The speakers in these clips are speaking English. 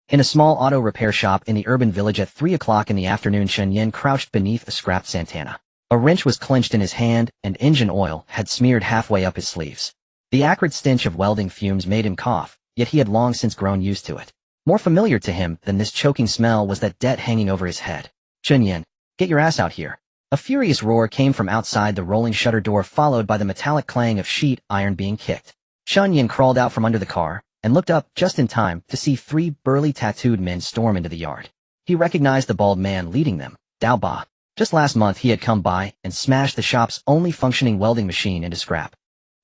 In a small auto repair shop in the urban village at 3 o'clock in the afternoon, Chen Yan crouched beneath a scrapped Santana. A wrench was clenched in his hand, and engine oil had smeared halfway up his sleeves. The acrid stench of welding fumes made him cough, yet he had long since grown used to it. More familiar to him than this choking smell was that debt hanging over his head. "Chen Yan, get your ass out here." A furious roar came from outside the rolling shutter door, followed by the metallic clang of sheet iron being kicked. Chen Yan crawled out from under the car and looked up just in time to see 3 burly tattooed men storm into the yard. He recognized the bald man leading them, Dao Ba. Just last month he had come by and smashed the shop's only functioning welding machine into scrap.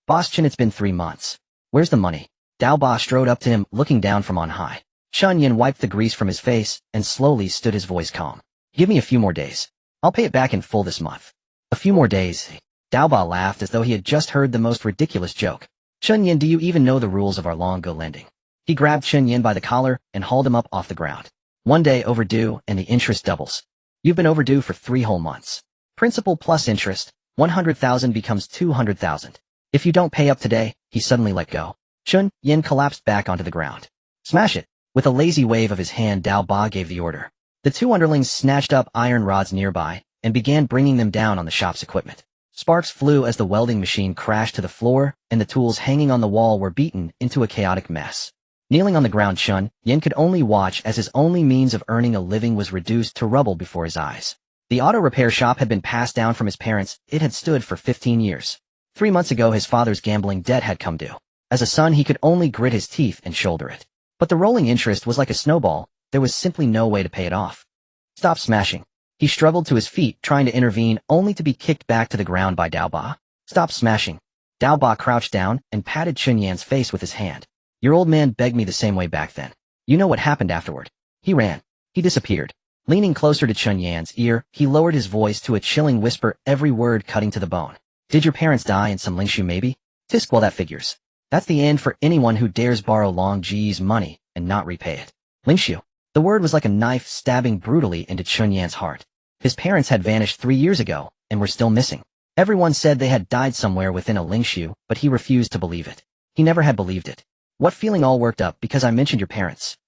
"Boss Chen, it's been 3 months. Where's the money?" Dao Ba strode up to him, looking down from on high. Chen Yan wiped the grease from his face and slowly stood, his voice calm. "Give me a few more days. I'll pay it back in full this month." "A few more days?" Dao Ba laughed as though he had just heard the most ridiculous joke. "Chen Yan, do you even know the rules of our long-ago lending?" He grabbed Chen Yan by the collar and hauled him up off the ground. "1 day overdue and the interest doubles. You've been overdue for 3 whole months. Principal plus interest, 100,000 becomes 200,000. If you don't pay up today," he suddenly let go. Chen Yan collapsed back onto the ground. "Smash it." With a lazy wave of his hand, Dao Ba gave the order. The 2 underlings snatched up iron rods nearby and began bringing them down on the shop's equipment. Sparks flew as the welding machine crashed to the floor, and the tools hanging on the wall were beaten into a chaotic mess. Kneeling on the ground, Chen Yan could only watch as his only means of earning a living was reduced to rubble before his eyes. The auto repair shop had been passed down from his parents. It had stood for 15 years. 3 months ago his father's gambling debt had come due. As a son he could only grit his teeth and shoulder it. But the rolling interest was like a snowball. There was simply no way to pay it off. "Stop smashing." He struggled to his feet, trying to intervene, only to be kicked back to the ground by Dao Ba. "Stop smashing." Dao Ba crouched down and patted Chen Yan's face with his hand. "Your old man begged me the same way back then. You know what happened afterward. He ran. He disappeared." Leaning closer to Chen Yan's ear, he lowered his voice to a chilling whisper, every word cutting to the bone. "Did your parents die in some Lingshu maybe? Tisk, well that figures. That's the end for anyone who dares borrow Long Ji's money and not repay it." Lingshu. The word was like a knife stabbing brutally into Chen Yan's heart. His parents had vanished 3 years ago and were still missing. Everyone said they had died somewhere within a Lingshu, but he refused to believe it. He never had believed it. "What, feeling all worked up because I mentioned your parents?"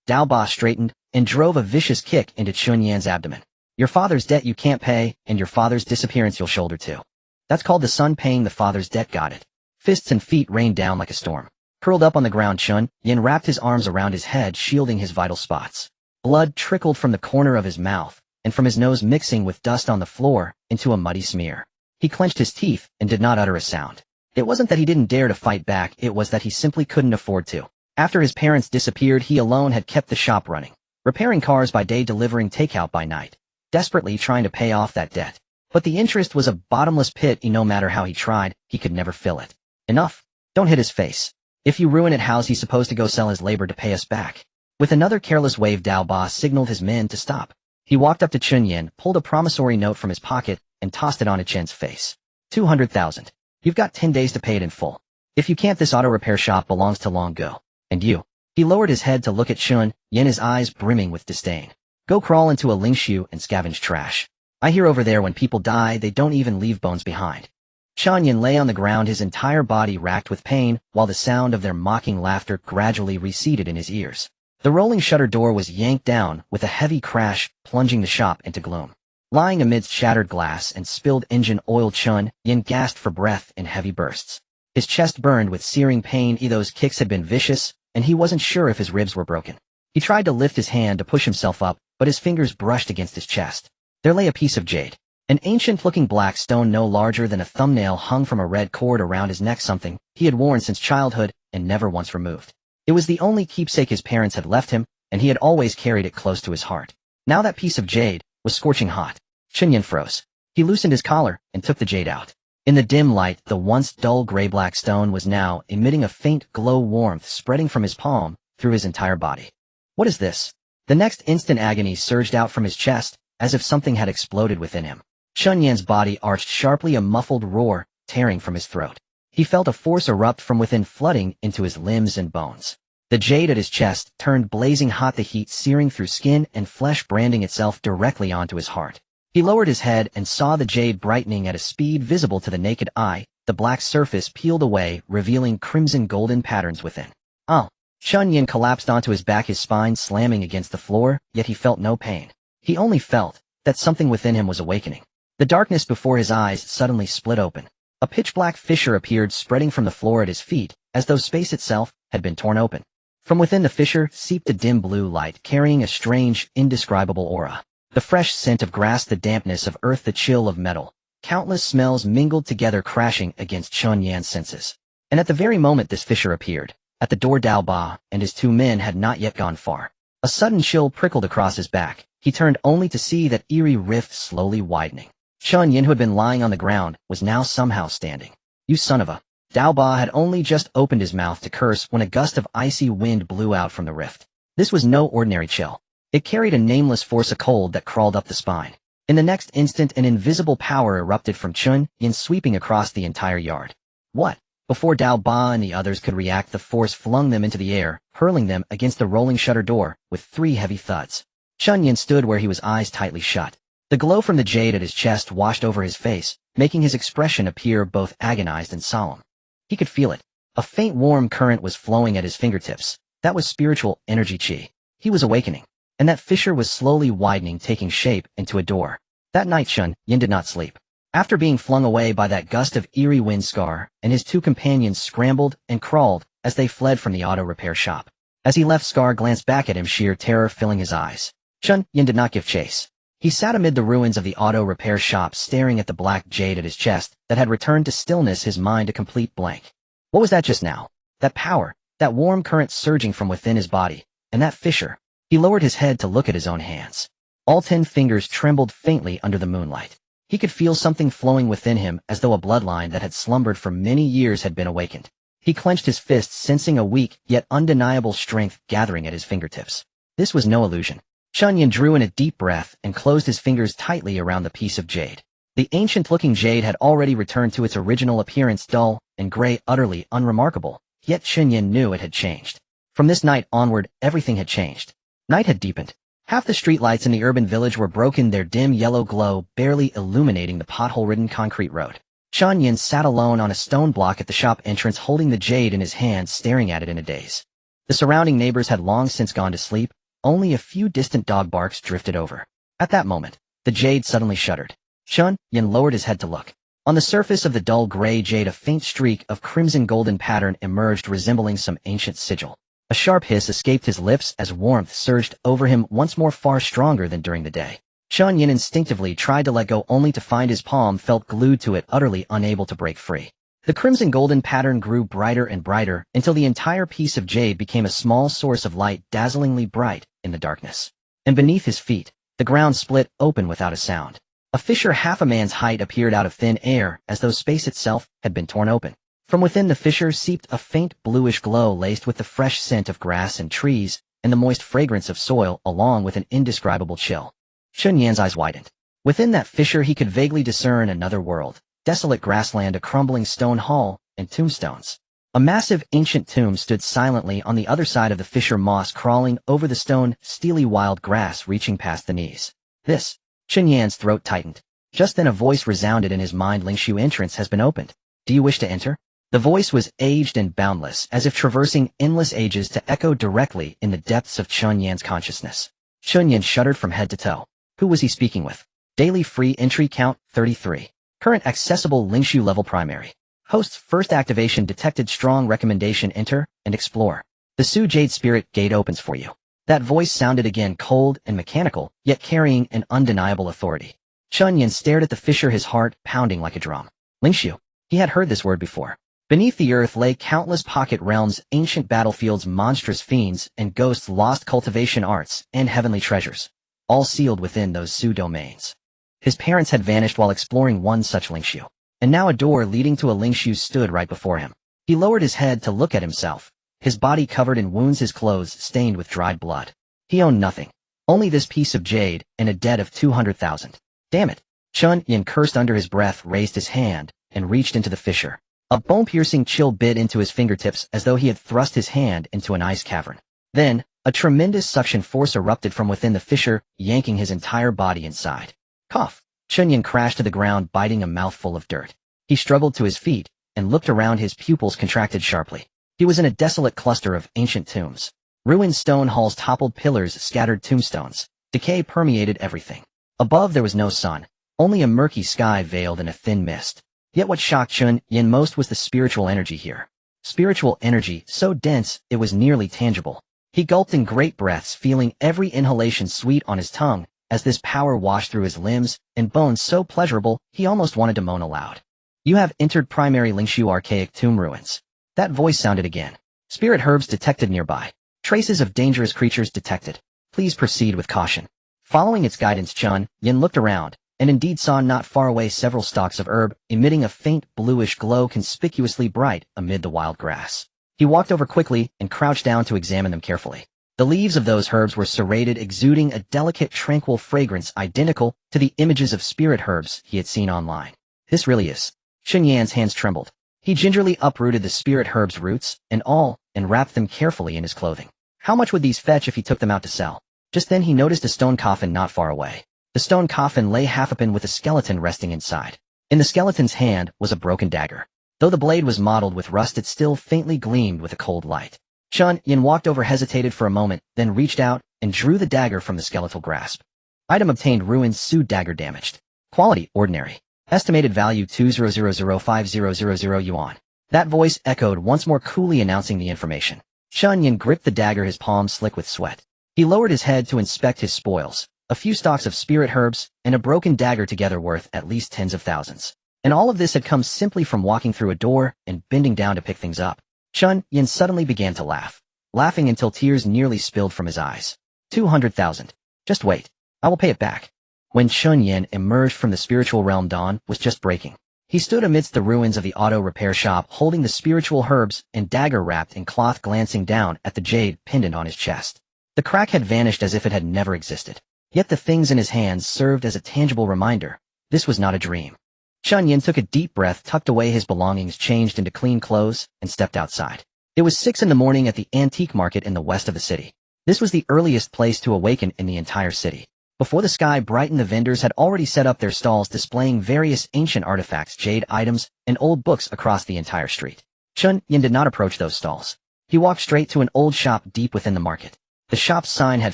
Dao Ba straightened and drove a vicious kick into Chen Yan's abdomen. "Your father's debt you can't pay, and your father's disappearance you'll shoulder too. That's called the son paying the father's debt, got it?" Fists and feet rained down like a storm. Curled up on the ground, Chen Yan wrapped his arms around his head, shielding his vital spots. Blood trickled from the corner of his mouth, and from his nose, mixing with dust on the floor, into a muddy smear. He clenched his teeth and did not utter a sound. It wasn't that he didn't dare to fight back, it was that he simply couldn't afford to. After his parents disappeared, he alone had kept the shop running, repairing cars by day, delivering takeout by night, desperately trying to pay off that debt. But the interest was a bottomless pit, and no matter how he tried, he could never fill it. "Enough. Don't hit his face. If you ruin it, how's he supposed to go sell his labor to pay us back?" With another careless wave, Dao Ba signaled his men to stop. He walked up to Chen Yan, pulled a promissory note from his pocket, and tossed it onto Chen's face. 200,000. You've got 10 days to pay it in full. If you can't, this auto repair shop belongs to Long Go. And you." He lowered his head to look at Chen Yan, his eyes brimming with disdain. "Go crawl into a Lingshu and scavenge trash. I hear over there when people die, they don't even leave bones behind." Chen Yan lay on the ground, his entire body racked with pain, while the sound of their mocking laughter gradually receded in his ears. The rolling shutter door was yanked down with a heavy crash, plunging the shop into gloom. Lying amidst shattered glass and spilled engine oil, Chen Yan gasped for breath in heavy bursts. His chest burned with searing pain. Those kicks had been vicious, and he wasn't sure if his ribs were broken. He tried to lift his hand to push himself up, but his fingers brushed against his chest. There lay a piece of jade. An ancient-looking black stone no larger than a thumbnail hung from a red cord around his neck, something he had worn since childhood and never once removed. It was the only keepsake his parents had left him, and he had always carried it close to his heart. Now that piece of jade was scorching hot. Chen Yan froze. He loosened his collar and took the jade out. In the dim light, the once dull gray-black stone was now emitting a faint glow, warmth spreading from his palm through his entire body. "What is this?" The next instant, agony surged out from his chest, as if something had exploded within him. Chen Yan's body arched sharply, a muffled roar tearing from his throat. He felt a force erupt from within, flooding into his limbs and bones. The jade at his chest turned blazing hot, the heat searing through skin and flesh, branding itself directly onto his heart. He lowered his head and saw the jade brightening at a speed visible to the naked eye. The black surface peeled away, revealing crimson golden patterns within. "Oh." Chen Yan collapsed onto his back, his spine slamming against the floor, yet he felt no pain. He only felt that something within him was awakening. The darkness before his eyes suddenly split open. A pitch-black fissure appeared, spreading from the floor at his feet, as though space itself had been torn open. From within the fissure seeped a dim blue light, carrying a strange, indescribable aura. The fresh scent of grass, the dampness of earth, the chill of metal. Countless smells mingled together, crashing against Chen Yan's senses. And at the very moment this fissure appeared, at the door, Dao Ba and his two men had not yet gone far. A sudden chill prickled across his back. He turned only to see that eerie rift slowly widening. Chen Yan, who had been lying on the ground, was now somehow standing. "You son of a..." Dao Ba had only just opened his mouth to curse when a gust of icy wind blew out from the rift. This was no ordinary chill. It carried a nameless force, a cold that crawled up the spine. In the next instant, an invisible power erupted from Chen Yan, sweeping across the entire yard. What? Before Dao Ba and the others could react, the force flung them into the air, hurling them against the rolling shutter door, with 3 heavy thuds. Chen Yan stood where he was, eyes tightly shut. The glow from the jade at his chest washed over his face, making his expression appear both agonized and solemn. He could feel it. A faint warm current was flowing at his fingertips. That was spiritual energy chi. He was awakening. And that fissure was slowly widening, taking shape into a door. That night Chen Yan did not sleep. After being flung away by that gust of eerie wind, Scar and his 2 companions scrambled and crawled as they fled from the auto repair shop. As he left, Scar glanced back at him, sheer terror filling his eyes. Chen Yan did not give chase. He sat amid the ruins of the auto repair shop, staring at the black jade at his chest that had returned to stillness, his mind a complete blank. What was that just now? That power, that warm current surging from within his body, and that fissure. He lowered his head to look at his own hands. All 10 fingers trembled faintly under the moonlight. He could feel something flowing within him, as though a bloodline that had slumbered for many years had been awakened. He clenched his fists, sensing a weak yet undeniable strength gathering at his fingertips. This was no illusion. Chen Yan drew in a deep breath and closed his fingers tightly around the piece of jade. The ancient-looking jade had already returned to its original appearance, dull and gray, utterly unremarkable, yet Chen Yan knew it had changed. From this night onward, everything had changed. Night had deepened. Half the streetlights in the urban village were broken, their dim yellow glow barely illuminating the pothole-ridden concrete road. Chen Yan sat alone on a stone block at the shop entrance, holding the jade in his hand, staring at it in a daze. The surrounding neighbors had long since gone to sleep. Only a few distant dog barks drifted over. At that moment, the jade suddenly shuddered. Chen Yan lowered his head to look. On the surface of the dull gray jade, a faint streak of crimson-golden pattern emerged, resembling some ancient sigil. A sharp hiss escaped his lips as warmth surged over him once more, far stronger than during the day. Chen Yan instinctively tried to let go, only to find his palm felt glued to it, utterly unable to break free. The crimson-golden pattern grew brighter and brighter until the entire piece of jade became a small source of light, dazzlingly bright in the darkness. And beneath his feet, the ground split open without a sound. A fissure half a man's height appeared out of thin air, as though space itself had been torn open. From within the fissure seeped a faint bluish glow laced with the fresh scent of grass and trees, and the moist fragrance of soil, along with an indescribable chill. Chen Yan's eyes widened. Within that fissure he could vaguely discern another world. Desolate grassland, a crumbling stone hall, and tombstones. A massive ancient tomb stood silently on the other side of the fissure, moss crawling over the stone, steely wild grass reaching past the knees. This. Chen Yan's throat tightened. Just then a voice resounded in his mind. "Lingshu, entrance has been opened. Do you wish to enter?" The voice was aged and boundless, as if traversing endless ages to echo directly in the depths of Chen Yan's consciousness. Chen Yan shuddered from head to toe. Who was he speaking with? Daily free entry count 33. Current accessible Lingshu level primary. Host's first activation detected. Strong recommendation: enter and explore. The Su Jade Spirit Gate opens for you. That voice sounded again, cold and mechanical, yet carrying an undeniable authority. Chen Yan stared at the fissure, his heart pounding like a drum. Lingshu. He had heard this word before. Beneath the earth lay countless pocket realms, ancient battlefields, monstrous fiends and ghosts, lost cultivation arts, and heavenly treasures, all sealed within those Su domains. His parents had vanished while exploring one such Lingshu, and now a door leading to a Lingshu stood right before him. He lowered his head to look at himself, his body covered in wounds, his clothes stained with dried blood. He owned nothing, only this piece of jade and a debt of 200,000. Damn it! Chen Yan cursed under his breath, raised his hand, and reached into the fissure. A bone-piercing chill bit into his fingertips as though he had thrust his hand into an ice cavern. Then, a tremendous suction force erupted from within the fissure, yanking his entire body inside. Cough! Chen Yan crashed to the ground, biting a mouthful of dirt. He struggled to his feet and looked around, his pupils contracted sharply. He was in a desolate cluster of ancient tombs. Ruined stone halls, toppled pillars, scattered tombstones. Decay permeated everything. Above there was no sun, only a murky sky veiled in a thin mist. Yet what shocked Chen Yan most was the spiritual energy here. Spiritual energy, so dense it was nearly tangible. He gulped in great breaths, feeling every inhalation sweet on his tongue, as this power washed through his limbs and bones so pleasurable he almost wanted to moan aloud. You have entered primary Lingshu archaic tomb ruins. That voice sounded again. Spirit herbs detected nearby. Traces of dangerous creatures detected. Please proceed with caution. Following its guidance, Chen Yan looked around, and indeed saw not far away several stalks of herb, emitting a faint bluish glow conspicuously bright amid the wild grass. He walked over quickly and crouched down to examine them carefully. The leaves of those herbs were serrated, exuding a delicate, tranquil fragrance identical to the images of spirit herbs he had seen online. This really is. Chen Yan's hands trembled. He gingerly uprooted the spirit herbs' roots and all, and wrapped them carefully in his clothing. How much would these fetch if he took them out to sell? Just then he noticed a stone coffin not far away. The stone coffin lay half open with a skeleton resting inside. In the skeleton's hand was a broken dagger. Though the blade was mottled with rust, it still faintly gleamed with a cold light. Chen Yan walked over, hesitated for a moment, then reached out and drew the dagger from the skeletal grasp. Item obtained: ruined Su dagger, damaged. Quality: ordinary. Estimated value: 200,050,000 yuan. That voice echoed once more, coolly announcing the information. Chen Yan gripped the dagger, his palms slick with sweat. He lowered his head to inspect his spoils. A few stalks of spirit herbs and a broken dagger, together worth at least tens of thousands. And all of this had come simply from walking through a door and bending down to pick things up. Chen Yan suddenly began to laugh, laughing until tears nearly spilled from his eyes. 200,000. Just wait. I will pay it back. When Chen Yan emerged from the spiritual realm, dawn was just breaking. He stood amidst the ruins of the auto repair shop, holding the spiritual herbs and dagger wrapped in cloth, glancing down at the jade pendant on his chest. The crack had vanished as if it had never existed. Yet the things in his hands served as a tangible reminder. This was not a dream. Chen Yan took a deep breath, tucked away his belongings, changed into clean clothes, and stepped outside. It was 6 in the morning at the antique market in the west of the city. This was the earliest place to awaken in the entire city. Before the sky brightened, the vendors had already set up their stalls, displaying various ancient artifacts, jade items, and old books across the entire street. Chen Yan did not approach those stalls. He walked straight to an old shop deep within the market. The shop's sign had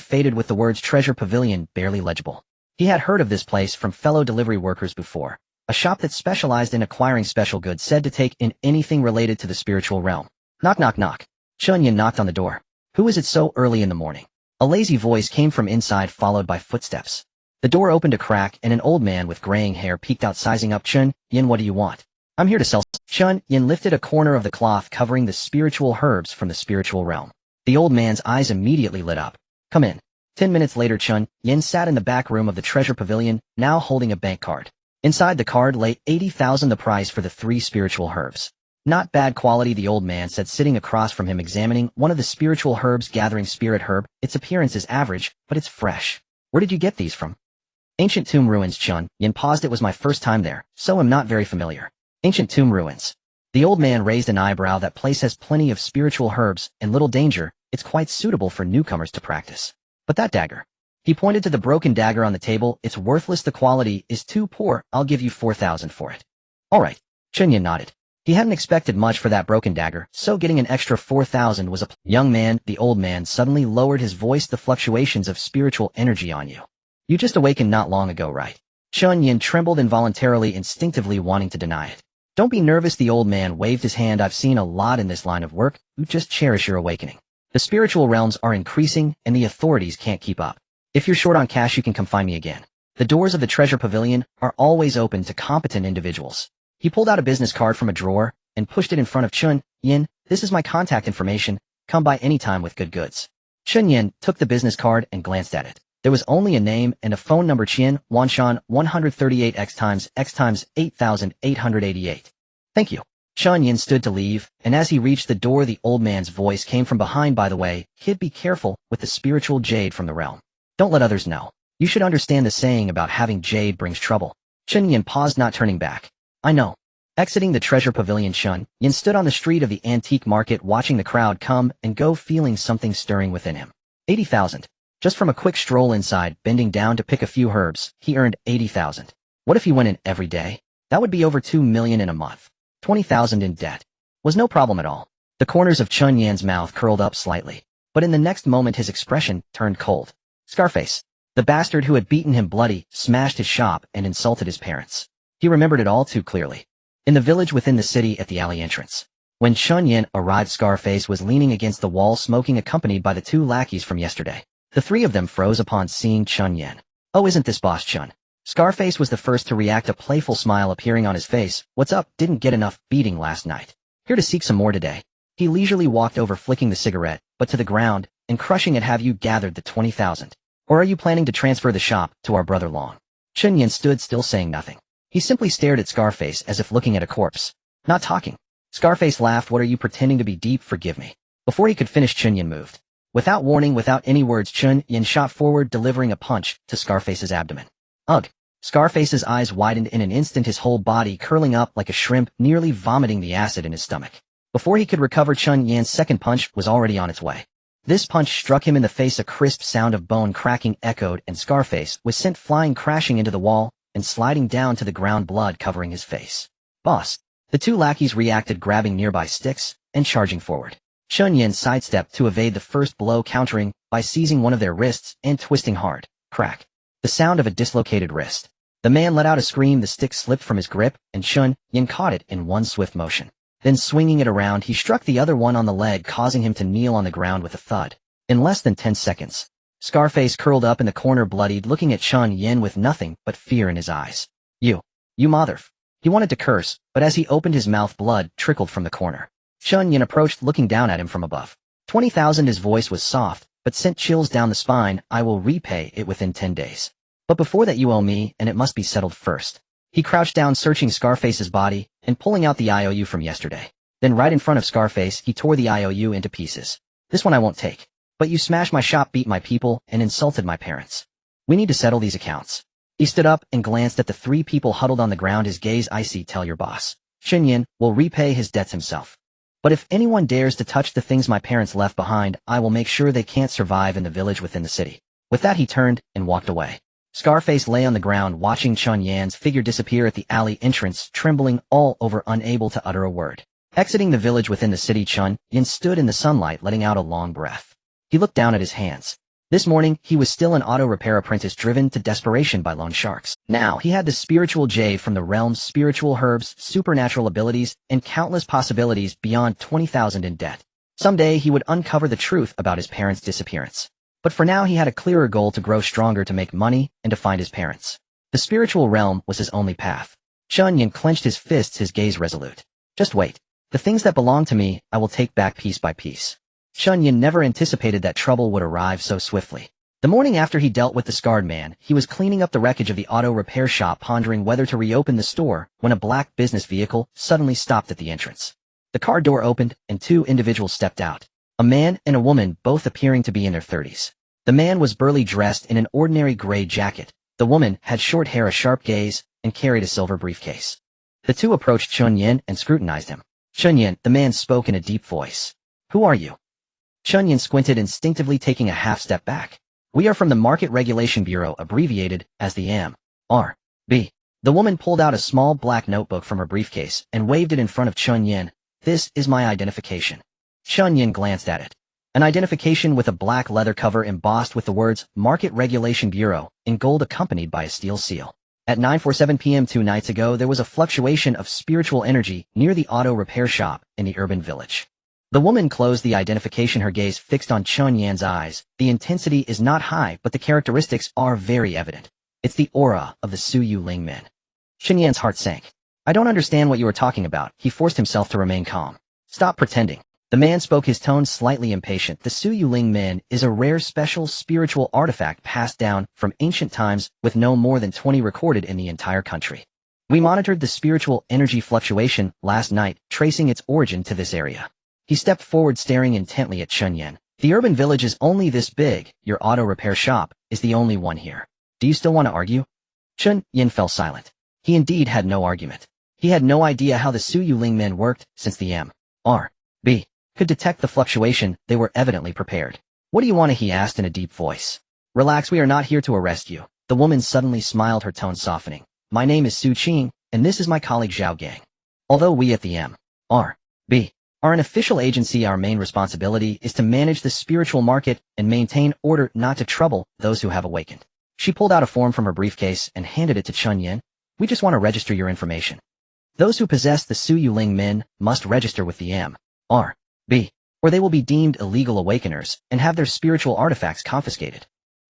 faded, with the words Treasure Pavilion barely legible. He had heard of this place from fellow delivery workers before, a shop that specialized in acquiring special goods said to take in anything related to the spiritual realm. Knock, knock, knock. Chen Yan knocked on the door. Who is it so early in the morning? A lazy voice came from inside, followed by footsteps. The door opened a crack, and an old man with graying hair peeked out, sizing up. Chen Yan, what do you want? I'm here to sell. Chen Yan lifted a corner of the cloth covering the spiritual herbs from the spiritual realm. The old man's eyes immediately lit up. Come in. 10 minutes later, Chen Yan sat in the back room of the Treasure Pavilion, now holding a bank card. Inside the card lay 80,000, the price for the 3 spiritual herbs. Not bad quality, the old man said, sitting across from him, examining one of the spiritual herbs. Gathering spirit herb. Its appearance is average, but it's fresh. Where did you get these from? Ancient tomb ruins. Chen Yan paused. It was my first time there, so I'm not very familiar. Ancient tomb ruins. The old man raised an eyebrow. That place has plenty of spiritual herbs and little danger. It's quite suitable for newcomers to practice. But that dagger. He pointed to the broken dagger on the table. It's worthless. The quality is too poor. I'll give you 4,000 for it. All right. Chen Yan nodded. He hadn't expected much for that broken dagger, so getting an extra 4,000 was a young man. The old man suddenly lowered his voice. The fluctuations of spiritual energy on you. You just awakened not long ago, right? Chen Yan trembled involuntarily, instinctively wanting to deny it. Don't be nervous. The old man waved his hand. I've seen a lot in this line of work. You just cherish your awakening. The spiritual realms are increasing, and the authorities can't keep up. If you're short on cash, you can come find me again. The doors of the Treasure Pavilion are always open to competent individuals. He pulled out a business card from a drawer and pushed it in front of Chen Yan. This is my contact information. Come by any time with good goods. Chen Yan took the business card and glanced at it. There was only a name and a phone number. Qian Wanshan 138x 8888. Thank you. Chen Yan stood to leave, and as he reached the door, the old man's voice came from behind. By the way, kid, be careful with the spiritual jade from the realm. Don't let others know. You should understand the saying about having jade brings trouble. Chen Yan paused, not turning back. I know. Exiting the Treasure Pavilion, Chen Yan stood on the street of the antique market, watching the crowd come and go, feeling something stirring within him. 80,000. Just from a quick stroll inside, bending down to pick a few herbs, he earned 80,000. What if he went in every day? That would be over 2 million in a month. 20,000 in debt. Was no problem at all. The corners of Chen Yan's mouth curled up slightly, but in the next moment his expression turned cold. Scarface. The bastard who had beaten him bloody, smashed his shop, and insulted his parents. He remembered it all too clearly. In the village within the city at the alley entrance. When Chen Yan arrived, Scarface was leaning against the wall smoking, accompanied by the two lackeys from yesterday. The three of them froze upon seeing Chen Yan. "Oh, isn't this Boss Chen?" Scarface was the first to react, a playful smile appearing on his face. "What's up? Didn't get enough beating last night. Here to seek some more today." He leisurely walked over, flicking the cigarette, but to the ground, and crushing it. "Have you gathered the 20,000? Or are you planning to transfer the shop to our brother Long?" Chen Yan stood still, saying nothing. He simply stared at Scarface as if looking at a corpse. "Not talking." Scarface laughed. "What are you pretending to be? Deep? Forgive me." Before he could finish, Chen Yan moved. Without warning, without any words, Chen Yan shot forward, delivering a punch to Scarface's abdomen. Ugh! Scarface's eyes widened in an instant, his whole body curling up like a shrimp, nearly vomiting the acid in his stomach. Before he could recover, Chen Yan's second punch was already on its way. This punch struck him in the face. A crisp sound of bone cracking echoed, and Scarface was sent flying, crashing into the wall and sliding down to the ground, blood covering his face. "Boss!" The two lackeys reacted, grabbing nearby sticks and charging forward. Chen Yan sidestepped to evade the first blow, countering by seizing one of their wrists and twisting hard. Crack. The sound of a dislocated wrist. The man let out a scream. The stick slipped from his grip, and Chen Yan caught it in one swift motion. Then swinging it around, he struck the other one on the leg, causing him to kneel on the ground with a thud. In less than 10 seconds, Scarface curled up in the corner, bloodied, looking at Chen Yan with nothing but fear in his eyes. You mother." He wanted to curse, but as he opened his mouth, blood trickled from the corner. Chen Yan approached, looking down at him from above. 20,000. His voice was soft, but sent chills down the spine. "I will repay it within 10 days. But before that you owe me, and it must be settled first." He crouched down, searching Scarface's body, and pulling out the IOU from yesterday. Then right in front of Scarface, he tore the IOU into pieces. "This one I won't take. But you smashed my shop, beat my people, and insulted my parents. We need to settle these accounts." He stood up and glanced at the three people huddled on the ground, his gaze icy. "Tell your boss. Chen Yan will repay his debts himself. But if anyone dares to touch the things my parents left behind, I will make sure they can't survive in the village within the city." With that, he turned and walked away. Scarface lay on the ground, watching Chen Yan's figure disappear at the alley entrance, trembling all over, unable to utter a word. Exiting the village within the city, Chen Yan stood in the sunlight, letting out a long breath. He looked down at his hands. This morning, he was still an auto repair apprentice, driven to desperation by loan sharks. Now, he had the spiritual jade from the realms, spiritual herbs, supernatural abilities, and countless possibilities beyond 20,000 in debt. Someday, he would uncover the truth about his parents' disappearance. But for now, he had a clearer goal: to grow stronger, to make money, and to find his parents. The spiritual realm was his only path. Chen Yan clenched his fists, his gaze resolute. "Just wait. The things that belong to me, I will take back piece by piece." Chen Yan never anticipated that trouble would arrive so swiftly. The morning after he dealt with the scarred man, he was cleaning up the wreckage of the auto repair shop, pondering whether to reopen the store, when a black business vehicle suddenly stopped at the entrance. The car door opened, and two individuals stepped out. A man and a woman, both appearing to be in their 30s. The man was burly, dressed in an ordinary gray jacket. The woman had short hair, a sharp gaze, and carried a silver briefcase. The two approached Chen Yan and scrutinized him. "Chen Yan," the man spoke in a deep voice. "Who are you?" Chen Yan squinted, instinctively taking a half step back. "We are from the Market Regulation Bureau, abbreviated as the M.R.B. The woman pulled out a small black notebook from her briefcase and waved it in front of Chen Yan. "This is my identification." Chen Yan glanced at it. An identification with a black leather cover embossed with the words Market Regulation Bureau in gold, accompanied by a steel seal. At 9:47 p.m. 2 nights ago, there was a fluctuation of spiritual energy near the auto repair shop in the urban village. The woman closed the identification, her gaze fixed on Chen Yan's eyes. "The intensity is not high, but the characteristics are very evident. It's the aura of the Su Yu Ling men." Chen Yan's heart sank. "I don't understand what you are talking about." He forced himself to remain calm. "Stop pretending." The man spoke, his tone slightly impatient. "The Su Yu Ling men is a rare, special spiritual artifact passed down from ancient times, with no more than 20 recorded in the entire country. We monitored the spiritual energy fluctuation last night, tracing its origin to this area." He stepped forward, staring intently at Chen Yan. "The urban village is only this big. Your auto repair shop is the only one here. Do you still want to argue?" Chen Yan fell silent. He indeed had no argument. He had no idea how the Su Yu Ling men worked, since the M.R.B. could detect the fluctuation. They were evidently prepared. "What do you want?" he asked in a deep voice. "Relax, we are not here to arrest you." The woman suddenly smiled, her tone softening. "My name is Su Qing, and this is my colleague Zhao Gang. Although we at the M.R.B. Are an official agency. Our main responsibility is to manage the spiritual market and maintain order, not to trouble those who have awakened. She pulled out a form from her briefcase and handed it to Chen Yan. We just want to register your information. Those who possess the Su Yuling Min must register with the M.R.B., or they will be deemed illegal awakeners and have their spiritual artifacts confiscated.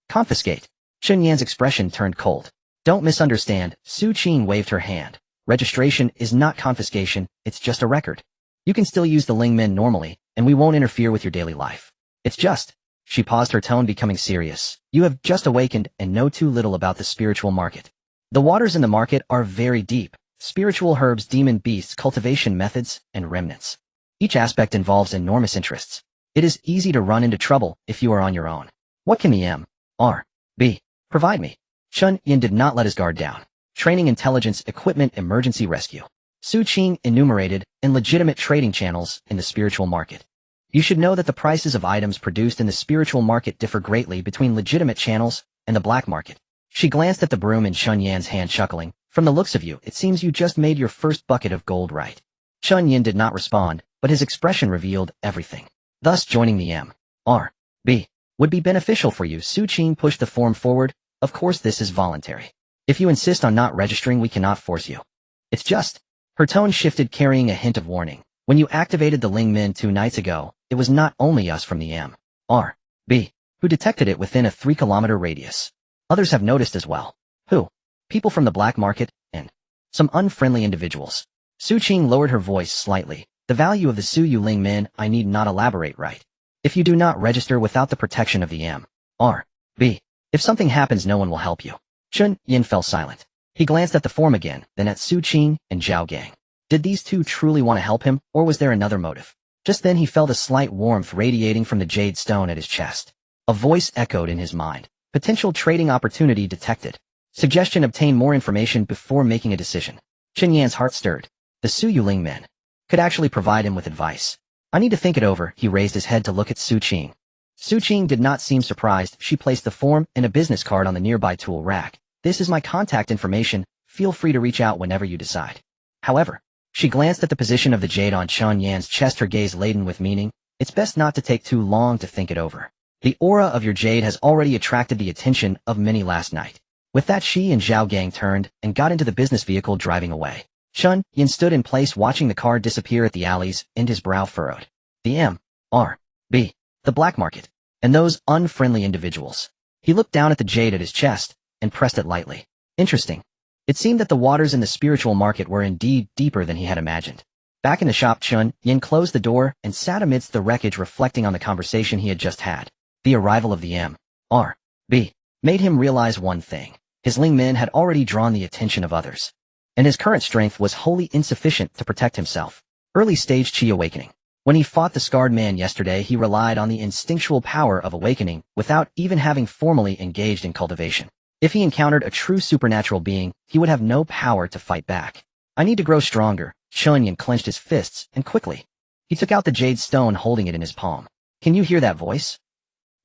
Confiscate. Chen Yan's expression turned cold. Don't misunderstand, Su Qing waved her hand. Registration is not confiscation, it's just a record. You can still use the Ling Min normally, and we won't interfere with your daily life. It's just, she paused, her tone becoming serious. You have just awakened and know too little about the spiritual market. The waters in the market are very deep. Spiritual herbs, demon beasts, cultivation methods, and remnants. Each aspect involves enormous interests. It is easy to run into trouble if you are on your own. What can the M.R.B. provide me? Chen Yan did not let his guard down. Training, intelligence, equipment, emergency rescue. Su Qing enumerated legitimate trading channels in the spiritual market. You should know that the prices of items produced in the spiritual market differ greatly between legitimate channels and the black market. She glanced at the broom in Chen Yan's hand, chuckling. From the looks of you, it seems you just made your first bucket of gold, right? Chen Yan did not respond, but his expression revealed everything. Thus, joining the M.R.B. would be beneficial for you. Su Qing pushed the form forward. Of course, this is voluntary. If you insist on not registering, we cannot force you. It's just... Her tone shifted, carrying a hint of warning. When you activated the Ling Min 2 nights ago, it was not only us from the M.R.B. who detected it within a 3-kilometer radius. Others have noticed as well. Who? People from the black market, and some unfriendly individuals. Su Qing lowered her voice slightly. The value of the Su Yuling Min, I need not elaborate, right? If you do not register without the protection of the M.R.B., if something happens, no one will help you. Chen Yan fell silent. He glanced at the form again, then at Su Qing and Zhao Gang. Did these two truly want to help him, or was there another motive? Just then he felt a slight warmth radiating from the jade stone at his chest. A voice echoed in his mind. Potential trading opportunity detected. Suggestion: obtain more information before making a decision. Chen Yan's heart stirred. The Su Yuling Min could actually provide him with advice. I need to think it over. He raised his head to look at Su Qing. Su Qing did not seem surprised. She placed the form and a business card on the nearby tool rack. This is my contact information. Feel free to reach out whenever you decide. However, she glanced at the position of the jade on Chen Yan's chest, her gaze laden with meaning. It's best not to take too long to think it over. The aura of your jade has already attracted the attention of many last night. With that, she and Zhao Gang turned and got into the business vehicle, driving away. Chen Yan stood in place, watching the car disappear at the alleys, and his brow furrowed. The M.R.B., the black market, and those unfriendly individuals. He looked down at the jade at his chest and pressed it lightly. Interesting. It seemed that the waters in the spiritual market were indeed deeper than he had imagined. Back in the shop, Chen Yan closed the door and sat amidst the wreckage, reflecting on the conversation he had just had. The arrival of the M.R.B. made him realize one thing. His Ling Min had already drawn the attention of others, and his current strength was wholly insufficient to protect himself. Early stage Qi awakening. When he fought the scarred man yesterday, he relied on the instinctual power of awakening without even having formally engaged in cultivation. If he encountered a true supernatural being, he would have no power to fight back. I need to grow stronger. Chen Yan clenched his fists, and quickly, he took out the jade stone, holding it in his palm. Can you hear that voice?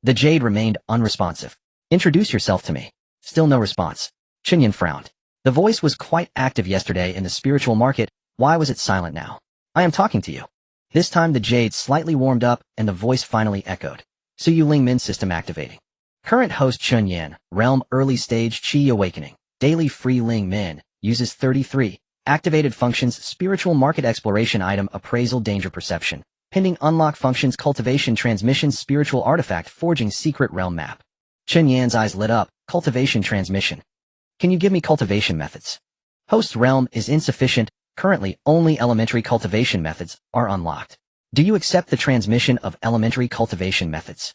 The jade remained unresponsive. Introduce yourself to me. Still no response. Chen Yan frowned. The voice was quite active yesterday in the spiritual market. Why was it silent now? I am talking to you. This time the jade slightly warmed up, and the voice finally echoed. Su Yuling Min system activating. Current host Chen Yan, realm early stage Qi awakening. Daily free Ling Min, uses 33. Activated functions: spiritual market exploration, item appraisal, danger perception. Pending unlock functions: cultivation, transmission, spiritual artifact, forging, secret realm map. Chen Yan's eyes lit up. Cultivation, transmission. Can you give me cultivation methods? Host realm is insufficient. Currently, only elementary cultivation methods are unlocked. Do you accept the transmission of elementary cultivation methods?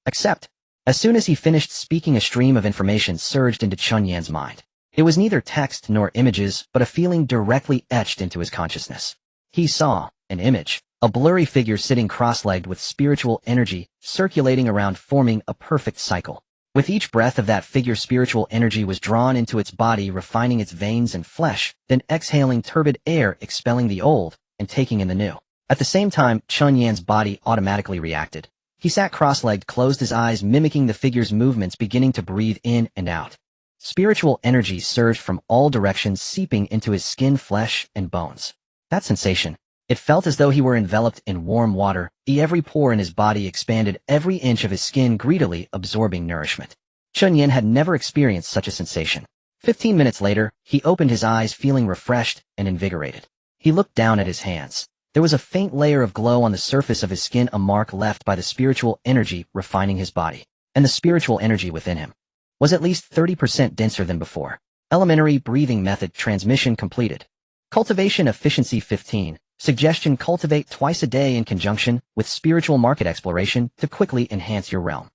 Accept. As soon as he finished speaking, a stream of information surged into Chen Yan's mind. It was neither text nor images, but a feeling directly etched into his consciousness. He saw an image, a blurry figure sitting cross-legged with spiritual energy circulating around, forming a perfect cycle. With each breath of that figure, spiritual energy was drawn into its body, refining its veins and flesh, then exhaling turbid air, expelling the old and taking in the new. At the same time, Chen Yan's body automatically reacted. He sat cross-legged, closed his eyes, mimicking the figure's movements, beginning to breathe in and out. Spiritual energy surged from all directions, seeping into his skin, flesh, and bones. That sensation, It felt as though he were enveloped in warm water. Every pore in his body expanded, every inch of his skin greedily absorbing nourishment. Chen Yan had never experienced such a sensation. 15 minutes later, he opened his eyes feeling refreshed and invigorated. He looked down at his hands. There was a faint layer of glow on the surface of his skin, a mark left by the spiritual energy refining his body. And the spiritual energy within him was at least 30% denser than before. Elementary breathing method transmission completed. Cultivation efficiency 15. Suggestion: cultivate twice a day in conjunction with spiritual market exploration to quickly enhance your realm.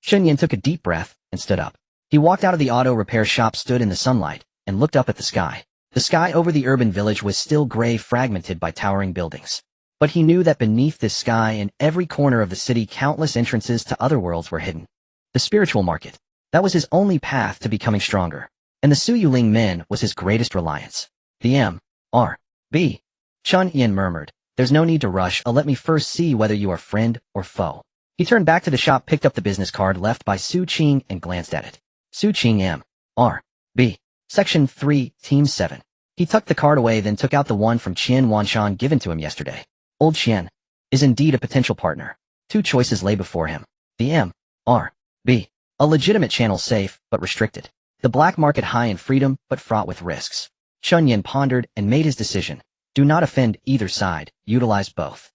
Chen Yan took a deep breath and stood up. He walked out of the auto repair shop, stood in the sunlight, and looked up at the sky. The sky over the urban village was still gray, fragmented by towering buildings. But he knew that beneath this sky, in every corner of the city, countless entrances to other worlds were hidden. The spiritual market. That was his only path to becoming stronger. And the Su Yuling men was his greatest reliance. The M.R.B. Chen Yan murmured, "There's no need to rush. Let me first see whether you are friend or foe." He turned back to the shop, picked up the business card left by Su Qing and glanced at it. Su Qing M.R.B. Section 3, Team 7. He tucked the card away, then took out the one from Qian Wanshan given to him yesterday. Old Qian is indeed a potential partner. Two choices lay before him. The M.R.B. A legitimate channel, safe but restricted. The black market, high in freedom but fraught with risks. Chen Yan pondered and made his decision. Do not offend either side, utilize both.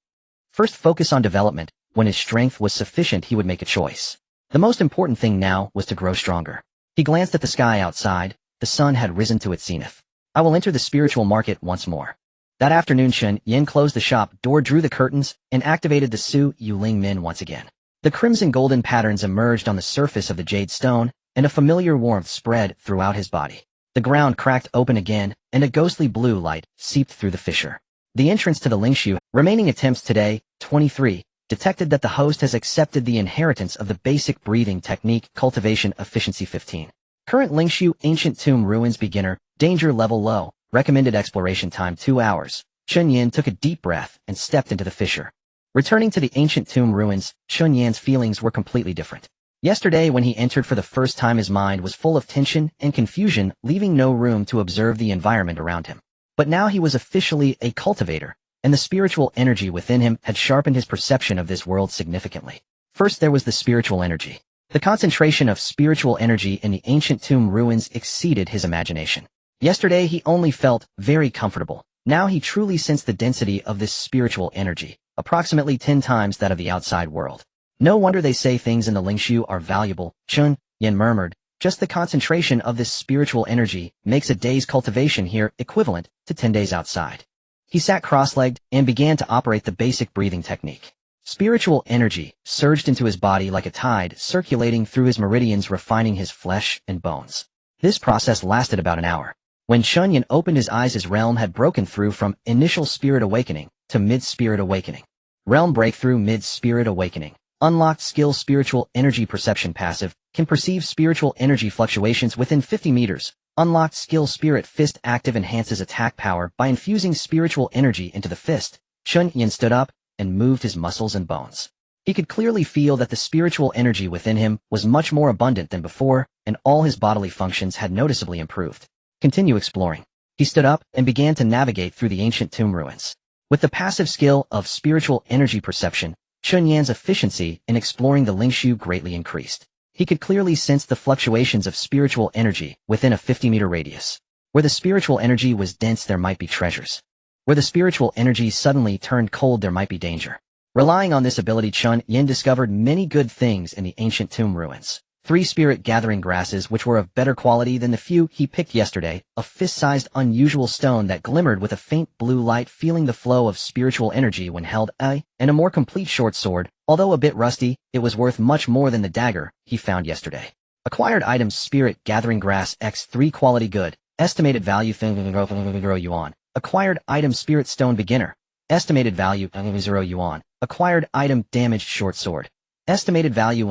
First, focus on development. When his strength was sufficient, he would make a choice. The most important thing now was to grow stronger. He glanced at the sky outside. The sun had risen to its zenith. I will enter the spiritual market once more. That afternoon, Chen Yan closed the shop door, drew the curtains, and activated the Su Yuling men once again. The crimson golden patterns emerged on the surface of the jade stone, and a familiar warmth spread throughout his body. The ground cracked open again, and a ghostly blue light seeped through the fissure. The entrance to the Lingshu, remaining attempts today, 23, detected that the host has accepted the inheritance of the basic breathing technique, cultivation efficiency 15. Current Lingshu ancient tomb ruins beginner, danger level low, recommended exploration time 2 hours. Chen Yan took a deep breath and stepped into the fissure. Returning to the ancient tomb ruins, Chen Yan's feelings were completely different. Yesterday, when he entered for the first time, his mind was full of tension and confusion, leaving no room to observe the environment around him. But now he was officially a cultivator, and the spiritual energy within him had sharpened his perception of this world significantly. First, there was the spiritual energy. The concentration of spiritual energy in the ancient tomb ruins exceeded his imagination. Yesterday, he only felt very comfortable. Now he truly sensed the density of this spiritual energy, approximately 10 times that of the outside world. No wonder they say things in the Lingshu are valuable, Chen Yan murmured. Just the concentration of this spiritual energy makes a day's cultivation here equivalent to 10 days outside. He sat cross-legged and began to operate the basic breathing technique. Spiritual energy surged into his body like a tide, circulating through his meridians, refining his flesh and bones. This process lasted about an hour. When Chen Yan opened his eyes, his realm had broken through from initial spirit awakening to mid-spirit awakening. Realm breakthrough, mid-spirit awakening. Unlocked skill: spiritual energy perception passive, can perceive spiritual energy fluctuations within 50 meters. Unlocked skill: spirit fist active, enhances attack power by infusing spiritual energy into the fist. Chen Yan stood up and moved his muscles and bones. He could clearly feel that the spiritual energy within him was much more abundant than before, and all his bodily functions had noticeably improved. Continue exploring. He stood up and began to navigate through the ancient tomb ruins. With the passive skill of spiritual energy perception, Chen Yan's efficiency in exploring the Lingshu greatly increased. He could clearly sense the fluctuations of spiritual energy within a 50-meter radius. Where the spiritual energy was dense, there might be treasures. Where the spiritual energy suddenly turned cold, there might be danger. Relying on this ability, Chen Yan discovered many good things in the ancient tomb ruins. 3 spirit-gathering grasses, which were of better quality than the few he picked yesterday, a fist-sized unusual stone that glimmered with a faint blue light, feeling the flow of spiritual energy when held, and a more complete short sword. Although a bit rusty, it was worth much more than the dagger he found yesterday. Acquired items: spirit-gathering grass X3 quality good, estimated value 0 yuan. Acquired item: spirit stone beginner, estimated value 0 yuan. Acquired item: damaged short sword, estimated value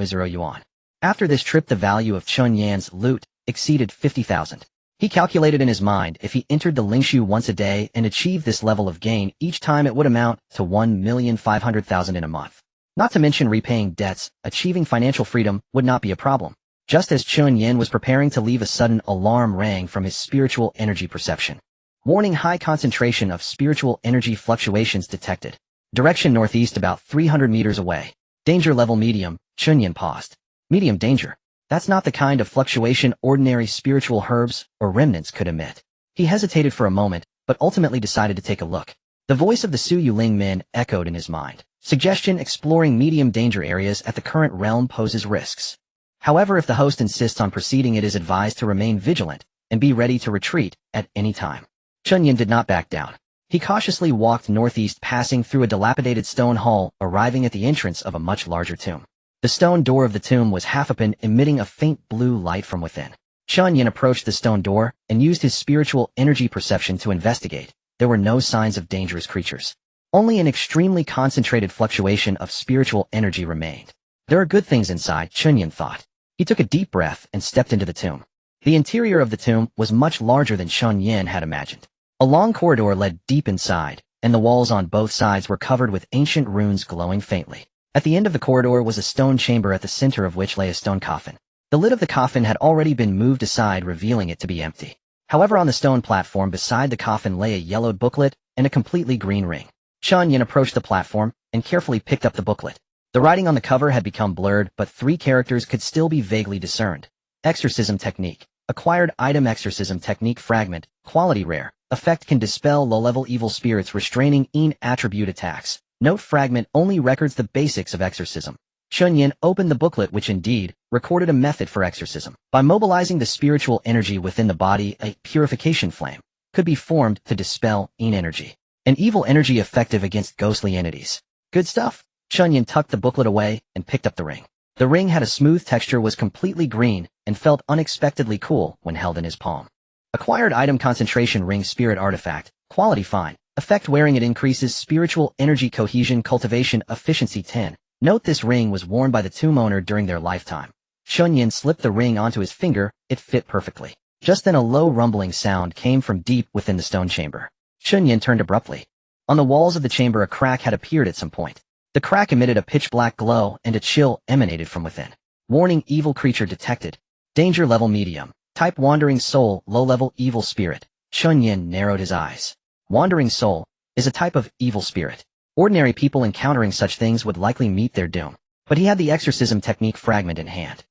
0 yuan. After this trip, the value of Chen Yan's loot exceeded 50,000. He calculated in his mind, if he entered the Lingshu once a day and achieved this level of gain each time, it would amount to 1,500,000 in a month. Not to mention repaying debts, achieving financial freedom would not be a problem. Just as Chen Yan was preparing to leave, a sudden alarm rang from his spiritual energy perception. Warning: high concentration of spiritual energy fluctuations detected. Direction: northeast about 300 meters away. Danger level medium. Chen Yan paused. Medium danger. That's not the kind of fluctuation ordinary spiritual herbs or remnants could emit. He hesitated for a moment, but ultimately decided to take a look. The voice of the Su Yuling Min echoed in his mind. Suggestion: exploring medium danger areas at the current realm poses risks. However, if the host insists on proceeding, it is advised to remain vigilant and be ready to retreat at any time. Chen Yan did not back down. He cautiously walked northeast, passing through a dilapidated stone hall, arriving at the entrance of a much larger tomb. The stone door of the tomb was half open, emitting a faint blue light from within. Chen Yan approached the stone door and used his spiritual energy perception to investigate. There were no signs of dangerous creatures. Only an extremely concentrated fluctuation of spiritual energy remained. There are good things inside, Chen Yan thought. He took a deep breath and stepped into the tomb. The interior of the tomb was much larger than Chen Yan had imagined. A long corridor led deep inside, and the walls on both sides were covered with ancient runes glowing faintly. At the end of the corridor was a stone chamber, at the center of which lay a stone coffin. The lid of the coffin had already been moved aside, revealing it to be empty. However, on the stone platform beside the coffin lay a yellowed booklet and a completely green ring. Chen Yan approached the platform and carefully picked up the booklet. The writing on the cover had become blurred, but 3 characters could still be vaguely discerned. Exorcism technique. Acquired item: exorcism technique fragment. Quality rare. Effect: can dispel low-level evil spirits, restraining attribute attacks. Note: fragment only records the basics of exorcism. Chen Yan opened the booklet, which indeed recorded a method for exorcism. By mobilizing the spiritual energy within the body, a purification flame could be formed to dispel energy. An evil energy effective against ghostly entities. Good stuff. Chen Yan tucked the booklet away and picked up the ring. The ring had a smooth texture, was completely green, and felt unexpectedly cool when held in his palm. Acquired item: concentration ring spirit artifact. Quality fine. Effect: wearing it increases spiritual energy cohesion cultivation efficiency 10. Note: this ring was worn by the tomb owner during their lifetime. Chen Yan slipped the ring onto his finger. It fit perfectly. Just then a low rumbling sound came from deep within the stone chamber. Chen Yan turned abruptly. On the walls of the chamber a crack had appeared at some point. The crack emitted a pitch-black glow and a chill emanated from within. Warning: evil creature detected. Danger level medium. Type: wandering soul, low-level evil spirit. Chen Yan narrowed his eyes. Wandering soul is a type of evil spirit. Ordinary people encountering such things would likely meet their doom. But he had the exorcism technique fragment in hand.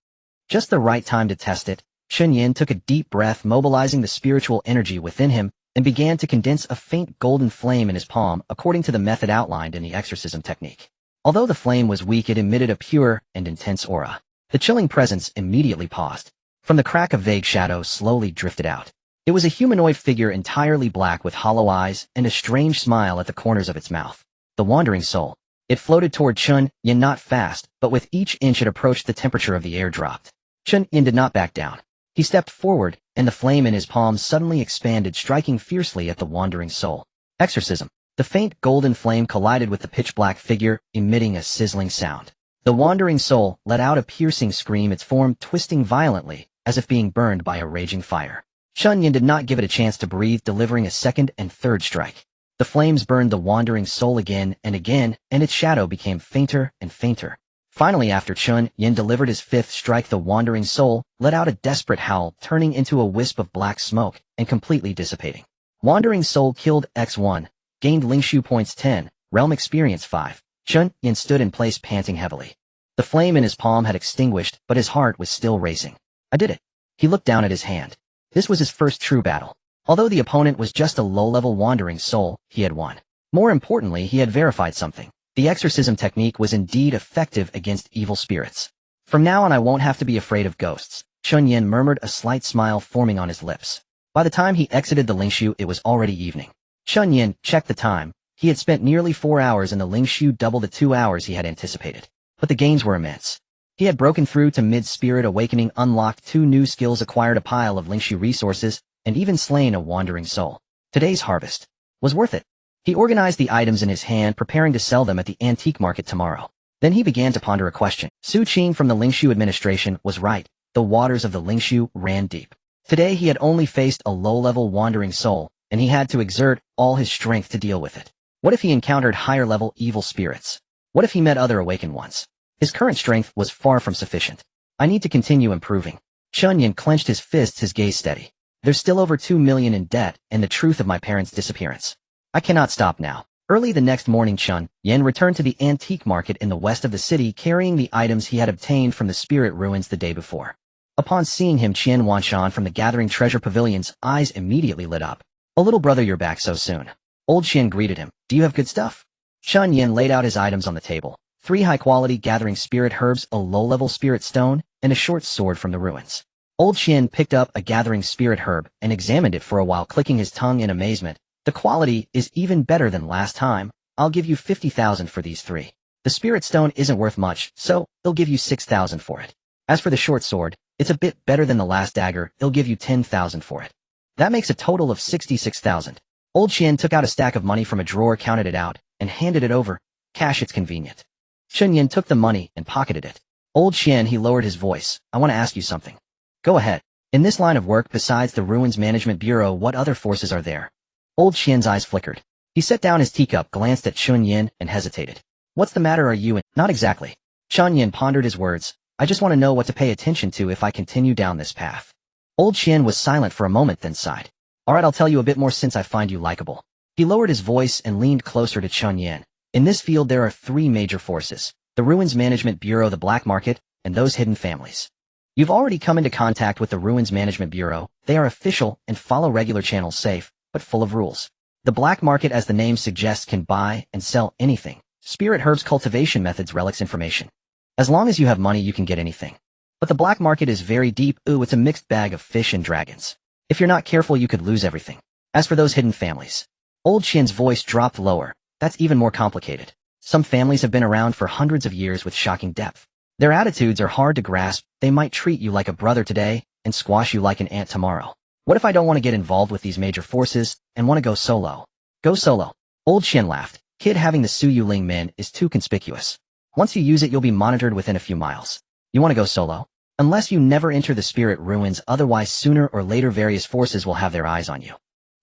Just the right time to test it. Chen Yan took a deep breath, mobilizing the spiritual energy within him, and began to condense a faint golden flame in his palm according to the method outlined in the exorcism technique. Although the flame was weak, it emitted a pure and intense aura. The chilling presence immediately paused. From the crack a vague shadow slowly drifted out. It was a humanoid figure, entirely black, with hollow eyes and a strange smile at the corners of its mouth. The wandering soul. It floated toward Chen Yan, not fast, but with each inch it approached, the temperature of the air dropped. Chen Yan did not back down. He stepped forward, and the flame in his palm suddenly expanded, striking fiercely at the wandering soul. Exorcism. The faint golden flame collided with the pitch-black figure, emitting a sizzling sound. The wandering soul let out a piercing scream, its form twisting violently, as if being burned by a raging fire. Chen Yan did not give it a chance to breathe, delivering a second and third strike. The flames burned the wandering soul again, and its shadow became fainter and fainter. Finally, after Chen Yan delivered his 5th strike, the wandering soul let out a desperate howl, turning into a wisp of black smoke and completely dissipating. Wandering soul killed. X1. Gained Lingshu points 10, realm experience 5. Chen Yan stood in place, panting heavily. The flame in his palm had extinguished, but his heart was still racing. I did it. He looked down at his hand. This was his first true battle. Although the opponent was just a low-level wandering soul, he had won. More importantly, he had verified something. The exorcism technique was indeed effective against evil spirits. From now on I won't have to be afraid of ghosts, Chen Yan murmured, a slight smile forming on his lips. By the time he exited the Lingshu, it was already evening. Chen Yan checked the time. He had spent nearly 4 hours in the Lingshu, double the 2 hours he had anticipated. But the gains were immense. He had broken through to mid-spirit awakening, unlocked 2 new skills, acquired a pile of Lingshu resources, and even slain a wandering soul. Today's harvest was worth it. He organized the items in his hand, preparing to sell them at the antique market tomorrow. Then he began to ponder a question. Su Qing from the Lingshu administration was right. The waters of the Lingshu ran deep. Today he had only faced a low-level wandering soul, and he had to exert all his strength to deal with it. What if he encountered higher-level evil spirits? What if he met other awakened ones? His current strength was far from sufficient. I need to continue improving. Chen Yan clenched his fists, his gaze steady. There's still over 2 million in debt and the truth of my parents' disappearance. I cannot stop now. Early the next morning, Chen Yan returned to the antique market in the west of the city carrying the items he had obtained from the spirit ruins the day before. Upon seeing him, Qian Wanshan from the Gathering Treasure Pavilion's eyes immediately lit up. "Oh, little brother, you're back so soon." Old Qian greeted him. "Do you have good stuff?" Chen Yan laid out his items on the table. 3 high-quality Gathering Spirit herbs, a low-level spirit stone, and a short sword from the ruins. Old Qian picked up a Gathering Spirit herb and examined it for a while, clicking his tongue in amazement. "The quality is even better than last time. I'll give you 50,000 for these 3. The spirit stone isn't worth much, so they'll give you 6,000 for it. As for the short sword, it's a bit better than the last dagger. They'll give you 10,000 for it. That makes a total of 66,000. Old Qian took out a stack of money from a drawer, counted it out, and handed it over. "Cash, it's convenient." Chen Yan took the money and pocketed it. "Old Qian," he lowered his voice, "I want to ask you something." "Go ahead. In this line of work, besides the Ruins Management Bureau, what other forces are there?" Old Qian's eyes flickered. He set down his teacup, glanced at Chen Yan, and hesitated. "What's the matter, are you in?" "Not exactly." Chen Yan pondered his words. "I just want to know what to pay attention to if I continue down this path." Old Qian was silent for a moment, then sighed. "Alright, I'll tell you a bit more since I find you likable." He lowered his voice and leaned closer to Chen Yan. "In this field there are 3 major forces: the Ruins Management Bureau, the black market, and those hidden families. You've already come into contact with the Ruins Management Bureau. They are official and follow regular channels, safe, but full of rules. The black market, as the name suggests, can buy and sell anything: spirit herbs, cultivation methods, relics, information. As long as you have money, you can get anything. But the black market is very deep. It's a mixed bag of fish and dragons. If you're not careful, you could lose everything. As for those hidden families..." Old Qian's voice dropped lower. "That's even more complicated. Some families have been around for hundreds of years with shocking depth. Their attitudes are hard to grasp. They might treat you like a brother today and squash you like an ant tomorrow. What if I don't want to get involved with these major forces and want to go solo?" "Go solo." Old Qian laughed. "Kid, having the Su Yuling Min is too conspicuous. Once you use it, you'll be monitored within a few miles. You want to go solo? Unless you never enter the spirit ruins, otherwise sooner or later various forces will have their eyes on you."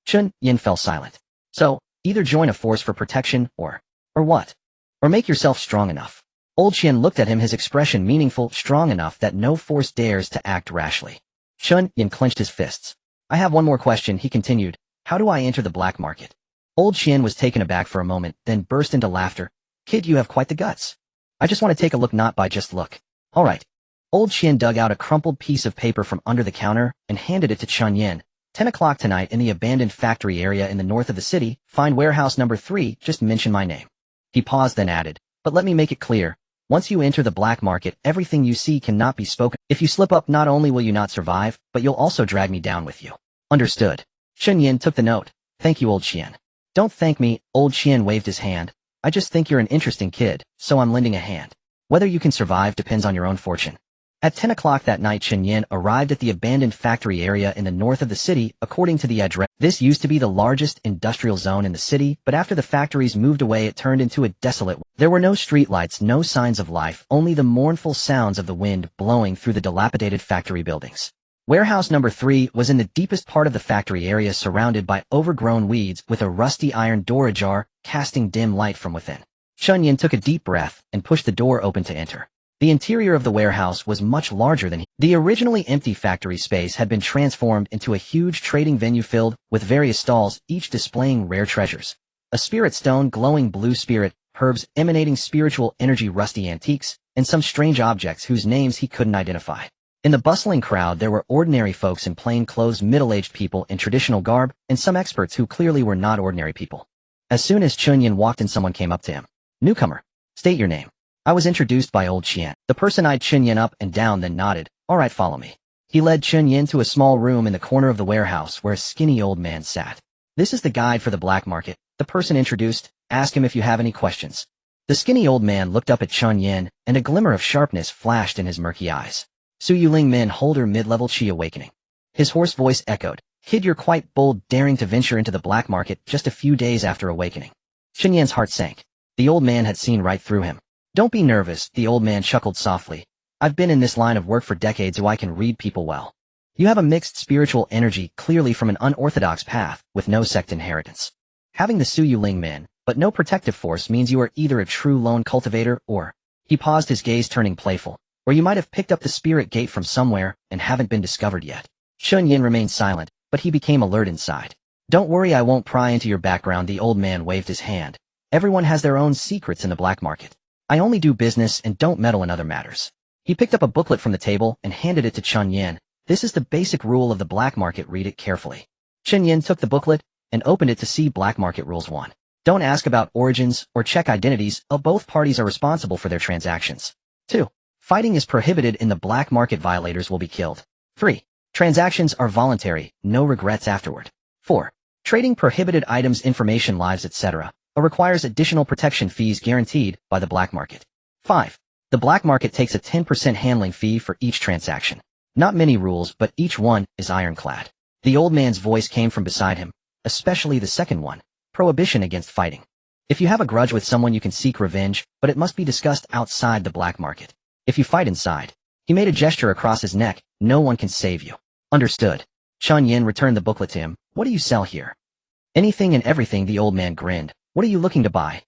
Chen Yan fell silent. "So, either join a force for protection or what? Or make yourself strong enough." Old Qian looked at him, his expression meaningful, "Strong enough that no force dares to act rashly." Chen Yan clenched his fists. "I have one more question," he continued. "How do I enter the black market?" Old Qian was taken aback for a moment, then burst into laughter. "Kid, you have quite the guts. I just want to take a look, not by just look." "All right." Old Qian dug out a crumpled piece of paper from under the counter and handed it to Chen Yan. 10 o'clock tonight in the abandoned factory area in the north of the city, find warehouse number 3, just mention my name." He paused, then added, "But let me make it clear. Once you enter the black market, everything you see cannot be spoken. If you slip up, not only will you not survive, but you'll also drag me down with you." "Understood." Chen Yan took the note. "Thank you, Old Qian." "Don't thank me." Old Qian waved his hand. "I just think you're an interesting kid, so I'm lending a hand. Whether you can survive depends on your own fortune." At 10 o'clock that night, Chen Yan arrived at the abandoned factory area in the north of the city. According to the address, this used to be the largest industrial zone in the city, but after the factories moved away, it turned into a desolate one. There were no streetlights, no signs of life, only the mournful sounds of the wind blowing through the dilapidated factory buildings. Warehouse number 3 was in the deepest part of the factory area, surrounded by overgrown weeds, with a rusty iron door ajar, casting dim light from within. Chen Yan took a deep breath and pushed the door open to enter. The interior of the warehouse was much larger than the originally empty factory space had been transformed into a huge trading venue filled with various stalls, each displaying rare treasures. A spirit stone, glowing blue spirit, herbs emanating spiritual energy, rusty antiques, and some strange objects whose names he couldn't identify. In the bustling crowd there were ordinary folks in plain clothes, middle-aged people in traditional garb, and some experts who clearly were not ordinary people. As soon as Chen Yan walked in, someone came up to him. "Newcomer, state your name." I was introduced by Old Qian. The person eyed Chen Yan up and down, then nodded. "All right, follow me." He led Chen Yan to a small room in the corner of the warehouse where a skinny old man sat. "This is the guide for the black market," the person introduced. "Ask him if you have any questions." The skinny old man looked up at Chen Yan, and a glimmer of sharpness flashed in his murky eyes. "Su Yuling Min, holder mid-level Qi awakening." His hoarse voice echoed. "Kid, you're quite bold, daring to venture into the black market just a few days after awakening." Chen Yan's heart sank. The old man had seen right through him. "Don't be nervous," the old man chuckled softly. "I've been in this line of work for decades, so I can read people well. You have a mixed spiritual energy, clearly from an unorthodox path, with no sect inheritance. Having the Su Yuling Min, but no protective force, means you are either a true lone cultivator or..." He paused, his gaze turning playful. "Or you might have picked up the spirit gate from somewhere and haven't been discovered yet." Chen Yan remained silent. but he became alert inside. Don't worry, I won't pry into your background. The old man waved his hand. Everyone has their own secrets in the black market. I only do business and don't meddle in other matters. He picked up a booklet from the table and handed it to Chen Yan. This is the basic rule of the black market. Read it carefully. Chen Yan took the booklet and opened it to see Black Market Rules 1. Don't ask about origins or check identities. Both parties are responsible for their transactions. 2. Fighting is prohibited in the black market. Violators will be killed. 3. Transactions are voluntary, no regrets afterward. 4. Trading prohibited items, information, lives, etc. requires additional protection fees guaranteed by the black market. 5. The black market takes a 10% handling fee for each transaction. Not many rules, but each one is ironclad. The old man's voice came from beside him, especially the second one. Prohibition against fighting. If you have a grudge with someone, you can seek revenge, but it must be discussed outside the black market. If you fight inside, he made a gesture across his neck, no one can save you. Understood. Chen Yan returned the booklet to him. What do you sell here? Anything and everything. The old man grinned. What are you looking to buy?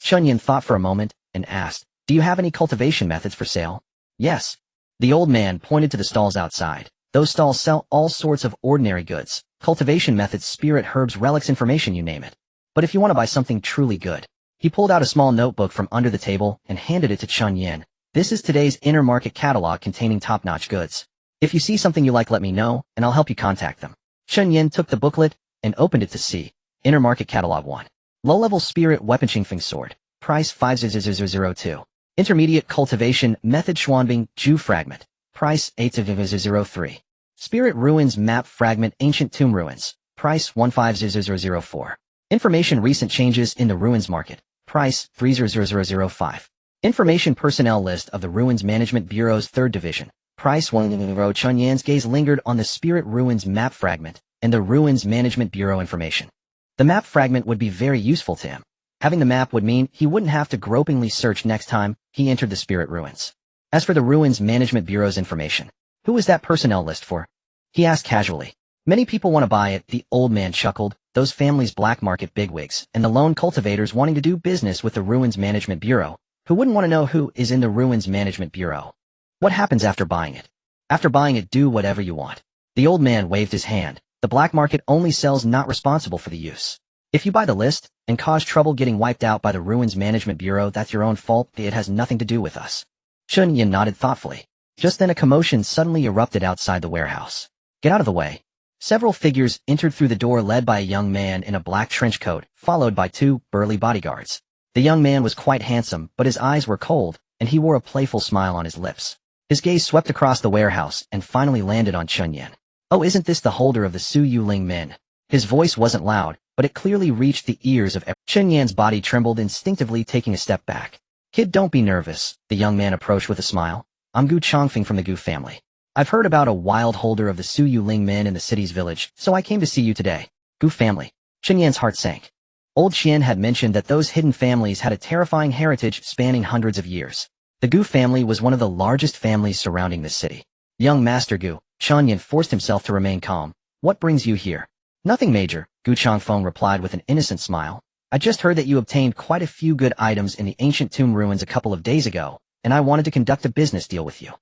Chen Yan thought for a moment and asked, do you have any cultivation methods for sale? Yes. The old man pointed to the stalls outside. Those stalls sell all sorts of ordinary goods, cultivation methods, spirit, herbs, relics, information, you name it. But if you want to buy something truly good, he pulled out a small notebook from under the table and handed it to Chen Yan. This is today's inner market catalog containing top-notch goods. If you see something you like, let me know, and I'll help you contact them. Chen Yan took the booklet and opened it to see. Inner market catalog 1. Low-level spirit weapon Qingfeng sword. Price 5002. Intermediate cultivation method Xuanbing Ju fragment. Price 8003. Spirit ruins map fragment ancient tomb ruins. Price 150004. Information recent changes in the ruins market. Price 300005. Information personnel list of the Ruins Management Bureau's 3rd Division. Price 1. Chen Yan's gaze lingered on the Spirit Ruins map fragment and the Ruins Management Bureau information. The map fragment would be very useful to him. Having the map would mean he wouldn't have to gropingly search next time he entered the Spirit Ruins. As for the Ruins Management Bureau's information, who is that personnel list for? He asked casually. Many people want to buy it, the old man chuckled, those families' black market bigwigs, and the lone cultivators wanting to do business with the Ruins Management Bureau. Who wouldn't want to know who is in the Ruins Management Bureau? What happens after buying it? After buying it, do whatever you want. The old man waved his hand. The black market only sells not responsible for the use. If you buy the list and cause trouble getting wiped out by the Ruins Management Bureau, that's your own fault. It has nothing to do with us. Chen Yan nodded thoughtfully. Just then a commotion suddenly erupted outside the warehouse. Get out of the way. Several figures entered through the door, led by a young man in a black trench coat, followed by 2 burly bodyguards. The young man was quite handsome, but his eyes were cold, and he wore a playful smile on his lips. His gaze swept across the warehouse and finally landed on Chen Yan. Oh, isn't this the holder of the Su Yuling Min? His voice wasn't loud, but it clearly reached the ears of everyone. Chen Yan's body trembled, instinctively taking a step back. Kid, don't be nervous, the young man approached with a smile. I'm Gu Chongfeng from the Gu family. I've heard about a wild holder of the Su Yuling Min in the city's village, so I came to see you today. Gu family. Chen Yan's heart sank. Old Qian had mentioned that those hidden families had a terrifying heritage spanning hundreds of years. The Gu family was one of the largest families surrounding the city. Young Master Gu, Chen Yan forced himself to remain calm. What brings you here? Nothing major, Gu Chongfeng replied with an innocent smile. I just heard that you obtained quite a few good items in the ancient tomb ruins a couple of days ago, and I wanted to conduct a business deal with you.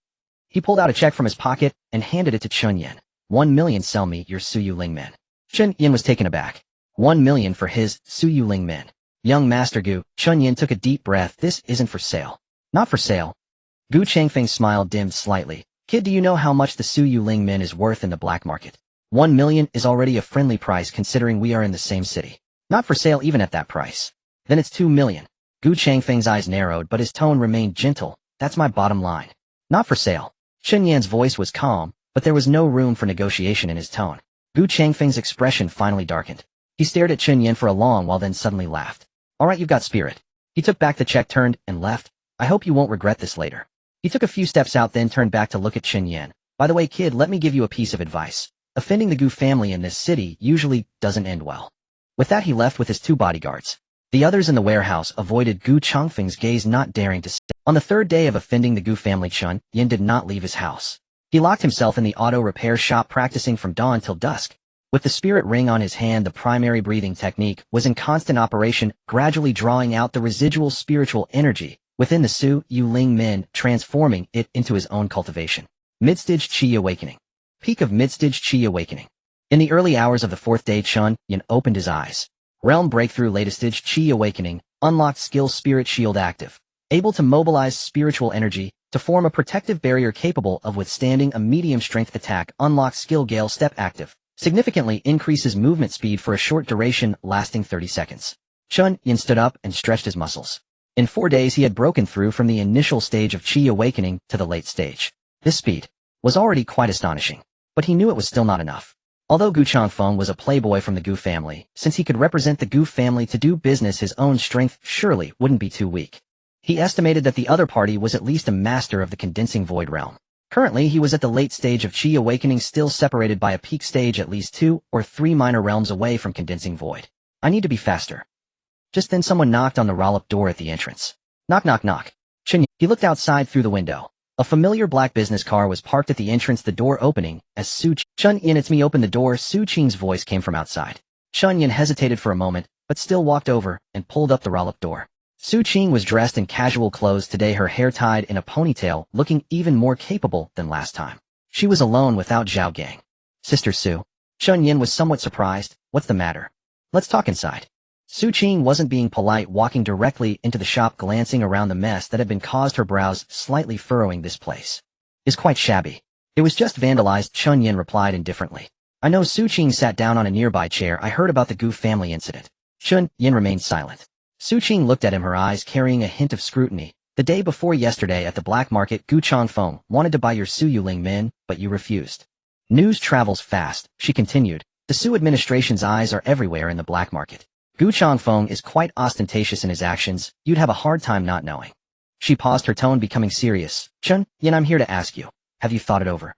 He pulled out a check from his pocket and handed it to Chen Yan. 1 million, sell me your Su Yuling Min. Chen Yan was taken aback. 1 million for his Su Yuling Min. Young Master Gu, Chen Yan took a deep breath. This isn't for sale. Not for sale. Gu Changfeng's smile dimmed slightly. Kid, do you know how much the Su Yuling Min is worth in the black market? 1 million is already a friendly price considering we are in the same city. Not for sale even at that price. Then it's 2 million. Gu Changfeng's eyes narrowed, but his tone remained gentle. That's my bottom line. Not for sale. Chen Yan's voice was calm, but there was no room for negotiation in his tone. Gu Changfeng's expression finally darkened. He stared at Chen Yan for a long while, then suddenly laughed. All right, you've got spirit. He took back the check, turned, and left. I hope you won't regret this later. He took a few steps out, then turned back to look at Chen Yan. By the way, kid, let me give you a piece of advice. Offending the Gu family in this city usually doesn't end well. With that, he left with his 2 bodyguards. The others in the warehouse avoided Gu Chongfeng's gaze, not daring to stay. On the 3rd day of offending the Gu family, Chen Yan did not leave his house. He locked himself in the auto repair shop, practicing from dawn till dusk. With the spirit ring on his hand, the primary breathing technique was in constant operation, gradually drawing out the residual spiritual energy within the Su Yuling Min, transforming it into his own cultivation. Midstage Qi Awakening. Peak of Midstage Qi Awakening. In the early hours of the fourth day, Chen Yan opened his eyes. Realm Breakthrough latest stage Qi Awakening, unlocked skill Spirit Shield active. Able to mobilize spiritual energy to form a protective barrier capable of withstanding a medium strength attack. Unlocked skill Gale Step active. Significantly increases movement speed for a short duration lasting 30 seconds. Chen Yan stood up and stretched his muscles. In 4 days he had broken through from the initial stage of Qi Awakening to the late stage. This speed was already quite astonishing, but he knew it was still not enough. Although Gu Changfeng was a playboy from the Gu family, since he could represent the Gu family to do business, his own strength surely wouldn't be too weak. He estimated that the other party was at least a master of the condensing void realm. Currently, he was at the late stage of Qi Awakening, still separated by a peak stage at least 2 or 3 minor realms away from condensing void. I need to be faster. Just then someone knocked on the roll-up door at the entrance. Knock knock knock. He looked outside through the window. A familiar black business car was parked at the entrance, the door opening. As Chen Yan, it's me, open the door. Su Qing's voice came from outside. Chen Yan hesitated for a moment, but still walked over and pulled up the roll-up door. Su Qing was dressed in casual clothes today, her hair tied in a ponytail, looking even more capable than last time. She was alone without Zhao Gang. Sister Su. Chen Yan was somewhat surprised. What's the matter? Let's talk inside. Su Qing wasn't being polite, walking directly into the shop, glancing around the mess that had been caused, her brows slightly furrowing. This place is quite shabby. It was just vandalized, Chen Yan replied indifferently. I know. Su Qing sat down on a nearby chair. I heard about the Gu family incident. Chen Yan remained silent. Su Qing looked at him, her eyes carrying a hint of scrutiny. The day before yesterday at the black market, Gu Changfeng wanted to buy your Su Yuling Min, but you refused. News travels fast, she continued. The Su administration's eyes are everywhere in the black market. Gu Changfeng is quite ostentatious in his actions. You'd have a hard time not knowing. She paused, her tone becoming serious. Chen Yan, I'm here to ask you. Have you thought it over?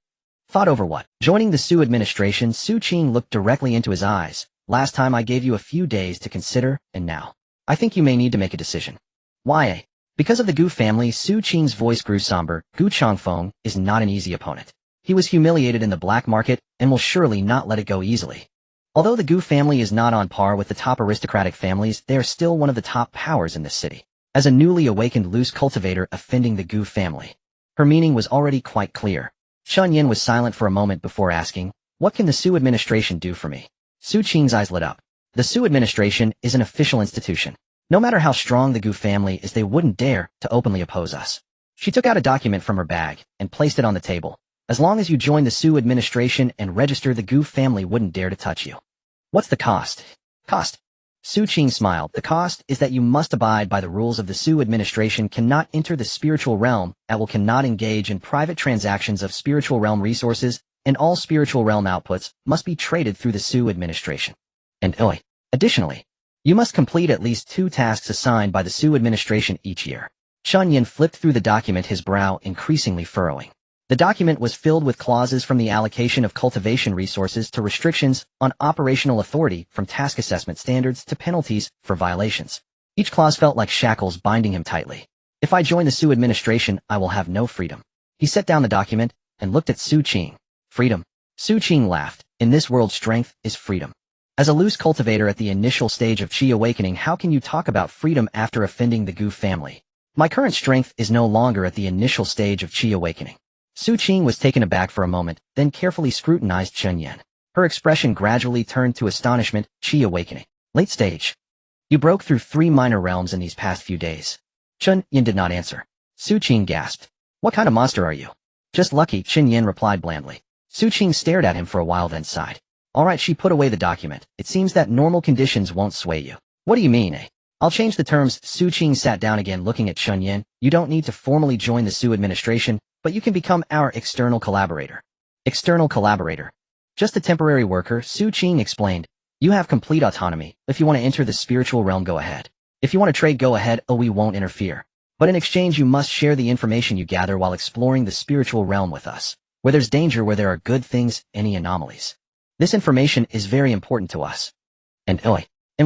Thought over what? Joining the Su administration? Su Qing looked directly into his eyes. Last time I gave you a few days to consider, and now I think you may need to make a decision. Why? Because of the Gu family. Su Qing's voice grew somber. Gu Changfeng is not an easy opponent. He was humiliated in the black market and will surely not let it go easily. Although the Gu family is not on par with the top aristocratic families, they are still one of the top powers in this city. As a newly awakened loose cultivator offending the Gu family, her meaning was already quite clear. Chen Yan was silent for a moment before asking, what can the Su administration do for me? Su Qing's eyes lit up. The Su administration is an official institution. No matter how strong the Gu family is, they wouldn't dare to openly oppose us. She took out a document from her bag and placed it on the table. As long as you join the Su administration and register, the Gu family wouldn't dare to touch you. What's the cost? Cost? Su Qing smiled. The cost is that you must abide by the rules of the Su administration, cannot enter the spiritual realm, cannot engage in private transactions of spiritual realm resources, and all spiritual realm outputs must be traded through the Su administration. And additionally, you must complete at least 2 tasks assigned by the Su administration each year. Chen Yan flipped through the document, his brow increasingly furrowing. The document was filled with clauses from the allocation of cultivation resources to restrictions on operational authority, from task assessment standards to penalties for violations. Each clause felt like shackles binding him tightly. If I join the Su administration, I will have no freedom. He set down the document and looked at Su Qing. Freedom? Su Qing laughed. In this world, strength is freedom. As a loose cultivator at the initial stage of Qi Awakening, how can you talk about freedom after offending the Gu family? My current strength is no longer at the initial stage of Qi Awakening. Su Qing was taken aback for a moment, then carefully scrutinized Chen Yan. Her expression gradually turned to astonishment. Qi Awakening. Late stage. You broke through 3 minor realms in these past few days. Chen Yan did not answer. Su Qing gasped. What kind of monster are you? Just lucky, Chen Yan replied blandly. Su Qing stared at him for a while, then sighed. Alright, she put away the document. It seems that normal conditions won't sway you. What do you mean, I'll change the terms. Su Qing sat down again, looking at Chen Yan. You don't need to formally join the Su administration, but you can become our external collaborator. External collaborator. Just a temporary worker, Su Qing explained. You have complete autonomy. If you want to enter the spiritual realm, go ahead. If you want to trade, go ahead. We won't interfere. But in exchange, you must share the information you gather while exploring the spiritual realm with us. Where there's danger, where there are good things, any anomalies. This information is very important to us. And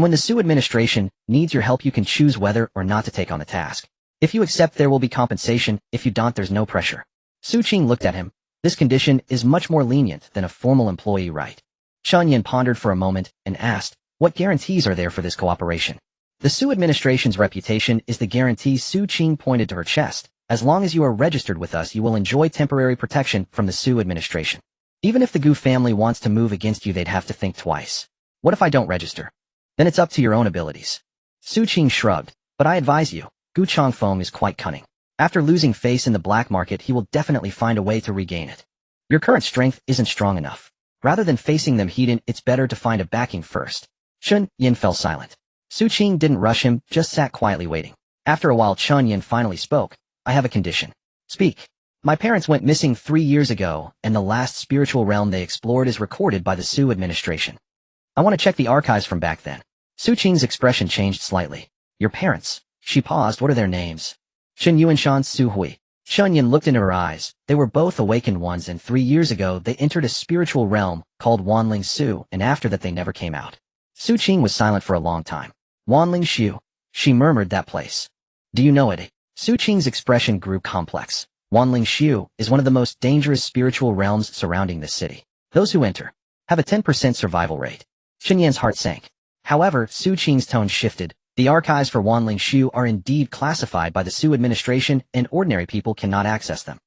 when the Su administration needs your help, you can choose whether or not to take on the task. If you accept, there will be compensation. If you don't, there's no pressure. Su Qing looked at him. This condition is much more lenient than a formal employee right. Chen Yan pondered for a moment and asked, what guarantees are there for this cooperation? The Su administration's reputation is the guarantee. Su Qing pointed to her chest. As long as you are registered with us, you will enjoy temporary protection from the Su administration. Even if the Gu family wants to move against you, they'd have to think twice. What if I don't register? Then it's up to your own abilities. Su Qing shrugged, but I advise you, Gu Changfeng is quite cunning. After losing face in the black market, he will definitely find a way to regain it. Your current strength isn't strong enough. Rather than facing them head-on, it's better to find a backing first. Chen Yan fell silent. Su Qing didn't rush him, just sat quietly waiting. After a while, Chen Yan finally spoke. I have a condition. Speak. My parents went missing 3 years ago, and the last spiritual realm they explored is recorded by the Su administration. I want to check the archives from back then. Su Qing's expression changed slightly. Your parents? She paused. What are their names? Chen Yuanshan, Su Hui. Chen Yan looked into her eyes. They were both awakened ones, and 3 years ago they entered a spiritual realm called Wanling Su, and after that they never came out. Su Qing was silent for a long time. Wanling Shu. She murmured, that place. Do you know it? Su Qing's expression grew complex. Wanling Shu is one of the most dangerous spiritual realms surrounding this city. Those who enter have a 10% survival rate. Chen Yan's heart sank. However, Su Qing's tone shifted. The archives for Wanling Shu are indeed classified by the Su administration, and ordinary people cannot access them.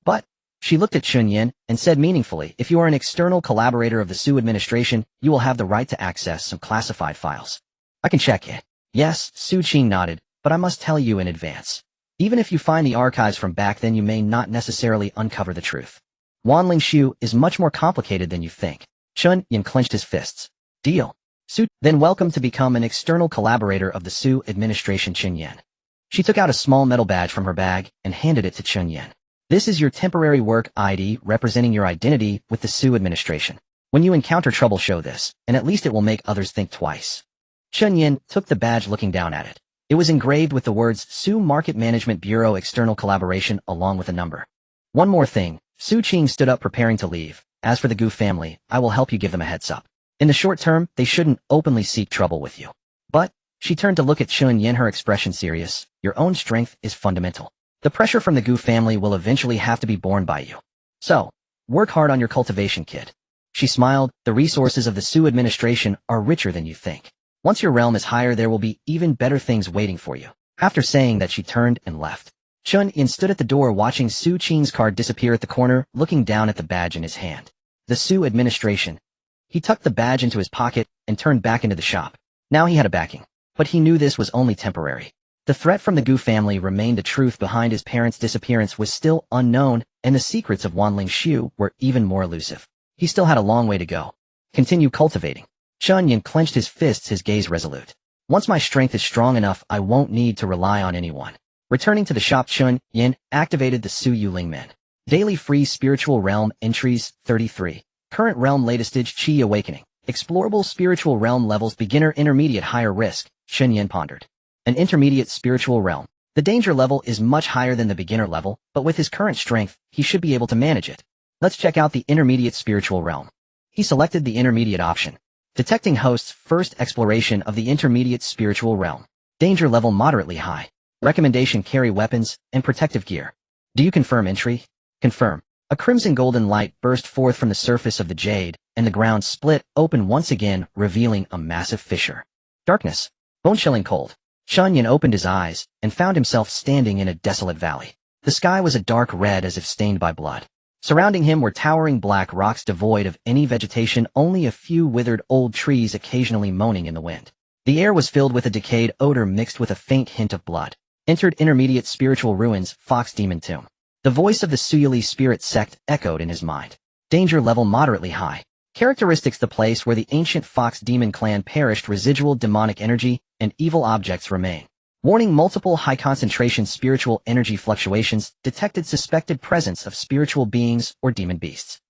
But, she looked at Chen Yan and said meaningfully, if you are an external collaborator of the Su administration, you will have the right to access some classified files. I can check it. Yes, Su Qing nodded, but I must tell you in advance. Even if you find the archives from back then, you may not necessarily uncover the truth. Wanling Shu is much more complicated than you think. Chen Yan clenched his fists. Deal. Su, then welcome to become an external collaborator of the Su administration. Chen Yan. She took out a small metal badge from her bag and handed it to Chen Yan. This is your temporary work ID representing your identity with the Su administration. When you encounter trouble, show this, and at least it will make others think twice. Chen Yan took the badge, looking down at it. It was engraved with the words Su Market Management Bureau External Collaboration along with a number. One more thing. Su Qing stood up, preparing to leave. As for the Gu family, I will help you give them a heads up. In the short term, they shouldn't openly seek trouble with you. But, she turned to look at Chen Yan, her expression serious. Your own strength is fundamental. The pressure from the Gu family will eventually have to be borne by you. So, work hard on your cultivation, kid. She smiled. The resources of the Su administration are richer than you think. Once your realm is higher, there will be even better things waiting for you. After saying that, she turned and left. Chen Yan stood at the door, watching Su Qing's card disappear at the corner, looking down at the badge in his hand. The Su administration. He tucked the badge into his pocket and turned back into the shop. Now he had a backing. But he knew this was only temporary. The threat from the Gu family remained. The truth behind his parents' disappearance was still unknown, and the secrets of Wanling Shu were even more elusive. He still had a long way to go. Continue cultivating. Chen Yan clenched his fists, his gaze resolute. Once my strength is strong enough, I won't need to rely on anyone. Returning to the shop, Chen Yan activated the Su Yuling Men. Daily free spiritual realm entries 33. Current realm latest stage Qi awakening. Explorable spiritual realm levels beginner, intermediate, higher risk. Chen Yan pondered. An intermediate spiritual realm. The danger level is much higher than the beginner level, but with his current strength, he should be able to manage it. Let's check out the intermediate spiritual realm. He selected the intermediate option. Detecting hosts, first exploration of the intermediate spiritual realm. Danger level moderately high. Recommendation: carry weapons and protective gear. Do you confirm entry? Confirm. A crimson golden light burst forth from the surface of the jade, and the ground split open once again, revealing a massive fissure. Darkness. Bone-chilling cold. Chen Yan opened his eyes and found himself standing in a desolate valley. The sky was a dark red, as if stained by blood. Surrounding him were towering black rocks devoid of any vegetation, only a few withered old trees occasionally moaning in the wind. The air was filled with a decayed odor mixed with a faint hint of blood. Entered intermediate spiritual ruins, Fox Demon Tomb. The voice of the Suyuli spirit sect echoed in his mind. Danger level moderately high. Characteristics: the place where the ancient Fox Demon clan perished, residual demonic energy and evil objects remain. Warning: multiple high-concentration spiritual energy fluctuations detected, suspected presence of spiritual beings or demon beasts.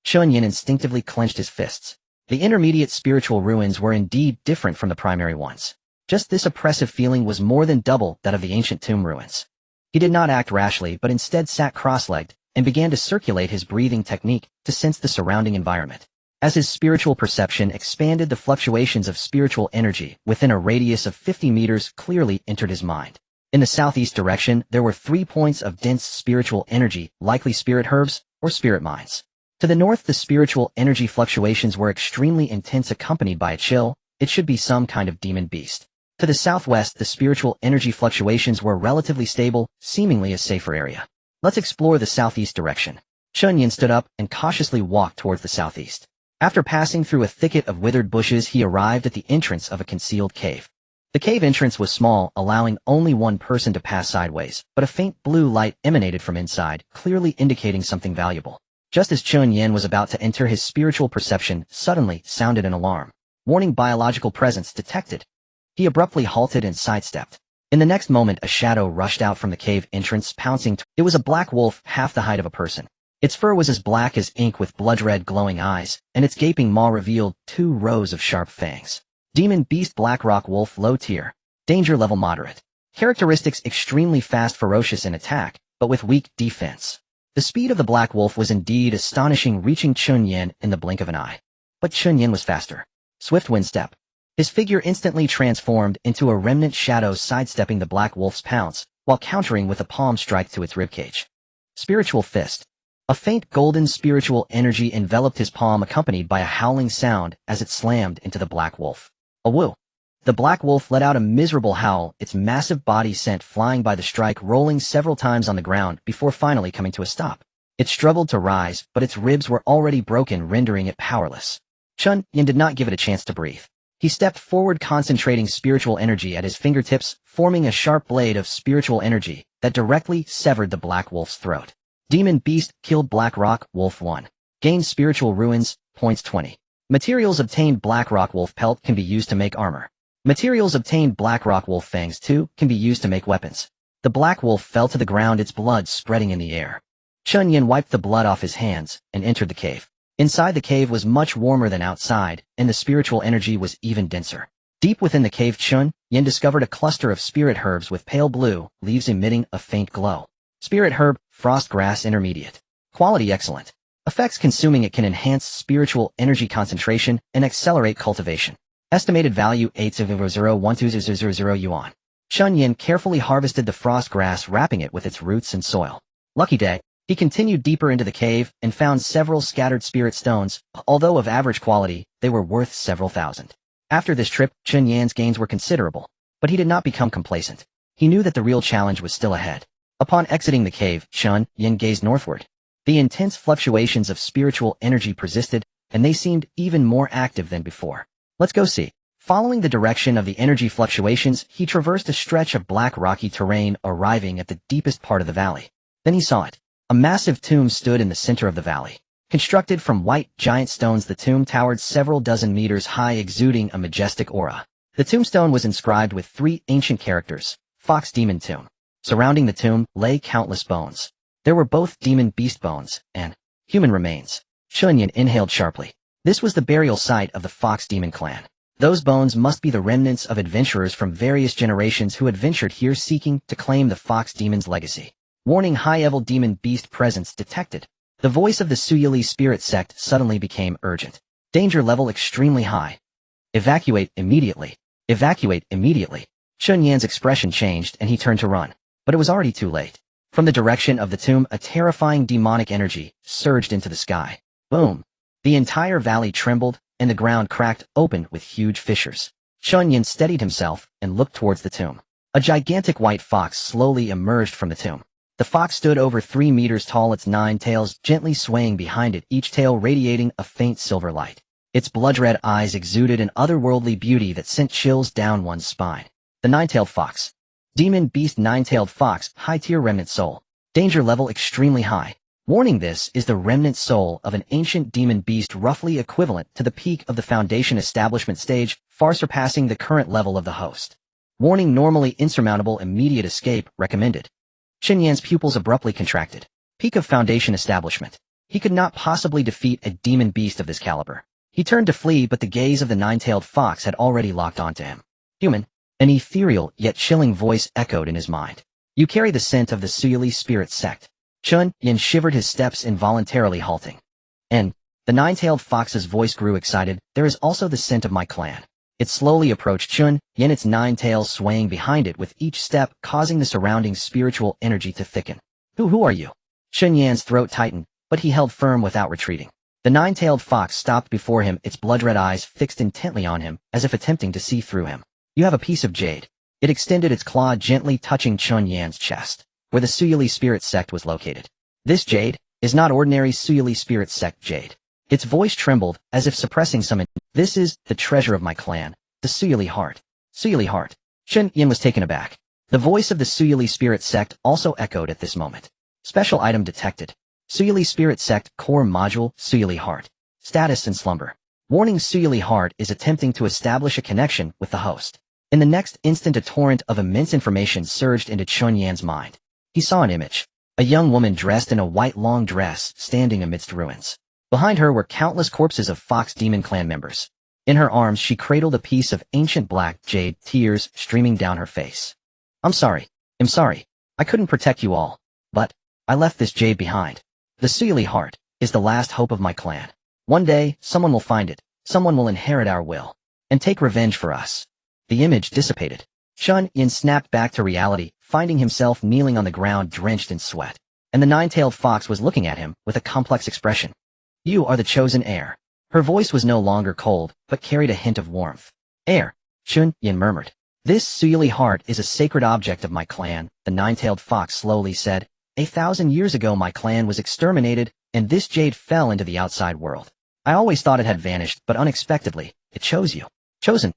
Chen Yan instinctively clenched his fists. The intermediate spiritual ruins were indeed different from the primary ones. Just this oppressive feeling was more than double that of the ancient tomb ruins. He did not act rashly, but instead sat cross-legged and began to circulate his breathing technique to sense the surrounding environment. As his spiritual perception expanded, the fluctuations of spiritual energy within a radius of 50 meters clearly entered his mind. In the southeast direction, there were 3 points of dense spiritual energy, likely spirit herbs or spirit mines. To the north, the spiritual energy fluctuations were extremely intense, accompanied by a chill. It should be some kind of demon beast. To the southwest, the spiritual energy fluctuations were relatively stable, seemingly a safer area. Let's explore the southeast direction. Chen Yan stood up and cautiously walked towards the southeast. After passing through a thicket of withered bushes, he arrived at the entrance of a concealed cave. The cave entrance was small, allowing only one person to pass sideways, but a faint blue light emanated from inside, clearly indicating something valuable. Just as Chen Yan was about to enter, his spiritual perception suddenly sounded an alarm. Warning: biological presence detected. He abruptly halted and sidestepped. In the next moment, a shadow rushed out from the cave entrance, pouncing. It was a black wolf, half the height of a person. Its fur was as black as ink with blood-red glowing eyes, and its gaping maw revealed 2 rows of sharp fangs. Demon Beast Black Rock Wolf, low tier. Danger level moderate. Characteristics: extremely fast, ferocious in attack, but with weak defense. The speed of the Black Wolf was indeed astonishing, reaching Chen Yan in the blink of an eye. But Chen Yan was faster. Swift wind step. His figure instantly transformed into a remnant shadow, sidestepping the Black Wolf's pounce, while countering with a palm strike to its ribcage. Spiritual Fist. A faint golden spiritual energy enveloped his palm, accompanied by a howling sound as it slammed into the Black Wolf. A woo. The Black Wolf let out a miserable howl, its massive body sent flying by the strike, rolling several times on the ground before finally coming to a stop. It struggled to rise, but its ribs were already broken, rendering it powerless. Chen Yan did not give it a chance to breathe. He stepped forward, concentrating spiritual energy at his fingertips, forming a sharp blade of spiritual energy that directly severed the Black Wolf's throat. Demon Beast killed Black Rock Wolf 1. Gained Spiritual Ruins, points 20. Materials obtained: Black Rock Wolf Pelt can be used to make armor. Materials obtained: Black Rock Wolf Fangs 2 can be used to make weapons. The Black Wolf fell to the ground, its blood spreading in the air. Chen Yan wiped the blood off his hands and entered the cave. Inside the cave was much warmer than outside, and the spiritual energy was even denser. Deep within the cave, Chen Yan discovered a cluster of spirit herbs with pale blue leaves emitting a faint glow. Spirit herb, frost grass, intermediate. Quality excellent. Effects: consuming it can enhance spiritual energy concentration and accelerate cultivation. Estimated value: 8,012,000 yuan. Chen Yan carefully harvested the frost grass, wrapping it with its roots and soil. Lucky day. He continued deeper into the cave and found several scattered spirit stones. Although of average quality, they were worth several thousand. After this trip, Chen Yan's gains were considerable, but he did not become complacent. He knew that the real challenge was still ahead. Upon exiting the cave, Chen Yan gazed northward. The intense fluctuations of spiritual energy persisted, and they seemed even more active than before. Let's go see. Following the direction of the energy fluctuations, he traversed a stretch of black rocky terrain, arriving at the deepest part of the valley. Then he saw it. A massive tomb stood in the center of the valley. Constructed from white, giant stones, the tomb towered several dozen meters high, exuding a majestic aura. The tombstone was inscribed with 3 ancient characters: Fox Demon Tomb. Surrounding the tomb lay countless bones. There were both demon beast bones and human remains. Chen Yan inhaled sharply. This was the burial site of the Fox Demon clan. Those bones must be the remnants of adventurers from various generations who adventured here seeking to claim the Fox Demon's legacy. Warning: high-level demon beast presence detected. The voice of the Suyili spirit sect suddenly became urgent. Danger level extremely high. Evacuate immediately. Evacuate immediately. Chen Yan's expression changed and he turned to run. But it was already too late. From the direction of the tomb, a terrifying demonic energy surged into the sky. Boom! The entire valley trembled, and the ground cracked open with huge fissures. Chen Yan steadied himself and looked towards the tomb. A gigantic white fox slowly emerged from the tomb. The fox stood over 3 meters tall, its 9 tails gently swaying behind it, each tail radiating a faint silver light. Its blood-red eyes exuded an otherworldly beauty that sent chills down one's spine. The 9-tailed fox. Demon Beast 9-tailed fox, high-tier remnant soul. Danger level extremely high. Warning: this is the remnant soul of an ancient demon beast, roughly equivalent to the peak of the Foundation establishment stage, far surpassing the current level of the host. Warning: normally insurmountable, immediate escape recommended. Chen Yan's pupils abruptly contracted. Peak of Foundation establishment. He could not possibly defeat a demon beast of this caliber. He turned to flee, but the gaze of the 9-tailed fox had already locked onto him. Human. An ethereal yet chilling voice echoed in his mind. You carry the scent of the Suyili spirit sect. Chen Yan shivered, his steps involuntarily halting. And the 9-tailed fox's voice grew excited. There is also the scent of my clan. It slowly approached Chen Yan, its 9 tails swaying behind it with each step, causing the surrounding spiritual energy to thicken. Who are you? Chen Yan's throat tightened, but he held firm without retreating. The 9-tailed fox stopped before him, its blood-red eyes fixed intently on him, as if attempting to see through him. You have a piece of jade. It extended its claw, gently touching Chen Yan's chest, where the Suyili spirit sect was located. This jade? is not ordinary Suyuli spirit sect jade. Its voice trembled, as if suppressing some. This is the treasure of my clan, the Suyuli heart. Suyuli heart. Chen Yan was taken aback. The voice of the Suyuli spirit sect also echoed at this moment. Special item detected. Suyuli spirit sect core module Suyuli heart. Status in slumber. Warning: Suyuli heart is attempting to establish a connection with the host. In the next instant, a torrent of immense information surged into Chen Yan's mind. He saw an image. A young woman dressed in a white long dress, standing amidst ruins. Behind her were countless corpses of Fox Demon clan members. In her arms she cradled a piece of ancient black jade, tears streaming down her face. I'm sorry. I couldn't protect you all. But I left this jade behind. The Suyuli heart is the last hope of my clan. One day, someone will find it. Someone will inherit our will. And take revenge for us. The image dissipated. Chen Yan snapped back to reality, finding himself kneeling on the ground drenched in sweat. And the nine-tailed fox was looking at him with a complex expression. You are the chosen heir. Her voice was no longer cold, but carried a hint of warmth. Heir, Chen Yan murmured. This Suyuli heart is a sacred object of my clan, the nine-tailed fox slowly said. 1,000 years ago my clan was exterminated, and this jade fell into the outside world. I always thought it had vanished, but unexpectedly, it chose you. Chosen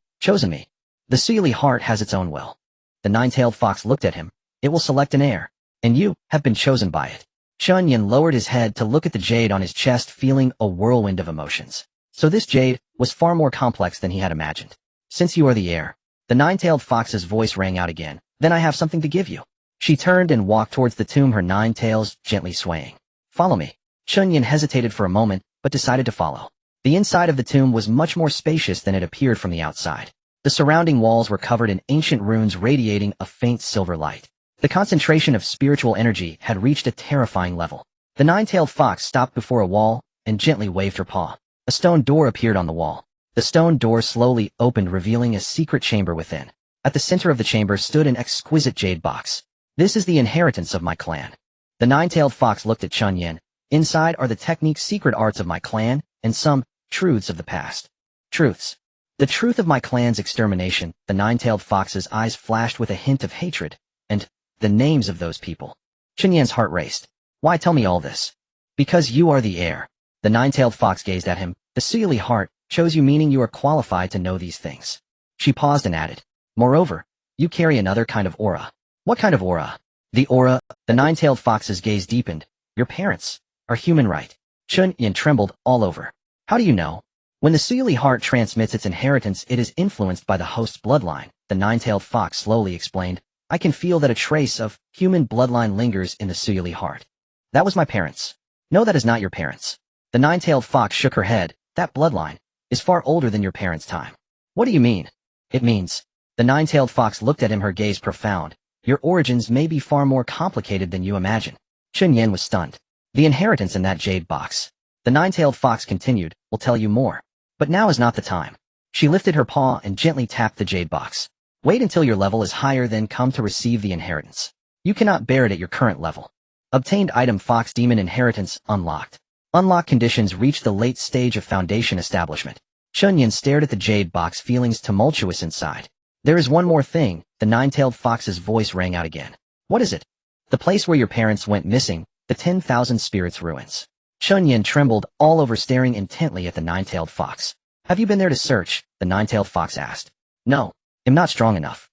me. The Suyuli heart has its own will. The nine-tailed fox looked at him. It will select an heir, and you have been chosen by it. Chen Yan lowered his head to look at the jade on his chest, feeling a whirlwind of emotions. So this jade was far more complex than he had imagined. Since you are the heir, the nine-tailed fox's voice rang out again. Then I have something to give you. She turned and walked towards the tomb, her nine tails gently swaying. Follow me. Chen Yan hesitated for a moment, but decided to follow. The inside of the tomb was much more spacious than it appeared from the outside. The surrounding walls were covered in ancient runes radiating a faint silver light. The concentration of spiritual energy had reached a terrifying level. The nine-tailed fox stopped before a wall and gently waved her paw. A stone door appeared on the wall. The stone door slowly opened, revealing a secret chamber within. At the center of the chamber stood an exquisite jade box. This is the inheritance of my clan. The nine-tailed fox looked at Chen Yan. Inside are the techniques, secret arts of my clan, and some truths of the past. Truths. The truth of my clan's extermination. The nine-tailed fox's eyes flashed with a hint of hatred. And the names of those people. Chen Yan's heart raced. Why tell me all this? Because you are the heir. The nine-tailed fox gazed at him. The Suyuli heart chose you, meaning you are qualified to know these things. She paused and added. Moreover, you carry another kind of aura. What kind of aura? The aura. The nine-tailed fox's gaze deepened. Your parents are human, right? Chen Yan trembled all over. How do you know? When the Suyuli heart transmits its inheritance, it is influenced by the host's bloodline. The nine-tailed fox slowly explained. I can feel that a trace of human bloodline lingers in the Suyuli heart. That was my parents. No, that is not your parents. The nine-tailed fox shook her head. That bloodline is far older than your parents' time. What do you mean? It means. The nine-tailed fox looked at him, her gaze profound. Your origins may be far more complicated than you imagine. Chen Yan was stunned. The inheritance in that jade box. The nine-tailed fox continued, will tell you more. But now is not the time. She lifted her paw and gently tapped the jade box. Wait until your level is higher, then come to receive the inheritance. You cannot bear it at your current level. Obtained item: Fox Demon Inheritance unlocked. Unlock conditions: reach the late stage of foundation establishment. Chen Yan stared at the jade box, feelings tumultuous inside. There is one more thing. The nine-tailed fox's voice rang out again. What is it? The place where your parents went missing, the 10,000 spirits ruins. Chen Yan trembled all over, staring intently at the nine-tailed fox. Have you been there to search? The nine-tailed fox asked. No, I'm not strong enough.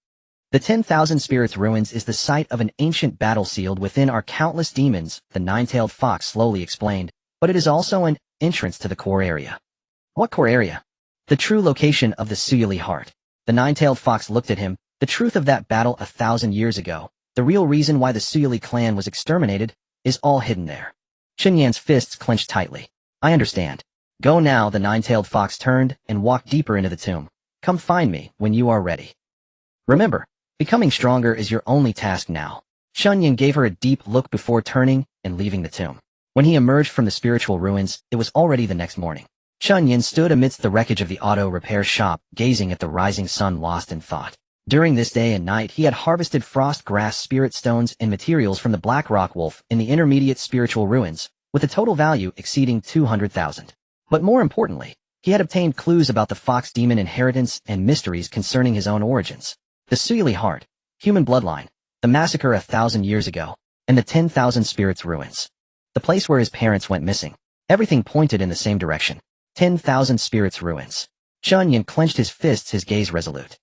The 10,000 spirits ruins is the site of an ancient battle sealed within our countless demons, the nine-tailed fox slowly explained, but it is also an entrance to the core area. What core area? The true location of the Suyuli heart. The nine-tailed fox looked at him. The truth of that battle 1,000 years ago, the real reason why the Suyuli clan was exterminated, is all hidden there. Chen Yan's fists clenched tightly. I understand. Go now. The nine-tailed fox turned and walked deeper into the tomb. Come find me when you are ready. Remember, becoming stronger is your only task now. Chen Yan gave her a deep look before turning and leaving the tomb. When he emerged from the spiritual ruins, it was already the next morning. Chen Yan stood amidst the wreckage of the auto repair shop, gazing at the rising sun, lost in thought. During this day and night, he had harvested frost grass, spirit stones, and materials from the Black Rock Wolf in the intermediate spiritual ruins, with a total value exceeding 200,000. But more importantly, he had obtained clues about the Fox Demon inheritance and mysteries concerning his own origins. The Suyuli heart, human bloodline, the massacre 1,000 years ago, and the 10,000 spirits ruins. the place where his parents went missing. Everything pointed in the same direction. 10,000 spirits ruins. Chen Yan clenched his fists, his gaze resolute.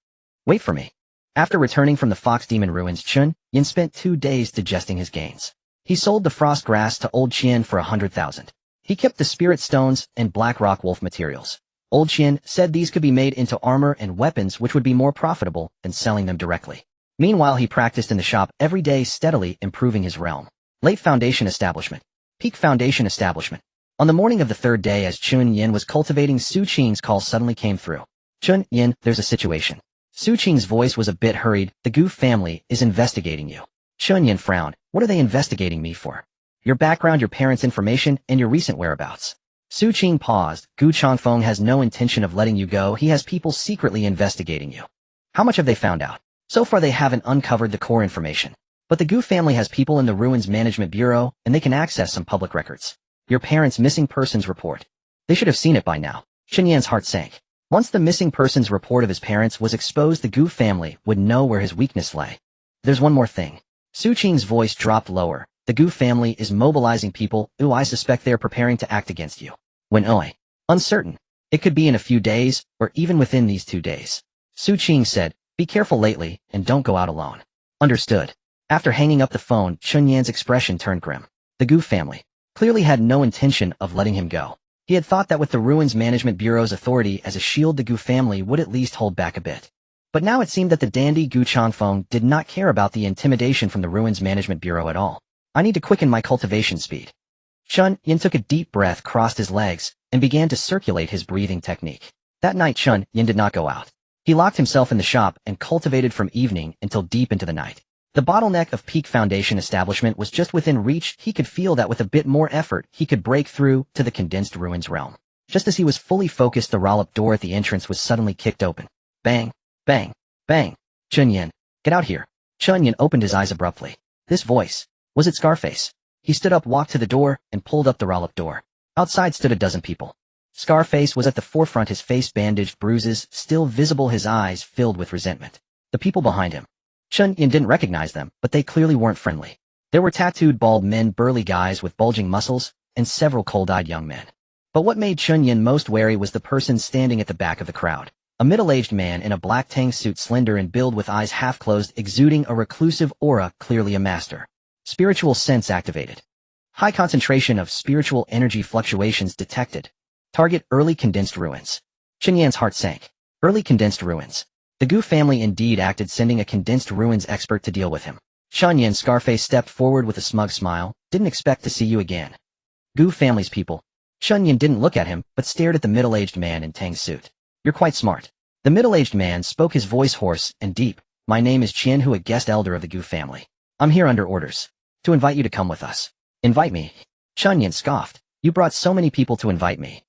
Wait for me. After returning from the Fox Demon ruins, Chen Yan spent 2 days digesting his gains. He sold the frost grass to Old Qian for 100,000. He kept the spirit stones and black rock wolf materials. Old Qian said these could be made into armor and weapons, which would be more profitable than selling them directly. Meanwhile, he practiced in the shop every day, steadily improving his realm. Late Foundation Establishment. Peak Foundation Establishment. On the morning of the 3rd day, as Chen Yan was cultivating, Su Qing's call suddenly came through. Chen Yan, there's a situation. Su Qing's voice was a bit hurried. The Gu family is investigating you. Chen Yan frowned. What are they investigating me for? Your background, your parents' information, and your recent whereabouts. Su Qing paused. Gu Changfeng has no intention of letting you go. He has people secretly investigating you. How much have they found out? So far they haven't uncovered the core information. But the Gu family has people in the Ruins Management Bureau, and they can access some public records. Your parents' missing persons report. They should have seen it by now. Chen Yan's heart sank. Once the missing persons report of his parents was exposed, the Gu family would know where his weakness lay. There's one more thing. Su Qing's voice dropped lower. The Gu family is mobilizing people. I suspect they are preparing to act against you. When uncertain. It could be in a few days, or even within these 2 days. Su Qing said, be careful lately, and don't go out alone. Understood. After hanging up the phone, Chen Yan's expression turned grim. The Gu family clearly had no intention of letting him go. He had thought that with the Ruins Management Bureau's authority as a shield, the Gu family would at least hold back a bit. But now it seemed that the dandy Gu Changfeng did not care about the intimidation from the Ruins Management Bureau at all. I need to quicken my cultivation speed. Chen Yan took a deep breath, crossed his legs, and began to circulate his breathing technique. That night Chen Yan did not go out. He locked himself in the shop and cultivated from evening until deep into the night. The bottleneck of Peak Foundation Establishment was just within reach. He could feel that with a bit more effort, he could break through to the condensed ruins realm. Just as he was fully focused, the roll-up door at the entrance was suddenly kicked open. Bang, bang, bang. Chen Yan, get out here. Chen Yan opened his eyes abruptly. This voice. Was it Scarface? He stood up, walked to the door, and pulled up the roll-up door. Outside stood a dozen people. Scarface was at the forefront, his face bandaged, bruises still visible, his eyes filled with resentment. The people behind him. Chen Yan didn't recognize them, but they clearly weren't friendly. There were tattooed bald men, burly guys with bulging muscles, and several cold-eyed young men. But what made Chen Yan most wary was the person standing at the back of the crowd. A middle-aged man in a black tang suit, slender in build with eyes half-closed, exuding a reclusive aura, clearly a master. Spiritual sense activated. High concentration of spiritual energy fluctuations detected. Target early condensed ruins. Chen Yan's heart sank. Early condensed ruins. The Gu family indeed acted, sending a condensed ruins expert to deal with him. Chen Yan. Scarface stepped forward with a smug smile. Didn't expect to see you again. Gu family's people. Chen Yan didn't look at him, but stared at the middle-aged man in Tang's suit. You're quite smart. The middle-aged man spoke, his voice hoarse and deep. My name is Qian Hu, a guest elder of the Gu family. I'm here under orders. To invite you to come with us. Invite me? Chen Yan scoffed. You brought so many people to invite me.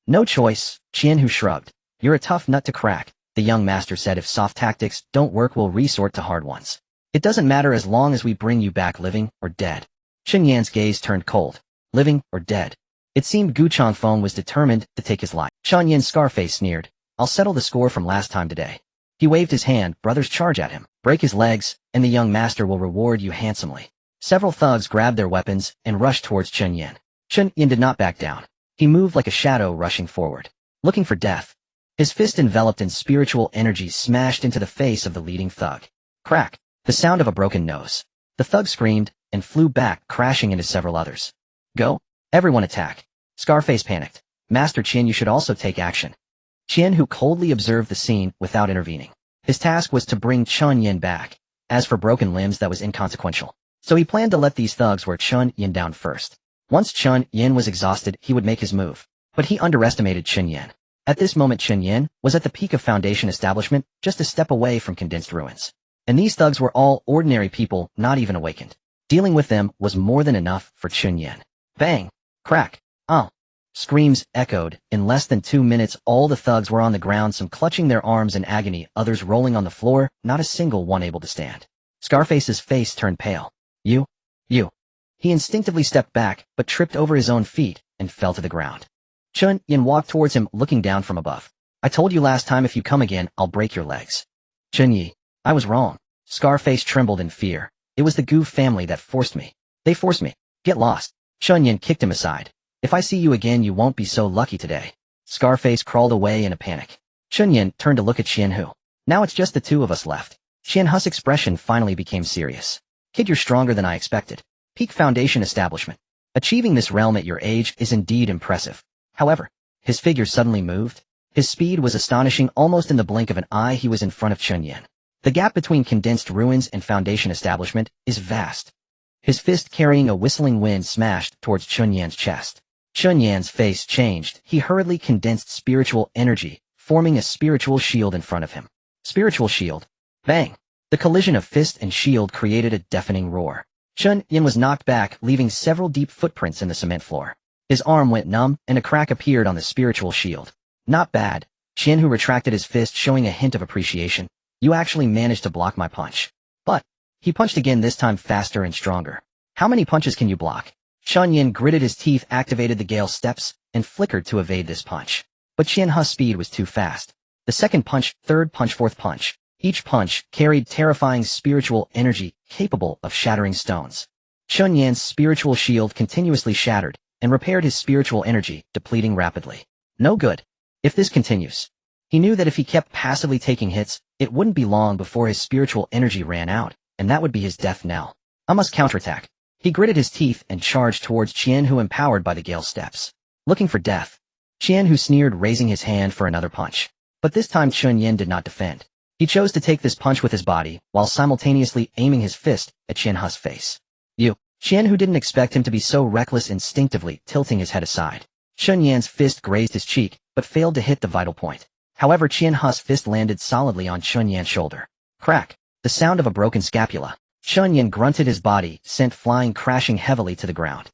No choice. Qian Hu shrugged. You're a tough nut to crack. The young master said, if soft tactics don't work, we'll resort to hard ones. It doesn't matter as long as we bring you back living or dead. Chen Yan's gaze turned cold. Living or dead? It seemed Gu Changfeng was determined to take his life. Chen Yan's Scarface sneered. I'll settle the score from last time today. He waved his hand. Brothers, charge at him. Break his legs, and the young master will reward you handsomely. Several thugs grabbed their weapons and rushed towards Chen Yan. Chen Yan did not back down. He moved like a shadow, rushing forward. Looking for death. His fist, enveloped in spiritual energy, smashed into the face of the leading thug. Crack. The sound of a broken nose. The thug screamed and flew back, crashing into several others. Go. Everyone attack. Scarface panicked. Master Qian, you should also take action. Qian, who coldly observed the scene without intervening. His task was to bring Chen Yan back. As for broken limbs, that was inconsequential. So he planned to let these thugs wear Chen Yan down first. Once Chen Yan was exhausted, he would make his move. But he underestimated Chen Yan. At this moment, Chen Yan was at the peak of Foundation Establishment, just a step away from condensed ruins. And these thugs were all ordinary people, not even awakened. Dealing with them was more than enough for Chen Yan. Bang! Crack! Screams echoed. In less than 2 minutes, all the thugs were on the ground, some clutching their arms in agony, others rolling on the floor, not a single one able to stand. Scarface's face turned pale. You. He instinctively stepped back, but tripped over his own feet and fell to the ground. Chen Yan walked towards him, looking down from above. I told you last time, if you come again, I'll break your legs. Chen Yi, I was wrong. Scarface trembled in fear. It was the Gu family that forced me. They forced me. Get lost. Chen Yan kicked him aside. If I see you again you won't be so lucky today. Scarface crawled away in a panic. Chen Yan turned to look at Qianhu. Now it's just the two of us left. Qianhu's expression finally became serious. Kid, you're stronger than I expected. Peak Foundation establishment. Achieving this realm at your age is indeed impressive. However, his figure suddenly moved. His speed was astonishing. Almost in the blink of an eye he was in front of Chen Yan. The gap between condensed ruins and Foundation establishment is vast. His fist carrying a whistling wind smashed towards Chen Yan's chest. Chen Yan's face changed. He hurriedly condensed spiritual energy, forming a spiritual shield in front of him. Spiritual shield. Bang! The collision of fist and shield created a deafening roar. Chen Yan was knocked back, leaving several deep footprints in the cement floor. His arm went numb, and a crack appeared on the spiritual shield. Not bad. Qianhu retracted his fist, showing a hint of appreciation. You actually managed to block my punch. But he punched again, this time faster and stronger. How many punches can you block? Chen Yan gritted his teeth, activated the Gale Steps, and flickered to evade this punch. But Qianhu's speed was too fast. The second punch, third punch, fourth punch. Each punch carried terrifying spiritual energy capable of shattering stones. Chen Yan's spiritual shield continuously shattered and repaired his spiritual energy, depleting rapidly. No good. If this continues. He knew that if he kept passively taking hits, it wouldn't be long before his spiritual energy ran out, and that would be his death knell. I must counterattack. He gritted his teeth and charged towards Qianhu, empowered by the Gale Steps. Looking for death. Qianhu sneered, raising his hand for another punch. But this time Chen Yan did not defend. He chose to take this punch with his body, while simultaneously aiming his fist at Qianhu's face. Qianhu didn't expect him to be so reckless, instinctively tilting his head aside. Chen Yan's fist grazed his cheek, but failed to hit the vital point. However, Qianhu's fist landed solidly on Chen Yan's shoulder. Crack! The sound of a broken scapula. Chen Yan grunted, his body sent flying, crashing heavily to the ground.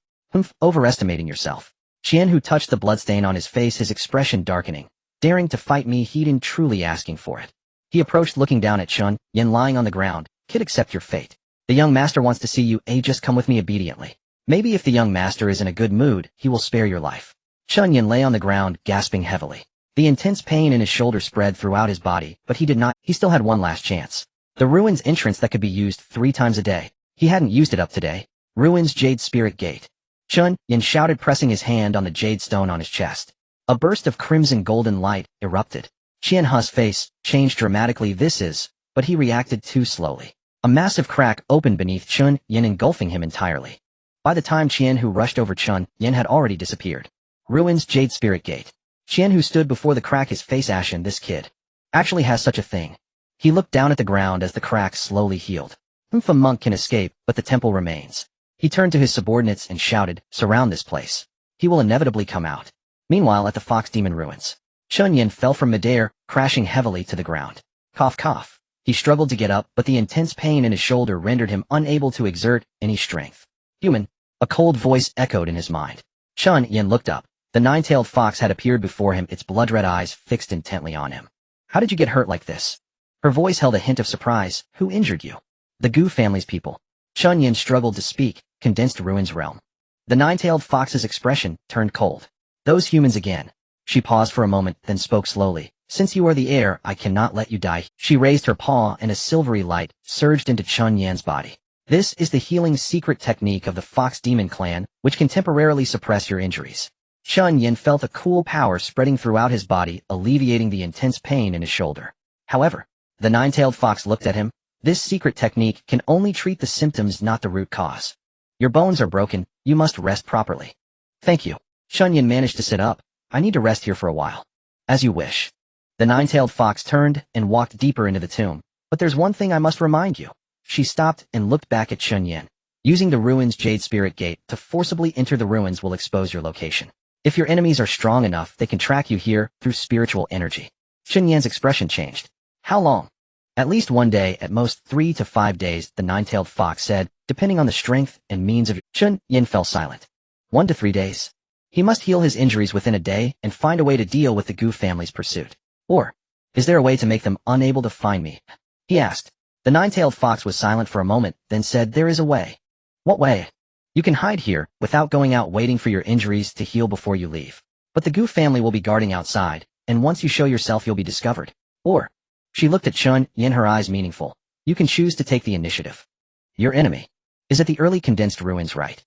Overestimating yourself. Qianhu touched the bloodstain on his face, his expression darkening. Daring to fight me, he didn't truly asking for it. He approached, looking down at Chen Yan lying on the ground. Kid, accept your fate. The young master wants to see you. Just come with me obediently. Maybe if the young master is in a good mood, he will spare your life. Chen Yan lay on the ground, gasping heavily. The intense pain in his shoulder spread throughout his body, but he still had one last chance. The ruins entrance that could be used 3 times a day. He hadn't used it up today. Ruins Jade Spirit Gate. Chen Yan shouted, pressing his hand on the jade stone on his chest. A burst of crimson golden light erupted. Qianhu's face changed dramatically. But he reacted too slowly. A massive crack opened beneath Chen Yan, engulfing him entirely. By the time Qianhu rushed over, Chen Yan had already disappeared. Ruins Jade Spirit Gate. Qianhu stood before the crack, his face ashen. This kid actually has such a thing. He looked down at the ground as the crack slowly healed. If a monk can escape, but the temple remains. He turned to his subordinates and shouted, surround this place. He will inevitably come out. Meanwhile, at the Fox Demon ruins, Chen Yan fell from midair, crashing heavily to the ground. Cough, cough. He struggled to get up, but the intense pain in his shoulder rendered him unable to exert any strength. Human. A cold voice echoed in his mind. Chen Yan looked up. The 9-tailed fox had appeared before him, its blood-red eyes fixed intently on him. How did you get hurt like this? Her voice held a hint of surprise. Who injured you? The Gu family's people. Chen Yan struggled to speak. Condensed ruins realm. The 9-tailed fox's expression turned cold. Those humans again. She paused for a moment, then spoke slowly. Since you are the heir, I cannot let you die. She raised her paw, and a silvery light surged into Chen Yan's body. This is the healing secret technique of the Fox Demon clan, which can temporarily suppress your injuries. Chen Yan felt a cool power spreading throughout his body, alleviating the intense pain in his shoulder. However, the 9-tailed fox looked at him. This secret technique can only treat the symptoms, not the root cause. Your bones are broken. You must rest properly. Thank you. Chen Yan managed to sit up. I need to rest here for a while. As you wish. The 9-tailed fox turned and walked deeper into the tomb. But there's one thing I must remind you. She stopped and looked back at Chen Yan. Using the ruins Jade Spirit Gate to forcibly enter the ruins will expose your location. If your enemies are strong enough, they can track you here through spiritual energy. Chen Yan's expression changed. How long? At least 1 day, at most 3 to 5 days, the 9-tailed fox said, depending on the strength and means of... Chen Yan fell silent. 1 to 3 days. He must heal his injuries within a day and find a way to deal with the Gu family's pursuit. Or, is there a way to make them unable to find me? He asked. The 9-tailed fox was silent for a moment, then said, there is a way. What way? You can hide here, without going out, waiting for your injuries to heal before you leave. But the Gu family will be guarding outside, and once you show yourself you'll be discovered. Or, she looked at Chen Yan, her eyes meaningful. You can choose to take the initiative. Your enemy is at the early condensed ruins, right?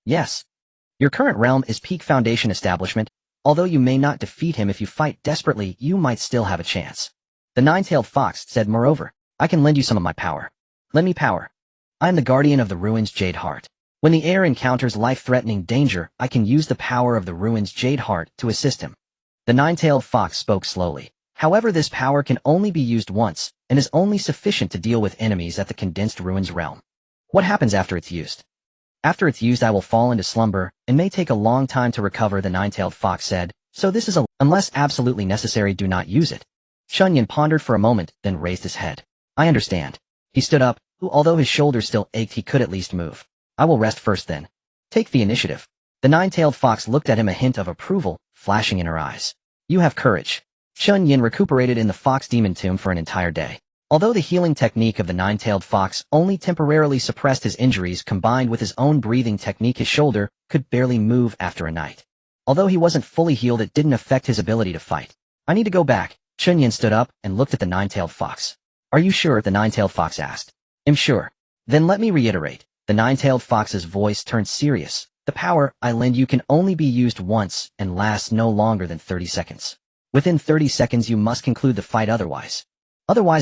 Yes. Your current realm is peak foundation establishment. Although you may not defeat him if you fight desperately, you might still have a chance. The nine-tailed fox said, moreover, I can lend you some of my power. Lend me power. I am the guardian of the ruins' jade heart. When the heir encounters life-threatening danger, I can use the power of the ruins' jade heart to assist him. The nine-tailed fox spoke slowly. However, this power can only be used once, and is only sufficient to deal with enemies at the condensed ruins realm. What happens after it's used? After it's used, I will fall into slumber, and may take a long time to recover, the nine-tailed fox said. So this is unless absolutely necessary, do not use it. Chen Yan pondered for a moment, then raised his head. I understand. He stood up, although his shoulders still ached, he could at least move. I will rest first then. Take the initiative. The nine-tailed fox looked at him, a hint of approval flashing in her eyes. You have courage. Chen Yan recuperated in the fox demon tomb for an entire day. Although the healing technique of the nine-tailed fox only temporarily suppressed his injuries, combined with his own breathing technique, his shoulder could barely move after a night. Although he wasn't fully healed, it didn't affect his ability to fight. I need to go back. Chen Yan stood up and looked at the nine-tailed fox. Are you sure? The nine-tailed fox asked. I'm sure. Then let me reiterate. The nine-tailed fox's voice turned serious. The power I lend you can only be used once and lasts no longer than 30 seconds. Within 30 seconds you must conclude the fight, otherwise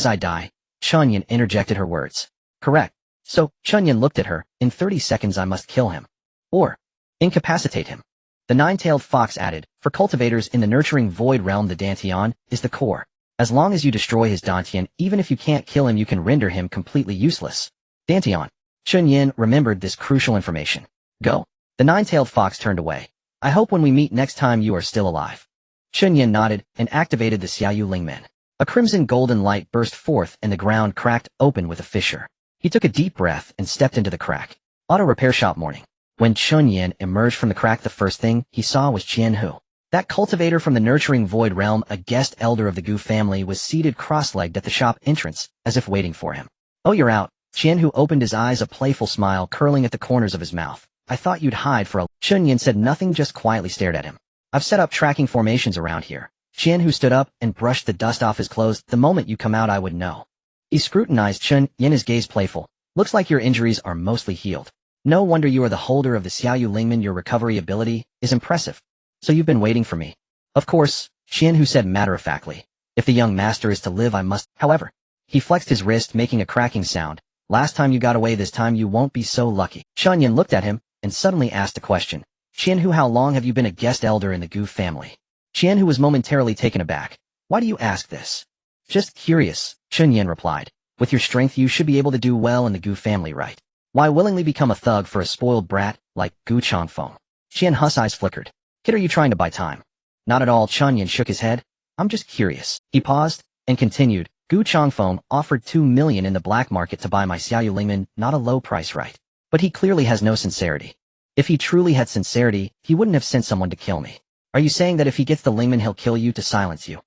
I die. Chen Yan interjected her words. Correct. So, Chen Yan looked at her. In 30 seconds I must kill him. Or incapacitate him. The nine-tailed fox added, for cultivators in the nurturing void realm, the Dantian is the core. As long as you destroy his Dantian, even if you can't kill him, you can render him completely useless. Dantian. Chen Yan remembered this crucial information. Go. The nine-tailed fox turned away. I hope when we meet next time you are still alive. Chen Yan nodded and activated the Xiaoyu Lingmen. A crimson golden light burst forth and the ground cracked open with a fissure. He took a deep breath and stepped into the crack. Auto repair shop morning. When Chen Yan emerged from the crack, the first thing he saw was Qian Hu. That cultivator from the nurturing void realm, a guest elder of the Gu family, was seated cross-legged at the shop entrance, as if waiting for him. Oh, you're out. Qian Hu opened his eyes, a playful smile curling at the corners of his mouth. I thought you'd hide for a... Chen Yan said nothing, just quietly stared at him. I've set up tracking formations around here. Qian Hu stood up and brushed the dust off his clothes. The moment you come out I would know. He scrutinized Chen Yan, his gaze playful. Looks like your injuries are mostly healed. No wonder you are the holder of the Xiaoyu Lingmen. Your recovery ability is impressive. So you've been waiting for me. Of course, Qian Hu said matter-of-factly. If the young master is to live, I must. However, he flexed his wrist, making a cracking sound. Last time you got away, this time you won't be so lucky. Chen Yan looked at him and suddenly asked a question. Qian Hu, how long have you been a guest elder in the Gu family? Qian Hu was momentarily taken aback. Why do you ask this? Just curious, Chen Yan replied. With your strength you should be able to do well in the Gu family, right? Why willingly become a thug for a spoiled brat like Gu Changfeng? Qian Hu's eyes flickered. Kid, are you trying to buy time? Not at all. Chen Yan shook his head. I'm just curious. He paused and continued. Gu Changfeng offered 2 million in the black market to buy my Xiaoyu Lingmen, not a low price, right? But he clearly has no sincerity. If he truly had sincerity, he wouldn't have sent someone to kill me. Are you saying that if he gets the Lingmen he'll kill you to silence you?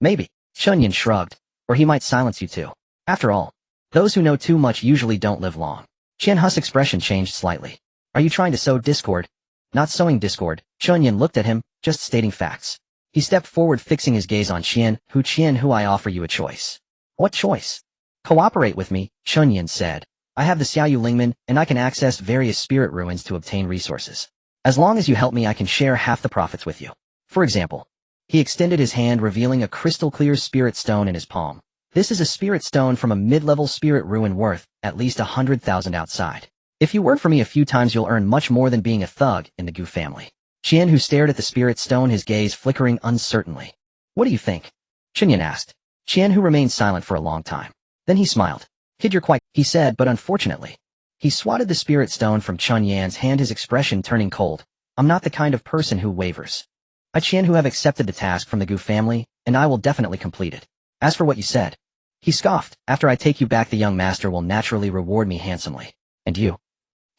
Maybe. Chen Yan shrugged. Or he might silence you too. After all, those who know too much usually don't live long. Qian Hu's expression changed slightly. Are you trying to sow discord? Not sowing discord. Chen Yan looked at him, just stating facts. He stepped forward, fixing his gaze on Qian Hu. Qian Hu, I offer you a choice. What choice? Cooperate with me, Chen Yan said. I have the Xiaoyu Lingmen, and I can access various spirit ruins to obtain resources. As long as you help me, I can share half the profits with you. For example, he extended his hand, revealing a crystal-clear spirit stone in his palm. This is a spirit stone from a mid-level spirit ruin worth at least 100,000 outside. If you work for me a few times, you'll earn much more than being a thug in the Gu family. Qian Hu stared at the spirit stone, his gaze flickering uncertainly. What do you think? Chen Yan asked. Qian Hu remained silent for a long time. Then he smiled. Kid, you're quite, he said, but unfortunately. He swatted the spirit stone from Chen Yan's hand, his expression turning cold. I'm not the kind of person who wavers. I, Qian Hu, have accepted the task from the Gu family, and I will definitely complete it. As for what you said, he scoffed. After I take you back, the young master will naturally reward me handsomely. And you?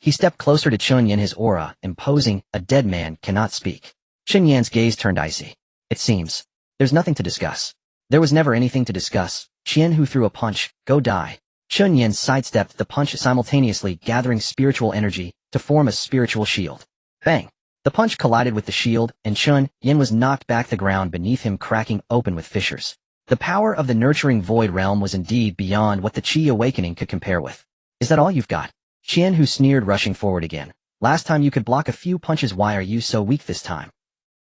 He stepped closer to Chen Yan, his aura imposing. A dead man cannot speak. Chen Yan's gaze turned icy. It seems there's nothing to discuss. There was never anything to discuss. Qian Hu threw a punch. Go die. Chen Yan sidestepped the punch, simultaneously gathering spiritual energy to form a spiritual shield. Bang! The punch collided with the shield, and Chen Yan was knocked back, the ground beneath him cracking open with fissures. The power of the nurturing void realm was indeed beyond what the Qi awakening could compare with. Is that all you've got? Qian Hu sneered, rushing forward again. Last time you could block a few punches, why are you so weak this time?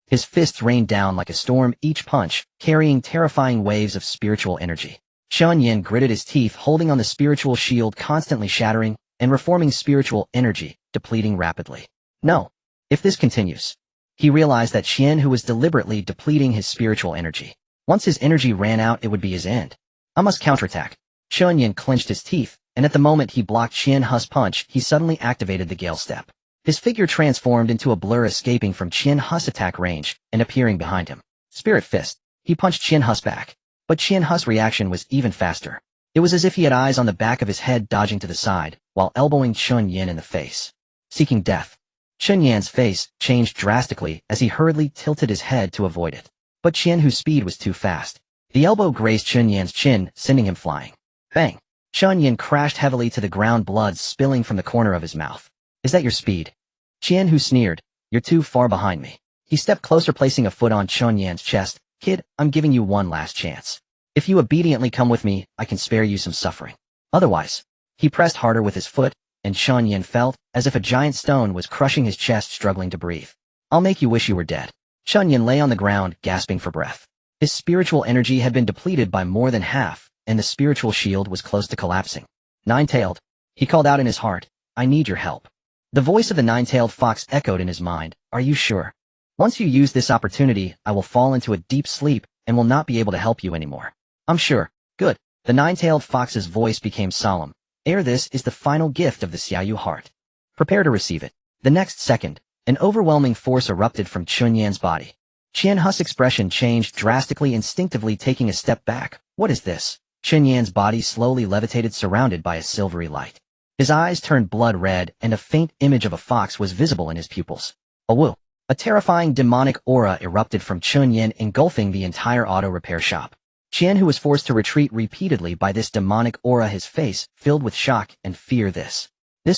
His fists rained down like a storm, each punch carrying terrifying waves of spiritual energy. Chen Yan gritted his teeth, holding on the spiritual shield, constantly shattering and reforming spiritual energy, depleting rapidly. No. If this continues. He realized that Qian Hu was deliberately depleting his spiritual energy. Once his energy ran out, it would be his end. I must counterattack. Chen Yan clenched his teeth, and at the moment he blocked Qian Hu's punch, he suddenly activated the Gale Step. His figure transformed into a blur, escaping from Qian Hu's attack range and appearing behind him. Spirit Fist. He punched Qian Hu's back. But Qian Hu's reaction was even faster. It was as if he had eyes on the back of his head, dodging to the side, while elbowing Chen Yan in the face. Seeking death. Chen Yan's face changed drastically as he hurriedly tilted his head to avoid it. But Qian Hu's speed was too fast. The elbow grazed Chen Yan's chin, sending him flying. Bang! Chen Yan crashed heavily to the ground, blood spilling from the corner of his mouth. Is that your speed? Qian Hu sneered. You're too far behind me. He stepped closer, placing a foot on Chen Yan's chest. Kid, I'm giving you one last chance. If you obediently come with me, I can spare you some suffering. Otherwise, he pressed harder with his foot, and Chen Yan felt as if a giant stone was crushing his chest, struggling to breathe. I'll make you wish you were dead. Chen Yan lay on the ground, gasping for breath. His spiritual energy had been depleted by more than half, and the spiritual shield was close to collapsing. Nine-tailed. He called out in his heart, I need your help. The voice of the nine-tailed fox echoed in his mind. Are you sure? Once you use this opportunity, I will fall into a deep sleep and will not be able to help you anymore. I'm sure. Good. The nine-tailed fox's voice became solemn. This is the final gift of the Xiaoyu heart. Prepare to receive it. The next second, an overwhelming force erupted from Chen Yan's body. Qian Hu's expression changed drastically, instinctively taking a step back. What is this? Chen Yan's body slowly levitated, surrounded by a silvery light. His eyes turned blood red, and a faint image of a fox was visible in his pupils. Awoo! A terrifying demonic aura erupted from Chen Yan, engulfing the entire auto repair shop. Qian Hu was forced to retreat repeatedly by this demonic aura, his face filled with shock and fear. This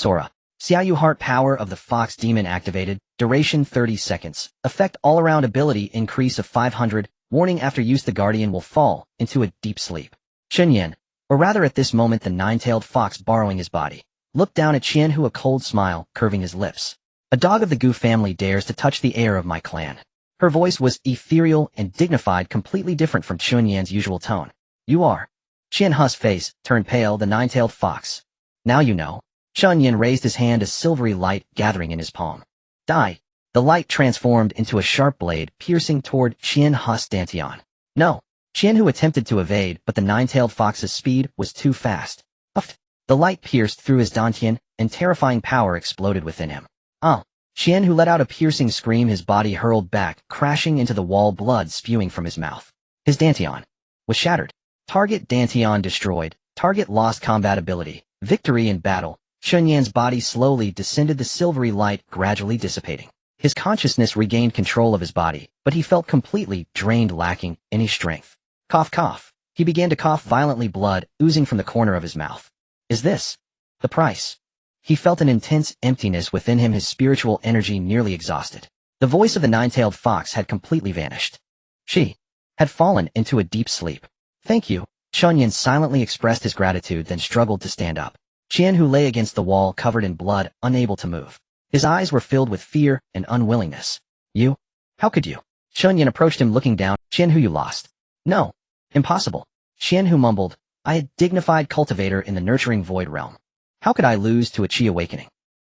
aura. Xiaoyu Heart Power of the Fox Demon activated. Duration 30 seconds. Effect all-around ability increase of 500. Warning, after use the Guardian will fall into a deep sleep. Chen Yan, or rather at this moment the nine-tailed fox borrowing his body, looked down at Qian Hu, a cold smile curving his lips. A dog of the Gu family dares to touch the heir of my clan. Her voice was ethereal and dignified, completely different from Chen Yan's usual tone. You are. Qian Hu's face turned pale. The nine-tailed fox. Now you know. Chen Yan raised his hand, a silvery light gathering in his palm. Die. The light transformed into a sharp blade, piercing toward Qian Hu's dantian. No. Qian Hu attempted to evade, but the nine-tailed fox's speed was too fast. Uff. The light pierced through his dantian, and terrifying power exploded within him. Oh. Qian Hu let out a piercing scream, his body hurled back, crashing into the wall, blood spewing from his mouth. His dantian was shattered. Target dantian destroyed. Target lost combat ability. Victory in battle. Chen Yan's body slowly descended, the silvery light gradually dissipating. His consciousness regained control of his body, but he felt completely drained, lacking any strength. Cough, cough. He began to cough violently, blood oozing from the corner of his mouth. Is this the price? He felt an intense emptiness within him, his spiritual energy nearly exhausted. The voice of the nine-tailed fox had completely vanished. She had fallen into a deep sleep. Thank you. Chen Yan silently expressed his gratitude, then struggled to stand up. Qian Hu lay against the wall, covered in blood, unable to move. His eyes were filled with fear and unwillingness. You? How could you? Chen Yan approached him, looking down. Qian Hu, you lost. No. Impossible. Qian Hu mumbled. I had dignified cultivator in the nurturing void realm. How could I lose to a Qi awakening?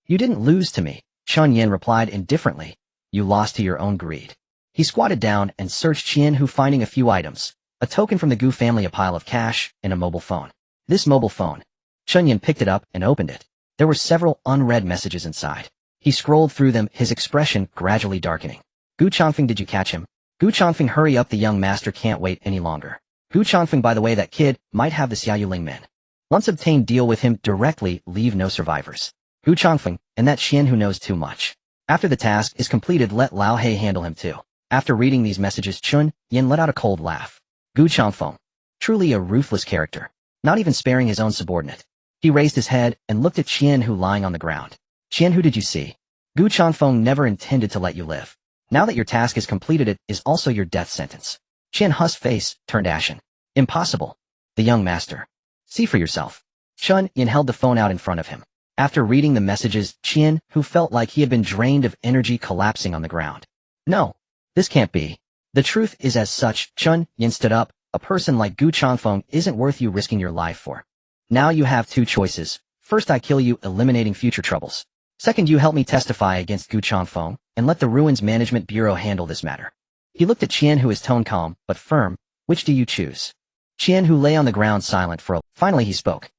You didn't lose to me, Chen Yan replied indifferently. You lost to your own greed. He squatted down and searched Qian Hu, finding a few items. A token from the Gu family, a pile of cash, and a mobile phone. This mobile phone. Chen Yan picked it up and opened it. There were several unread messages inside. He scrolled through them, his expression gradually darkening. Gu Changfeng, did you catch him? Gu Changfeng, hurry up, the young master can't wait any longer. Gu Changfeng, by the way, that kid might have the Xiaoyu Ling men. Once obtained, deal with him directly, leave no survivors. Gu Changfeng, and that Qian Hu knows too much. After the task is completed, let Lao He handle him too. After reading these messages, Chen Yan let out a cold laugh. Gu Changfeng. Truly a ruthless character. Not even sparing his own subordinate. He raised his head and looked at Qian Hu lying on the ground. Qian Hu, did you see? Gu Changfeng never intended to let you live. Now that your task is completed, it is also your death sentence. Qian Hu's face turned ashen. Impossible. The young master. See for yourself. Chen Yan held the phone out in front of him. After reading the messages, Chen, who felt like he had been drained of energy, collapsing on the ground. No, this can't be. The truth is as such. Chen Yan stood up. A person like Gu Changfeng isn't worth you risking your life for. Now you have two choices. First, I kill you, eliminating future troubles. Second, you help me testify against Gu Changfeng, and let the Ruins Management Bureau handle this matter. He looked at Qian, who is tone calm, but firm. Which do you choose? Qian, who lay on the ground silent for a... Finally he spoke.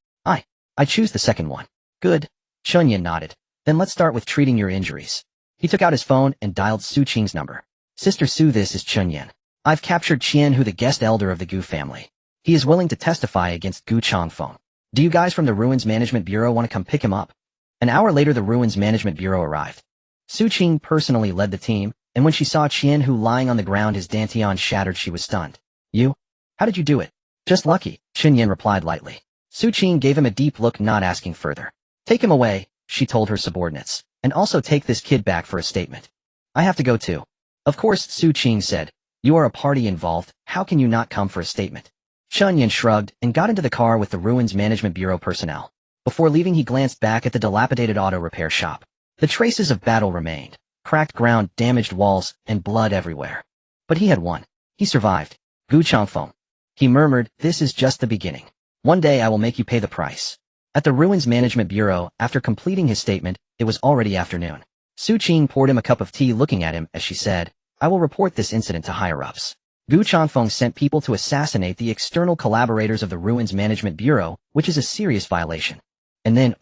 I choose the second one. Good. Chen Yan nodded. Then let's start with treating your injuries. He took out his phone and dialed Su Qing's number. Sister Su, this is Chen Yan. I've captured Qian, who the guest elder of the Gu family. He is willing to testify against Gu Changfeng. Do you guys from the Ruins Management Bureau want to come pick him up? An hour later the Ruins Management Bureau arrived. Su Qing personally led the team, and when she saw Qian, who lying on the ground, his dantian shattered, she was stunned. You? How did you do it? Just lucky, Chen Yan replied lightly. Su Qing gave him a deep look, not asking further. Take him away, she told her subordinates, and also take this kid back for a statement. I have to go too. Of course, Su Qing said. You are a party involved, how can you not come for a statement? Chen Yan shrugged and got into the car with the Ruins Management Bureau personnel. Before leaving he glanced back at the dilapidated auto repair shop. The traces of battle remained. Cracked ground, damaged walls, and blood everywhere. But he had won. He survived. Gu Changfeng. He murmured, this is just the beginning. One day I will make you pay the price. At the Ruins Management Bureau, after completing his statement, it was already afternoon. Su Qing poured him a cup of tea, looking at him as she said, I will report this incident to higher-ups. Gu Changfeng sent people to assassinate the external collaborators of the Ruins Management Bureau, which is a serious violation. And then,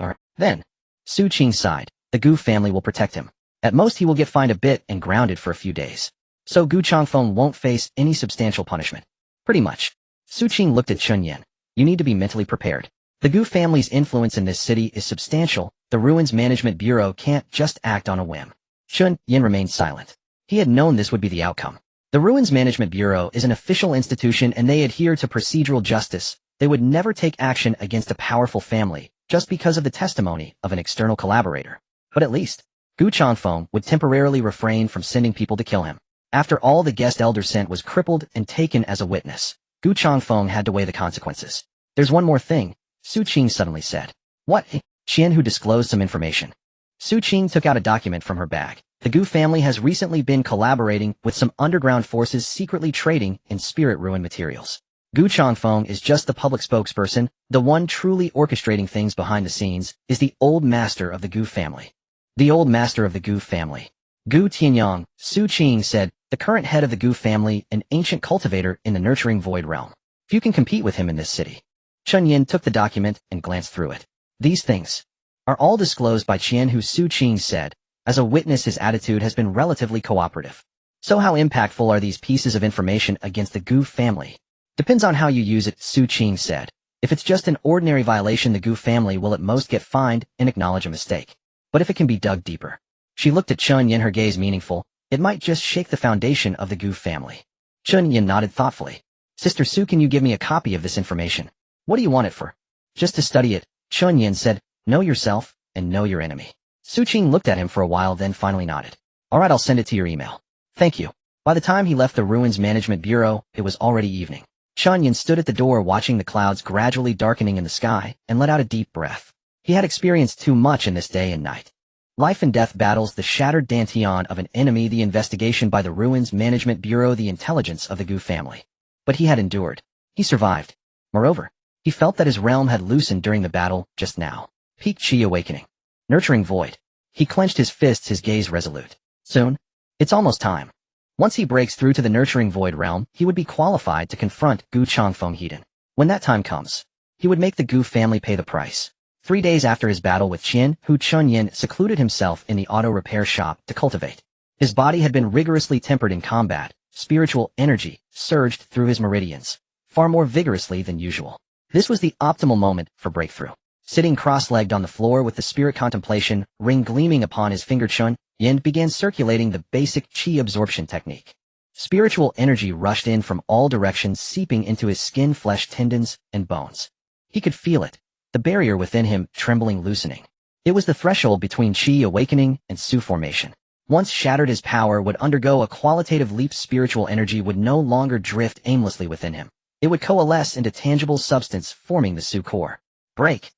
Su Qing sighed, the Gu family will protect him. At most he will get fined a bit and grounded for a few days. So Gu Changfeng won't face any substantial punishment. Pretty much. Su Qing looked at Chen Yan. You need to be mentally prepared. The Gu family's influence in this city is substantial. The Ruins Management Bureau can't just act on a whim. Chen Yan remained silent. He had known this would be the outcome. The Ruins Management Bureau is an official institution and they adhere to procedural justice. They would never take action against a powerful family just because of the testimony of an external collaborator. But at least, Gu Changfeng would temporarily refrain from sending people to kill him. After all, the guest elder sent was crippled and taken as a witness. Gu Changfeng had to weigh the consequences. There's one more thing, Su Qing suddenly said. What? Qian, who disclosed some information. Su Qing took out a document from her bag. The Gu family has recently been collaborating with some underground forces secretly trading in spirit ruin materials. Gu Changfeng is just the public spokesperson. The one truly orchestrating things behind the scenes is the old master of the Gu family. The old master of the Gu family. Gu Tianyang, Su Qing said, the current head of the Gu family, an ancient cultivator in the nurturing void realm. Few can compete with him in this city. Chen Yan took the document and glanced through it. These things are all disclosed by Qian, who Su Qing said. As a witness, his attitude has been relatively cooperative. So how impactful are these pieces of information against the Gu family? Depends on how you use it, Su Qing said. If it's just an ordinary violation, the Gu family will at most get fined and acknowledge a mistake. But if it can be dug deeper. She looked at Chen Yan, her gaze meaningful. It might just shake the foundation of the Gu family. Chen Yan nodded thoughtfully. Sister Su, can you give me a copy of this information? What do you want it for? Just to study it, Chen Yan said. Know yourself and know your enemy. Su Qing looked at him for a while, then finally nodded. Alright, I'll send it to your email. Thank you. By the time he left the Ruins Management Bureau, it was already evening. Chen Yan stood at the door watching the clouds gradually darkening in the sky and let out a deep breath. He had experienced too much in this day and night. Life and death battles, the shattered dantian of an enemy, the investigation by the Ruins Management Bureau, the intelligence of the Gu family. But he had endured. He survived. Moreover, he felt that his realm had loosened during the battle just now. Peak Qi awakening. Nurturing void. He clenched his fists, his gaze resolute. Soon, it's almost time. Once he breaks through to the nurturing void realm, he would be qualified to confront Gu Changfeng Hidden. When that time comes, he would make the Gu family pay the price. 3 days after his battle with Qian, Chen Yan secluded himself in the auto repair shop to cultivate. His body had been rigorously tempered in combat. Spiritual energy surged through his meridians, far more vigorously than usual. This was the optimal moment for breakthrough. Sitting cross-legged on the floor with the spirit contemplation ring gleaming upon his finger, Chen Yan began circulating the basic qi absorption technique. Spiritual energy rushed in from all directions, seeping into his skin, flesh, tendons, and bones. He could feel it, the barrier within him trembling, loosening. It was the threshold between qi awakening and su formation. Once shattered, his power would undergo a qualitative leap. Spiritual energy would no longer drift aimlessly within him. It would coalesce into tangible substance, forming the su core. Break.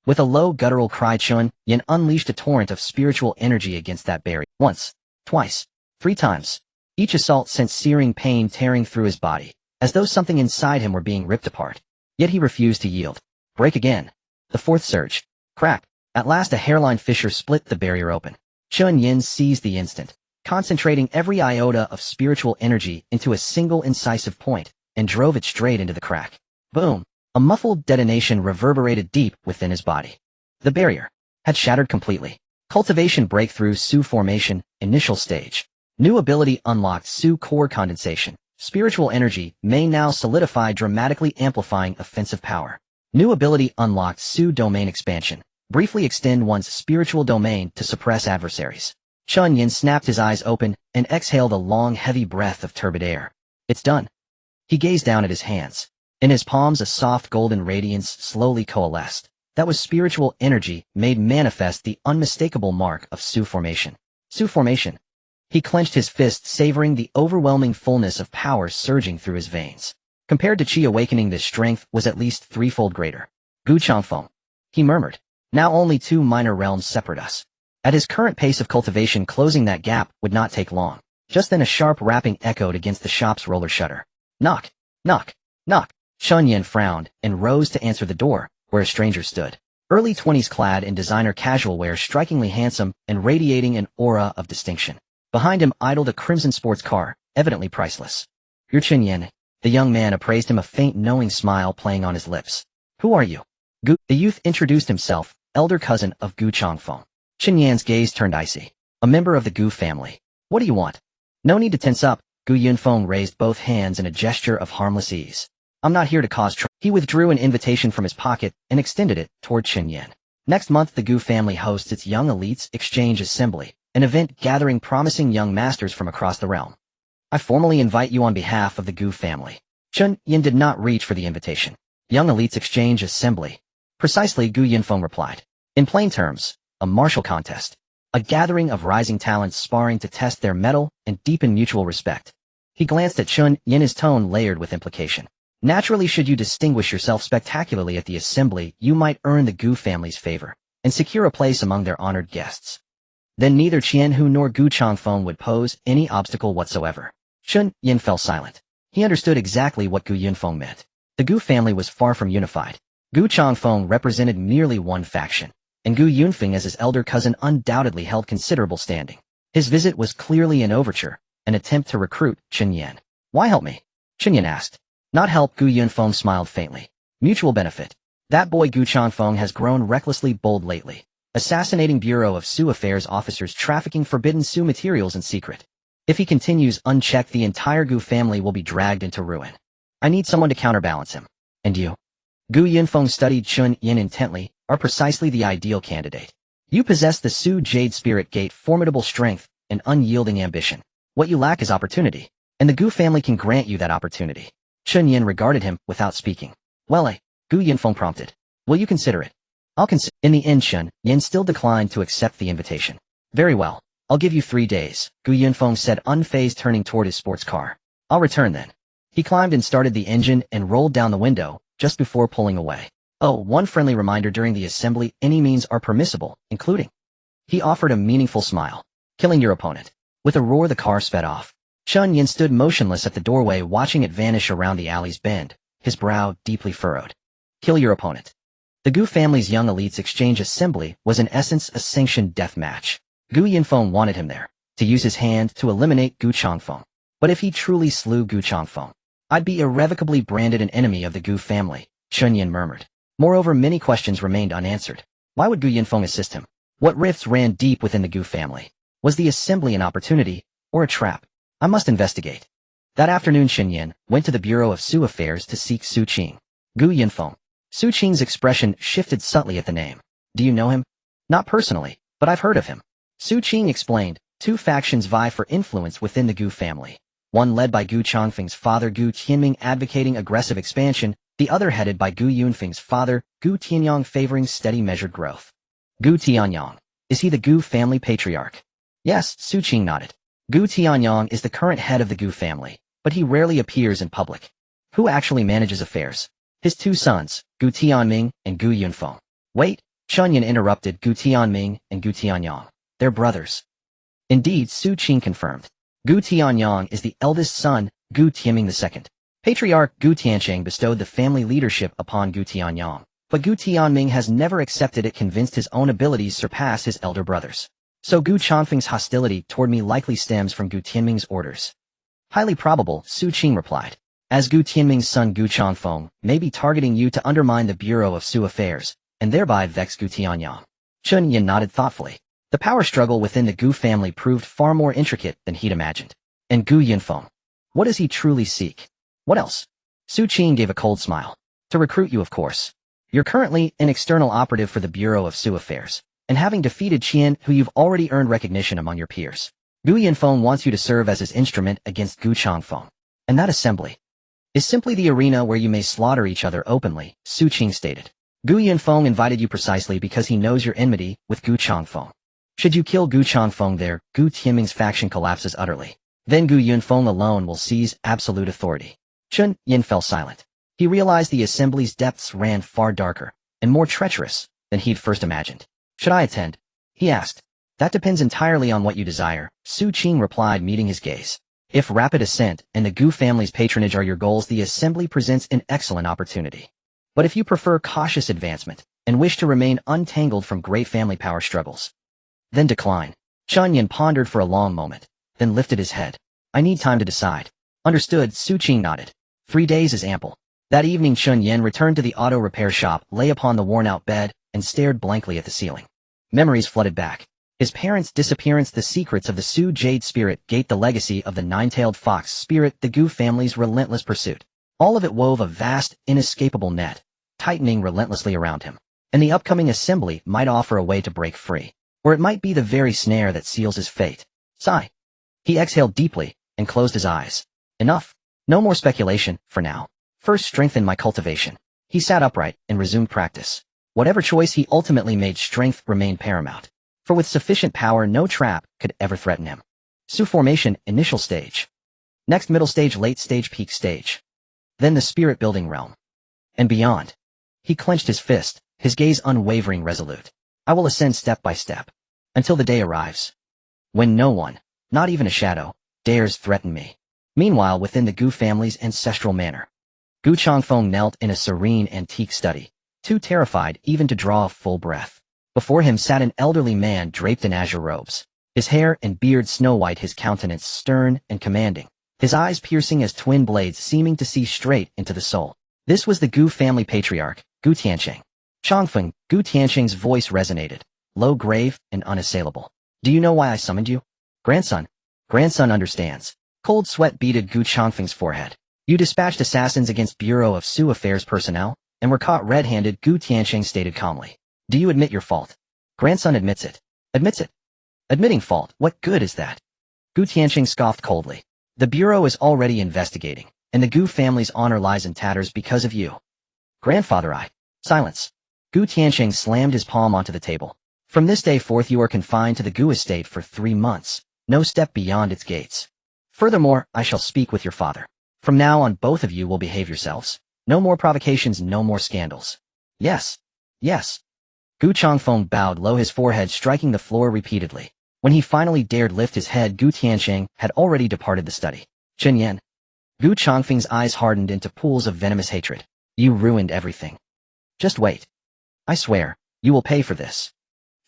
With a low guttural cry, Chen Yan unleashed a torrent of spiritual energy against that barrier. Once, twice, 3 times. Each assault sent searing pain tearing through his body, as though something inside him were being ripped apart. Yet he refused to yield. Break again. The 4th surge. Crack. At last a hairline fissure split the barrier open. Chen Yan seized the instant, concentrating every iota of spiritual energy into a single incisive point, and drove it straight into the crack. Boom! A muffled detonation reverberated deep within his body. The barrier had shattered completely. Cultivation breakthrough Su formation, initial stage. New ability unlocked Su core condensation. Spiritual energy may now solidify, dramatically amplifying offensive power. New ability unlocked Su domain expansion. Briefly extend one's spiritual domain to suppress adversaries. Chen Yan snapped his eyes open and exhaled a long, heavy breath of turbid air. It's done. He gazed down at his hands. In his palms a soft golden radiance slowly coalesced. That was spiritual energy made manifest, the unmistakable mark of Su formation. Su formation. He clenched his fist, savoring the overwhelming fullness of power surging through his veins. Compared to Qi awakening, this strength was at least 3-fold greater. Gu Changfeng. He murmured. Now only 2 minor realms separate us. At his current pace of cultivation, closing that gap would not take long. Just then a sharp rapping echoed against the shop's roller shutter. Knock, knock, knock. Chen Yan frowned and rose to answer the door, where a stranger stood. Early 20s, clad in designer casual wear, strikingly handsome and radiating an aura of distinction. Behind him idled a crimson sports car, evidently priceless. You're Chen Yan. The young man appraised him, a faint knowing smile playing on his lips. Who are you? Gu. The youth introduced himself, elder cousin of Gu Changfeng. Chen Yan's gaze turned icy. A member of the Gu family. What do you want? No need to tense up. Gu Yunfeng raised both hands in a gesture of harmless ease. I'm not here to cause trouble. He withdrew an invitation from his pocket and extended it toward Chen Yan. Next month the Gu family hosts its Young Elites Exchange Assembly, an event gathering promising young masters from across the realm. I formally invite you on behalf of the Gu family. Chen Yan did not reach for the invitation. Young Elites Exchange Assembly. Precisely, Gu Yunfeng replied. In plain terms, a martial contest. A gathering of rising talents sparring to test their mettle and deepen mutual respect. He glanced at Chen Yan, his tone layered with implication. Naturally, should you distinguish yourself spectacularly at the assembly, you might earn the Gu family's favor and secure a place among their honored guests. Then neither Qianhu nor Gu Changfeng would pose any obstacle whatsoever. Chen Yan fell silent. He understood exactly what Gu Yunfeng meant. The Gu family was far from unified. Gu Changfeng represented merely one faction, and Gu Yunfeng as his elder cousin undoubtedly held considerable standing. His visit was clearly an overture, an attempt to recruit Chen Yan. Why help me? Chen Yan asked. Not help, Gu Yunfeng smiled faintly. Mutual benefit. That boy Gu Changfeng has grown recklessly bold lately, assassinating Bureau of Su Affairs officers, trafficking forbidden Su materials in secret. If he continues unchecked, the entire Gu family will be dragged into ruin. I need someone to counterbalance him. And you? Gu Yunfeng studied Chen Yan intently, are precisely the ideal candidate. You possess the Su Jade Spirit Gate, formidable strength, and unyielding ambition. What you lack is opportunity, and the Gu family can grant you that opportunity. Chen Yan regarded him without speaking. Well, Gu Yunfeng prompted. Will you consider it? I'll consider. In the end, Chen Yan still declined to accept the invitation. Very well. I'll give you 3 days, Gu Yunfeng said, unfazed, turning toward his sports car. I'll return then. He climbed and started the engine and rolled down the window, just before pulling away. Oh, one friendly reminder: during the assembly, any means are permissible, including. He offered a meaningful smile. Killing your opponent. With a roar, the car sped off. Chen Yan stood motionless at the doorway, watching it vanish around the alley's bend, his brow deeply furrowed. Kill your opponent. The Gu family's Young Elites Exchange Assembly was in essence a sanctioned death match. Gu Yunfeng wanted him there, to use his hand to eliminate Gu Changfeng. But if he truly slew Gu Changfeng, I'd be irrevocably branded an enemy of the Gu family, Chen Yan murmured. Moreover, many questions remained unanswered. Why would Gu Yunfeng assist him? What rifts ran deep within the Gu family? Was the assembly an opportunity, or a trap? I must investigate. That afternoon, Chen Yan went to the Bureau of Su Affairs to seek Su Qing. Gu Yunfeng. Su Qing's expression shifted subtly at the name. Do you know him? Not personally, but I've heard of him. Su Qing explained. 2 factions vie for influence within the Gu family. One led by Gu Changfeng's father Gu Tianming advocating aggressive expansion, the other headed by Gu Yunfeng's father Gu Tianyang favoring steady measured growth. Gu Tianyang. Is he the Gu family patriarch? Yes, Su Qing nodded. Gu Tianyang is the current head of the Gu family, but he rarely appears in public. Who actually manages affairs? His 2 sons, Gu Tianming and Gu Yunfeng. Wait, Chen Yan interrupted. Gu Tianming and Gu Tianyang. They're brothers. Indeed, Su Qing confirmed. Gu Tianyang is the eldest son, Gu Tianming II. Patriarch Gu Tiancheng bestowed the family leadership upon Gu Tianyang, but Gu Tianming has never accepted it, convinced his own abilities surpass his elder brothers. So Gu Changfeng's hostility toward me likely stems from Gu Tianming's orders. Highly probable, Su Qing replied, as Gu Tianming's son Gu Changfeng may be targeting you to undermine the Bureau of Su Affairs, and thereby vex Gu Tianyang. Chen Yan nodded thoughtfully. The power struggle within the Gu family proved far more intricate than he'd imagined. And Gu Yunfeng, what does he truly seek? What else? Su Qing gave a cold smile. To recruit you, of course. You're currently an external operative for the Bureau of Su Affairs, and having defeated Qian, who you've already earned recognition among your peers, Gu Yunfeng wants you to serve as his instrument against Gu Changfeng. And that assembly is simply the arena where you may slaughter each other openly, Su Qing stated. Gu Yunfeng invited you precisely because he knows your enmity with Gu Changfeng. Should you kill Gu Changfeng there, Gu Tianming's faction collapses utterly. Then Gu Yunfeng alone will seize absolute authority. Chen Yan fell silent. He realized the assembly's depths ran far darker and more treacherous than he'd first imagined. Should I attend? He asked. That depends entirely on what you desire, Su Qing replied, meeting his gaze. If rapid ascent and the Gu family's patronage are your goals, the assembly presents an excellent opportunity. But if you prefer cautious advancement and wish to remain untangled from great family power struggles, then decline. Chen Yan pondered for a long moment, then lifted his head. I need time to decide. Understood, Su Qing nodded. 3 days is ample. That evening Chen Yan returned to the auto repair shop, lay upon the worn-out bed, and stared blankly at the ceiling. Memories flooded back. His parents' disappearance, the secrets of the Su Jade spirit gate, the legacy of the nine-tailed fox spirit, the Gu family's relentless pursuit. All of it wove a vast, inescapable net, tightening relentlessly around him. And the upcoming assembly might offer a way to break free. Or it might be the very snare that seals his fate. Sigh. He exhaled deeply and closed his eyes. Enough. No more speculation, for now. First strengthen my cultivation. He sat upright and resumed practice. Whatever choice he ultimately made, strength remained paramount. For with sufficient power, no trap could ever threaten him. Su formation, initial stage. Next middle stage, late stage, peak stage. Then the spirit building realm. And beyond. He clenched his fist, his gaze unwavering, resolute. I will ascend step by step. Until the day arrives. When no one, not even a shadow, dares threaten me. Meanwhile, within the Gu family's ancestral manor, Gu Changfeng knelt in a serene antique study, too terrified even to draw a full breath. Before him sat an elderly man draped in azure robes, his hair and beard snow-white, his countenance stern and commanding, his eyes piercing as twin blades, seeming to see straight into the soul. This was the Gu family patriarch, Gu Tiancheng. Changfeng, Gu Tiancheng's voice resonated, low, grave, and unassailable. Do you know why I summoned you? Grandson. Grandson understands. Cold sweat beaded Gu Changfeng's forehead. You dispatched assassins against Bureau of Su Affairs personnel, and were caught red-handed, Gu Tiancheng stated calmly. Do you admit your fault? Grandson admits it. Admits it. Admitting fault, what good is that? Gu Tiancheng scoffed coldly. The Bureau is already investigating, and the Gu family's honor lies in tatters because of you. Grandfather, Silence. Gu Tiancheng slammed his palm onto the table. From this day forth you are confined to the Gu estate for 3 months, no step beyond its gates. Furthermore, I shall speak with your father. From now on both of you will behave yourselves. No more provocations, no more scandals. Yes. Yes. Gu Changfeng bowed low, his forehead striking the floor repeatedly. When he finally dared lift his head, Gu Tiancheng had already departed the study. Chen Yan. Gu Changfeng's eyes hardened into pools of venomous hatred. You ruined everything. Just wait. I swear, you will pay for this.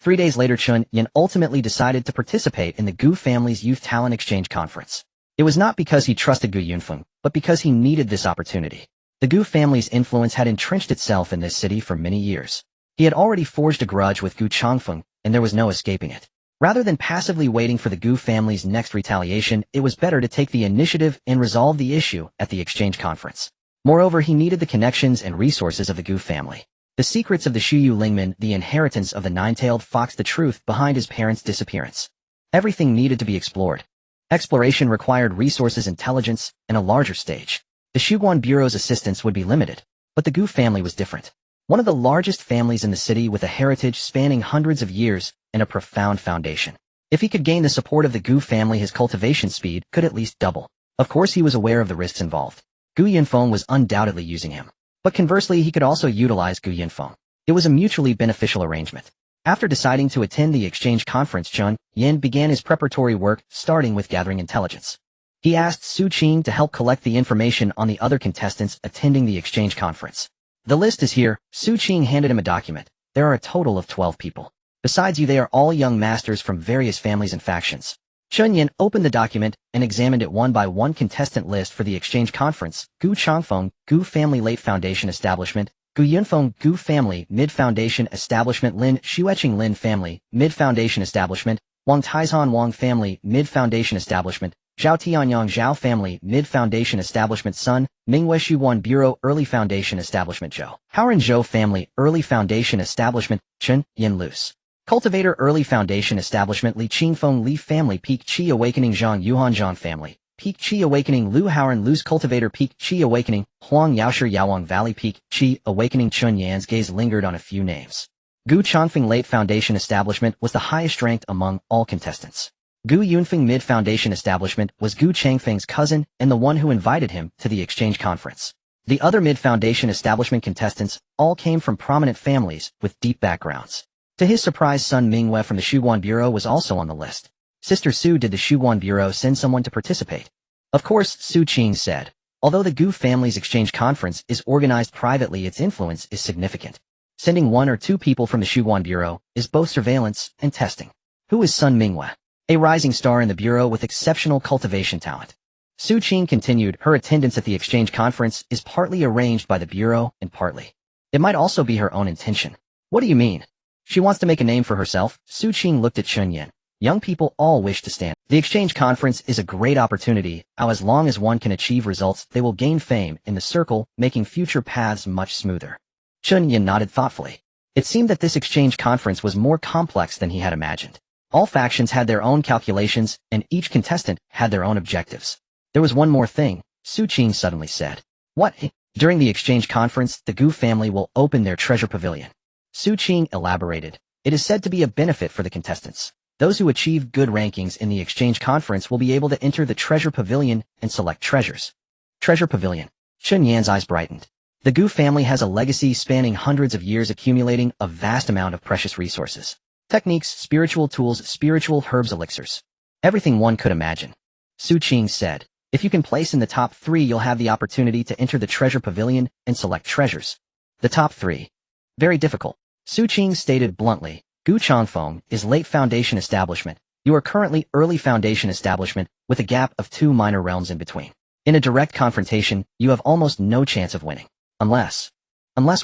3 days later, Chen Yan ultimately decided to participate in the Gu family's Youth Talent Exchange Conference. It was not because he trusted Gu Yunfeng, but because he needed this opportunity. The Gu family's influence had entrenched itself in this city for many years. He had already forged a grudge with Gu Changfeng, and there was no escaping it. Rather than passively waiting for the Gu family's next retaliation, it was better to take the initiative and resolve the issue at the exchange conference. Moreover, he needed the connections and resources of the Gu family. The secrets of the Shuyu Lingmen, the inheritance of the nine-tailed fox, the truth behind his parents' disappearance. Everything needed to be explored. Exploration required resources, intelligence, and a larger stage. The Shuguan Bureau's assistance would be limited, but the Gu family was different. One of the largest families in the city with a heritage spanning hundreds of years and a profound foundation. If he could gain the support of the Gu family, his cultivation speed could at least double. Of course, he was aware of the risks involved. Gu Yunfeng was undoubtedly using him. But conversely, he could also utilize Gu Yunfeng. It was a mutually beneficial arrangement. After deciding to attend the exchange conference, Chen Yan began his preparatory work, starting with gathering intelligence. He asked Su Qing to help collect the information on the other contestants attending the exchange conference. The list is here. Su Qing handed him a document. There are a total of 12 people. Besides you, they are all young masters from various families and factions. Chen Yan opened the document and examined it one by one. Contestant list for the exchange conference: Gu Changfeng, Gu Family Late Foundation Establishment; Gu Yunfeng, Gu Family Mid Foundation Establishment; Lin Shueching, Lin Family Mid Foundation Establishment; Wang Taizhan, Wang Family Mid Foundation Establishment; Zhao Tianyang, Zhao Family Mid Foundation Establishment; Sun Mingwei, Shuwan Bureau Early Foundation Establishment; Zhou Haoran, Zhou Family Early Foundation Establishment; Chen Yan, Luce Cultivator Early Foundation Establishment; Li Qingfeng, Li Family Peak Qi Awakening; Zhang Yuhan, Zhang Family Peak Qi Awakening; Lu Haoran, Lu's Cultivator Peak Qi Awakening; Huang Yaoshi, Yaowang Valley Peak Qi Awakening. Chen Yan's gaze lingered on a few names. Gu Changfeng Late Foundation Establishment was the highest ranked among all contestants. Gu Yunfeng Mid Foundation Establishment was Gu Changfeng's cousin and the one who invited him to the exchange conference. The other Mid Foundation Establishment contestants all came from prominent families with deep backgrounds. To his surprise, Sun Mingwei from the Shuwan Bureau was also on the list. Sister Su, did the Shuwan Bureau send someone to participate? Of course, Su Qing said. Although the Gu family's exchange conference is organized privately, its influence is significant. Sending 1 or 2 people from the Shuwan Bureau is both surveillance and testing. Who is Sun Mingwei? A rising star in the Bureau with exceptional cultivation talent. Su Qing continued. Her attendance at the exchange conference is partly arranged by the Bureau and partly. It might also be her own intention. What do you mean? She wants to make a name for herself. Su Qing looked at Chen Yan. Young people all wish to stand. The exchange conference is a great opportunity. As long as one can achieve results, they will gain fame in the circle, making future paths much smoother. Chen Yan nodded thoughtfully. It seemed that this exchange conference was more complex than he had imagined. All factions had their own calculations, and each contestant had their own objectives. There was one more thing, Su Qing suddenly said. What? During the exchange conference, the Gu family will open their treasure pavilion. Su Qing elaborated. It is said to be a benefit for the contestants. Those who achieve good rankings in the exchange conference will be able to enter the treasure pavilion and select treasures. Treasure pavilion. Chen Yan's eyes brightened. The Gu family has a legacy spanning hundreds of years, accumulating a vast amount of precious resources. Techniques, spiritual tools, spiritual herbs, elixirs. Everything one could imagine. Su Qing said. If you can place in the top 3, you'll have the opportunity to enter the treasure pavilion and select treasures. The top 3. Very difficult. Su Qing stated bluntly. Gu Changfeng is Late Foundation Establishment. You are currently Early Foundation Establishment, with a gap of 2 minor realms in between. In a direct confrontation, you have almost no chance of winning. Unless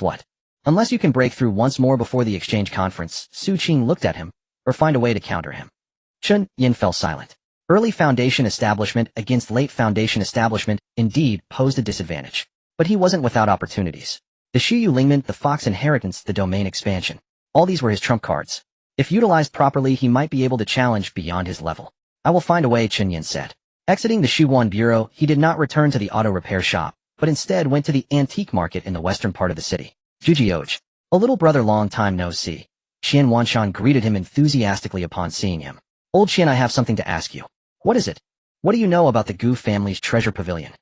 what? Unless you can break through once more before the exchange conference. Su Qing looked at him, or find a way to counter him. Chen Yan fell silent. Early Foundation Establishment against Late Foundation Establishment indeed posed a disadvantage. But he wasn't without opportunities. The Shiyu Lingman, the Fox Inheritance, the Domain Expansion. All these were his trump cards. If utilized properly, he might be able to challenge beyond his level. I will find a way, Chen Yan said. Exiting the Shuwan Bureau, he did not return to the auto repair shop, but instead went to the antique market in the western part of the city. Jujioj. A little brother, long time no see. Qian Wanshan greeted him enthusiastically upon seeing him. Old Qian, I have something to ask you. What is it? What do you know about the Gu family's treasure pavilion?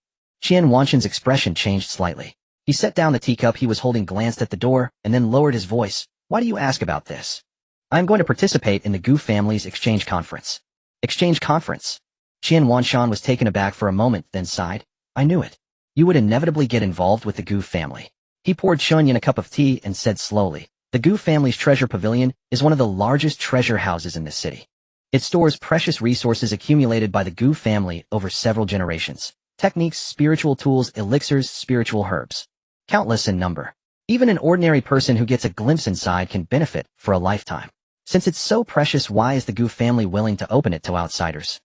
Qian Wanshan's expression changed slightly. He set down the teacup he was holding, glanced at the door, and then lowered his voice. Why do you ask about this? I am going to participate in the Gu family's exchange conference. Exchange conference? Qian Wanshan was taken aback for a moment, then sighed. I knew it. You would inevitably get involved with the Gu family. He poured Chen Yan a cup of tea and said slowly, the Gu family's treasure pavilion is one of the largest treasure houses in this city. It stores precious resources accumulated by the Gu family over several generations. Techniques, spiritual tools, elixirs, spiritual herbs. Countless in number. Even an ordinary person who gets a glimpse inside can benefit for a lifetime. Since it's so precious, why is the Gu family willing to open it to outsiders?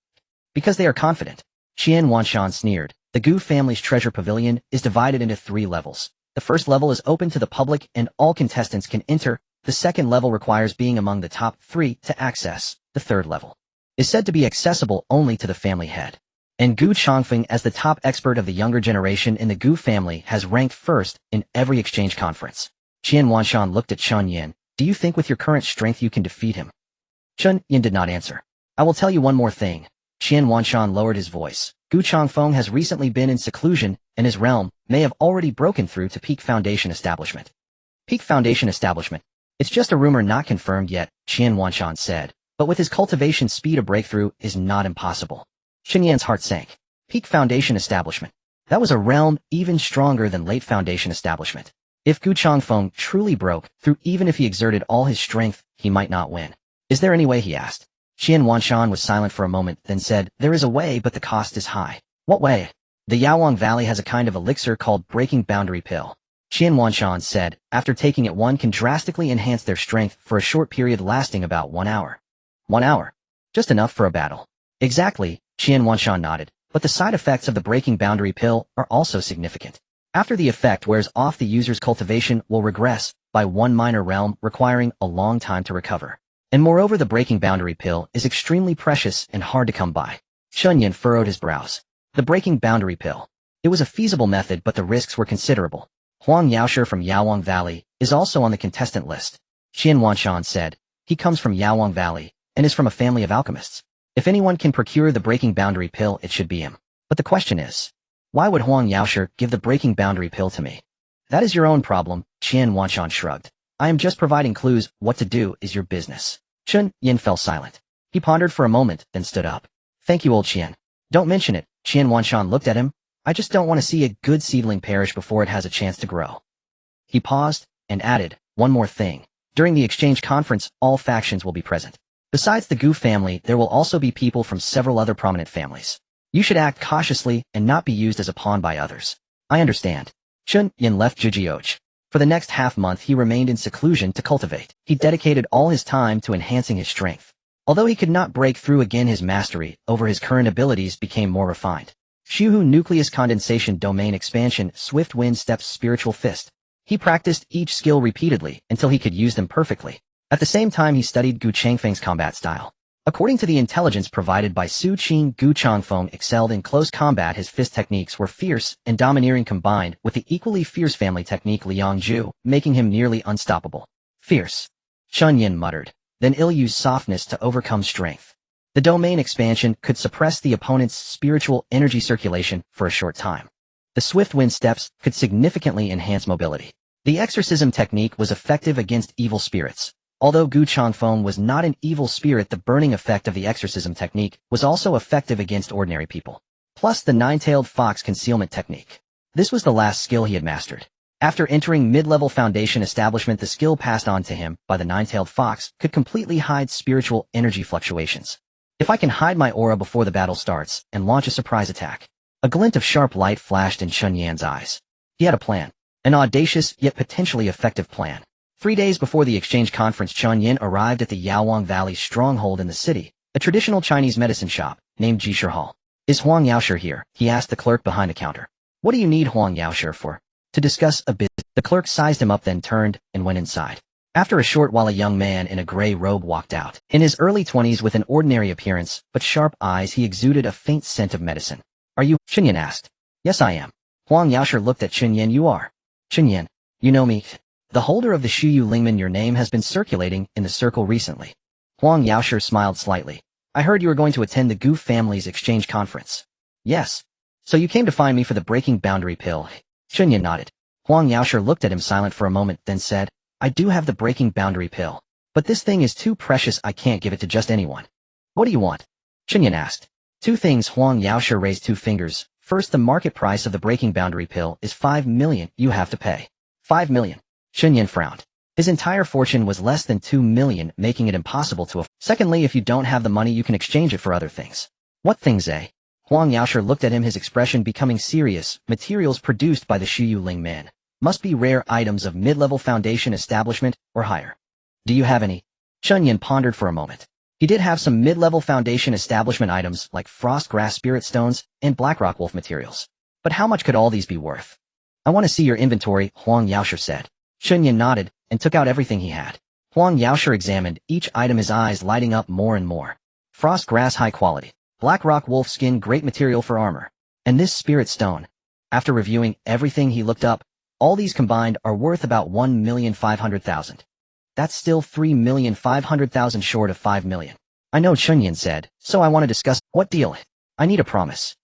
Because they are confident. Qian Wanshan sneered. The Gu family's treasure pavilion is divided into 3 levels. The first level is open to the public and all contestants can enter. The second level requires being among the top 3 to access. The third level is said to be accessible only to the family head. And Gu Changfeng, as the top expert of the younger generation in the Gu family, has ranked first in every exchange conference. Qian Wanshan looked at Chen Yan. Do you think with your current strength you can defeat him? Chen Yan did not answer. I will tell you one more thing. Qian Wanshan lowered his voice. Gu Changfeng has recently been in seclusion, and his realm may have already broken through to Peak Foundation Establishment. Peak Foundation Establishment. It's just a rumor not confirmed yet, Chen Yan said, but with his cultivation speed a breakthrough is not impossible. Chen Yan's heart sank. Peak Foundation Establishment. That was a realm even stronger than late Foundation Establishment. If Gu Changfeng truly broke through, even if he exerted all his strength, he might not win. Is there any way, he asked. Chen Yan was silent for a moment, then said, there is a way, but the cost is high. What way? The Yawang Valley has a kind of elixir called Breaking Boundary Pill. Chen Yan said, after taking it one can drastically enhance their strength for a short period lasting about 1 hour. 1 hour? Just enough for a battle. Exactly, Chen Yan nodded, but the side effects of the Breaking Boundary Pill are also significant. After the effect wears off, the user's cultivation will regress by one minor realm, requiring a long time to recover. And moreover, the Breaking Boundary Pill is extremely precious and hard to come by. Chen Yan furrowed his brows. The Breaking Boundary Pill. It was a feasible method, but the risks were considerable. Huang Yaoshi from Yawang Valley is also on the contestant list. Chen Yan said, he comes from Yawang Valley and is from a family of alchemists. If anyone can procure the Breaking Boundary Pill, it should be him. But the question is, why would Huang Yaoshi give the Breaking Boundary Pill to me? That is your own problem, Chen Yan shrugged. I am just providing clues. What to do is your business. Chen Yan fell silent. He pondered for a moment, then stood up. Thank you, old Chen. Don't mention it. Chen Yan looked at him. I just don't want to see a good seedling perish before it has a chance to grow. He paused and added, one more thing. During the exchange conference, all factions will be present. Besides the Gu family, there will also be people from several other prominent families. You should act cautiously and not be used as a pawn by others. I understand. Chen Yan left Jujioch. For the next half-month he remained in seclusion to cultivate. He dedicated all his time to enhancing his strength. Although he could not break through again, his mastery over his current abilities became more refined. Shuhu Nucleus Condensation Domain Expansion Swift Wind Steps Spiritual Fist. He practiced each skill repeatedly until he could use them perfectly. At the same time he studied Gu Changfeng's combat style. According to the intelligence provided by Su Qing, Gu Changfeng excelled in close combat. His fist techniques were fierce and domineering, combined with the equally fierce family technique Liang Ju, making him nearly unstoppable. Fierce. Chen Yan muttered. Then ill use softness to overcome strength. The domain expansion could suppress the opponent's spiritual energy circulation for a short time. The swift wind steps could significantly enhance mobility. The exorcism technique was effective against evil spirits. Although Gu Changfeng was not an evil spirit, the burning effect of the exorcism technique was also effective against ordinary people. Plus the nine-tailed fox concealment technique. This was the last skill he had mastered. After entering mid-level foundation establishment, the skill passed on to him by the nine-tailed fox could completely hide spiritual energy fluctuations. If I can hide my aura before the battle starts and launch a surprise attack. A glint of sharp light flashed in Chen Yan's eyes. He had a plan. An audacious yet potentially effective plan. 3 days before the exchange conference, Chen Yan arrived at the Yawang Valley stronghold in the city, a traditional Chinese medicine shop named Jishir Hall. Is Huang Yaoshi here? He asked the clerk behind the counter. What do you need Huang Yaoshi for? To discuss a business. The clerk sized him up, then turned and went inside. After a short while, a young man in a gray robe walked out. In his early 20s, with an ordinary appearance but sharp eyes, he exuded a faint scent of medicine. Are you? Chen Yan asked. Yes, I am. Huang Yaoshi looked at Chen Yan. You are? Chen Yan. You know me? The holder of the Shuyu Lingman. Your name has been circulating in the circle recently. Huang Yaoshi smiled slightly. I heard you were going to attend the Gu family's exchange conference. Yes. So you came to find me for the Breaking Boundary Pill. Chen Yan nodded. Huang Yaoshi looked at him silent for a moment, then said, I do have the Breaking Boundary Pill. But this thing is too precious. I can't give it to just anyone. What do you want? Chen Yan asked. 2 things. Huang Yaoshi raised 2 fingers. First, the market price of the Breaking Boundary Pill is 5 million. You have to pay. 5 million. Chen Yan frowned. His entire fortune was less than 2 million, making it impossible to afford. Secondly, if you don't have the money, you can exchange it for other things. What things, eh? Huang Yaoshi looked at him, his expression becoming serious. Materials produced by the Shuyu Ling man. Must be rare items of mid-level foundation establishment or higher. Do you have any? Chen Yan pondered for a moment. He did have some mid-level foundation establishment items like frost grass spirit stones and blackrock wolf materials. But how much could all these be worth? I want to see your inventory, Huang Yaoshi said. Chen Yan nodded and took out everything he had. Huang Yaoshi examined each item, his eyes lighting up more and more. Frost grass, high quality. Blackrock wolf skin, great material for armor. And this spirit stone. After reviewing everything, he looked up. All these combined are worth about 1,500,000. That's still 3,500,000 short of 5 million. I know, Chen Yan said, so I want to discuss. What deal? I need a promise.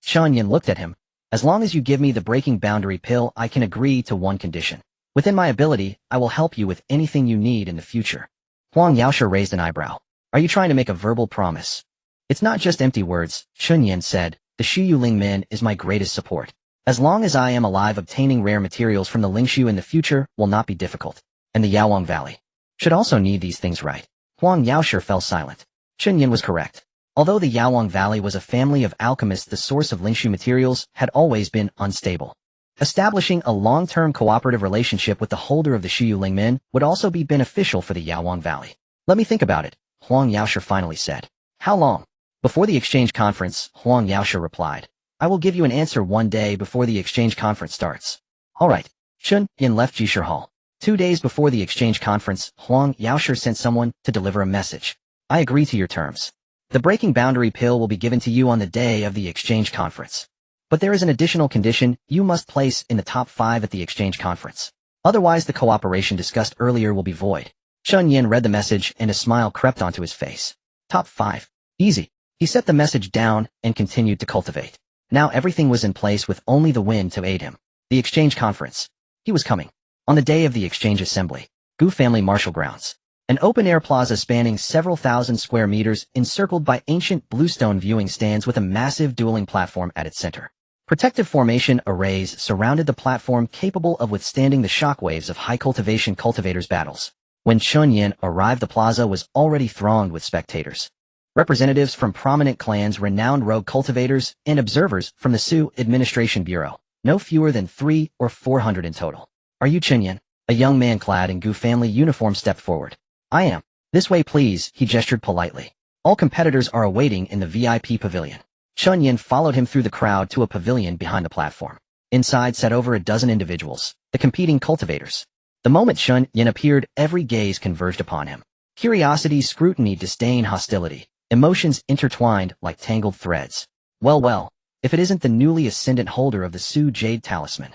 Chen Yan looked at him. As long as you give me the Breaking Boundary Pill, I can agree to one condition. Within my ability, I will help you with anything you need in the future. Huang Yaoshe raised an eyebrow. Are you trying to make a verbal promise? It's not just empty words, Chen Yan said. The Xiyu Lingmin is my greatest support. As long as I am alive, obtaining rare materials from the Lingshu in the future will not be difficult. And the Yaowang Valley should also need these things, right? Huang Yaoshe fell silent. Chen Yan was correct. Although the Yaowang Valley was a family of alchemists, the source of Lingshu materials had always been unstable. Establishing a long-term cooperative relationship with the holder of the Xiyu Lingmin would also be beneficial for the Yaowang Valley. Let me think about it, Huang Yaoshe finally said. How long? Before the exchange conference, Huang Yaoshe replied. I will give you an answer one day before the exchange conference starts. All right. Chen Yan left Jishir Hall. 2 days before the exchange conference, Huang Yaoshe sent someone to deliver a message. I agree to your terms. The breaking boundary pill will be given to you on the day of the exchange conference. But there is an additional condition: you must place in the top 5 at the exchange conference. Otherwise the cooperation discussed earlier will be void. Chen Yan read the message and a smile crept onto his face. Top 5. Easy. He set the message down and continued to cultivate. Now everything was in place with only the wind to aid him. The exchange conference. He was coming. On the day of the exchange assembly, Gu family martial grounds. An open-air plaza spanning several thousand square meters encircled by ancient bluestone viewing stands with a massive dueling platform at its center. Protective formation arrays surrounded the platform, capable of withstanding the shockwaves of high cultivation cultivators battles. When Chen Yan arrived, the plaza was already thronged with spectators. Representatives from prominent clans, renowned rogue cultivators, and observers from the Su Administration Bureau, no fewer than 300 or 400 in total. Are you Chen Yan? A young man clad in Gu family uniform stepped forward. I am. This way please, he gestured politely. All competitors are awaiting in the VIP pavilion. Chen Yan followed him through the crowd to a pavilion behind the platform. Inside sat over a dozen individuals, the competing cultivators. The moment Chen Yan appeared, every gaze converged upon him. Curiosity, scrutiny, disdain, hostility. Emotions intertwined like tangled threads. Well, if it isn't the newly ascendant holder of the Su Jade Talisman.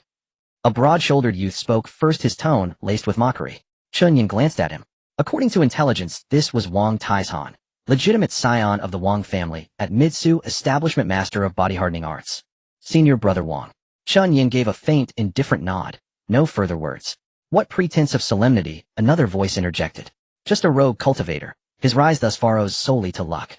A broad-shouldered youth spoke first, his tone laced with mockery. Chen Yan glanced at him. According to intelligence, this was Wang Taizhan, legitimate scion of the Wang family, at Mitsu establishment, master of body-hardening arts. Senior brother Wang. Chen Yan gave a faint, indifferent nod. No further words. What pretense of solemnity? Another voice interjected. Just a rogue cultivator. His rise thus far owes solely to luck.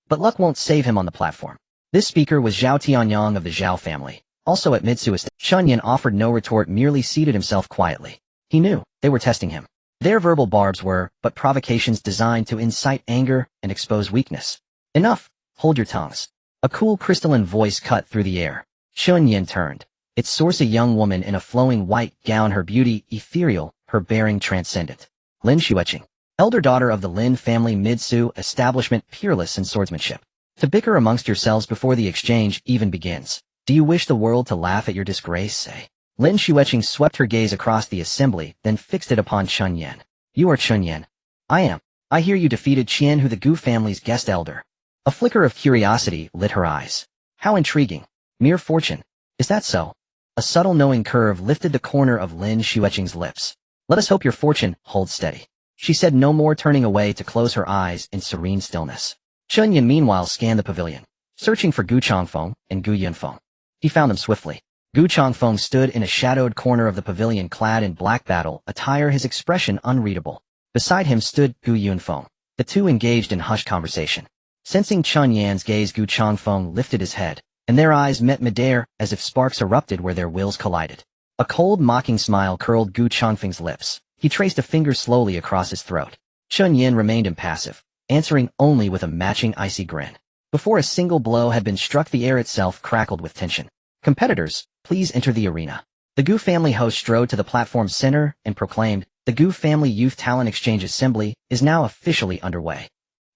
But luck won't save him on the platform. This speaker was Zhao Tianyang of the Zhao family, also at Mitsu. Chen Yan offered no retort, merely seated himself quietly. He knew they were testing him. Their verbal barbs were but provocations designed to incite anger and expose weakness. Enough! Hold your tongues. A cool crystalline voice cut through the air. Chen Yan turned. Its source, a young woman in a flowing white gown, her beauty ethereal, her bearing transcendent. Lin Xueqing, elder daughter of the Lin family Mitsu establishment, peerless in swordsmanship. To bicker amongst yourselves before the exchange even begins. Do you wish the world to laugh at your disgrace, say? Lin Xueqing swept her gaze across the assembly, then fixed it upon Chen Yan. You are Chen Yan. I am. I hear you defeated Qian Hu, the Gu family's guest elder. A flicker of curiosity lit her eyes. How intriguing. Mere fortune. Is that so? A subtle knowing curve lifted the corner of Lin Xueqing's lips. Let us hope your fortune holds steady. She said no more, turning away to close her eyes in serene stillness. Chen Yan meanwhile scanned the pavilion, searching for Gu Changfeng and Gu Yunfeng. He found them swiftly. Gu Changfeng stood in a shadowed corner of the pavilion, clad in black battle attire, his expression unreadable. Beside him stood Gu Yunfeng. The two engaged in hushed conversation. Sensing Chen Yan's gaze, Gu Changfeng lifted his head, and their eyes met midair as if sparks erupted where their wills collided. A cold, mocking smile curled Gu Changfeng's lips. He traced a finger slowly across his throat. Chen Yan remained impassive, answering only with a matching icy grin. Before a single blow had been struck, the air itself crackled with tension. Competitors, please enter the arena. The Gu family host strode to the platform's center and proclaimed, the Gu family Youth Talent Exchange Assembly is now officially underway.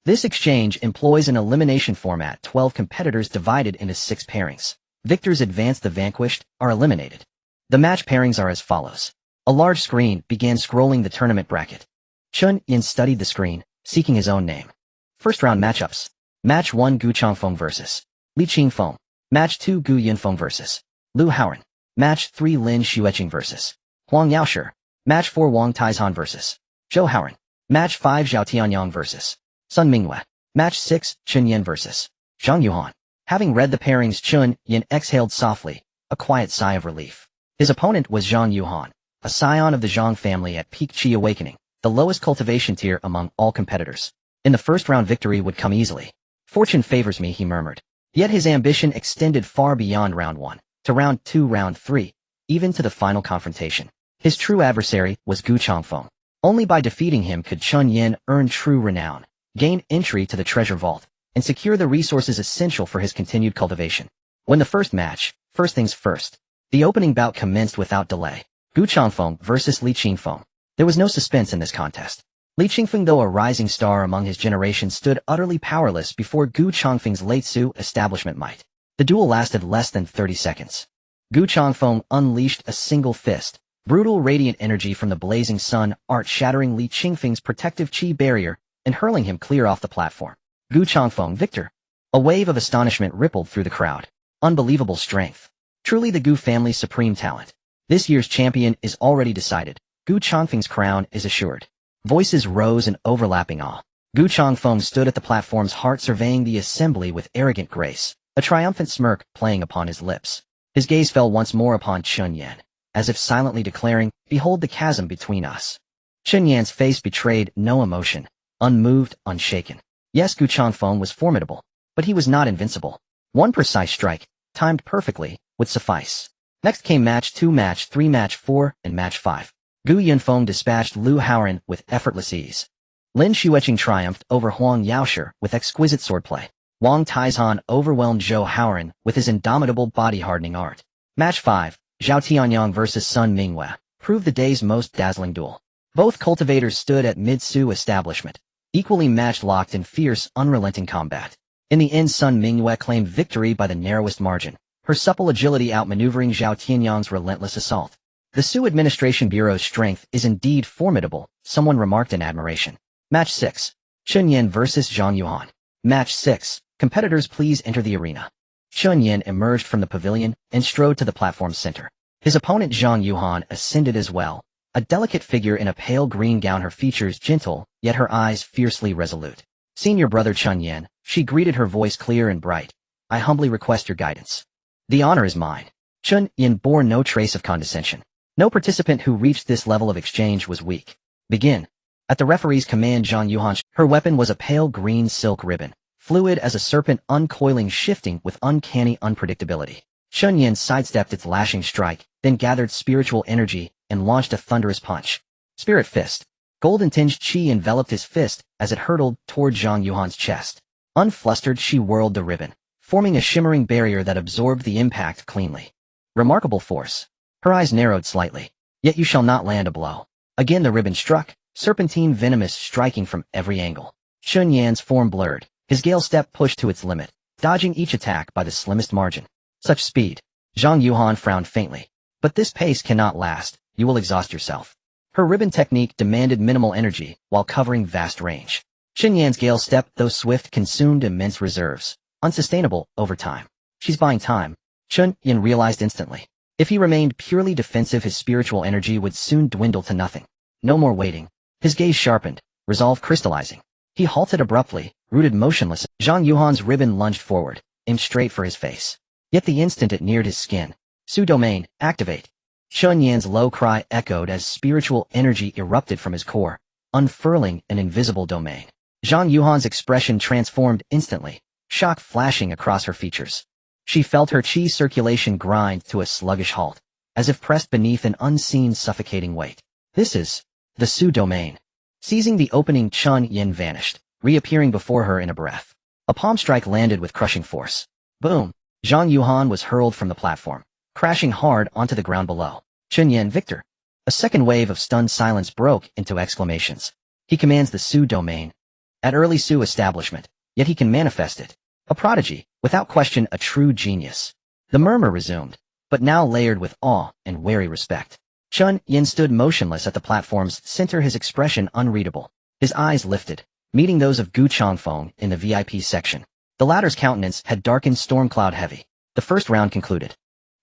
This exchange employs an elimination format, 12 competitors divided into 6 pairings. Victors advance, the vanquished are eliminated. The match pairings are as follows. A large screen began scrolling the tournament bracket. Chen Yan studied the screen, seeking his own name. First round matchups. Match 1, Gu Changfeng vs. Li Qingfeng. Match 2, Gu Yunfeng vs. Lu Haoren. Match 3, Lin Xueqing vs. Huang Yaoshe. Match 4, Wang Taizhan vs. Zhou Haoren. Match 5, Zhao Tianyang vs. Sun Mingyue. Match 6, Chen Yan vs. Zhang Yuhan. Having read the pairings, Chen Yan exhaled softly, a quiet sigh of relief. His opponent was Zhang Yuhan, a scion of the Zhang family at peak Qi awakening, the lowest cultivation tier among all competitors. In the first round victory would come easily. Fortune favors me, he murmured. Yet his ambition extended far beyond round 1, to round 2, round 3, even to the final confrontation. His true adversary was Gu Changfeng. Only by defeating him could Chen Yan earn true renown, gain entry to the treasure vault, and secure the resources essential for his continued cultivation. When the first things first, the opening bout commenced without delay. Gu Changfeng versus Li Qingfeng. There was no suspense in this contest. Li Qingfeng, though a rising star among his generation, stood utterly powerless before Gu Changfeng's late Su establishment might. The duel lasted less than 30 seconds. Gu Changfeng unleashed a single fist, brutal radiant energy from the blazing sun, shattering Li Qingfeng's protective Qi barrier and hurling him clear off the platform. Gu Changfeng, victor. A wave of astonishment rippled through the crowd. Unbelievable strength. Truly the Gu family's supreme talent. This year's champion is already decided. Gu Changfeng's crown is assured. Voices rose in overlapping awe. Gu Changfeng stood at the platform's heart, surveying the assembly with arrogant grace, a triumphant smirk playing upon his lips. His gaze fell once more upon Chen Yan, as if silently declaring, "Behold the chasm between us." Chen Yan's face betrayed no emotion, unmoved, unshaken. Yes, Gu Changfeng was formidable, but he was not invincible. One precise strike, timed perfectly, would suffice. Next came match 2, match 3, match 4, and match 5. Gu Yunfeng dispatched Lu Haoren with effortless ease. Lin Xueqing triumphed over Huang Yaoshi with exquisite swordplay. Wang Taizhan overwhelmed Zhou Haoren with his indomitable body-hardening art. Match 5, Zhao Tianyang versus Sun Mingyue, proved the day's most dazzling duel. Both cultivators stood at mid-Su establishment, equally match-locked in fierce, unrelenting combat. In the end, Sun Mingyue claimed victory by the narrowest margin, her supple agility outmaneuvering Zhao Tianyang's relentless assault. The Su Administration Bureau's strength is indeed formidable, someone remarked in admiration. Match 6, Chen Yan versus Zhang Yuhan. Match 6, competitors please enter the arena. Chen Yan emerged from the pavilion and strode to the platform's center. His opponent Zhang Yuhan ascended as well, a delicate figure in a pale green gown, her features gentle, yet her eyes fiercely resolute. "Senior brother Chen Yan," she greeted, her voice clear and bright. "I humbly request your guidance." "The honor is mine." Chen Yan bore no trace of condescension. No participant who reached this level of exchange was weak. "Begin." At the referee's command, Zhang Yuhan, her weapon was a pale green silk ribbon, fluid as a serpent, uncoiling, shifting with uncanny unpredictability. Chen Yan sidestepped its lashing strike, then gathered spiritual energy and launched a thunderous punch. Spirit Fist. Golden-tinged Qi enveloped his fist as it hurtled toward Zhang Yuhan's chest. Unflustered, she whirled the ribbon, forming a shimmering barrier that absorbed the impact cleanly. Remarkable force. Her eyes narrowed slightly. "Yet you shall not land a blow." Again the ribbon struck, serpentine venomous, striking from every angle. Chen Yan's form blurred, his gale step pushed to its limit, dodging each attack by the slimmest margin. Such speed. Zhang Yuhan frowned faintly. "But this pace cannot last, you will exhaust yourself." Her ribbon technique demanded minimal energy, while covering vast range. Chen Yan's gale step, though swift, consumed immense reserves, unsustainable over time. "She's buying time," Chen Yan realized instantly. If he remained purely defensive, his spiritual energy would soon dwindle to nothing. No more waiting. His gaze sharpened, resolve crystallizing. He halted abruptly, rooted motionless. Zhang Yuhan's ribbon lunged forward, aimed straight for his face. Yet the instant it neared his skin, "Su domain, activate." Chen Yan's low cry echoed as spiritual energy erupted from his core, unfurling an invisible domain. Zhang Yuhan's expression transformed instantly, shock flashing across her features. She felt her qi circulation grind to a sluggish halt, as if pressed beneath an unseen suffocating weight. "This is the Su domain." Seizing the opening, Chen Yan vanished, reappearing before her in a breath. A palm strike landed with crushing force. Boom! Zhang Yuhan was hurled from the platform, crashing hard onto the ground below. "Chen Yan, victor." A second wave of stunned silence broke into exclamations. "He commands the Su domain. At early Su establishment, yet he can manifest it. A prodigy, without question a true genius." The murmur resumed, but now layered with awe and wary respect. Chen Yan stood motionless at the platform's center, his expression unreadable. His eyes lifted, meeting those of Gu Changfeng in the VIP section. The latter's countenance had darkened storm cloud heavy. The first round concluded.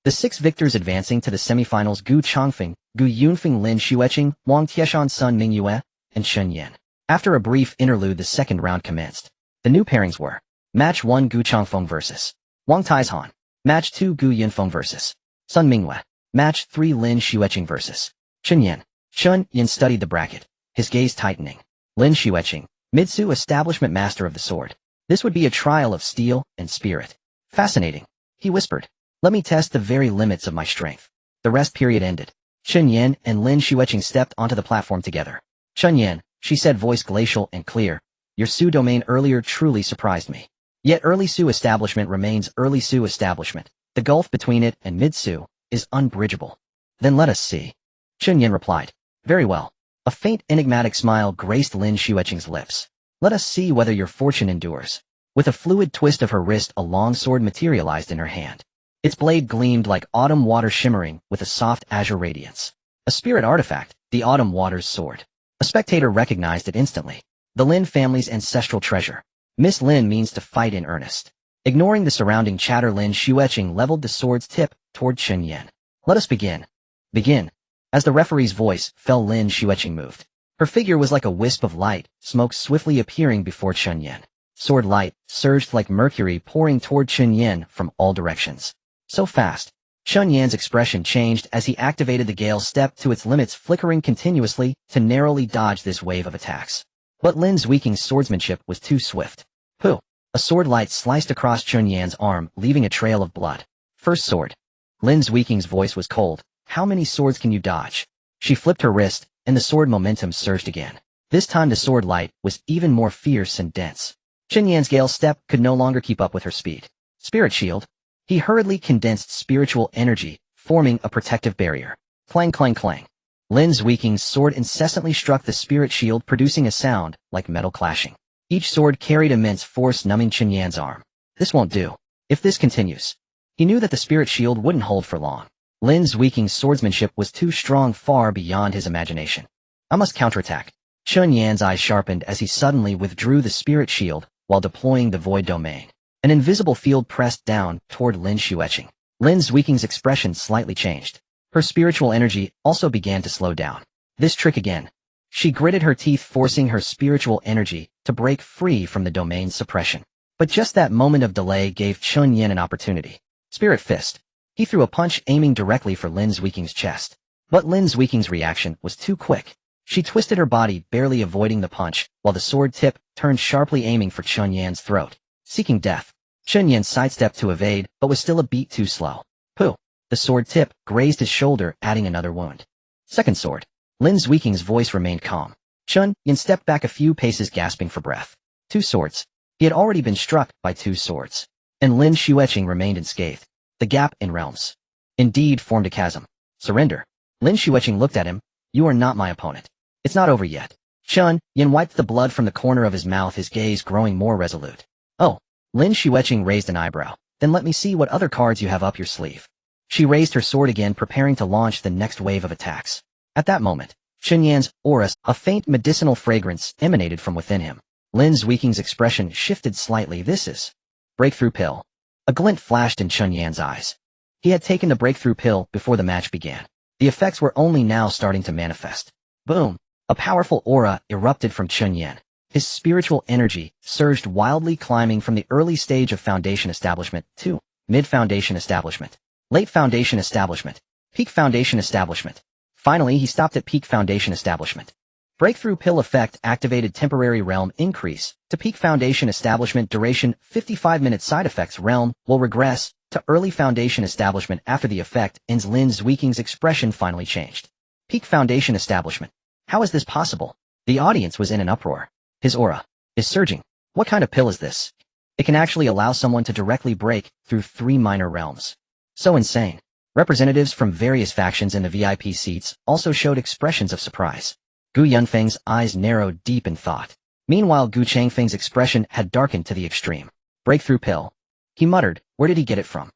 The 6 victors advancing to the semifinals: Gu Changfeng, Gu Yunfeng, Lin Xueqing, Wang Tieshan, Sun Mingyue, and Chen Yan. After a brief interlude, the second round commenced. The new pairings were: Match 1, Gu Changfeng versus Wang Taizhan. Match 2, Gu Yunfeng versus Sun Mingyue. Match 3, Lin Xueqing versus Chen Yan. Chen Yan studied the bracket, his gaze tightening. Lin Xueqing, Mitsu establishment master of the sword. This would be a trial of steel and spirit. Fascinating, he whispered. Let me test the very limits of my strength. The rest period ended. Chen Yan and Lin Xueqing stepped onto the platform together. Chen Yan, she said, voice glacial and clear. Your Su domain earlier truly surprised me. Yet early Su establishment remains early Su establishment. The gulf between it and mid-Su is unbridgeable. Then let us see. Chen Yan replied. Very well. A faint enigmatic smile graced Lin Xueqing's lips. Let us see whether your fortune endures. With a fluid twist of her wrist, a long sword materialized in her hand. Its blade gleamed like autumn water shimmering with a soft azure radiance. A spirit artifact, the autumn water's sword. A spectator recognized it instantly. The Lin family's ancestral treasure. Miss Lin means to fight in earnest. Ignoring the surrounding chatter, Lin Xueqing leveled the sword's tip toward Chen Yan. Let us begin. Begin. As the referee's voice fell, Lin Xueqing moved. Her figure was like a wisp of light, smoke swiftly appearing before Chen Yan. Sword light surged like mercury pouring toward Chen Yan from all directions. So fast. Chen Yan's expression changed as he activated the gale step to its limits, flickering continuously to narrowly dodge this wave of attacks. But Lin Xueqing's swordsmanship was too swift. Pooh! A sword light sliced across Chen Yan's arm, leaving a trail of blood. First sword. Lin Xueqing's voice was cold. How many swords can you dodge? She flipped her wrist, and the sword momentum surged again. This time the sword light was even more fierce and dense. Chen Yan's gale step could no longer keep up with her speed. Spirit shield. He hurriedly condensed spiritual energy, forming a protective barrier. Clang, clang, clang. Lin Xueqing's sword incessantly struck the spirit shield, producing a sound like metal clashing. Each sword carried immense force, numbing Chen Yan's arm. This won't do. If this continues. He knew that the spirit shield wouldn't hold for long. Lin Xueqing's swordsmanship was too strong, far beyond his imagination. I must counterattack. Chen Yan's eyes sharpened as he suddenly withdrew the spirit shield while deploying the void domain. An invisible field pressed down toward Lin Xueqing. Lin Xueqing's expression slightly changed. Her spiritual energy also began to slow down. This trick again. She gritted her teeth, forcing her spiritual energy to break free from the domain's suppression. But just that moment of delay gave Chen Yan an opportunity. Spirit fist. He threw a punch aiming directly for Lin Xueqing's chest. But Lin Xueqing's reaction was too quick. She twisted her body, barely avoiding the punch, while the sword tip turned sharply, aiming for Chen Yan's throat. Seeking death. Chen Yan sidestepped to evade, but was still a beat too slow. Pooh! The sword tip grazed his shoulder, adding another wound. Second sword. Lin Xueqing's voice remained calm. Chen Yan stepped back a few paces, gasping for breath. Two swords. He had already been struck by two swords. And Lin Xueqing remained unscathed. The gap in realms indeed formed a chasm. Surrender. Lin Xueqing looked at him. You are not my opponent. It's not over yet. Chen Yan wiped the blood from the corner of his mouth, his gaze growing more resolute. Oh. Lin Xueqing raised an eyebrow. Then let me see what other cards you have up your sleeve. She raised her sword again, preparing to launch the next wave of attacks. At that moment, Chen Yan's aura, a faint medicinal fragrance, emanated from within him. Lin Xueqing's expression shifted slightly. This is breakthrough pill. A glint flashed in Chen Yan's eyes. He had taken the breakthrough pill before the match began. The effects were only now starting to manifest. Boom! A powerful aura erupted from Chen Yan. His spiritual energy surged wildly, climbing from the early stage of foundation establishment to mid-foundation establishment, late foundation establishment, peak foundation establishment. Finally, he stopped at peak foundation establishment. Breakthrough pill effect activated, temporary realm increase to peak foundation establishment, duration 55 minutes. Side effects, realm will regress to early foundation establishment after the effect ends. Lin Xueqing's expression finally changed. Peak foundation establishment. How is this possible? The audience was in an uproar. His aura is surging. What kind of pill is this? It can actually allow someone to directly break through 3 minor realms. So insane. Representatives from various factions in the VIP seats also showed expressions of surprise. Gu Yunfeng's eyes narrowed deep in thought. Meanwhile, Gu Changfeng's expression had darkened to the extreme. Breakthrough pill. He muttered, where did he get it from?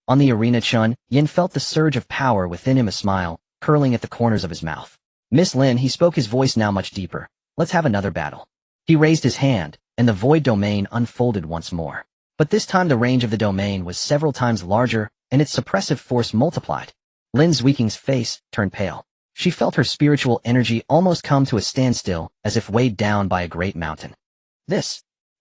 On the arena, Chen Yan felt the surge of power within him, a smile curling at the corners of his mouth. Miss Lin, he spoke, his voice now much deeper. Let's have another battle. He raised his hand, and the void domain unfolded once more. But this time the range of the domain was several times larger, and its suppressive force multiplied. Lin Xueqing's face turned pale. She felt her spiritual energy almost come to a standstill, as if weighed down by a great mountain.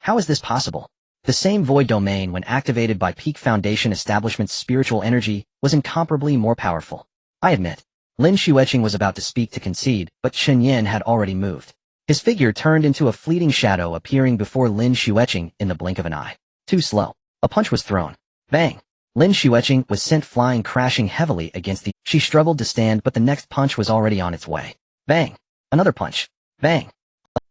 How is this possible? The same void domain, when activated by peak foundation establishment's spiritual energy, was incomparably more powerful. I admit. Lin Xueqing was about to speak to concede, but Chen Yan had already moved. His figure turned into a fleeting shadow appearing before Lin Xueqing in the blink of an eye. Too slow. A punch was thrown. Bang! Lin Xueqing was sent flying, crashing heavily against the... She struggled to stand, but the next punch was already on its way. Bang! Another punch. Bang!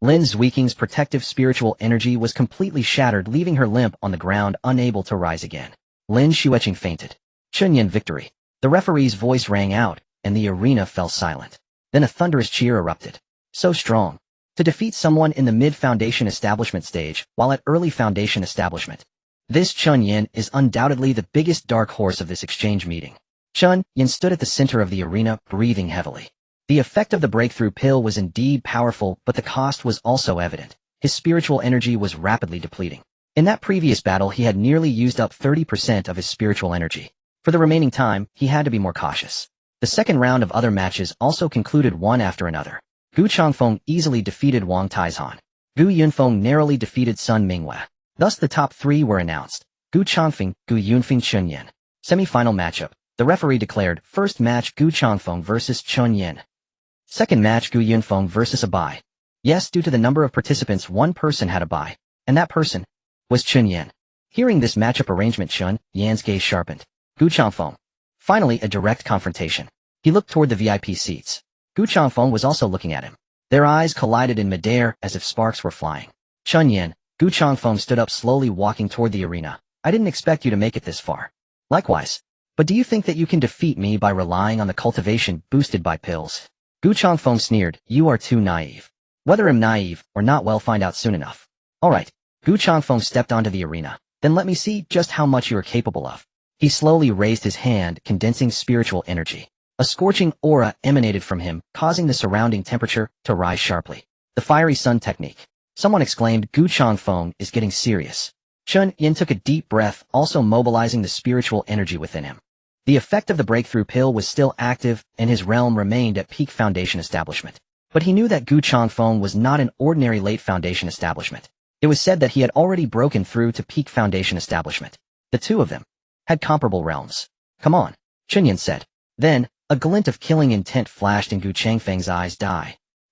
Lin Xueqing's protective spiritual energy was completely shattered, leaving her limp on the ground, unable to rise again. Lin Xueqing fainted. Chen Yan victory. The referee's voice rang out, and the arena fell silent. Then a thunderous cheer erupted. So strong. To defeat someone in the mid-foundation establishment stage, while at early foundation establishment. This Chen Yan is undoubtedly the biggest dark horse of this exchange meeting. Chen Yan stood at the center of the arena, breathing heavily. The effect of the breakthrough pill was indeed powerful, but the cost was also evident. His spiritual energy was rapidly depleting. In that previous battle, he had nearly used up 30% of his spiritual energy. For the remaining time, he had to be more cautious. The second round of other matches also concluded one after another. Gu Changfeng easily defeated Wang Taizhan. Gu Yunfeng narrowly defeated Sun Minghua. Thus the top three were announced. Gu Changfeng, Gu Yunfeng, Chen Yan. Semi-final matchup. The referee declared, first match Gu Changfeng versus Chen Yan. Second match Gu Yunfeng versus a bye. Yes, due to the number of participants, one person had a bye. And that person was Chen Yan. Hearing this matchup arrangement, Chen Yan's gaze sharpened. Gu Changfeng. Finally, a direct confrontation. He looked toward the VIP seats. Gu Changfeng was also looking at him. Their eyes collided in midair as if sparks were flying. Chen Yan, Gu Changfeng stood up slowly, walking toward the arena. I didn't expect you to make it this far. Likewise. But do you think that you can defeat me by relying on the cultivation boosted by pills? Gu Changfeng sneered, you are too naive. Whether I'm naive or not, we'll find out soon enough. Alright. Gu Changfeng stepped onto the arena. Then let me see just how much you are capable of. He slowly raised his hand, condensing spiritual energy. A scorching aura emanated from him, causing the surrounding temperature to rise sharply. The fiery sun technique. Someone exclaimed, Gu Changfeng is getting serious. Chen Yan took a deep breath, also mobilizing the spiritual energy within him. The effect of the breakthrough pill was still active, and his realm remained at peak foundation establishment. But he knew that Gu Changfeng was not an ordinary late foundation establishment. It was said that he had already broken through to peak foundation establishment. The two of them had comparable realms. Come on, Chen Yan said. Then, a glint of killing intent flashed in Gu Changfeng's eyes.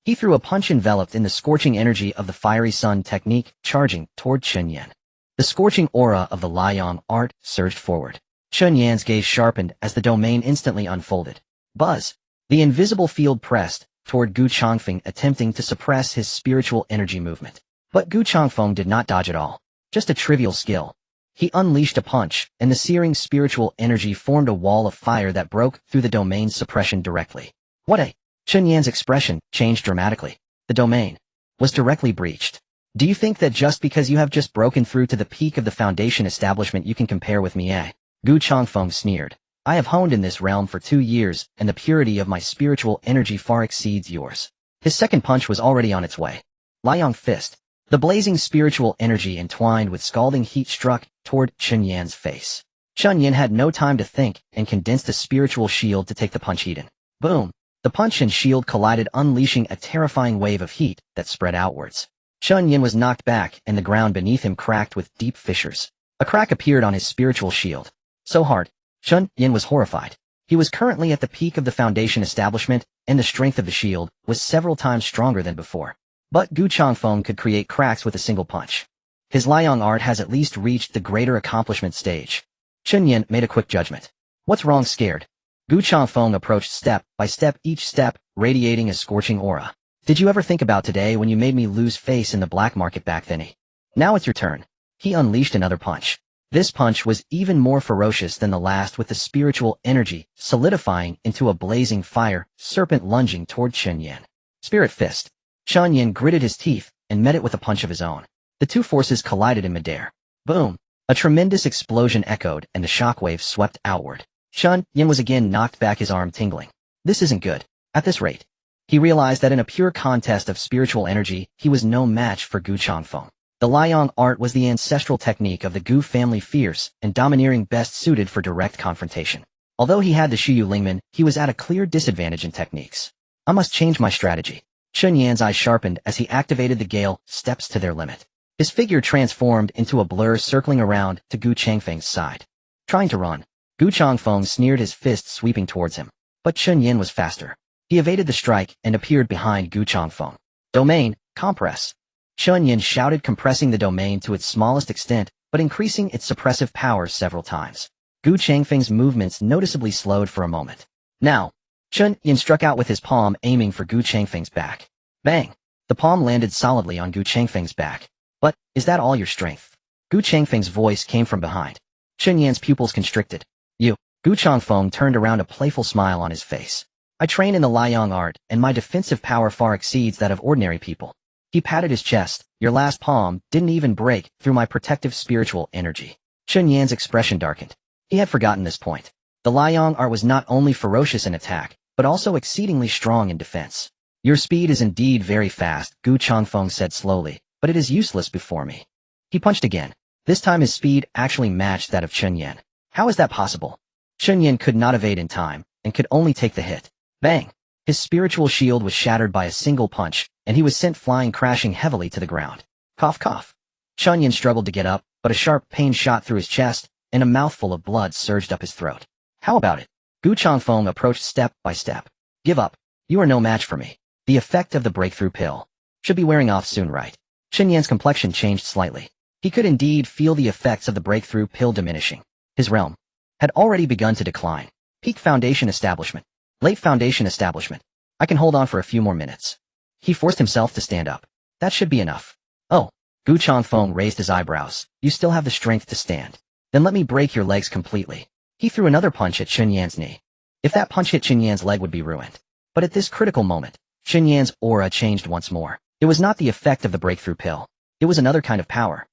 He threw a punch enveloped in the scorching energy of the fiery sun technique, charging toward Chen Yan. The scorching aura of the Liang art surged forward. Chen Yan's gaze sharpened as the domain instantly unfolded. Buzz. The invisible field pressed toward Gu Changfeng, attempting to suppress his spiritual energy movement. But Gu Changfeng did not dodge at all. Just a trivial skill. He unleashed a punch, and the searing spiritual energy formed a wall of fire that broke through the domain's suppression directly. What a... Chen Yan's expression changed dramatically. The domain was directly breached. Do you think that just because you have just broken through to the peak of the foundation establishment you can compare with me, eh? Gu Changfeng sneered. I have honed in this realm for 2 years, and the purity of my spiritual energy far exceeds yours. His second punch was already on its way. Liang fist. The blazing spiritual energy entwined with scalding heat struck toward Chen Yan's face. Chen Yan had no time to think and condensed a spiritual shield to take the punch heat in. Boom! The punch and shield collided, unleashing a terrifying wave of heat that spread outwards. Chen Yan was knocked back, and the ground beneath him cracked with deep fissures. A crack appeared on his spiritual shield. So hard. Chen Yan was horrified. He was currently at the peak of the foundation establishment, and the strength of the shield was several times stronger than before. But Gu Changfeng could create cracks with a single punch. His Liang art has at least reached the greater accomplishment stage. Chen Yan made a quick judgment. What's wrong, scared? Gu Changfeng approached step by step, each step radiating a scorching aura. Did you ever think about today when you made me lose face in the black market back then? Now it's your turn. He unleashed another punch. This punch was even more ferocious than the last, with the spiritual energy solidifying into a blazing fire serpent lunging toward Chen Yan. Spirit fist. Chen Yan gritted his teeth and met it with a punch of his own. The two forces collided in midair. Boom! A tremendous explosion echoed, and the shockwave swept outward. Chen Yan was again knocked back, his arm tingling. This isn't good. At this rate. He realized that in a pure contest of spiritual energy, he was no match for Gu Changfeng. The Liang art was the ancestral technique of the Gu family, fierce and domineering, best suited for direct confrontation. Although he had the Shiyu Lingman, he was at a clear disadvantage in techniques. I must change my strategy. Chen Yan's eyes sharpened as he activated the gale steps to their limit. His figure transformed into a blur, circling around to Gu Changfeng's side. Trying to run. Gu Changfeng sneered, his fist sweeping towards him. But Chen Yan was faster. He evaded the strike and appeared behind Gu Changfeng. Domain, compress. Chen Yan shouted, compressing the domain to its smallest extent, but increasing its suppressive power several times. Gu Changfeng's movements noticeably slowed for a moment. Now, Chen Yan struck out with his palm, aiming for Gu Changfeng's back. Bang! The palm landed solidly on Gu Changfeng's back. But, is that all your strength? Gu Changfeng's voice came from behind. Chen Yan's pupils constricted. You. Gu Changfeng turned around, a playful smile on his face. I train in the Liang art, and my defensive power far exceeds that of ordinary people. He patted his chest. Your last palm didn't even break through my protective spiritual energy. Chen Yan's expression darkened. He had forgotten this point. The Liang art was not only ferocious in attack, but also exceedingly strong in defense. Your speed is indeed very fast, Gu Changfeng said slowly, but it is useless before me. He punched again. This time his speed actually matched that of Chen Yan. How is that possible? Chen Yan could not evade in time, and could only take the hit. Bang! His spiritual shield was shattered by a single punch, and he was sent flying, crashing heavily to the ground. Cough cough. Chen Yan struggled to get up, but a sharp pain shot through his chest, and a mouthful of blood surged up his throat. How about it? Gu Changfeng approached step by step. Give up. You are no match for me. The effect of the breakthrough pill should be wearing off soon, right? Chen Yan's complexion changed slightly. He could indeed feel the effects of the breakthrough pill diminishing. His realm had already begun to decline. Peak foundation establishment. Late foundation establishment. I can hold on for a few more minutes. He forced himself to stand up. That should be enough. Oh. Gu Changfeng raised his eyebrows. You still have the strength to stand. Then let me break your legs completely. He threw another punch at Chen Yan's knee. If that punch hit Chen Yan's leg, would be ruined. But at this critical moment, Chen Yan's aura changed once more. It was not the effect of the breakthrough pill. It was another kind of power.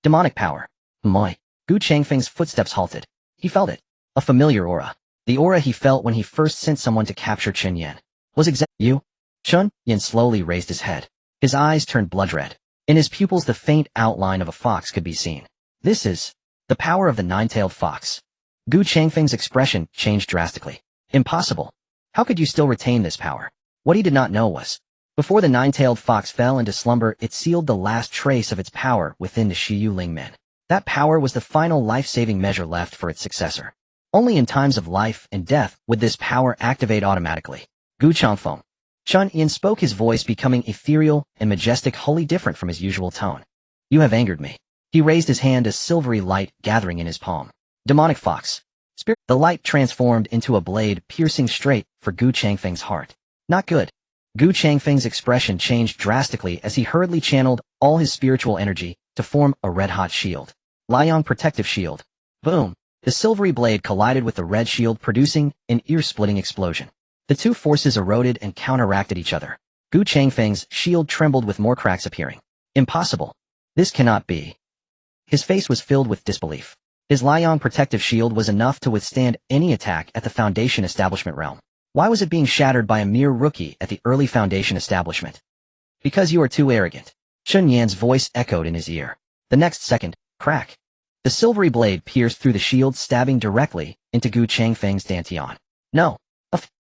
Demonic power. Moi. Gu Changfeng's footsteps halted. He felt it. A familiar aura. The aura he felt when he first sent someone to capture Chen Yan. Was you? Chen Yan slowly raised his head. His eyes turned blood red. In his pupils the faint outline of a fox could be seen. This is the power of the nine-tailed fox. Gu Changfeng's expression changed drastically. Impossible. How could you still retain this power? What he did not know was, before the nine-tailed fox fell into slumber, it sealed the last trace of its power within the Shiyu Lingmen. That power was the final life-saving measure left for its successor. Only in times of life and death would this power activate automatically. Gu Changfeng. Chen Yan spoke, his voice becoming ethereal and majestic, wholly different from his usual tone. You have angered me. He raised his hand, a silvery light gathering in his palm. Demonic fox. Spirit. The light transformed into a blade piercing straight for Gu Changfeng's heart. Not good. Gu Changfeng's expression changed drastically as he hurriedly channeled all his spiritual energy to form a red-hot shield. Liang protective shield. Boom. The silvery blade collided with the red shield, producing an ear-splitting explosion. The two forces eroded and counteracted each other. Gu Changfeng's shield trembled with more cracks appearing. Impossible. This cannot be. His face was filled with disbelief. His Liang protective shield was enough to withstand any attack at the Foundation Establishment realm. Why was it being shattered by a mere rookie at the early Foundation Establishment? Because you are too arrogant. Chen Yan's voice echoed in his ear. The next second, crack. The silvery blade pierced through the shield, stabbing directly into Gu Changfeng's dantian. No.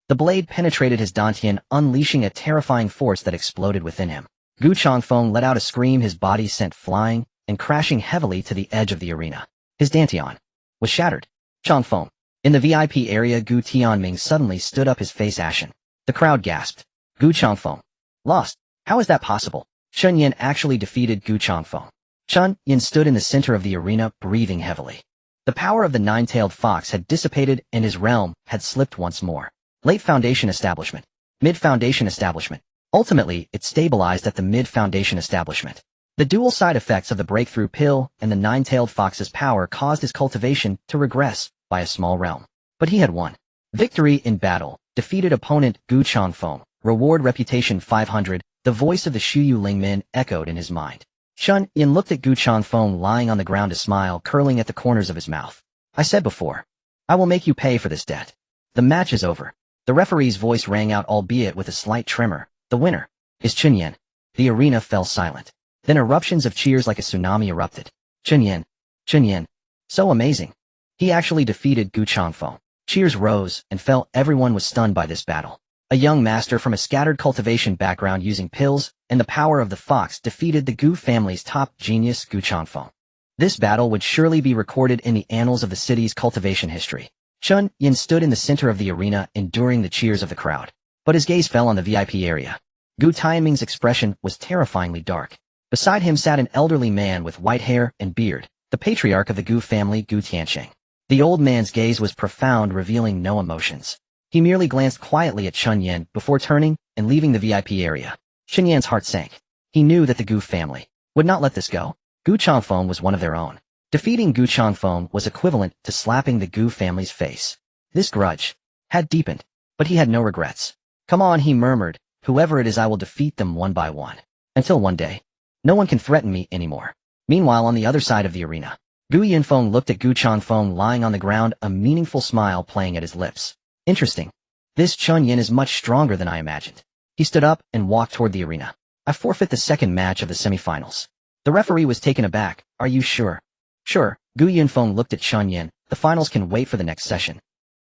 The blade penetrated his dantian, unleashing a terrifying force that exploded within him. Gu Changfeng let out a scream, his body sent flying and crashing heavily to the edge of the arena. His dantian was shattered. Changfeng. In the VIP area, Gu Tianming suddenly stood up, his face ashen. The crowd gasped. Gu Changfeng. Lost. How is that possible? Chen Yan actually defeated Gu Changfeng. Chen Yan stood in the center of the arena, breathing heavily. The power of the nine-tailed fox had dissipated and his realm had slipped once more. Late Foundation Establishment. Mid-Foundation Establishment. Ultimately, it stabilized at the Mid-Foundation Establishment. The dual side effects of the breakthrough pill and the nine-tailed fox's power caused his cultivation to regress by a small realm. But he had won. Victory in battle. Defeated opponent Gu Changfeng. Reward reputation 500. The voice of the Shiyu Lingmen echoed in his mind. Chen Yan looked at Gu Changfeng lying on the ground, a smile curling at the corners of his mouth. I said before. I will make you pay for this debt. The match is over. The referee's voice rang out, albeit with a slight tremor. The winner is Chen Yan. The arena fell silent. Then eruptions of cheers like a tsunami erupted. Chen Yan. Chen Yan. So amazing. He actually defeated Gu Changfeng. Cheers rose and fell. Everyone was stunned by this battle. A young master from a scattered cultivation background using pills and the power of the fox defeated the Gu family's top genius Gu Changfeng. This battle would surely be recorded in the annals of the city's cultivation history. Chen Yan stood in the center of the arena, enduring the cheers of the crowd. But his gaze fell on the VIP area. Gu Tianming's expression was terrifyingly dark. Beside him sat an elderly man with white hair and beard, the patriarch of the Gu family, Gu Tianqing. The old man's gaze was profound, revealing no emotions. He merely glanced quietly at Chen Yan before turning and leaving the VIP area. Chen Yan's heart sank. He knew that the Gu family would not let this go. Gu Changfeng was one of their own. Defeating Gu Changfeng was equivalent to slapping the Gu family's face. This grudge had deepened, but he had no regrets. Come on, he murmured, whoever it is, I will defeat them one by one. Until one day, no one can threaten me anymore. Meanwhile, on the other side of the arena, Gu Yinfeng looked at Gu Changfeng lying on the ground, a meaningful smile playing at his lips. Interesting. This Chen Yan is much stronger than I imagined. He stood up and walked toward the arena. I forfeit the second match of the semifinals. The referee was taken aback. Are you sure? Sure. Gu Yinfeng looked at Chen Yan. The finals can wait for the next session.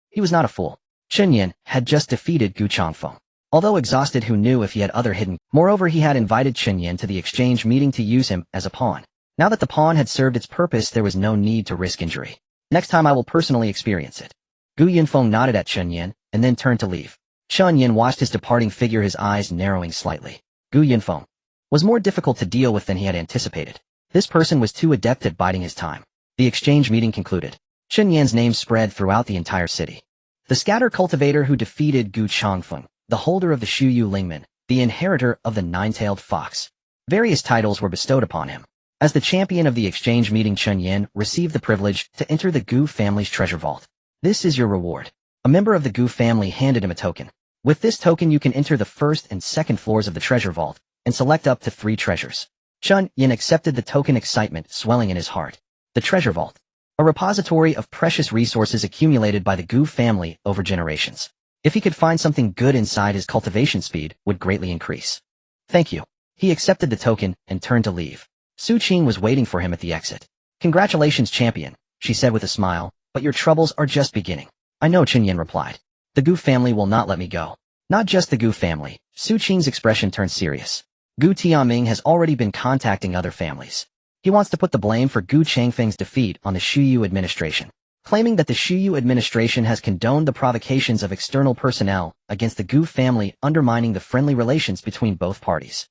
He was not a fool. Chen Yan had just defeated Gu Changfeng. Although exhausted, who knew if he had other hidden. Moreover, he had invited Chen Yan to the exchange meeting to use him as a pawn. Now that the pawn had served its purpose, there was no need to risk injury. Next time I will personally experience it. Gu Yinfeng nodded at Chen Yan and then turned to leave. Chen Yan watched his departing figure, his eyes narrowing slightly. Gu Yinfeng was more difficult to deal with than he had anticipated. This person was too adept at biding his time. The exchange meeting concluded. Chen Yan's name spread throughout the entire city. The scatter cultivator who defeated Gu Changfeng, the holder of the Shuyu Lingmen, the inheritor of the nine-tailed fox. Various titles were bestowed upon him. As the champion of the exchange meeting, Chen Yan received the privilege to enter the Gu family's treasure vault. This is your reward. A member of the Gu family handed him a token. With this token you can enter the first and second floors of the treasure vault and select up to 3 treasures. Chen Yan accepted the token, excitement swelling in his heart. The treasure vault. A repository of precious resources accumulated by the Gu family over generations. If he could find something good inside, his cultivation speed would greatly increase. Thank you. He accepted the token and turned to leave. Su Qing was waiting for him at the exit. Congratulations, champion, she said with a smile, but your troubles are just beginning. I know, Chen Yan replied. The Gu family will not let me go. Not just the Gu family. Su Qing's expression turned serious. Gu Tianming has already been contacting other families. He wants to put the blame for Gu Changfeng's defeat on the Shuyu administration, claiming that the Shuyu administration has condoned the provocations of external personnel against the Gu family, undermining the friendly relations between both parties.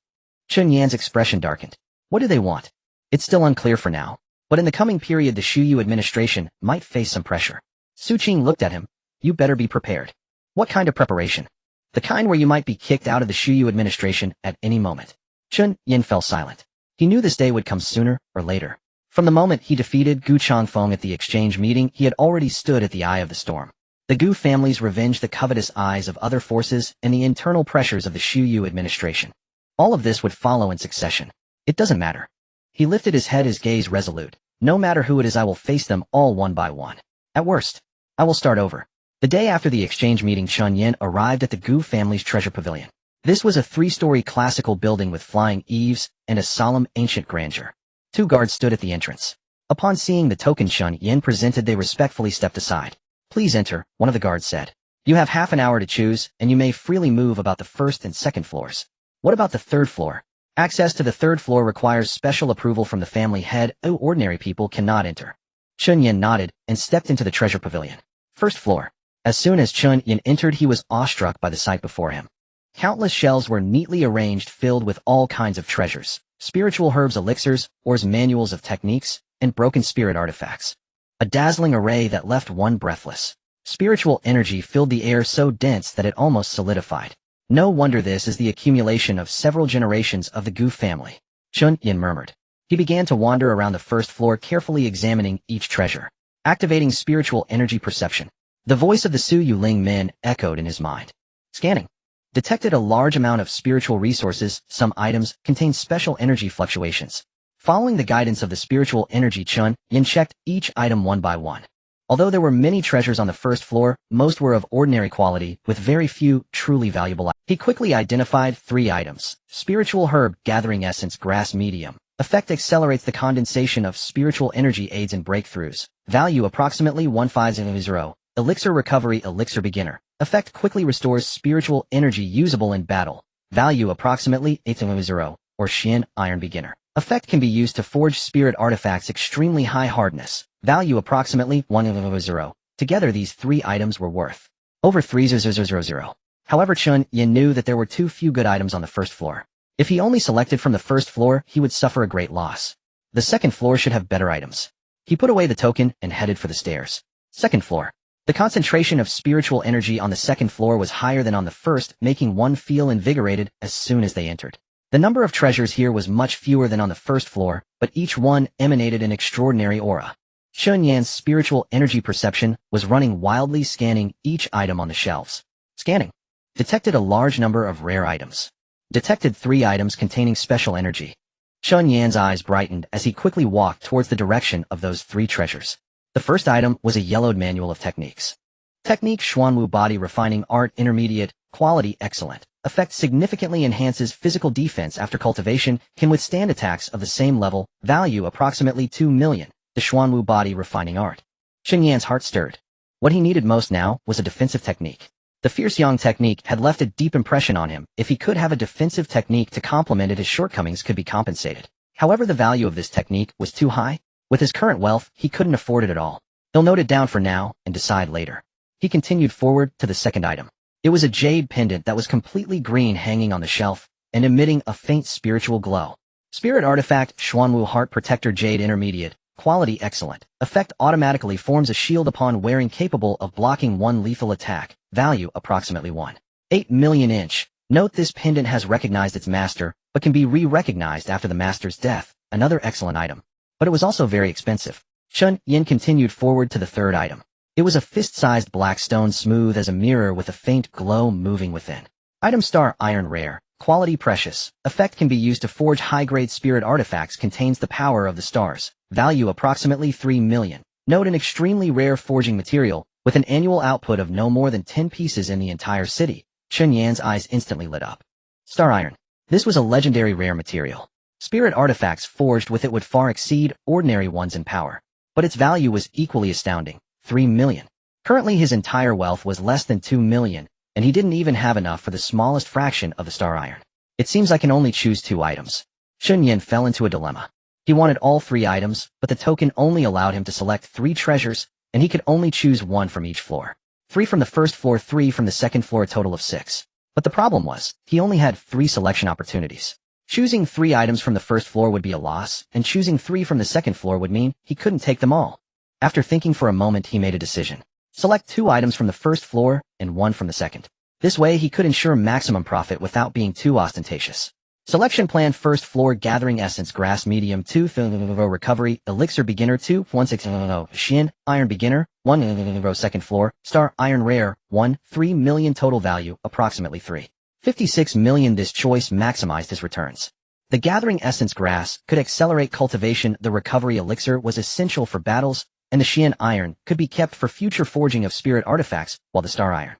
Chen Yan's expression darkened. What do they want? It's still unclear for now, but in the coming period the Shuyu administration might face some pressure. Su Qing looked at him. You better be prepared. What kind of preparation? The kind where you might be kicked out of the Shuyu administration at any moment. Chen Yan fell silent. He knew this day would come sooner or later. From the moment he defeated Gu Changfeng at the exchange meeting, he had already stood at the eye of the storm. The Gu family's revenge, the covetous eyes of other forces, and the internal pressures of the Shuyu administration. All of this would follow in succession. It doesn't matter. He lifted his head, his gaze resolute. No matter who it is, I will face them all one by one. At worst, I will start over. The day after the exchange meeting, Chen Yan arrived at the Gu family's treasure pavilion. This was a 3-story classical building with flying eaves and a solemn ancient grandeur. 2 guards stood at the entrance. Upon seeing the token Chen Yan presented, they respectfully stepped aside. Please enter, one of the guards said. You have half an hour to choose, and you may freely move about the first and second floors. What about the third floor? Access to the third floor requires special approval from the family head. Ordinary people cannot enter. Chen Yan nodded and stepped into the treasure pavilion. First floor. As soon as Chen Yan entered, he was awestruck by the sight before him. Countless shelves were neatly arranged, filled with all kinds of treasures, spiritual herbs, elixirs, ors, manuals of techniques, and broken spirit artifacts. A dazzling array that left one breathless. Spiritual energy filled the air so dense that it almost solidified. No wonder this is the accumulation of several generations of the Gu family. Chen Yan murmured. He began to wander around the first floor, carefully examining each treasure, activating spiritual energy perception. The voice of the Su Yuling men echoed in his mind. Scanning. Detected a large amount of spiritual resources. Some items contained special energy fluctuations. Following the guidance of the spiritual energy, Chen Yan checked each item one by one. Although there were many treasures on the first floor, most were of ordinary quality, with very few truly valuable items. He quickly identified 3 items. Spiritual herb, gathering essence, grass medium. Effect accelerates the condensation of spiritual energy, aids in breakthroughs. Value approximately 1500. Elixir recovery, elixir beginner. Effect quickly restores spiritual energy usable in battle. Value approximately 800. Or Xian, iron beginner. Effect can be used to forge spirit artifacts, extremely high hardness. Value approximately 100. Together these 3 items were worth over 3,000. However, Chen Yan knew that there were too few good items on the first floor. If he only selected from the first floor, he would suffer a great loss. The second floor should have better items. He put away the token and headed for the stairs. Second floor. The concentration of spiritual energy on the second floor was higher than on the first, making one feel invigorated as soon as they entered. The number of treasures here was much fewer than on the first floor, but each one emanated an extraordinary aura. Chen Yan's spiritual energy perception was running wildly, scanning each item on the shelves. Scanning. Detected a large number of rare items. Detected 3 items containing special energy. Chen Yan's eyes brightened as he quickly walked towards the direction of those 3 treasures. The first item was a yellowed manual of techniques. Technique Xuanwu Body Refining Art Intermediate, Quality Excellent. Effect significantly enhances physical defense after cultivation, can withstand attacks of the same level, value approximately 2 million. The Xuanwu Body Refining Art. Chen Yan's heart stirred. What he needed most now was a defensive technique. The Fierce Yang technique had left a deep impression on him. If he could have a defensive technique to complement it, his shortcomings could be compensated. However, the value of this technique was too high. With his current wealth, he couldn't afford it at all. He'll note it down for now and decide later. He continued forward to the second item. It was a jade pendant that was completely green, hanging on the shelf and emitting a faint spiritual glow. Spirit Artifact Xuanwu Heart Protector Jade Intermediate, Quality Excellent. Effect automatically forms a shield upon wearing, capable of blocking 1 lethal attack. Value approximately 1.8 million inch. Note this pendant has recognized its master, but can be re-recognized after the master's death. Another excellent item. But it was also very expensive. Chen Yan continued forward to the third item. It was a fist-sized black stone, smooth as a mirror with a faint glow moving within. Item Star Iron Rare. Quality Precious. Effect can be used to forge high-grade spirit artifacts. Contains the power of the stars. Value approximately 3 million. Note an extremely rare forging material, with an annual output of no more than 10 pieces in the entire city. Chen Yan's eyes instantly lit up. Star Iron. This was a legendary rare material. Spirit artifacts forged with it would far exceed ordinary ones in power. But its value was equally astounding, 3 million. Currently his entire wealth was less than 2 million, and he didn't even have enough for the smallest fraction of the Star Iron. It seems I can only choose 2 items. Chen Yan fell into a dilemma. He wanted all 3 items, but the token only allowed him to select 3 treasures, and he could only choose 1 from each floor. 3 from the first floor, 3 from the second floor, a total of 6. But the problem was, he only had 3 selection opportunities. Choosing 3 items from the first floor would be a loss, and choosing 3 from the second floor would mean he couldn't take them all. After thinking for a moment, he made a decision. Select 2 items from the first floor and 1 from the second. This way he could ensure maximum profit without being too ostentatious. Selection plan: first floor, Gathering Essence Grass Medium 2, Recovery Elixir Beginner 2, 160, Shin Iron Beginner 1, second floor, Star Iron Rare 1, 3 million total value, approximately 3.56 million. This choice maximized his returns. The Gathering Essence Grass could accelerate cultivation, the Recovery Elixir was essential for battles, and the Xian Iron could be kept for future forging of spirit artifacts, while the Star Iron.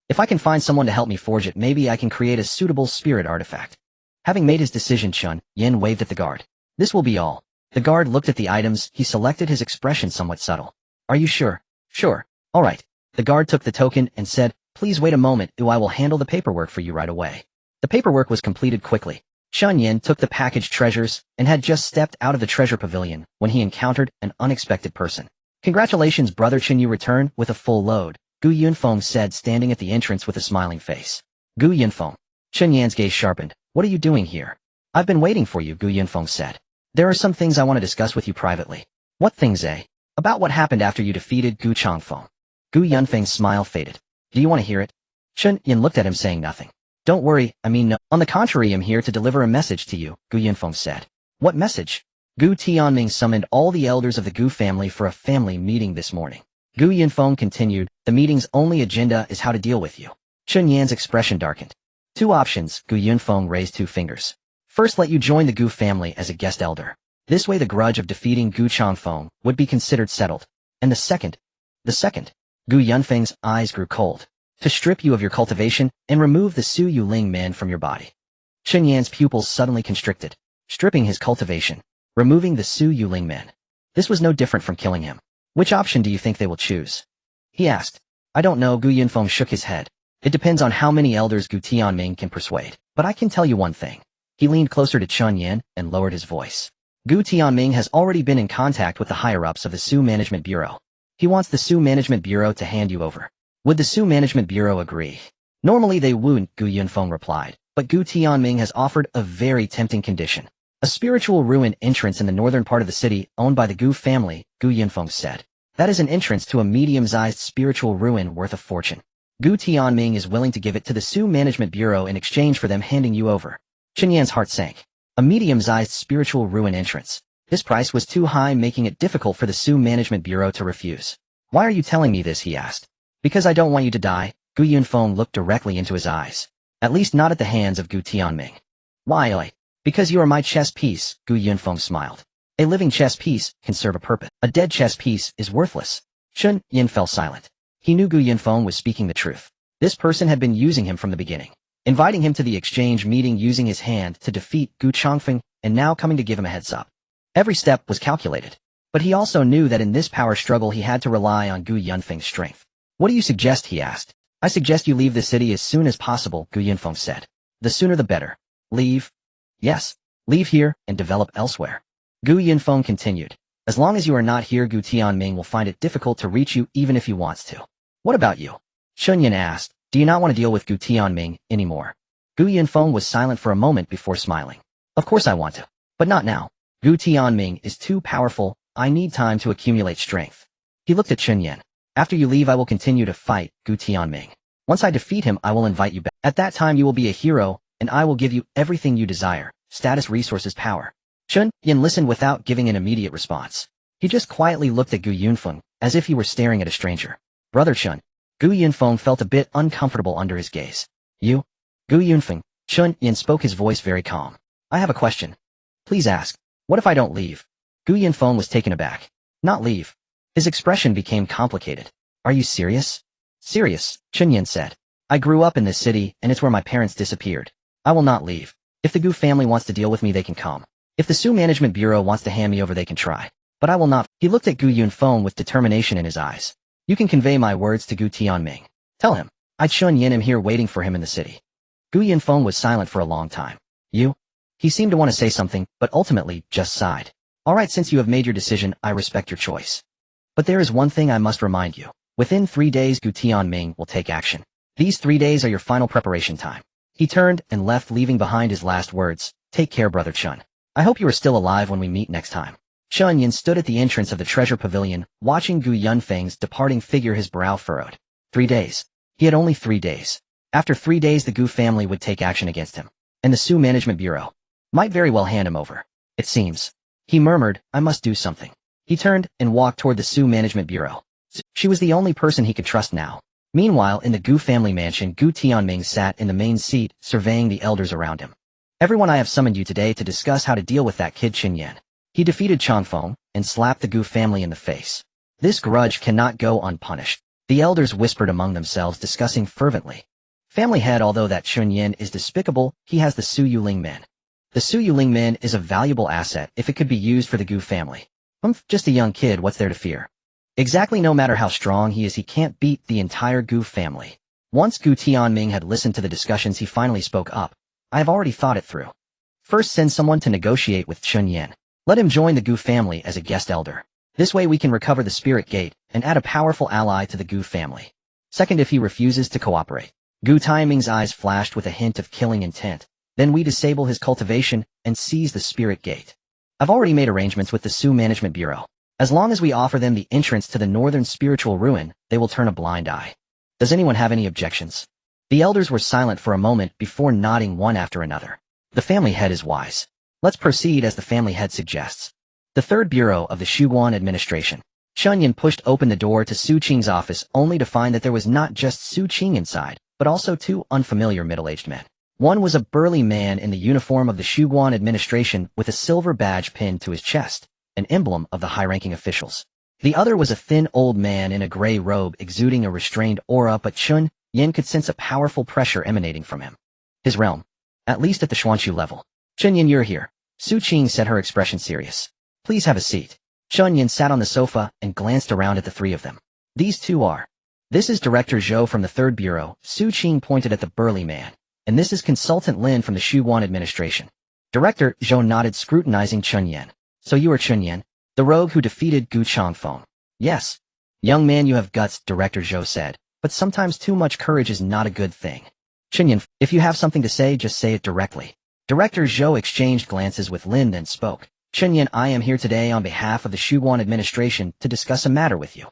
If I can find someone to help me forge it, maybe I can create a suitable spirit artifact. Having made his decision, Chen Yan waved at the guard. This will be all. The guard looked at the items he selected, his expression somewhat subtle. Are you sure? Sure. All right. The guard took the token and said, please wait a moment, I will handle the paperwork for you right away. The paperwork was completed quickly. Chen Yan took the packaged treasures and had just stepped out of the treasure pavilion when he encountered an unexpected person. Congratulations, brother Chen, you return with a full load, Gu Yunfeng said, standing at the entrance with a smiling face. Gu Yunfeng. Chen Yan's gaze sharpened. What are you doing here? I've been waiting for you, Gu Yunfeng said. There are some things I want to discuss with you privately. What things, eh? About what happened after you defeated Gu Changfeng. Gu Yunfeng's smile faded. Do you want to hear it? Chen Yan looked at him, saying nothing. Don't worry, no. On the contrary, I'm here to deliver a message to you, Gu Yunfeng said. What message? Gu Tianming summoned all the elders of the Gu family for a family meeting this morning. Gu Yunfeng continued, the meeting's only agenda is how to deal with you. Chen Yan's expression darkened. 2 options, Gu Yunfeng raised 2 fingers. First, let you join the Gu family as a guest elder. This way the grudge of defeating Gu Changfeng would be considered settled. And the second, Gu Yunfeng's eyes grew cold. To strip you of your cultivation and remove the Su Yuling man from your body. Chen Yan's pupils suddenly constricted. Stripping his cultivation. Removing the Su Yuling man. This was no different from killing him. Which option do you think they will choose? He asked. I don't know, Gu Yunfeng shook his head. It depends on how many elders Gu Tianming can persuade. But I can tell you one thing. He leaned closer to Chen Yan and lowered his voice. Gu Tianming has already been in contact with the higher-ups of the Su Management Bureau. He wants the Sioux Management Bureau to hand you over. Would the Sioux Management Bureau agree? Normally they wouldn't, Gu Yunfeng replied, but Gu Tianming has offered a very tempting condition. A spiritual ruin entrance in the northern part of the city, owned by the Gu family, Gu Yunfeng said. That is an entrance to a medium-sized spiritual ruin worth a fortune. Gu Tianming is willing to give it to the Sioux Management Bureau in exchange for them handing you over. Chen Yan's heart sank. A medium-sized spiritual ruin entrance. This price was too high, making it difficult for the Sioux Management Bureau to refuse. Why are you telling me this, he asked. Because I don't want you to die. Gu Yunfeng looked directly into his eyes. At least not at the hands of Gu Tianming. Why? Because you are my chess piece, Gu Yunfeng smiled. A living chess piece can serve a purpose. A dead chess piece is worthless. Chen Yan fell silent. He knew Gu Yunfeng was speaking the truth. This person had been using him from the beginning, inviting him to the exchange meeting using his hand to defeat Gu Chongfeng, and now coming to give him a heads up. Every step was calculated. But he also knew that in this power struggle he had to rely on Gu Yunfeng's strength. What do you suggest, he asked. I suggest you leave the city as soon as possible, Gu Yunfeng said. The sooner the better. Leave? Yes. Leave here and develop elsewhere. Gu Yunfeng continued. As long as you are not here, Gu Tianming will find it difficult to reach you even if he wants to. What about you? Chen Yan asked. Do you not want to deal with Gu Tianming anymore? Gu Yunfeng was silent for a moment before smiling. Of course I want to. But not now. Gu Tianming is too powerful. I need time to accumulate strength. He looked at Chen Yan. After you leave I will continue to fight Gu Tianming. Once I defeat him I will invite you back. At that time you will be a hero, and I will give you everything you desire. Status, resources, power. Chen Yan listened without giving an immediate response. He just quietly looked at Gu Yunfeng, as if he were staring at a stranger. Brother Chen. Gu Yunfeng felt a bit uncomfortable under his gaze. You? Gu Yunfeng. Chen Yan spoke, his voice very calm. I have a question. Please ask. What if I don't leave? Gu Yunfeng was taken aback. Not leave. His expression became complicated. Are you serious? Serious, Chen Yan said. I grew up in this city, and it's where my parents disappeared. I will not leave. If the Gu family wants to deal with me they can come. If the Sioux Management Bureau wants to hand me over they can try. But I will not. He looked at Gu Yunfeng with determination in his eyes. You can convey my words to Gu Tianming. Tell him. Chen Yan am here waiting for him in the city. Gu Yunfeng was silent for a long time. You? He seemed to want to say something, but ultimately just sighed. Alright, since you have made your decision, I respect your choice. But there is one thing I must remind you. Within 3 days Gu Tianming will take action. These 3 days are your final preparation time. He turned and left, leaving behind his last words. Take care, Brother Chen. I hope you are still alive when we meet next time. Chen Yan stood at the entrance of the treasure pavilion, watching Gu Yunfeng's departing figure, his brow furrowed. 3 days. He had only 3 days. After 3 days the Gu family would take action against him. And the Sioux Management Bureau might very well hand him over. It seems. He murmured, I must do something. He turned and walked toward the Sioux Management Bureau. She was the only person he could trust now. Meanwhile, in the Gu family mansion, Gu Tianming sat in the main seat, surveying the elders around him. Everyone, I have summoned you today to discuss how to deal with that kid Chen Yan. He defeated Chongfeng and slapped the Gu family in the face. This grudge cannot go unpunished. The elders whispered among themselves, discussing fervently. Family head, although that Chen Yan is despicable, he has the Su Yuling men. The Su Yuling men is a valuable asset if it could be used for the Gu family. Just a young kid, what's there to fear? Exactly, no matter how strong he is, he can't beat the entire Gu family. Once Gu Tianming had listened to the discussions, he finally spoke up. I have already thought it through. First, send someone to negotiate with Chen Yan. Let him join the Gu family as a guest elder. This way we can recover the spirit gate and add a powerful ally to the Gu family. Second, if he refuses to cooperate. Gu Tianming's eyes flashed with a hint of killing intent. Then we disable his cultivation and seize the spirit gate. I've already made arrangements with the Sioux Management Bureau. As long as we offer them the entrance to the northern spiritual ruin, they will turn a blind eye. Does anyone have any objections? The elders were silent for a moment before nodding one after another. The family head is wise. Let's proceed as the family head suggests. The third bureau of the Shuguan administration. Chen Yan pushed open the door to Su Qing's office only to find that there was not just Su Qing inside, but also 2 unfamiliar middle-aged men. One was a burly man in the uniform of the Shuguan administration with a silver badge pinned to his chest, an emblem of the high-ranking officials. The other was a thin old man in a gray robe exuding a restrained aura, but Chen Yan could sense a powerful pressure emanating from him. His realm. At least at the Xuanchu level. Chen Yan, you're here. Su Qing said, her expression serious. Please have a seat. Chen Yan sat on the sofa and glanced around at the 3 of them. These 2 are. This is Director Zhou from the 3rd Bureau. Su Qing pointed at the burly man. And this is Consultant Lin from the Shuguan administration. Director Zhou nodded, scrutinizing Chen Yan. So you are Chen Yan, the rogue who defeated Gu Chongfeng? Yes. Young man, you have guts, Director Zhou said, but sometimes too much courage is not a good thing. Chen Yan, if you have something to say, just say it directly. Director Zhou exchanged glances with Lin then spoke. Chen Yan, I am here today on behalf of the Shuwan administration to discuss a matter with you.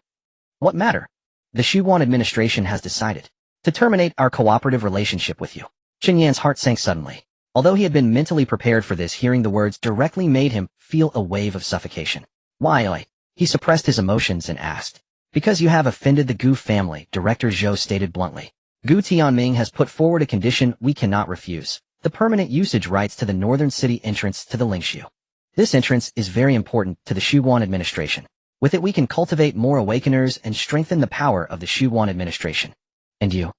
What matter? The Shuwan administration has decided to terminate our cooperative relationship with you. Chen Yan's heart sank suddenly. Although he had been mentally prepared for this, hearing the words directly made him feel a wave of suffocation. Why? He suppressed his emotions and asked. Because you have offended the Gu family, Director Zhou stated bluntly. Gu Tianming has put forward a condition we cannot refuse. The permanent usage rights to the northern city entrance to the Lingshu. This entrance is very important to the Shuwan administration. With it we can cultivate more awakeners and strengthen the power of the Shuwan administration. And you?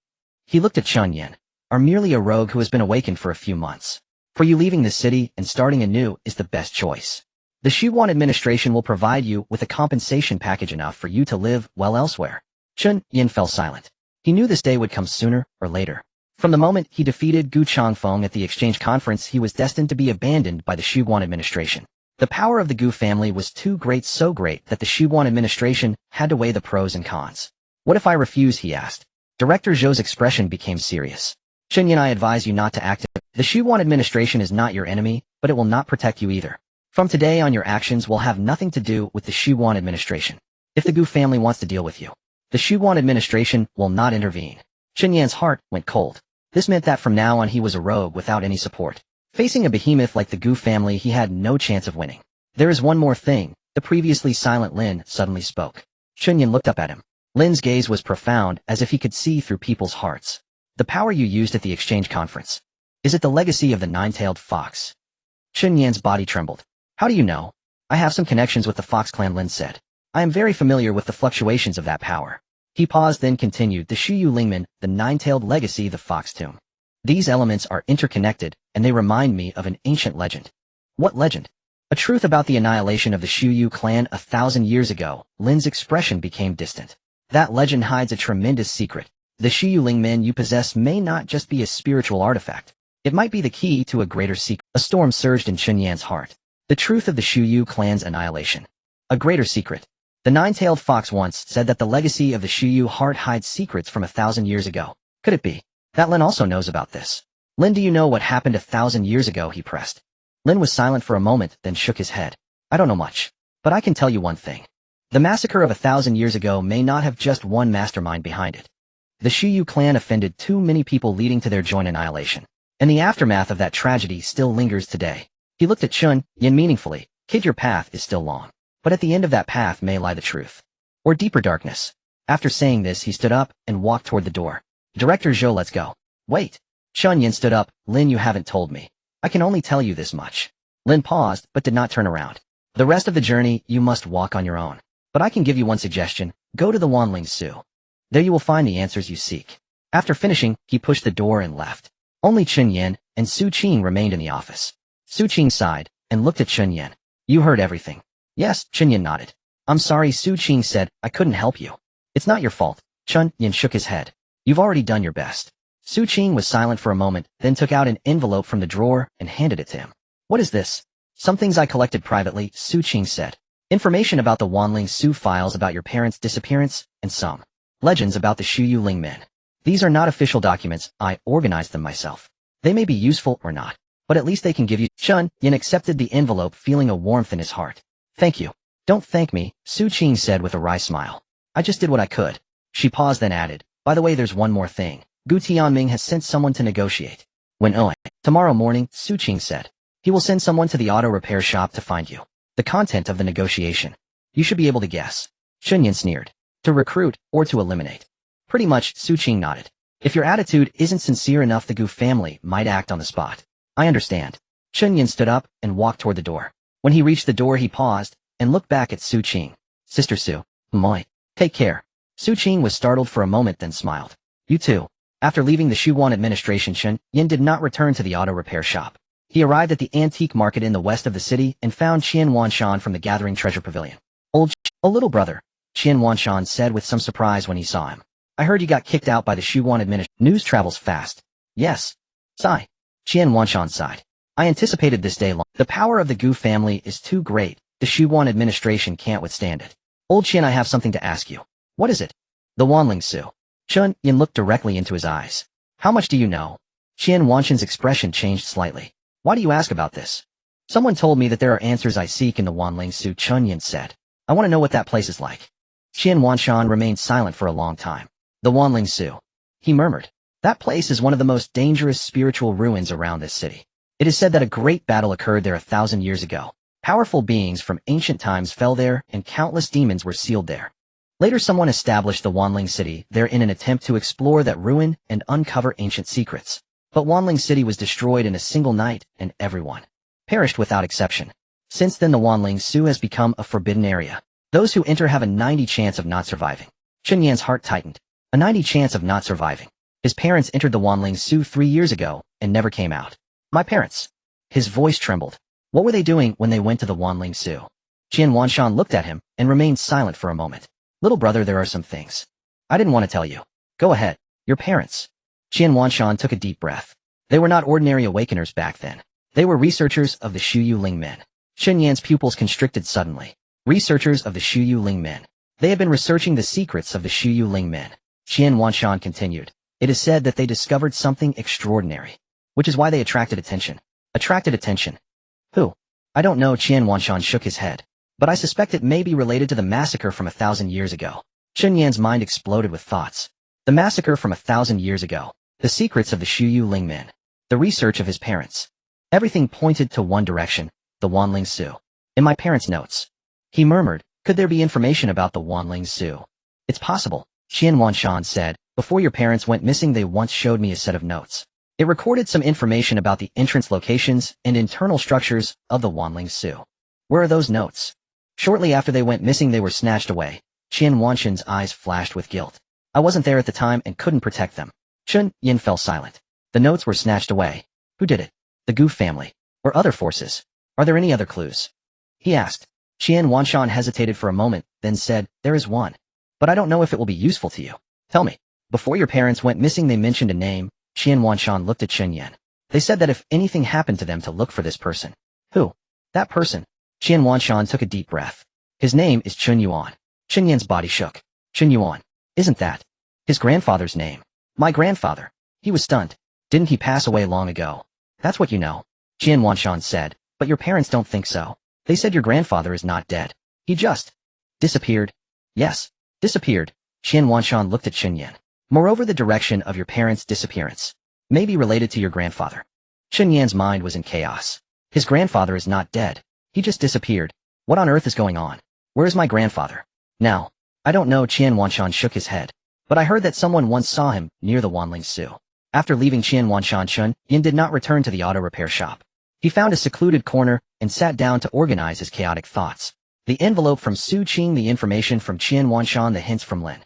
He looked at Chen Yan. Are merely a rogue who has been awakened for a few months. For you, leaving the city and starting anew is the best choice. The Shuwan administration will provide you with a compensation package enough for you to live well elsewhere. Chen Yan fell silent. He knew this day would come sooner or later. From the moment he defeated Gu Changfeng at the exchange conference, he was destined to be abandoned by the Shuwan administration. The power of the Gu family was too great, so great that the Shuwan administration had to weigh the pros and cons. What if I refuse, he asked. Director Zhou's expression became serious. Chen Yan, I advise you not to act. The Shuwan administration is not your enemy, but it will not protect you either. From today on, your actions will have nothing to do with the Shuwan administration. If the Gu family wants to deal with you, the Shuwan administration will not intervene. Chen Yan's heart went cold. This meant that from now on he was a rogue without any support. Facing a behemoth like the Gu family, he had no chance of winning. There is one more thing. The previously silent Lin suddenly spoke. Chen Yan looked up at him. Lin's gaze was profound, as if he could see through people's hearts. The power you used at the exchange conference. Is it the legacy of the nine-tailed fox? Chen Yan's body trembled. How do you know? I have some connections with the Fox clan, Lin said. I am very familiar with the fluctuations of that power. He paused, then continued. The Shuyu Lingmen, the nine-tailed legacy, the fox tomb. These elements are interconnected, and they remind me of an ancient legend. What legend? A truth about the annihilation of the Shuyu clan 1,000 years ago. Lin's expression became distant. That legend hides a tremendous secret. The Shuyu Lingmen you possess may not just be a spiritual artifact. It might be the key to a greater secret. A storm surged in Chen Yan's heart. The truth of the Shuyu clan's annihilation. A greater secret. The nine-tailed fox once said that the legacy of the Shuyu heart hides secrets from 1,000 years ago. Could it be that Lin also knows about this? Lin, do you know what happened 1,000 years ago? He pressed. Lin was silent for a moment, then shook his head. I don't know much, but I can tell you one thing. The massacre of 1,000 years ago may not have just one mastermind behind it. The Shuyu clan offended too many people, leading to their joint annihilation. And the aftermath of that tragedy still lingers today. He looked at Chen Yan meaningfully. Kid, your path is still long. But at the end of that path may lie the truth. Or deeper darkness. After saying this, he stood up and walked toward the door. Director Zhou, let's go. Wait. Chen Yan stood up. Lin, you haven't told me. I can only tell you this much. Lin paused, but did not turn around. The rest of the journey, you must walk on your own. But I can give you one suggestion. Go to the Wanling Su. There you will find the answers you seek. After finishing, he pushed the door and left. Only Chen Yan and Su Qing remained in the office. Su Qing sighed and looked at Chen Yan. You heard everything. Yes, Chen Yan nodded. I'm sorry, Su Qing said. I couldn't help you. It's not your fault. Chen Yan shook his head. You've already done your best. Su Qing was silent for a moment, then took out an envelope from the drawer and handed it to him. What is this? Some things I collected privately, Su Qing said. Information about the Wanling Su files about your parents' disappearance, and some legends about the Shuyu Lingmen. These are not official documents, I organized them myself. They may be useful or not, but at least they can give you. Chen Yan accepted the envelope, feeling a warmth in his heart. Thank you. Don't thank me, Su Qing said with a wry smile. I just did what I could. She paused, then added, by the way, there's one more thing. Gu Tianming has sent someone to negotiate. Tomorrow morning, Su Qing said. He will send someone to the auto repair shop to find you. The content of the negotiation. You should be able to guess. Chen Yan sneered. To recruit, or to eliminate. Pretty much, Su Qing nodded. If your attitude isn't sincere enough, the Gu family might act on the spot. I understand. Chen Yan stood up and walked toward the door. When he reached the door, he paused and looked back at Su Qing. Sister Su. Moi. Take care. Su Qing was startled for a moment, then smiled. You too. After leaving the Shuwan administration, Chen Yan did not return to the auto repair shop. He arrived at the antique market in the west of the city and found Qian Wanshan from the Gathering Treasure Pavilion. A little brother, Qian Wanshan said with some surprise when he saw him. I heard you got kicked out by the Shuwan administration. News travels fast. Yes. Sigh. Qian Wanshan sighed. I anticipated this day long. The power of the Gu family is too great. The Shuwan administration can't withstand it. Old Qian, I have something to ask you. What is it? The Wanling Su. Chen Yan looked directly into his eyes. How much do you know? Qian Wanshan's expression changed slightly. Why do you ask about this? Someone told me that there are answers I seek in the Wanling Su, Chen Yan said. I want to know what that place is like. Qian Wanshan remained silent for a long time. The Wanling Su. He murmured. That place is one of the most dangerous spiritual ruins around this city. It is said that a great battle occurred there 1,000 years ago. Powerful beings from ancient times fell there, and countless demons were sealed there. Later someone established the Wanling City there in an attempt to explore that ruin and uncover ancient secrets. But Wanling City was destroyed in a single night, and everyone perished without exception. Since then the Wanling Su has become a forbidden area. Those who enter have a 90 chance of not surviving. Chen Yan's heart tightened. A 90 chance of not surviving. His parents entered the Wanling Su 3 years ago, and never came out. My parents. His voice trembled. What were they doing when they went to the Wanling Su? Qian Wanshan looked at him, and remained silent for a moment. Little brother, there are some things I didn't want to tell you. Go ahead. Your parents. Qian Wanshan took a deep breath. They were not ordinary awakeners back then. They were researchers of the Shuyu Ling men. Chen Yan's pupils constricted suddenly. Researchers of the Shuyu Ling men. They had been researching the secrets of the Shuyu Ling men. Qian Wanshan continued. It is said that they discovered something extraordinary, which is why they attracted attention. Attracted attention. Who? I don't know. Qian Wanshan shook his head. But I suspect it may be related to the massacre from 1,000 years ago. Chen Yan's mind exploded with thoughts. The massacre from 1,000 years ago. The secrets of the Shuyu Ling men. The research of his parents. Everything pointed to one direction, the Wanling Su. In my parents' notes. He murmured, could there be information about the Wanling Su? It's possible, Qian Wanshan said. Before your parents went missing they once showed me a set of notes. It recorded some information about the entrance locations and internal structures of the Wanling Su. Where are those notes? Shortly after they went missing they were snatched away. Qian Wanshan's eyes flashed with guilt. I wasn't there at the time and couldn't protect them. Chen Yan fell silent. The notes were snatched away. Who did it? The Gu family. Or other forces? Are there any other clues? He asked. Qian Wanshan hesitated for a moment, then said, there is one. But I don't know if it will be useful to you. Tell me. Before your parents went missing they mentioned a name. Qian Wanshan looked at Chen Yan. They said that if anything happened to them to look for this person. Who? That person. Qian Wanshan took a deep breath. His name is Chen Yuan. Chen Yan's body shook. Chen Yuan. Isn't that his grandfather's name? My grandfather. He was stunned. Didn't he pass away long ago? That's what you know. Qian Wanshan said, but your parents don't think so. They said your grandfather is not dead. He just disappeared. Yes, disappeared. Qian Wanshan looked at Chen Yan. Moreover, the direction of your parents' disappearance may be related to your grandfather. Chen Yan's mind was in chaos. His grandfather is not dead. He just disappeared. What on earth is going on? Where is my grandfather? Now, I don't know. Qian Wanshan shook his head. But I heard that someone once saw him near the Wanling Su. After leaving Qian Wanshan, Chen Yan did not return to the auto repair shop. He found a secluded corner and sat down to organize his chaotic thoughts. The envelope from Su Qing, the information from Qian Wanshan, the hints from Lin.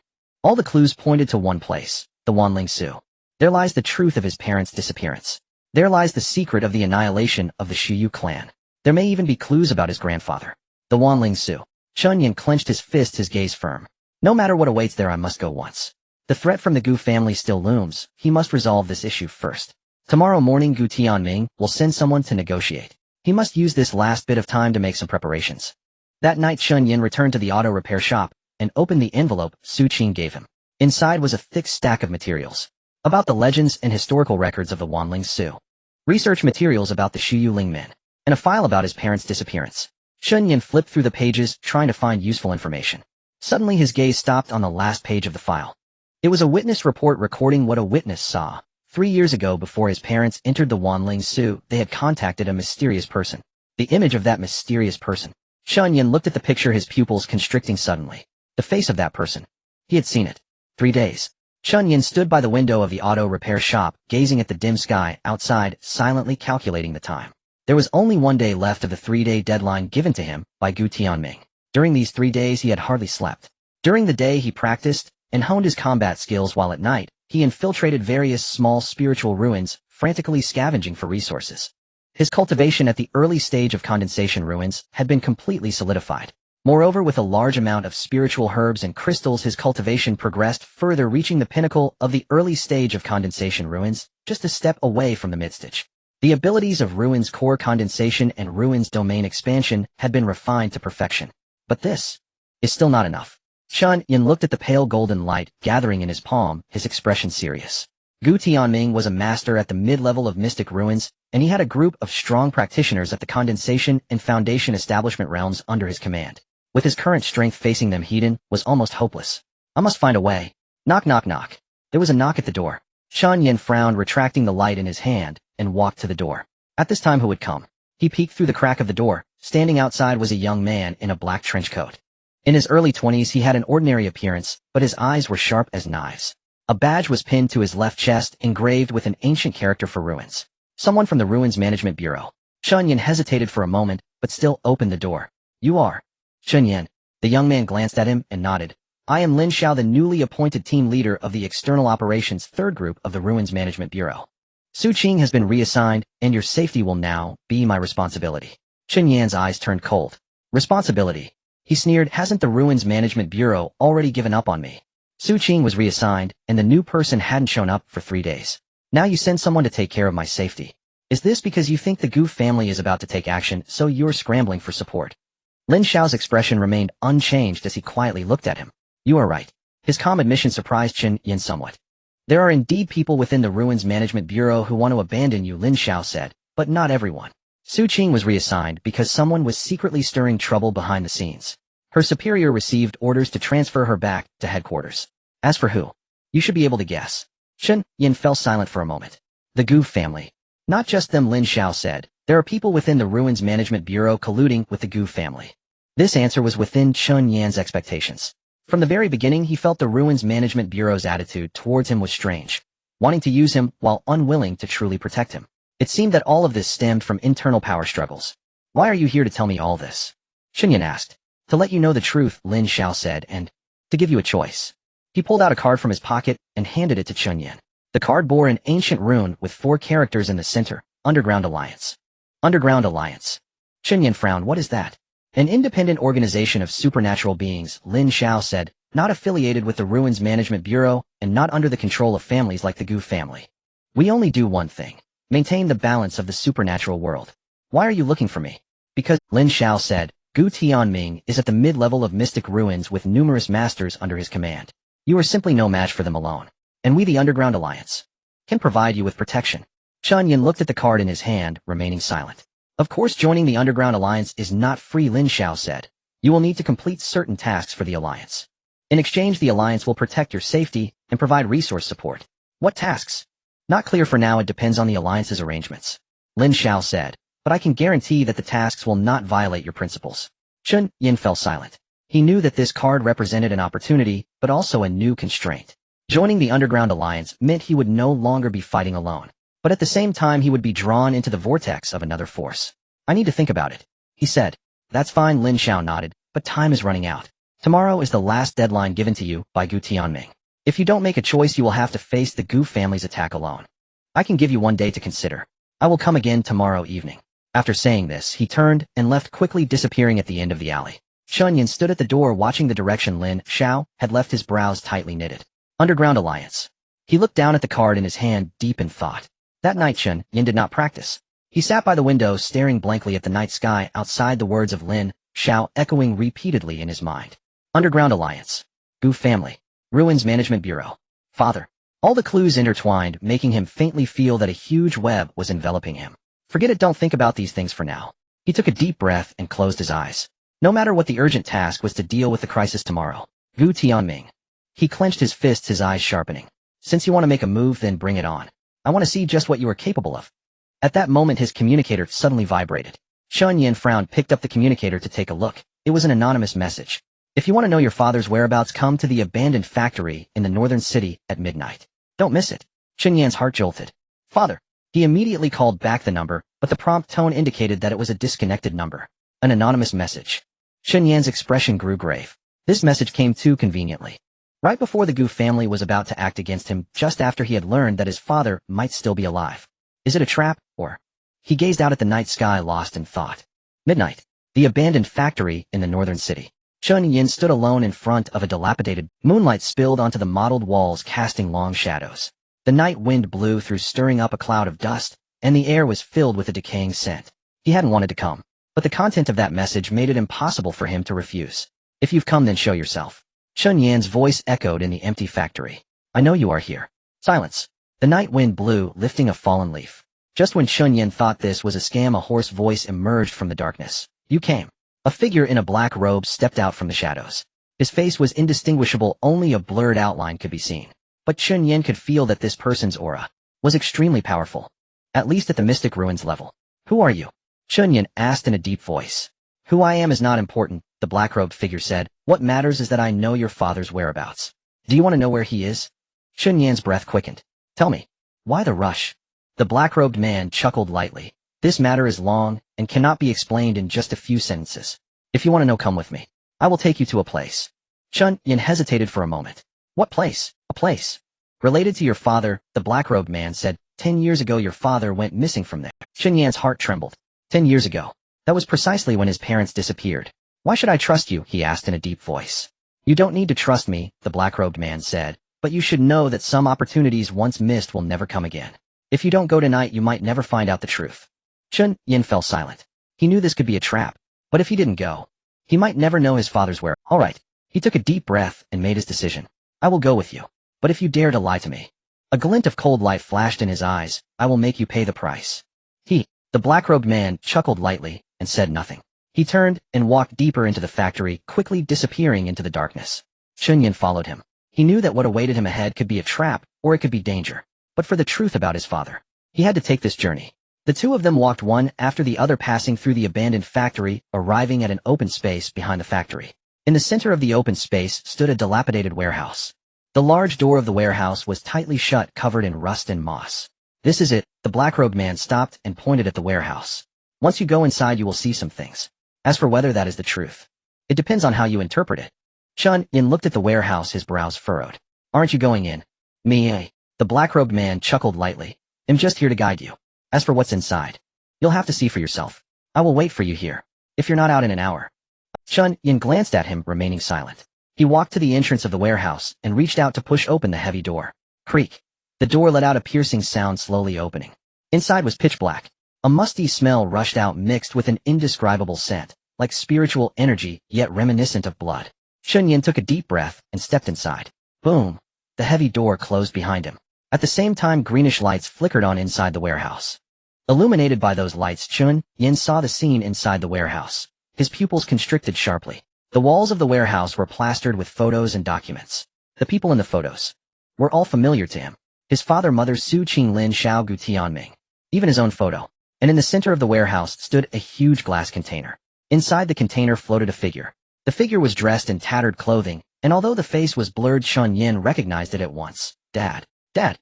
All the clues pointed to one place, the Wanling Su. There lies the truth of his parents' disappearance. There lies the secret of the annihilation of the Shuyu clan. There may even be clues about his grandfather. The Wanling Su. Chen Yan clenched his fist, his gaze firm. No matter what awaits there, I must go once. The threat from the Gu family still looms. He must resolve this issue first. Tomorrow morning Gu Tianming will send someone to negotiate. He must use this last bit of time to make some preparations. That night Chen Yan returned to the auto repair shop and opened the envelope Su Qing gave him. Inside was a thick stack of materials about the legends and historical records of the Wanling Su. Research materials about the Shuyu Ling men, and a file about his parents' disappearance. Chen Yan flipped through the pages, trying to find useful information. Suddenly his gaze stopped on the last page of the file. It was a witness report recording what a witness saw. 3 years ago, before his parents entered the Wanling Su, they had contacted a mysterious person. The image of that mysterious person. Chen Yan looked at the picture, his pupils constricting suddenly. The face of that person. He had seen it. 3 days. Chen Yan stood by the window of the auto repair shop, gazing at the dim sky outside, silently calculating the time. There was only 1 day left of the 3-day deadline given to him by Gu Tianming. During these 3 days he had hardly slept. During the day he practiced and honed his combat skills, while at night he infiltrated various small spiritual ruins, frantically scavenging for resources. His cultivation at the early stage of condensation ruins had been completely solidified. Moreover, with a large amount of spiritual herbs and crystals, his cultivation progressed further, reaching the pinnacle of the early stage of condensation ruins, just a step away from the mid-stage. The abilities of Ruins Core Condensation and Ruins Domain Expansion had been refined to perfection. But this is still not enough. Chen Yan looked at the pale golden light gathering in his palm, his expression serious. Gu Tianming was a master at the mid-level of mystic ruins, and he had a group of strong practitioners at the condensation and foundation establishment realms under his command. With his current strength facing them, Hedon was almost hopeless. I must find a way. Knock knock knock. There was a knock at the door. Chen Yan frowned, retracting the light in his hand, and walked to the door. At this time, who would come? He peeked through the crack of the door. Standing outside was a young man in a black trench coat. In his early 20s, he had an ordinary appearance, but his eyes were sharp as knives. A badge was pinned to his left chest, engraved with an ancient character for ruins. Someone from the Ruins Management Bureau. Chen Yan hesitated for a moment, but still opened the door. You are Chen Yan. The young man glanced at him and nodded. I am Lin Xiao, the newly appointed team leader of the External Operations Third Group of the Ruins Management Bureau. Su Qing has been reassigned, and your safety will now be my responsibility. Chen Yan's eyes turned cold. Responsibility? He sneered. Hasn't the Ruins Management Bureau already given up on me? Su Qing was reassigned, and the new person hadn't shown up for 3 days. Now you send someone to take care of my safety. Is this because you think the Gu family is about to take action, so you're scrambling for support? Lin Xiao's expression remained unchanged as he quietly looked at him. You are right. His calm admission surprised Chen Yan somewhat. There are indeed people within the Ruins Management Bureau who want to abandon you, Lin Xiao said, but not everyone. Su Qing was reassigned because someone was secretly stirring trouble behind the scenes. Her superior received orders to transfer her back to headquarters. As for who, you should be able to guess. Chen Yan fell silent for a moment. The Gu family. Not just them, Lin Xiao said. There are people within the Ruins Management Bureau colluding with the Gu family. This answer was within Chen Yan's expectations. From the very beginning, he felt the Ruins Management Bureau's attitude towards him was strange, wanting to use him while unwilling to truly protect him. It seemed that all of this stemmed from internal power struggles. Why are you here to tell me all this? Chen Yan asked. To let you know the truth, Lin Xiao said, and to give you a choice. He pulled out a card from his pocket and handed it to Chen Yan. The card bore an ancient rune with 4 characters in the center, Underground Alliance. Underground Alliance. Chen Yan frowned. What is that? An independent organization of supernatural beings, Lin Xiao said, not affiliated with the Ruins Management Bureau and not under the control of families like the Gu family. We only do one thing. Maintain the balance of the supernatural world. Why are you looking for me? Because, Lin Xiao said, Gu Tianming is at the mid-level of mystic ruins with numerous masters under his command. You are simply no match for them alone. And we, the Underground Alliance, can provide you with protection. Chen Yan looked at the card in his hand, remaining silent. Of course, joining the Underground Alliance is not free, Lin Xiao said. You will need to complete certain tasks for the Alliance. In exchange, the Alliance will protect your safety and provide resource support. What tasks? Not clear for now. It depends on the Alliance's arrangements. Lin Xiao said. But I can guarantee that the tasks will not violate your principles. Chen Yan fell silent. He knew that this card represented an opportunity, but also a new constraint. Joining the Underground Alliance meant he would no longer be fighting alone. But at the same time, he would be drawn into the vortex of another force. I need to think about it, he said. That's fine, Lin Xiao nodded, but time is running out. Tomorrow is the last deadline given to you by Gu Tianming. If you don't make a choice, you will have to face the Gu family's attack alone. I can give you 1 day to consider. I will come again tomorrow evening. After saying this, he turned and left, quickly disappearing at the end of the alley. Chen Yan stood at the door watching the direction Lin Xiao had left, his brows tightly knitted. Underground Alliance. He looked down at the card in his hand, deep in thought. That night Chen Yan did not practice. He sat by the window, staring blankly at the night sky outside, the words of Lin Xiao echoing repeatedly in his mind. Underground Alliance. Gu family. Ruins Management Bureau. Father. All the clues intertwined, making him faintly feel that a huge web was enveloping him. Forget it, don't think about these things for now. He took a deep breath and closed his eyes. No matter what, the urgent task was to deal with the crisis tomorrow. Gu Tianming. He clenched his fists, his eyes sharpening. Since you want to make a move, then bring it on. I want to see just what you are capable of. At that moment, his communicator suddenly vibrated. Chen Yan frowned, picked up the communicator to take a look. It was an anonymous message. If you want to know your father's whereabouts, come to the abandoned factory in the northern city at midnight. Don't miss it. Chen Yan's heart jolted. Father. He immediately called back the number, but the prompt tone indicated that it was a disconnected number. An anonymous message. Chen Yan's expression grew grave. This message came too conveniently. Right before the Gu family was about to act against him, just after he had learned that his father might still be alive. Is it a trap, or? He gazed out at the night sky, lost in thought. Midnight. The abandoned factory in the northern city. Chen Yan stood alone in front of a dilapidated. Moonlight spilled onto the mottled walls, casting long shadows. The night wind blew through, stirring up a cloud of dust, and the air was filled with a decaying scent. He hadn't wanted to come, but the content of that message made it impossible for him to refuse. If you've come, then show yourself. Chen Yan's voice echoed in the empty factory. I know you are here. Silence. The night wind blew, lifting a fallen leaf. Just when Chen Yan thought this was a scam, a hoarse voice emerged from the darkness. You came. A figure in a black robe stepped out from the shadows. His face was indistinguishable, only a blurred outline could be seen. But Chen Yan could feel that this person's aura was extremely powerful, at least at the Mystic Ruins level. Who are you? Chen Yan asked in a deep voice. Who I am is not important, the black-robed figure said. What matters is that I know your father's whereabouts. Do you want to know where he is? Chen Yan's breath quickened. Tell me. Why the rush? The black-robed man chuckled lightly. This matter is long and cannot be explained in just a few sentences. If you want to know, come with me. I will take you to a place. Chen Yan hesitated for a moment. What place? A place related to your father, the black-robed man said. 10 years ago your father went missing from there. Chen Yan's heart trembled. 10 years ago. That was precisely when his parents disappeared. Why should I trust you? He asked in a deep voice. You don't need to trust me, the black-robed man said, but you should know that some opportunities once missed will never come again. If you don't go tonight you might never find out the truth. Chen Yan fell silent. He knew this could be a trap, but if he didn't go, he might never know his father's where. All right. He took a deep breath and made his decision. I will go with you. But if you dare to lie to me. A glint of cold light flashed in his eyes. I will make you pay the price. The black-robed man, chuckled lightly and said nothing. He turned and walked deeper into the factory, quickly disappearing into the darkness. Chen Yan followed him. He knew that what awaited him ahead could be a trap, or it could be danger. But for the truth about his father, he had to take this journey. The two of them walked one after the other, passing through the abandoned factory, arriving at an open space behind the factory. In the center of the open space stood a dilapidated warehouse. The large door of the warehouse was tightly shut, covered in rust and moss. This is it, the black-robed man stopped and pointed at the warehouse. Once you go inside you will see some things. As for whether that is the truth, it depends on how you interpret it. Chen Yan looked at the warehouse, his brows furrowed. Aren't you going in? Me? The black-robed man chuckled lightly. I'm just here to guide you. As for what's inside, you'll have to see for yourself. I will wait for you here, if you're not out in an hour. Chen Yan glanced at him, remaining silent. He walked to the entrance of the warehouse and reached out to push open the heavy door. Creak. The door let out a piercing sound, slowly opening. Inside was pitch black. A musty smell rushed out, mixed with an indescribable scent, like spiritual energy, yet reminiscent of blood. Chen Yan took a deep breath and stepped inside. Boom! The heavy door closed behind him. At the same time, greenish lights flickered on inside the warehouse. Illuminated by those lights, Chen Yan saw the scene inside the warehouse. His pupils constricted sharply. The walls of the warehouse were plastered with photos and documents. The people in the photos were all familiar to him. His father, mother, Su Qinglin, Xiao Gu, Tianming. Even his own photo. And in the center of the warehouse stood a huge glass container. Inside the container floated a figure. The figure was dressed in tattered clothing, and although the face was blurred, Chen Yan recognized it at once. Dad. Dad.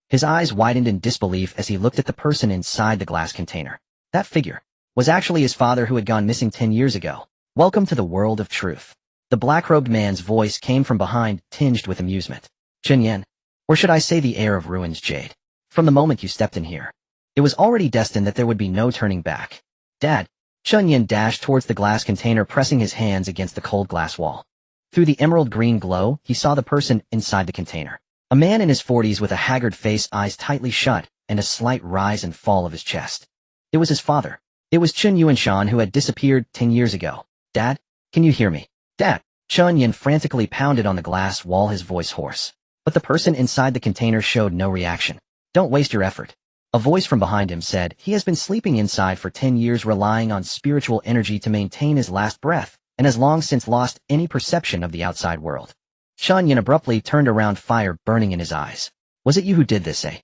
His eyes widened in disbelief as he looked at the person inside the glass container. That figure was actually his father, who had gone missing 10 years ago. Welcome to the world of truth. The black-robed man's voice came from behind, tinged with amusement. Chen Yan. Or should I say the air of ruins, Jade. From the moment you stepped in here, it was already destined that there would be no turning back. Dad. Chen Yan dashed towards the glass container, pressing his hands against the cold glass wall. Through the emerald green glow, he saw the person inside the container. A man in his 40s with a haggard face, eyes tightly shut, and a slight rise and fall of his chest. It was his father. It was Chen Yuanshan, who had disappeared 10 years ago. Dad? Can you hear me? Dad? Chen Yan frantically pounded on the glass wall, his voice hoarse. But the person inside the container showed no reaction. Don't waste your effort. A voice from behind him said, he has been sleeping inside for 10 years, relying on spiritual energy to maintain his last breath, and has long since lost any perception of the outside world. Chen Yan abruptly turned around, fire burning in his eyes. Was it you who did this, eh?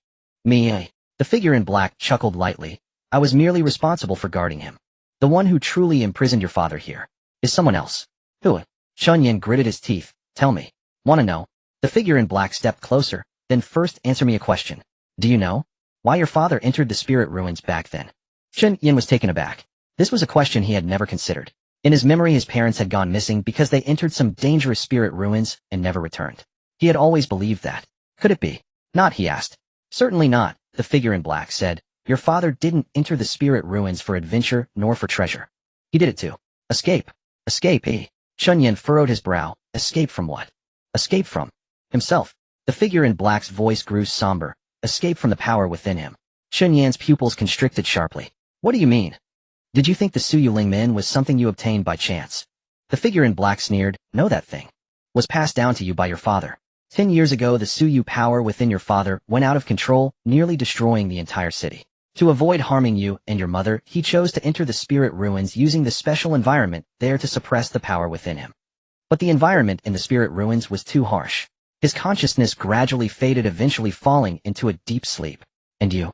Me, eh? The figure in black chuckled lightly. I was merely responsible for guarding him. The one who truly imprisoned your father here is someone else. Who? Chen Yan gritted his teeth. Tell me. Wanna know? The figure in black stepped closer. Then first answer me a question. Do you know why your father entered the spirit ruins back then? Chen Yan was taken aback. This was a question he had never considered. In his memory, his parents had gone missing because they entered some dangerous spirit ruins and never returned. He had always believed that. Could it be? Not, he asked. Certainly not, the figure in black said. Your father didn't enter the spirit ruins for adventure nor for treasure. He did it to escape. Escape, eh? Chen Yan furrowed his brow. Escape from what? Escape from himself. The figure in black's voice grew somber. Escape from the power within him. Chen Yan's pupils constricted sharply. What do you mean? Did you think the Su Yuling Min was something you obtained by chance? The figure in black sneered. Know that thing. was passed down to you by your father. 10 years ago, the Suyu power within your father went out of control, nearly destroying the entire city. To avoid harming you and your mother, he chose to enter the spirit ruins using the special environment there to suppress the power within him. But the environment in the spirit ruins was too harsh. His consciousness gradually faded, eventually falling into a deep sleep. And you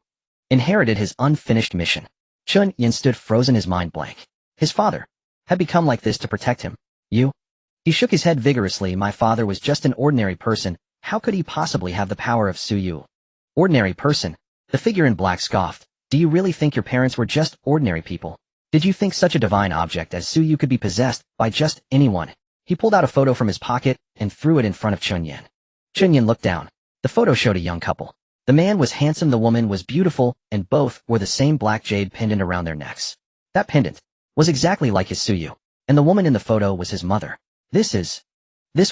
inherited his unfinished mission. Chen Yan stood frozen, his mind blank. His father had become like this to protect him. You? He shook his head vigorously. My father was just an ordinary person. How could he possibly have the power of Suyu? Ordinary person? The figure in black scoffed. Do you really think your parents were just ordinary people? Did you think such a divine object as Suyu could be possessed by just anyone? He pulled out a photo from his pocket and threw it in front of Chen Yan. Chen Yan looked down. The photo showed a young couple. The man was handsome, the woman was beautiful, and both wore the same black jade pendant around their necks. That pendant was exactly like his Suyu, and the woman in the photo was his mother. This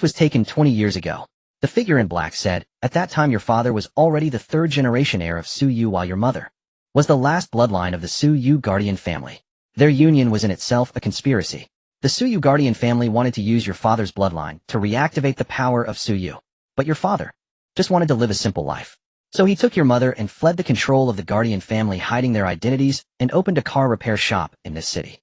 was taken 20 years ago. The figure in black said, at that time your father was already the third generation heir of Suyu, while your mother was the last bloodline of the Suyu guardian family. Their union was in itself a conspiracy. The Suyu guardian family wanted to use your father's bloodline to reactivate the power of Suyu. But your father just wanted to live a simple life. So he took your mother and fled the control of the guardian family, hiding their identities, and opened a car repair shop in this city.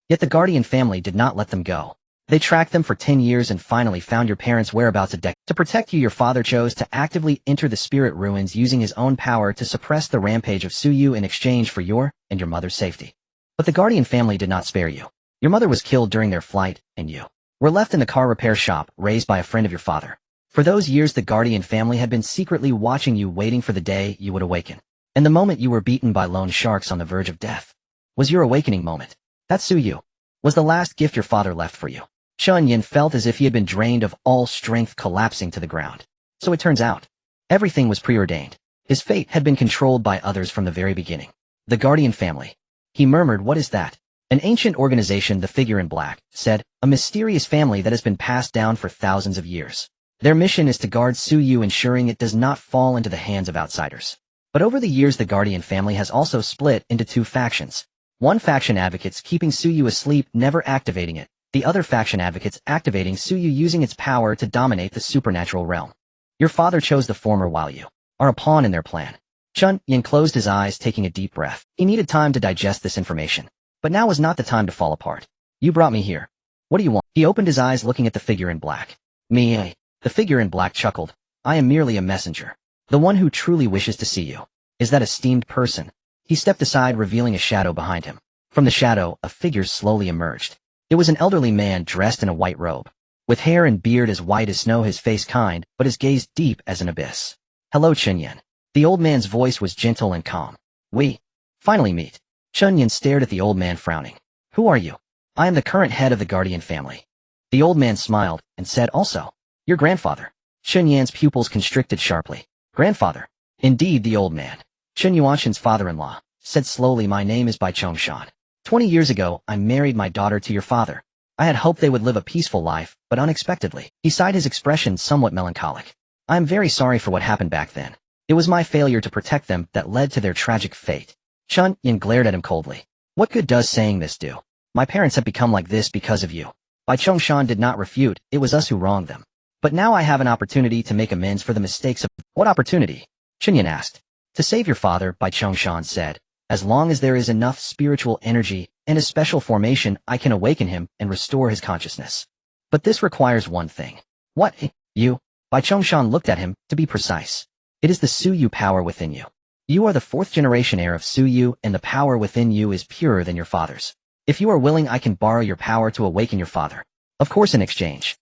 Yet the guardian family did not let them go. They tracked them for 10 years and finally found your parents' whereabouts a decade. To protect you, your father chose to actively enter the spirit ruins using his own power to suppress the rampage of Suyu in exchange for your and your mother's safety. But the guardian family did not spare you. Your mother was killed during their flight, and you were left in the car repair shop, raised by a friend of your father. For those years, the guardian family had been secretly watching you, waiting for the day you would awaken. And the moment you were beaten by lone sharks on the verge of death was your awakening moment. That Suyu was the last gift your father left for you. Chen Yan felt as if he had been drained of all strength, collapsing to the ground. So it turns out, everything was preordained. His fate had been controlled by others from the very beginning. The guardian family. He murmured, what is that? An ancient organization, the figure in black said, a mysterious family that has been passed down for thousands of years. Their mission is to guard Suyu, ensuring it does not fall into the hands of outsiders. But over the years, the guardian family has also split into two factions. One faction advocates keeping Suyu asleep, never activating it. The other faction advocates activating Suyu, using its power to dominate the supernatural realm. Your father chose the former, while you are a pawn in their plan. Chen Yan closed his eyes, taking a deep breath. He needed time to digest this information. But now was not the time to fall apart. You brought me here. What do you want? He opened his eyes, looking at the figure in black. Me? The figure in black chuckled. I am merely a messenger. The one who truly wishes to see you is that esteemed person. He stepped aside, revealing a shadow behind him. From the shadow, a figure slowly emerged. It was an elderly man dressed in a white robe. With hair and beard as white as snow, his face kind, but his gaze deep as an abyss. Hello, Chen Yan. The old man's voice was gentle and calm. We finally meet. Chen Yan stared at the old man, frowning. Who are you? I am the current head of the guardian family. The old man smiled and said, also, your grandfather. Chen Yan's pupils constricted sharply. Grandfather? Indeed, the old man, Chen Yuanshan's father-in-law, said slowly, my name is Bai Chongshan. 20 years ago, I married my daughter to your father. I had hoped they would live a peaceful life, but unexpectedly, he sighed, his expression somewhat melancholic. I am very sorry for what happened back then. It was my failure to protect them that led to their tragic fate. Chen Yan glared at him coldly. What good does saying this do? My parents have become like this because of you. Bai Chongshan did not refute, it was us who wronged them. But now I have an opportunity to make amends for the mistakes of— What opportunity? Chen Yan asked. To save your father, Bai Chongshan said. As long as there is enough spiritual energy and a special formation, I can awaken him and restore his consciousness. But this requires one thing. What? You? Bai Chongshan looked at him, to be precise. It is the Suyu power within you. You are the fourth generation heir of Suyu, and the power within you is purer than your father's. If you are willing, I can borrow your power to awaken your father. Of course, in exchange,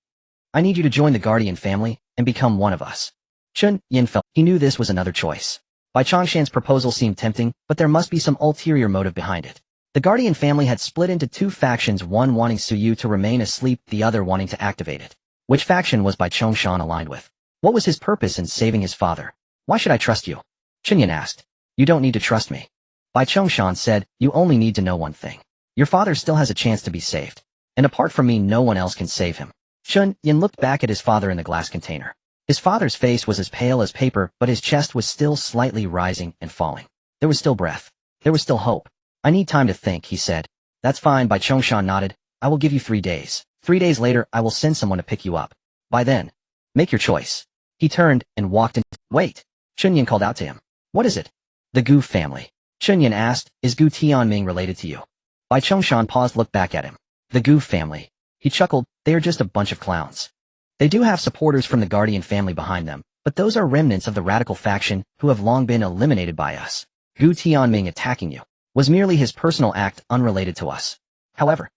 I need you to join the guardian family and become one of us. Chen Yan felt he knew this was another choice. Bai Chongshan's proposal seemed tempting, but there must be some ulterior motive behind it. The guardian family had split into two factions, one wanting Suyu to remain asleep, the other wanting to activate it. Which faction was Bai Chongshan aligned with? What was his purpose in saving his father? Why should I trust you? Chen Yan asked. You don't need to trust me. Bai Chongshan said, you only need to know one thing. Your father still has a chance to be saved. And apart from me, no one else can save him. Chen Yan looked back at his father in the glass container. His father's face was as pale as paper, but his chest was still slightly rising and falling. There was still breath. There was still hope. I need time to think, he said. That's fine, Bai Chongshan nodded. I will give you 3 days. 3 days later, I will send someone to pick you up. By then, make your choice. He turned and walked in. Wait! Chen Yan called out to him. What is it? The Gu family. Chen Yan asked, is Gu Tianming related to you? Bai Chongshan paused, looked back at him. The Gu family. He chuckled, they are just a bunch of clowns. They do have supporters from the Guardian family behind them, but those are remnants of the radical faction who have long been eliminated by us. Gu Tianming attacking you was merely his personal act unrelated to us. However,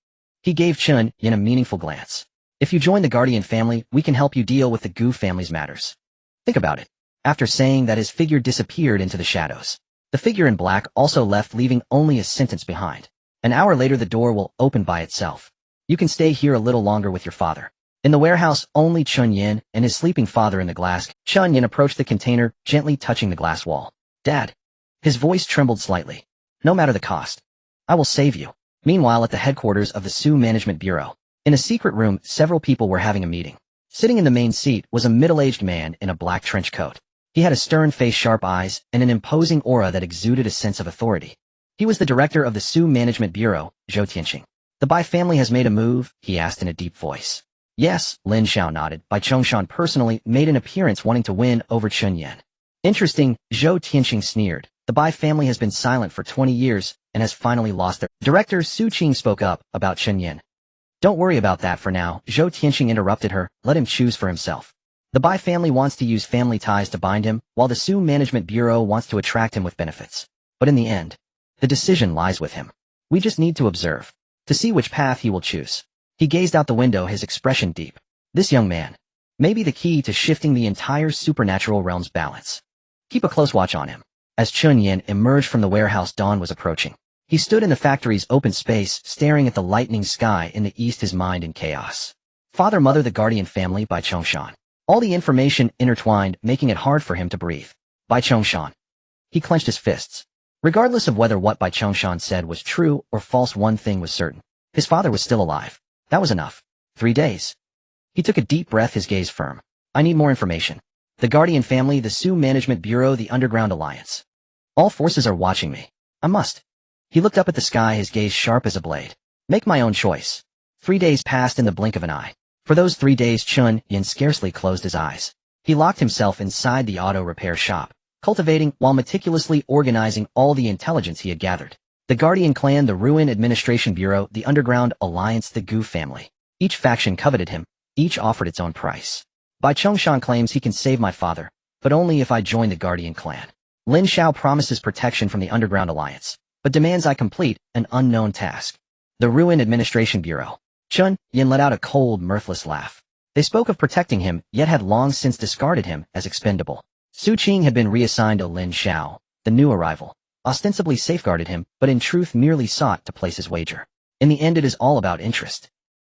he gave Chen Yan a meaningful glance. If you join the Guardian family, we can help you deal with the Gu family's matters. Think about it. After saying that, his figure disappeared into the shadows. The figure in black also left, leaving only a sentence behind. An hour later, the door will open by itself. You can stay here a little longer with your father. In the warehouse, only Chen Yan and his sleeping father in the glass. Chen Yan approached the container, gently touching the glass wall. Dad. His voice trembled slightly. No matter the cost. I will save you. Meanwhile, at the headquarters of the Su Management Bureau, in a secret room, several people were having a meeting. Sitting in the main seat was a middle-aged man in a black trench coat. He had a stern face, sharp eyes, and an imposing aura that exuded a sense of authority. He was the director of the Su Management Bureau, Zhou Tianqing. The Bai family has made a move? He asked in a deep voice. Yes, Lin Xiao nodded. Bai Chongshan personally made an appearance, wanting to win over Chen Yan. Interesting, Zhou Tianqing sneered. The Bai family has been silent for 20 years and has finally lost their director. Su Qing spoke up about Chen Yan. Don't worry about that for now, Zhou Tianqing interrupted her. Let him choose for himself. The Bai family wants to use family ties to bind him, while the Su Management Bureau wants to attract him with benefits. But in the end, the decision lies with him. We just need to observe, to see which path he will choose. He gazed out the window, his expression deep. This young man may be the key to shifting the entire supernatural realm's balance. Keep a close watch on him. As Chen Yan emerged from the warehouse, dawn was approaching. He stood in the factory's open space, staring at the lightning sky in the east, his mind in chaos. Father, mother, the Guardian family, Bai Chongshan. All the information intertwined, making it hard for him to breathe. Bai Chongshan. He clenched his fists. Regardless of whether what Bai Chongshan said was true or false, one thing was certain. His father was still alive. That was enough. 3 days. He took a deep breath, his gaze firm. I need more information. The Guardian family, the Su Management Bureau, the Underground Alliance. All forces are watching me. I must. He looked up at the sky, his gaze sharp as a blade. Make my own choice. 3 days passed in the blink of an eye. For those 3 days, Chen Yan scarcely closed his eyes. He locked himself inside the auto repair shop, cultivating while meticulously organizing all the intelligence he had gathered. The Guardian clan, the Ruin Administration Bureau, the Underground Alliance, the Gu family. Each faction coveted him. Each offered its own price. Bai Chongshan claims he can save my father, but only if I join the Guardian clan. Lin Xiao promises protection from the Underground Alliance, but demands I complete an unknown task. The Ruin Administration Bureau. Chen Yan let out a cold, mirthless laugh. They spoke of protecting him, yet had long since discarded him as expendable. Su Qing had been reassigned to Lin Xiao, the new arrival, ostensibly safeguarded him, but in truth merely sought to place his wager. In the end, it is all about interest.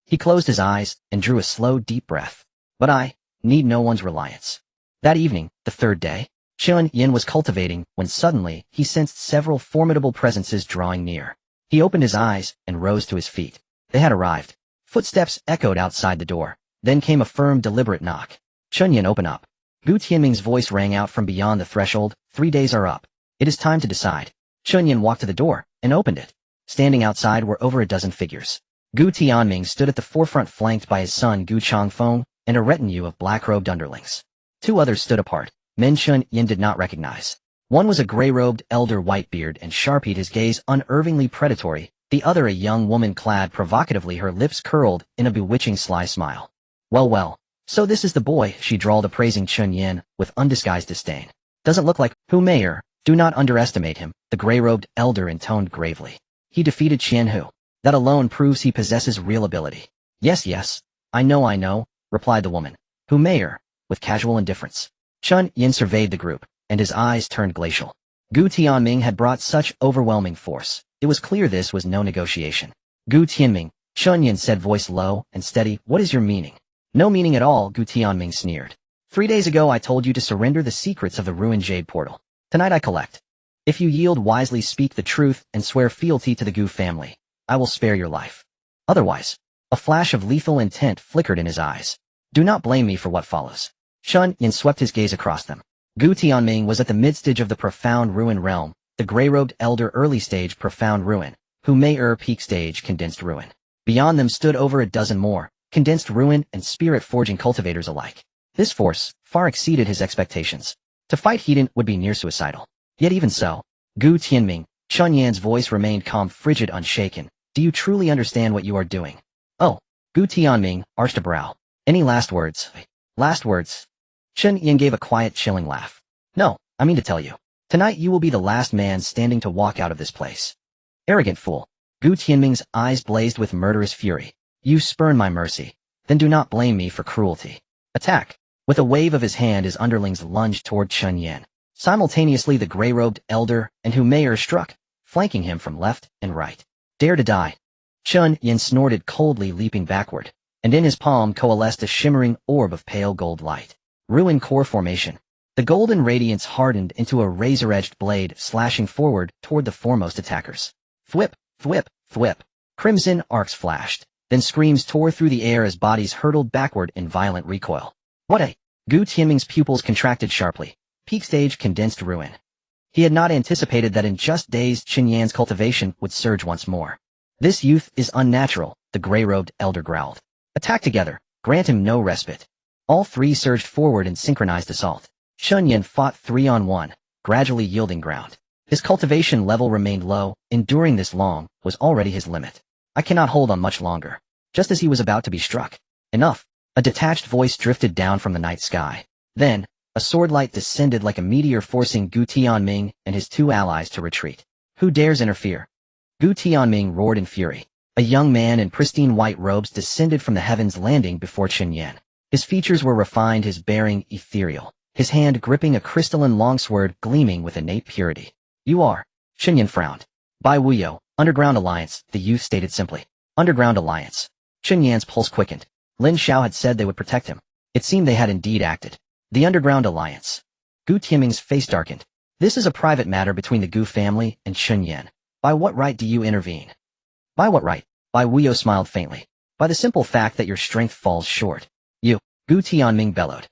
He closed his eyes and drew a slow, deep breath. But I need no one's reliance. That evening, the third day, Chen Yan was cultivating when suddenly he sensed several formidable presences drawing near. He opened his eyes and rose to his feet. They had arrived. Footsteps echoed outside the door. Then came a firm, deliberate knock. Chen Yan, open up. Gu Tianming's voice rang out from beyond the threshold. 3 days are up. It is time to decide. Chen Yan walked to the door and opened it. Standing outside were over a dozen figures. Gu Tianming stood at the forefront, flanked by his son Gu Changfeng and a retinue of black-robed underlings. 2 others stood apart. Men Chen Yan did not recognize. One was a gray-robed elder, white-beard and sharp-eyed, his gaze unervingly predatory. The other a young woman clad provocatively, her lips curled in a bewitching sly smile. Well, well, so this is the boy, she drawled, appraising Chen Yan with undisguised disdain. Doesn't look like who, Mayor? Do not underestimate him, the gray-robed elder intoned gravely. He defeated Qian Hu. That alone proves he possesses real ability. Yes, yes, I know, replied the woman. Who, Mayor? With casual indifference. Chen Yan surveyed the group, and his eyes turned glacial. Gu Tianming had brought such overwhelming force. It was clear this was no negotiation. Gu Tianming, Chen Yan said, voice low and steady. What is your meaning? No meaning at all, Gu Tianming sneered. 3 days ago I told you to surrender the secrets of the ruined jade portal. Tonight I collect. If you yield wisely, speak the truth, and swear fealty to the Gu family, I will spare your life. Otherwise, a flash of lethal intent flickered in his eyes. Do not blame me for what follows. Chen Yan swept his gaze across them. Gu Tianming was at the midstage of the profound ruin realm, the gray-robed elder early stage profound ruin, Hu Mei peak stage condensed ruin. Beyond them stood over a dozen more, condensed ruin and spirit-forging cultivators alike. This force far exceeded his expectations. To fight Hedon would be near suicidal. Yet even so, Gu Tianming, Chen Yan's voice remained calm, frigid, unshaken. Do you truly understand what you are doing? Oh, Gu Tianming arched a brow. Any last words? Last words? Chen Yan gave a quiet, chilling laugh. No, I mean to tell you. Tonight you will be the last man standing to walk out of this place. Arrogant fool. Gu Tianming's eyes blazed with murderous fury. You spurn my mercy. Then do not blame me for cruelty. Attack. With a wave of his hand, his underlings lunged toward Chen Yan. Simultaneously, the gray-robed elder and Humayer struck, flanking him from left and right. Dare to die. Chen Yan snorted coldly, leaping backward, and in his palm coalesced a shimmering orb of pale gold light. Ruin core formation. The golden radiance hardened into a razor-edged blade, slashing forward toward the foremost attackers. Thwip, thwip, thwip. Crimson arcs flashed, then screams tore through the air as bodies hurtled backward in violent recoil. What a... Gu Tianming's pupils contracted sharply. Peak stage condensed ruin. He had not anticipated that in just days Chen Yan's cultivation would surge once more. This youth is unnatural, the gray-robed elder growled. Attack together, grant him no respite. All three surged forward in synchronized assault. Chen Yan fought 3-on-1, gradually yielding ground. His cultivation level remained low, enduring this long was already his limit. I cannot hold on much longer. Just as he was about to be struck. Enough. A detached voice drifted down from the night sky. Then, a swordlight descended like a meteor, forcing Gu Tianming and his two allies to retreat. Who dares interfere? Gu Tianming roared in fury. A young man in pristine white robes descended from the heavens, landing before Chen Yan. His features were refined, his bearing ethereal, his hand gripping a crystalline longsword gleaming with innate purity. You are. Chen Yan frowned. Bai Wuyo, Underground Alliance, the youth stated simply. Underground Alliance. Chen Yan's pulse quickened. Lin Xiao had said they would protect him. It seemed they had indeed acted. The Underground Alliance. Gu Tianming's face darkened. This is a private matter between the Gu family and Chen Yan. By what right do you intervene? By what right? Bai Wuyo smiled faintly. By the simple fact that your strength falls short. You. Gu Tianming bellowed.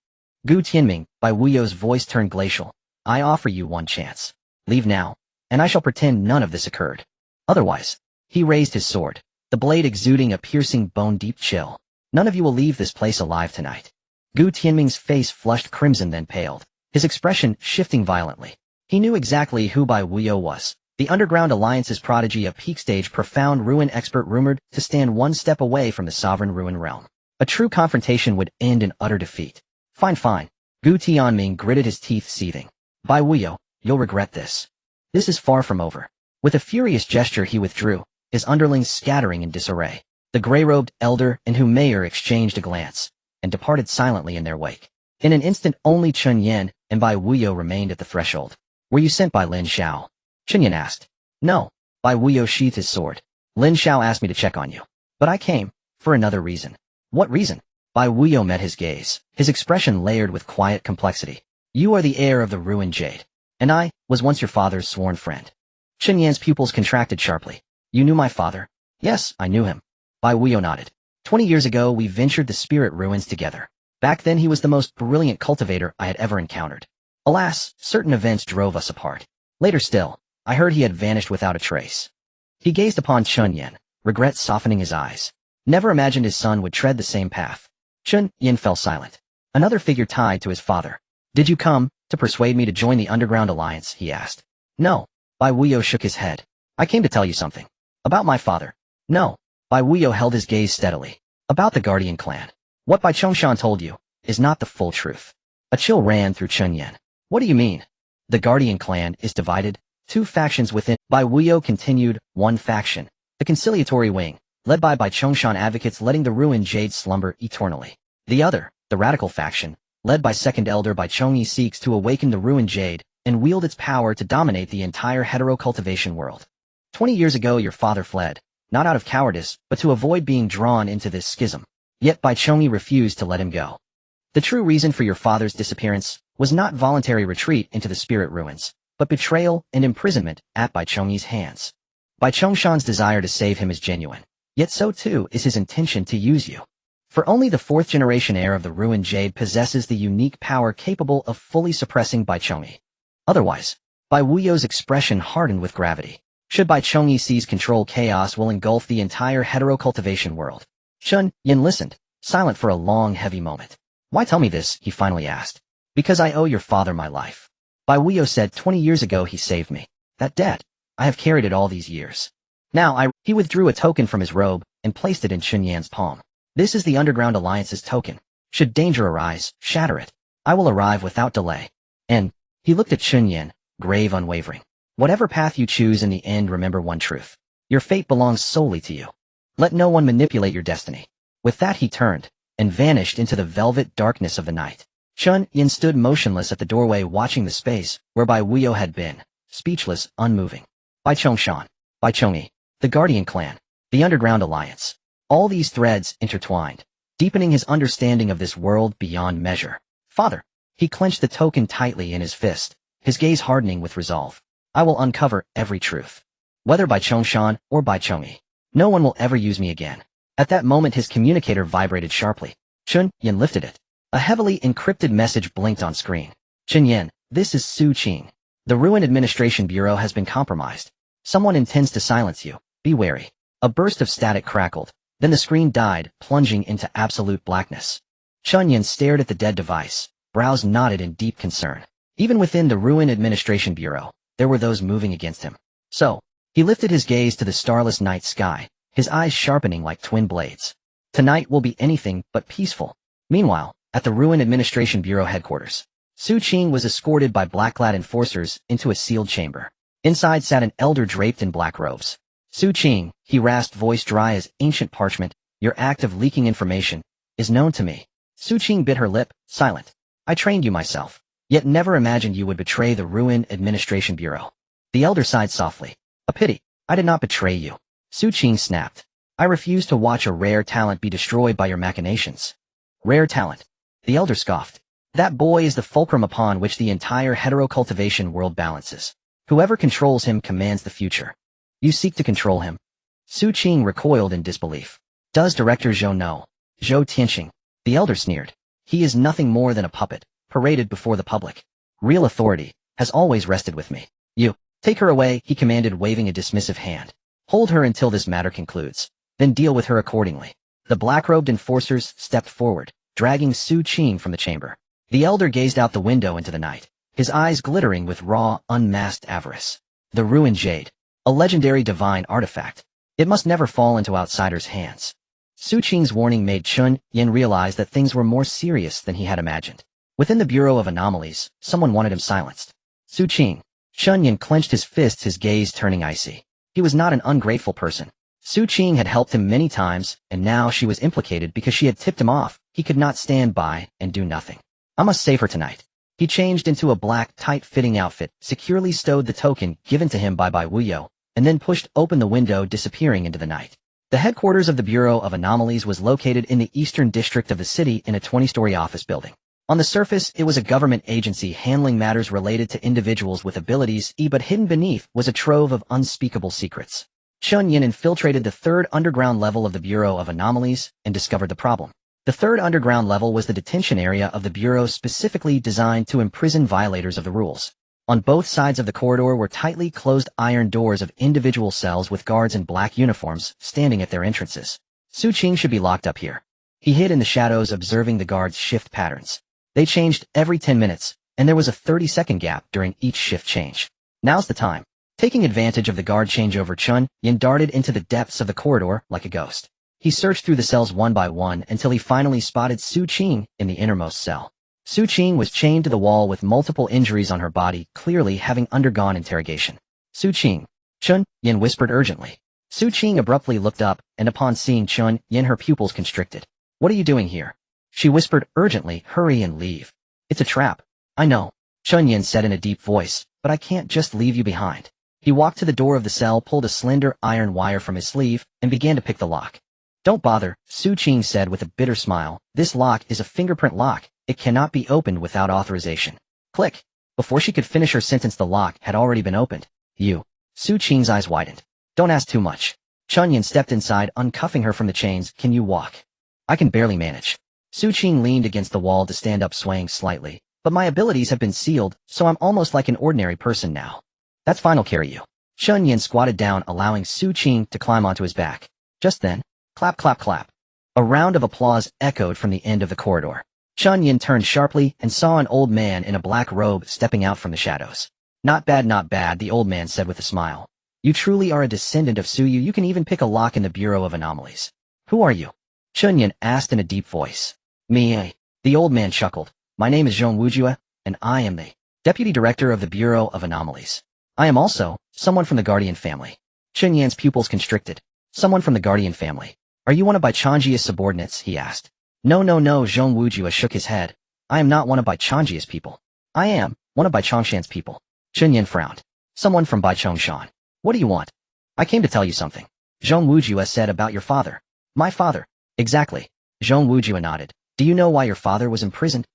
Gu Tianming, Bai Wuyo's voice turned glacial. I offer you one chance. Leave now, and I shall pretend none of this occurred. Otherwise. He raised his sword, the blade exuding a piercing bone-deep chill. None of you will leave this place alive tonight. Gu Tianming's face flushed crimson, then paled, his expression shifting violently. He knew exactly who Bai Wuyo was, the Underground Alliance's prodigy, a peak-stage profound ruin expert rumored to stand one step away from the sovereign ruin realm. A true confrontation would end in utter defeat. Fine, fine. Gu Tianming gritted his teeth, seething. Bai Wuyo, you'll regret this. This is far from over. With a furious gesture he withdrew, his underlings scattering in disarray. The gray-robed elder and Humayer exchanged a glance, and departed silently in their wake. In an instant only Chen Yan and Bai Wuyo remained at the threshold. Were you sent by Lin Xiao? Chen Yan asked. No. Bai Wuyo sheathed his sword. Lin Xiao asked me to check on you. But I came, for another reason. What reason? Bai Wuyo met his gaze, his expression layered with quiet complexity. You are the heir of the ruined jade. And I was once your father's sworn friend. Chen Yan's pupils contracted sharply. You knew my father? Yes, I knew him. Bai Wuyo nodded. 20 years ago we ventured the spirit ruins together. Back then he was the most brilliant cultivator I had ever encountered. Alas, certain events drove us apart. Later still, I heard he had vanished without a trace. He gazed upon Chen Yan, regret softening his eyes. Never imagined his son would tread the same path. Chen Yan fell silent. Another figure tied to his father. Did you come to persuade me to join the Underground Alliance? He asked. No. Bai Wuyo shook his head. I came to tell you something. About my father. No. Bai Wuyo held his gaze steadily. About the Guardian clan. What Bai Chongshan told you is not the full truth. A chill ran through Chen Yan. What do you mean? The Guardian clan is divided. Two factions within. Bai Wuyo continued. One faction, the conciliatory wing, led by Bai Chongshan advocates letting the ruined jade slumber eternally. The other, the radical faction, led by second elder Bai Chongyi, seeks to awaken the ruined jade and wield its power to dominate the entire hetero-cultivation world. 20 years ago your father fled, not out of cowardice, but to avoid being drawn into this schism. Yet Bai Chongyi refused to let him go. The true reason for your father's disappearance was not voluntary retreat into the spirit ruins, but betrayal and imprisonment at Bai Chongyi's hands. Bai Chongshan's desire to save him is genuine, yet so too is his intention to use you. For only the fourth-generation heir of the ruined jade possesses the unique power capable of fully suppressing Bai Chongyi. Otherwise, Bai Wuyo's expression hardened with gravity. Should Bai Chongyi seize control, chaos will engulf the entire hetero-cultivation world. Chen Yan listened, silent for a long, heavy moment. Why tell me this? He finally asked. Because I owe your father my life. Bai Wuyo said 20 years ago he saved me. That debt. I have carried it all these years. Now He withdrew a token from his robe and placed it in Chen Yan's palm. This is the Underground Alliance's token. Should danger arise, shatter it. I will arrive without delay. And he looked at Chen Yan, grave, unwavering. Whatever path you choose in the end, remember one truth. Your fate belongs solely to you. Let no one manipulate your destiny. With that he turned and vanished into the velvet darkness of the night. Chen Yan stood motionless at the doorway watching the space where Bai Wuyo had been, speechless, unmoving. Bai Chongshan, Bai Chongyi, the Guardian Clan, the Underground Alliance. All these threads intertwined, deepening his understanding of this world beyond measure. Father. He clenched the token tightly in his fist, his gaze hardening with resolve. I will uncover every truth. Whether by Chongshan or by Chongyi, no one will ever use me again. At that moment his communicator vibrated sharply. Chen Yan lifted it. A heavily encrypted message blinked on screen. Chen Yan, this is Su Qing. The Ruin Administration Bureau has been compromised. Someone intends to silence you. Be wary. A burst of static crackled. Then the screen died, plunging into absolute blackness. Chen Yan stared at the dead device, brows knotted in deep concern. Even within the Ruin Administration Bureau, there were those moving against him. So, he lifted his gaze to the starless night sky, his eyes sharpening like twin blades. Tonight will be anything but peaceful. Meanwhile, at the Ruin Administration Bureau headquarters, Su Qing was escorted by black-clad enforcers into a sealed chamber. Inside sat an elder draped in black robes. Su Qing, he rasped, voice dry as ancient parchment, your act of leaking information is known to me. Su Qing bit her lip, silent. I trained you myself, yet never imagined you would betray the Ruin Administration Bureau. The elder sighed softly. A pity. I did not betray you. Su Qing snapped. I refuse to watch a rare talent be destroyed by your machinations. Rare talent. The elder scoffed. That boy is the fulcrum upon which the entire heterocultivation world balances. Whoever controls him commands the future. You seek to control him. Su Qing recoiled in disbelief. Does Director Zhou know? Zhou Tianxing. The elder sneered. He is nothing more than a puppet, paraded before the public. Real authority has always rested with me. You, take her away, he commanded, waving a dismissive hand. Hold her until this matter concludes, then deal with her accordingly. The black-robed enforcers stepped forward, dragging Su Qing from the chamber. The elder gazed out the window into the night, his eyes glittering with raw, unmasked avarice. The ruined jade. A legendary divine artifact. It must never fall into outsiders' hands. Su Qing's warning made Chen Yan realize that things were more serious than he had imagined. Within the Bureau of Anomalies, someone wanted him silenced. Su Qing. Chen Yan clenched his fists, his gaze turning icy. He was not an ungrateful person. Su Qing had helped him many times, and now she was implicated because she had tipped him off. He could not stand by and do nothing. I must save her tonight. He changed into a black, tight-fitting outfit, securely stowed the token given to him by Bai Wuyo, and then pushed open the window, disappearing into the night. The headquarters of the Bureau of Anomalies was located in the eastern district of the city in a 20-story office building. On the surface, it was a government agency handling matters related to individuals with abilities, but hidden beneath was a trove of unspeakable secrets. Chen Yan infiltrated the third underground level of the Bureau of Anomalies and discovered the problem. The third underground level was the detention area of the Bureau, specifically designed to imprison violators of the rules. On both sides of the corridor were tightly closed iron doors of individual cells with guards in black uniforms standing at their entrances. Su Qing should be locked up here. He hid in the shadows, observing the guards' shift patterns. They changed every 10 minutes, and there was a 30-second gap during each shift change. Now's the time. Taking advantage of the guard changeover, Chen Yan darted into the depths of the corridor like a ghost. He searched through the cells one by one until he finally spotted Su Qing in the innermost cell. Su Qing was chained to the wall with multiple injuries on her body, clearly having undergone interrogation. Su Qing. Chen Yan whispered urgently. Su Qing abruptly looked up, and upon seeing Chen Yan, her pupils constricted. What are you doing here? She whispered urgently, hurry and leave. It's a trap. I know, Chen Yan said in a deep voice, but I can't just leave you behind. He walked to the door of the cell, pulled a slender iron wire from his sleeve, and began to pick the lock. Don't bother, Su Qing said with a bitter smile. This lock is a fingerprint lock. It cannot be opened without authorization. Click. Before she could finish her sentence, the lock had already been opened. You. Su Qing's eyes widened. Don't ask too much. Chen Yan stepped inside, uncuffing her from the chains. Can you walk? I can barely manage. Su Qing leaned against the wall to stand up, swaying slightly. But my abilities have been sealed, so I'm almost like an ordinary person now. That's fine, I'll carry you. Chen Yan squatted down, allowing Su Qing to climb onto his back. Just then, clap clap clap. A round of applause echoed from the end of the corridor. Chen Yan turned sharply and saw an old man in a black robe stepping out from the shadows. Not bad, the old man said with a smile. You truly are a descendant of Suyu. You can even pick a lock in the Bureau of Anomalies. Who are you? Chen Yan asked in a deep voice. Me. The old man chuckled. My name is Zhong Wujue, and I am the Deputy Director of the Bureau of Anomalies. I am also someone from the Guardian family. Chen Yan's pupils constricted. Someone from the Guardian family. Are you one of Bai Changjia's subordinates? He asked. No, Zhong Wujue shook his head. I am not one of Bai Changjia's people. I am one of Bai Chongshan's people. Chen Yan frowned. Someone from Bai Chongshan. What do you want? I came to tell you something. Zhong Wujue said about your father. My father. Exactly. Zhong Wujue nodded. Do you know why your father was imprisoned?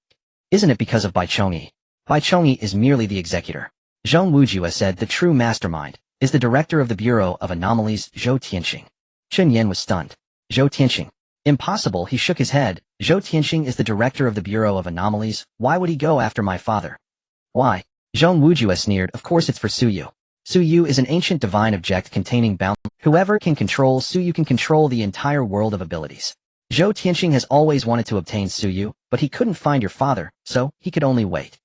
Isn't it because of Bai Chongyi? Bai Chongyi is merely the executor. Zhong Wujue said the true mastermind is the director of the Bureau of Anomalies, Zhou Tianxing. Chen Yan was stunned. Zhou Tianxing. Impossible, he shook his head. Zhou Tianxing is the director of the Bureau of Anomalies. Why would he go after my father? Why? Zhong Wujue sneered. Of course it's for Suyu. Suyu is an ancient divine object containing bound. Whoever can control Suyu can control the entire world of abilities. Zhou Tianxing has always wanted to obtain Suyu, but he couldn't find your father, so he could only wait.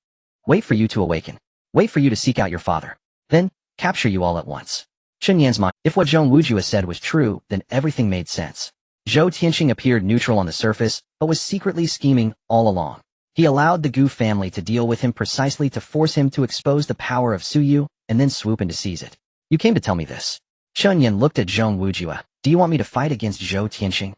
Wait for you to awaken. Wait for you to seek out your father. Then, capture you all at once. Chen Yan's mind. If what Zhong Wujue said was true, then everything made sense. Zhou Tianxing appeared neutral on the surface, but was secretly scheming all along. He allowed the Gu family to deal with him precisely to force him to expose the power of Suyu, and then swoop in to seize it. You came to tell me this. Chen Yan looked at Zhong Wujue. Do you want me to fight against Zhou Tianxing?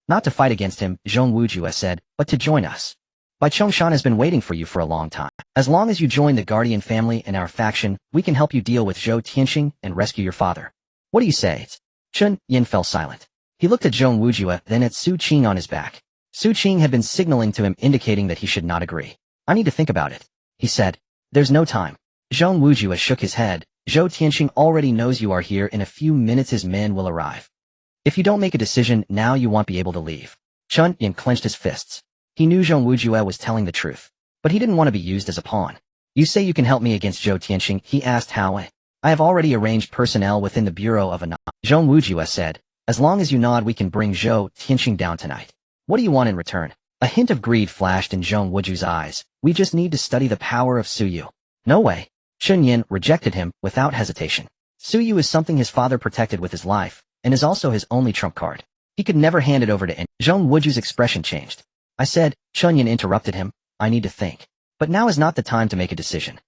Not to fight against him, Zhong Wujue said, but to join us. Bai Chongshan has been waiting for you for a long time. As long as you join the Guardian family and our faction, we can help you deal with Zhou Tianxing and rescue your father. What do you say? Chen Yan fell silent. He looked at Zhong Wujue, then at Su Qing on his back. Su Qing had been signaling to him indicating that he should not agree. I need to think about it, he said. There's no time. Zhong Wujue shook his head. Zhou Tianxing already knows you are here. In a few minutes his men will arrive. If you don't make a decision now you won't be able to leave. Chen Yan clenched his fists. He knew Zhong Wujue was telling the truth, but he didn't want to be used as a pawn. You say you can help me against Zhou Tianxing? He asked. How? I have already arranged personnel within the Bureau of Anomalies. Zhong Wujue said. As long as you nod we can bring Zhou Tianxing down tonight. What do you want in return? A hint of greed flashed in Zhong Wujue's eyes. We just need to study the power of Suyu. No way. Chen Yan rejected him without hesitation. Suyu is something his father protected with his life, and is also his only trump card. He could never hand it over to anyone. Zhong Wujue's expression changed. I said, Chen Yan interrupted him, I need to think. But now is not the time to make a decision.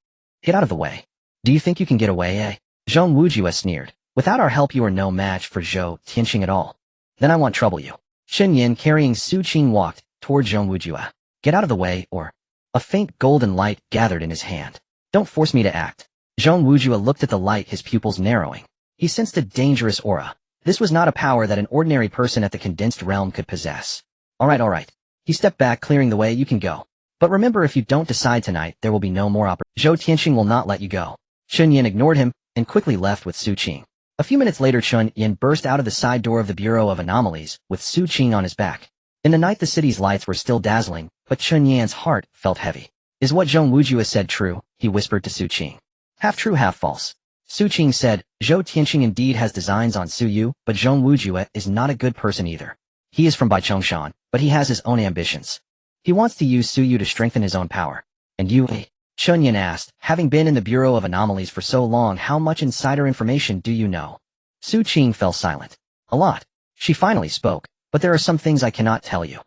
Get out of the way. Do you think you can get away, Zhong Wujue sneered. Without our help you are no match for Zhou Tianxing at all. Then I won't trouble you. Chen Yan carrying Su Qing walked toward Zhong Wujue. Get out of the way, or... A faint golden light gathered in his hand. Don't force me to act. Zhong Wujue looked at the light, his pupils narrowing. He sensed a dangerous aura. This was not a power that an ordinary person at the condensed realm could possess. Alright. He stepped back, clearing the way. You can go. But remember, if you don't decide tonight, there will be no more Zhou Tianxing will not let you go. Chen Yan ignored him, and quickly left with Su Qing. A few minutes later Chen Yan burst out of the side door of the Bureau of Anomalies, with Su Qing on his back. In the night the city's lights were still dazzling, but Chen Yan's heart felt heavy. Is what Zhong Wujue said true? He whispered to Su Qing. Half true, half false. Su Qing said, Zhou Tianxing indeed has designs on Suyu, but Zhong Wujue is not a good person either. He is from Bai Chongshan, but he has his own ambitions. He wants to use Suyu to strengthen his own power. And you? Chen Yan asked, having been in the Bureau of Anomalies for so long, how much insider information do you know? Su Qing fell silent. A lot. She finally spoke, but there are some things I cannot tell you.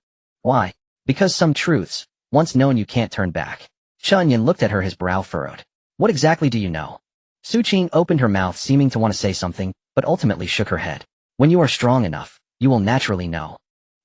Why? Because some truths, once known you can't turn back. Chen Yan looked at her, his brow furrowed. What exactly do you know? Su Qing opened her mouth seeming to want to say something, but ultimately shook her head. When you are strong enough, you will naturally know.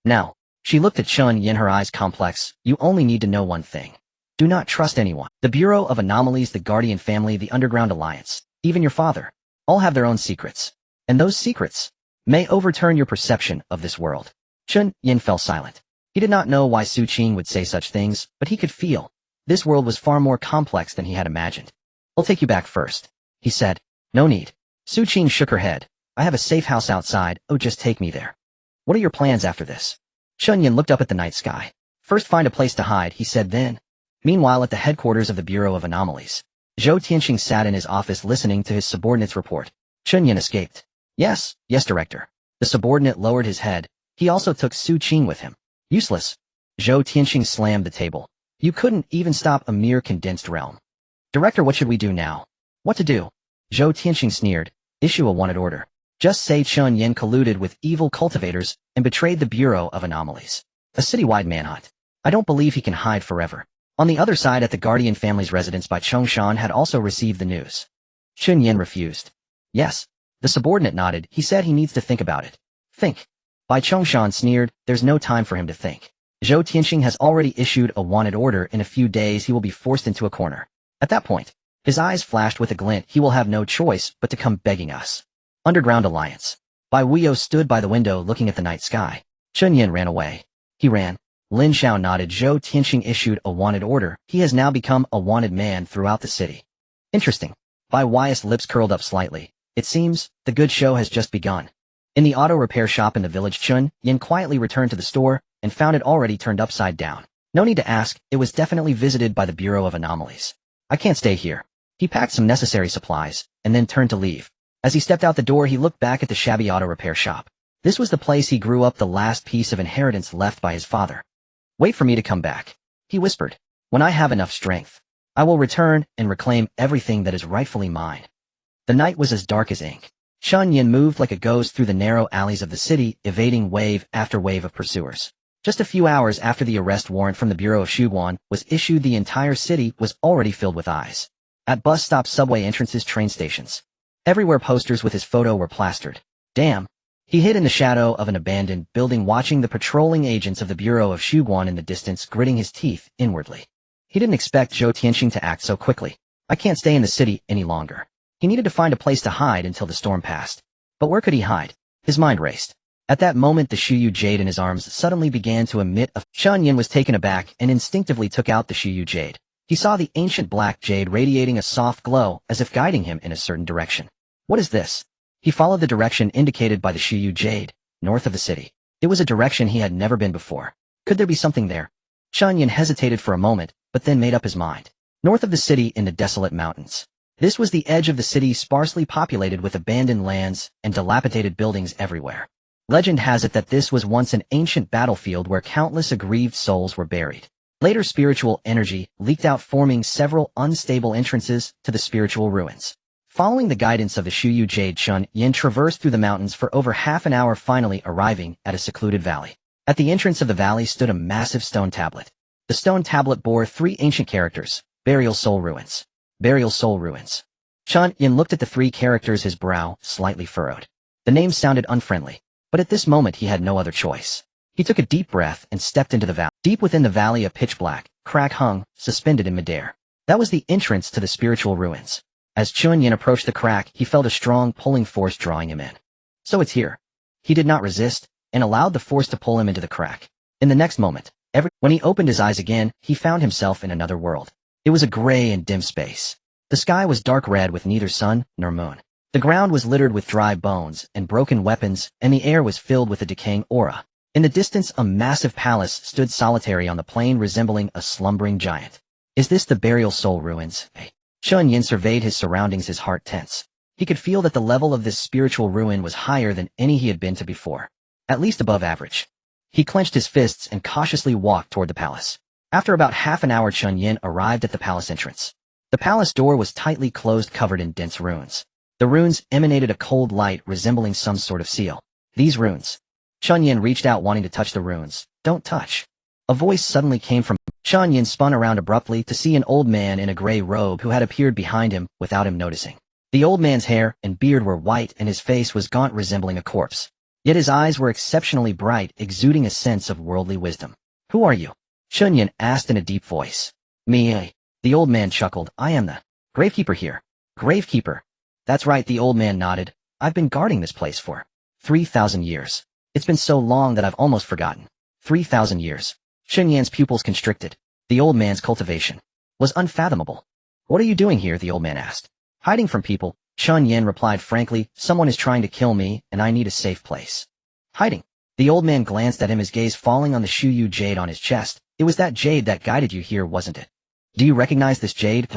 Now, she looked at Chen Yan, her eyes complex. You only need to know one thing. Do not trust anyone. The Bureau of Anomalies, the Guardian family, the Underground Alliance, even your father, all have their own secrets. And those secrets may overturn your perception of this world. Chen Yan fell silent. He did not know why Su Qing would say such things, but he could feel. This world was far more complex than he had imagined. I'll take you back first, he said. No need. Su Qing shook her head. I have a safe house outside. Oh, just take me there. What are your plans after this? Chen Yan looked up at the night sky. First find a place to hide, he said then. Meanwhile, at the headquarters of the Bureau of Anomalies, Zhou Tianxing sat in his office listening to his subordinate's report. Chen Yan escaped. Yes, director. The subordinate lowered his head. He also took Su Qing with him. Useless. Zhou Tianxing slammed the table. You couldn't even stop a mere condensed realm. Director, what should we do now? What to do? Zhou Tianxing sneered. Issue a wanted order. Just say Chen Yan colluded with evil cultivators and betrayed the Bureau of Anomalies. A citywide manhunt. I don't believe he can hide forever. On the other side, at the Guardian family's residence by Chongshan had also received the news. Chen Yan refused. Yes. The subordinate nodded. He said he needs to think about it. Think. Bai Chongshan sneered. There's no time for him to think. Zhou Tianxing has already issued a wanted order. In a few days he will be forced into a corner. At that point, his eyes flashed with a glint. He will have no choice but to come begging us. Underground Alliance. Bai Wuyo stood by the window looking at the night sky. Chen Yan ran away. He ran. Lin Xiao nodded. Zhou Tianxing issued a wanted order. He has now become a wanted man throughout the city. Interesting. Bai Wei's lips curled up slightly. It seems the good show has just begun. In the auto repair shop in the village, Chen Yan quietly returned to the store and found it already turned upside down. No need to ask, it was definitely visited by the Bureau of Anomalies. I can't stay here. He packed some necessary supplies and then turned to leave. As he stepped out the door, he looked back at the shabby auto repair shop. This was the place he grew up, the last piece of inheritance left by his father. Wait for me to come back, he whispered. When I have enough strength, I will return and reclaim everything that is rightfully mine. The night was as dark as ink. Chen Yan moved like a ghost through the narrow alleys of the city, evading wave after wave of pursuers. Just a few hours after the arrest warrant from the Bureau of Shuguan was issued, the entire city was already filled with eyes. At bus stops, subway entrances, train stations. Everywhere posters with his photo were plastered. Damn. He hid in the shadow of an abandoned building, watching the patrolling agents of the Bureau of Shuguan in the distance, gritting his teeth inwardly. He didn't expect Zhou Tianxing to act so quickly. I can't stay in the city any longer. He needed to find a place to hide until the storm passed. But where could he hide? His mind raced. At that moment, the Shuyu jade in his arms suddenly began to emit a... Chen Yan was taken aback and instinctively took out the Shuyu jade. He saw the ancient black jade radiating a soft glow, as if guiding him in a certain direction. What is this? He followed the direction indicated by the Shuyu jade, north of the city. It was a direction he had never been before. Could there be something there? Chen Yan hesitated for a moment, but then made up his mind. North of the city, in the desolate mountains. This was the edge of the city, sparsely populated with abandoned lands and dilapidated buildings everywhere. Legend has it that this was once an ancient battlefield where countless aggrieved souls were buried. Later, spiritual energy leaked out, forming several unstable entrances to the spiritual ruins. Following the guidance of the Shuyu jade, Chen Yan traversed through the mountains for over half an hour, finally arriving at a secluded valley. At the entrance of the valley stood a massive stone tablet. The stone tablet bore 3 ancient characters: Burial Soul Ruins. Burial Soul Ruins. Chen Yan looked at the 3 characters, his brow slightly furrowed. The name sounded unfriendly, but at this moment he had no other choice. He took a deep breath and stepped into the valley. Deep within the valley, a pitch-black crack hung, suspended in midair. That was the entrance to the spiritual ruins. As Chen Yan approached the crack, he felt a strong pulling force drawing him in. So it's here. He did not resist, and allowed the force to pull him into the crack. In the next moment, when he opened his eyes again, he found himself in another world. It was a gray and dim space. The sky was dark red with neither sun nor moon. The ground was littered with dry bones and broken weapons, and the air was filled with a decaying aura. In the distance, a massive palace stood solitary on the plain, resembling a slumbering giant. Is this the Burial Soul Ruins? Chen Yan surveyed his surroundings, his heart tense. He could feel that the level of this spiritual ruin was higher than any he had been to before. At least above average. He clenched his fists and cautiously walked toward the palace. After about half an hour, Chen Yan arrived at the palace entrance. The palace door was tightly closed, covered in dense runes. The runes emanated a cold light resembling some sort of seal. These runes. Chen Yan reached out, wanting to touch the runes. Don't touch. A voice suddenly came from... Chen Yan spun around abruptly to see an old man in a gray robe who had appeared behind him without him noticing. The old man's hair and beard were white and his face was gaunt, resembling a corpse. Yet his eyes were exceptionally bright, exuding a sense of worldly wisdom. Who are you? Chen Yan asked in a deep voice. Me. The old man chuckled. I am the gravekeeper here. Gravekeeper. That's right, the old man nodded. I've been guarding this place for 3,000 years. It's been so long that I've almost forgotten. 3,000 years. Chen Yan's pupils constricted. The old man's cultivation was unfathomable. What are you doing here? The old man asked. Hiding from people, Chen Yan replied frankly. Someone is trying to kill me, and I need a safe place. Hiding. The old man glanced at him, his gaze falling on the Shuyu jade on his chest. It was that jade that guided you here, wasn't it? Do you recognize this jade?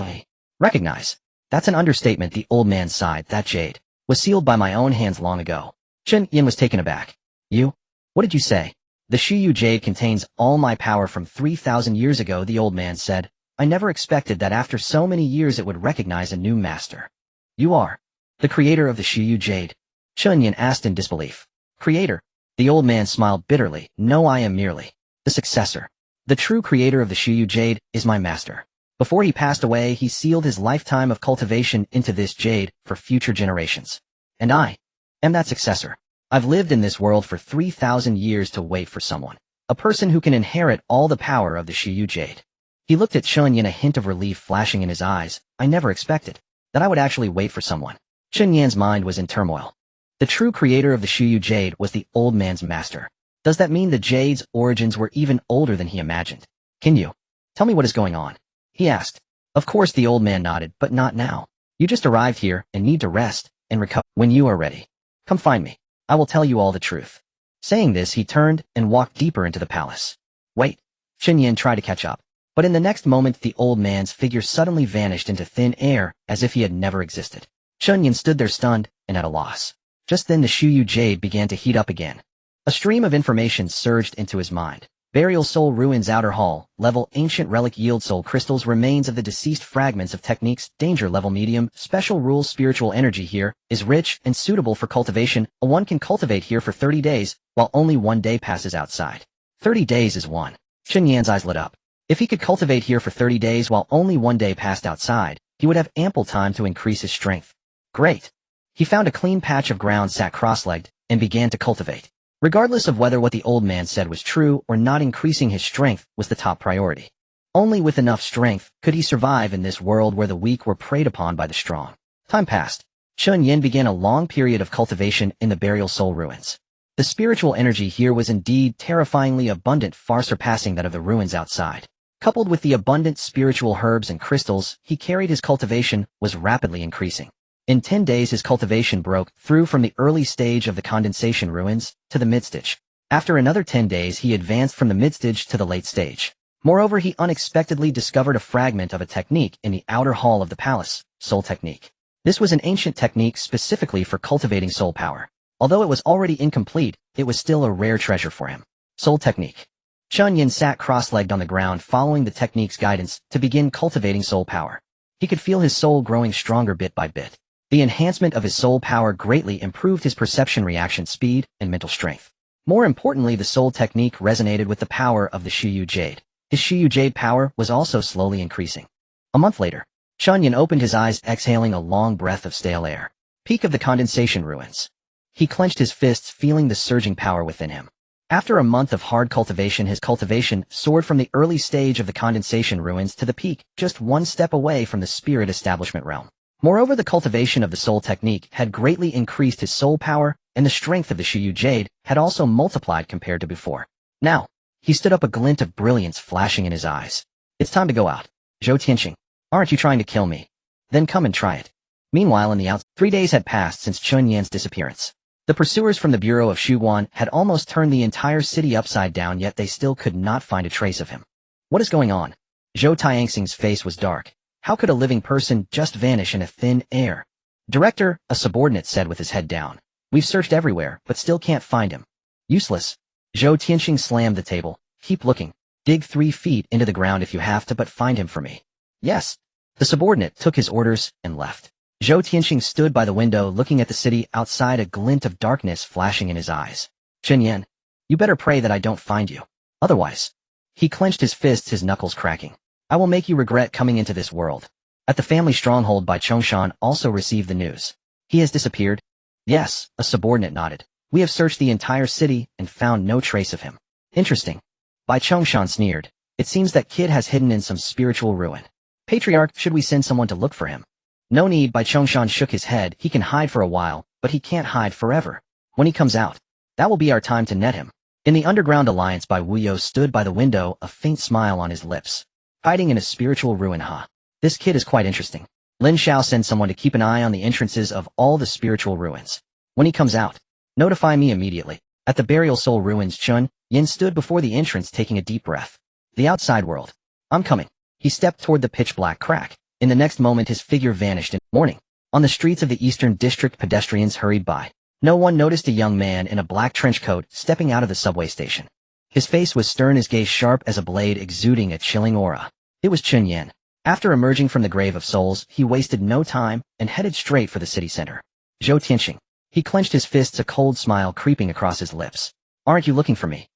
Recognize? That's an understatement. The old man sighed. That jade was sealed by my own hands long ago. Chen Yan was taken aback. You? What did you say? The Shiyu Jade contains all my power from 3,000 years ago, the old man said. I never expected that after so many years it would recognize a new master. You are the creator of the Shiyu Jade? Chen Yan asked in disbelief. Creator? The old man smiled bitterly. No, I am merely the successor. The true creator of the Shiyu Jade is my master. Before he passed away, he sealed his lifetime of cultivation into this jade for future generations. And I am that successor. I've lived in this world for 3,000 years to wait for someone, a person who can inherit all the power of the Shiyu Jade. He looked at Chen Yan, a hint of relief flashing in his eyes. I never expected that I would actually wait for someone. Chen Yan's mind was in turmoil. The true creator of the Shiyu Jade was the old man's master. Does that mean the Jade's origins were even older than he imagined? Can you tell me what is going on? He asked. Of course, the old man nodded, but not now. You just arrived here and need to rest and recover. When you are ready, come find me. I will tell you all the truth. Saying this, he turned and walked deeper into the palace. Wait. Chen Yan tried to catch up. But in the next moment, the old man's figure suddenly vanished into thin air as if he had never existed. Chen Yan stood there stunned and at a loss. Just then the Shiyu Jade began to heat up again. A stream of information surged into his mind. Burial Soul Ruins Outer Hall, level Ancient Relic Yield Soul Crystals Remains of the Deceased Fragments of Techniques Danger Level Medium Special Rules Spiritual Energy here is rich and suitable for cultivation. One can cultivate here for 30 days, while only 1 day passes outside. 30 days is one. Chen Yan's eyes lit up. If he could cultivate here for 30 days while only 1 day passed outside, he would have ample time to increase his strength. Great. He found a clean patch of ground, sat cross-legged, and began to cultivate. Regardless of whether what the old man said was true or not, increasing his strength was the top priority. Only with enough strength could he survive in this world where the weak were preyed upon by the strong. Time passed. Chen Yan began a long period of cultivation in the Burial Soul Ruins. The spiritual energy here was indeed terrifyingly abundant, far surpassing that of the ruins outside. Coupled with the abundant spiritual herbs and crystals he carried, his cultivation was rapidly increasing. In 10 days his cultivation broke through from the early stage of the condensation ruins to the mid-stage. After another 10 days he advanced from the mid-stage to the late stage. Moreover, he unexpectedly discovered a fragment of a technique in the outer hall of the palace, Soul Technique. This was an ancient technique specifically for cultivating soul power. Although it was already incomplete, it was still a rare treasure for him. Soul Technique. Chen Yan sat cross-legged on the ground, following the technique's guidance to begin cultivating soul power. He could feel his soul growing stronger bit by bit. The enhancement of his soul power greatly improved his perception, reaction speed, and mental strength. More importantly, the soul technique resonated with the power of the Shiyu Jade. His Shiyu Jade power was also slowly increasing. A month later, Chen Yan opened his eyes, exhaling a long breath of stale air. Peak of the condensation ruins. He clenched his fists, feeling the surging power within him. After a month of hard cultivation, his cultivation soared from the early stage of the condensation ruins to the peak, just one step away from the spirit establishment realm. Moreover, the cultivation of the soul technique had greatly increased his soul power, and the strength of the Shiyu Jade had also multiplied compared to before. Now, he stood up, a glint of brilliance flashing in his eyes. It's time to go out. Zhou Tianqing, aren't you trying to kill me? Then come and try it. Meanwhile, in the outside, 3 days had passed since Chen Yan's disappearance. The pursuers from the Bureau of Shuguan had almost turned the entire city upside down, yet they still could not find a trace of him. What is going on? Zhou Tianxing's face was dark. How could a living person just vanish in a thin air? Director, a subordinate said with his head down. We've searched everywhere, but still can't find him. Useless. Zhou Tianqing slammed the table. Keep looking. Dig 3 feet into the ground if you have to, but find him for me. Yes. The subordinate took his orders and left. Zhou Tianqing stood by the window looking at the city outside, a glint of darkness flashing in his eyes. Chen Yan, you better pray that I don't find you. Otherwise. He clenched his fists, his knuckles cracking. I will make you regret coming into this world. At the family stronghold, Bai Chongshan also received the news. He has disappeared? Yes, a subordinate nodded. We have searched the entire city and found no trace of him. Interesting. Bai Chongshan sneered. It seems that kid has hidden in some spiritual ruin. Patriarch, should we send someone to look for him? No need. Bai Chongshan shook his head. He can hide for a while, but he can't hide forever. When he comes out, that will be our time to net him. In the Underground Alliance, Bai Wuyo stood by the window, a faint smile on his lips. Hiding in a spiritual ruin, huh? This kid is quite interesting. Lin Shao sends someone to keep an eye on the entrances of all the spiritual ruins. When he comes out, notify me immediately. At the Burial Soul Ruins, Chen Yan stood before the entrance, taking a deep breath. The outside world. I'm coming. He stepped toward the pitch-black crack. In the next moment his figure vanished in morning. On the streets of the Eastern District, pedestrians hurried by. No one noticed a young man in a black trench coat stepping out of the subway station. His face was stern, his gaze sharp as a blade, exuding a chilling aura. It was Chen Yan. After emerging from the grave of souls, he wasted no time and headed straight for the city center. Zhou Tianxing. He clenched his fists, a cold smile creeping across his lips. Aren't you looking for me?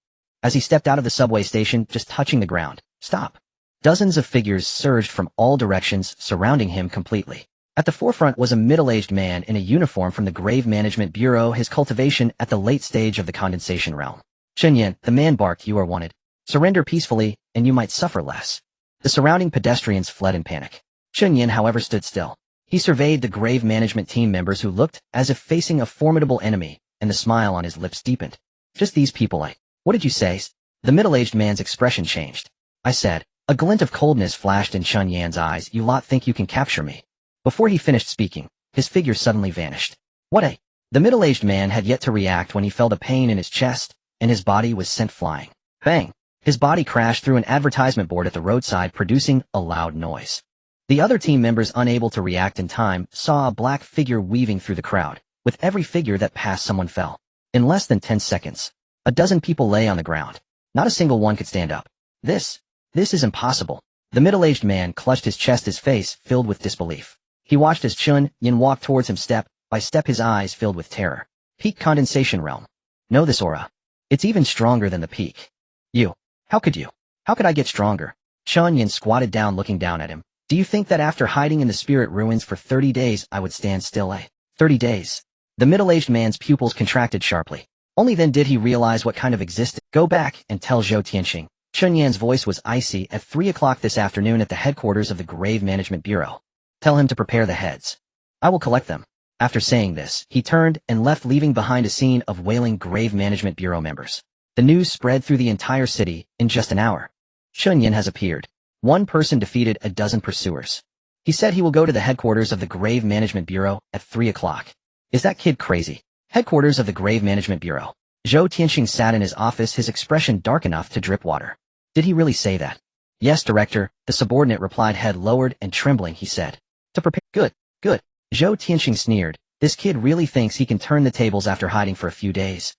As he stepped out of the subway station, just touching the ground. Stop. Dozens of figures surged from all directions, surrounding him completely. At the forefront was a middle-aged man in a uniform from the Grave Management Bureau, his cultivation at the late stage of the condensation realm. Chen Yan, the man barked, you are wanted. Surrender peacefully, and you might suffer less. The surrounding pedestrians fled in panic. Chen Yan, however, stood still. He surveyed the Grave Management team members who looked as if facing a formidable enemy, and the smile on his lips deepened. Just these people, What did you say? The middle-aged man's expression changed. I said. A glint of coldness flashed in Chen Yan's eyes. You lot think you can capture me. Before he finished speaking, his figure suddenly vanished. What? The middle-aged man had yet to react when he felt a pain in his chest, and his body was sent flying. Bang! His body crashed through an advertisement board at the roadside, producing a loud noise. The other team members, unable to react in time, saw a black figure weaving through the crowd. With every figure that passed, someone fell. In less than 10 seconds, a dozen people lay on the ground. Not a single one could stand up. This is impossible. The middle-aged man clutched his chest, his face filled with disbelief. He watched as Chen Yan walked towards him step by step, his eyes filled with terror. Peak condensation realm. Know this aura. It's even stronger than the peak. You. How could you? How could I get stronger? Chen Yan squatted down, looking down at him. Do you think that after hiding in the spirit ruins for 30 days I would stand still? 30 days. The middle-aged man's pupils contracted sharply. Only then did he realize what kind of existence. Go back and tell Zhou Tianxing. Chen Yan's voice was icy. At 3 o'clock this afternoon at the headquarters of the Grave Management Bureau. Tell him to prepare the heads. I will collect them. After saying this, he turned and left, leaving behind a scene of wailing Grave Management Bureau members. The news spread through the entire city in just an hour. Chen Yan has appeared. One person defeated a dozen pursuers. He said he will go to the headquarters of the Grave Management Bureau at 3 o'clock. Is that kid crazy? Headquarters of the Grave Management Bureau. Zhou Tianxing sat in his office, his expression dark enough to drip water. Did he really say that? Yes, Director, the subordinate replied, head lowered and trembling. He said. To prepare. Good, good. Zhou Tianxing sneered. This kid really thinks he can turn the tables after hiding for a few days.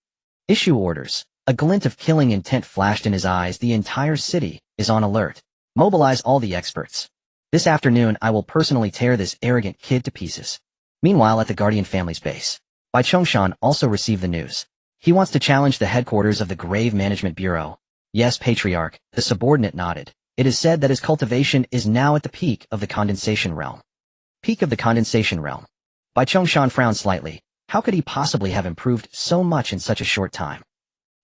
Issue orders. A glint of killing intent flashed in his eyes. The entire city is on alert. Mobilize all the experts. This afternoon I will personally tear this arrogant kid to pieces. Meanwhile, at the Guardian family's base, Bai Chongshan also received the news. He wants to challenge the headquarters of the Grave Management Bureau. Yes, Patriarch, the subordinate nodded. It is said that his cultivation is now at the peak of the condensation realm. Peak of the condensation realm. Bai Chongshan frowned slightly. How could he possibly have improved so much in such a short time?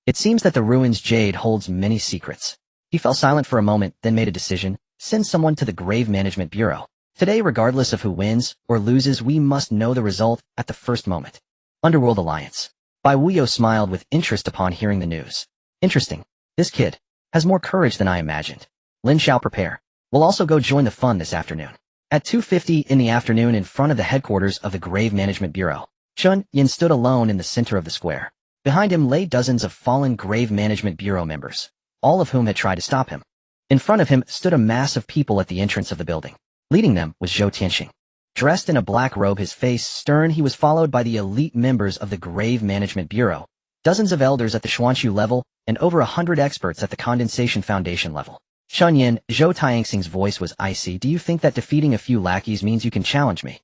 It seems that the ruins jade holds many secrets. He fell silent for a moment, then made a decision. Send someone to the Grave Management Bureau. Today, regardless of who wins or loses, we must know the result at the first moment. Underworld Alliance. Bai Wuyo smiled with interest upon hearing the news. Interesting. This kid has more courage than I imagined. Lin shall prepare. We'll also go join the fun this afternoon. At 2:50 in the afternoon, in front of the headquarters of the Grave Management Bureau, Chen Yan stood alone in the center of the square. Behind him lay dozens of fallen Grave Management Bureau members, all of whom had tried to stop him. In front of him stood a mass of people at the entrance of the building. Leading them was Zhou Tianxing. Dressed in a black robe, his face stern, he was followed by the elite members of the Grave Management Bureau, dozens of elders at the Xuanxu level, and over 100 experts at the Condensation Foundation level. Chen Yan, Zhou Tianxing's voice was icy. Do you think that defeating a few lackeys means you can challenge me?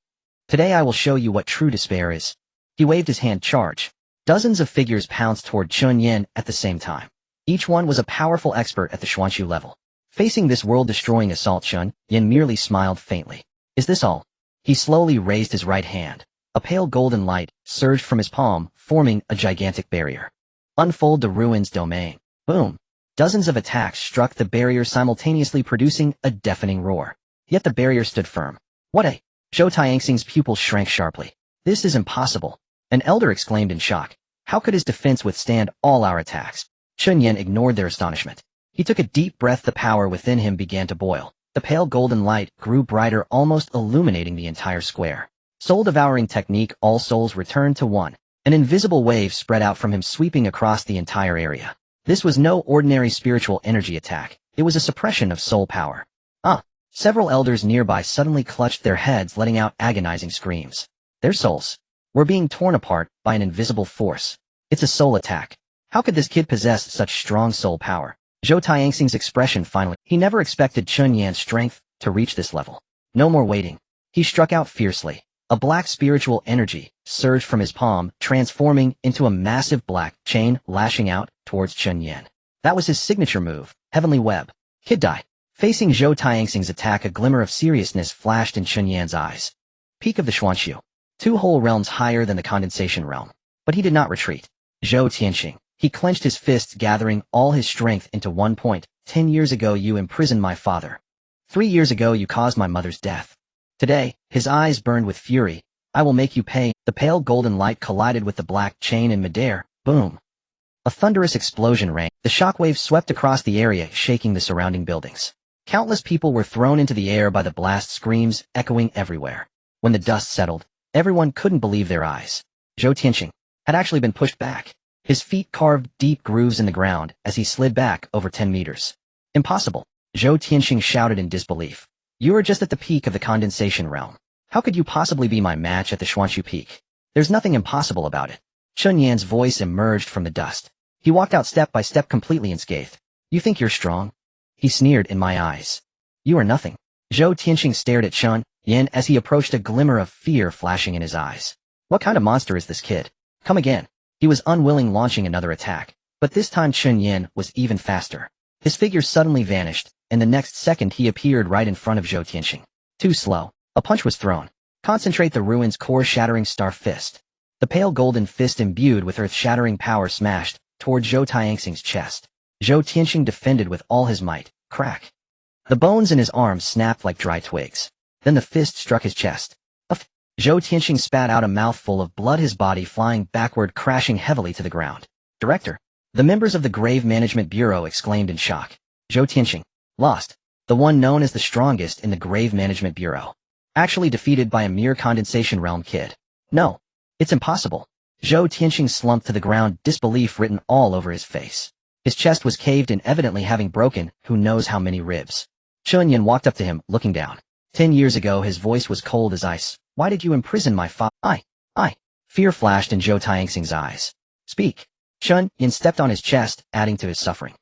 Today I will show you what true despair is. He waved his hand. Charge. Dozens of figures pounced toward Chen Yan at the same time. Each one was a powerful expert at the Xuanxu level. Facing this world-destroying assault, Chen Yan merely smiled faintly. Is this all? He slowly raised his right hand. A pale golden light surged from his palm, forming a gigantic barrier. Unfold the ruins domain. Boom. Dozens of attacks struck the barrier simultaneously, producing a deafening roar. Yet the barrier stood firm. What a... Zhou Tianxing's pupils shrank sharply. This is impossible. An elder exclaimed in shock. How could his defense withstand all our attacks? Chen Yan ignored their astonishment. He took a deep breath. The power within him began to boil. The pale golden light grew brighter, almost illuminating the entire square. Soul-devouring technique. All souls returned to one. An invisible wave spread out from him, sweeping across the entire area. This was no ordinary spiritual energy attack. It was a suppression of soul power. Several elders nearby suddenly clutched their heads, letting out agonizing screams. Their souls. We're being torn apart by an invisible force. It's a soul attack. How could this kid possess such strong soul power? Zhou Tianxing's expression finally. He never expected Chen Yan's strength to reach this level. No more waiting. He struck out fiercely. A black spiritual energy surged from his palm, transforming into a massive black chain lashing out towards Chen Yan. That was his signature move, Heavenly Web. Kid die. Facing Zhou Tianxing's attack, a glimmer of seriousness flashed in Chen Yan's eyes. Peak of the Xuanxu. 2 whole realms higher than the condensation realm. But he did not retreat. Zhou Tianxing. He clenched his fists, gathering all his strength into one point. 10 years ago you imprisoned my father. 3 years ago you caused my mother's death. Today, his eyes burned with fury. I will make you pay. The pale golden light collided with the black chain in midair. Boom. A thunderous explosion rang. The shockwave swept across the area, shaking the surrounding buildings. Countless people were thrown into the air by the blast, screams echoing everywhere. When the dust settled, everyone couldn't believe their eyes. Zhou Tianxing had actually been pushed back. His feet carved deep grooves in the ground as he slid back over 10 meters. Impossible. Zhou Tianxing shouted in disbelief. You are just at the peak of the condensation realm. How could you possibly be my match at the Xuanxu peak? There's nothing impossible about it. Chen Yan's voice emerged from the dust. He walked out step by step, completely unscathed. You think you're strong? He sneered. In my eyes, you are nothing. Zhou Tianxing stared at Chen Yan as he approached, a glimmer of fear flashing in his eyes. What kind of monster is this kid? Come again. He was unwilling, launching another attack. But this time Chen Yan was even faster. His figure suddenly vanished, and the next second he appeared right in front of Zhou Tianxing. Too slow. A punch was thrown. Concentrate the ruins, core-shattering star fist. The pale golden fist imbued with earth-shattering power smashed toward Zhou Tianxing's chest. Zhou Tianxing defended with all his might. Crack. The bones in his arms snapped like dry twigs. Then the fist struck his chest. Zhou Tianxing spat out a mouthful of blood, his body flying backward, crashing heavily to the ground. Director. The members of the Grave Management Bureau exclaimed in shock. Zhou Tianxing. Lost. The one known as the strongest in the Grave Management Bureau. Actually defeated by a mere condensation realm kid. No. It's impossible. Zhou Tianxing slumped to the ground, disbelief written all over his face. His chest was caved in, evidently having broken who knows how many ribs. Chen Yan walked up to him, looking down. 10 years ago his voice was cold as ice. Why did you imprison my father? I. Fear flashed in Zhou Tianxing's eyes. Speak. Chen Yan stepped on his chest, adding to his suffering.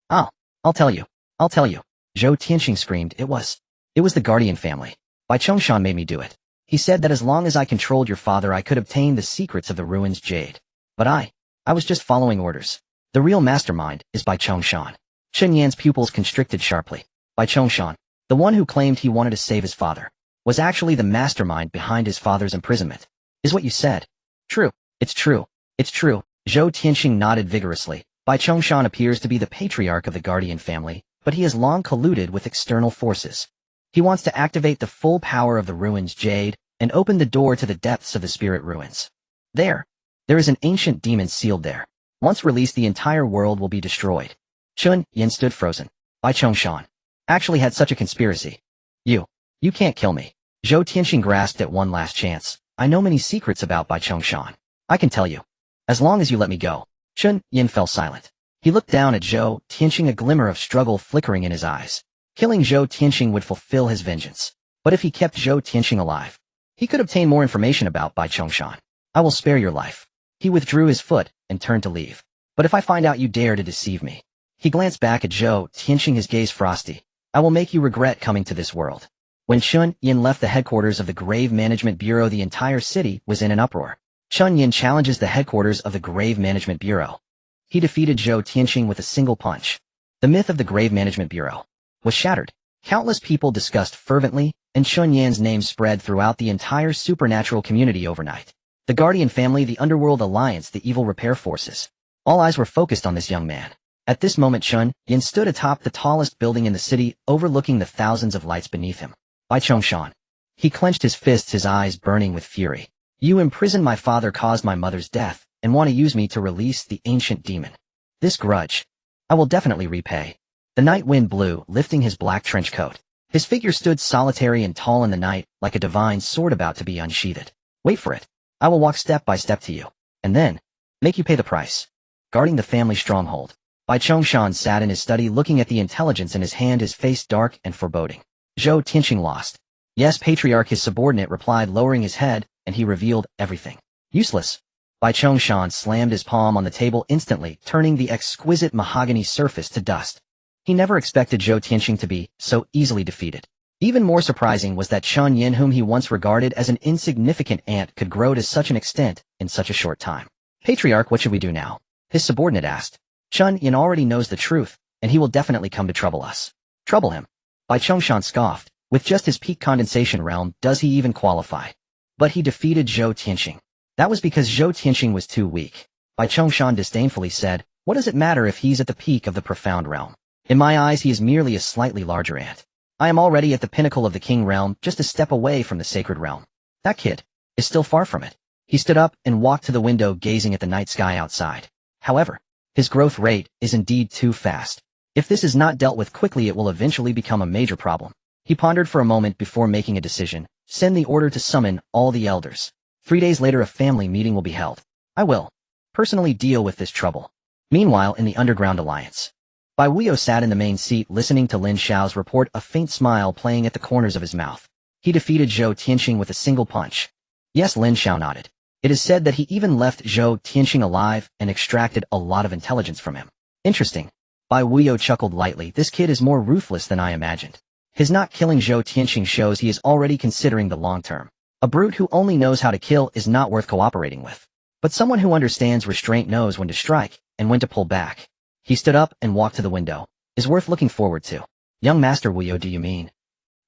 I'll tell you. I'll tell you. Zhou Tianxing screamed. It was the Guardian family. Bai Chongshan made me do it. He said that as long as I controlled your father I could obtain the secrets of the ruins jade. But I was just following orders. The real mastermind is Bai Chongshan. Chen Yan's pupils constricted sharply. Bai Chongshan, the one who claimed he wanted to save his father, was actually the mastermind behind his father's imprisonment. Is what you said true? It's true. It's true. Zhou Tianxing nodded vigorously. Bai Chongshan appears to be the patriarch of the Guardian family, but he has long colluded with external forces. He wants to activate the full power of the ruins jade and open the door to the depths of the spirit ruins. There is an ancient demon sealed there. Once released, the entire world will be destroyed. Chen Yan stood frozen. Bai Chongshan actually had such a conspiracy. You can't kill me. Zhou Tianxing grasped at one last chance. I know many secrets about Bai Chongshan. I can tell you. As long as you let me go. Chen Yan fell silent. He looked down at Zhou Tianxing, a glimmer of struggle flickering in his eyes. Killing Zhou Tianxing would fulfill his vengeance. But if he kept Zhou Tianxing alive, he could obtain more information about Bai Chongshan. I will spare your life. He withdrew his foot and turned to leave. But if I find out you dare to deceive me. He glanced back at Zhou Tianxing, his gaze frosty. I will make you regret coming to this world. When Chen Yan left the headquarters of the Grave Management Bureau, the entire city was in an uproar. Chen Yan challenges the headquarters of the Grave Management Bureau. He defeated Zhou Tianxing with a single punch. The myth of the Grave Management Bureau was shattered. Countless people discussed fervently, and Chen Yan's name spread throughout the entire supernatural community overnight. The Guardian family, the Underworld Alliance, the evil repair forces. All eyes were focused on this young man. At this moment Chen Yan stood atop the tallest building in the city, overlooking the thousands of lights beneath him. Bai Chongshan. He clenched his fists, his eyes burning with fury. You imprisoned my father, caused my mother's death, and want to use me to release the ancient demon. This grudge I will definitely repay. The night wind blew, lifting his black trench coat. His figure stood solitary and tall in the night, like a divine sword about to be unsheathed. Wait for it. I will walk step by step to you, and then make you pay the price. Guarding the family stronghold. Bai Chongshan sat in his study, looking at the intelligence in his hand, his face dark and foreboding. Zhou Tianxing lost. Yes, Patriarch, his subordinate replied, lowering his head, and he revealed everything. Useless. Bai Chongshan slammed his palm on the table instantly, turning the exquisite mahogany surface to dust. He never expected Zhou Tianxing to be so easily defeated. Even more surprising was that Chen Yan, whom he once regarded as an insignificant ant, could grow to such an extent in such a short time. Patriarch, what should we do now? His subordinate asked. Chen Yan already knows the truth, and he will definitely come to trouble us. Trouble him? Bai Chongshan scoffed. With just his peak condensation realm, does he even qualify? But he defeated Zhou Tianxing. That was because Zhou Tianxing was too weak. Bai Chongshan disdainfully said, what does it matter if he's at the peak of the profound realm? In my eyes, he is merely a slightly larger ant. I am already at the pinnacle of the king realm, just a step away from the sacred realm. That kid is still far from it. He stood up and walked to the window, gazing at the night sky outside. However, his growth rate is indeed too fast. If this is not dealt with quickly, it will eventually become a major problem. He pondered for a moment before making a decision. Send the order to summon all the elders. 3 days later, a family meeting will be held. I will personally deal with this trouble. Meanwhile, in the Underground Alliance, Bai Wuyo sat in the main seat listening to Lin Xiao's report, a faint smile playing at the corners of his mouth. He defeated Zhou Tianxing with a single punch. Yes, Lin Xiao nodded. It is said that he even left Zhou Tianxing alive and extracted a lot of intelligence from him. Interesting. Bai Wuyo chuckled lightly. This kid is more ruthless than I imagined. His not killing Zhou Tianxing shows he is already considering the long term. A brute who only knows how to kill is not worth cooperating with. But someone who understands restraint knows when to strike and when to pull back. He stood up and walked to the window. Is worth looking forward to. Young Master Wuyo, do you mean?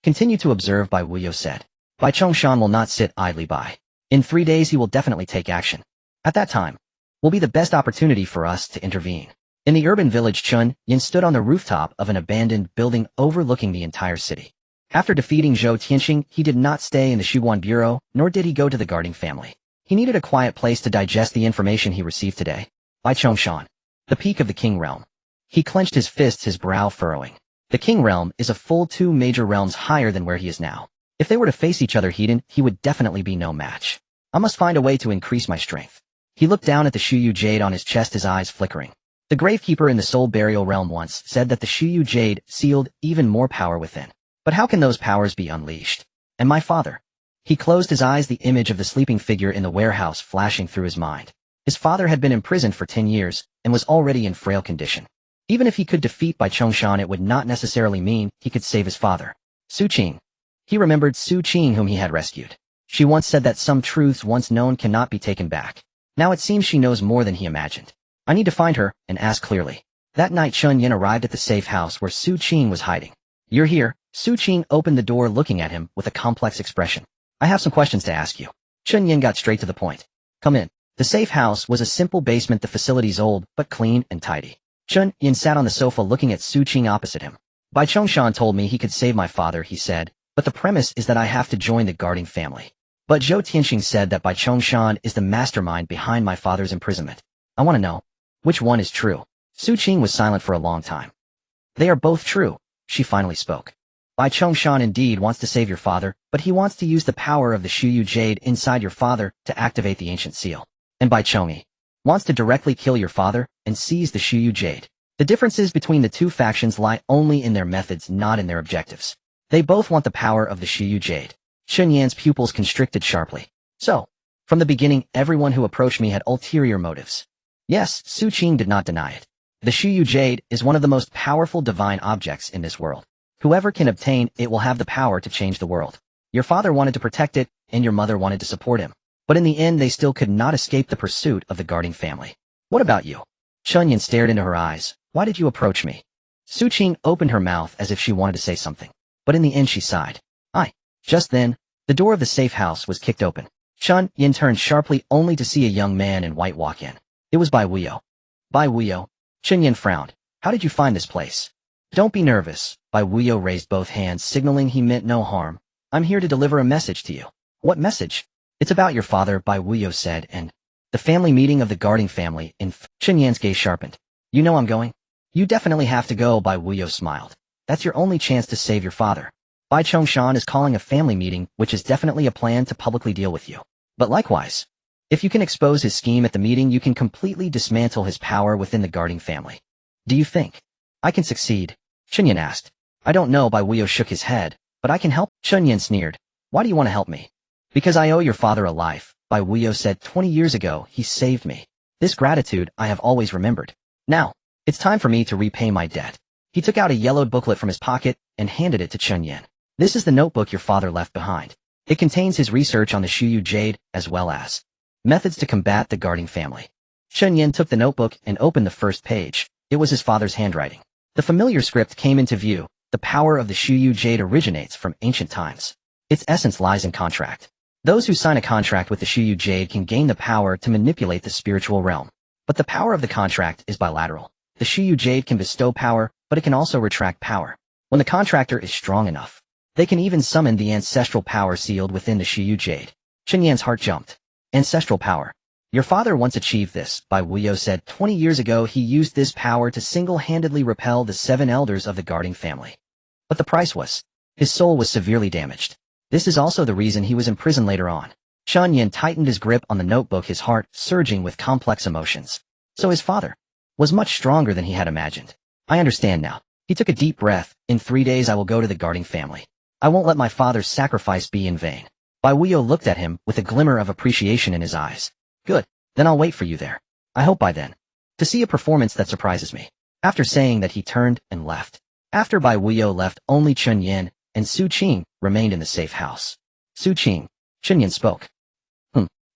Continue to observe, Bai Wuyo said. Bai Chongshan will not sit idly by. In 3 days he will definitely take action. At that time, will be the best opportunity for us to intervene. In the urban village, Chen Yan stood on the rooftop of an abandoned building overlooking the entire city. After defeating Zhou Tianxing, he did not stay in the Shuguan Bureau, nor did he go to the guarding family. He needed a quiet place to digest the information he received today. Bai Chongshan. The peak of the King Realm. He clenched his fists, his brow furrowing. The King Realm is a full 2 major realms higher than where he is now. If they were to face each other head-on, he would definitely be no match. I must find a way to increase my strength. He looked down at the Shuyu Jade on his chest, his eyes flickering. The Gravekeeper in the Soul Burial Realm once said that the Shuyu Jade sealed even more power within. But how can those powers be unleashed? And my father? He closed his eyes, the image of the sleeping figure in the warehouse flashing through his mind. His father had been imprisoned for 10 years and was already in frail condition. Even if he could defeat Bai Chongshan, it would not necessarily mean he could save his father. Su Qing. He remembered Su Qing, whom he had rescued. She once said that some truths once known cannot be taken back. Now it seems she knows more than he imagined. I need to find her and ask clearly. That night Chen Yan arrived at the safe house where Su Qing was hiding. You're here. Su Qing opened the door, looking at him with a complex expression. I have some questions to ask you. Chen Yan got straight to the point. Come in. The safe house was a simple basement, the facilities old, but clean and tidy. Chen Yan sat on the sofa looking at Su Qing opposite him. Bai Chongshan told me he could save my father, he said, but the premise is that I have to join the guarding family. But Zhou Tianxing said that Bai Chongshan is the mastermind behind my father's imprisonment. I want to know, which one is true? Su Qing was silent for a long time. They are both true, she finally spoke. Bai Chongshan indeed wants to save your father, but he wants to use the power of the Shuyu Jade inside your father to activate the ancient seal. And Bai Chongyi wants to directly kill your father and seize the Shuyu Jade. The differences between the two factions lie only in their methods, not in their objectives. They both want the power of the Shuyu Jade. Chen Yan's pupils constricted sharply. So, from the beginning, everyone who approached me had ulterior motives. Yes, Su Qing did not deny it. The Shuyu Jade is one of the most powerful divine objects in this world. Whoever can obtain it will have the power to change the world. Your father wanted to protect it, and your mother wanted to support him. But in the end, they still could not escape the pursuit of the guarding family. What about you? Chen Yan stared into her eyes. Why did you approach me? Su Qing opened her mouth as if she wanted to say something. But in the end she sighed. Just then, the door of the safe house was kicked open. Chen Yan turned sharply only to see a young man in white walk in. It was Bai Wuyo. Bai Wuyo. Chen Yan frowned. How did you find this place? Don't be nervous. Bai Wuyo raised both hands, signaling he meant no harm. I'm here to deliver a message to you. What message? It's about your father, Bai Wuyo said, and the family meeting of the guarding family in Chen Yan's gaze sharpened. You know I'm going? You definitely have to go, Bai Wuyo smiled. That's your only chance to save your father. Bai Chongshan is calling a family meeting, which is definitely a plan to publicly deal with you. But likewise, if you can expose his scheme at the meeting, you can completely dismantle his power within the guarding family. Do you think I can succeed? Chen Yan asked. I don't know, Bai Wuyo shook his head, but I can help. Chen Yan sneered. Why do you want to help me? Because I owe your father a life. Bai Wuyo said 20 years ago he saved me. This gratitude I have always remembered. Now, it's time for me to repay my debt. He took out a yellowed booklet from his pocket and handed it to Chen Yan. This is the notebook your father left behind. It contains his research on the Shuyu Jade as well as methods to combat the guarding family. Chen Yan took the notebook and opened the first page. It was his father's handwriting. The familiar script came into view. The power of the Shuyu Jade originates from ancient times. Its essence lies in contract. Those who sign a contract with the Shuyu Jade can gain the power to manipulate the spiritual realm. But the power of the contract is bilateral. The Shuyu Jade can bestow power, but it can also retract power. When the contractor is strong enough, they can even summon the ancestral power sealed within the Shuyu Jade. Chen Yan's heart jumped. Ancestral power. Your father once achieved this, Bai Wuyo said 20 years ago he used this power to single-handedly repel the 7 elders of the guarding family. But the price was, his soul was severely damaged. This is also the reason he was imprisoned later on. Chen Yan tightened his grip on the notebook, his heart surging with complex emotions. So his father was much stronger than he had imagined. I understand now. He took a deep breath. In 3 days I will go to the guarding family. I won't let my father's sacrifice be in vain. Bai Wuyo looked at him with a glimmer of appreciation in his eyes. Good. Then I'll wait for you there. I hope by then to see a performance that surprises me. After saying that he turned and left. After Bai Wuyo left, only Chen Yan and Su Qing remained in the safe house. Su Qing. Chen Yan spoke.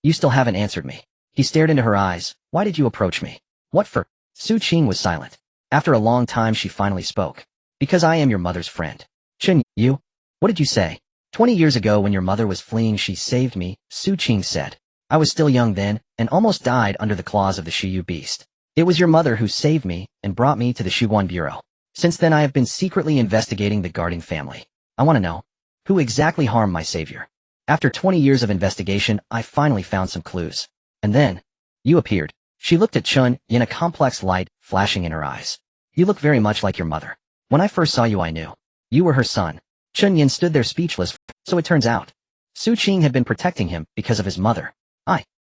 You still haven't answered me. He stared into her eyes. Why did you approach me? What for? Su Qing was silent. After a long time she finally spoke. Because I am your mother's friend. Chen, you? What did you say? 20 years ago when your mother was fleeing she saved me, Su Qing said. I was still young then, and almost died under the claws of the Shuyu beast. It was your mother who saved me and brought me to the Shuguan Bureau. Since then I have been secretly investigating the guarding family. I want to know who exactly harmed my savior. After 20 years of investigation, I finally found some clues. And then, you appeared. She looked at Chen Yan, a complex light flashing in her eyes. You look very much like your mother. When I first saw you I knew. You were her son. Chen Yan stood there speechless. So it turns out, Su Qing had been protecting him because of his mother.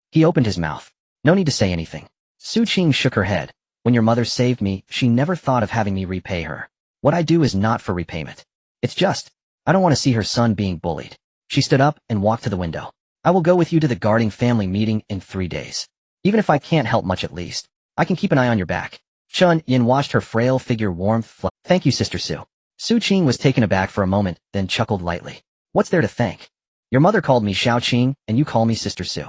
He opened his mouth. No need to say anything. Su Qing shook her head. When your mother saved me, she never thought of having me repay her. What I do is not for repayment. It's just, I don't want to see her son being bullied. She stood up and walked to the window. I will go with you to the guarding family meeting in 3 days. Even if I can't help much, at least I can keep an eye on your back. Chen Yan watched her frail figure warmth. Thank you, Sister Su. Su Qing was taken aback for a moment, then chuckled lightly. What's there to thank? Your mother called me Xiao Qing, and you call me Sister Su.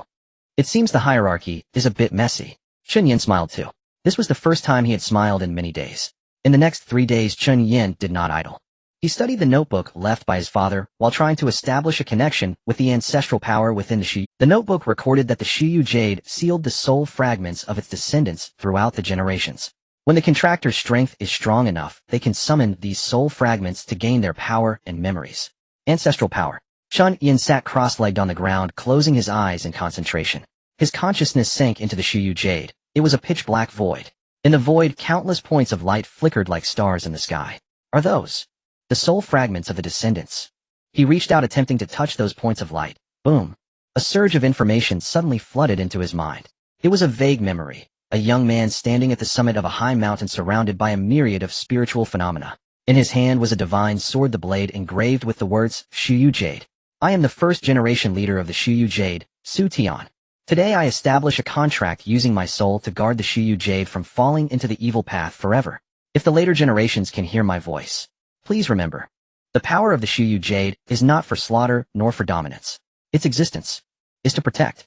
It seems the hierarchy is a bit messy. Chen Yan smiled too. This was the first time he had smiled in many days. In the next 3 days Chen Yan did not idle. He studied the notebook left by his father while trying to establish a connection with the ancestral power within the Shuyu. The notebook recorded that the Shuyu Jade sealed the soul fragments of its descendants throughout the generations. When the contractor's strength is strong enough, they can summon these soul fragments to gain their power and memories. Ancestral power. Chen Yan sat cross-legged on the ground, closing his eyes in concentration. His consciousness sank into the Shuyu Jade. It was a pitch-black void. In the void, countless points of light flickered like stars in the sky. Are those the soul fragments of the descendants? He reached out, attempting to touch those points of light. Boom. A surge of information suddenly flooded into his mind. It was a vague memory. A young man standing at the summit of a high mountain surrounded by a myriad of spiritual phenomena. In his hand was a divine sword, the blade engraved with the words, Shuyu Jade. I am the first-generation leader of the Shuyu Jade, Su Tian. Today I establish a contract using my soul to guard the Shuyu Jade from falling into the evil path forever. If the later generations can hear my voice, please remember, the power of the Shuyu Jade is not for slaughter nor for dominance. Its existence is to protect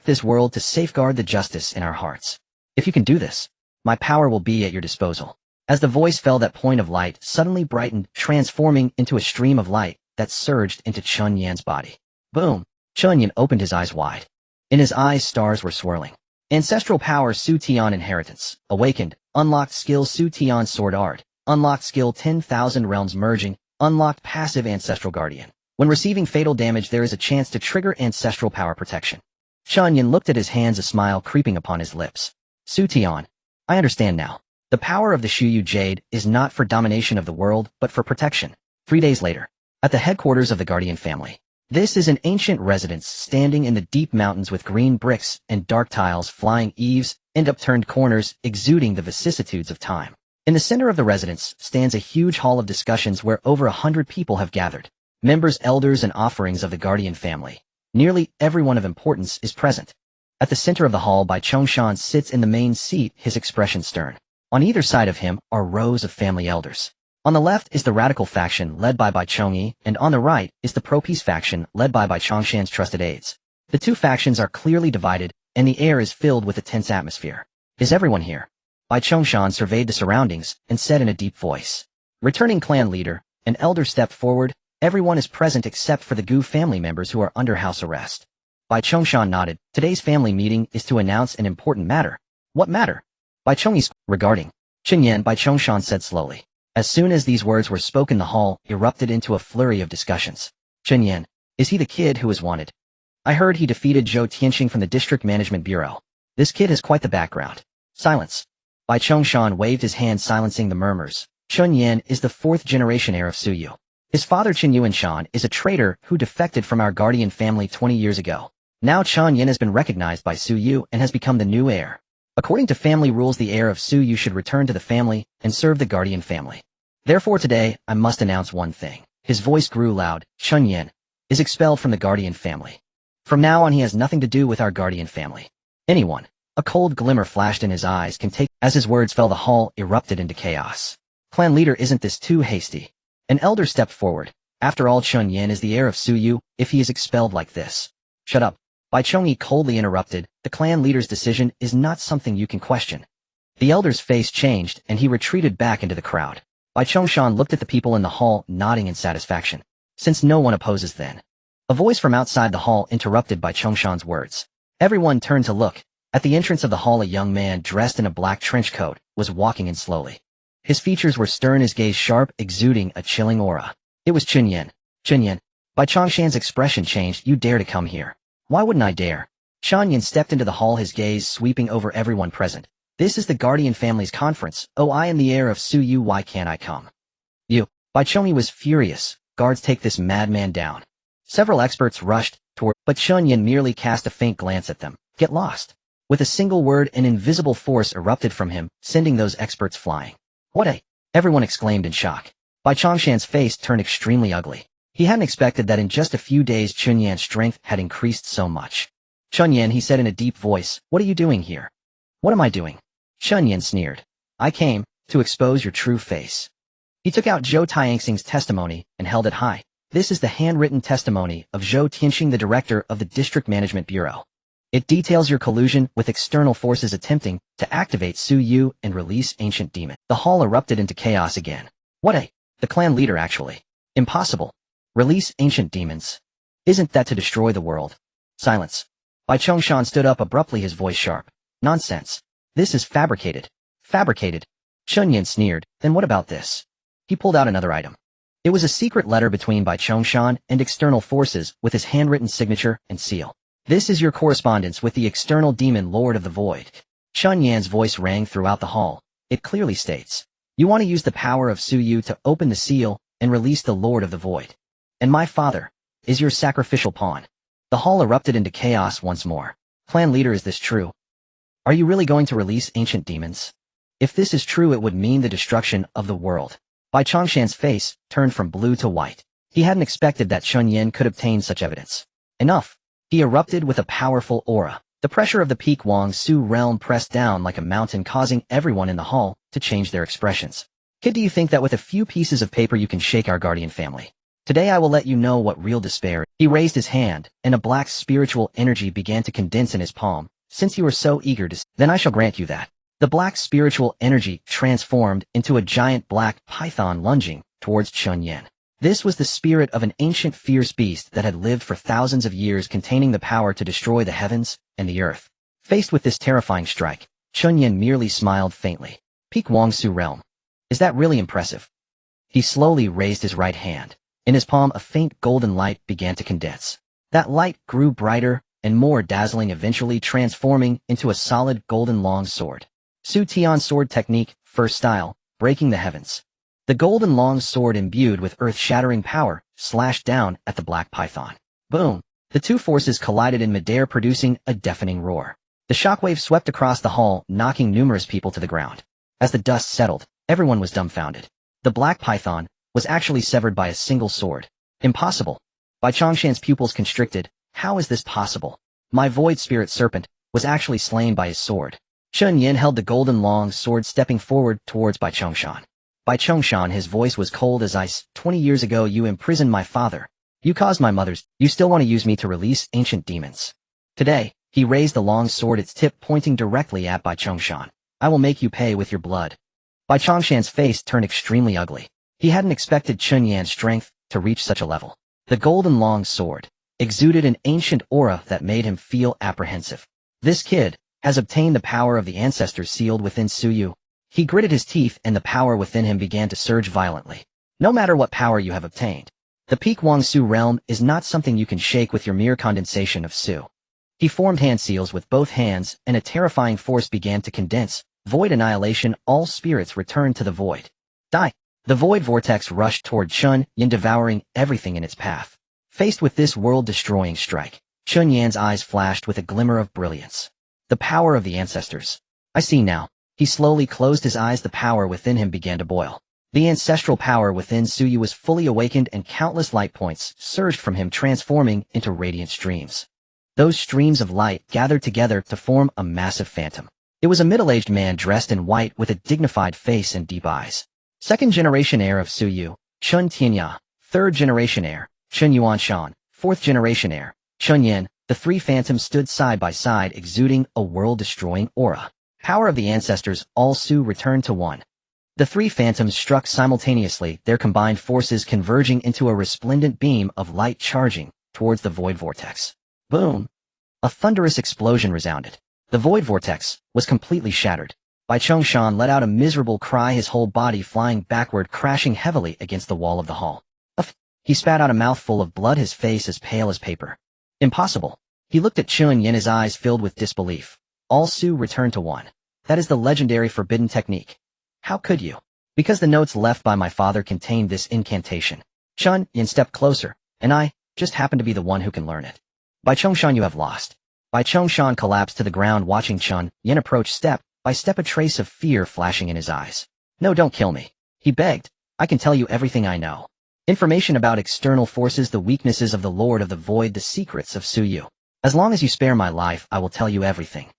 this world, to safeguard the justice in our hearts. If you can do this, my power will be at your disposal. As the voice fell, that point of light suddenly brightened, transforming into a stream of light that surged into Chen Yan's body. Boom! Chen Yan opened his eyes wide. In his eyes stars were swirling. Ancestral power, Su Tian inheritance. Awakened. Unlocked skill, Su Tian sword art. Unlocked skill, 10,000 realms merging. Unlocked passive ancestral guardian. When receiving fatal damage there is a chance to trigger ancestral power protection. Chen Yan looked at his hands, a smile creeping upon his lips. Su Tian. I understand now. The power of the Shuyu Jade is not for domination of the world, but for protection. 3 days later. At the headquarters of the Guardian family. This is an ancient residence standing in the deep mountains with green bricks and dark tiles, flying eaves, and upturned corners exuding the vicissitudes of time. In the center of the residence stands a huge hall of discussions where over 100 people have gathered. Members, elders, and offerings of the Guardian family. Nearly everyone of importance is present. At the center of the hall, Bai Chongshan sits in the main seat, his expression stern. On either side of him are rows of family elders. On the left is the radical faction led by Bai Chongyi, and on the right is the pro-peace faction led by Bai Chongshan's trusted aides. The two factions are clearly divided, and the air is filled with a tense atmosphere. Is everyone here? Bai Chongshan surveyed the surroundings and said in a deep voice. Returning clan leader, an elder stepped forward. Everyone is present except for the Gu family members who are under house arrest. Bai Chongshan nodded. Today's family meeting is to announce an important matter. What matter? Bai Chongyi regarding Chen Yan, Bai Chongshan said slowly. As soon as these words were spoken, the hall erupted into a flurry of discussions. Chen Yan, is he the kid who is wanted? I heard he defeated Zhou Tianxing from the District Management Bureau. This kid has quite the background. Silence. Bai Chongshan waved his hand, silencing the murmurs. Chen Yan is the fourth-generation heir of Su Yu. His father Chen Yuanshan is a traitor who defected from our guardian family 20 years ago. Now Chen Yan has been recognized by Su Yu and has become the new heir. According to family rules, the heir of Su Yu should return to the family and serve the guardian family. Therefore today, I must announce one thing. His voice grew loud. Chen Yan is expelled from the guardian family. From now on he has nothing to do with our guardian family. Anyone, a cold glimmer flashed in his eyes, can take. As his words fell, the hall erupted into chaos. Clan leader, isn't this too hasty? An elder stepped forward. After all, Chen Yan is the heir of Su Yu. If he is expelled like this. Shut up. Bai Chongyi coldly interrupted. The clan leader's decision is not something you can question. The elder's face changed and he retreated back into the crowd. Bai Chongshan looked at the people in the hall, nodding in satisfaction. Since no one opposes then. A voice from outside the hall interrupted Bai Chongshan's words. Everyone turned to look. At the entrance of the hall, a young man dressed in a black trench coat was walking in slowly. His features were stern, his gaze sharp, exuding a chilling aura. It was Chen Yan. Chen Yan. Bai Chongshan's expression changed. You dare to come here? Why wouldn't I dare? Chen Yan stepped into the hall, his gaze sweeping over everyone present. This is the guardian family's conference. Oh, I am the heir of Su Yu. Why can't I come? You. Bai Chongyi was furious. Guards, take this madman down. Several experts rushed toward, but Chen Yan merely cast a faint glance at them. Get lost. With a single word, an invisible force erupted from him, sending those experts flying. What a... Everyone exclaimed in shock. Bai Chongshan's face turned extremely ugly. He hadn't expected that in just a few days Chen Yan's strength had increased so much. Chen Yan, he said in a deep voice, what are you doing here? What am I doing? Chen Yan sneered. I came to expose your true face. He took out Zhou Tianxing's testimony and held it high. This is the handwritten testimony of Zhou Tianxing, the director of the District Management Bureau. It details your collusion with external forces attempting to activate Su Yu and release ancient demon. The hall erupted into chaos again. What a... The clan leader actually. Impossible. Release ancient demons. Isn't that to destroy the world? Silence. Bai Chongshan stood up abruptly, his voice sharp. Nonsense. This is fabricated. Fabricated. Chen Yan sneered. Then what about this? He pulled out another item. It was a secret letter between Bai Chongshan and external forces with his handwritten signature and seal. This is your correspondence with the external demon Lord of the Void. Chen Yan's voice rang throughout the hall. It clearly states, you want to use the power of Su Yu to open the seal and release the Lord of the Void. And my father is your sacrificial pawn. The hall erupted into chaos once more. Clan leader, is this true? Are you really going to release ancient demons? If this is true, it would mean the destruction of the world. Bai Chongshan's face turned from blue to white. He hadn't expected that Chen Yan could obtain such evidence. Enough. He erupted with a powerful aura. The pressure of the Peak Wang Su realm pressed down like a mountain, causing everyone in the hall to change their expressions. Kid, do you think that with a few pieces of paper you can shake our guardian family? Today I will let you know what real despair is. He raised his hand, and a black spiritual energy began to condense in his palm. Since you are so eager to, then I shall grant you that. The black spiritual energy transformed into a giant black python lunging towards Chen Yan. This was the spirit of an ancient fierce beast that had lived for thousands of years, containing the power to destroy the heavens and the earth. Faced with this terrifying strike, Chen Yan merely smiled faintly. Peak Wang Su realm. Is that really impressive? He slowly raised his right hand. In his palm, a faint golden light began to condense. That light grew brighter and more dazzling, eventually transforming into a solid golden long sword. Su Tian sword technique, first style, breaking the heavens. The golden long sword, imbued with earth-shattering power, slashed down at the black python. Boom! The two forces collided in midair, producing a deafening roar. The shockwave swept across the hall, knocking numerous people to the ground. As the dust settled, everyone was dumbfounded. The black python was actually severed by a single sword. Impossible. Bai Chongshan's pupils constricted. How is this possible? My void spirit serpent was actually slain by his sword. Chen Yan held the golden long sword stepping forward towards Bai Chongshan. Bai Chongshan, his voice was cold as ice. 20 years ago you imprisoned my father. You caused my mother's. You still want to use me to release ancient demons. Today, he raised the long sword, its tip pointing directly at Bai Chongshan. I will make you pay with your blood. Bai Chongshan's face turned extremely ugly. He hadn't expected Chen Yan's strength to reach such a level. The golden long sword exuded an ancient aura that made him feel apprehensive. This kid has obtained the power of the ancestors sealed within Suyu. He gritted his teeth and the power within him began to surge violently. No matter what power you have obtained, the peak Wangsu realm is not something you can shake with your mere condensation of Su. He formed hand seals with both hands and a terrifying force began to condense. Void annihilation, all spirits returned to the void. Die! The void vortex rushed toward Chen Yan, devouring everything in its path. Faced with this world-destroying strike, Chen Yan's eyes flashed with a glimmer of brilliance. The power of the ancestors. I see now. He slowly closed his eyes. The power within him began to boil. The ancestral power within Suyu was fully awakened and countless light points surged from him, transforming into radiant streams. Those streams of light gathered together to form a massive phantom. It was a middle-aged man dressed in white with a dignified face and deep eyes. Second-generation heir of Suyu, Chen Tianya. Third-generation heir, Chen Yuanshan. Fourth-generation heir, Chen Yan. The three phantoms stood side by side, exuding a world-destroying aura. Power of the ancestors, all Su returned to one. The three phantoms struck simultaneously, their combined forces converging into a resplendent beam of light charging towards the void vortex. Boom! A thunderous explosion resounded. The void vortex was completely shattered. Bai Chongshan let out a miserable cry, his whole body flying backward, crashing heavily against the wall of the hall. He spat out a mouthful of blood, his face as pale as paper. Impossible. He looked at Chen Yan, his eyes filled with disbelief. All Su returned to one. That is the legendary forbidden technique. How could you? Because the notes left by my father contained this incantation. Chen Yan stepped closer, and I just happen to be the one who can learn it. Bai Chongshan, you have lost. Bai Chongshan collapsed to the ground, watching Chen Yan approach step by step, a trace of fear flashing in his eyes. No, don't kill me. He begged. I can tell you everything I know. Information about external forces, the weaknesses of the Lord of the Void, the secrets of Suyu. As long as you spare my life, I will tell you everything.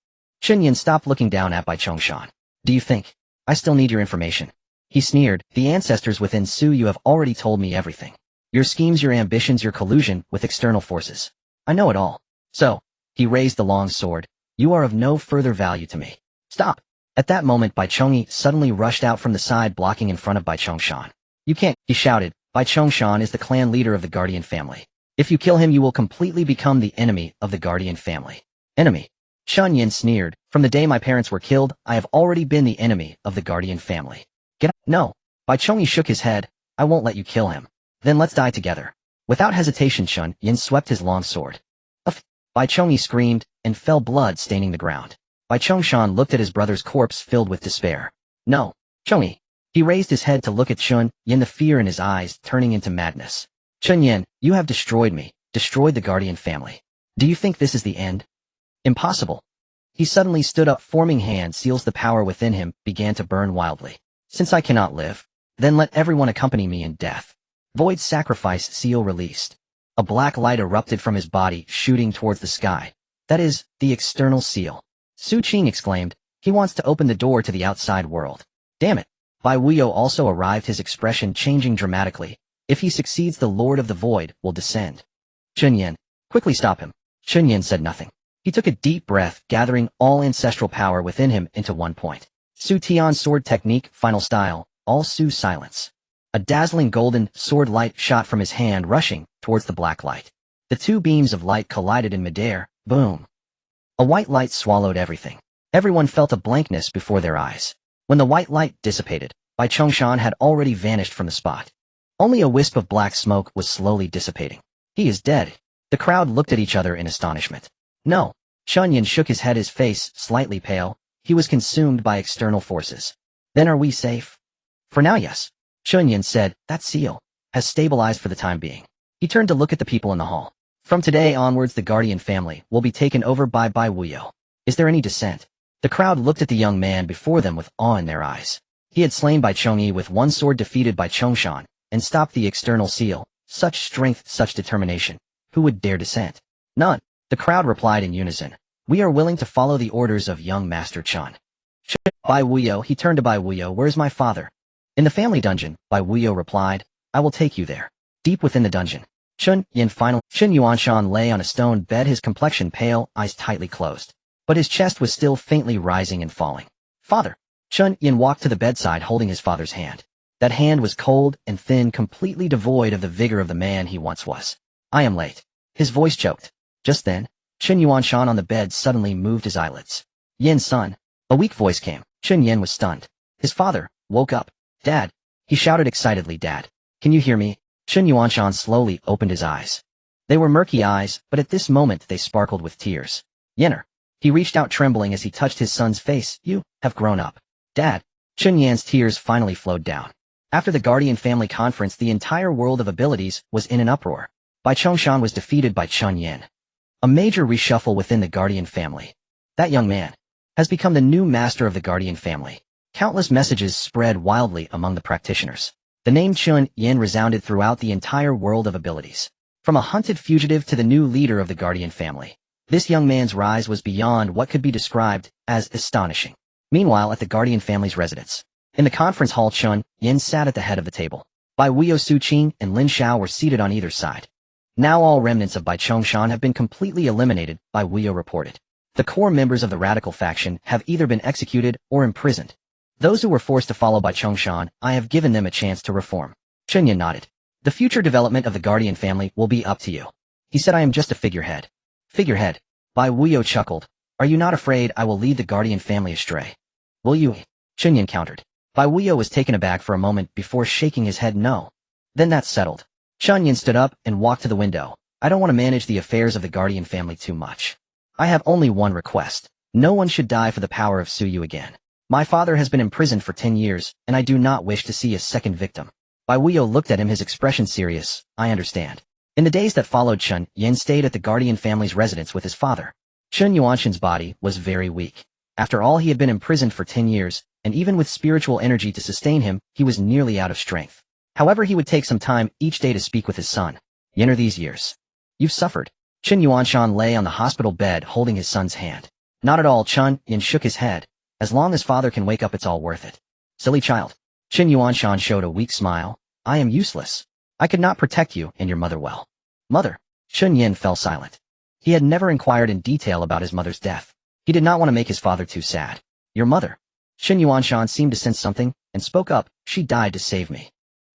Chen Yan stopped looking down at Bai Chongshan. Do you think I still need your information? He sneered. The ancestors within Suyu have already told me everything. Your schemes, your ambitions, your collusion with external forces. I know it all. So, he raised the long sword. You are of no further value to me. Stop! At that moment, Bai Chongyi suddenly rushed out from the side, blocking in front of Bai Chongshan. You can't, he shouted. Bai Chongshan is the clan leader of the Guardian family. If you kill him, you will completely become the enemy of the Guardian family. Enemy? Chen Yan sneered. From the day my parents were killed, I have already been the enemy of the Guardian family. Get up. No. Bai Chongyi shook his head. I won't let you kill him. Then let's die together. Without hesitation, Chen Yan swept his long sword. Bai Chongyi screamed, and fell, blood staining the ground. Bai Chongshan looked at his brother's corpse filled with despair. No. Chongyi. He raised his head to look at Chen Yan, the fear in his eyes turning into madness. Chen Yan, you have destroyed me, destroyed the Guardian family. Do you think this is the end? Impossible. He suddenly stood up, forming hand seals. The power within him began to burn wildly. Since I cannot live, then let everyone accompany me in death. Void sacrifice seal released. A black light erupted from his body, shooting towards the sky. That is, the external seal. Su Qing exclaimed. He wants to open the door to the outside world. Damn it. Bai Wuyo also arrived, his expression changing dramatically. If he succeeds, the Lord of the Void will descend. Chen Yan, quickly stop him. Chen Yan said nothing. He took a deep breath, gathering all ancestral power within him into one point. Su Tian sword technique, final style, all Su silence. A dazzling golden sword light shot from his hand, rushing towards the black light. The two beams of light collided in midair. Boom. A white light swallowed everything. Everyone felt a blankness before their eyes. When the white light dissipated, Bai Chongshan had already vanished from the spot. Only a wisp of black smoke was slowly dissipating. He is dead. The crowd looked at each other in astonishment. No. Chen Yan shook his head, his face slightly pale. He was consumed by external forces. Then are we safe? For now, yes. Chen Yan said. That seal has stabilized for the time being. He turned to look at the people in the hall. From today onwards, the Guardian family will be taken over by Bai Wuyo. Is there any dissent? The crowd looked at the young man before them with awe in their eyes. He had slain Bai Chongyi with one sword, defeated Bai Chongshan, and stopped the external seal. Such strength, such determination. Who would dare dissent? None. The crowd replied in unison. We are willing to follow the orders of young Master Chen. Bai Wuyo, he turned to Bai Wuyo, where's my father? In the family dungeon, Bai Wuyo replied, I will take you there. Deep within the dungeon, Chen Yuanshan lay on a stone bed, his complexion pale, eyes tightly closed. But his chest was still faintly rising and falling. Father! Chen Yan walked to the bedside holding his father's hand. That hand was cold and thin, completely devoid of the vigor of the man he once was. I am late. His voice choked. Just then, Chen Yuanshan on the bed suddenly moved his eyelids. Yan's son. A weak voice came. Chen Yan was stunned. His father woke up. Dad! He shouted excitedly, Dad! Can you hear me? Chen Yuanshan slowly opened his eyes. They were murky eyes, but at this moment they sparkled with tears. Yenner. He reached out trembling as he touched his son's face. You have grown up. Dad. Chen Yan's tears finally flowed down. After the Guardian family conference, the entire world of abilities was in an uproar. Bai Chongshan was defeated by Chen Yan. A major reshuffle within the Guardian family. That young man has become the new master of the Guardian family. Countless messages spread wildly among the practitioners. The name Chen Yan resounded throughout the entire world of abilities. From a hunted fugitive to the new leader of the Guardian family, this young man's rise was beyond what could be described as astonishing. Meanwhile, at the Guardian family's residence, in the conference hall, Chen Yan sat at the head of the table. Bai Wuyo, Su Qing, and Lin Xiao were seated on either side. Now all remnants of Bai Chongshan have been completely eliminated, Bai Wuyo reported. The core members of the radical faction have either been executed or imprisoned. Those who were forced to follow Bai Chongshan, I have given them a chance to reform. Chen Yan nodded. The future development of the Guardian family will be up to you. He said, I am just a figurehead. Figurehead. Bai Wuyo chuckled. Are you not afraid I will lead the Guardian family astray? Will you? Chen Yan countered. Bai Wuyo was taken aback for a moment before shaking his head no. Then that's settled. Chen Yan stood up and walked to the window. I don't want to manage the affairs of the Guardian family too much. I have only one request. No one should die for the power of Suyu again. My father has been imprisoned for 10 years, and I do not wish to see a second victim. Bai Wuyo looked at him, his expression serious. I understand. In the days that followed, Chen Yan stayed at the Guardian family's residence with his father. Chen Yuanshan's body was very weak. After all, he had been imprisoned for 10 years, and even with spiritual energy to sustain him, he was nearly out of strength. However, he would take some time each day to speak with his son. Yenner, these years. You've suffered. Chen Yuanshan lay on the hospital bed holding his son's hand. Not at all, Chen Yan shook his head. As long as father can wake up, it's all worth it. Silly child. Chen Yuanshan showed a weak smile. I am useless. I could not protect you and your mother well. Mother. Chen Yan fell silent. He had never inquired in detail about his mother's death. He did not want to make his father too sad. Your mother. Chen Yuanshan seemed to sense something, and spoke up. She died to save me.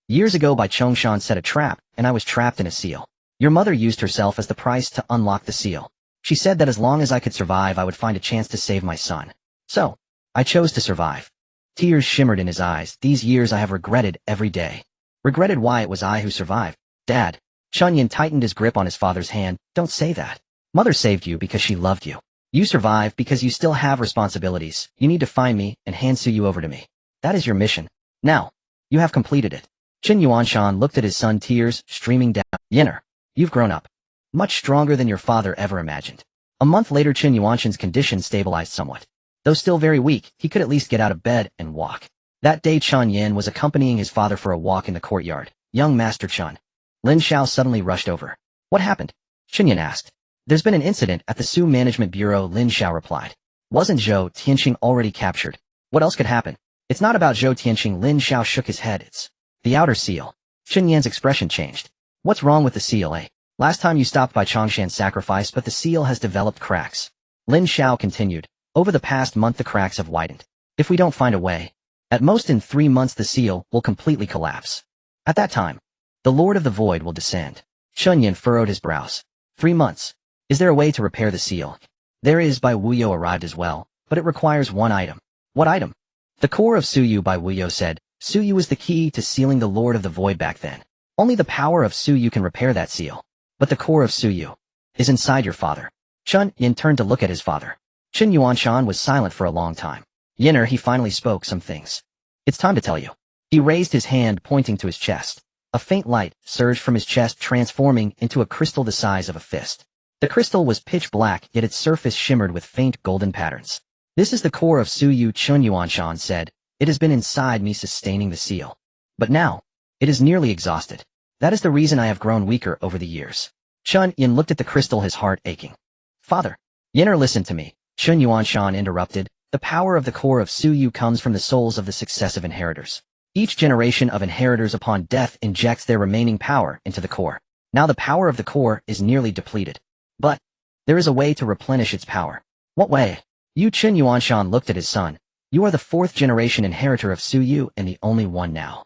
Years ago, Bai Chongshan set a trap, and I was trapped in a seal. Your mother used herself as the price to unlock the seal. She said that as long as I could survive, I would find a chance to save my son. So, I chose to survive. Tears shimmered in his eyes. These years I have regretted every day. Regretted why it was I who survived. Dad. Chen Yan tightened his grip on his father's hand. Don't say that. Mother saved you because she loved you. You survive because you still have responsibilities. You need to find me and hand Suyu over to me. That is your mission. Now, you have completed it. Chen Yuanshan looked at his son, tears streaming down. Yenner, you've grown up. Much stronger than your father ever imagined. A month later, Chen Yuanshan's condition stabilized somewhat. Though still very weak, he could at least get out of bed and walk. That day, Chen Yan was accompanying his father for a walk in the courtyard. Young Master Chen. Lin Xiao suddenly rushed over. What happened? Chen Yan asked. There's been an incident at the Su Management Bureau, Lin Xiao replied. Wasn't Zhou Tianqing already captured? What else could happen? It's not about Zhou Tianqing. Lin Xiao shook his head. It's the outer seal. Chen Yan's expression changed. What's wrong with the seal, eh? Last time you stopped by Chongshan's sacrifice, but the seal has developed cracks. Lin Xiao continued. Over the past month the cracks have widened. If we don't find a way, at most in 3 months the seal will completely collapse. At that time, the Lord of the Void will descend. Chen Yan furrowed his brows. 3 months. Is there a way to repair the seal? There is. Bai Wuyo arrived as well, but it requires one item. What item? The core of Suyu, Bai Wuyo said. Suyu is the key to sealing the Lord of the Void back then. Only the power of Suyu can repair that seal. But the core of Suyu is inside your father. Chen Yan turned to look at his father. Chen Yuanshan was silent for a long time. Yenner, he finally spoke some things. It's time to tell you. He raised his hand, pointing to his chest. A faint light surged from his chest, transforming into a crystal the size of a fist. The crystal was pitch black, yet its surface shimmered with faint golden patterns. This is the core of Suyu, Chen Yuanshan said. It has been inside me sustaining the seal. But now, it is nearly exhausted. That is the reason I have grown weaker over the years. Chen Yan looked at the crystal, his heart aching. Father. Yenner, listen to me, Chen Yuanshan interrupted. The power of the core of Suyu comes from the souls of the successive inheritors. Each generation of inheritors upon death injects their remaining power into the core. Now the power of the core is nearly depleted. But there is a way to replenish its power. What way? Chen Yuanshan looked at his son. You are the fourth generation inheritor of Suyu and the only one now.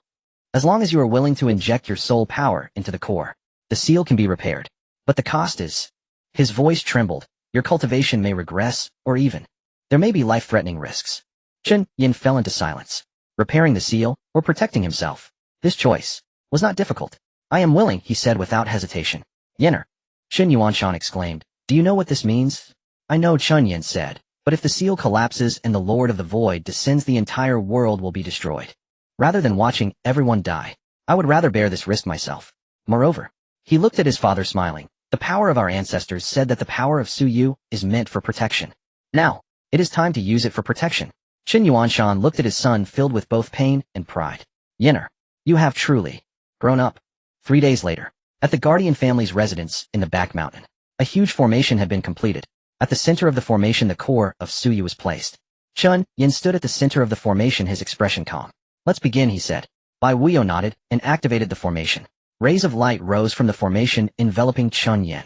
As long as you are willing to inject your soul power into the core, the seal can be repaired. But the cost is... His voice trembled. Your cultivation may regress, or even... There may be life-threatening risks. Chen Yan fell into silence. Repairing the seal, or protecting himself. This choice was not difficult. I am willing, he said without hesitation. Yenner. Chen Yuanshan exclaimed. Do you know what this means? I know, Chen Yan said. But if the seal collapses and the Lord of the Void descends, the entire world will be destroyed. Rather than watching everyone die, I would rather bear this risk myself. Moreover, he looked at his father smiling. The power of our ancestors said that the power of Suyu is meant for protection. Now, it is time to use it for protection. Chen Yuanshan looked at his son filled with both pain and pride. Yenner, you have truly grown up. 3 days later, at the Guardian family's residence in the back mountain, a huge formation had been completed. At the center of the formation, the core of Suyu was placed. Chen Yan stood at the center of the formation, his expression calm. Let's begin, he said. Bai Wuyo nodded and activated the formation. Rays of light rose from the formation, enveloping Chen Yan.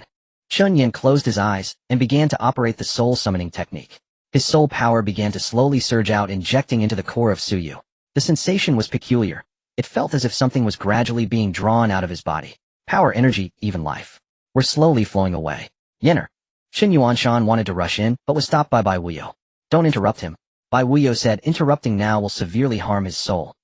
Chen Yan closed his eyes and began to operate the soul summoning technique. His soul power began to slowly surge out, injecting into the core of Suyu. The sensation was peculiar. It felt as if something was gradually being drawn out of his body. Power, energy, even life were slowly flowing away. Yenner. Chen Yuanshan wanted to rush in, but was stopped by Bai Wuyo. Don't interrupt him. Bai Wuyo said interrupting now will severely harm his soul.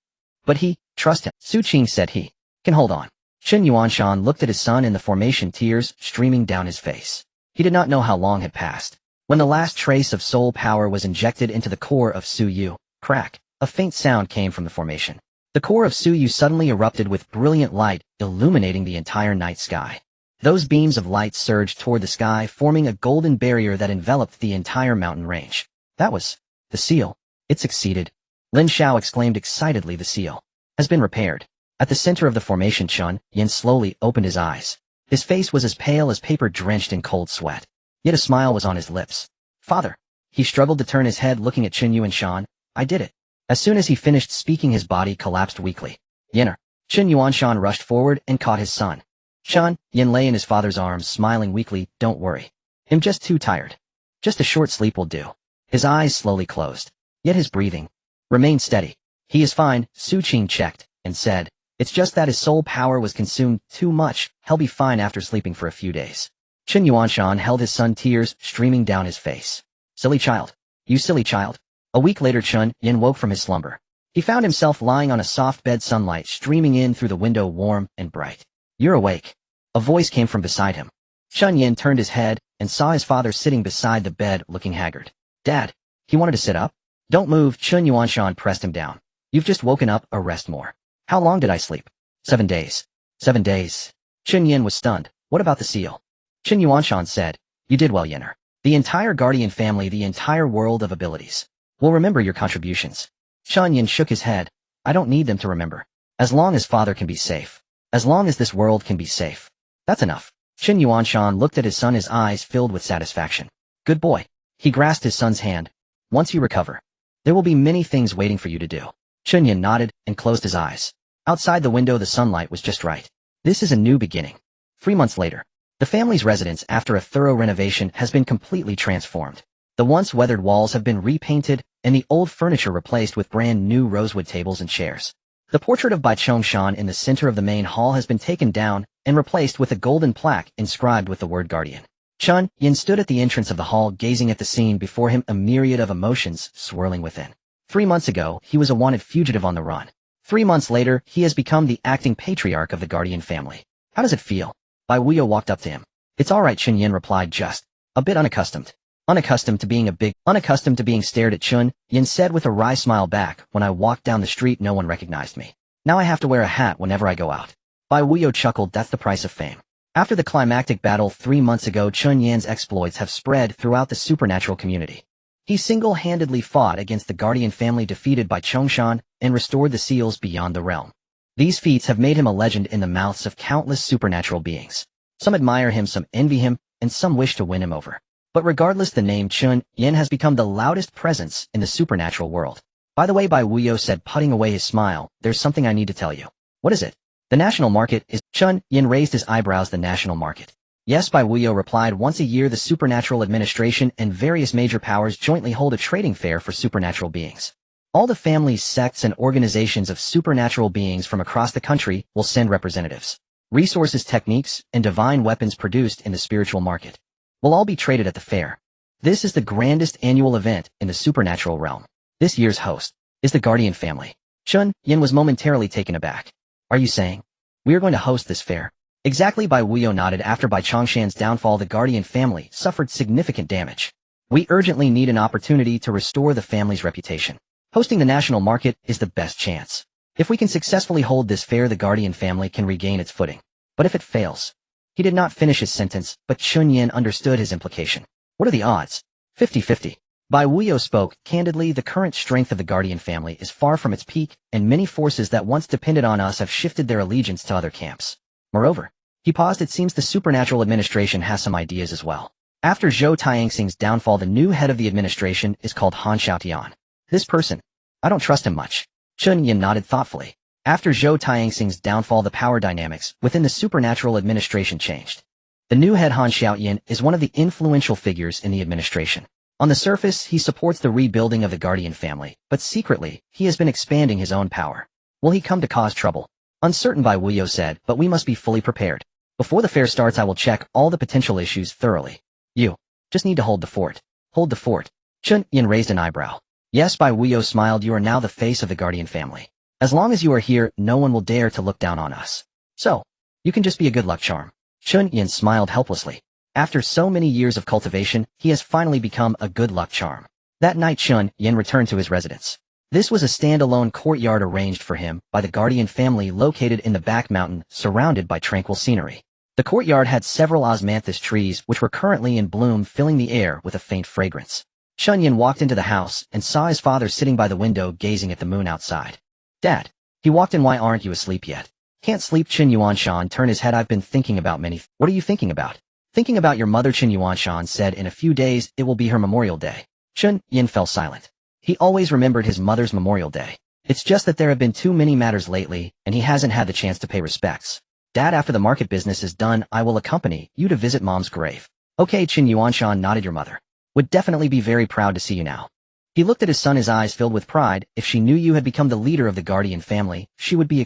But he, trust him. Su Qing said he can hold on. Chen Yuanshan looked at his son in the formation, tears streaming down his face. He did not know how long had passed. When the last trace of soul power was injected into the core of Suyu, crack, a faint sound came from the formation. The core of Suyu suddenly erupted with brilliant light, illuminating the entire night sky. Those beams of light surged toward the sky, forming a golden barrier that enveloped the entire mountain range. That was the seal. It succeeded. Lin Xiao exclaimed excitedly. The seal has been repaired. At the center of the formation, Chen Yan slowly opened his eyes. His face was as pale as paper, drenched in cold sweat. Yet a smile was on his lips. Father. He struggled to turn his head, looking at Chen Yuanshan. I did it. As soon as he finished speaking, his body collapsed weakly. Yenner. Chen Yuanshan rushed forward and caught his son. Chen Yan lay in his father's arms, smiling weakly. Don't worry. I'm just too tired. Just a short sleep will do. His eyes slowly closed. Yet his breathing remained steady. He is fine, Su Qing checked, and said. It's just that his soul power was consumed too much. He'll be fine after sleeping for a few days. Chen Yuanshan held his son, tears streaming down his face. Silly child. You silly child. A week later, Chen Yan woke from his slumber. He found himself lying on a soft bed, sunlight streaming in through the window, warm and bright. You're awake. A voice came from beside him. Chen Yan turned his head and saw his father sitting beside the bed, looking haggard. Dad. He wanted to sit up. Don't move, Chen Yuanshan pressed him down. You've just woken up, rest more. How long did I sleep? 7 days. 7 days. Chen Yan was stunned. What about the seal? Chen Yuanshan said, you did well, Yenner. The entire Guardian family, the entire world of abilities, will remember your contributions. Chen Yan shook his head. I don't need them to remember. As long as father can be safe. As long as this world can be safe. That's enough. Chen Yuanshan looked at his son, his eyes filled with satisfaction. Good boy. He grasped his son's hand. Once you recover, there will be many things waiting for you to do. Chen Yan nodded and closed his eyes. Outside the window, the sunlight was just right. This is a new beginning. 3 months later. The family's residence, after a thorough renovation, has been completely transformed. The once weathered walls have been repainted, and the old furniture replaced with brand new rosewood tables and chairs. The portrait of Bai Chongshan in the center of the main hall has been taken down and replaced with a golden plaque inscribed with the word Guardian. Chen Yan stood at the entrance of the hall, gazing at the scene before him, a myriad of emotions swirling within. 3 months ago, he was a wanted fugitive on the run. 3 months later, he has become the acting patriarch of the Guardian family. How does it feel? Bai Wuyo walked up to him. It's all right, Chen Yan replied, just a bit unaccustomed. Unaccustomed to being stared at, Chen Yan said with a wry smile back. When I walked down the street, no one recognized me. Now I have to wear a hat whenever I go out. Bai Wuyo chuckled. That's the price of fame. After the climactic battle 3 months ago, Chen Yan's exploits have spread throughout the supernatural community. He single-handedly fought against the Guardian family, defeated by Chongshan, and restored the seals beyond the realm. These feats have made him a legend in the mouths of countless supernatural beings. Some admire him, some envy him, and some wish to win him over. But regardless, the name Chen Yan has become the loudest presence in the supernatural world. By the way, Bai Wuyo said, putting away his smile, there's something I need to tell you. What is it? The national market is... Chen Yan raised his eyebrows. The national market. Yes, Bai Wuyo replied. Once a year the Supernatural Administration and various major powers jointly hold a trading fair for supernatural beings. All the families, sects, and organizations of supernatural beings from across the country will send representatives. Resources, techniques, and divine weapons produced in the spiritual market will all be traded at the fair. This is the grandest annual event in the supernatural realm. This year's host is the Guardian family. Chen Yan was momentarily taken aback. Are you saying we are going to host this fair? Exactly. Bai Wuyo nodded. After Bai Chongshan's downfall, the Guardian family suffered significant damage. We urgently need an opportunity to restore the family's reputation. Hosting the national market is the best chance. If we can successfully hold this fair, the Guardian family can regain its footing. But if it fails... He did not finish his sentence, but Chen Yan understood his implication. What are the odds? 50-50. Bai Wuyo spoke candidly. The current strength of the Guardian family is far from its peak, and many forces that once depended on us have shifted their allegiance to other camps. Moreover, he paused. It seems the Supernatural Administration has some ideas as well. After Zhou Tianxing's downfall, the new head of the administration is called Han Xiaotian. This person, I don't trust him much. Chen Yan nodded thoughtfully. After Zhou Tianxing's downfall, the power dynamics within the Supernatural Administration changed. The new head Han Xiaotian is one of the influential figures in the administration. On the surface, he supports the rebuilding of the Guardian family, but secretly, he has been expanding his own power. Will he come to cause trouble? Uncertain, Bai Wuyo said, but we must be fully prepared. Before the fair starts, I will check all the potential issues thoroughly. You just need to hold the fort. Hold the fort. Chen Yan raised an eyebrow. Yes, Bai Wuyo smiled. You are now the face of the Guardian family. As long as you are here, no one will dare to look down on us. So, you can just be a good luck charm. Chen Yan smiled helplessly. After so many years of cultivation, he has finally become a good luck charm. That night, Chen Yan returned to his residence. This was a standalone courtyard arranged for him by the Guardian family located in the back mountain, surrounded by tranquil scenery. The courtyard had several osmanthus trees which were currently in bloom, filling the air with a faint fragrance. Chen Yan walked into the house and saw his father sitting by the window gazing at the moon outside. Dad. He walked in. Why aren't you asleep yet? Can't sleep. Chen Yuanshan turned his head. I've been thinking about What are you thinking about? Thinking about your mother. Chen Yuanshan said. In a few days, it will be her Memorial Day. Chen Yan fell silent. He always remembered his mother's Memorial Day. It's just that there have been too many matters lately, and he hasn't had the chance to pay respects. Dad, after the market business is done, I will accompany you to visit Mom's grave. Okay. Chen Yuanshan nodded. Your mother would definitely be very proud to see you now. He looked at his son, his eyes filled with pride. If she knew you had become the leader of the Guardian family, she would be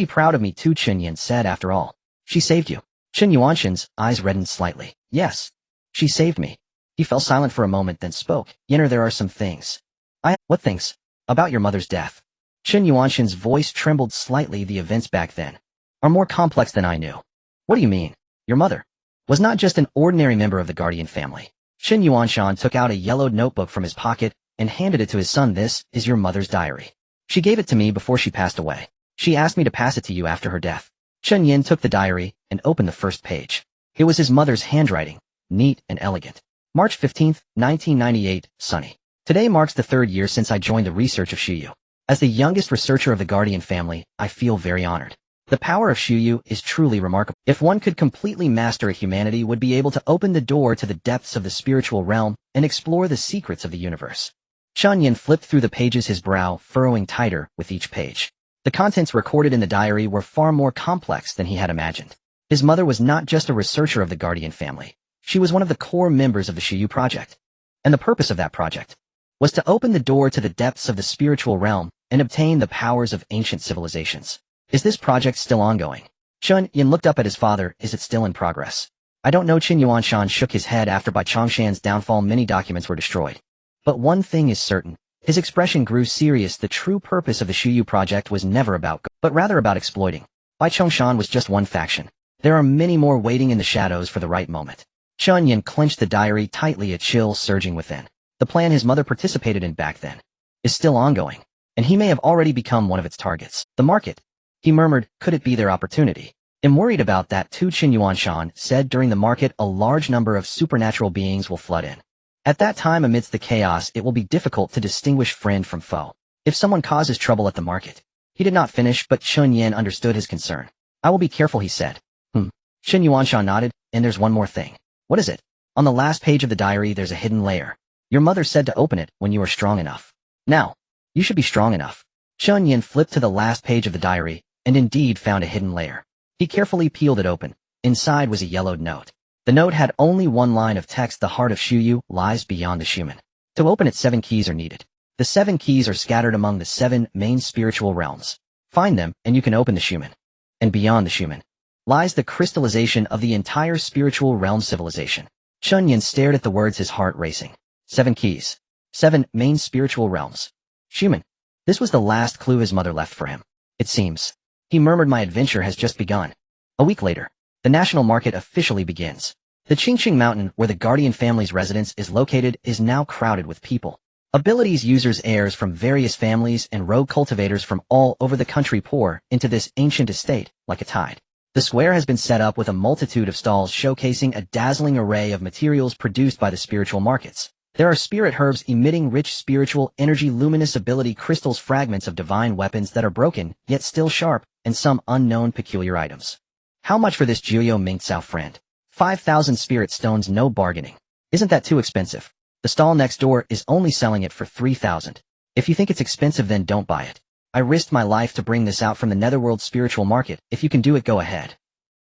proud of me too, Chen Yan said. After all, she saved you. Chen Yuanshan's eyes reddened slightly. Yes, she saved me. He fell silent for a moment, then spoke. Yenner, there are some things. What things? About your mother's death. Chen Yuanshan's voice trembled slightly. The events back then are more complex than I knew. What do you mean? Your mother was not just an ordinary member of the Guardian family. Chen Yuanshan took out a yellowed notebook from his pocket and handed it to his son. This is your mother's diary. She gave it to me before she passed away. She asked me to pass it to you after her death. Chen Yan took the diary and opened the first page. It was his mother's handwriting, neat and elegant. March 15, 1998, Sunny. Today marks the 3rd year since I joined the research of Shuyu. As the youngest researcher of the Guardian family, I feel very honored. The power of Shuyu is truly remarkable. If one could completely master it, humanity would be able to open the door to the depths of the spiritual realm and explore the secrets of the universe. Chen Yan flipped through the pages, his brow furrowing tighter with each page. The contents recorded in the diary were far more complex than he had imagined. His mother was not just a researcher of the Guardian family. She was one of the core members of the Shuyu project. And the purpose of that project was to open the door to the depths of the spiritual realm and obtain the powers of ancient civilizations. Is this project still ongoing? Chen Yan looked up at his father. Is it still in progress? I don't know. Chen Yuanshan shook his head. After Bai Chongshan's downfall, many documents were destroyed. But one thing is certain. His expression grew serious. The true purpose of the Shuyu project was never about but rather about exploiting. Bai Chongshan was just one faction. There are many more waiting in the shadows for the right moment. Chen Yan clenched the diary tightly, a chill surging within. The plan his mother participated in back then is still ongoing, and he may have already become one of its targets. The market. He murmured, could it be their opportunity? I'm worried about that too, Chen Yuanshan said. During the market, a large number of supernatural beings will flood in. At that time, amidst the chaos, it will be difficult to distinguish friend from foe. If someone causes trouble at the market. He did not finish, but Chen Yan understood his concern. I will be careful, he said. Shen Yuanshan nodded, and there's one more thing. What is it? On the last page of the diary there's a hidden layer. Your mother said to open it when you are strong enough. Now, you should be strong enough. Chen Yan flipped to the last page of the diary, and indeed found a hidden layer. He carefully peeled it open. Inside was a yellowed note. The note had only one line of text: the heart of Shuyu lies beyond the Shuman. To open it 7 keys are needed. The 7 keys are scattered among the 7 main spiritual realms. Find them, and you can open the Shuman. And beyond the Shuman lies the crystallization of the entire spiritual realm civilization. Chen Yan stared at the words, his heart racing. 7 keys. 7 main spiritual realms. Shuman. This was the last clue his mother left for him. It seems. He murmured, my adventure has just begun. A week later, the national market officially begins. The Qingqing Mountain, where the Guardian family's residence is located, is now crowded with people. Abilities users, heirs from various families, and rogue cultivators from all over the country pour into this ancient estate like a tide. The square has been set up with a multitude of stalls showcasing a dazzling array of materials produced by the spiritual markets. There are spirit herbs emitting rich spiritual energy, luminous ability crystals, fragments of divine weapons that are broken, yet still sharp, and some unknown peculiar items. How much for this Juyo Mingcao friend? 5,000 spirit stones, no bargaining. Isn't that too expensive? The stall next door is only selling it for 3,000. If you think it's expensive, then don't buy it. I risked my life to bring this out from the netherworld spiritual market. If you can do it, go ahead.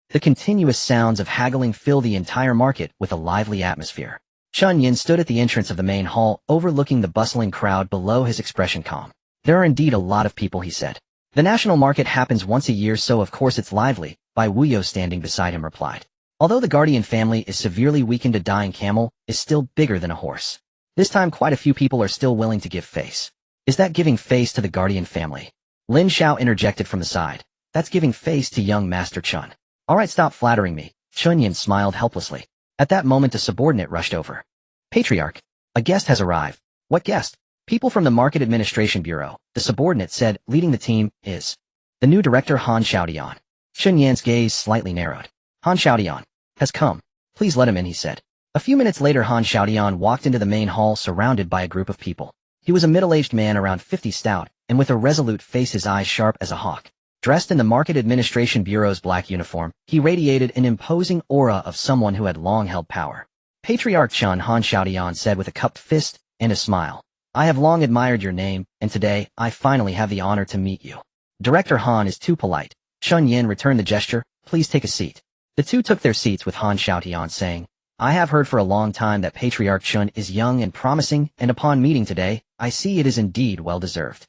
The continuous sounds of haggling fill the entire market with a lively atmosphere. Chen Yan stood at the entrance of the main hall, overlooking the bustling crowd below, his expression calm. There are indeed a lot of people, he said. The national market happens once a year, so of course it's lively, Bai Wuyo standing beside him replied. Although the Guardian family is severely weakened, a dying camel is still bigger than a horse. This time quite a few people are still willing to give face. Is that giving face to the Guardian family? Lin Xiao interjected from the side. That's giving face to young Master Chen. Alright, stop flattering me. Chen Yan smiled helplessly. At that moment a subordinate rushed over. Patriarch, a guest has arrived. What guest? People from the Market Administration Bureau, the subordinate said, leading the team, is the new director Han Xiaodian. Chen Yan's gaze slightly narrowed. Han Xiaodian has come. Please let him in, he said. A few minutes later Han Xiaodian walked into the main hall surrounded by a group of people. He was a middle-aged man around 50, stout, and with a resolute face, his eyes sharp as a hawk. Dressed in the Market Administration Bureau's black uniform, he radiated an imposing aura of someone who had long held power. Patriarch Chen, Han Xiaodian said with a cupped fist and a smile. I have long admired your name, and today, I finally have the honor to meet you. Director Han is too polite. Chen Yan returned the gesture. Please take a seat. The two took their seats with Han Xiaodian saying, I have heard for a long time that Patriarch Chen is young and promising, and upon meeting today, I see it is indeed well-deserved.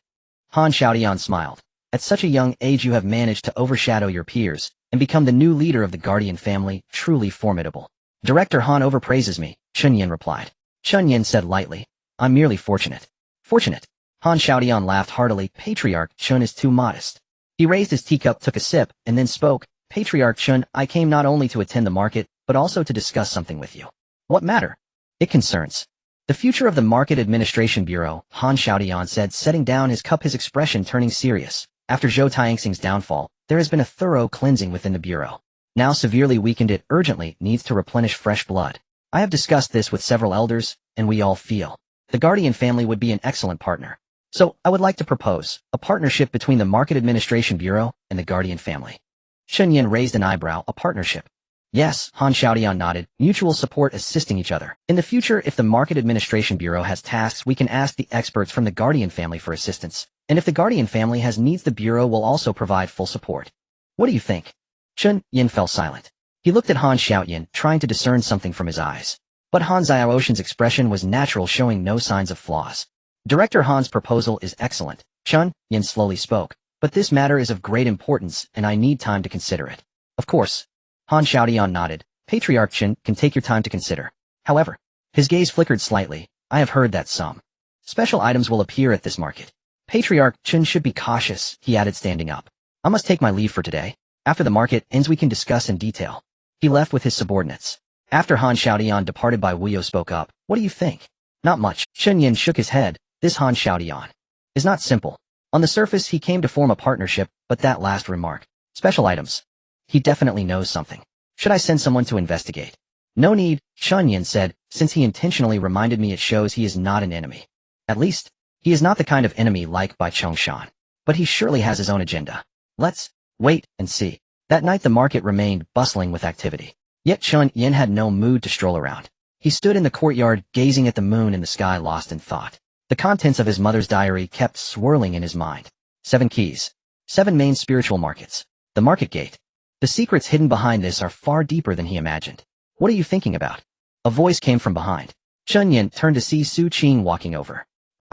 Han Xiaodian smiled. At such a young age you have managed to overshadow your peers, and become the new leader of the Guardian family, truly formidable. Director Han overpraises me, Chen Yan replied. Chen Yan said lightly, I'm merely fortunate. Fortunate? Han Xiaodian laughed heartily. Patriarch Chen is too modest. He raised his teacup, took a sip, and then spoke. Patriarch Chen, I came not only to attend the market, but also to discuss something with you. What matter? It concerns the future of the Market Administration Bureau, Han Xiaodian said, setting down his cup, his expression turning serious. After Zhou Taixing's downfall, there has been a thorough cleansing within the Bureau. Now severely weakened, it urgently needs to replenish fresh blood. I have discussed this with several elders, and we all feel the Guardian family would be an excellent partner. So, I would like to propose a partnership between the Market Administration Bureau and the Guardian family. Chen Yan raised an eyebrow. A partnership? Yes, Han Xiaodian nodded. Mutual support, assisting each other. In the future, if the Market Administration Bureau has tasks, we can ask the experts from the Guardian family for assistance. And if the Guardian family has needs, the Bureau will also provide full support. What do you think? Chen Yan fell silent. He looked at Han Xiaodian, trying to discern something from his eyes. But Han Xiaoshan's expression was natural, showing no signs of flaws. Director Han's proposal is excellent. Chen Yan slowly spoke. But this matter is of great importance, and I need time to consider it. Of course. Han Xiaodian nodded. Patriarch Chen can take your time to consider. However, his gaze flickered slightly. I have heard that some special items will appear at this market. Patriarch Chen should be cautious, he added, standing up. I must take my leave for today. After the market ends we can discuss in detail. He left with his subordinates. After Han Xiaodian departed, Bai Wuyo spoke up. What do you think? Not much. Chen Yan shook his head. This Han Xiaodian is not simple. On the surface he came to form a partnership, but that last remark. Special items. He definitely knows something. Should I send someone to investigate? No need, Chen Yan said, since he intentionally reminded me it shows he is not an enemy. At least, he is not the kind of enemy like Bai Chongshan. But he surely has his own agenda. Let's wait and see. That night the market remained bustling with activity. Yet Chen Yan had no mood to stroll around. He stood in the courtyard gazing at the moon in the sky, lost in thought. The contents of his mother's diary kept swirling in his mind. 7 keys. 7 main spiritual markets. The market gate. The secrets hidden behind this are far deeper than he imagined. What are you thinking about? A voice came from behind. Chen Yan turned to see Su Qing walking over.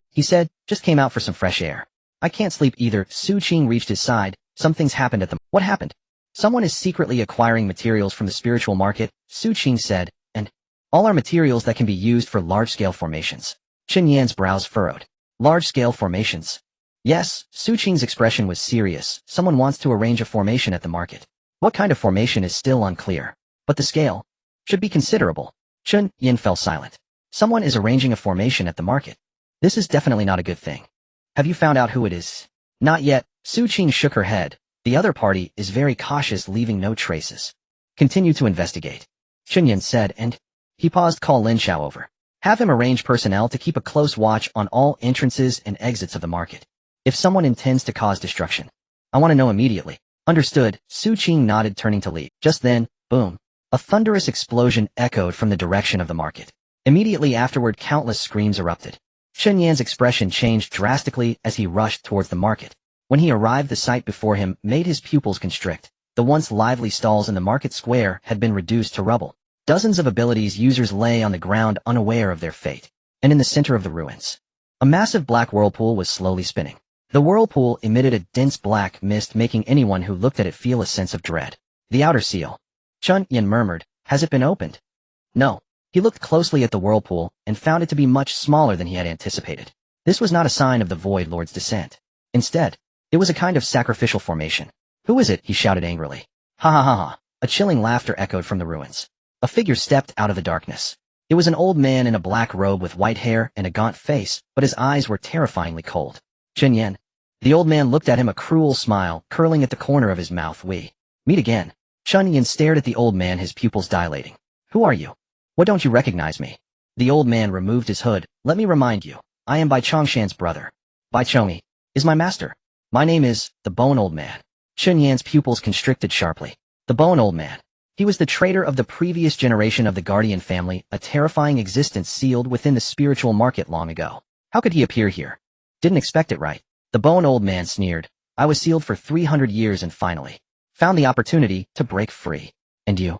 He said, just came out for some fresh air. I can't sleep either. Su Qing reached his side. Something's happened at the... What happened? Someone is secretly acquiring materials from the spiritual market, Su Qing said, and all are materials that can be used for large-scale formations. Chen Yan's brows furrowed. Large-scale formations? Yes, Su Qing's expression was serious. Someone wants to arrange a formation at the market. What kind of formation is still unclear, but the scale should be considerable. Chen Yan fell silent. Someone is arranging a formation at the market. This is definitely not a good thing. Have you found out who it is? Not yet. Su Qing shook her head. The other party is very cautious, leaving no traces. Continue to investigate. Chen Yan said, and he paused. Call Lin Xiao over. Have him arrange personnel to keep a close watch on all entrances and exits of the market. If someone intends to cause destruction, I want to know immediately. Understood. Su Qing nodded, turning to leave. Just then, boom. A thunderous explosion echoed from the direction of the market. Immediately afterward, countless screams erupted. Chen Yan's expression changed drastically as he rushed towards the market. When he arrived, the sight before him made his pupils constrict. The once lively stalls in the market square had been reduced to rubble. Dozens of abilities users lay on the ground, unaware of their fate. And in the center of the ruins, a massive black whirlpool was slowly spinning. The whirlpool emitted a dense black mist, making anyone who looked at it feel a sense of dread. The outer seal. Chen Yan murmured, has it been opened? No. He looked closely at the whirlpool and found it to be much smaller than he had anticipated. This was not a sign of the Void Lord's descent. Instead, it was a kind of sacrificial formation. Who is it? He shouted angrily. Ha ha ha ha. A chilling laughter echoed from the ruins. A figure stepped out of the darkness. It was an old man in a black robe with white hair and a gaunt face, but his eyes were terrifyingly cold. Chen Yan. The old man looked at him, a cruel smile curling at the corner of his mouth. We meet again. Chen Yan stared at the old man, his pupils dilating. Who are you? What, don't you recognize me? The old man removed his hood. Let me remind you, I am Bai Chongshan's brother. Bai Chongyi is my master. My name is the Bone Old Man. Chen Yan's pupils constricted sharply. The Bone Old Man. He was the traitor of the previous generation of the Guardian family, a terrifying existence sealed within the spiritual market long ago. How could he appear here? Didn't expect it, right? The Bone Old Man sneered. I was sealed for 300 years and finally found the opportunity to break free. And you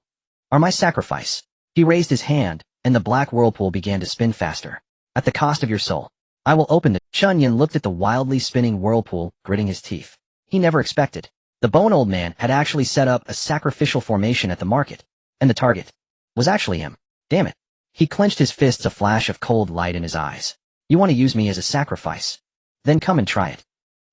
are my sacrifice. He raised his hand, and the black whirlpool began to spin faster. At the cost of your soul, I will open the... Chen Yan looked at the wildly spinning whirlpool, gritting his teeth. He never expected. The Bone Old Man had actually set up a sacrificial formation at the market, and the target was actually him. Damn it. He clenched his fists, a flash of cold light in his eyes. You want to use me as a sacrifice? Then come and try it.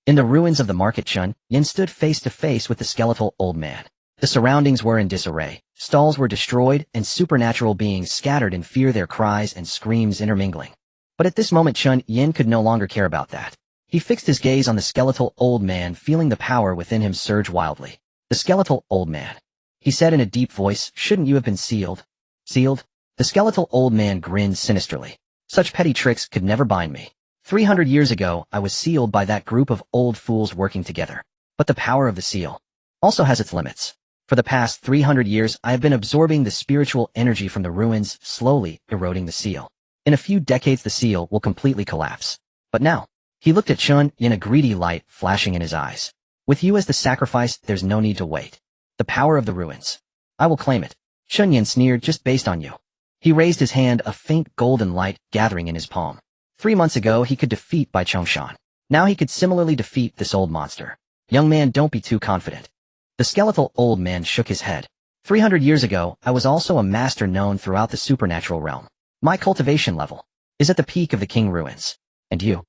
In the ruins of the market, Chen Yan stood face to face with the skeletal old man. The surroundings were in disarray. Stalls were destroyed, and supernatural beings scattered in fear, their cries and screams intermingling. But at this moment, Chen Yan could no longer care about that. He fixed his gaze on the skeletal old man, feeling the power within him surge wildly. The skeletal old man. He said in a deep voice, shouldn't you have been sealed? Sealed? The skeletal old man grinned sinisterly. Such petty tricks could never bind me. 300 years ago, I was sealed by that group of old fools working together. But the power of the seal also has its limits. For the past 300 years, I have been absorbing the spiritual energy from the ruins, slowly eroding the seal. In a few decades, the seal will completely collapse. But now, he looked at Chen Yan, a greedy light flashing in his eyes. With you as the sacrifice, there's no need to wait. The power of the ruins. I will claim it. Chen Yan sneered, just based on you. He raised his hand, a faint golden light gathering in his palm. 3 months ago, he could defeat Bai Chongshan. Now he could similarly defeat this old monster. Young man, don't be too confident. The skeletal old man shook his head. 300 years ago, I was also a master known throughout the supernatural realm. My cultivation level is at the peak of the king ruins. And you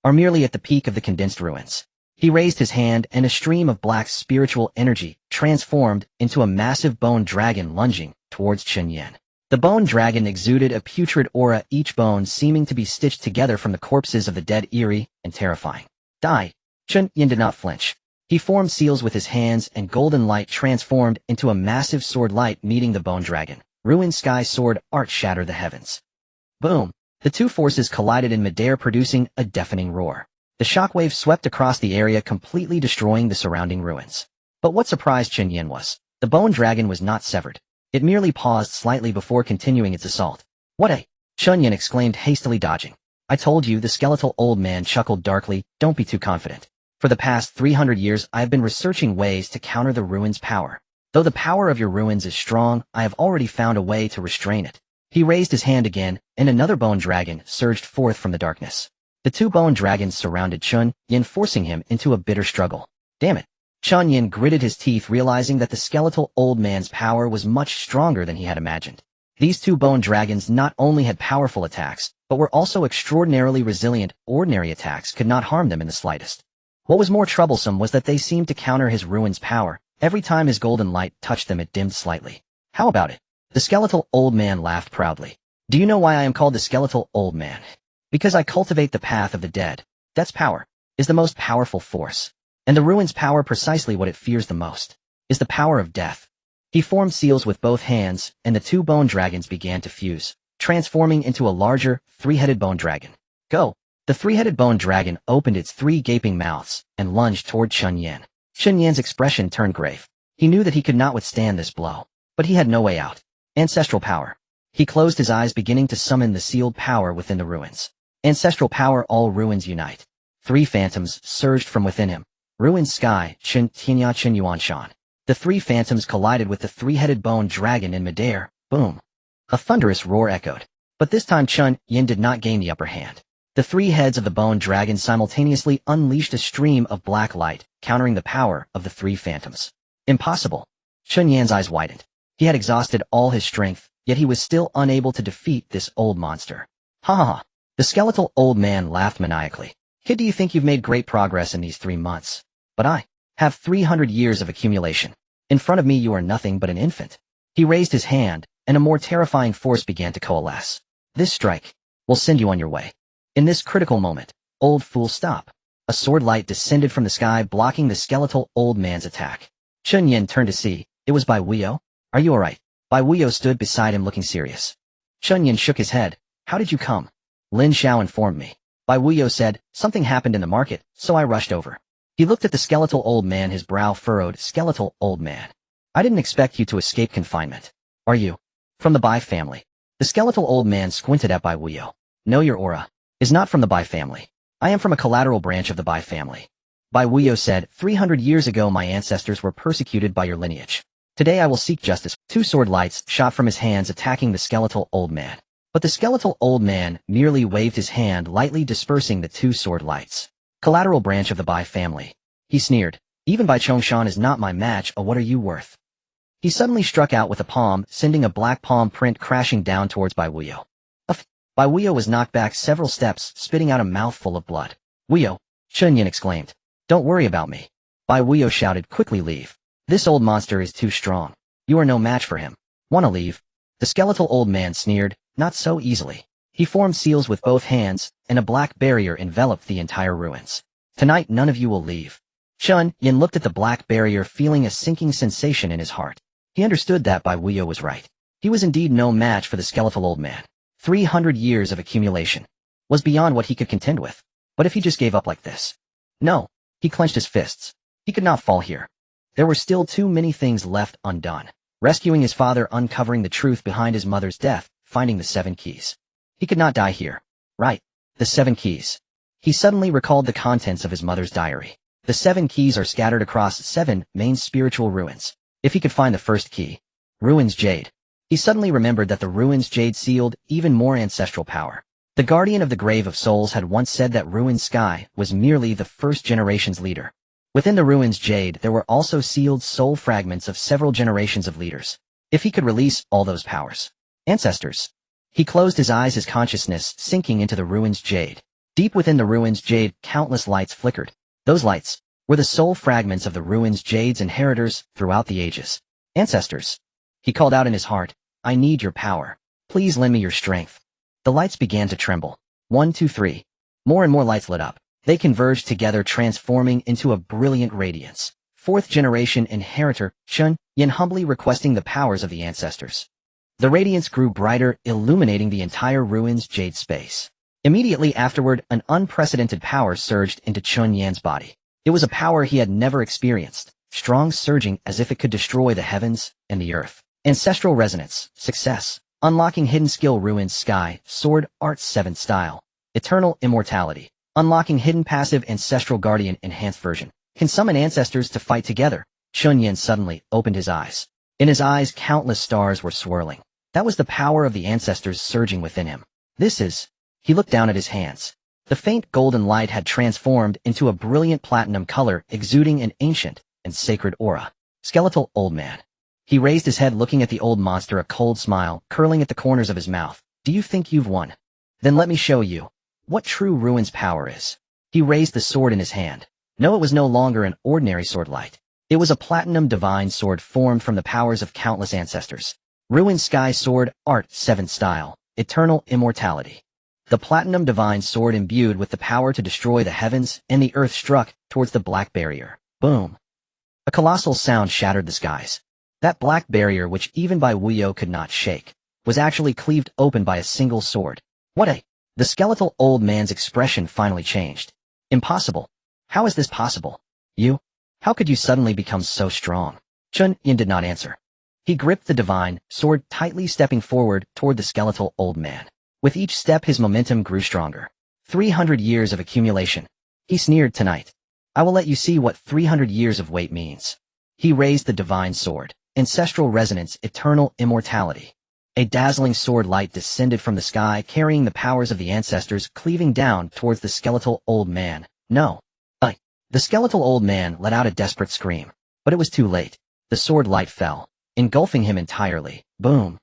are merely at the peak of the condensed ruins. He raised his hand, and a stream of black spiritual energy transformed into a massive bone dragon lunging towards Chen Yan. The bone dragon exuded a putrid aura, each bone seeming to be stitched together from the corpses of the dead, eerie and terrifying. Die. Chen Yan did not flinch. He formed seals with his hands, and golden light transformed into a massive sword, light meeting the bone dragon. Ruined sky sword art shatter the heavens. Boom. The two forces collided in midair, producing a deafening roar. The shockwave swept across the area, completely destroying the surrounding ruins. But what surprised Chen Yan was, the bone dragon was not severed. It merely paused slightly before continuing its assault. What a... Chen Yan exclaimed, hastily dodging. I told you, the skeletal old man chuckled darkly, don't be too confident. For the past 300 years I have been researching ways to counter the ruins' power. Though the power of your ruins is strong, I have already found a way to restrain it. He raised his hand again, and another bone dragon surged forth from the darkness. The two bone dragons surrounded Chen Yan, forcing him into a bitter struggle. Damn it. Chen Yan gritted his teeth, realizing that the skeletal old man's power was much stronger than he had imagined. These two bone dragons not only had powerful attacks, but were also extraordinarily resilient. Ordinary attacks could not harm them in the slightest. What was more troublesome was that they seemed to counter his ruin's power. Every time his golden light touched them, it dimmed slightly. How about it? The skeletal old man laughed proudly. Do you know why I am called the skeletal old man? Because I cultivate the path of the dead. Death's power is the most powerful force. And the ruin's power, precisely what it fears the most, is the power of death. He formed seals with both hands, and the two bone dragons began to fuse, transforming into a larger, three-headed bone dragon. Go! The three-headed bone dragon opened its three gaping mouths and lunged toward Chen Yan. Chen Yan's expression turned grave. He knew that he could not withstand this blow, but he had no way out. Ancestral power. He closed his eyes, beginning to summon the sealed power within the ruins. Ancestral power, all ruins unite. Three phantoms surged from within him. Ruined sky, Chen Tianya Chen Yuan Shan. The three phantoms collided with the three-headed bone dragon in midair. Boom. A thunderous roar echoed. But this time Chen Yan did not gain the upper hand. The three heads of the bone dragon simultaneously unleashed a stream of black light, countering the power of the three phantoms. Impossible. Chen Yan's eyes widened. He had exhausted all his strength, yet he was still unable to defeat this old monster. Ha ha ha. The skeletal old man laughed maniacally. Kid, do you think you've made great progress in these 3 months? But I have 300 years of accumulation. In front of me you are nothing but an infant. He raised his hand, and a more terrifying force began to coalesce. This strike will send you on your way. In this critical moment, old fool, stop. A sword light descended from the sky, blocking the skeletal old man's attack. Chen Yan turned to see. It was Bai Wuyo. Are you alright? Bai Wuyo stood beside him, looking serious. Chen Yan shook his head. How did you come? Lin Xiao informed me. Bai Wuyo said, something happened in the market, so I rushed over. He looked at the skeletal old man, his brow furrowed. Skeletal old man. I didn't expect you to escape confinement. Are you from the Bai family? The skeletal old man squinted at Bai Wuyo. No, your aura is not from the Bai family. I am from a collateral branch of the Bai family. Bai Wuyo said, 300 years ago my ancestors were persecuted by your lineage. Today I will seek justice. Two sword lights shot from his hands, attacking the skeletal old man. But the skeletal old man merely waved his hand, lightly dispersing the two sword lights. Collateral branch of the Bai family. He sneered. Even Bai Chongshan is not my match. What are you worth? He suddenly struck out with a palm, sending a black palm print crashing down towards Bai Wuyo. Bai Wuyo was knocked back several steps, spitting out a mouthful of blood. Wuyo, Chen Yan exclaimed. Don't worry about me. Bai Wuyo shouted, quickly leave. This old monster is too strong. You are no match for him. Wanna leave? The skeletal old man sneered. Not so easily. He formed seals with both hands, and a black barrier enveloped the entire ruins. Tonight none of you will leave. Chen Yan looked at the black barrier, feeling a sinking sensation in his heart. He understood that Bai Wuyo was right. He was indeed no match for the skeletal old man. 300 years of accumulation was beyond what he could contend with. But if he just gave up like this? No. He clenched his fists. He could not fall here. There were still too many things left undone. Rescuing his father, uncovering the truth behind his mother's death, finding the 7 keys. He could not die here. Right. The 7 keys. He suddenly recalled the contents of his mother's diary. The 7 keys are scattered across 7 main spiritual ruins. If he could find the first key, Ruins Jade. He suddenly remembered that the Ruins Jade sealed even more ancestral power. The guardian of the Grave of Souls had once said that Ruined Sky was merely the first generation's leader. Within the Ruins Jade there were also sealed soul fragments of several generations of leaders. If he could release all those powers. Ancestors. He closed his eyes, his consciousness sinking into the Ruins Jade. Deep within the Ruins Jade, countless lights flickered. Those lights were the soul fragments of the Ruins Jade's inheritors throughout the ages. Ancestors. He called out in his heart, I need your power. Please lend me your strength. The lights began to tremble. 1, 2, 3. More and more lights lit up. They converged together, transforming into a brilliant radiance. 4th generation inheritor, Chen Yan humbly requesting the powers of the ancestors. The radiance grew brighter, illuminating the entire Ruins Jade space. Immediately afterward, an unprecedented power surged into Chen Yan's body. It was a power he had never experienced. strong, surging as if it could destroy the heavens and the earth. Ancestral resonance, success, unlocking hidden skill, ruins, sky, sword, art, 7th style, eternal immortality, unlocking hidden passive, ancestral guardian, enhanced version, can summon ancestors to fight together. Chen Yan suddenly opened his eyes. In his eyes, countless stars were swirling. That was the power of the ancestors surging within him. He looked down at his hands. The faint golden light had transformed into a brilliant platinum color, exuding an ancient and sacred aura. Skeletal old man. He raised his head, looking at the old monster, a cold smile curling at the corners of his mouth. Do you think you've won? Then let me show you what true ruins power is. He raised the sword in his hand. No, it was no longer an ordinary sword light. It was a platinum divine sword formed from the powers of countless ancestors. Ruin, sky, sword, art, 7th style, eternal immortality. The platinum divine sword, imbued with the power to destroy the heavens and the earth, struck towards the black barrier. Boom! A colossal sound shattered the skies. That black barrier, which even by Wuyo could not shake, was actually cleaved open by a single sword. The skeletal old man's expression finally changed. Impossible. How is this possible? How could you suddenly become so strong? Chen Yan did not answer. He gripped the divine sword tightly, stepping forward toward the skeletal old man. With each step, his momentum grew stronger. 300 years of accumulation. He sneered, tonight. I will let you see what 300 years of weight means. He raised the divine sword. Ancestral resonance, eternal immortality. A dazzling sword light descended from the sky, carrying the powers of the ancestors, cleaving down towards the skeletal old man. No. The skeletal old man let out a desperate scream. But it was too late. The sword light fell, engulfing him entirely. Boom.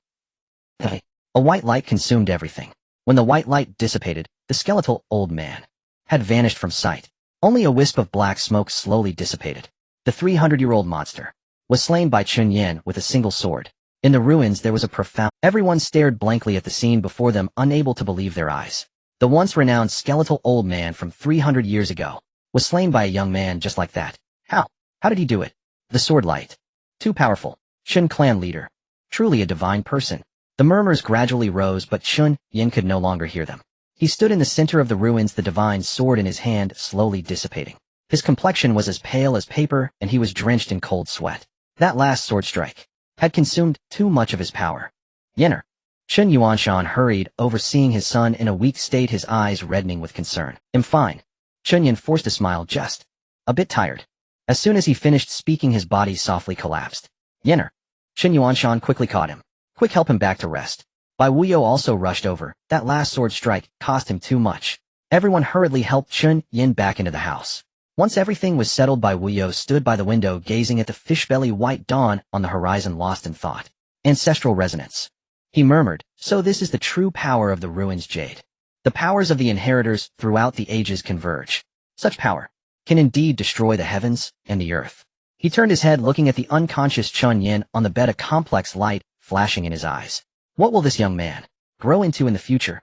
A white light consumed everything. When the white light dissipated, the skeletal old man had vanished from sight. Only a wisp of black smoke slowly dissipated. The 300-year-old monster was slain by Chen Yan with a single sword. In the ruins, there was a profound... Everyone stared blankly at the scene before them, unable to believe their eyes. The once renowned skeletal old man from 300 years ago was slain by a young man just like that. How? How did he do it? The sword light. Too powerful. Shen clan leader. Truly a divine person. The murmurs gradually rose, but Chen Yan could no longer hear them. He stood in the center of the ruins, the divine sword in his hand, slowly dissipating. His complexion was as pale as paper, and he was drenched in cold sweat. That last sword strike had consumed too much of his power. Yenner. Chen Yuanshan hurried, overseeing his son in a weak state, his eyes reddening with concern. I'm fine. Chen Yan forced a smile, just a bit tired. As soon as he finished speaking, his body softly collapsed. Yenner. Chen Yuanshan quickly caught him. Quick, help him back to rest. Bai Wuyo also rushed over. That last sword strike cost him too much. Everyone hurriedly helped Chen Yan back into the house. Once everything was settled, Bai Wuyo stood by the window, gazing at the fishbelly white dawn on the horizon, lost in thought. Ancestral resonance. He murmured, so this is the true power of the ruins jade. The powers of the inheritors throughout the ages converge. Such power can indeed destroy the heavens and the earth. He turned his head, looking at the unconscious Chen Yan on the bed, a complex light flashing in his eyes. What will this young man grow into in the future?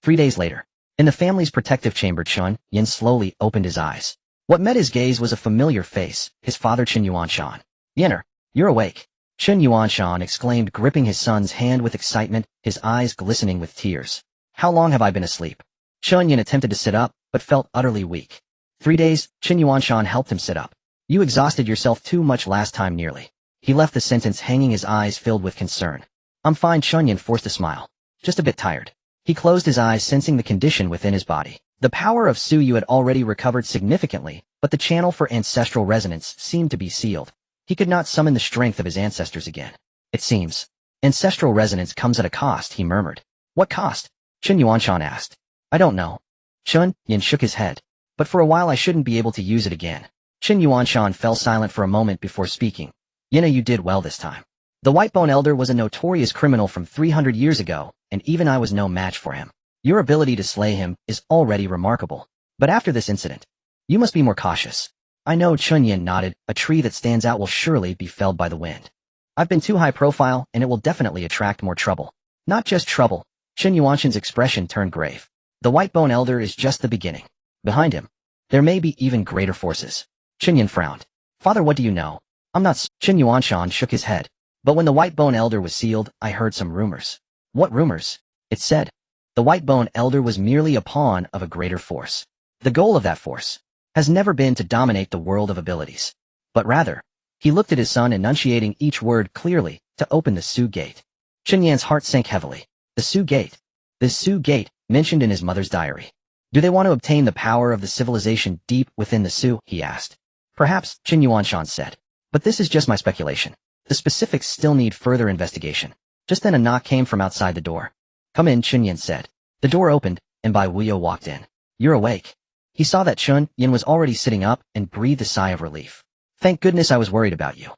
3 days later, in the family's protective chamber, Chen Yan slowly opened his eyes. What met his gaze was a familiar face, his father Chen Yuanshan. Yenner, you're awake. Chen Yuanshan exclaimed, gripping his son's hand with excitement, his eyes glistening with tears. How long have I been asleep? Chen Yan attempted to sit up, but felt utterly weak. 3 days, Chen Yuanshan helped him sit up. You exhausted yourself too much last time, nearly. He left the sentence hanging, his eyes filled with concern. I'm fine. Chen Yan forced a smile. Just a bit tired. He closed his eyes, sensing the condition within his body. The power of Su Yu had already recovered significantly, but the channel for ancestral resonance seemed to be sealed. He could not summon the strength of his ancestors again. It seems ancestral resonance comes at a cost, he murmured. What cost? Chen Yuanshan asked. I don't know. Chen Yan shook his head. But for a while I shouldn't be able to use it again. Chen Yuanshan fell silent for a moment before speaking. You did well this time. The Whitebone Elder was a notorious criminal from 300 years ago, and even I was no match for him. Your ability to slay him is already remarkable. But after this incident, you must be more cautious. I know. Chen Yan nodded. A tree that stands out will surely be felled by the wind. I've been too high profile, and it will definitely attract more trouble. Not just trouble. Chen Yuanshan's expression turned grave. The Whitebone Elder is just the beginning. Behind him, there may be even greater forces. Chen Yan frowned. Father, what do you know? I'm not. Chen Yuanshan shook his head. But when the Whitebone Elder was sealed, I heard some rumors. What rumors? It said the Whitebone Elder was merely a pawn of a greater force. The goal of that force has never been to dominate the world of abilities, but rather He looked at his son, enunciating each word clearly, to open the Su gate. Chen Yan's heart sank heavily. The Su gate. The Su gate, mentioned in his mother's diary. Do they want to obtain the power of the civilization deep within the Su? He asked. Perhaps, Qin Yuanshan said. But this is just my speculation. The specifics still need further investigation. Just then a knock came from outside the door. Come in, Chen Yan said. The door opened, and Bai Wuyo walked in. You're awake. He saw that Chen Yan was already sitting up and breathed a sigh of relief. Thank goodness I was worried about you.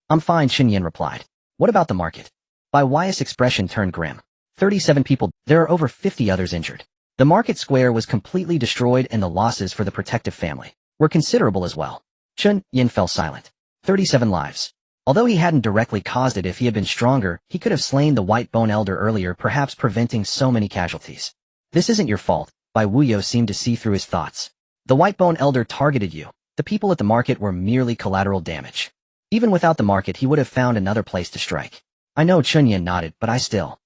I'm fine, Chen Yan replied. What about the market? Bai Wuyo's expression turned grim. 37 people, there are over 50 others injured. The market square was completely destroyed and the losses for the protective family were considerable as well. Chen Yan fell silent. 37 lives. Although he hadn't directly caused it, if he had been stronger, he could have slain the White Bone Elder earlier, perhaps preventing so many casualties. This isn't your fault. Bai Wuyo seemed to see through his thoughts. The White Bone Elder targeted you. The people at the market were merely collateral damage. Even without the market, he would have found another place to strike. I know, Chen Yan nodded, but I still.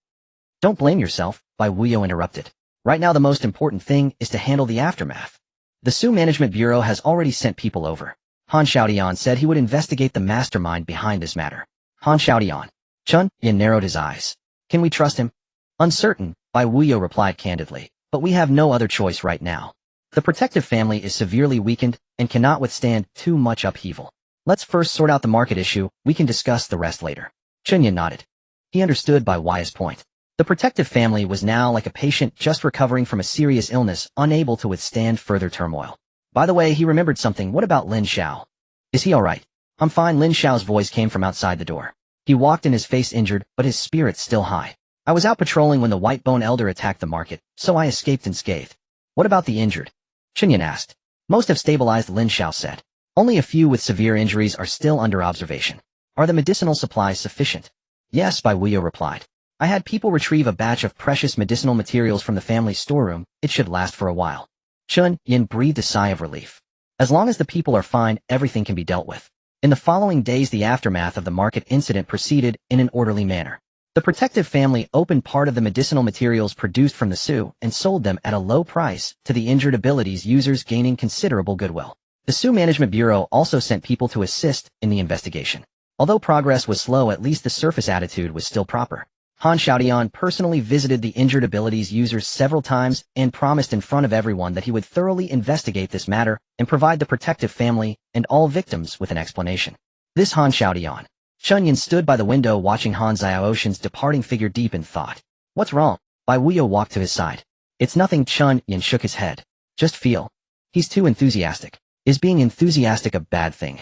Don't blame yourself, Bai Wuyo interrupted. Right now the most important thing is to handle the aftermath. The Su Management Bureau has already sent people over. Han Xiaodian said he would investigate the mastermind behind this matter. Han Xiaodian. Chen Yan narrowed his eyes. Can we trust him? Uncertain, Bai Wuyo replied candidly, but we have no other choice right now. The protective family is severely weakened and cannot withstand too much upheaval. Let's first sort out the market issue, we can discuss the rest later. Chen Yan nodded. He understood Bai Wuyo's point. The protective family was now like a patient just recovering from a serious illness, unable to withstand further turmoil. By the way, he remembered something. What about Lin Xiao? Is he alright? I'm fine. Lin Xiao's voice came from outside the door. He walked in, his face injured, but his spirits still high. I was out patrolling when the White Bone Elder attacked the market, so I escaped unscathed. What about the injured? Chen Yan asked. Most have stabilized, Lin Xiao said. Only a few with severe injuries are still under observation. Are the medicinal supplies sufficient? Yes, Bai Wuyo replied. I had people retrieve a batch of precious medicinal materials from the family's storeroom. It should last for a while. Chen Yan breathed a sigh of relief. As long as the people are fine, everything can be dealt with. In the following days, the aftermath of the market incident proceeded in an orderly manner. The protective family opened part of the medicinal materials produced from the Su and sold them at a low price to the injured abilities users, gaining considerable goodwill. The Su Management Bureau also sent people to assist in the investigation. Although progress was slow, at least the surface attitude was still proper. Han Xiaodian personally visited the injured abilities users several times and promised in front of everyone that he would thoroughly investigate this matter and provide the protective family and all victims with an explanation. This Han Xiaodian. Chen Yan stood by the window watching Han Xiaoshan's departing figure deep in thought. What's wrong? Bai Wuyo walked to his side. It's nothing. Chen Yan shook his head. Just feel. He's too enthusiastic. Is being enthusiastic a bad thing?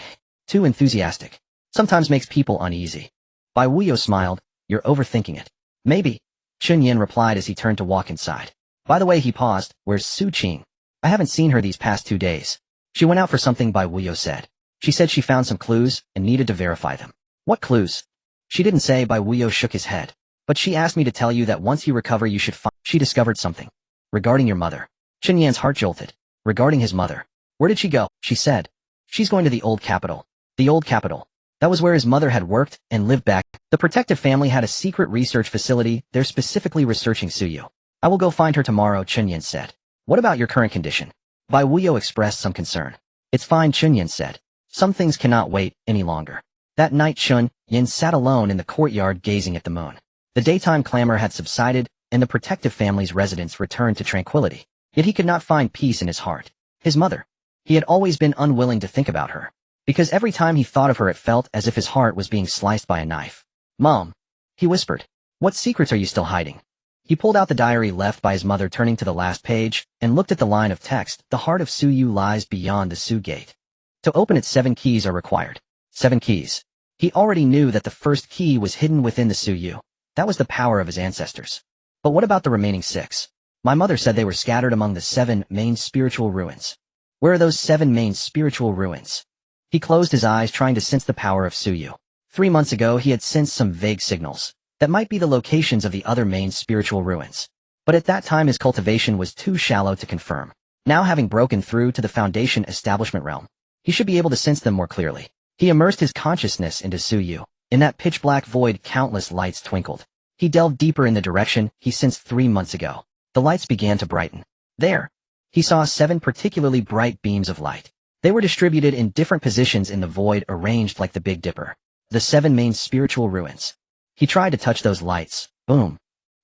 Too enthusiastic sometimes makes people uneasy. Bai Wuyo smiled. You're overthinking it. Maybe. Chen Yan replied as he turned to walk inside. By the way, he paused. Where's Su Qing? I haven't seen her these past 2 days. She went out for something, Bai Wuyo said. She said she found some clues and needed to verify them. What clues? She didn't say. Bai Wuyo shook his head. But she asked me to tell you that once you recover you should find. She discovered something. Regarding your mother. Chen Yan's heart jolted. Regarding his mother. Where did she go? She said. She's going to the old capital. The old capital. That was where his mother had worked and lived back. The protective family had a secret research facility. They're specifically researching Suyu. I will go find her tomorrow, Chen Yan said. What about your current condition? Bai Wuyo expressed some concern. It's fine, Chen Yan said. Some things cannot wait any longer. That night, Chen Yan sat alone in the courtyard gazing at the moon. The daytime clamor had subsided, and the protective family's residence returned to tranquility. Yet he could not find peace in his heart. His mother. He had always been unwilling to think about her. Because every time he thought of her it felt as if his heart was being sliced by a knife. Mom. He whispered. What secrets are you still hiding? He pulled out the diary left by his mother, turning to the last page, and looked at the line of text. The heart of Suyu lies beyond the Su gate. To open it 7 keys are required. 7 keys. He already knew that the first key was hidden within the Suyu. That was the power of his ancestors. But what about the remaining 6? My mother said they were scattered among the 7 main spiritual ruins. Where are those 7 main spiritual ruins? He closed his eyes, trying to sense the power of Suyu. 3 months ago he had sensed some vague signals that might be the locations of the other main spiritual ruins. But at that time his cultivation was too shallow to confirm. Now, having broken through to the Foundation establishment realm, he should be able to sense them more clearly. He immersed his consciousness into Suyu. In that pitch-black void, countless lights twinkled. He delved deeper in the direction he sensed 3 months ago. The lights began to brighten. There, he saw 7 particularly bright beams of light. They were distributed in different positions in the void, arranged like the Big Dipper. The 7 main spiritual ruins. He tried to touch those lights. Boom.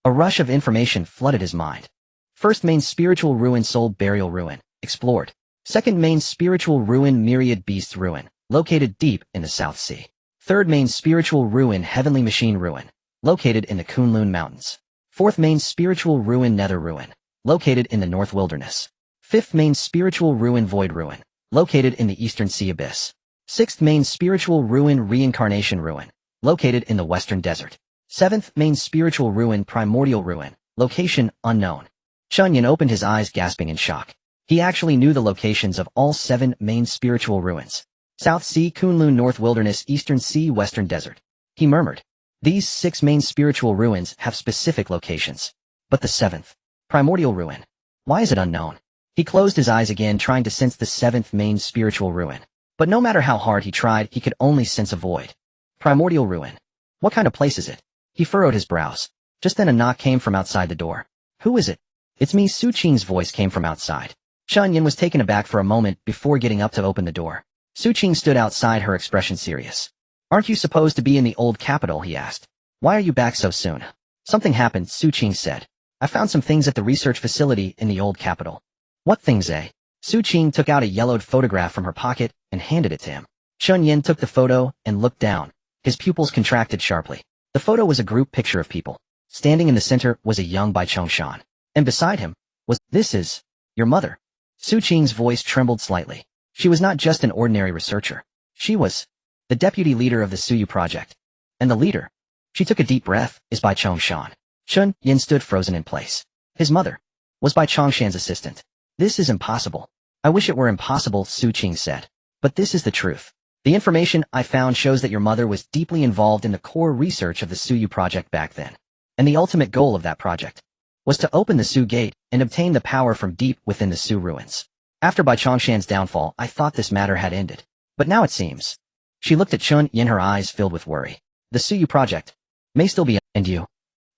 A rush of information flooded his mind. First main spiritual ruin, Soul Burial Ruin, explored. Second main spiritual ruin, Myriad Beasts Ruin, located deep in the South Sea. Third main spiritual ruin, Heavenly Machine Ruin, located in the Kunlun Mountains. Fourth main spiritual ruin, Nether Ruin, located in the North Wilderness. Fifth main spiritual ruin, Void Ruin, located in the Eastern Sea Abyss. Sixth main spiritual ruin, Reincarnation Ruin, located in the Western Desert. Seventh main spiritual ruin, Primordial Ruin, location unknown. Chen Yan opened his eyes, gasping in shock. He actually knew the locations of all 7 main spiritual ruins. South Sea, Kunlun, North Wilderness, Eastern Sea, Western Desert. He murmured. These 6 main spiritual ruins have specific locations. But the 7th, Primordial Ruin, why is it unknown? He closed his eyes again, trying to sense the 7th main spiritual ruin. But no matter how hard he tried, he could only sense a void. Primordial Ruin. What kind of place is it? He furrowed his brows. Just then a knock came from outside the door. Who is it? It's me. Su Qing's voice came from outside. Chen Yan was taken aback for a moment before getting up to open the door. Su Qing stood outside, her expression serious. Aren't you supposed to be in the old capital? He asked. Why are you back so soon? Something happened, Su Qing said. I found some things at the research facility in the old capital. What things, eh? Su Qing took out a yellowed photograph from her pocket and handed it to him. Chen Yan took the photo and looked down. His pupils contracted sharply. The photo was a group picture of people. Standing in the center was a young Bai Chongshan. And beside him was, this is your mother. Su Qing's voice trembled slightly. She was not just an ordinary researcher. She was the deputy leader of the Suyu project. And the leader, she took a deep breath, is Bai Chongshan. Chen Yan stood frozen in place. His mother was Bai Chongshan's assistant. This is impossible. I wish it were impossible, Su Qing said. But this is the truth. The information I found shows that your mother was deeply involved in the core research of the Suyu project back then. And the ultimate goal of that project was to open the Su Gate and obtain the power from deep within the Su ruins. After Bai Chongshan's downfall, I thought this matter had ended. But now it seems. She looked at Chen Yan, her eyes filled with worry. The Suyu project may still be, and you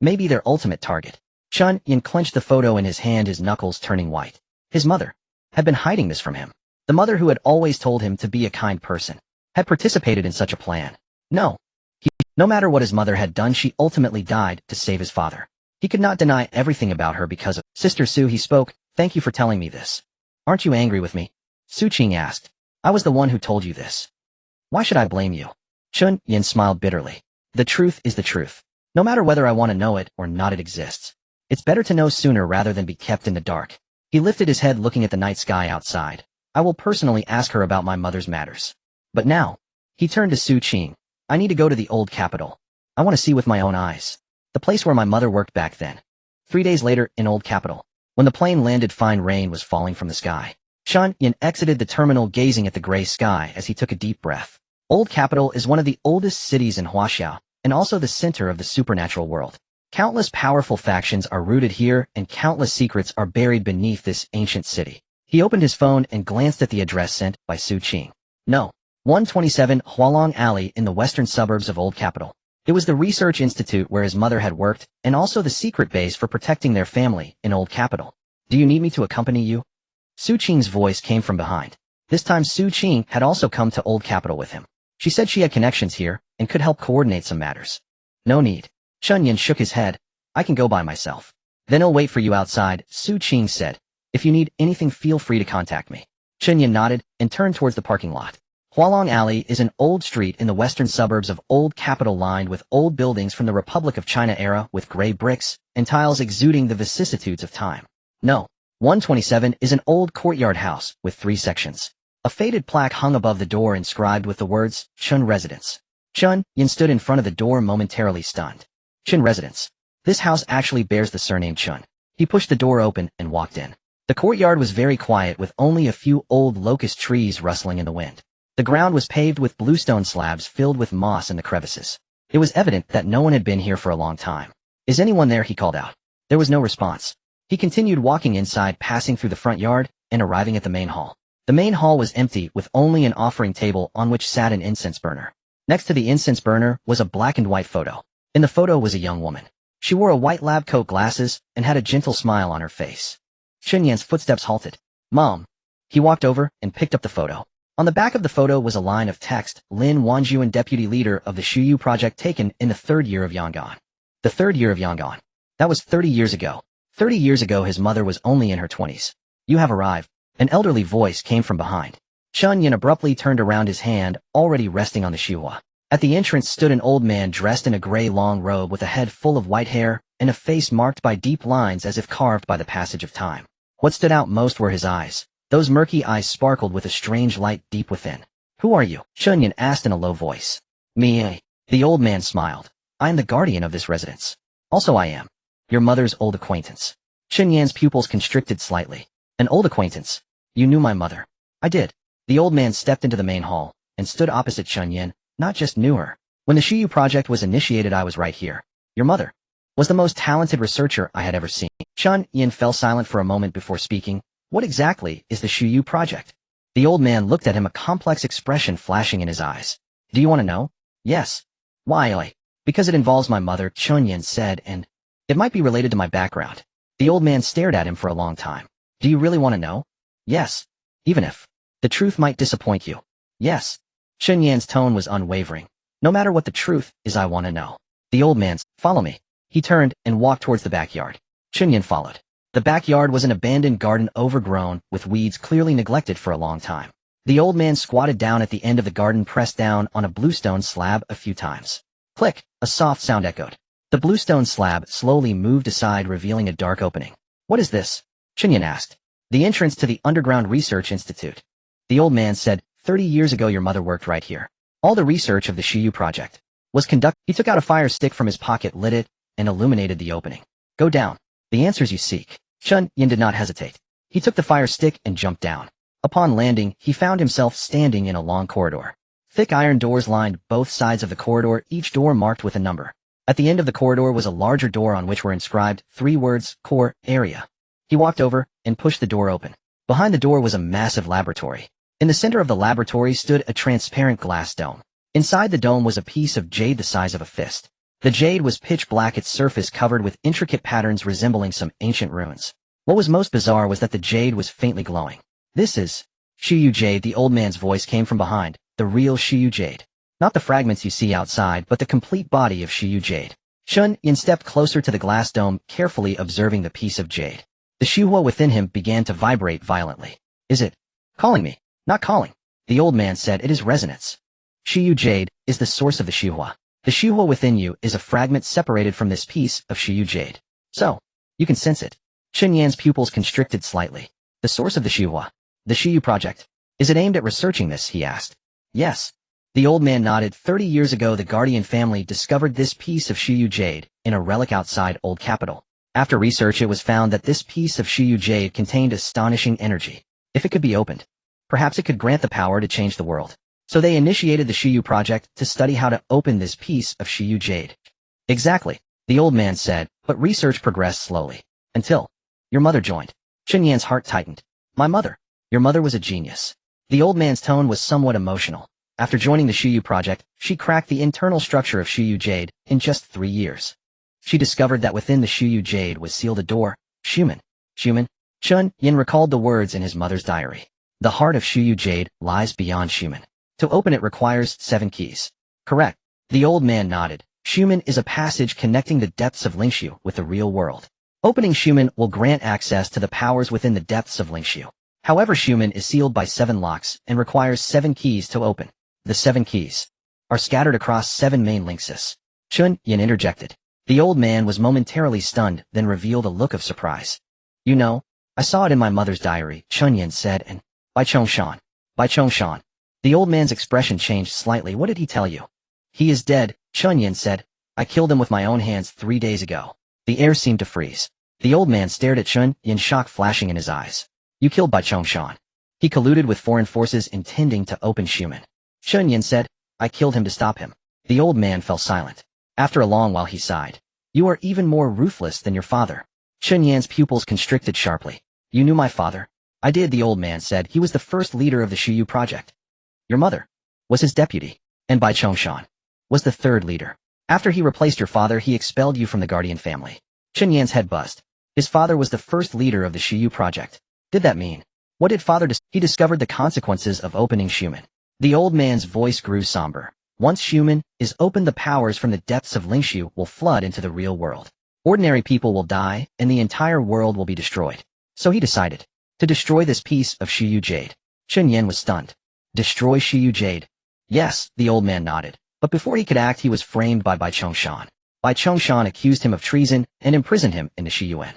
may be their ultimate target. Chen Yan clenched the photo in his hand, his knuckles turning white. His mother had been hiding this from him. The mother who had always told him to be a kind person had participated in such a plan. No matter what his mother had done, she ultimately died to save his father. He could not deny everything about her because of Sister Su. He spoke. Thank you for telling me this. Aren't you angry with me? Su Qing asked. I was the one who told you this. Why should I blame you? Chen Yan smiled bitterly. The truth is the truth. No matter whether I want to know it or not, it exists. It's better to know sooner rather than be kept in the dark. He lifted his head, looking at the night sky outside. I will personally ask her about my mother's matters. But now, he turned to Su Qing. I need to go to the old capital. I want to see with my own eyes. The place where my mother worked back then. 3 days later, in old capital. When the plane landed, fine rain was falling from the sky. Chen Yan exited the terminal, gazing at the gray sky as he took a deep breath. Old capital is one of the oldest cities in Huaxia, and also the center of the supernatural world. Countless powerful factions are rooted here, and countless secrets are buried beneath this ancient city. He opened his phone and glanced at the address sent by Su Qing. No. 127 Hualong Alley in the western suburbs of Old Capital. It was the research institute where his mother had worked, and also the secret base for protecting their family in Old Capital. Do you need me to accompany you? Su Qing's voice came from behind. This time Su Qing had also come to Old Capital with him. She said she had connections here, and could help coordinate some matters. No need. Chen Yan shook his head. I can go by myself. Then I'll wait for you outside, Su Qing said. If you need anything, feel free to contact me. Chen Yan nodded, and turned towards the parking lot. Hualong Alley is an old street in the western suburbs of Old Capital, lined with old buildings from the Republic of China era with gray bricks and tiles exuding the vicissitudes of time. No. 127 is an old courtyard house with 3 sections. A faded plaque hung above the door inscribed with the words, Chen Residence. Chen Yan stood in front of the door, momentarily stunned. Chen Residence. This house actually bears the surname Chen. He pushed the door open and walked in. The courtyard was very quiet, with only a few old locust trees rustling in the wind. The ground was paved with bluestone slabs filled with moss in the crevices. It was evident that no one had been here for a long time. Is anyone there? He called out. There was no response. He continued walking inside, passing through the front yard, and arriving at the main hall. The main hall was empty, with only an offering table on which sat an incense burner. Next to the incense burner was a black and white photo. In the photo was a young woman. She wore a white lab coat, glasses, and had a gentle smile on her face. Chen Yan's footsteps halted. Mom. He walked over and picked up the photo. On the back of the photo was a line of text, Lin Wanjuan, deputy leader of the Shuyu project, taken in the third year of Yangon. The third year of Yangon. That was 30 years ago. 30 years ago his mother was only in her 20s. You have arrived. An elderly voice came from behind. Chen Yan abruptly turned around, his hand already resting on the shuhua. At the entrance stood an old man dressed in a gray long robe with a head full of white hair and a face marked by deep lines as if carved by the passage of time. What stood out most were his eyes. Those murky eyes sparkled with a strange light deep within. Who are you? Chen Yan asked in a low voice. Me. The old man smiled. I am the guardian of this residence. Also I am your mother's old acquaintance. Chen Yan's pupils constricted slightly. An old acquaintance? You knew my mother. I did. The old man stepped into the main hall and stood opposite Chen Yan. Not just knew her. When the Shuyu project was initiated, I was right here. Your mother was the most talented researcher I had ever seen. Chen Yan fell silent for a moment before speaking. What exactly is the Shuyu project? The old man looked at him, a complex expression flashing in his eyes. Do you want to know? Yes. Why? Because it involves my mother, Chen Yan said, and it might be related to my background. The old man stared at him for a long time. Do you really want to know? Yes. Even if the truth might disappoint you. Yes. Chen Yan's tone was unwavering. No matter what the truth is, I want to know. The old man's, follow me. He turned and walked towards the backyard. Chen Yan followed. The backyard was an abandoned garden, overgrown with weeds clearly neglected for a long time. The old man squatted down at the end of the garden, pressed down on a bluestone slab a few times. Click, a soft sound echoed. The bluestone slab slowly moved aside, revealing a dark opening. What is this? Chen Yan asked. The entrance to the underground research institute. The old man said, 30 years ago your mother worked right here. All the research of the Shuyu project was conducted. He took out a fire stick from his pocket, lit it, and illuminated the opening. Go down. The answers you seek. Chen Yan did not hesitate. He took the fire stick and jumped down. Upon landing, he found himself standing in a long corridor. Thick iron doors lined both sides of the corridor, each door marked with a number. At the end of the corridor was a larger door on which were inscribed 3 words, core, area. He walked over and pushed the door open. Behind the door was a massive laboratory. In the center of the laboratory stood a transparent glass dome. Inside the dome was a piece of jade the size of a fist. The jade was pitch black, its surface covered with intricate patterns resembling some ancient runes. What was most bizarre was that the jade was faintly glowing. This is Shuyu jade. The old man's voice came from behind. The real Shuyu jade. Not the fragments you see outside, but the complete body of Shuyu jade. Chen Yan stepped closer to the glass dome, carefully observing the piece of jade. The shuhua within him began to vibrate violently. Is it calling me? Not calling. The old man said, it is resonance. Shuyu jade is the source of the shuhua. The shuhua within you is a fragment separated from this piece of Shuyu jade. So, you can sense it. Chen Yan's pupils constricted slightly. The source of the shuhua. The Shuyu project. Is it aimed at researching this? He asked. Yes. The old man nodded. 30 years ago the Guardian family discovered this piece of Shuyu jade in a relic outside Old Capital. After research, it was found that this piece of Shuyu jade contained astonishing energy. If it could be opened, perhaps it could grant the power to change the world. So they initiated the Shuyu project to study how to open this piece of Shuyu jade. Exactly, the old man said, but research progressed slowly. Until your mother joined. Chen Yan's heart tightened. My mother. Your mother was a genius. The old man's tone was somewhat emotional. After joining the Shuyu project, she cracked the internal structure of Shuyu jade in just 3 years. She discovered that within the Shuyu jade was sealed a door. Shuman. Chen Yan recalled the words in his mother's diary. The heart of Shuyu jade lies beyond Shuman. To open it requires 7 keys. Correct. The old man nodded. Shuman is a passage connecting the depths of Lingshu with the real world. Opening Shuman will grant access to the powers within the depths of Lingshu. However, Shuman is sealed by 7 locks and requires 7 keys to open. The 7 keys are scattered across 7 main linksys. Chen Yan interjected. The old man was momentarily stunned, then revealed a look of surprise. You know, I saw it in my mother's diary, Chen Yan said, and by Chongshan. By Chongshan. The old man's expression changed slightly. What did he tell you? He is dead, Chen Yan said. I killed him with my own hands 3 days ago. The air seemed to freeze. The old man stared at Chen Yan, shock flashing in his eyes. You killed Bai Chongshan. He colluded with foreign forces intending to open Shuman. Chen Yan said, I killed him to stop him. The old man fell silent. After a long while he sighed. You are even more ruthless than your father. Chen Yan's pupils constricted sharply. You knew my father? I did, the old man said. He was the first leader of the Shuyu project. Your mother was his deputy, and Bai Chongshan was the 3rd leader. After he replaced your father, he expelled you from the Guardian family. Chen Yan's head buzzed. His father was the first leader of the Shuyu project. Did that mean What did father He discovered the consequences of opening Schumann. The old man's voice grew somber. Once Schumann is opened, the powers from the depths of Lingshu will flood into the real world. Ordinary people will die, and the entire world will be destroyed. So he decided to destroy this piece of Shiyu jade. Chen Yan was stunned. Destroy Shiyu jade? Yes, the old man nodded. But before he could act, he was framed by Bai Chongshan. Bai Chongshan accused him of treason and imprisoned him in the Shiyuan.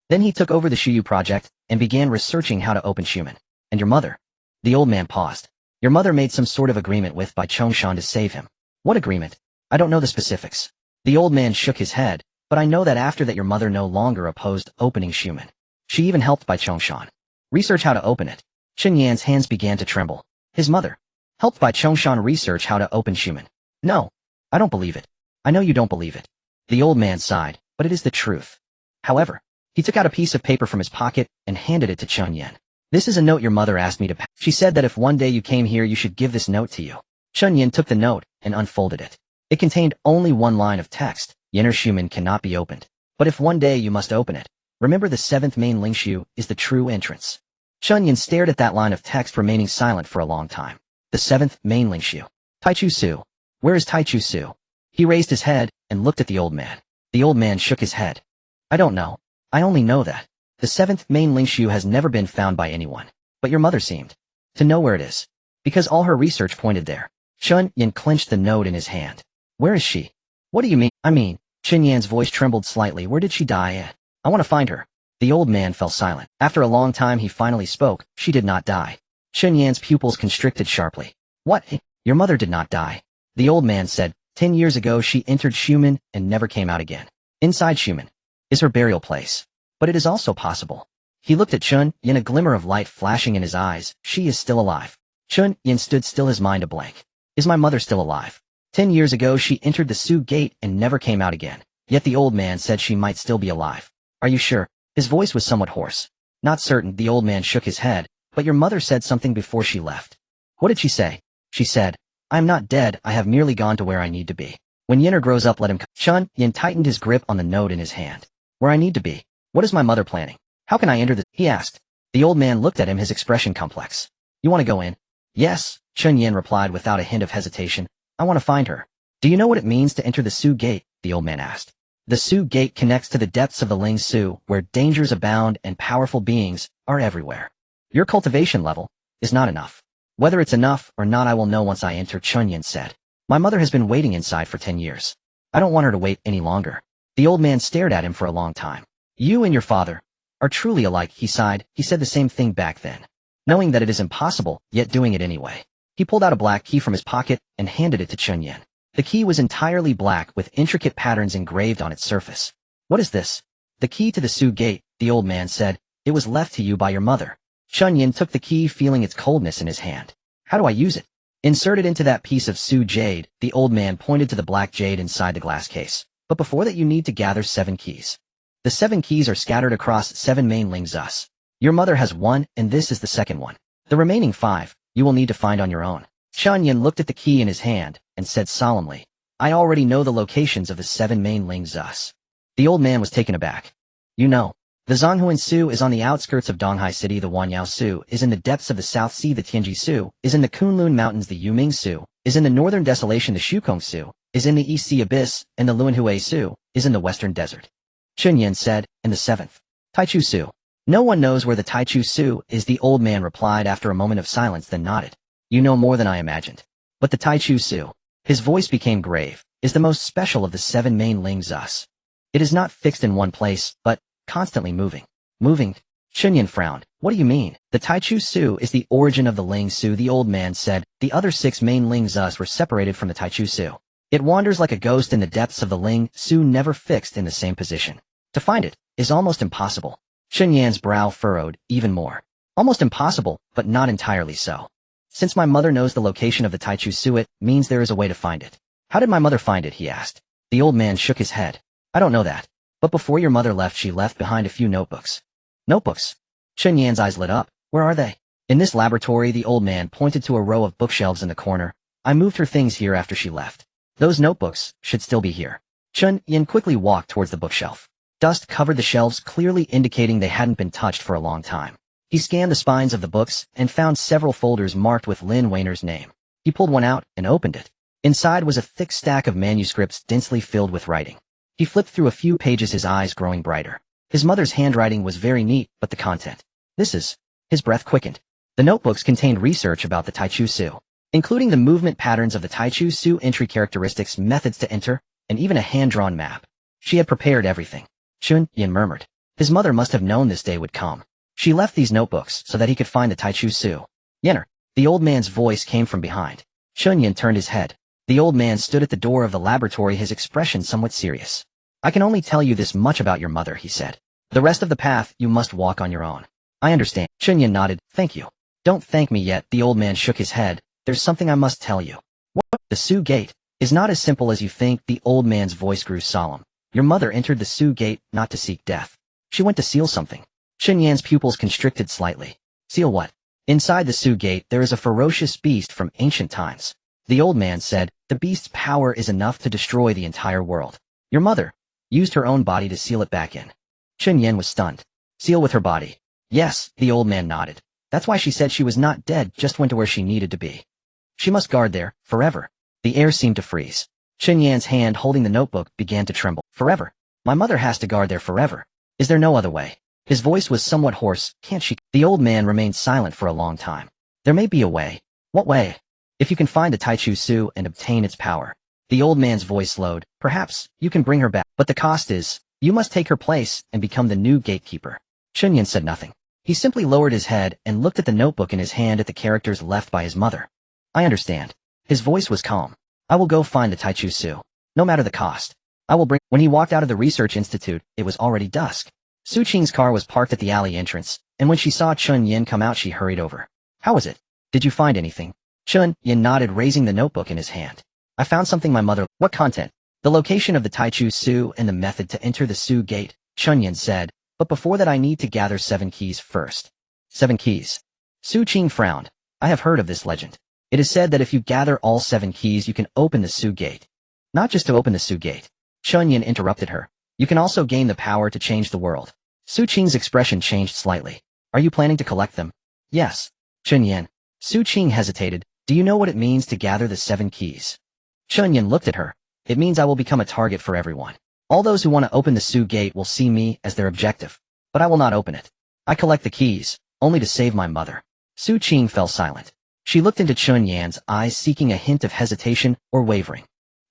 Then he took over the Shiyu project and began researching how to open Schumann. And your mother? The old man paused. Your mother made some sort of agreement with Bai Chongshan to save him. What agreement? I don't know the specifics. The old man shook his head, but I know that after that your mother no longer opposed opening Schumann. She even helped Bai Chongshan research how to open it. Chen Yan's hands began to tremble. His mother helped Bai Chongshan research how to open Schumann. No, I don't believe it. I know you don't believe it. The old man sighed, but it is the truth. However, he took out a piece of paper from his pocket and handed it to Chen Yan. This is a note your mother asked me to pass. She said that if one day you came here, you should give this note to you. Chen Yan took the note and unfolded it. It contained only one line of text. Yenner Schumann cannot be opened. But if one day you must open it, remember the 7th main Lingshu is the true entrance. Chen Yan stared at that line of text, remaining silent for a long time. The 7th main Lingshu. Taichu Su. Where is Taichu Su? He raised his head and looked at the old man. The old man shook his head. I don't know. I only know that the 7th main Lingshu has never been found by anyone. But your mother seemed to know where it is, because all her research pointed there. Chen Yan clenched the note in his hand. Where is she? What do you mean? Chen Yan's voice trembled slightly. Where did she die at? I want to find her. The old man fell silent. After a long time he finally spoke. She did not die. Chen Yan's pupils constricted sharply. What? Your mother did not die. The old man said, 10 years ago she entered Schumann and never came out again. Inside Schumann is her burial place. But it is also possible. He looked at Chen Yan, a glimmer of light flashing in his eyes. She is still alive. Chen Yan stood still, his mind a blank. Is my mother still alive? 10 years ago she entered the Su gate and never came out again. Yet the old man said she might still be alive. Are you sure? His voice was somewhat hoarse. Not certain. The old man shook his head. But your mother said something before she left. What did she say? She said, I am not dead, I have merely gone to where I need to be. When Yenner grows up, let him come. Chen Yan tightened his grip on the note in his hand. Where I need to be? What is my mother planning? How can I enter the... He asked. The old man looked at him, his expression complex. You want to go in? Yes, Chen Yan replied without a hint of hesitation. I want to find her. Do you know what it means to enter the Su gate? The old man asked. The Su gate connects to the depths of the Ling Su, where dangers abound and powerful beings are everywhere. Your cultivation level is not enough. Whether it's enough or not I will know once I enter, Chen Yan said. My mother has been waiting inside for 10 years. I don't want her to wait any longer. The old man stared at him for a long time. You and your father are truly alike, he sighed. He said the same thing back then, knowing that it is impossible, yet doing it anyway. He pulled out a black key from his pocket and handed it to Chen Yan. The key was entirely black with intricate patterns engraved on its surface. What is this? The key to the Su gate, the old man said. It was left to you by your mother. Chen Yan took the key, feeling its coldness in his hand. How do I use it? Insert it into that piece of Su jade. The old man pointed to the black jade inside the glass case. But before that you need to gather 7 keys. The 7 keys are scattered across 7 main Lingzus. Your mother has 1, and this is the second one. The remaining 5, you will need to find on your own. Chen Yan looked at the key in his hand and said solemnly, I already know the locations of the 7 main Lingzus. The old man was taken aback. You know, the Zhonghuan Su is on the outskirts of Donghai City, the Wanyao Su is in the depths of the South Sea, the Tianji Su is in the Kunlun Mountains, the Yuming Su is in the northern desolation, the Shukong Su is in the East Sea Abyss, and the Luanhui Su is in the western desert. Chen Yan said, and the 7th? Taichu Su. No one knows where the Taichu Su is, the old man replied after a moment of silence, then nodded. You know more than I imagined. But the Taichu Su, his voice became grave, is the most special of the 7 main Lingzus. It is not fixed in one place, but constantly moving. Moving? Chen Yan frowned. What do you mean? The Taichu Su is the origin of the Ling Su, the old man said. The other 6 main Lingzus were separated from the Taichu Su. It wanders like a ghost in the depths of the Ling Su, never fixed in the same position. To find it is almost impossible. Chen Yan's brow furrowed even more. Almost impossible, but not entirely so. Since my mother knows the location of the Taichu Su, it means there is a way to find it. How did my mother find it? He asked. The old man shook his head. I don't know that. But before your mother left, she left behind a few notebooks. Notebooks? Chen Yan's eyes lit up. Where are they? In this laboratory, the old man pointed to a row of bookshelves in the corner. I moved her things here after she left. Those notebooks should still be here. Chen Yan quickly walked towards the bookshelf. Dust covered the shelves, clearly indicating they hadn't been touched for a long time. He scanned the spines of the books and found several folders marked with Lin Weiner's name. He pulled one out and opened it. Inside was a thick stack of manuscripts densely filled with writing. He flipped through a few pages, his eyes growing brighter. His mother's handwriting was very neat, but the content. This is... His breath quickened. The notebooks contained research about the Taichu Su, including the movement patterns of the Taichu Su, entry characteristics, methods to enter, and even a hand-drawn map. She had prepared everything. Chen Yan murmured. His mother must have known this day would come. She left these notebooks so that he could find the Taichu Su. Yenner. The old man's voice came from behind. Chen Yan turned his head. The old man stood at the door of the laboratory, his expression somewhat serious. I can only tell you this much about your mother, he said. The rest of the path you must walk on your own. I understand. Chen Yan nodded. Thank you. Don't thank me yet. The old man shook his head. There's something I must tell you. What? The Su Gate is not as simple as you think. The old man's voice grew solemn. Your mother entered the Su Gate not to seek death. She went to seal something. Chen Yan's pupils constricted slightly. Seal what? Inside the Su Gate there is a ferocious beast from ancient times. The old man said, the beast's power is enough to destroy the entire world. Your mother used her own body to seal it back in. Chen Yan was stunned. Seal with her body. Yes, the old man nodded. That's why she said she was not dead, just went to where she needed to be. She must guard there, forever. The air seemed to freeze. Chen Yan's hand holding the notebook began to tremble. Forever. My mother has to guard there forever. Is there no other way? His voice was somewhat hoarse. Can't she? The old man remained silent for a long time. There may be a way. What way? If you can find the Taichu Su and obtain its power. The old man's voice slowed. Perhaps you can bring her back. But the cost is, you must take her place and become the new gatekeeper. Chen Yan said nothing. He simply lowered his head and looked at the notebook in his hand at the characters left by his mother. I understand. His voice was calm. I will go find the Taichu Su. No matter the cost. I will bring... When he walked out of the research institute, it was already dusk. Su Qing's car was parked at the alley entrance, and when she saw Chen Yan come out she hurried over. How was it? Did you find anything? Chen Yan nodded, raising the notebook in his hand. I found something my mother... What content? The location of the Taichu Su and the method to enter the Su Gate, Chen Yan said. But before that I need to gather 7 keys first. 7 keys. Su Qing frowned. I have heard of this legend. It is said that if you gather all 7 keys you can open the Su Gate. Not just to open the Su Gate. Chen Yan interrupted her. You can also gain the power to change the world. Su Qing's expression changed slightly. Are you planning to collect them? Yes. Chen Yan. Su Qing hesitated. Do you know what it means to gather the 7 keys? Chen Yan looked at her. It means I will become a target for everyone. All those who want to open the Su Gate will see me as their objective. But I will not open it. I collect the keys, only to save my mother. Su Qing fell silent. She looked into Chen Yan's eyes seeking a hint of hesitation or wavering.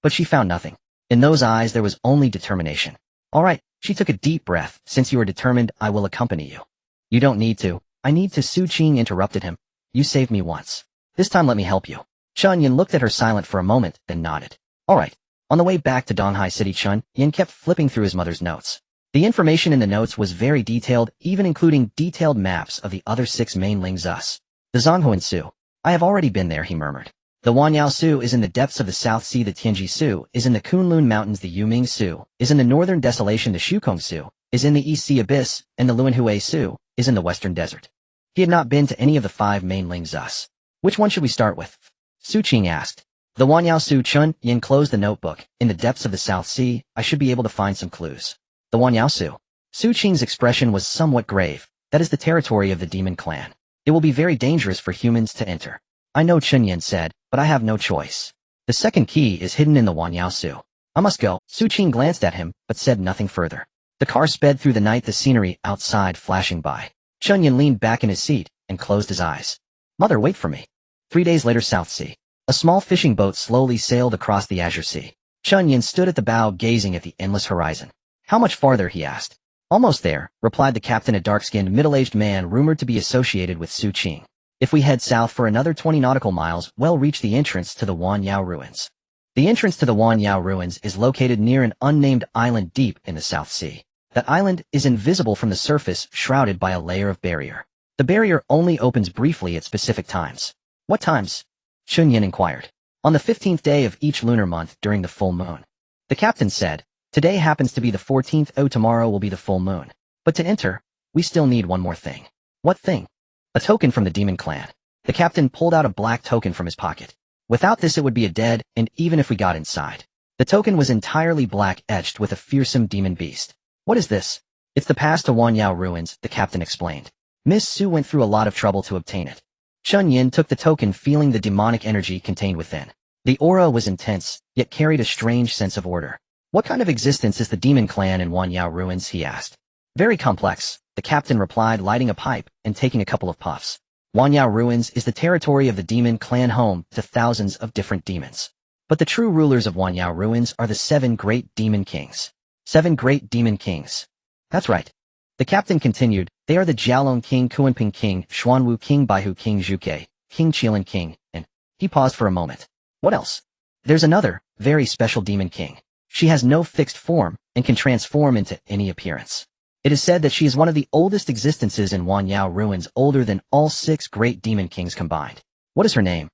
But she found nothing. In those eyes there was only determination. All right, she took a deep breath. Since you are determined, I will accompany you. You don't need to. I need to. Su Qing interrupted him. You saved me once. This time let me help you. Chen Yan looked at her silent for a moment, then nodded. All right. On the way back to Donghai City, Chen Yan kept flipping through his mother's notes. The information in the notes was very detailed, even including detailed maps of the other 6 main Lingzus. The Zhonghuan Su. I have already been there, he murmured. The Wanyao Su is in the depths of the South Sea, the Tianji Su is in the Kunlun Mountains, the Yuming Su is in the Northern Desolation, the Shukong Su is in the East Sea Abyss, and the Luanhui Su is in the Western Desert. He had not been to any of the 5 main Lingzus. Which one should we start with? Su Qing asked. The Wanyao Su. Chen Yan closed the notebook. In the depths of the South Sea, I should be able to find some clues. The Wanyao Su. Su Qing's expression was somewhat grave. That is the territory of the demon clan. It will be very dangerous for humans to enter. I know, Chen Yan said, but I have no choice. The 2nd key is hidden in the Wanyao Su. I must go. Su Qing glanced at him, but said nothing further. The car sped through the night, the scenery outside flashing by. Chen Yan leaned back in his seat and closed his eyes. Mother, wait for me. 3 days later, South Sea. A small fishing boat slowly sailed across the azure sea. Chen Yan stood at the bow gazing at the endless horizon. How much farther, he asked. Almost there, replied the captain, a dark-skinned middle-aged man rumored to be associated with Su Qing. If we head south for another 20 nautical miles, we'll reach the entrance to the Wanyao ruins. The entrance to the Wanyao ruins is located near an unnamed island deep in the South Sea. That island is invisible from the surface, shrouded by a layer of barrier. The barrier only opens briefly at specific times. What times? Chen Yan inquired. On the 15th day of each lunar month during the full moon. The captain said, today happens to be the 14th, tomorrow will be the full moon. But to enter, we still need one more thing. What thing? A token from the demon clan. The captain pulled out a black token from his pocket. Without this it would be a dead, and even if we got inside. The token was entirely black, etched with a fearsome demon beast. What is this? It's the pass to Wanyao ruins, the captain explained. Miss Su went through a lot of trouble to obtain it. Chen Yan took the token, feeling the demonic energy contained within. The aura was intense, yet carried a strange sense of order. What kind of existence is the demon clan in Wanyao ruins, he asked. Very complex, the captain replied, lighting a pipe and taking a couple of puffs. Wanyao ruins is the territory of the demon clan, home to thousands of different demons. But the true rulers of Wanyao ruins are the 7 great demon kings. 7 great demon kings. That's right. The captain continued, they are the Jiaolong King, Kuanping King, Xuanwu King, Baihu King, Zhuke, King Qilin King, and... He paused for a moment. What else? There's another, very special demon king. She has no fixed form, and can transform into any appearance. It is said that she is one of the oldest existences in Wanyao ruins, older than all 6 great demon kings combined. What is her name?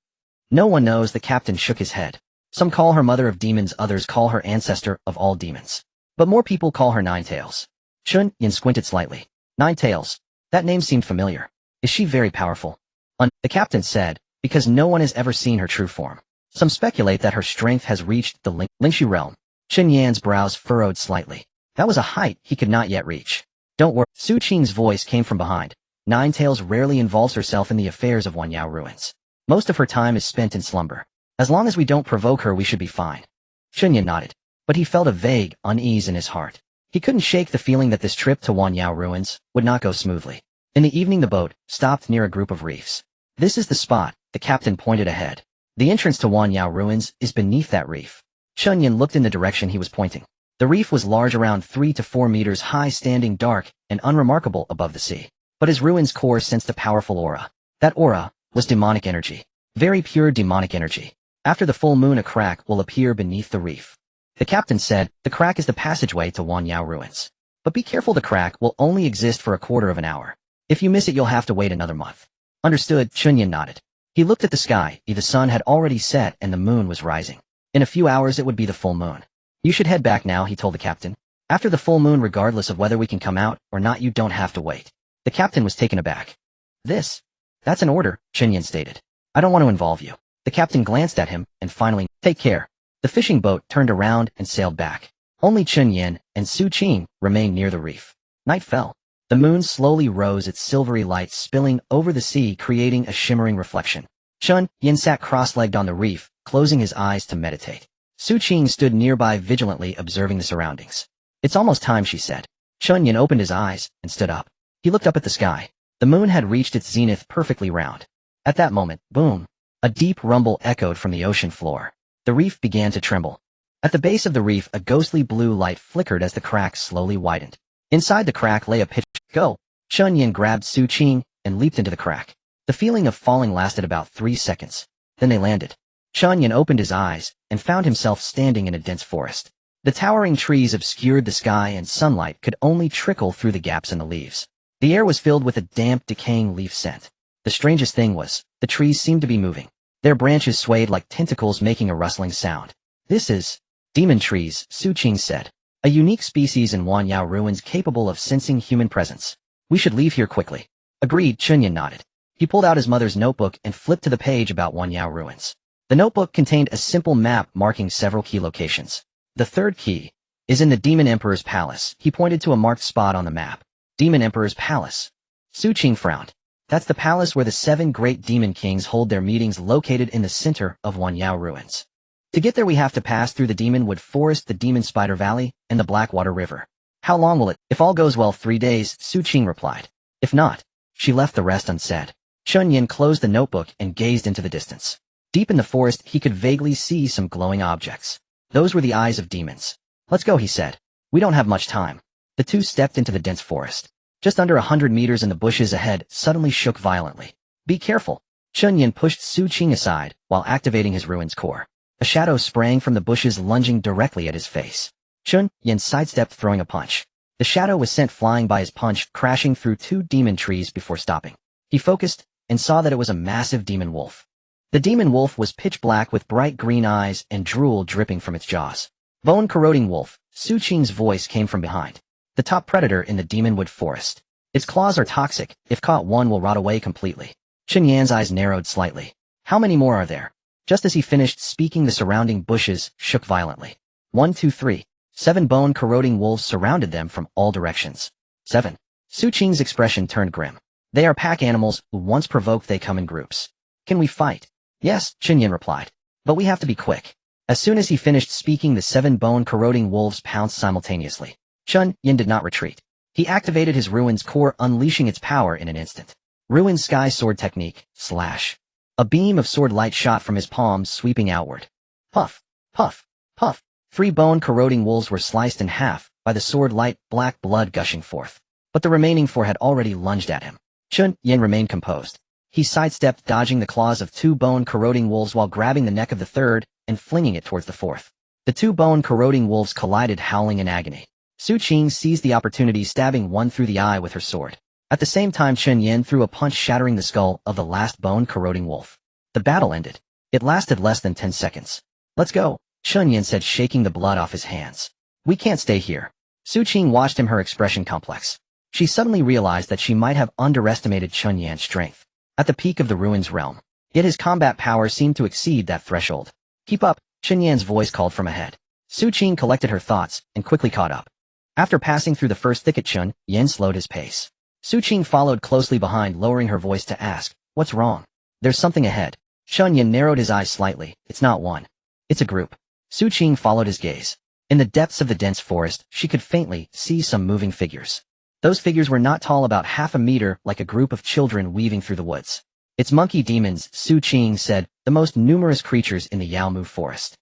No one knows, the captain shook his head. Some call her mother of demons, others call her ancestor of all demons. But more people call her Nine Tails. Chen Yan squinted slightly. 9 Tails. That name seemed familiar. Is she very powerful? The captain said, because no one has ever seen her true form. Some speculate that her strength has reached the Lingshu realm. Chen Yan's brows furrowed slightly. That was a height he could not yet reach. Don't worry. Su Qing's voice came from behind. Nine Tails rarely involves herself in the affairs of Wanyao ruins. Most of her time is spent in slumber. As long as we don't provoke her, we should be fine. Chen Yan nodded, but he felt a vague unease in his heart. He couldn't shake the feeling that this trip to Wanyao ruins would not go smoothly. In the evening, the boat stopped near a group of reefs. This is the spot, the captain pointed ahead. The entrance to Wanyao ruins is beneath that reef. Chen Yan looked in the direction he was pointing. The reef was large, around 3 to 4 meters high, standing dark and unremarkable above the sea. But his ruin's core sensed a powerful aura. That aura was demonic energy. Very pure demonic energy. After the full moon, a crack will appear beneath the reef. The captain said, the crack is the passageway to Wanyao ruins. But be careful, the crack will only exist for a quarter of an hour. If you miss it, you'll have to wait another month. Understood, Chen Yan nodded. He looked at the sky. The sun had already set and the moon was rising. In a few hours it would be the full moon. You should head back now, he told the captain. After the full moon, regardless of whether we can come out or not, you don't have to wait. The captain was taken aback. That's an order, Chen Yan stated. I don't want to involve you. The captain glanced at him and finally, take care. The fishing boat turned around and sailed back. Only Chen Yan and Su Qing remained near the reef. Night fell. The moon slowly rose, its silvery light spilling over the sea, creating a shimmering reflection. Chen Yan sat cross-legged on the reef, closing his eyes to meditate. Su Qing stood nearby, vigilantly observing the surroundings. It's almost time, she said. Chen Yan opened his eyes and stood up. He looked up at the sky. The moon had reached its zenith, perfectly round. At that moment, boom! A deep rumble echoed from the ocean floor. The reef began to tremble. At the base of the reef, a ghostly blue light flickered as the crack slowly widened. Inside the crack lay a pitch. Go! Chen Yan grabbed Su Qing and leaped into the crack. The feeling of falling lasted about 3 seconds. Then they landed. Chen Yan opened his eyes and found himself standing in a dense forest. The towering trees obscured the sky and sunlight could only trickle through the gaps in the leaves. The air was filled with a damp, decaying leaf scent. The strangest thing was, the trees seemed to be moving. Their branches swayed like tentacles, making a rustling sound. This is demon trees, Su Qing said. A unique species in Wanyao ruins capable of sensing human presence. We should leave here quickly. Agreed, Chen Yan nodded. He pulled out his mother's notebook and flipped to the page about Wanyao ruins. The notebook contained a simple map marking several key locations. The third key is in the Demon Emperor's Palace. He pointed to a marked spot on the map. Demon Emperor's Palace. Su Qing frowned. That's the palace where the 7 great demon kings hold their meetings, located in the center of Wanyao ruins. To get there we have to pass through the Demonwood Forest, the Demon Spider Valley, and the Blackwater River. How long will it? If all goes well, 3 days, Su Qing replied. If not, she left the rest unsaid. Chen Yan closed the notebook and gazed into the distance. Deep in the forest, he could vaguely see some glowing objects. Those were the eyes of demons. Let's go, he said. We don't have much time. The two stepped into the dense forest. Just under 100 meters in the bushes ahead suddenly shook violently. Be careful. Chen Yan pushed Su Qing aside while activating his ruin's core. A shadow sprang from the bushes, lunging directly at his face. Chen Yan sidestepped, throwing a punch. The shadow was sent flying by his punch, crashing through 2 demon trees before stopping. He focused and saw that it was a massive demon wolf. The demon wolf was pitch black with bright green eyes and drool dripping from its jaws. Bone-corroding wolf, Su Qing's voice came from behind. The top predator in the Demonwood Forest. Its claws are toxic. If caught, one will rot away completely. Chen Yan's eyes narrowed slightly. How many more are there? Just as he finished speaking, the surrounding bushes shook violently. 1, 2, 3. 7 bone-corroding wolves surrounded them from all directions. 7. Su Qing's expression turned grim. They are pack animals who once provoked they come in groups. Can we fight? Yes, Chen Yan replied. But we have to be quick. As soon as he finished speaking, the 7 bone-corroding wolves pounced simultaneously. Chen Yan did not retreat. He activated his Ruin's core, unleashing its power in an instant. Ruin's Sky Sword Technique, slash. A beam of sword light shot from his palms, sweeping outward. Puff, puff, puff. 3 bone-corroding wolves were sliced in half by the sword light, black blood gushing forth. But the remaining 4 had already lunged at him. Chen Yan remained composed. He sidestepped, dodging the claws of 2 bone-corroding wolves while grabbing the neck of the 3rd and flinging it towards the 4th. The 2 bone-corroding wolves collided, howling in agony. Su Qing seized the opportunity, stabbing one through the eye with her sword. At the same time, Chen Yan threw a punch, shattering the skull of the last bone-corroding wolf. The battle ended. It lasted less than 10 seconds. Let's go, Chen Yan said, shaking the blood off his hands. We can't stay here. Su Qing watched him, her expression complex. She suddenly realized that she might have underestimated Chen Yan's strength. At the peak of the ruins realm, yet his combat power seemed to exceed that threshold. Keep up, Chen Yan's voice called from ahead. Su Qing collected her thoughts and quickly caught up. After passing through the first thicket, Chen Yan slowed his pace. Su Qing followed closely behind, lowering her voice to ask, "What's wrong?" "There's something ahead." Chen Yan narrowed his eyes slightly. "It's not one. It's a group." Su Qing followed his gaze. In the depths of the dense forest, she could faintly see some moving figures. Those figures were not tall, about half a meter, like a group of children weaving through the woods. "It's monkey demons," Su Qing said, "the most numerous creatures in the Yaomu forest."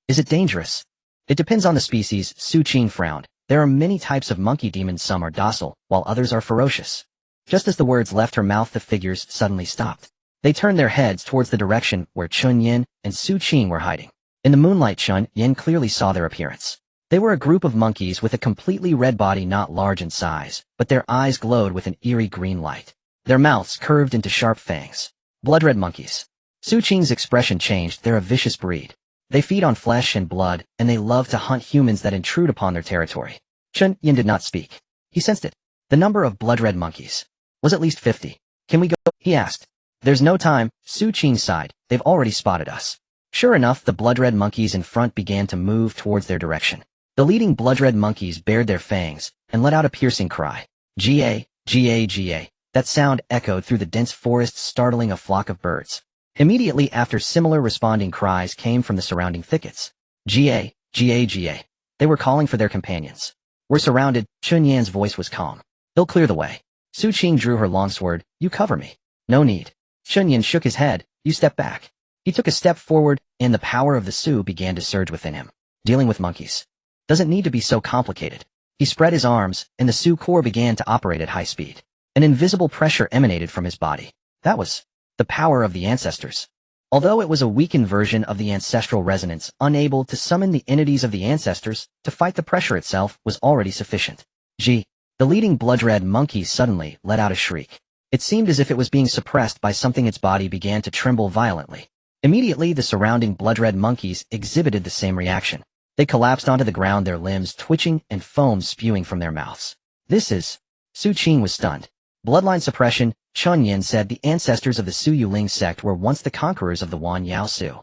"Is it dangerous?" "It depends on the species," Su Qing frowned. "There are many types of monkey demons. Some are docile, while others are ferocious." Just as the words left her mouth, the figures suddenly stopped. They turned their heads towards the direction where Chen Yan and Su Qing were hiding. In the moonlight, Chen Yan clearly saw their appearance. They were a group of monkeys with a completely red body, not large in size, but their eyes glowed with an eerie green light. Their mouths curved into sharp fangs. Blood-red monkeys. Su Qing's expression changed. They're a vicious breed. They feed on flesh and blood, and they love to hunt humans that intrude upon their territory. Chen Yan did not speak. He sensed it. The number of blood-red monkeys was at least 50. "Can we go?" he asked. "There's no time," Su Qing sighed. "They've already spotted us." Sure enough, the blood-red monkeys in front began to move towards their direction. The leading blood-red monkeys bared their fangs and let out a piercing cry. "Ga, ga, ga." That sound echoed through the dense forest, startling a flock of birds. Immediately after, similar responding cries came from the surrounding thickets. "Ga, ga, ga." They were calling for their companions. "We're surrounded," Chen Yan's voice was calm. "They'll clear the way." Su Qing drew her longsword. "You cover me." "No need." Chen Yan shook his head. "You step back." He took a step forward, and the power of the Su began to surge within him. Dealing with monkeys doesn't need to be so complicated. He spread his arms, and the Su core began to operate at high speed. An invisible pressure emanated from his body. That was the power of the ancestors. Although it was a weakened version of the ancestral resonance, unable to summon the entities of the ancestors to fight, the pressure itself was already sufficient. Gee! The leading blood-red monkey suddenly let out a shriek. It seemed as if it was being suppressed by something. Its body began to tremble violently. Immediately, the surrounding blood-red monkeys exhibited the same reaction. They collapsed onto the ground, their limbs twitching and foam spewing from their mouths. "This is..." Su Qing was stunned. "Bloodline suppression," Chen Yan said. "The ancestors of the Su Yuling sect were once the conquerors of the Wan Yao Su.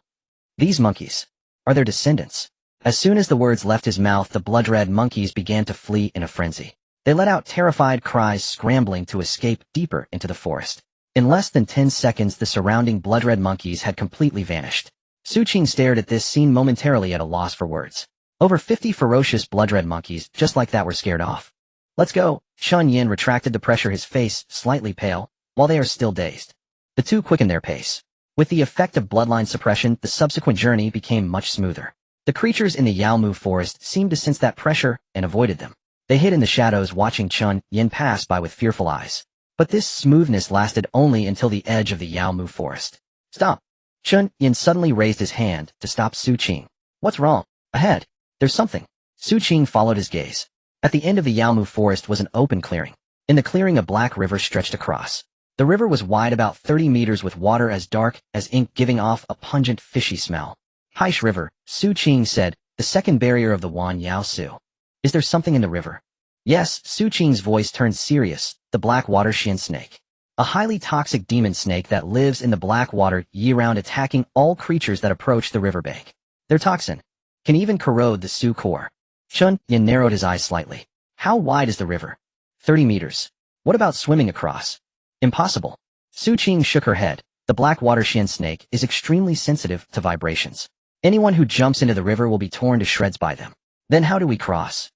These monkeys are their descendants." As soon as the words left his mouth, the blood-red monkeys began to flee in a frenzy. They let out terrified cries, scrambling to escape deeper into the forest. In less than 10 seconds, the surrounding blood-red monkeys had completely vanished. Su Qing stared at this scene, momentarily at a loss for words. Over 50 ferocious blood-red monkeys, just like that, were scared off. "Let's go." Chen Yan retracted the pressure, his face slightly pale. "While they are still dazed." The two quickened their pace. With the effect of bloodline suppression, the subsequent journey became much smoother. The creatures in the Yaomu forest seemed to sense that pressure and avoided them. They hid in the shadows, watching Chen Yan pass by with fearful eyes. But this smoothness lasted only until the edge of the Yaomu forest. "Stop!" Chen Yan suddenly raised his hand to stop Su Qing. "What's wrong?" "Ahead. There's something." Su Qing followed his gaze. At the end of the Yaomu forest was an open clearing. In the clearing, a black river stretched across. The river was wide, about 30 meters, with water as dark as ink, giving off a pungent, fishy smell. "Haish River," Su Qing said, "the second barrier of the Wan Yao Su. Is there something in the river?" "Yes." Su Qing's voice turned serious. "The black water Xian snake. A highly toxic demon snake that lives in the black water year-round, attacking all creatures that approach the riverbank. Their toxin can even corrode the Su core." Chen Yan narrowed his eyes slightly. "How wide is the river?" 30 meters. "What about swimming across?" Impossible. Su Qing shook her head. The black water shin snake is extremely sensitive to vibrations. Anyone who jumps into the river will be torn to shreds by them. Then how do we cross?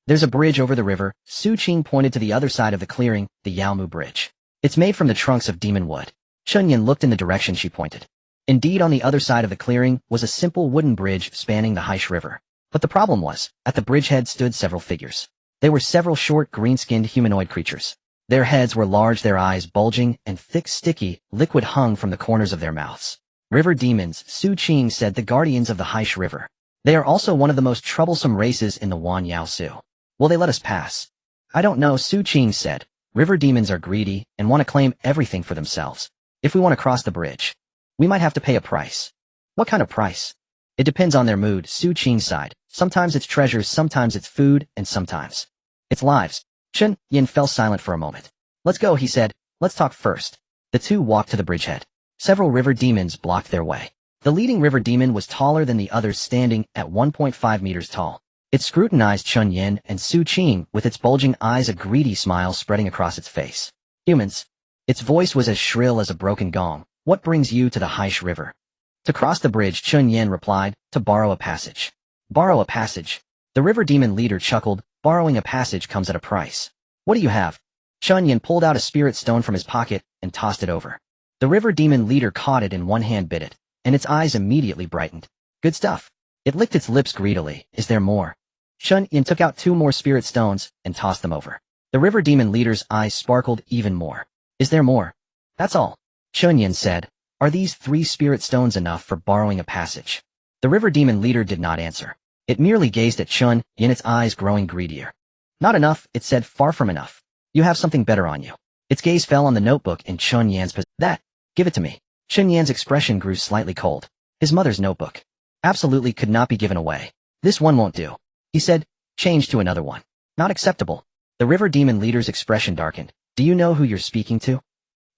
There's a bridge over the river. Su Qing pointed to the other side of the clearing, the Yaomu Bridge. It's made from the trunks of demon wood. Chen Yan looked in the direction she pointed. Indeed, on the other side of the clearing was a simple wooden bridge spanning the Haish River. But the problem was, at the bridgehead stood several figures. They were several short, green-skinned humanoid creatures. Their heads were large, their eyes bulging, and thick, sticky liquid hung from the corners of their mouths. River demons, Su Qing said, the guardians of the Haish River. They are also one of the most troublesome races in the Wan Yao Su. Will they let us pass? I don't know, Su Qing said. River demons are greedy and want to claim everything for themselves. If we want to cross the bridge, we might have to pay a price. What kind of price? It depends on their mood, Su Qing sighed. Sometimes it's treasures, sometimes it's food, and sometimes it's lives. Chen Yan fell silent for a moment. Let's go, he said. Let's talk first. The two walked to the bridgehead. Several river demons blocked their way. The leading river demon was taller than the others, standing at 1.5 meters tall. It scrutinized Chen Yan and Su Qing with its bulging eyes, a greedy smile spreading across its face. Humans. Its voice was as shrill as a broken gong. What brings you to the Haish River? To cross the bridge, Chen Yan replied, to borrow a passage. Borrow a passage? The river demon leader chuckled. Borrowing a passage comes at a price. What do you have? Chen Yan pulled out a spirit stone from his pocket and tossed it over. The river demon leader caught it in one hand, bit it, and its eyes immediately brightened. Good stuff. It licked its lips greedily. Is there more? Chen Yan took out 2 more spirit stones and tossed them over. The river demon leader's eyes sparkled even more. Is there more? That's all. Chen Yan said. Are these 3 spirit stones enough for borrowing a passage? The river demon leader did not answer. It merely gazed at Chen Yan, its eyes growing greedier. Not enough, it said, far from enough. You have something better on you. Its gaze fell on the notebook in Chen Yan's possession. That. Give it to me. Chen Yan's expression grew slightly cold. His mother's notebook. Absolutely could not be given away. This one won't do. He said, change to another one. Not acceptable. The river demon leader's expression darkened. Do you know who you're speaking to?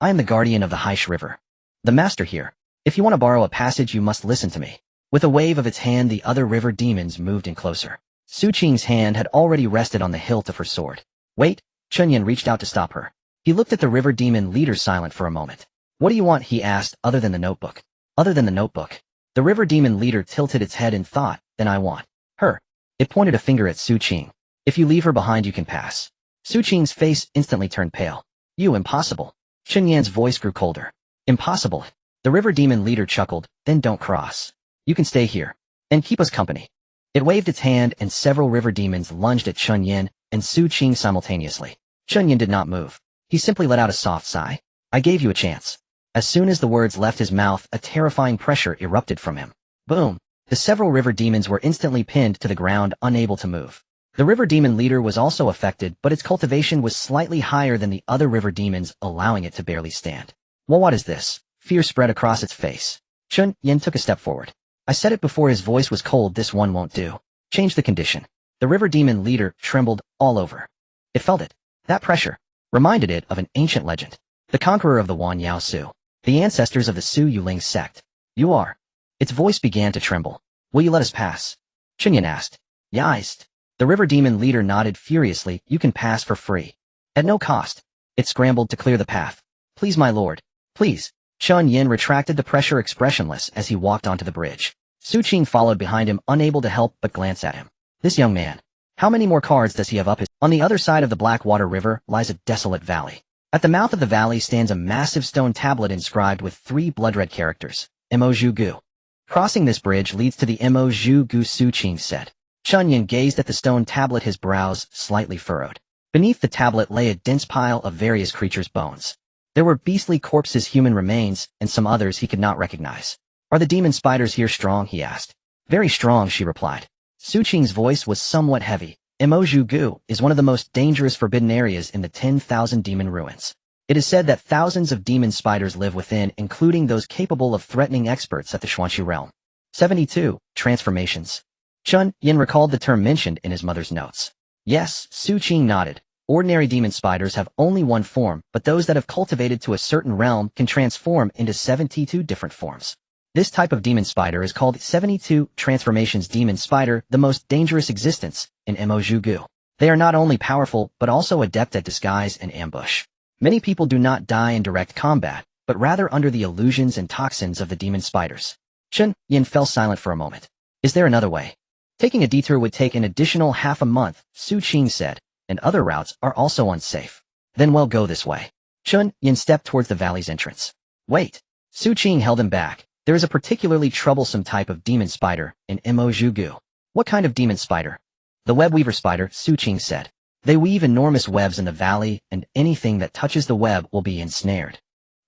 I am the guardian of the Haish River. The master here. If you want to borrow a passage, you must listen to me. With a wave of its hand, the other river demons moved in closer. Su Qing's hand had already rested on the hilt of her sword. Wait, Chen Yan reached out to stop her. He looked at the river demon leader silent for a moment. What do you want, he asked, other than the notebook? Other than the notebook. The river demon leader tilted its head in thought. Then I want her. It pointed a finger at Su Qing. If you leave her behind, you can pass. Su Qing's face instantly turned pale. You, impossible. Chen Yan's voice grew colder. Impossible. The river demon leader chuckled. Then don't cross. You can stay here and keep us company. It waved its hand and several river demons lunged at Chen Yan and Su Qing simultaneously. Chen Yan did not move. He simply let out a soft sigh. I gave you a chance. As soon as the words left his mouth, a terrifying pressure erupted from him. Boom! The several river demons were instantly pinned to the ground, unable to move. The river demon leader was also affected, but its cultivation was slightly higher than the other river demons, allowing it to barely stand. Well, what is this? Fear spread across its face. Chen Yan took a step forward. I said it before, his voice was cold. This one won't do. Change the condition. The river demon leader trembled all over. It felt it. That pressure reminded it of an ancient legend. The conqueror of the Wan Yao Su. The ancestors of the Su Yuling sect. You are. Its voice began to tremble. Will you let us pass? Chen Yan asked. Yeist. The river demon leader nodded furiously. You can pass for free. At no cost. It scrambled to clear the path. Please, my lord. Please. Chen Yan retracted the pressure, expressionless, as he walked onto the bridge. Su Qing followed behind him, unable to help but glance at him. This young man. How many more cards does he have up his? On the other side of the Blackwater River lies a desolate valley. At the mouth of the valley stands a massive stone tablet inscribed with 3 blood-red characters. Mo Zhu Gu. Crossing this bridge leads to the Mo Zhu Gu, Su Qing said. Chen Yan gazed at the stone tablet, his brows slightly furrowed. Beneath the tablet lay a dense pile of various creatures' bones. There were beastly corpses, human remains, and some others he could not recognize. Are the demon spiders here strong, he asked. Very strong, she replied. Su Qing's voice was somewhat heavy. Mo Zhu Gu is one of the most dangerous forbidden areas in the 10,000 demon ruins. It is said that thousands of demon spiders live within, including those capable of threatening experts at the Xuanxu realm. 72. Transformations. Chen Yan recalled the term mentioned in his mother's notes. Yes, Su Qing nodded. Ordinary demon spiders have only one form, but those that have cultivated to a certain realm can transform into 72 different forms. This type of demon spider is called 72 Transformations Demon Spider, the most dangerous existence in Mo Zhu Gu. They are not only powerful, but also adept at disguise and ambush. Many people do not die in direct combat, but rather under the illusions and toxins of the demon spiders. Chen Yan fell silent for a moment. Is there another way? Taking a detour would take an additional half a month, Su Qing said, and other routes are also unsafe. Then we'll go this way. Chen Yan stepped towards the valley's entrance. Wait. Su Qing held him back. There is a particularly troublesome type of demon spider in Mo-Zhu-Gu. What kind of demon spider? The web weaver spider, Su Qing said. They weave enormous webs in the valley, and anything that touches the web will be ensnared.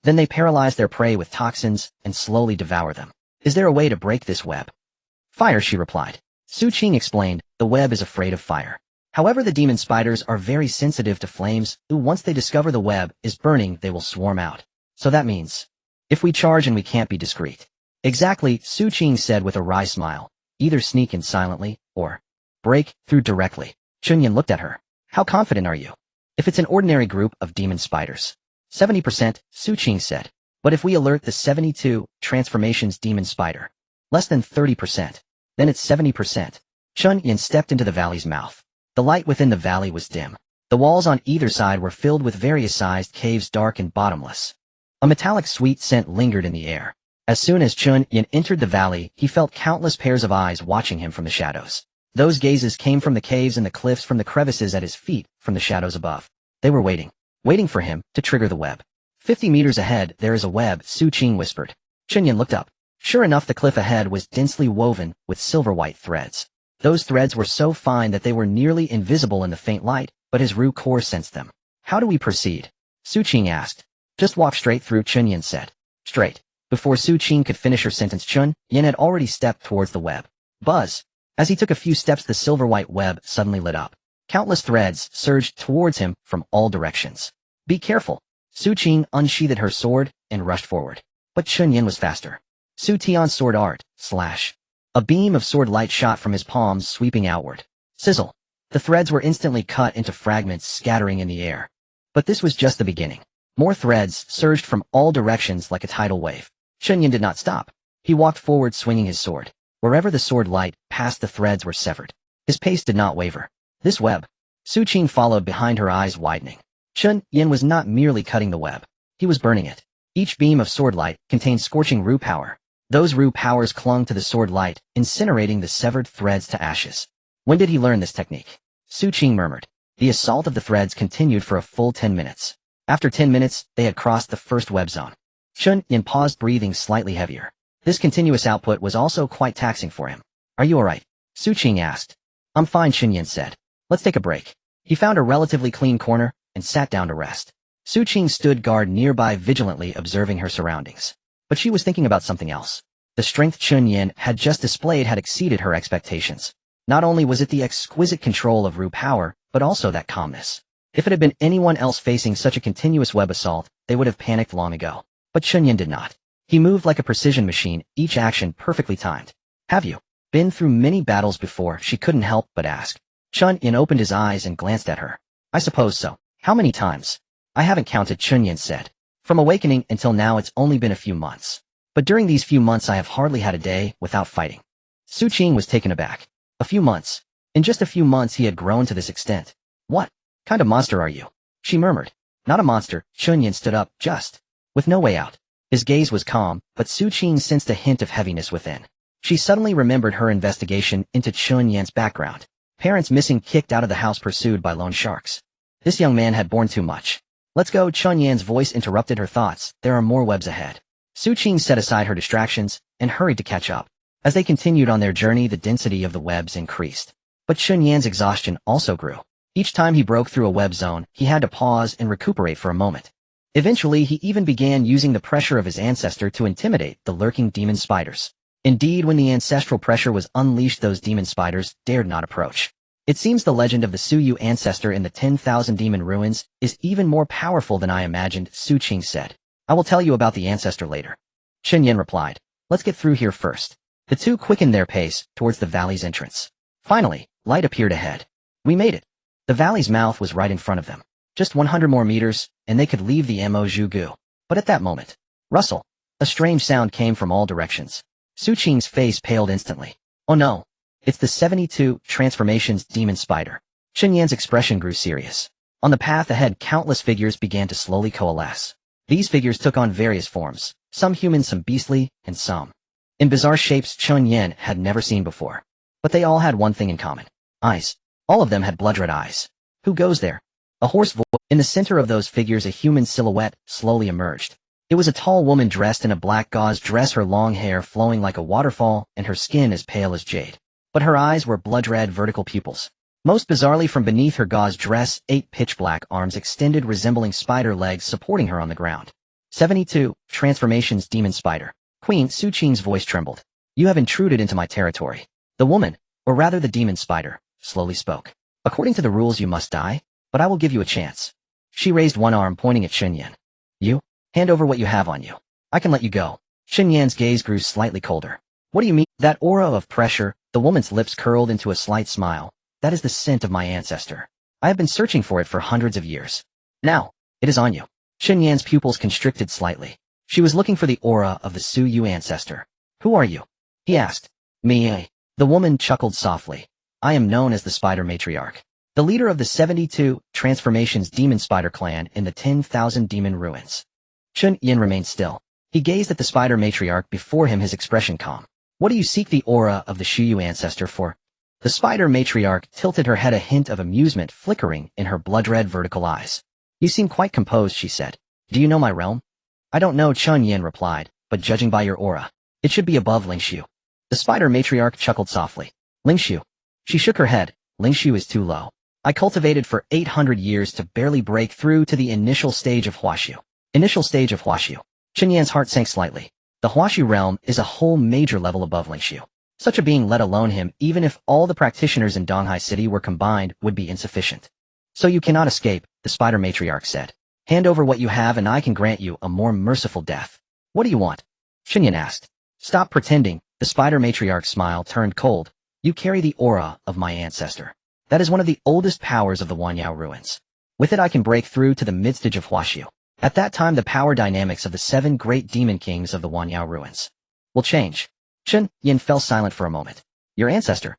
Then they paralyze their prey with toxins and slowly devour them. Is there a way to break this web? Fire, she replied. Su Qing explained, the web is afraid of fire. However, the demon spiders are very sensitive to flames, once they discover the web is burning, they will swarm out. So that means, if we charge and we can't be discreet. Exactly, Su Qing said with a wry smile. Either sneak in silently, or break through directly. Chen Yan looked at her. How confident are you? If it's an ordinary group of demon spiders. 70%, Su Qing said. But if we alert the 72 transformations demon spider, less than 30%, then it's 70%. Chen Yan stepped into the valley's mouth. The light within the valley was dim. The walls on either side were filled with various sized caves, dark and bottomless. A metallic sweet scent lingered in the air. As soon as Chen Yan entered the valley, he felt countless pairs of eyes watching him from the shadows. Those gazes came from the caves and the cliffs, from the crevices at his feet, from the shadows above. They were waiting for him to trigger the web. 50 meters ahead, there is a web, Su Qing whispered. Chen Yan looked up. Sure enough, the cliff ahead was densely woven with silver-white threads. Those threads were so fine that they were nearly invisible in the faint light, but his Ru core sensed them. How do we proceed? Su Qing asked. Just walk straight through, Chen Yan said. Straight. Before Su Qing could finish her sentence, Chen Yan had already stepped towards the web. Buzz. As he took a few steps, the silver-white web suddenly lit up. Countless threads surged towards him from all directions. Be careful. Su Qing unsheathed her sword and rushed forward. But Chen Yan was faster. Su Tian's sword art, slash. A beam of sword light shot from his palms, sweeping outward. Sizzle. The threads were instantly cut into fragments, scattering in the air. But this was just the beginning. More threads surged from all directions like a tidal wave. Chen Yan did not stop. He walked forward, swinging his sword. Wherever the sword light passed, the threads were severed. His pace did not waver. This web. Su Qing followed behind, her eyes widening. Chen Yan was not merely cutting the web. He was burning it. Each beam of sword light contained scorching Ru power. Those Ru powers clung to the sword light, incinerating the severed threads to ashes. When did he learn this technique? Su Qing murmured. The assault of the threads continued for a full 10 minutes. After 10 minutes, they had crossed the first web zone. Chen Yan paused, breathing slightly heavier. This continuous output was also quite taxing for him. Are you alright? Su Qing asked. I'm fine, Chen Yan said. Let's take a break. He found a relatively clean corner and sat down to rest. Su Qing stood guard nearby, vigilantly observing her surroundings. But she was thinking about something else. The strength Chen Yan had just displayed had exceeded her expectations. Not only was it the exquisite control of Ru power, but also that calmness. If it had been anyone else facing such a continuous web assault, they would have panicked long ago. But Chen Yan did not. He moved like a precision machine, each action perfectly timed. Have you been through many battles before? She couldn't help but ask. Chen Yan opened his eyes and glanced at her. I suppose so. How many times? I haven't counted, Chen Yan said. From awakening until now, it's only been a few months. But during these few months, I have hardly had a day without fighting. Su Qing was taken aback. A few months. In just a few months, he had grown to this extent. What kind of monster are you? She murmured. Not a monster. Chen Yan stood up, just with no way out. His gaze was calm, but Su Qing sensed a hint of heaviness within. She suddenly remembered her investigation into Chen Yan's background. Parents missing, kicked out of the house, pursued by loan sharks. This young man had borne too much. Let's go. Chen Yan's voice interrupted her thoughts. There are more webs ahead. Su Qing set aside her distractions and hurried to catch up. As they continued on their journey, the density of the webs increased. But Chen Yan's exhaustion also grew. Each time he broke through a web zone, he had to pause and recuperate for a moment. Eventually, he even began using the pressure of his ancestor to intimidate the lurking demon spiders. Indeed, when the ancestral pressure was unleashed, those demon spiders dared not approach. It seems the legend of the Suyu ancestor in the 10,000 demon ruins is even more powerful than I imagined, Su Qing said. I will tell you about the ancestor later. Chen Yan replied. Let's get through here first. The two quickened their pace towards the valley's entrance. Finally, light appeared ahead. We made it. The valley's mouth was right in front of them. Just 100 more meters, and they could leave the Mo-Zhu-Gu. But at that moment, rustle. A strange sound came from all directions. Su Qing's face paled instantly. Oh no. It's the 72 transformations demon spider. Chen Yan's expression grew serious. On the path ahead, countless figures began to slowly coalesce. These figures took on various forms, some human, some beastly, and some in bizarre shapes Chen Yan had never seen before. But they all had one thing in common. Eyes. All of them had blood-red eyes. Who goes there? A hoarse voice. In the center of those figures, a human silhouette slowly emerged. It was a tall woman dressed in a black gauze dress, her long hair flowing like a waterfall and her skin as pale as jade. But her eyes were blood-red vertical pupils. Most bizarrely, from beneath her gauze dress, 8 pitch-black arms extended resembling spider legs supporting her on the ground. 72. Transformations Demon Spider. Queen Su Qing's voice trembled. You have intruded into my territory. The woman, or rather the demon spider, slowly spoke. According to the rules you must die, but I will give you a chance. She raised one arm pointing at Chen Yan. You? Hand over what you have on you. I can let you go. Chen Yan's gaze grew slightly colder. What do you mean? That aura of pressure, the woman's lips curled into a slight smile. That is the scent of my ancestor. I have been searching for it for hundreds of years. Now, it is on you. Chen Yan's pupils constricted slightly. She was looking for the aura of the Su Yu ancestor. Who are you? He asked. Me. The woman chuckled softly. I am known as the Spider Matriarch, the leader of the 72 Transformations Demon Spider clan in the 10,000 Demon Ruins. Chen Yan remained still. He gazed at the Spider Matriarch before him, his expression calm. What do you seek the aura of the Shu Yu ancestor for? The Spider Matriarch tilted her head, a hint of amusement flickering in her blood-red vertical eyes. You seem quite composed, she said. Do you know my realm? I don't know, Chen Yan replied, but judging by your aura, it should be above Lingshu. The Spider Matriarch chuckled softly. Lingshu. She shook her head. Lingshu is too low. I cultivated for 800 years to barely break through to the initial stage of Huashu. Initial stage of Huashu. Chen Yan's heart sank slightly. The Huashu realm is a whole major level above Lingshu. Such a being, let alone him, even if all the practitioners in Donghai City were combined, would be insufficient. So you cannot escape, the Spider Matriarch said. Hand over what you have and I can grant you a more merciful death. What do you want? Chen Yan asked. Stop pretending. The Spider Matriarch's smile turned cold. You carry the aura of my ancestor. That is one of the oldest powers of the Wanyao ruins. With it I can break through to the mid-stage of Huashu. At that time the power dynamics of the 7 great demon kings of the Wanyao ruins will change. Chen Yan fell silent for a moment. Your ancestor?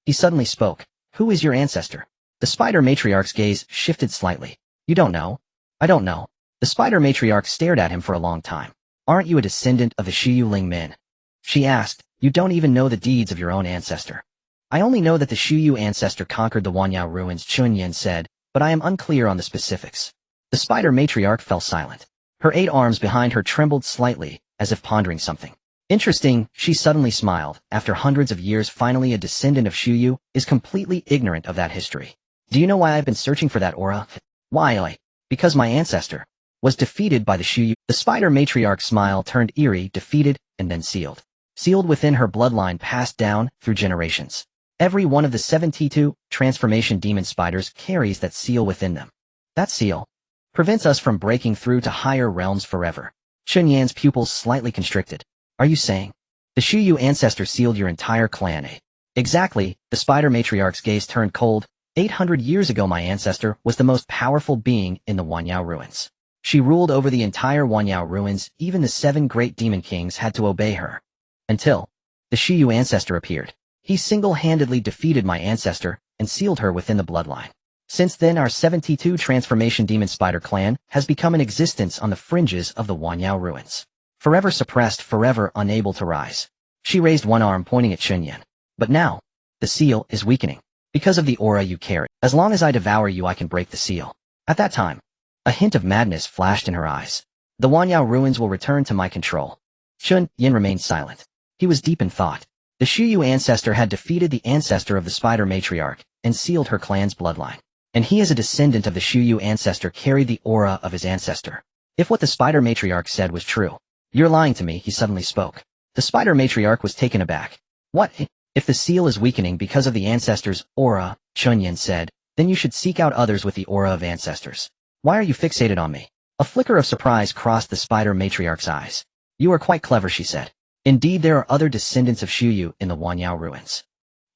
He suddenly spoke. Who is your ancestor? The Spider Matriarch's gaze shifted slightly. You don't know? I don't know. The Spider Matriarch stared at him for a long time. Aren't you a descendant of the Shiyu Ling Min? She asked. You don't even know the deeds of your own ancestor. I only know that the Shiyu ancestor conquered the Wanyao ruins, Chen Yan said, but I am unclear on the specifics. The Spider Matriarch fell silent. Her 8 arms behind her trembled slightly, as if pondering something. Interesting, she suddenly smiled. After hundreds of years, finally a descendant of Shiyu is completely ignorant of that history. Do you know why I've been searching for that aura? Why? Because my ancestor was defeated by the Shiyu. The Spider Matriarch's smile turned eerie, defeated, and then sealed. Sealed within her bloodline, passed down through generations. Every one of the 72 transformation demon spiders carries that seal within them. That seal prevents us from breaking through to higher realms forever. Chen Yan's pupils slightly constricted. Are you saying the Shiyu ancestor sealed your entire clan? Exactly, the Spider Matriarch's gaze turned cold. 800 years ago my ancestor was the most powerful being in the Wanyao ruins. She ruled over the entire Wanyao ruins, even the 7 great demon kings had to obey her. Until the Shiyu ancestor appeared. He single-handedly defeated my ancestor and sealed her within the bloodline. Since then our 72 transformation demon spider clan has become in existence on the fringes of the Wanyao ruins. Forever suppressed, forever unable to rise. She raised one arm pointing at Chen Yan. But now, the seal is weakening. Because of the aura you carry. As long as I devour you I can break the seal. At that time, a hint of madness flashed in her eyes. The Wanyao ruins will return to my control. Chen Yan remained silent. He was deep in thought. The Shiyu ancestor had defeated the ancestor of the Spider Matriarch and sealed her clan's bloodline. And he as a descendant of the Shiyu ancestor carried the aura of his ancestor. If what the Spider Matriarch said was true. You're lying to me, he suddenly spoke. The Spider Matriarch was taken aback. What? If the seal is weakening because of the ancestor's aura, Chen Yan said, then you should seek out others with the aura of ancestors. Why are you fixated on me? A flicker of surprise crossed the Spider Matriarch's eyes. You are quite clever, she said. Indeed, there are other descendants of Shiyu in the Wanyao ruins.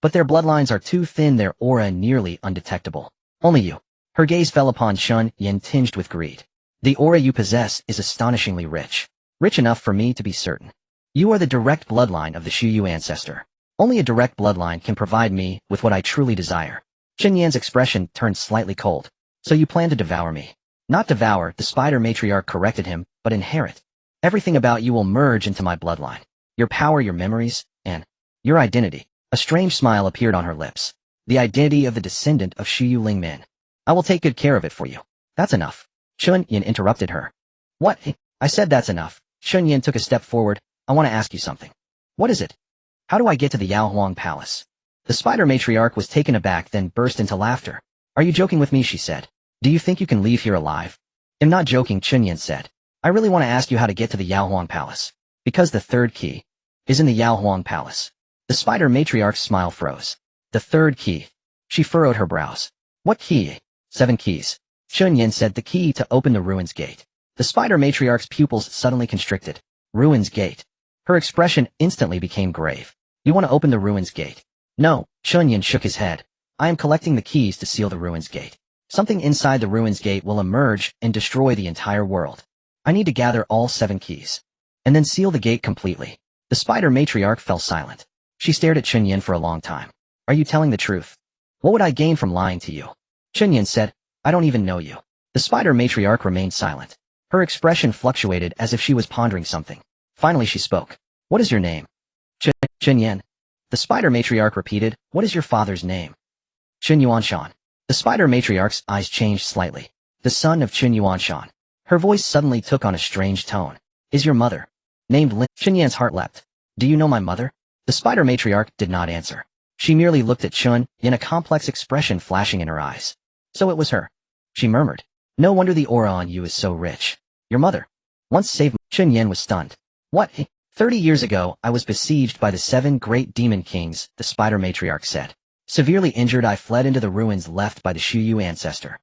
But their bloodlines are too thin, their aura nearly undetectable. Only you. Her gaze fell upon Chen Yan, tinged with greed. The aura you possess is astonishingly rich. Rich enough for me to be certain. You are the direct bloodline of the Shiyu ancestor. Only a direct bloodline can provide me with what I truly desire. Chen Yan's expression turned slightly cold. So you plan to devour me. Not devour, the spider matriarch corrected him, but inherit. Everything about you will merge into my bloodline. Your power, your memories, and your identity. A strange smile appeared on her lips. The identity of the descendant of Shu Ling Min. I will take good care of it for you. That's enough. Chen Yan interrupted her. What? I said that's enough. Chen Yan took a step forward. I want to ask you something. What is it? How do I get to the Yaohuang Palace? The spider matriarch was taken aback, then burst into laughter. Are you joking with me, she said. Do you think you can leave here alive? I'm not joking, Chen Yan said. I really want to ask you how to get to the Yaohuang Palace. Because the third key is in the Yaohuang Palace. The spider matriarch's smile froze. The third key. She furrowed her brows. What key? 7 keys. Chen Yan said, the key to open the ruins gate. The spider matriarch's pupils suddenly constricted. Ruins gate. Her expression instantly became grave. You want to open the ruins gate? No, Chen Yan shook his head. I am collecting the keys to seal the ruins gate. Something inside the ruins gate will emerge and destroy the entire world. I need to gather all 7 keys. And then seal the gate completely. The spider matriarch fell silent. She stared at Chen Yan for a long time. Are you telling the truth? What would I gain from lying to you? Chen Yan said, I don't even know you. The spider matriarch remained silent. Her expression fluctuated as if she was pondering something. Finally she spoke. What is your name? Chen Yan. The spider matriarch repeated, what is your father's name? Chen Yuanshan. The spider matriarch's eyes changed slightly. The son of Chen Yuanshan. Her voice suddenly took on a strange tone. Is your mother named Lin? Chen Yan's heart leapt. Do you know my mother? The spider matriarch did not answer. She merely looked at Chen Yan, a complex expression flashing in her eyes. So it was her. She murmured. No wonder the aura on you is so rich. Your mother once saved. Chen Yan was stunned. What? 30 years ago, I was besieged by the 7 great demon kings, the spider matriarch said. Severely injured, I fled into the ruins left by the Shu Yu ancestor.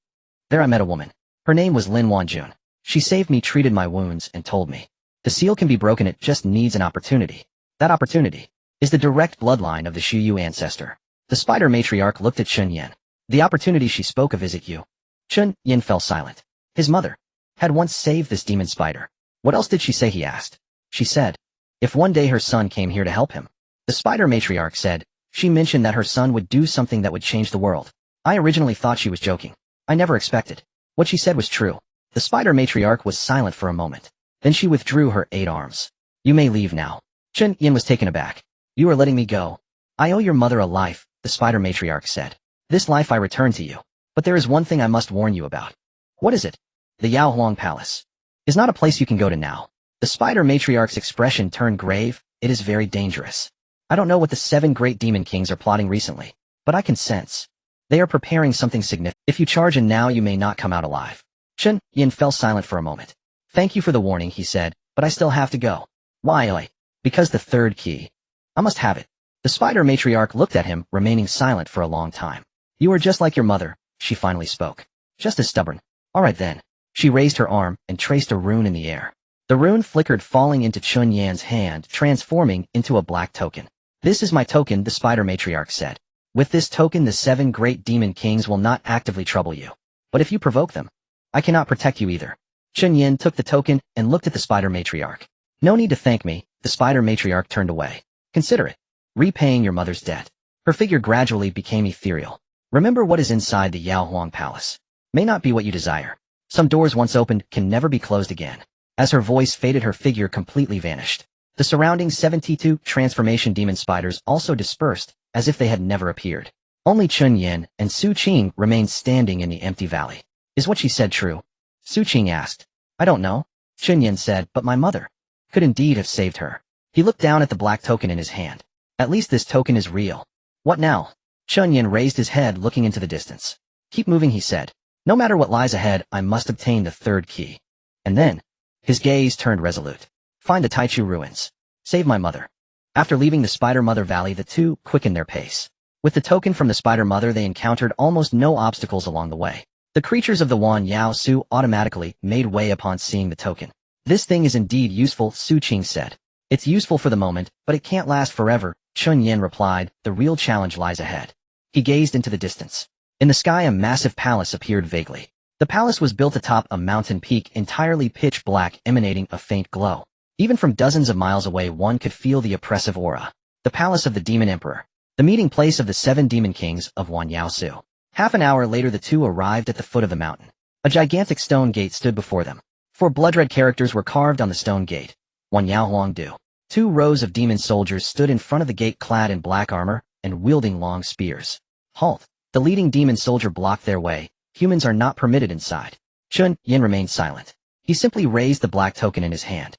There I met a woman. Her name was Lin Wanjun. She saved me, treated my wounds, and told me. The seal can be broken, it just needs an opportunity. That opportunity is the direct bloodline of the Shu Yu ancestor. The spider matriarch looked at Chen Yan. The opportunity she spoke of, is it you? Chen Yan fell silent. His mother had once saved this demon spider. What else did she say, he asked. She said, if one day her son came here to help him. The spider matriarch said, she mentioned that her son would do something that would change the world. I originally thought she was joking. I never expected. What she said was true. The spider matriarch was silent for a moment. Then she withdrew her 8 arms. You may leave now. Chen Yan was taken aback. You are letting me go. I owe your mother a life, the spider matriarch said. This life I return to you. But there is one thing I must warn you about. What is it? The Yaohuang Palace is not a place you can go to now. The spider matriarch's expression turned grave. It is very dangerous. I don't know what the 7 great demon kings are plotting recently, but I can sense they are preparing something significant. If you charge in now, you may not come out alive. Chen Yan fell silent for a moment. Thank you for the warning, he said, but I still have to go. Why? Because the third key. I must have it. The spider matriarch looked at him, remaining silent for a long time. You are just like your mother, she finally spoke. Just as stubborn. All right then. She raised her arm and traced a rune in the air. The rune flickered, falling into Chen Yan's hand, transforming into a black token. This is my token, the spider matriarch said. With this token, the 7 great demon kings will not actively trouble you. But if you provoke them, I cannot protect you either. Chen Yan took the token and looked at the spider matriarch. No need to thank me, the spider matriarch turned away. Consider it repaying your mother's debt. Her figure gradually became ethereal. Remember, what is inside the Yaohuang Palace may not be what you desire. Some doors once opened can never be closed again. As her voice faded, her figure completely vanished. The surrounding 72 transformation demon spiders also dispersed, as if they had never appeared. Only Chen Yan and Su Qing remained standing in the empty valley. Is what she said true? Su Qing asked. I don't know. Chen Yan said, but my mother could indeed have saved her. He looked down at the black token in his hand. At least this token is real. What now? Chen Yan raised his head, looking into the distance. Keep moving, he said. No matter what lies ahead, I must obtain the third key. And then, his gaze turned resolute. Find the Taichu ruins. Save my mother. After leaving the Spider Mother Valley, the two quickened their pace. With the token from the Spider Mother, they encountered almost no obstacles along the way. The creatures of the Wan Yao Su automatically made way upon seeing the token. This thing is indeed useful, Su Qing said. It's useful for the moment, but it can't last forever, Chen Yan replied. The real challenge lies ahead. He gazed into the distance. In the sky, a massive palace appeared vaguely. The palace was built atop a mountain peak, entirely pitch black, emanating a faint glow. Even from dozens of miles away, one could feel the oppressive aura. The palace of the Demon Emperor. The meeting place of the 7 demon kings of Wan Yao Su. Half an hour later the two arrived at the foot of the mountain. A gigantic stone gate stood before them. 4 blood-red characters were carved on the stone gate. Wan Yao Huangdu. 2 rows of demon soldiers stood in front of the gate clad in black armor and wielding long spears. Halt! The leading demon soldier blocked their way. Humans are not permitted inside. Chen Yan remained silent. He simply raised the black token in his hand.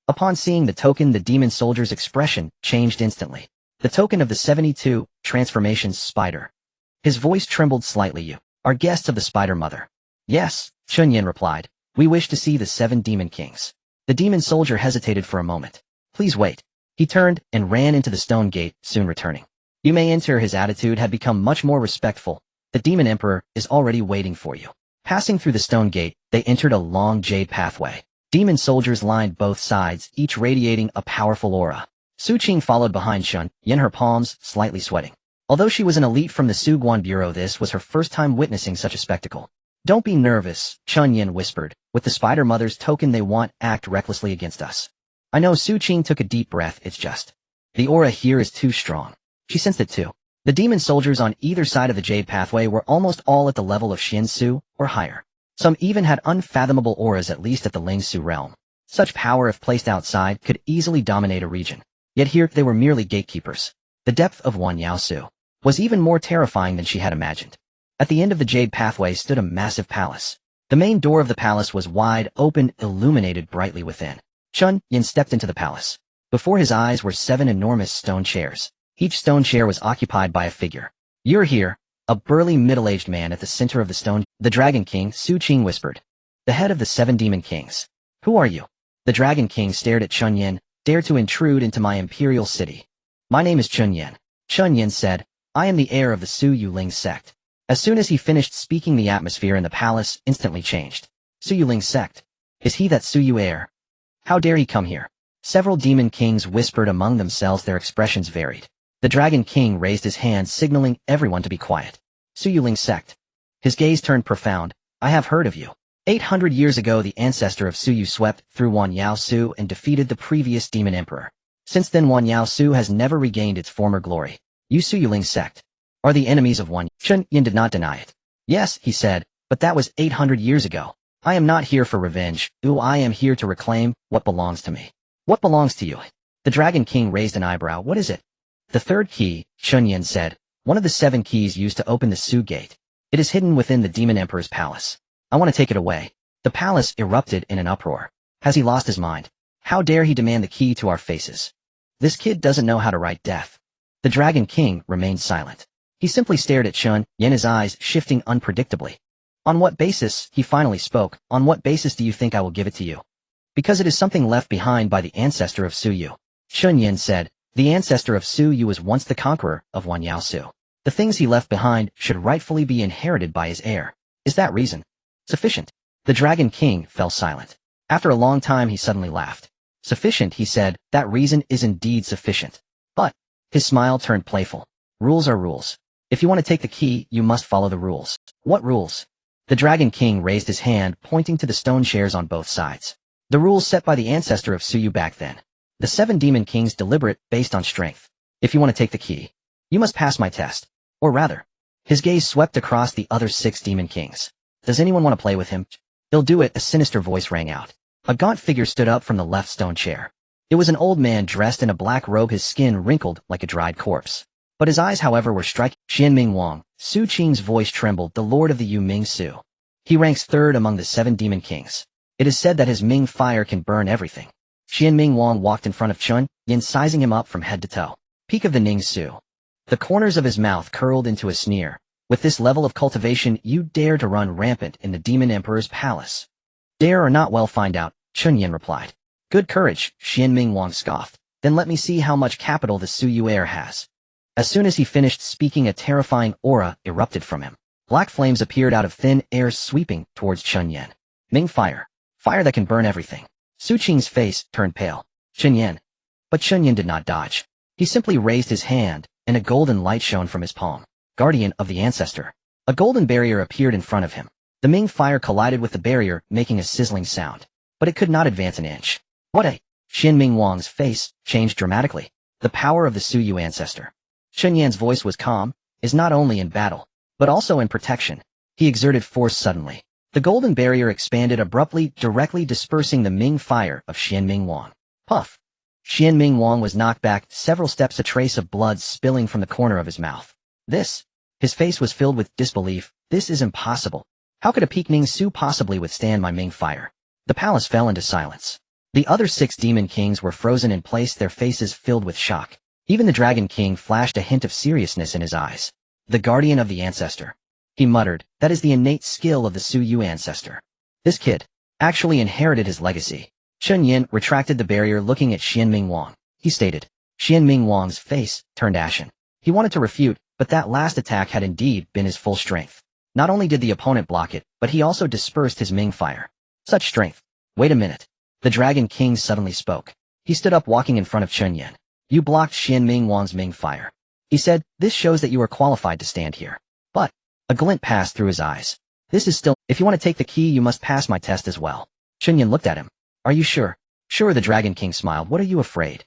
Upon seeing the token, the demon soldier's expression changed instantly. The token of the 72 transformations spider. His voice trembled slightly. You are guests of the Spider Mother. Yes, Chen Yan replied. We wish to see the 7 demon kings. The demon soldier hesitated for a moment. Please wait. He turned and ran into the stone gate, soon returning. You may enter. His attitude had become much more respectful. The demon emperor is already waiting for you. Passing through the stone gate, they entered a long jade pathway. Demon soldiers lined both sides, each radiating a powerful aura. Su Qing followed behind Chen Yan, her palms slightly sweating. Although she was an elite from the Su Guan Bureau, this was her first time witnessing such a spectacle. Don't be nervous, Chen Yan whispered. With the Spider Mother's token they want act recklessly against us. I know. Su Qing took a deep breath. It's just the aura here is too strong. She sensed it too. The demon soldiers on either side of the jade pathway were almost all at the level of Xian Su or higher. Some even had unfathomable auras, at least at the Ling Su realm. Such power, if placed outside, could easily dominate a region. Yet here they were merely gatekeepers. The depth of Wan Yao Su was even more terrifying than she had imagined. At the end of the jade pathway stood a massive palace. The main door of the palace was wide open, illuminated brightly within. Chen Yan stepped into the palace. Before his eyes were 7 enormous stone chairs. Each stone chair was occupied by a figure. You're here, a burly middle-aged man at the center of the stone. The Dragon King, Su Qing whispered. The head of the 7 demon kings. Who are you? The Dragon King stared at Chen Yan. Dare to intrude into my imperial city. My name is Chen Yan. Chen Yan said. I am the heir of the Su Yuling sect. As soon as he finished speaking, the atmosphere in the palace instantly changed. Su Yuling sect. Is he that Su Yu heir? How dare he come here? Several demon kings whispered among themselves. Their expressions varied. The Dragon King raised his hand, signaling everyone to be quiet. Su Yuling sect. His gaze turned profound. I have heard of you. 800 years ago the ancestor of Su Yu swept through Wan Yao Su and defeated the previous demon emperor. Since then Wan Yao Su has never regained its former glory. You Su Yuling sect are the enemies of Wan. Chen Yan did not deny it. Yes, he said, but that was 800 years ago. I am not here for revenge. I am here to reclaim what belongs to me. What belongs to you? The Dragon King raised an eyebrow. What is it? The 3rd key, Chen Yan said, one of the 7 keys used to open the Su gate. It is hidden within the demon emperor's palace. I want to take it away. The palace erupted in an uproar. Has he lost his mind? How dare he demand the key to our faces? This kid doesn't know how to write death. The Dragon King remained silent. He simply stared at Chen Yan, his eyes shifting unpredictably. On what basis, he finally spoke, on what basis do you think I will give it to you? Because it is something left behind by the ancestor of Su Yu. Chen Yan said, the ancestor of Su Yu was once the conqueror of Wan Yao Su. The things he left behind should rightfully be inherited by his heir. Is that reason sufficient? The Dragon King fell silent. After a long time he suddenly laughed. Sufficient, he said, that reason is indeed sufficient. But, his smile turned playful. Rules are rules. If you want to take the key, you must follow the rules. What rules? The Dragon King raised his hand, pointing to the stone chairs on both sides. The rules set by the ancestor of Su Yu back then. The 7 demon kings deliberate, based on strength. If you want to take the key, you must pass my test. Or rather, his gaze swept across the other 6 demon kings. Does anyone want to play with him? He'll do it, a sinister voice rang out. A gaunt figure stood up from the left stone chair. It was an old man dressed in a black robe, his skin wrinkled like a dried corpse. But his eyes, however, were striking. Xianming Wang, Su Qing's voice trembled, the lord of the Yu Ming Su. He ranks 3rd among the 7 demon kings. It is said that his Ming fire can burn everything. Xianming Wang walked in front of Chen Yan, sizing him up from head to toe. Peak of the Ning Su. The corners of his mouth curled into a sneer. With this level of cultivation, you dare to run rampant in the demon emperor's palace. Dare or not, well, find out, Chen Yan replied. Good courage, Xianming Wang scoffed. Then let me see how much capital the Su Yu heir has. As soon as he finished speaking, a terrifying aura erupted from him. Black flames appeared out of thin air, sweeping towards Chen Yan. Ming fire. Fire that can burn everything. Su Qing's face turned pale. Chen Yan. But Chen Yan did not dodge. He simply raised his hand, and a golden light shone from his palm. Guardian of the ancestor. A golden barrier appeared in front of him. The Ming fire collided with the barrier, making a sizzling sound. But it could not advance an inch. What a... Xianming Wang's face changed dramatically. The power of the Su Yu ancestor. Chen Yan's voice was calm, is not only in battle, but also in protection. He exerted force suddenly. The golden barrier expanded abruptly, directly dispersing the Ming fire of Xianming Wang. Puff! Xianming Wang was knocked back several steps, a trace of blood spilling from the corner of his mouth. This? His face was filled with disbelief. This is impossible. How could a Peking Su possibly withstand my Ming fire? The palace fell into silence. The other 6 demon kings were frozen in place, their faces filled with shock. Even the Dragon King flashed a hint of seriousness in his eyes. The guardian of the ancestor. He muttered, that is the innate skill of the Su Yu ancestor. This kid actually inherited his legacy. Chen Yan retracted the barrier, looking at Xianming Wang. He stated. Xianming Wang's face turned ashen. He wanted to refute, but that last attack had indeed been his full strength. Not only did the opponent block it, but he also dispersed his Ming fire. Such strength. Wait a minute. The Dragon King suddenly spoke. He stood up, walking in front of Chen Yan. You blocked Xianming Wang's Ming fire. He said, this shows that you are qualified to stand here. But a glint passed through his eyes. This is still, if you want to take the key, you must pass my test as well. Chen Yan looked at him. Are you sure? Sure, the Dragon King smiled. What are you afraid?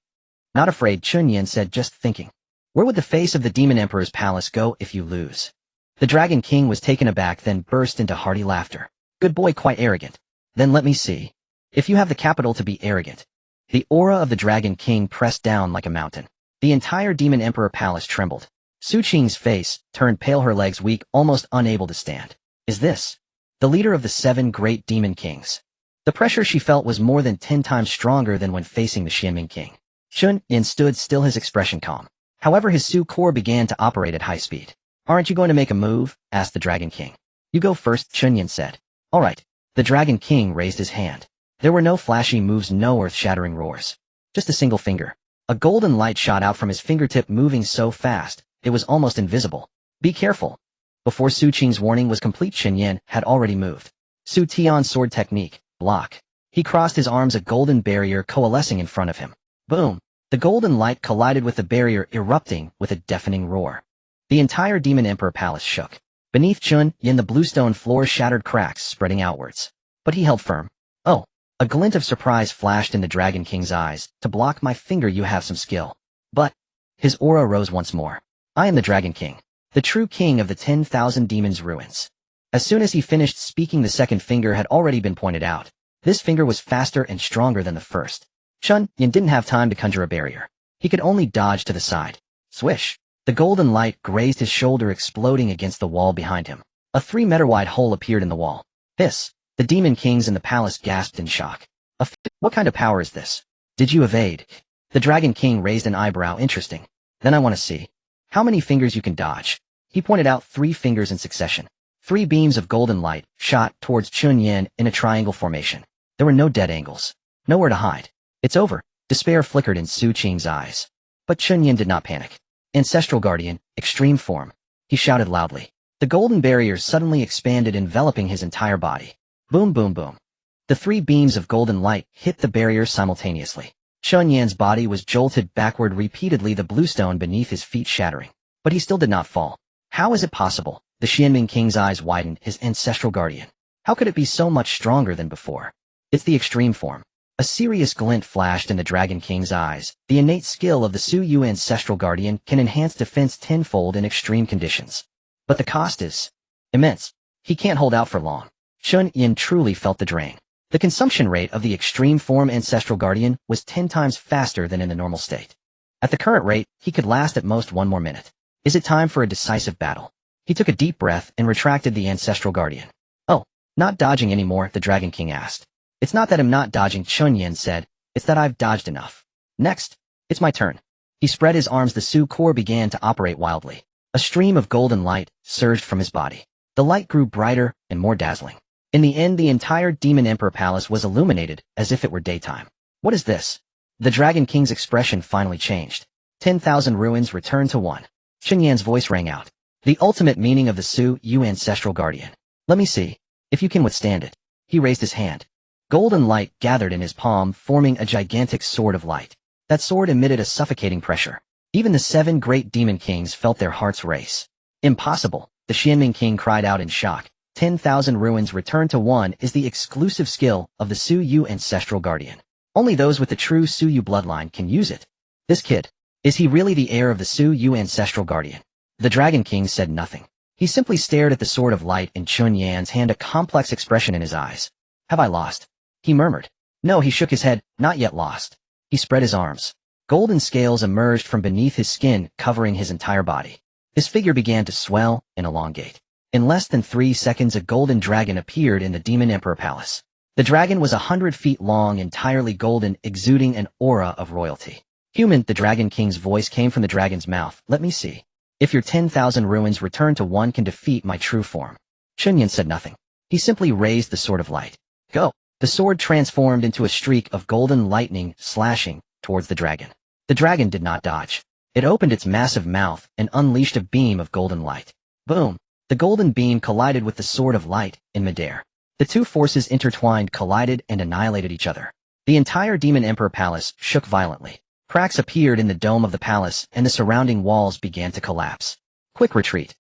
Not afraid, Chen Yan said, just thinking. Where would the face of the Demon Emperor's palace go if you lose? The Dragon King was taken aback, then burst into hearty laughter. Good boy, quite arrogant. Then let me see. If you have the capital to be arrogant. The aura of the Dragon King pressed down like a mountain. The entire Demon Emperor palace trembled. Su Qing's face turned pale, her legs weak, almost unable to stand. Is this the leader of the 7 great demon kings? The pressure she felt was more than 10 times stronger than when facing the Xianming King. Chen Yan stood still, his expression calm. However, his Su core began to operate at high speed. Aren't you going to make a move? Asked the Dragon King. You go first, Chen Yan said. All right. The Dragon King raised his hand. There were no flashy moves, no earth-shattering roars. Just a single finger. A golden light shot out from his fingertip, moving so fast, it was almost invisible. Be careful. Before Su Qing's warning was complete, Chen Yan had already moved. Su Tian's sword technique, block. He crossed his arms, a golden barrier coalescing in front of him. Boom. The golden light collided with the barrier, erupting with a deafening roar. The entire Demon Emperor palace shook. Beneath Chen Yan, the bluestone floor shattered, cracks spreading outwards. But he held firm. Oh. A glint of surprise flashed in the Dragon King's eyes. To block my finger, you have some skill. But his aura rose once more. I am the Dragon King, the true king of the 10,000 demons' ruins. As soon as he finished speaking, the second finger had already been pointed out. This finger was faster and stronger than the first. Chen Yan didn't have time to conjure a barrier. He could only dodge to the side. Swish! The golden light grazed his shoulder, exploding against the wall behind him. A 3-meter-wide hole appeared in the wall. Hiss! The demon kings in the palace gasped in shock. What kind of power is this? Did you evade? The Dragon King raised an eyebrow. Interesting. Then I want to see how many fingers you can dodge. He pointed out 3 fingers in succession. 3 beams of golden light shot towards Chen Yan in a triangle formation. There were no dead angles. Nowhere to hide. It's over. Despair flickered in Su Qing's eyes. But Chen Yan did not panic. Ancestral Guardian, extreme form. He shouted loudly. The golden barrier suddenly expanded, enveloping his entire body. Boom, boom, boom. The 3 beams of golden light hit the barrier simultaneously. Chen Yan's body was jolted backward repeatedly, the bluestone beneath his feet shattering. But he still did not fall. How is it possible? The Xianming King's eyes widened. His ancestral guardian. How could it be so much stronger than before? It's the extreme form. A serious glint flashed in the Dragon King's eyes. The innate skill of the Su Yu ancestral guardian can enhance defense tenfold in extreme conditions. But the cost is immense. He can't hold out for long. Chen Yan truly felt the drain. The consumption rate of the extreme form ancestral guardian was 10 times faster than in the normal state. At the current rate, he could last at most 1 more minute. Is it time for a decisive battle? He took a deep breath and retracted the ancestral guardian. Oh, not dodging anymore, the Dragon King asked. It's not that I'm not dodging, Chen Yan said. It's that I've dodged enough. Next, it's my turn. He spread his arms. The Su core began to operate wildly. A stream of golden light surged from his body. The light grew brighter and more dazzling. In the end, the entire Demon Emperor palace was illuminated as if it were daytime. What is this? The Dragon King's expression finally changed. 10,000 ruins returned to 1. Chen Yan's voice rang out. The ultimate meaning of the Su Yu ancestral guardian. Let me see if you can withstand it. He raised his hand. Golden light gathered in his palm, forming a gigantic sword of light. That sword emitted a suffocating pressure. Even the 7 great demon kings felt their hearts race. Impossible, the Xianming King cried out in shock. 10,000 ruins returned to 1 is the exclusive skill of the Su Yu ancestral guardian. Only those with the true Su Yu bloodline can use it. This kid, is he really the heir of the Su Yu ancestral guardian? The Dragon King said nothing. He simply stared at the sword of light in Chen Yan's hand, a complex expression in his eyes. Have I lost? He murmured. No, he shook his head, not yet lost. He spread his arms. Golden scales emerged from beneath his skin, covering his entire body. His figure began to swell and elongate. In less than 3 seconds, a golden dragon appeared in the Demon Emperor Palace. The dragon was 100 feet long, entirely golden, exuding an aura of royalty. Human, the Dragon King's voice came from the dragon's mouth. Let me see. If your 10,000 ruins return to one can defeat my true form. Chen Yan said nothing. He simply raised the sword of light. Go. The sword transformed into a streak of golden lightning, slashing towards the dragon. The dragon did not dodge. It opened its massive mouth and unleashed a beam of golden light. Boom! The golden beam collided with the sword of light in midair. The two forces intertwined, collided, and annihilated each other. The entire Demon Emperor Palace shook violently. Cracks appeared in the dome of the palace, and the surrounding walls began to collapse. Quick retreat.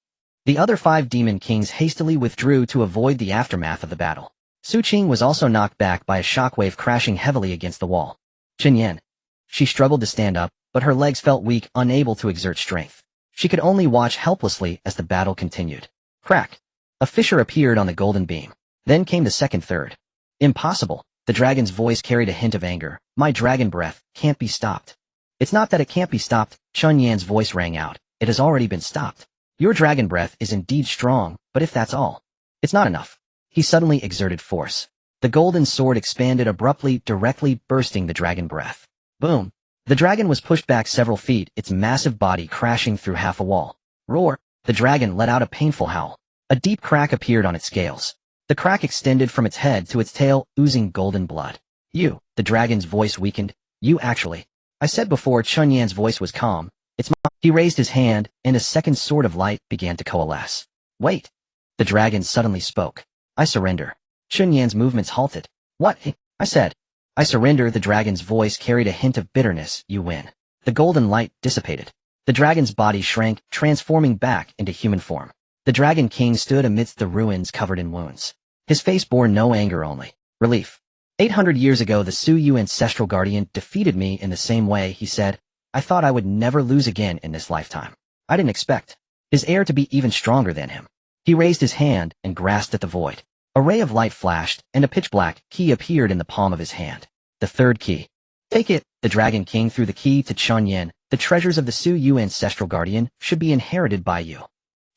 The other 5 demon kings hastily withdrew to avoid the aftermath of the battle. Su Qing was also knocked back by a shockwave, crashing heavily against the wall. Chen Yan. She struggled to stand up, but her legs felt weak, unable to exert strength. She could only watch helplessly as the battle continued. Crack. A fissure appeared on the golden beam. Then came the second third. Impossible. The dragon's voice carried a hint of anger. My dragon breath can't be stopped. It's not that it can't be stopped, Chen Yan's voice rang out. It has already been stopped. Your dragon breath is indeed strong, but if that's all, it's not enough. He suddenly exerted force. The golden sword expanded abruptly, directly bursting the dragon breath. Boom. The dragon was pushed back several feet, its massive body crashing through half a wall. Roar. The dragon let out a painful howl. A deep crack appeared on its scales. The crack extended from its head to its tail, oozing golden blood. You, the dragon's voice weakened. You actually. I said before. Chen Yan's voice was calm. It's my. He raised his hand, and a second sword of light began to coalesce. Wait. The dragon suddenly spoke. I surrender. Chen Yan's movements halted. What? I said. I surrender. The dragon's voice carried a hint of bitterness. You win. The golden light dissipated. The dragon's body shrank, transforming back into human form. The Dragon King stood amidst the ruins covered in wounds. His face bore no anger, only relief. 800 years ago, the Suyu ancestral guardian defeated me in the same way, he said. I thought I would never lose again in this lifetime. I didn't expect his heir to be even stronger than him. He raised his hand and grasped at the void. A ray of light flashed, and a pitch-black key appeared in the palm of his hand. The third key. Take it. The Dragon King threw the key to Chen Yan. The treasures of the Suyu ancestral guardian should be inherited by you.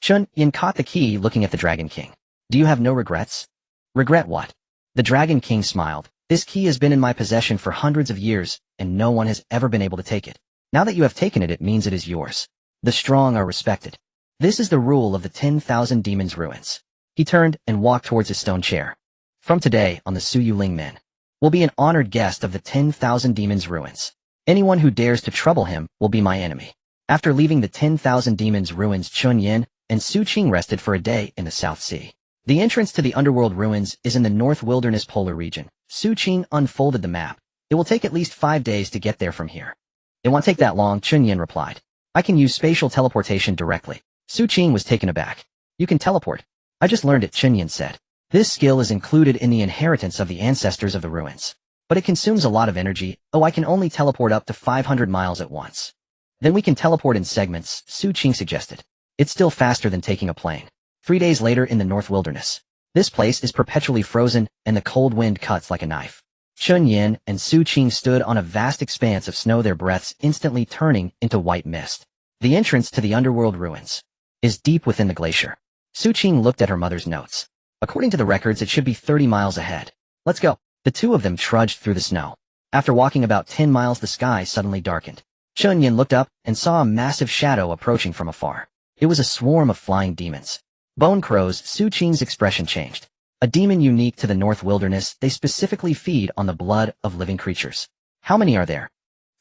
Chen Yan caught the key, looking at the Dragon King. Do you have no regrets? Regret what? The Dragon King smiled. This key has been in my possession for hundreds of years, and no one has ever been able to take it. Now that you have taken it, it means it is yours. The strong are respected. This is the rule of the 10,000 demons' ruins. He turned and walked towards his stone chair. From today, on the Suyu Ling Men, will be an honored guest of the 10,000 demons' ruins. Anyone who dares to trouble him will be my enemy. After leaving the 10,000 demons' ruins, Chen Yan and Su Qing rested for a day in the South Sea. The entrance to the underworld ruins is in the North Wilderness Polar region. Su Qing unfolded the map. It will take at least 5 days to get there from here. It won't take that long, Chen Yan replied. I can use spatial teleportation directly. Su Qing was taken aback. You can teleport. I just learned it, Chen Yan said. This skill is included in the inheritance of the ancestors of the ruins. But it consumes a lot of energy. Oh, I can only teleport up to 500 miles at once. Then we can teleport in segments, Su Qing suggested. It's still faster than taking a plane. 3 days later in the North Wilderness. This place is perpetually frozen, and the cold wind cuts like a knife. Chen Yan and Su Qing stood on a vast expanse of snow, their breaths instantly turning into white mist. The entrance to the underworld ruins is deep within the glacier. Su Qing looked at her mother's notes. According to the records, it should be 30 miles ahead. Let's go. The two of them trudged through the snow. After walking about 10 miles, the sky suddenly darkened. Chen Yan looked up and saw a massive shadow approaching from afar. It was a swarm of flying demons. Bone crows. Su Qing's expression changed. A demon unique to the North Wilderness, they specifically feed on the blood of living creatures. How many are there?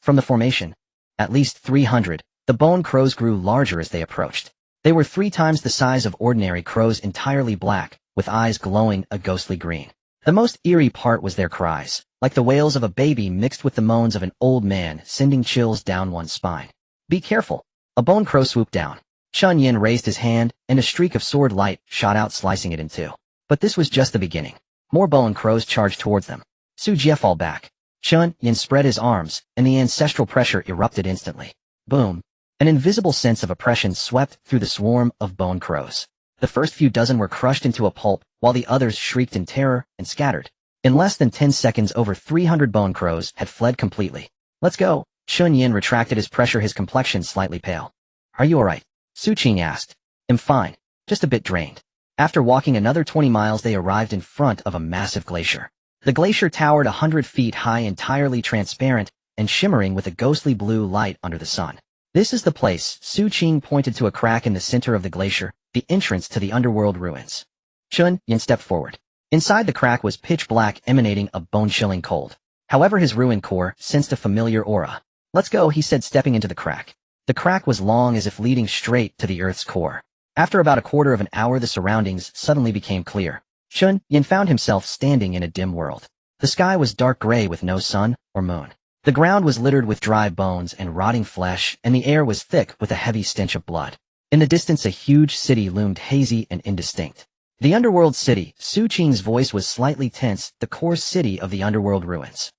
From the formation. At least 300. The bone crows grew larger as they approached. They were 3 times the size of ordinary crows, entirely black, with eyes glowing a ghostly green. The most eerie part was their cries, like the wails of a baby mixed with the moans of an old man, sending chills down one's spine. Be careful. A bone crow swooped down. Chen Yan raised his hand, and a streak of sword light shot out, slicing it in two. But this was just the beginning. More bone crows charged towards them. Su Jie fall back. Chen Yan spread his arms, and the ancestral pressure erupted instantly. Boom. An invisible sense of oppression swept through the swarm of bone crows. The first few dozen were crushed into a pulp, while the others shrieked in terror and scattered. In less than 10 seconds, over 300 bone crows had fled completely. Let's go. Chen Yan retracted his pressure, his complexion slightly pale. Are you alright? Su Qing asked. I'm fine. Just a bit drained. After walking another 20 miles, they arrived in front of a massive glacier. The glacier towered 100 feet high, entirely transparent and shimmering with a ghostly blue light under the sun. This is the place. Su Qing pointed to a crack in the center of the glacier, the entrance to the underworld ruins. Chen Yan stepped forward. Inside the crack was pitch black, emanating a bone-chilling cold. However, his ruined core sensed a familiar aura. Let's go, he said, stepping into the crack. The crack was long, as if leading straight to the Earth's core. After about a quarter of an hour, the surroundings suddenly became clear. Chen Yan found himself standing in a dim world. The sky was dark gray with no sun or moon. The ground was littered with dry bones and rotting flesh, and the air was thick with a heavy stench of blood. In the distance, a huge city loomed, hazy and indistinct. The underworld city. Su Qing's voice was slightly tense, the core city of the underworld ruins.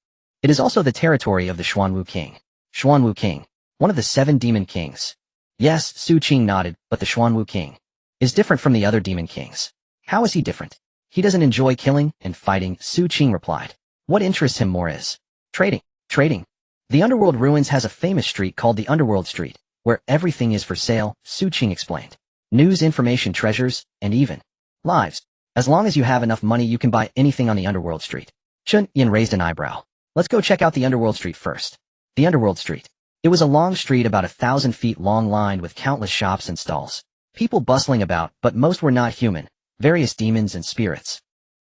It is also the territory of the Xuanwu King. Xuanwu King, one of the 7 demon kings. Yes, Su Qing nodded, but the Xuanwu King is different from the other demon kings. How is he different? He doesn't enjoy killing and fighting, Su Qing replied. What interests him more is trading. Trading. The underworld ruins has a famous street called the Underworld Street, where everything is for sale, Su Qing explained. News, information, treasures, and even lives. As long as you have enough money, you can buy anything on the Underworld Street. Chen Yan raised an eyebrow. Let's go check out the Underworld Street first. The Underworld Street. It was a long street about 1,000 feet long, lined with countless shops and stalls. People bustling about, but most were not human. Various demons and spirits.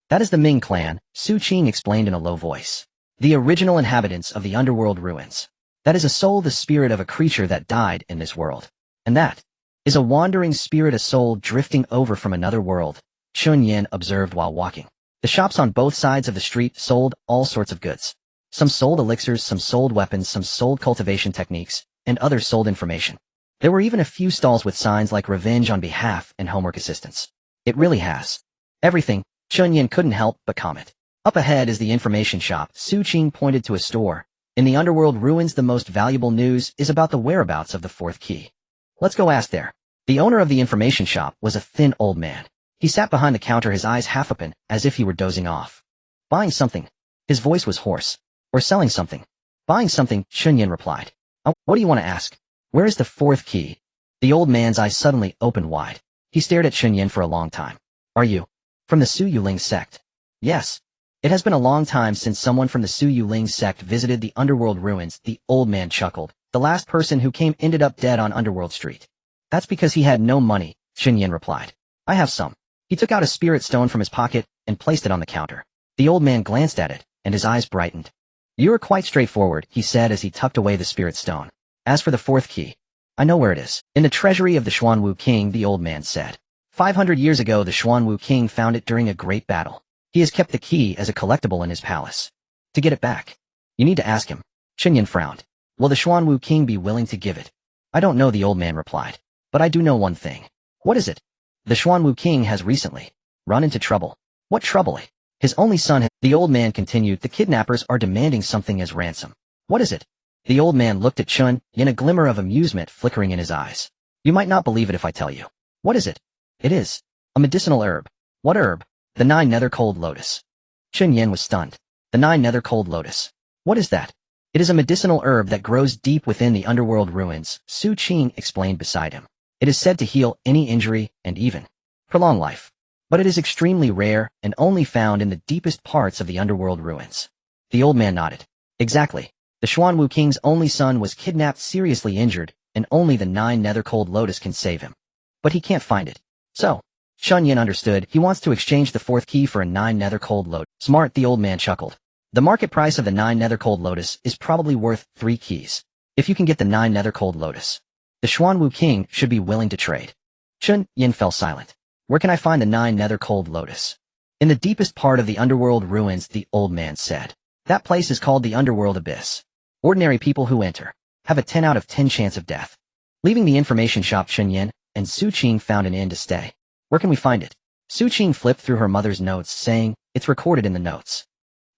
That is the Ming clan, Su Qing explained in a low voice. The original inhabitants of the underworld ruins. That is a soul, the spirit of a creature that died in this world. And that is a wandering spirit, a soul drifting over from another world, Chen Yan observed while walking. The shops on both sides of the street sold all sorts of goods. Some sold elixirs, some sold weapons, some sold cultivation techniques, and others sold information. There were even a few stalls with signs like revenge on behalf and homework assistance. It really has everything, Chen Yan couldn't help but comment. Up ahead is the information shop. Su Qing pointed to a store. In the underworld ruins, the most valuable news is about the whereabouts of the 4th key. Let's go ask there. The owner of the information shop was a thin old man. He sat behind the counter, his eyes half open, as if he were dozing off. Buying something. His voice was hoarse. Or selling something. Buying something, Chen Yan replied. Oh, what do you want to ask? Where is the 4th key? The old man's eyes suddenly opened wide. He stared at Chen Yan for a long time. Are you from the Su Yuling sect? Yes. It has been a long time since someone from the Su Yuling sect visited the underworld ruins, the old man chuckled. The last person who came ended up dead on Underworld Street. That's because he had no money, Chen Yan replied. I have some. He took out a spirit stone from his pocket and placed it on the counter. The old man glanced at it, and his eyes brightened. You are quite straightforward, he said as he tucked away the spirit stone. As for the 4th key, I know where it is. In the treasury of the Xuanwu King, the old man said. 500 years ago, the Xuanwu King found it during a great battle. He has kept the key as a collectible in his palace. To get it back, you need to ask him. Chen Yan frowned. Will the Xuanwu King be willing to give it? I don't know, the old man replied. But I do know one thing. What is it? The Xuanwu King has recently run into trouble. What trouble? His only son. The old man continued. The kidnappers are demanding something as ransom. What is it? The old man looked at Chen Yan, a glimmer of amusement flickering in his eyes. You might not believe it if I tell you. What is it? It is a medicinal herb. What herb? The 9 nether cold lotus. Chen Yan was stunned. The 9 nether cold lotus. What is that? It is a medicinal herb that grows deep within the underworld ruins, Su Qing explained beside him. It is said to heal any injury and even prolong life. But it is extremely rare and only found in the deepest parts of the underworld ruins. The old man nodded. Exactly. The Xuanwu King's only son was kidnapped, seriously injured, and only the 9 nether cold lotus can save him. But he can't find it. So, Chen Yan understood. He wants to exchange the 4th key for a 9 nether cold lotus. Smart, the old man chuckled. The market price of the 9 nether cold lotus is probably worth 3 keys. If you can get the 9 nether cold lotus, the Xuanwu King should be willing to trade. Chen Yan fell silent. Where can I find the 9 nether cold lotus? In the deepest part of the underworld ruins, the old man said. That place is called the underworld abyss. Ordinary people who enter have a 10 out of 10 chance of death. Leaving the information shop, Chen Yan and Su Qing found an inn to stay. Where can we find it? Su Qing flipped through her mother's notes, saying, it's recorded in the notes.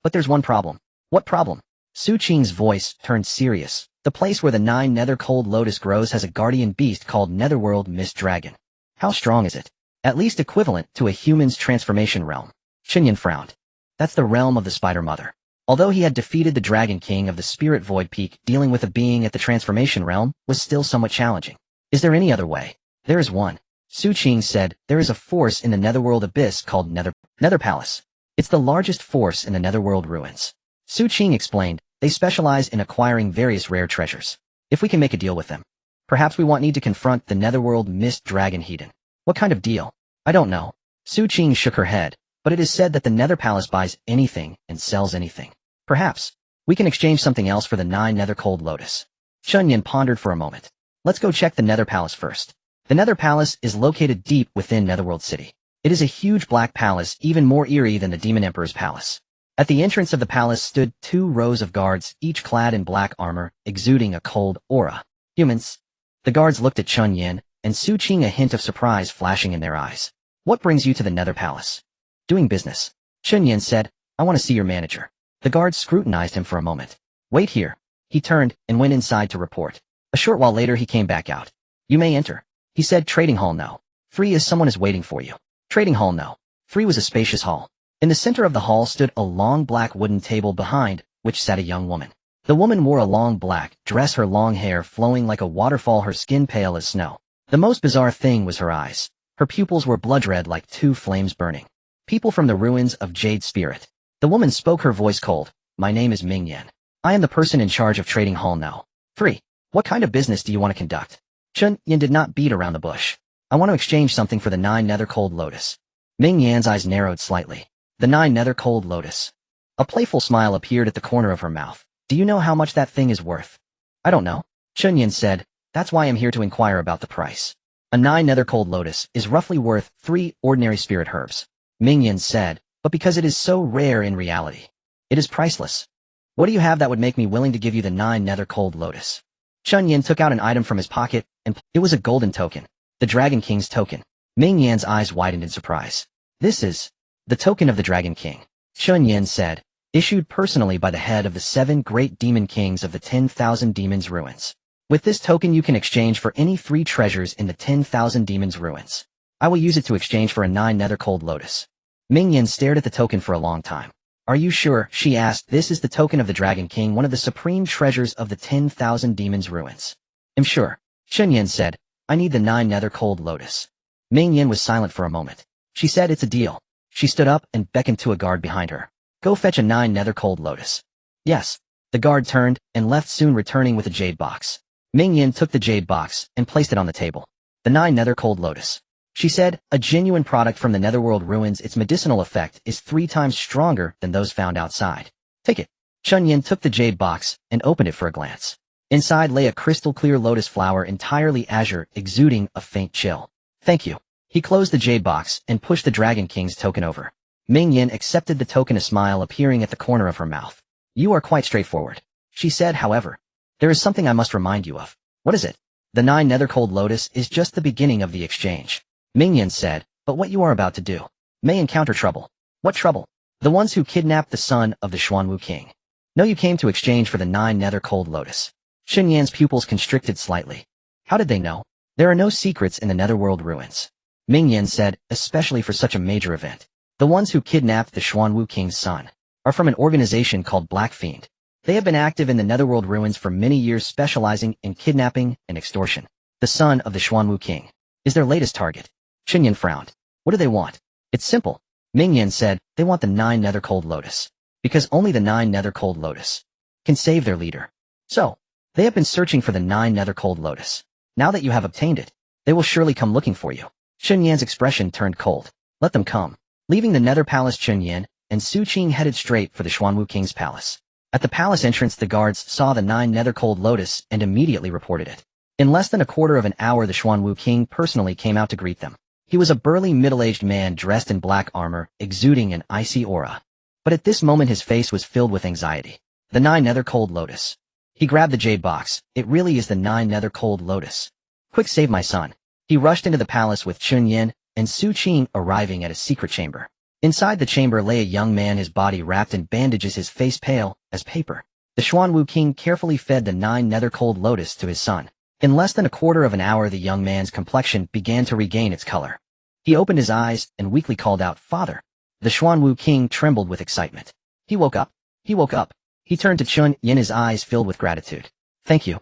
But there's one problem. What problem? Su Qing's voice turned serious. The place where the 9 nether cold lotus grows has a guardian beast called Netherworld Mist Dragon. How strong is it? At least equivalent to a human's transformation realm. Chen Yan frowned. That's the realm of the Spider Mother. Although he had defeated the Dragon King of the Spirit Void Peak, dealing with a being at the transformation realm was still somewhat challenging. Is there any other way? There is one. Su Qing said, there is a force in the Netherworld abyss called Nether Palace. It's the largest force in the Netherworld ruins. Su Qing explained, they specialize in acquiring various rare treasures. If we can make a deal with them. Perhaps we need to confront the Netherworld Mist Dragon Hedon. What kind of deal? I don't know. Su Qing shook her head, but it is said that the Nether Palace buys anything and sells anything. Perhaps. We can exchange something else for the 9 Nether Cold Lotus. Chen Yan pondered for a moment. Let's go check the Nether Palace first. The Nether Palace is located deep within Netherworld City. It is a huge black palace, even more eerie than the Demon Emperor's palace. At the entrance of the palace stood 2 rows of guards, each clad in black armor, exuding a cold aura. Humans. The guards looked at Chen Yan, and Su Qing, a hint of surprise flashing in their eyes. What brings you to the Nether Palace? Doing business. Chen Yan said, I want to see your manager. The guards scrutinized him for a moment. Wait here. He turned and went inside to report. A short while later he came back out. You may enter. He said, Trading Hall no. 3 is someone is waiting for you. Trading Hall no. 3 was a spacious hall. In the center of the hall stood a long black wooden table behind which sat a young woman. The woman wore a long black dress, her long hair flowing like a waterfall, her skin pale as snow. The most bizarre thing was her eyes. Her pupils were blood red like 2 flames burning. People from the ruins of Jade Spirit. The woman spoke, her voice cold. My name is Ming Yan. I am the person in charge of Trading Hall no. 3. What kind of business do you want to conduct? Chen Yan did not beat around the bush. I want to exchange something for the 9 Nether Cold Lotus. Ming Yan's eyes narrowed slightly. The 9 Nether Cold Lotus. A playful smile appeared at the corner of her mouth. Do you know how much that thing is worth? I don't know. Chen Yan said, that's why I'm here to inquire about the price. A 9 Nether Cold Lotus is roughly worth 3 ordinary spirit herbs. Ming Yan said, but because it is so rare in reality, it is priceless. What do you have that would make me willing to give you the 9 Nether Cold Lotus? Chen Yan took out an item from his pocket, and it was a golden token. The Dragon King's token. Ming Yan's eyes widened in surprise. This is the token of the Dragon King. Chen Yan said, issued personally by the head of the 7 great demon kings of the 10,000 demons ruins. With this token you can exchange for any 3 treasures in the 10,000 demons ruins. I will use it to exchange for a 9 Nether Cold Lotus. Ming Yan stared at the token for a long time. Are you sure? She asked. This is the token of the Dragon King, one of the supreme treasures of the 10,000 demons ruins. I'm sure. Chen Yan said, I need the 9 Nether Cold Lotus. Ming Yan was silent for a moment. She said, it's a deal. She stood up and beckoned to a guard behind her. Go fetch a 9 Nether Cold Lotus. Yes. The guard turned and left, soon returning with a jade box. Ming Yan took the jade box and placed it on the table. The 9 Nether Cold Lotus. She said, a genuine product from the Netherworld ruins. Its medicinal effect is 3 times stronger than those found outside. Take it. Chen Yan took the jade box and opened it for a glance. Inside lay a crystal-clear lotus flower, entirely azure, exuding a faint chill. Thank you. He closed the jade box and pushed the Dragon King's token over. Ming Yan accepted the token, a smile appearing at the corner of her mouth. You are quite straightforward. She said, however, there is something I must remind you of. What is it? The 9 Nether Cold Lotus is just the beginning of the exchange. Ming Yan said, but what you are about to do may encounter trouble. What trouble? The ones who kidnapped the son of the Xuanwu King. No, you came to exchange for the 9 Nether Cold Lotus. Chen Yan's pupils constricted slightly. How did they know? There are no secrets in the Netherworld ruins. Ming Yan said, especially for such a major event. The ones who kidnapped the Xuanwu King's son are from an organization called Black Fiend. They have been active in the Netherworld ruins for many years, specializing in kidnapping and extortion. The son of the Xuanwu King is their latest target. Chen Yan frowned. What do they want? It's simple. Ming Yan said, they want the 9 Nether Cold Lotus. Because only the 9 Nether Cold Lotus can save their leader. So, they have been searching for the 9 Nether Cold Lotus. Now that you have obtained it, they will surely come looking for you. Chen Yan's expression turned cold. Let them come. Leaving the Nether Palace, Chen Yan and Su Qing headed straight for the Xuanwu King's palace. At the palace entrance, the guards saw the 9 Nether Cold Lotus and immediately reported it. In less than a quarter of an hour, the Xuanwu King personally came out to greet them. He was a burly, middle-aged man dressed in black armor, exuding an icy aura. But at this moment his face was filled with anxiety. The 9 Nether Cold Lotus. He grabbed the jade box. It really is the 9 Nether Cold Lotus. Quick, save my son. He rushed into the palace with Chen Yan and Su Qing, arriving at a secret chamber. Inside the chamber lay a young man, his body wrapped in bandages, his face pale as paper. The Xuanwu King carefully fed the 9 Nether Cold Lotus to his son. In less than a quarter of an hour, the young man's complexion began to regain its color. He opened his eyes and weakly called out, "Father." The Xuanwu king trembled with excitement. He woke up. He woke up. He turned to Chen Yan, his eyes filled with gratitude. Thank you,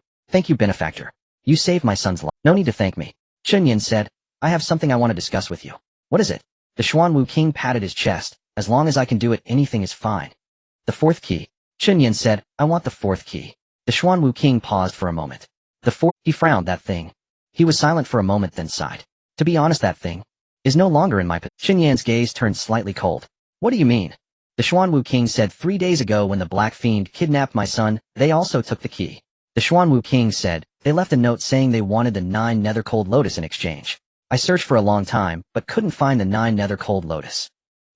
benefactor. You saved my son's life. No need to thank me. Chen Yan said, I have something I want to discuss with you. What is it? The Xuanwu king patted his chest. As long as I can do it, anything is fine. The fourth key. Chen Yan said, I want the fourth key. The Xuanwu king paused for a moment. He frowned. That thing. He was silent for a moment, then sighed. To be honest, that thing is no longer in my possession. Chen Yan's gaze turned slightly cold. What do you mean? The Xuanwu king said, 3 days ago when the Black Fiend kidnapped my son, they also took the key. The Xuanwu king said, they left a note saying they wanted the 9 nether cold lotus in exchange. I searched for a long time, but couldn't find the 9 nether cold lotus.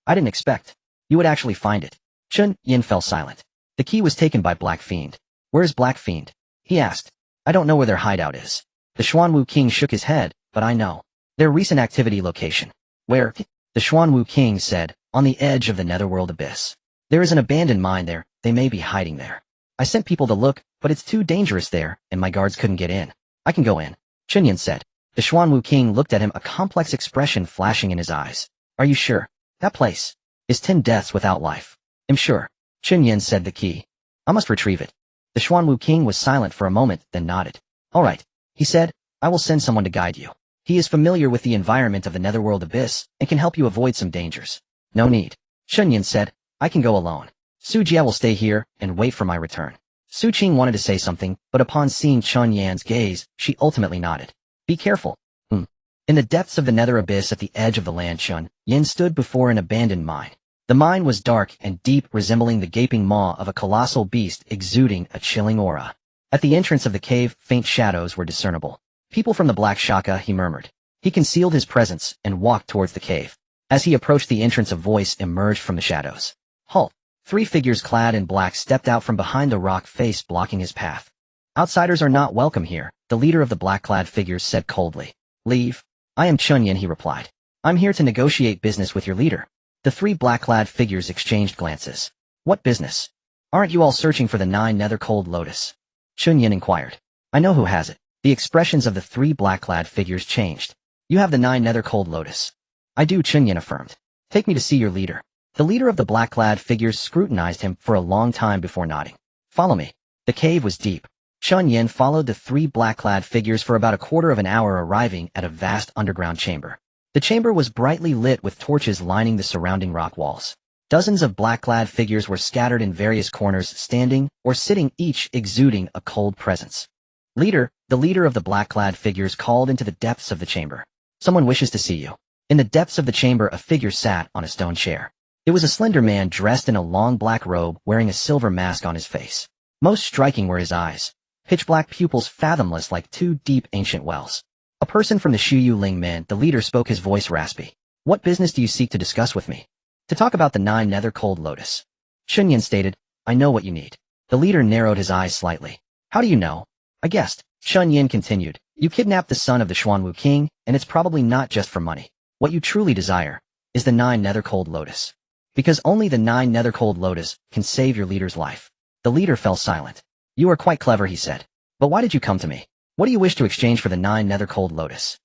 I didn't expect you would actually find it. Chen Yan fell silent. The key was taken by Black Fiend. Where's Black Fiend? He asked. I don't know where their hideout is. The Xuanwu king shook his head, but I know their recent activity location. Where? The Xuanwu king said, on the edge of the netherworld abyss. There is an abandoned mine there. They may be hiding there. I sent people to look, but it's too dangerous there, and my guards couldn't get in. I can go in, Chen Yan said. The Xuanwu king looked at him, a complex expression flashing in his eyes. Are you sure? That place is 10 deaths without life. I'm sure. Chen Yan said, the key. I must retrieve it. The Xuanwu king was silent for a moment, then nodded. All right, he said, I will send someone to guide you. He is familiar with the environment of the netherworld abyss and can help you avoid some dangers. No need. Chen Yan said, I can go alone. Su Jia will stay here and wait for my return. Su Qing wanted to say something, but upon seeing Chen Yan's gaze, she ultimately nodded. Be careful. In the depths of the nether abyss at the edge of the land, Chen Yan stood before an abandoned mine. The mine was dark and deep, resembling the gaping maw of a colossal beast exuding a chilling aura. At the entrance of the cave, faint shadows were discernible. People from the Black Shaka, he murmured. He concealed his presence and walked towards the cave. As he approached the entrance, a voice emerged from the shadows. Halt! 3 figures clad in black stepped out from behind the rock face blocking his path. Outsiders are not welcome here, the leader of the black-clad figures said coldly. Leave. I am Chen Yan, he replied. I'm here to negotiate business with your leader. The 3 black-clad figures exchanged glances. What business? Aren't you all searching for the 9 nether cold lotus? Chen Yan inquired. I know who has it. The expressions of the 3 black-clad figures changed. You have the 9 nether cold lotus. I do, Chen Yan affirmed. Take me to see your leader. The leader of the black-clad figures scrutinized him for a long time before nodding. Follow me. The cave was deep. Chen Yan followed the 3 black-clad figures for about a quarter of an hour, arriving at a vast underground chamber. The chamber was brightly lit with torches lining the surrounding rock walls. Dozens of black-clad figures were scattered in various corners, standing or sitting, each exuding a cold presence. Leader, the leader of the black-clad figures called into the depths of the chamber. Someone wishes to see you. In the depths of the chamber, a figure sat on a stone chair. It was a slender man dressed in a long black robe, wearing a silver mask on his face. Most striking were his eyes. Pitch-black pupils, fathomless like 2 deep ancient wells. A person from the Shuyu Ling men, the leader spoke, his voice raspy. What business do you seek to discuss with me? To talk about the 9 nether cold lotus. Chen Yan stated, I know what you need. The leader narrowed his eyes slightly. How do you know? I guessed. Chen Yan continued, you kidnapped the son of the Xuanwu king, and it's probably not just for money. What you truly desire is the 9 nether cold lotus. Because only the 9 nether cold lotus can save your leader's life. The leader fell silent. You are quite clever, he said. But why did you come to me? What do you wish to exchange for the 9 nether cold lotus?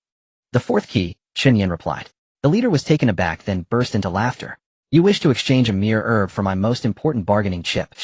The 4th key, Chen Yan replied. The leader was taken aback, then burst into laughter. You wish to exchange a mere herb for my most important bargaining chip.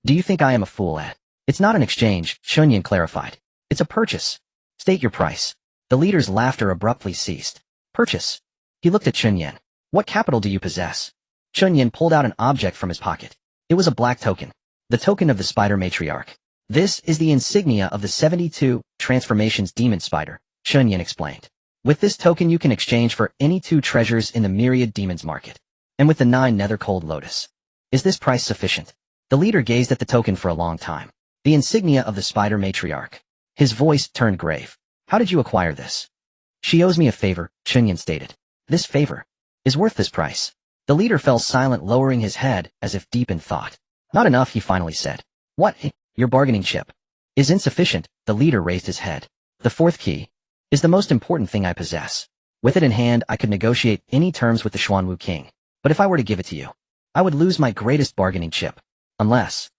Do you think I am a fool, Ed? It's not an exchange, Chen Yan clarified. It's a purchase. State your price. The leader's laughter abruptly ceased. Purchase. He looked at Chen Yan. What capital do you possess? Chen Yan pulled out an object from his pocket. It was a black token. The token of the spider matriarch. This is the insignia of the 72 transformations demon spider, Chen Yan explained. With this token you can exchange for any 2 treasures in the myriad demons market. And with the 9 nether cold lotus. Is this price sufficient? The leader gazed at the token for a long time. The insignia of the spider matriarch. His voice turned grave. How did you acquire this? She owes me a favor, Chen Yan stated. This favor is worth this price. The leader fell silent, lowering his head as if deep in thought. Not enough, he finally said. What? Your bargaining chip is insufficient. The leader raised his head. The 4th key is the most important thing I possess. With it in hand, I could negotiate any terms with the Xuanwu king. But if I were to give it to you, I would lose my greatest bargaining chip. Unless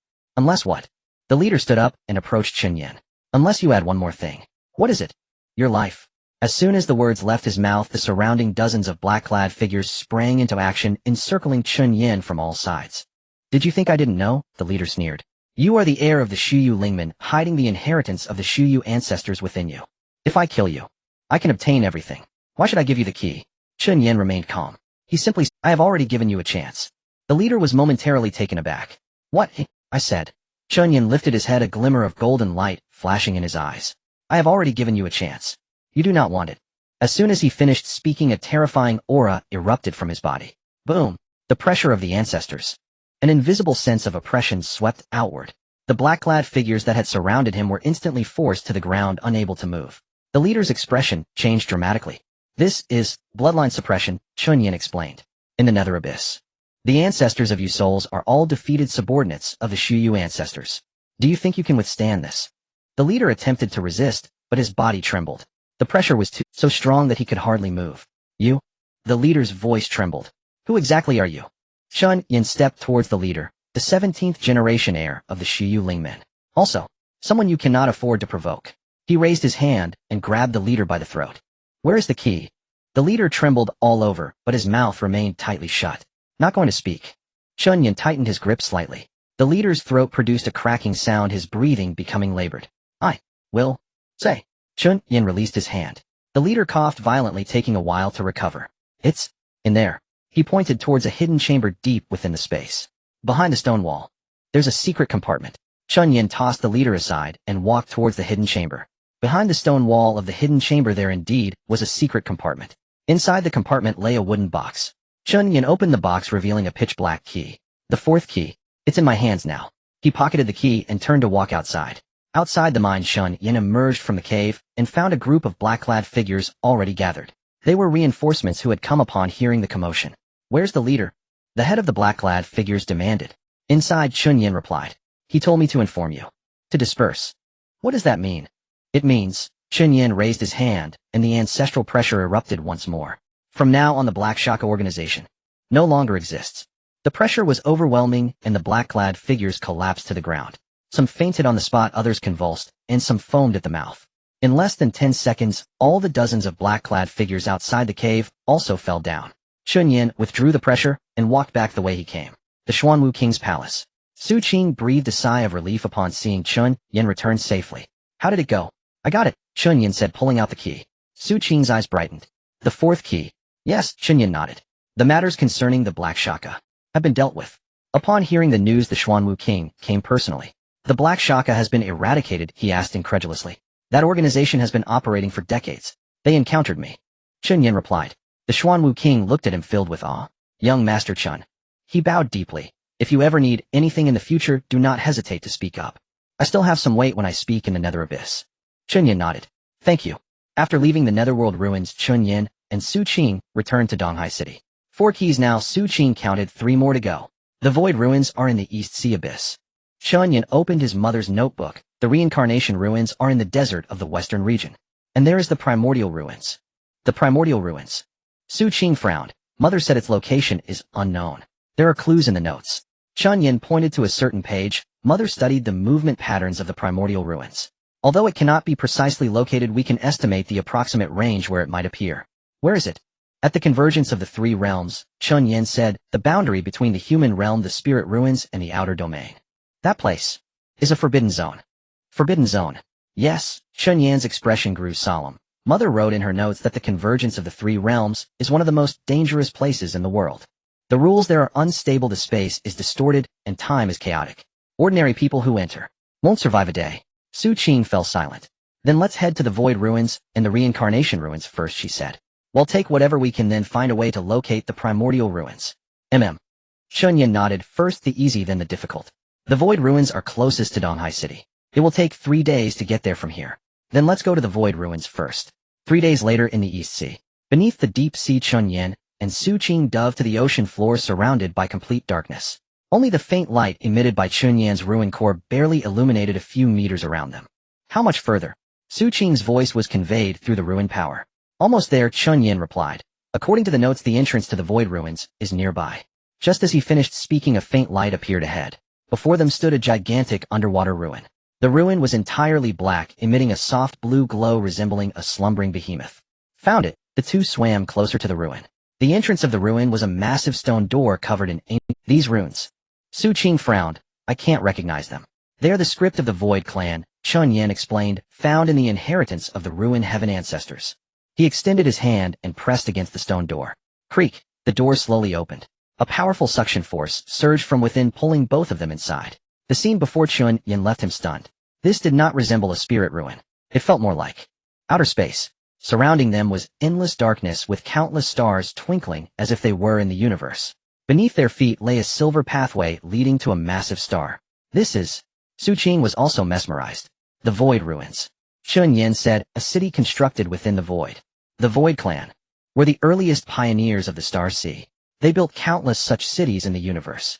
what? The leader stood up and approached Chen Yan. Unless you add one more thing. What is it? Your life. As soon as the words left his mouth, the surrounding dozens of black-clad figures sprang into action, encircling Chen Yan from all sides. Did you think I didn't know? The leader sneered. You are the heir of the Shuyu Lingmen, hiding the inheritance of the Shuyu ancestors within you. If I kill you, I can obtain everything. Why should I give you the key? Chen Yan remained calm. He simply said, I have already given you a chance. The leader was momentarily taken aback. What? I said. Chen Yan lifted his head, a glimmer of golden light flashing in his eyes. I have already given you a chance. You do not want it. As soon as he finished speaking, a terrifying aura erupted from his body. Boom! The pressure of the ancestors. An invisible sense of oppression swept outward. The black-clad figures that had surrounded him were instantly forced to the ground, unable to move. The leader's expression changed dramatically. This is bloodline suppression, Chen Yan explained. In the nether abyss. The ancestors of you souls are all defeated subordinates of the Shuyu ancestors. Do you think you can withstand this? The leader attempted to resist, but his body trembled. The pressure was so strong that he could hardly move. You? The leader's voice trembled. Who exactly are you? Chen Yan stepped towards the leader, the 17th generation heir of the Shuyu Lingmen. Also, someone you cannot afford to provoke. He raised his hand and grabbed the leader by the throat. Where is the key? The leader trembled all over, but his mouth remained tightly shut. Not going to speak. Chen Yan tightened his grip slightly. The leader's throat produced a cracking sound, his breathing becoming labored. I will say. Chen Yan released his hand. The leader coughed violently, taking a while to recover. It's in there. He pointed towards a hidden chamber deep within the space. Behind the stone wall. There's a secret compartment. Chen Yan tossed the leader aside and walked towards the hidden chamber. Behind the stone wall of the hidden chamber there indeed was a secret compartment. Inside the compartment lay a wooden box. Chen Yan opened the box, revealing a pitch-black key. The fourth key. It's in my hands now. He pocketed the key and turned to walk outside. Outside the mine, Chen Yan emerged from the cave and found a group of black-clad figures already gathered. They were reinforcements who had come upon hearing the commotion. Where's the leader? The head of the black-clad figures demanded. Inside, Chen Yan replied. He told me to inform you. To disperse. What does that mean? It means, Chen Yan raised his hand, and the ancestral pressure erupted once more. From now on, the Black Shaka organization no longer exists. The pressure was overwhelming, and the black-clad figures collapsed to the ground. Some fainted on the spot, others convulsed, and some foamed at the mouth. In less than 10 seconds, all the dozens of black-clad figures outside the cave also fell down. Chen Yan withdrew the pressure and walked back the way he came. The Xuanwu King's palace. Su Qing breathed a sigh of relief upon seeing Chen Yan return safely. How did it go? I got it, Chen Yan said, pulling out the key. Su Qing's eyes brightened. The fourth key. Yes, Chen Yan nodded. The matters concerning the Black Shaka have been dealt with. Upon hearing the news, the Xuanwu King came personally. The Black Shaka has been eradicated, he asked incredulously. That organization has been operating for decades. They encountered me. Chen Yan replied. The Xuanwu King looked at him filled with awe. Young Master Chen. He bowed deeply. If you ever need anything in the future, do not hesitate to speak up. I still have some weight when I speak in the nether abyss. Chen Yan nodded. Thank you. After leaving the netherworld ruins, Chen Yan and Su Qing returned to Donghai City. 4 keys now. Su Qing counted 3 more to go. The void ruins are in the East Sea abyss. Chen Yan opened his mother's notebook. The reincarnation ruins are in the desert of the western region. And there is the primordial ruins. The primordial ruins. Su Qing frowned. Mother said its location is unknown. There are clues in the notes. Chen Yan pointed to a certain page. Mother studied the movement patterns of the primordial ruins. Although it cannot be precisely located, we can estimate the approximate range where it might appear. Where is it? At the convergence of the 3 realms, Chen Yan said, the boundary between the human realm, the spirit ruins, and the outer domain. That place is a forbidden zone. Forbidden zone. Yes, Chen Yan's expression grew solemn. Mother wrote in her notes that the convergence of the 3 realms is one of the most dangerous places in the world. The rules there are unstable, the space is distorted, and time is chaotic. Ordinary people who enter won't survive a day. Su Qing fell silent. Then let's head to the void ruins and the reincarnation ruins first, she said. We'll take whatever we can, then find a way to locate the primordial ruins. Chen Yan nodded. First the easy, then the difficult. The void ruins are closest to Donghai City. It will take 3 days to get there from here. Then let's go to the void ruins first. 3 days later in the East Sea. Beneath the deep sea, Chen Yan and Su Qing dove to the ocean floor, surrounded by complete darkness. Only the faint light emitted by Chen Yan's ruin core barely illuminated a few meters around them. How much further? Su Qing's voice was conveyed through the ruin power. Almost there, Chen Yan replied. According to the notes, the entrance to the void ruins is nearby. Just as he finished speaking, a faint light appeared ahead. Before them stood a gigantic underwater ruin. The ruin was entirely black, emitting a soft blue glow resembling a slumbering behemoth. Found it. The two swam closer to the ruin. The entrance of the ruin was a massive stone door covered in ink. These runes. Su Qing frowned. I can't recognize them. They are the script of the Void clan, Chen Yan explained, found in the inheritance of the ruined heaven ancestors. He extended his hand and pressed against the stone door. Creak. The door slowly opened. A powerful suction force surged from within, pulling both of them inside. The scene before Chen Yan left him stunned. This did not resemble a spirit ruin. It felt more like outer space. Surrounding them was endless darkness with countless stars twinkling as if they were in the universe. Beneath their feet lay a silver pathway leading to a massive star. This is... Su Qing was also mesmerized. The Void Ruins. Chen Yan said, a city constructed within the Void. The Void clan were the earliest pioneers of the Star Sea. They built countless such cities in the universe.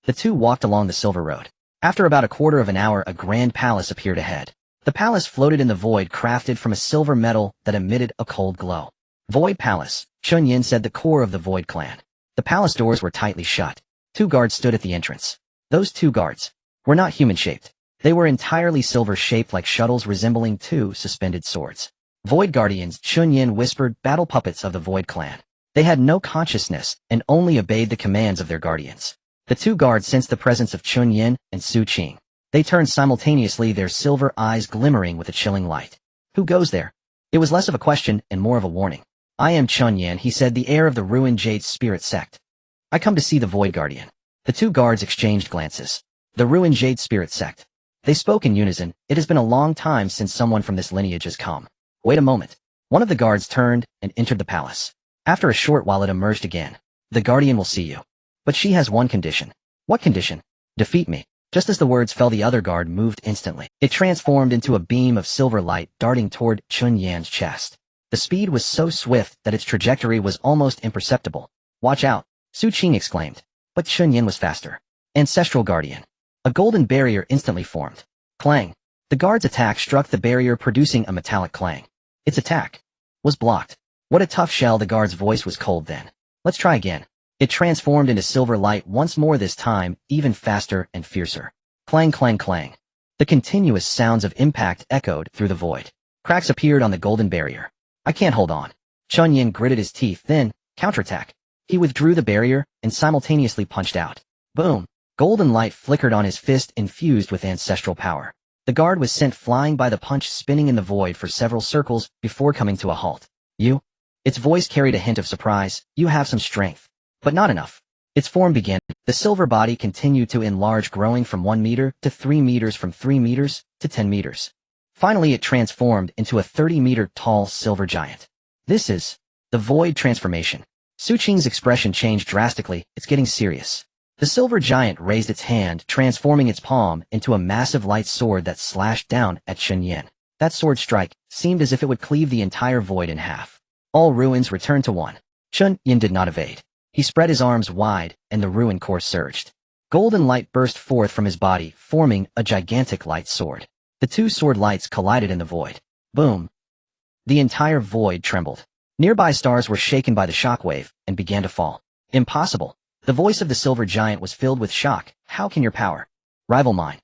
The two walked along the Silver Road. After about a quarter of an hour, a grand palace appeared ahead. The palace floated in the void, crafted from a silver metal that emitted a cold glow. Void Palace, Chen Yan said, the core of the Void clan. The palace doors were tightly shut. Two guards stood at the entrance. Those two guards were not human-shaped. They were entirely silver-shaped, like shuttles resembling two suspended swords. Void Guardians, Chen Yan whispered, battle puppets of the Void clan. They had no consciousness and only obeyed the commands of their guardians. The two guards sensed the presence of Chen Yan and Su Qing. They turned simultaneously, their silver eyes glimmering with a chilling light. Who goes there? It was less of a question and more of a warning. I am Chen Yan, he said, the heir of the ruined Jade Spirit sect. I come to see the Void Guardian. The two guards exchanged glances. The ruined Jade Spirit sect. They spoke in unison. It has been a long time since someone from this lineage has come. Wait a moment. One of the guards turned and entered the palace. After a short while it emerged again. The Guardian will see you. But she has one condition. What condition? Defeat me. Just as the words fell, the other guard moved instantly. It transformed into a beam of silver light darting toward Chen Yan's chest. The speed was so swift that its trajectory was almost imperceptible. Watch out, Su Qing exclaimed. But Chen Yan was faster. Ancestral Guardian. A golden barrier instantly formed. Clang. The guard's attack struck the barrier, producing a metallic clang. Its attack was blocked. What a tough shell. The guard's voice was cold then. Let's try again. It transformed into silver light once more, this time even faster and fiercer. Clang, clang, clang. The continuous sounds of impact echoed through the void. Cracks appeared on the golden barrier. I can't hold on. Chen Yan gritted his teeth, then counterattack. He withdrew the barrier and simultaneously punched out. Boom. Golden light flickered on his fist, infused with ancestral power. The guard was sent flying by the punch, spinning in the void for several circles before coming to a halt. You? Its voice carried a hint of surprise. You have some strength. But not enough. Its form began. The silver body continued to enlarge, growing from 1 meter to 3 meters, from 3 meters to 10 meters. Finally, it transformed into a 30-meter tall silver giant. This is the Void transformation. Su Qing's expression changed drastically. It's getting serious. The silver giant raised its hand, transforming its palm into a massive light sword that slashed down at Chen Yan. That sword strike seemed as if it would cleave the entire void in half. All ruins returned to one. Chen Yan did not evade. He spread his arms wide, and the ruin core surged. Golden light burst forth from his body, forming a gigantic light sword. The two sword lights collided in the void. Boom. The entire void trembled. Nearby stars were shaken by the shockwave and began to fall. Impossible. The voice of the silver giant was filled with shock. How can your power rival mine?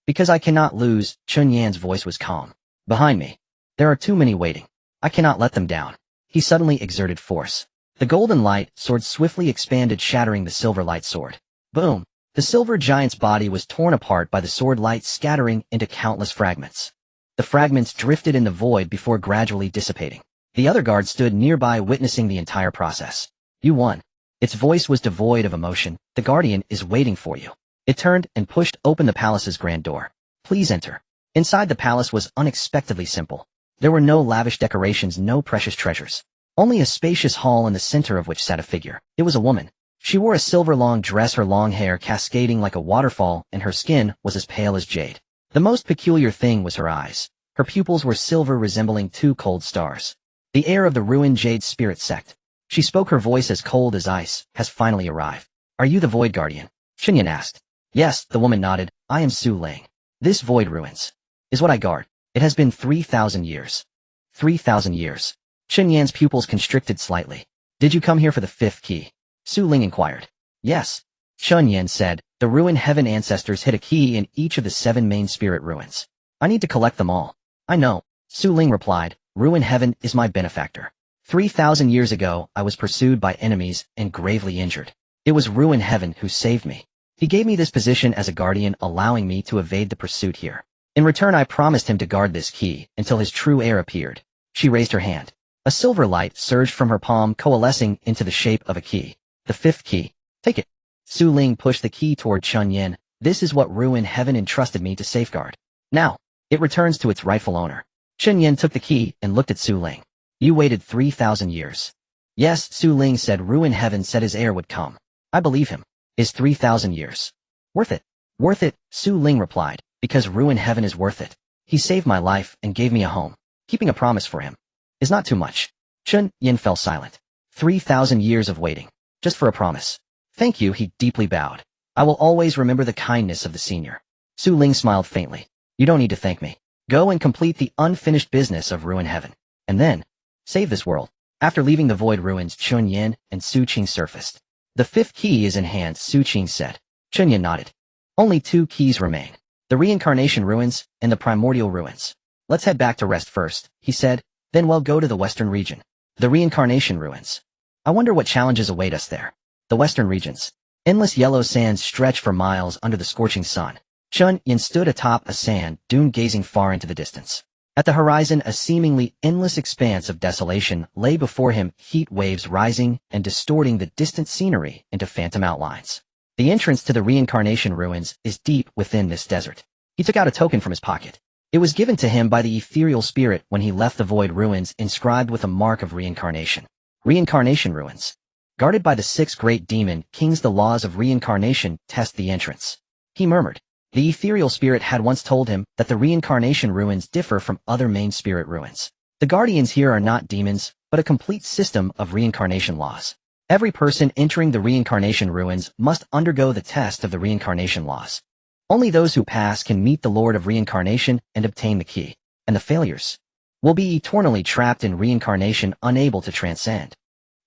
Because I cannot lose. Chen Yan's voice was calm. Behind me. There are too many waiting. I cannot let them down. He suddenly exerted force. The golden light sword swiftly expanded, shattering the silver light sword. Boom. The silver giant's body was torn apart by the sword light, scattering into countless fragments. The fragments drifted in the void before gradually dissipating. The other guard stood nearby, witnessing the entire process. You won. Its voice was devoid of emotion. The Guardian is waiting for you. It turned and pushed open the palace's grand door. Please enter. Inside the palace was unexpectedly simple. There were no lavish decorations, no precious treasures. Only a spacious hall in the center of which sat a figure. It was a woman. She wore a silver long dress, her long hair cascading like a waterfall, and her skin was as pale as jade. The most peculiar thing was her eyes. Her pupils were silver, resembling two cold stars. The heir of the ruined Jade Spirit sect. She spoke, her voice as cold as ice, has finally arrived. Are you the Void Guardian? Chen Yan asked. Yes, the woman nodded. I am Su Ling. This void ruins is what I guard. It has been 3,000 years. 3,000 years. Chen Yan's pupils constricted slightly. Did you come here for the fifth key? Su Ling inquired. Yes. Chen Yan said, the ruined heaven ancestors hid a key in each of the 7 main spirit ruins. I need to collect them all. I know. Su Ling replied, ruined heaven is my benefactor. 3,000 years ago, I was pursued by enemies and gravely injured. It was Ruin Heaven who saved me. He gave me this position as a guardian, allowing me to evade the pursuit here. In return, I promised him to guard this key until his true heir appeared. She raised her hand. A silver light surged from her palm, coalescing into the shape of a key. The fifth key. Take it. Su Ling pushed the key toward Chen Yan. This is what Ruin Heaven entrusted me to safeguard. Now, it returns to its rightful owner. Chen Yan took the key and looked at Su Ling. You waited 3,000 years. Yes, Su Ling said. Ruin Heaven said his heir would come. I believe him. Is 3,000 years worth it? Worth it, Su Ling replied, because Ruin Heaven is worth it. He saved my life and gave me a home. Keeping a promise for him is not too much. Chen Yan fell silent. 3,000 years of waiting. Just for a promise. Thank you, he deeply bowed. I will always remember the kindness of the senior. Su Ling smiled faintly. You don't need to thank me. Go and complete the unfinished business of Ruin Heaven. And then, save this world. After leaving the void ruins, Chen Yan and Su Qing surfaced. The fifth key is in hand, Su Qing said. Chen Yan nodded. Only 2 keys remain. The reincarnation ruins and the primordial ruins. Let's head back to rest first, he said, then we'll go to the western region. The reincarnation ruins. I wonder what challenges await us there. The western regions. Endless yellow sands stretch for miles under the scorching sun. Chen Yan stood atop a sand dune gazing far into the distance. At the horizon, a seemingly endless expanse of desolation lay before him, heat waves rising and distorting the distant scenery into phantom outlines. The entrance to the reincarnation ruins is deep within this desert. He took out a token from his pocket. It was given to him by the ethereal spirit when he left the void ruins, inscribed with a mark of reincarnation. Reincarnation ruins. Guarded by the 6 great demon kings, the laws of reincarnation test the entrance. He murmured. The ethereal spirit had once told him that the reincarnation ruins differ from other main spirit ruins. The guardians here are not demons, but a complete system of reincarnation laws. Every person entering the reincarnation ruins must undergo the test of the reincarnation laws. Only those who pass can meet the Lord of Reincarnation and obtain the key, and the failures will be eternally trapped in reincarnation, unable to transcend.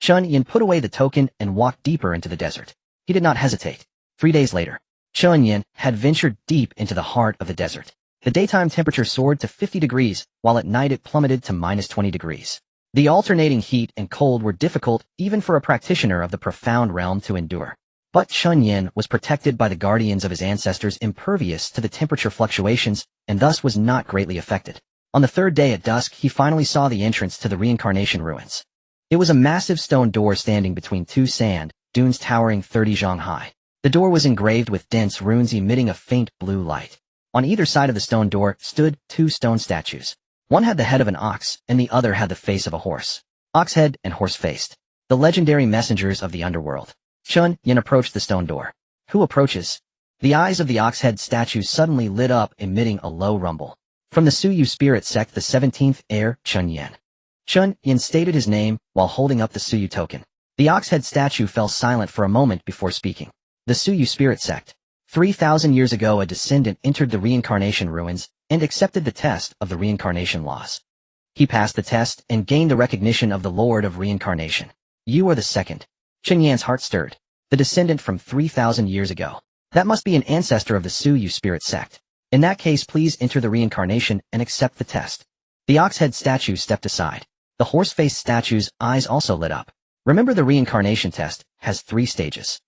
Chen Yan put away the token and walked deeper into the desert. He did not hesitate. 3 days later, Chen Yan had ventured deep into the heart of the desert. The daytime temperature soared to 50 degrees, while at night it plummeted to -20 degrees. The alternating heat and cold were difficult even for a practitioner of the profound realm to endure. But Chen Yan was protected by the guardians of his ancestors, impervious to the temperature fluctuations, and thus was not greatly affected. On the 3rd day at dusk, he finally saw the entrance to the reincarnation ruins. It was a massive stone door standing between 2 sand dunes towering 30 zhang high. The door was engraved with dense runes emitting a faint blue light. On either side of the stone door stood 2 stone statues. One had the head of an ox, and the other had the face of a horse. Ox-head and horse-faced. The legendary messengers of the underworld. Chen Yan approached the stone door. Who approaches? The eyes of the ox-head statue suddenly lit up, emitting a low rumble. From the Suyu spirit sect, the 17th heir, Chen Yan. Chen Yan stated his name while holding up the Suyu token. The ox-head statue fell silent for a moment before speaking. The Suyu spirit sect. 3,000 years ago, a descendant entered the reincarnation ruins and accepted the test of the reincarnation laws. He passed the test and gained the recognition of the Lord of Reincarnation. You are the second. Chen Yan's heart stirred. The descendant from 3,000 years ago. That must be an ancestor of the Suyu spirit sect. In that case, please enter the reincarnation and accept the test. The ox-head statue stepped aside. The horse-faced statue's eyes also lit up. Remember, the reincarnation test has 3 stages.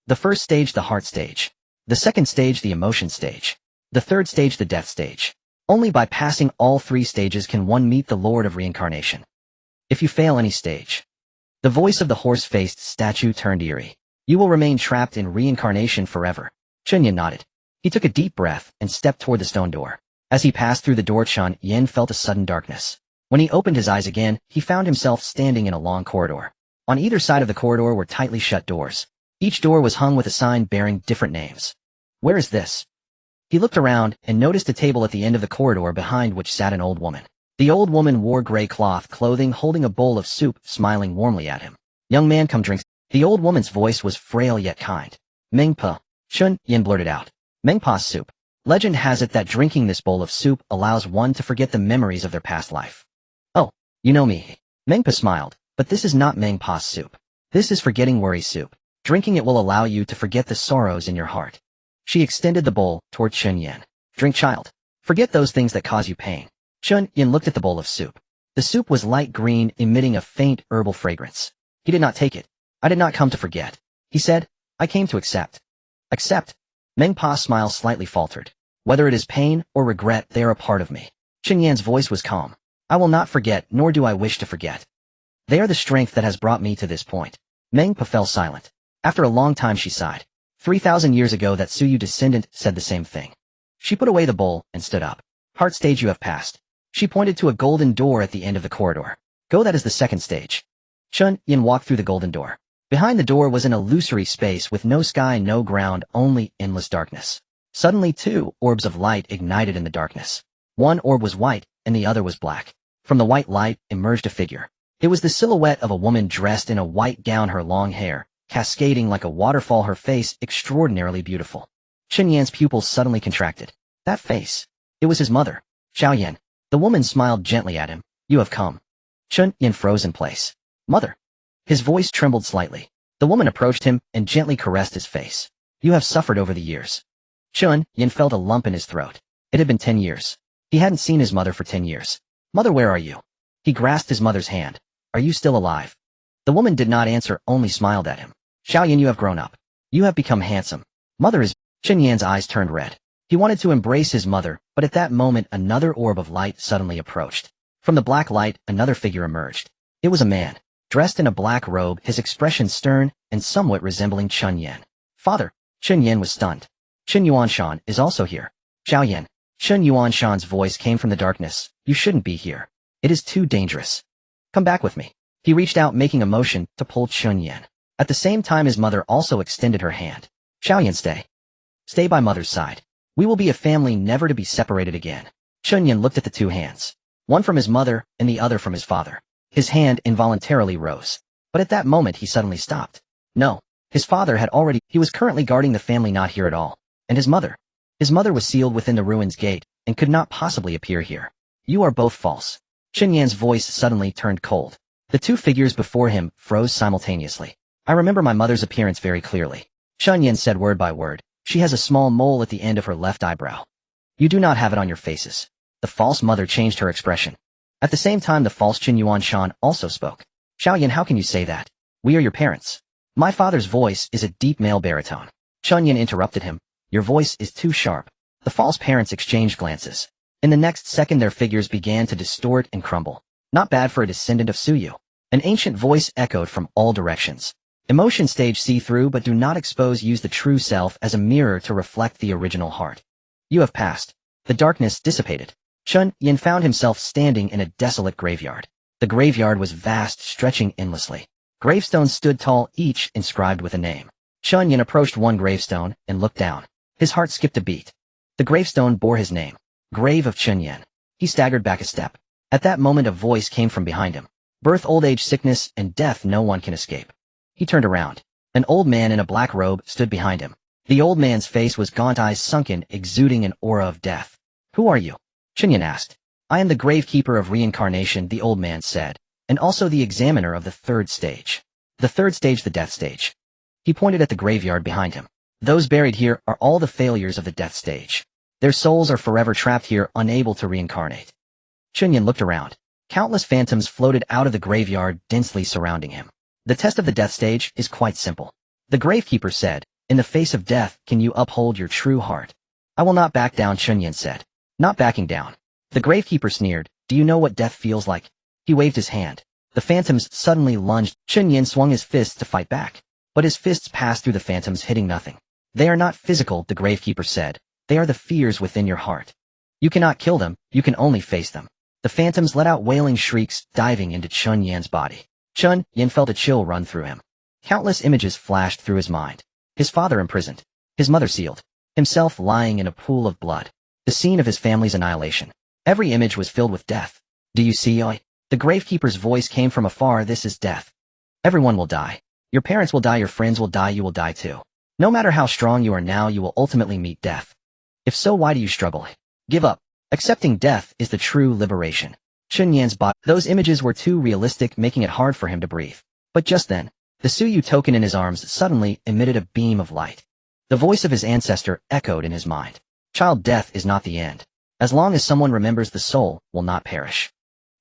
The first stage, the heart stage. The second stage, the emotion stage. The third stage, the death stage. Only by passing all 3 stages can one meet the Lord of Reincarnation. If you fail any stage. The voice of the horse-faced statue turned eerie. You will remain trapped in reincarnation forever. Chen Yan nodded. He took a deep breath and stepped toward the stone door. As he passed through the door, Chen Yan felt a sudden darkness. When he opened his eyes again, he found himself standing in a long corridor. On either side of the corridor were tightly shut doors. Each door was hung with a sign bearing different names. Where is this? He looked around and noticed a table at the end of the corridor behind which sat an old woman. The old woman wore gray cloth clothing, holding a bowl of soup, smiling warmly at him. Young man, come drink. The old woman's voice was frail yet kind. Mengpa. Chen Yan blurted out. Mengpa's soup. Legend has it that drinking this bowl of soup allows one to forget the memories of their past life. Oh, you know me. Mengpa smiled, but this is not Mengpa's soup. This is forgetting worry soup. Drinking it will allow you to forget the sorrows in your heart. She extended the bowl toward Chen Yan. Drink, child. Forget those things that cause you pain. Chen Yan looked at the bowl of soup. The soup was light green, emitting a faint herbal fragrance. He did not take it. I did not come to forget. He said, I came to accept. Accept? Meng Pa's smile slightly faltered. Whether it is pain or regret, they are a part of me. Chen Yan's voice was calm. I will not forget, nor do I wish to forget. They are the strength that has brought me to this point. Meng Pa fell silent. After a long time she sighed. 3,000 years ago that Suyu descendant said the same thing. She put away the bowl and stood up. Heart stage you have passed. She pointed to a golden door at the end of the corridor. Go, that is the second stage. Chen Yan walked through the golden door. Behind the door was an illusory space with no sky, no ground, only endless darkness. Suddenly 2 orbs of light ignited in the darkness. One orb was white, and the other was black. From the white light emerged a figure. It was the silhouette of a woman dressed in a white gown, her long hair, cascading like a waterfall, her face extraordinarily beautiful. Chen Yan's pupils suddenly contracted. That face. It was his mother. Xiao Yan. The woman smiled gently at him. You have come. Chen Yan froze in place. Mother. His voice trembled slightly. The woman approached him and gently caressed his face. You have suffered over the years. Chen Yan felt a lump in his throat. It had been 10 years. He hadn't seen his mother for 10 years. Mother, where are you? He grasped his mother's hand. Are you still alive? The woman did not answer, only smiled at him. Xiao Yan, you have grown up. You have become handsome. Mother is... Chen Yan's eyes turned red. He wanted to embrace his mother, but at that moment another orb of light suddenly approached. From the black light, another figure emerged. It was a man, dressed in a black robe, his expression stern and somewhat resembling Chen Yan. Father. Chen Yan was stunned. Chen Yuanshan is also here. Xiao Yan. Chen Yuanshan's voice came from the darkness. You shouldn't be here. It is too dangerous. Come back with me. He reached out, making a motion to pull Chen Yan. At the same time his mother also extended her hand. Xiao Yan, stay. Stay by mother's side. We will be a family, never to be separated again. Chen Yan looked at the 2 hands. One from his mother and the other from his father. His hand involuntarily rose. But at that moment he suddenly stopped. No. His father had already... He was currently guarding the family, not here at all. And his mother? His mother was sealed within the ruins gate and could not possibly appear here. You are both false. Chen Yan's voice suddenly turned cold. The 2 figures before him froze simultaneously. I remember my mother's appearance very clearly. Chen Yan said word by word. She has a small mole at the end of her left eyebrow. You do not have it on your faces. The false mother changed her expression. At the same time the false Chen Yuanshan also spoke. Xiao Yan, how can you say that? We are your parents. My father's voice is a deep male baritone. Chen Yan interrupted him. Your voice is too sharp. The false parents exchanged glances. In the next second their figures began to distort and crumble. Not bad for a descendant of Suyu. An ancient voice echoed from all directions. Emotion stage see-through but do not expose. Use the true self as a mirror to reflect the original heart. You have passed. The darkness dissipated. Chen Yan found himself standing in a desolate graveyard. The graveyard was vast, stretching endlessly. Gravestones stood tall, each inscribed with a name. Chen Yan approached one gravestone and looked down. His heart skipped a beat. The gravestone bore his name. Grave of Chen Yan. He staggered back a step. At that moment a voice came from behind him. Birth, old age, sickness, and death no one can escape. He turned around. An old man in a black robe stood behind him. The old man's face was gaunt, eyes sunken, exuding an aura of death. Who are you? Chen Yan asked. I am the gravekeeper of reincarnation, the old man said, and also the examiner of the 3rd stage. The 3rd stage, the death stage. He pointed at the graveyard behind him. Those buried here are all the failures of the death stage. Their souls are forever trapped here, unable to reincarnate. Chen Yan looked around. Countless phantoms floated out of the graveyard, densely surrounding him. The test of the death stage is quite simple. The gravekeeper said, in the face of death, can you uphold your true heart? I will not back down, Chen Yan said. Not backing down. The gravekeeper sneered. Do you know what death feels like? He waved his hand. The phantoms suddenly lunged. Chen Yan swung his fists to fight back. But his fists passed through the phantoms, hitting nothing. They are not physical, the gravekeeper said. They are the fears within your heart. You cannot kill them, you can only face them. The phantoms let out wailing shrieks, diving into Chen Yan's body. Chen Yan felt a chill run through him. Countless images flashed through his mind. His father imprisoned. His mother sealed. Himself lying in a pool of blood. The scene of his family's annihilation. Every image was filled with death. Do you see, Oi? The gravekeeper's voice came from afar. This is death. Everyone will die. Your parents will die, your friends will die, you will die too. No matter how strong you are now, you will ultimately meet death. If so, why do you struggle? Give up. Accepting death is the true liberation. Chen Yan's body. Those images were too realistic, making it hard for him to breathe. But just then, the Suyu token in his arms suddenly emitted a beam of light. The voice of his ancestor echoed in his mind. Child, death is not the end. As long as someone remembers, the soul will not perish.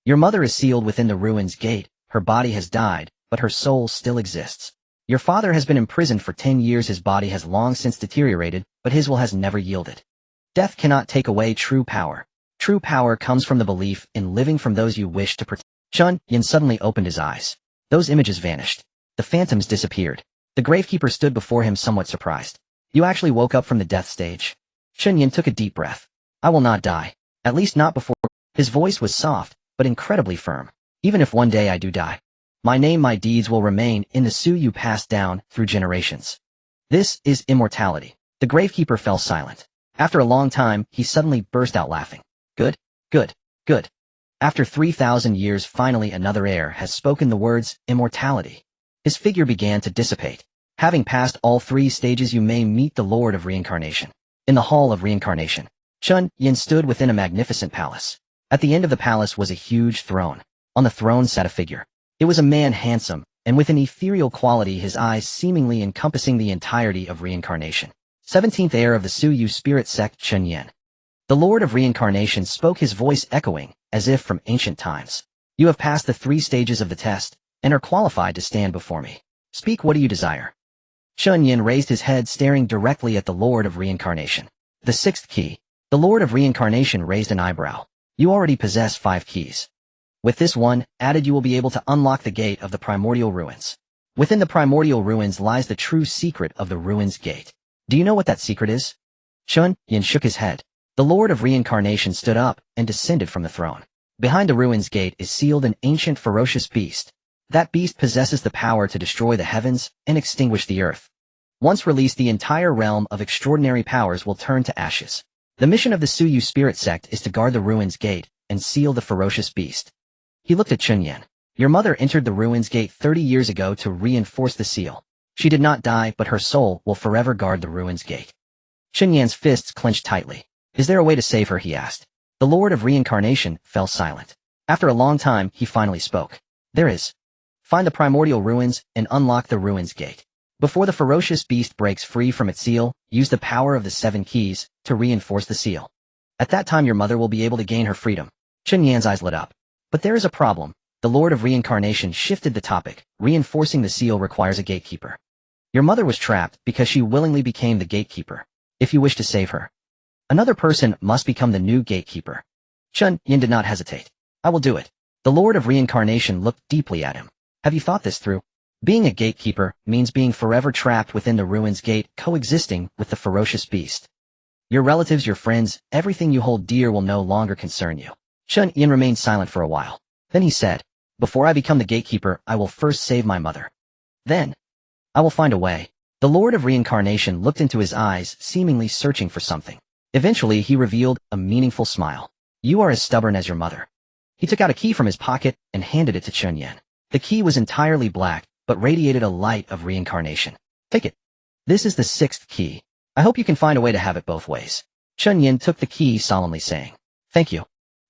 Your mother is sealed within the ruins gate, her body has died, but her soul still exists. Your father has been imprisoned for 10 years, his body has long since deteriorated, but his will has never yielded. Death cannot take away true power. True power comes from the belief in living from those you wish to protect. Chen Yan suddenly opened his eyes. Those images vanished. The phantoms disappeared. The gravekeeper stood before him somewhat surprised. You actually woke up from the death stage? Chen Yan took a deep breath. I will not die. At least not before. His voice was soft, but incredibly firm. Even if one day I do die, my name, my deeds will remain in the Su you passed down through generations. This is immortality. The gravekeeper fell silent. After a long time, he suddenly burst out laughing. Good, good, good. After 3,000 years, finally another heir has spoken the words, immortality. His figure began to dissipate. Having passed all 3 stages, you may meet the Lord of Reincarnation. In the Hall of Reincarnation, Chen Yan stood within a magnificent palace. At the end of the palace was a huge throne. On the throne sat a figure. It was a man handsome, and with an ethereal quality, his eyes seemingly encompassing the entirety of reincarnation. 17th heir of the Su Yu spirit sect, Chen Yan. The Lord of Reincarnation spoke, his voice echoing, as if from ancient times. You have passed the 3 stages of the test, and are qualified to stand before me. Speak, what do you desire? Chen Yan raised his head, staring directly at the Lord of Reincarnation. The 6th key. The Lord of Reincarnation raised an eyebrow. You already possess 5 keys. With this one added, you will be able to unlock the gate of the primordial ruins. Within the primordial ruins lies the true secret of the ruins gate. Do you know what that secret is? Chen Yan shook his head. The Lord of Reincarnation stood up and descended from the throne. Behind the ruins gate is sealed an ancient ferocious beast. That beast possesses the power to destroy the heavens and extinguish the earth. Once released, the entire realm of extraordinary powers will turn to ashes. The mission of the Su Yu spirit sect is to guard the ruins gate and seal the ferocious beast. He looked at Chen Yan. Your mother entered the ruins gate 30 years ago to reinforce the seal. She did not die, but her soul will forever guard the ruins gate. Chen Yan's fists clenched tightly. Is there a way to save her, he asked. The Lord of Reincarnation fell silent. After a long time, he finally spoke. There is. Find the primordial ruins and unlock the ruins gate. Before the ferocious beast breaks free from its seal, use the power of the 7 keys to reinforce the seal. At that time, your mother will be able to gain her freedom. Chen Yan's eyes lit up. But there is a problem. The Lord of Reincarnation shifted the topic. Reinforcing the seal requires a gatekeeper. Your mother was trapped because she willingly became the gatekeeper. If you wish to save her, another person must become the new gatekeeper. Chen Yan did not hesitate. I will do it. The Lord of Reincarnation looked deeply at him. Have you thought this through? Being a gatekeeper means being forever trapped within the ruins gate, coexisting with the ferocious beast. Your relatives, your friends, everything you hold dear will no longer concern you. Chen Yan remained silent for a while. Then he said, before I become the gatekeeper, I will first save my mother. Then, I will find a way. The Lord of Reincarnation looked into his eyes, seemingly searching for something. Eventually, he revealed a meaningful smile. You are as stubborn as your mother. He took out a key from his pocket and handed it to Chen Yan. The key was entirely black, but radiated a light of reincarnation. Take it. This is the 6th key. I hope you can find a way to have it both ways. Chen Yan took the key, solemnly saying, thank you.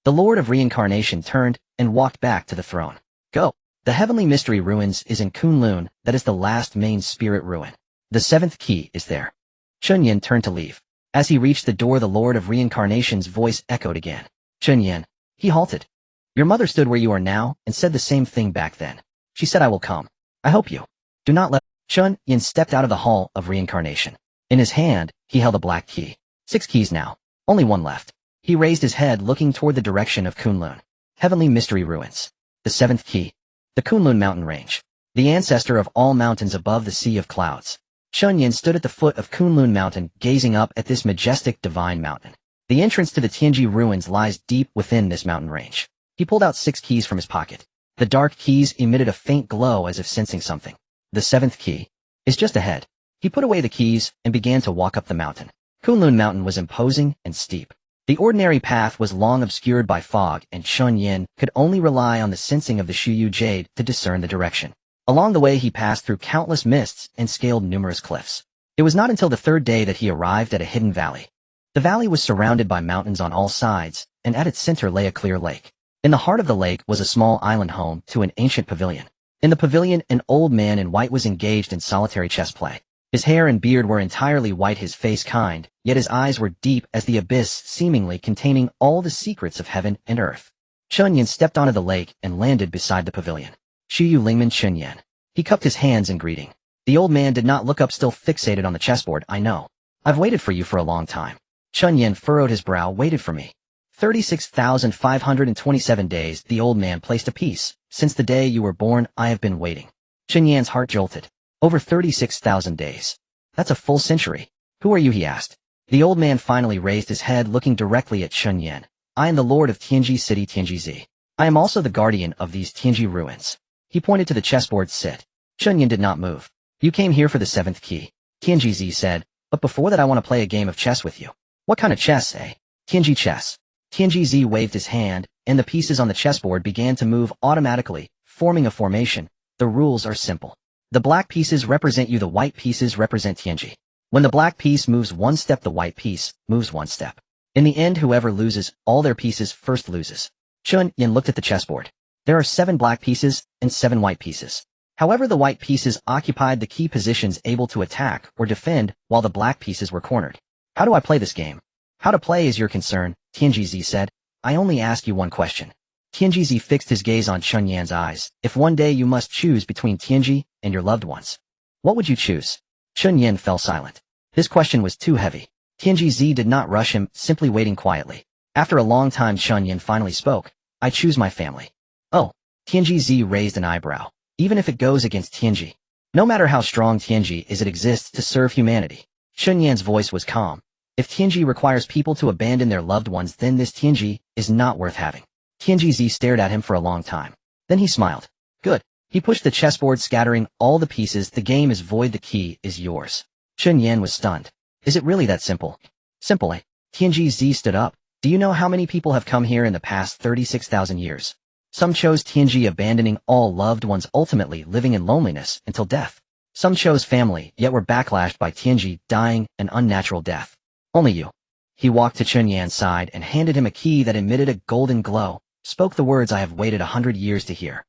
The Lord of Reincarnation turned and walked back to the throne. Go. The Heavenly Mystery Ruins is in Kunlun, that is the last main spirit ruin. The 7th key is there. Chen Yan turned to leave. As he reached the door, the Lord of Reincarnation's voice echoed again. Chen Yan. He halted. Your mother stood where you are now and said the same thing back then. She said, I will come. I hope you do not let. Chen Yan stepped out of the Hall of Reincarnation. In his hand, he held a black key. 6 keys now. Only 1 left. He raised his head, looking toward the direction of Kunlun. Heavenly Mystery Ruins. The 7th key. The Kunlun mountain range. The ancestor of all mountains above the sea of clouds. Chen Yan stood at the foot of Kunlun mountain, gazing up at this majestic divine mountain. The entrance to the Tianji ruins lies deep within this mountain range. He pulled out 6 keys from his pocket. The dark keys emitted a faint glow as if sensing something. The 7th key is just ahead. He put away the keys and began to walk up the mountain. Kunlun mountain was imposing and steep. The ordinary path was long obscured by fog, and Chen Yan could only rely on the sensing of the Shuyu jade to discern the direction. Along the way, he passed through countless mists and scaled numerous cliffs. It was not until the 3rd day that he arrived at a hidden valley. The valley was surrounded by mountains on all sides, and at its center lay a clear lake. In the heart of the lake was a small island home to an ancient pavilion. In the pavilion, an old man in white was engaged in solitary chess play. His hair and beard were entirely white, his face kind, yet his eyes were deep as the abyss, seemingly containing all the secrets of heaven and earth. Chen Yan stepped onto the lake and landed beside the pavilion. Shiyu Lingman Chen Yan. He cupped his hands in greeting. The old man did not look up, still fixated on the chessboard. I know. I've waited for you for a long time. Chen Yan furrowed his brow. Waited for me. 36,527 days. The old man placed a piece. Since the day you were born, I have been waiting. Chen Yan's heart jolted. Over 36,000 days. That's a full century. Who are you? He asked. The old man finally raised his head, looking directly at Chen Yan. I am the lord of Tianji City, Tianji. I am also the guardian of these Tianji ruins. He pointed to the chessboard. Sit. Chen Yan did not move. You came here for the seventh key. Tianji said, but before that I want to play a game of chess with you. What kind of chess, eh? Tianji chess. Tianji waved his hand, and the pieces on the chessboard began to move automatically, forming a formation. The rules are simple. The black pieces represent you, the white pieces represent Tianji. When the black piece moves one step, the white piece moves one step. In the end, whoever loses all their pieces first loses. Chen Yan looked at the chessboard. There are 7 black pieces and 7 white pieces. However, the white pieces occupied the key positions, able to attack or defend, while the black pieces were cornered. How do I play this game? How to play is your concern, Tianji said. I only ask you one question. Tianji fixed his gaze on Chen Yan's eyes. If one day you must choose between Tianji and your loved ones, what would you choose? Chen Yan fell silent. This question was too heavy. Tianji did not rush him, simply waiting quietly. After a long time, Chen Yan finally spoke. I choose my family. Oh. Tianji raised an eyebrow. Even if it goes against Tianji. No matter how strong Tianji is, it exists to serve humanity. Chen Yan's voice was calm. If Tianji requires people to abandon their loved ones, then this Tianji is not worth having. Tianji stared at him for a long time. Then he smiled. Good. He pushed the chessboard, scattering all the pieces. The game is void. The key is yours. Chen Yan was stunned. Is it really that simple? Simple, eh? Tianji stood up. Do you know how many people have come here in the past 36,000 years? Some chose Tianji, abandoning all loved ones, ultimately living in loneliness until death. Some chose family, yet were backlashed by Tianji, dying an unnatural death. Only you. He walked to Chen Yan's side and handed him a key that emitted a golden glow, spoke the words I have waited 100 years to hear.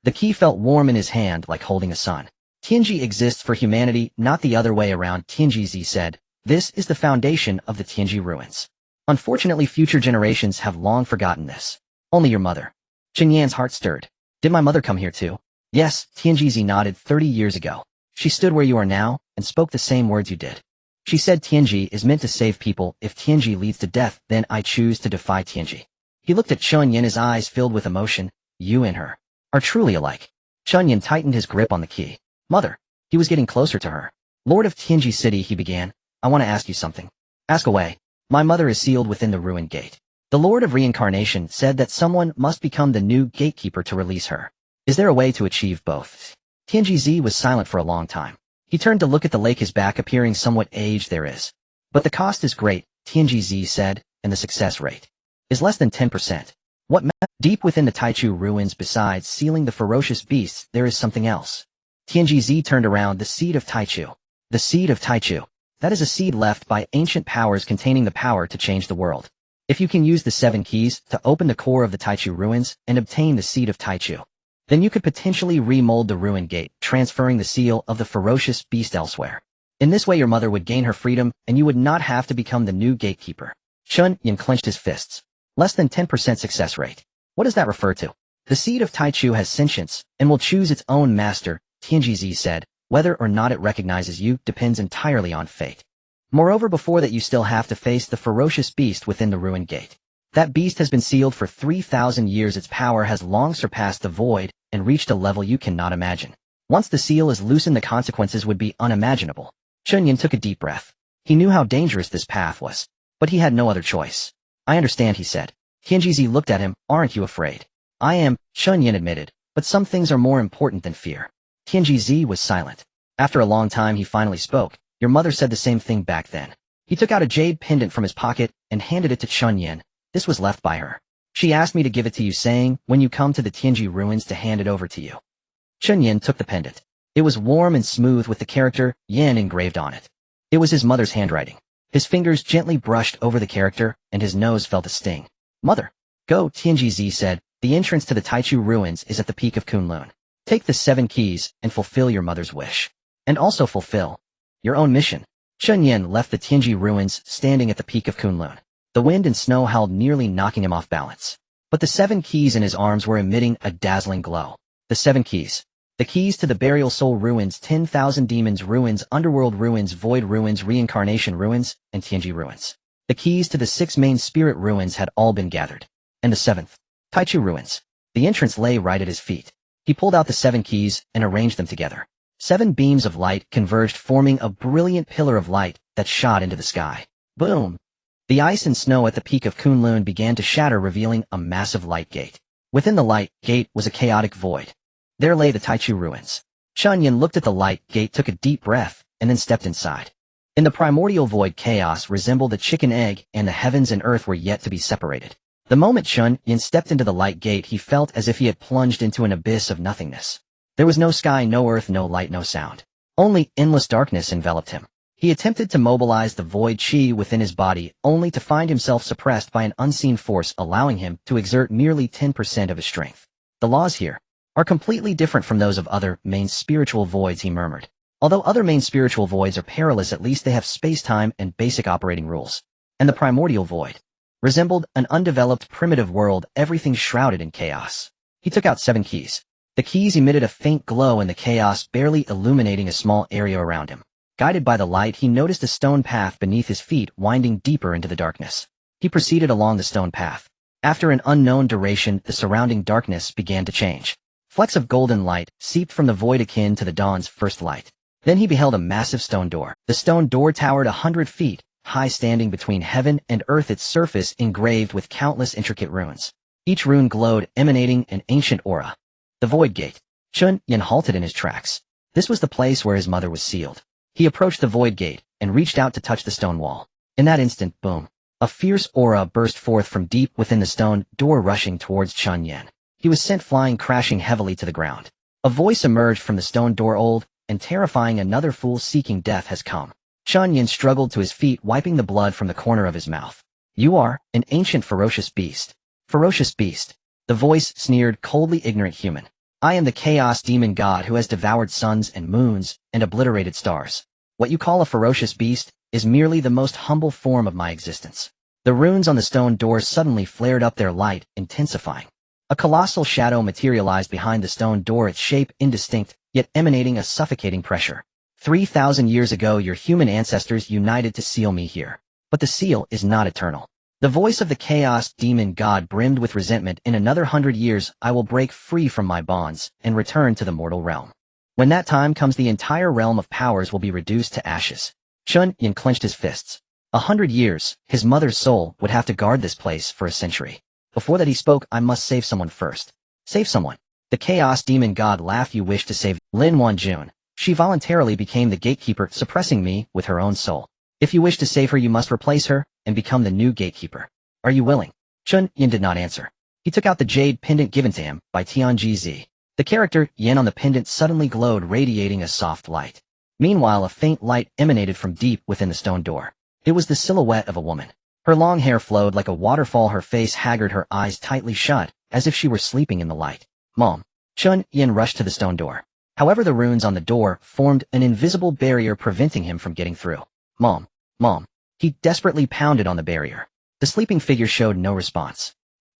The key felt warm in his hand, like holding a sun. Tianji exists for humanity, not the other way around, Tianji said. This is the foundation of the Tianji ruins. Unfortunately, future generations have long forgotten this. Only your mother. Chen Yan's heart stirred. Did my mother come here too? Yes, Tianji nodded. 30 years ago. She stood where you are now, and spoke the same words you did. She said Tianji is meant to save people. If Tianji leads to death, then I choose to defy Tianji. He looked at Chen Yan, his eyes filled with emotion. You and her are truly alike. Chen Yan tightened his grip on the key. Mother. He was getting closer to her. Lord of Tianji City, he began. I want to ask you something. Ask away. My mother is sealed within the ruined gate. The Lord of Reincarnation said that someone must become the new gatekeeper to release her. Is there a way to achieve both? Tianji was silent for a long time. He turned to look at the lake, his back appearing somewhat aged. There is. But the cost is great, Tianji said, and the success rate is less than 10%. What deep within the Taichu ruins, besides sealing the ferocious beasts, there is something else. Tianji turned around. The seed of Taichu. The seed of Taichu. That is a seed left by ancient powers containing the power to change the world. If you can use the 7 keys to open the core of the Taichu ruins and obtain the seed of Taichu, then you could potentially remold the ruined gate, transferring the seal of the ferocious beast elsewhere. In this way your mother would gain her freedom, and you would not have to become the new gatekeeper. Chen Yan clenched his fists. Less than 10% success rate. What does that refer to? The seed of Taichu has sentience, and will choose its own master, Tianji said. Whether or not it recognizes you depends entirely on fate. Moreover, before that you still have to face the ferocious beast within the ruined gate. That beast has been sealed for 3,000 years. Its power has long surpassed the void and reached a level you cannot imagine. Once the seal is loosened, the consequences would be unimaginable. Chen Yan took a deep breath. He knew how dangerous this path was, but he had no other choice. I understand, he said. Tianji looked at him. Aren't you afraid? I am, Chen Yan admitted, but some things are more important than fear. Tianji was silent. After a long time he finally spoke. Your mother said the same thing back then. He took out a jade pendant from his pocket and handed it to Chen Yan. This was left by her. She asked me to give it to you, saying, when you come to the Tianji ruins, to hand it over to you. Chen Yan took the pendant. It was warm and smooth with the character Yan engraved on it. It was his mother's handwriting. His fingers gently brushed over the character, and his nose felt a sting. Mother. Go, Tianji said. The entrance to the Taichu ruins is at the peak of Kunlun. Take the 7 keys and fulfill your mother's wish. And also fulfill your own mission. Chen Yan left the Tianji ruins, standing at the peak of Kunlun. The wind and snow howled, nearly knocking him off balance. But the 7 keys in his arms were emitting a dazzling glow. The 7 keys. The keys to the Burial Soul Ruins, 10,000 Demons Ruins, Underworld Ruins, Void Ruins, Reincarnation Ruins, and Tianji Ruins. The keys to the 6 main spirit ruins had all been gathered. And the 7th. Taichu Ruins. The entrance lay right at his feet. He pulled out the 7 keys and arranged them together. 7 beams of light converged, forming a brilliant pillar of light that shot into the sky. Boom! The ice and snow at the peak of Kunlun began to shatter, revealing a massive light gate. Within the light gate was a chaotic void. There lay the Taichu Ruins. Chen Yan looked at the light gate, took a deep breath, and then stepped inside. In the primordial void, chaos resembled a chicken egg, and the heavens and earth were yet to be separated. The moment Chen Yan stepped into the light gate, he felt as if he had plunged into an abyss of nothingness. There was no sky, no earth, no light, no sound. Only endless darkness enveloped him. He attempted to mobilize the void chi within his body, only to find himself suppressed by an unseen force, allowing him to exert merely 10% of his strength. The laws here are completely different from those of other main spiritual voids, he murmured. Although other main spiritual voids are perilous, at least they have space-time and basic operating rules. And the primordial void resembled an undeveloped primitive world, everything shrouded in chaos. He took out 7 keys. The keys emitted a faint glow in the chaos, barely illuminating a small area around him. Guided by the light, he noticed a stone path beneath his feet, winding deeper into the darkness. He proceeded along the stone path. After an unknown duration, the surrounding darkness began to change. Flecks of golden light seeped from the void, akin to the dawn's first light. Then he beheld a massive stone door. The stone door towered 100 feet high, standing between heaven and earth, its surface engraved with countless intricate runes. Each rune glowed, emanating an ancient aura. The void gate. Chen Yan halted in his tracks. This was the place where his mother was sealed. He approached the void gate and reached out to touch the stone wall. In that instant, boom! A fierce aura burst forth from deep within the stone door, rushing towards Chen Yan. He was sent flying, crashing heavily to the ground. A voice emerged from the stone door: old and terrifying, another fool seeking death has come. Chen Yan struggled to his feet, wiping the blood from the corner of his mouth. You are an ancient ferocious beast. Ferocious beast. The voice sneered, coldly ignorant human. I am the chaos demon god who has devoured suns and moons and obliterated stars. What you call a ferocious beast is merely the most humble form of my existence. The runes on the stone doors suddenly flared up, their light intensifying. A colossal shadow materialized behind the stone door, its shape indistinct, yet emanating a suffocating pressure. 3,000 years ago, your human ancestors united to seal me here. But the seal is not eternal. The voice of the chaos demon god brimmed with resentment. In another 100 years, I will break free from my bonds and return to the mortal realm. When that time comes, the entire realm of powers will be reduced to ashes. Chen Yan clenched his fists. 100 years, his mother's soul would have to guard this place for a century. Before that he spoke, I must save someone first. Save someone. The chaos demon god laughed. You wish to save Lin Wanjun. She voluntarily became the gatekeeper, suppressing me with her own soul. If you wish to save her, you must replace her and become the new gatekeeper. Are you willing? Chen Yan did not answer. He took out the jade pendant given to him by Tianji Zi. The character Yan on the pendant suddenly glowed, radiating a soft light. Meanwhile, a faint light emanated from deep within the stone door. It was the silhouette of a woman. Her long hair flowed like a waterfall, her face haggard, her eyes tightly shut, as if she were sleeping in the light. Mom. Chen Yan rushed to the stone door. However, the runes on the door formed an invisible barrier, preventing him from getting through. Mom. Mom. He desperately pounded on the barrier. The sleeping figure showed no response.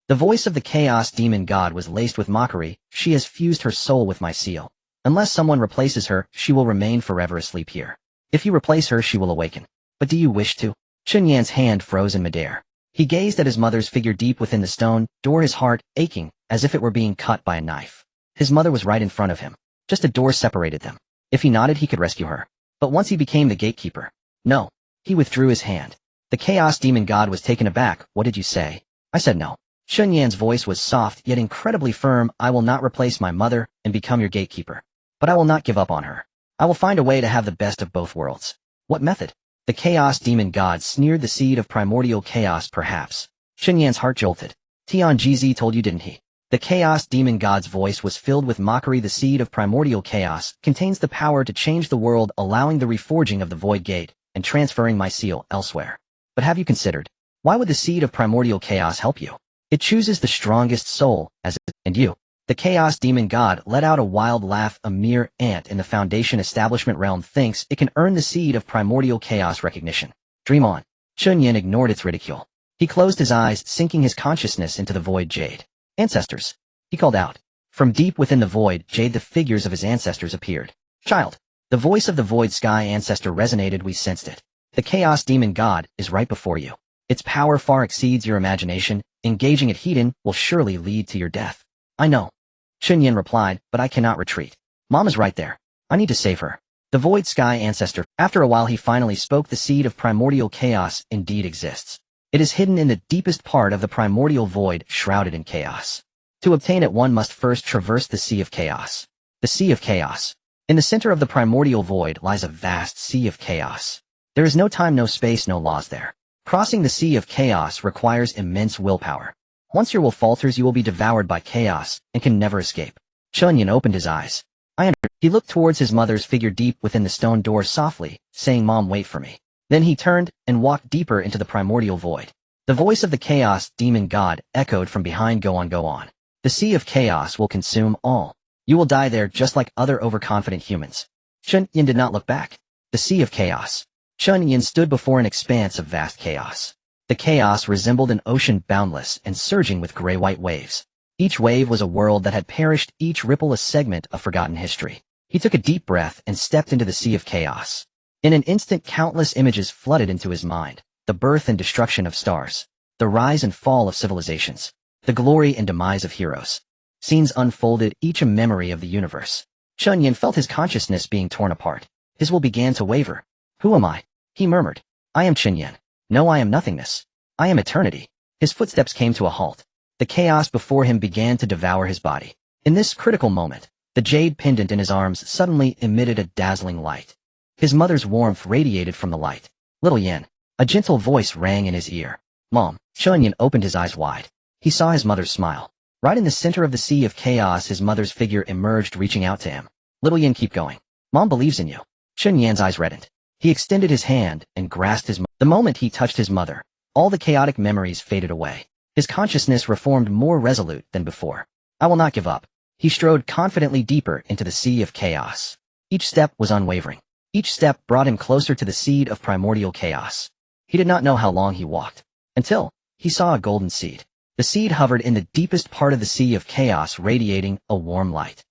The voice of the chaos demon god was laced with mockery. She has fused her soul with my seal. Unless someone replaces her, she will remain forever asleep here. If you replace her, she will awaken. But do you wish to? Chen Yan's hand froze in midair. He gazed at his mother's figure deep within the stone door, his heart aching as if it were being cut by a knife. His mother was right in front of him. Just a door separated them. If he nodded, he could rescue her. But once he became the gatekeeper. No. He withdrew his hand. The chaos demon god was taken aback. What did you say? I said no. Chen Yan's voice was soft yet incredibly firm. I will not replace my mother and become your gatekeeper. But I will not give up on her. I will find a way to have the best of both worlds. What method? The chaos demon god sneered. The seed of primordial chaos, perhaps. Chen Yan's heart jolted. Tianji told you, didn't he? The chaos demon god's voice was filled with mockery. The seed of primordial chaos contains the power to change the world, allowing the reforging of the void gate and transferring my seal elsewhere. But have you considered, why would the seed of primordial chaos help you? It chooses the strongest soul as it, and you. The chaos demon god let out a wild laugh. A mere ant in the Foundation establishment realm thinks it can earn the seed of primordial chaos recognition. Dream on. Chen Yan ignored its ridicule. He closed his eyes, sinking his consciousness into the void jade. Ancestors. He called out. From deep within the void jade the figures of his ancestors appeared. Child. The voice of the void sky ancestor resonated. We sensed it. The chaos demon god is right before you. Its power far exceeds your imagination. Engaging it heathen will surely lead to your death. I know. Chen Yan replied, but I cannot retreat. Mom is right there. I need to save her. The void sky ancestor. After a while he finally spoke. The seed of primordial chaos indeed exists. It is hidden in the deepest part of the primordial void, shrouded in chaos. To obtain it one must first traverse the Sea of Chaos. The Sea of Chaos. In the center of the primordial void lies a vast sea of chaos. There is no time, no space, no laws there. Crossing the Sea of Chaos requires immense willpower. Once your will falters you will be devoured by chaos and can never escape. Chen Yan opened his eyes. He looked towards his mother's figure deep within the stone door softly, saying, Mom, wait for me. Then he turned and walked deeper into the primordial void. The voice of the chaos demon god echoed from behind. Go on, go on. The Sea of Chaos will consume all. You will die there just like other overconfident humans. Chen Yan did not look back. The Sea of Chaos. Chen Yan stood before an expanse of vast chaos. The chaos resembled an ocean, boundless and surging with gray-white waves. Each wave was a world that had perished, each ripple a segment of forgotten history. He took a deep breath and stepped into the Sea of Chaos. In an instant countless images flooded into his mind. The birth and destruction of stars. The rise and fall of civilizations. The glory and demise of heroes. Scenes unfolded, each a memory of the universe. Chen Yan felt his consciousness being torn apart. His will began to waver. Who am I? He murmured. I am Chen Yan. No, I am nothingness. I am eternity. His footsteps came to a halt. The chaos before him began to devour his body. In this critical moment, the jade pendant in his arms suddenly emitted a dazzling light. His mother's warmth radiated from the light. Little Yan. A gentle voice rang in his ear. Mom. Chen Yan opened his eyes wide. He saw his mother's smile. Right in the center of the Sea of Chaos his mother's figure emerged, reaching out to him. Little Yan, keep going. Mom believes in you. Chen Yan's eyes reddened. He extended his hand and grasped his mother. The moment he touched his mother, all the chaotic memories faded away. His consciousness reformed more resolute than before. I will not give up. He strode confidently deeper into the Sea of Chaos. Each step was unwavering. Each step brought him closer to the seed of primordial chaos. He did not know how long he walked, until he saw a golden seed. The seed hovered in the deepest part of the Sea of Chaos, radiating a warm light.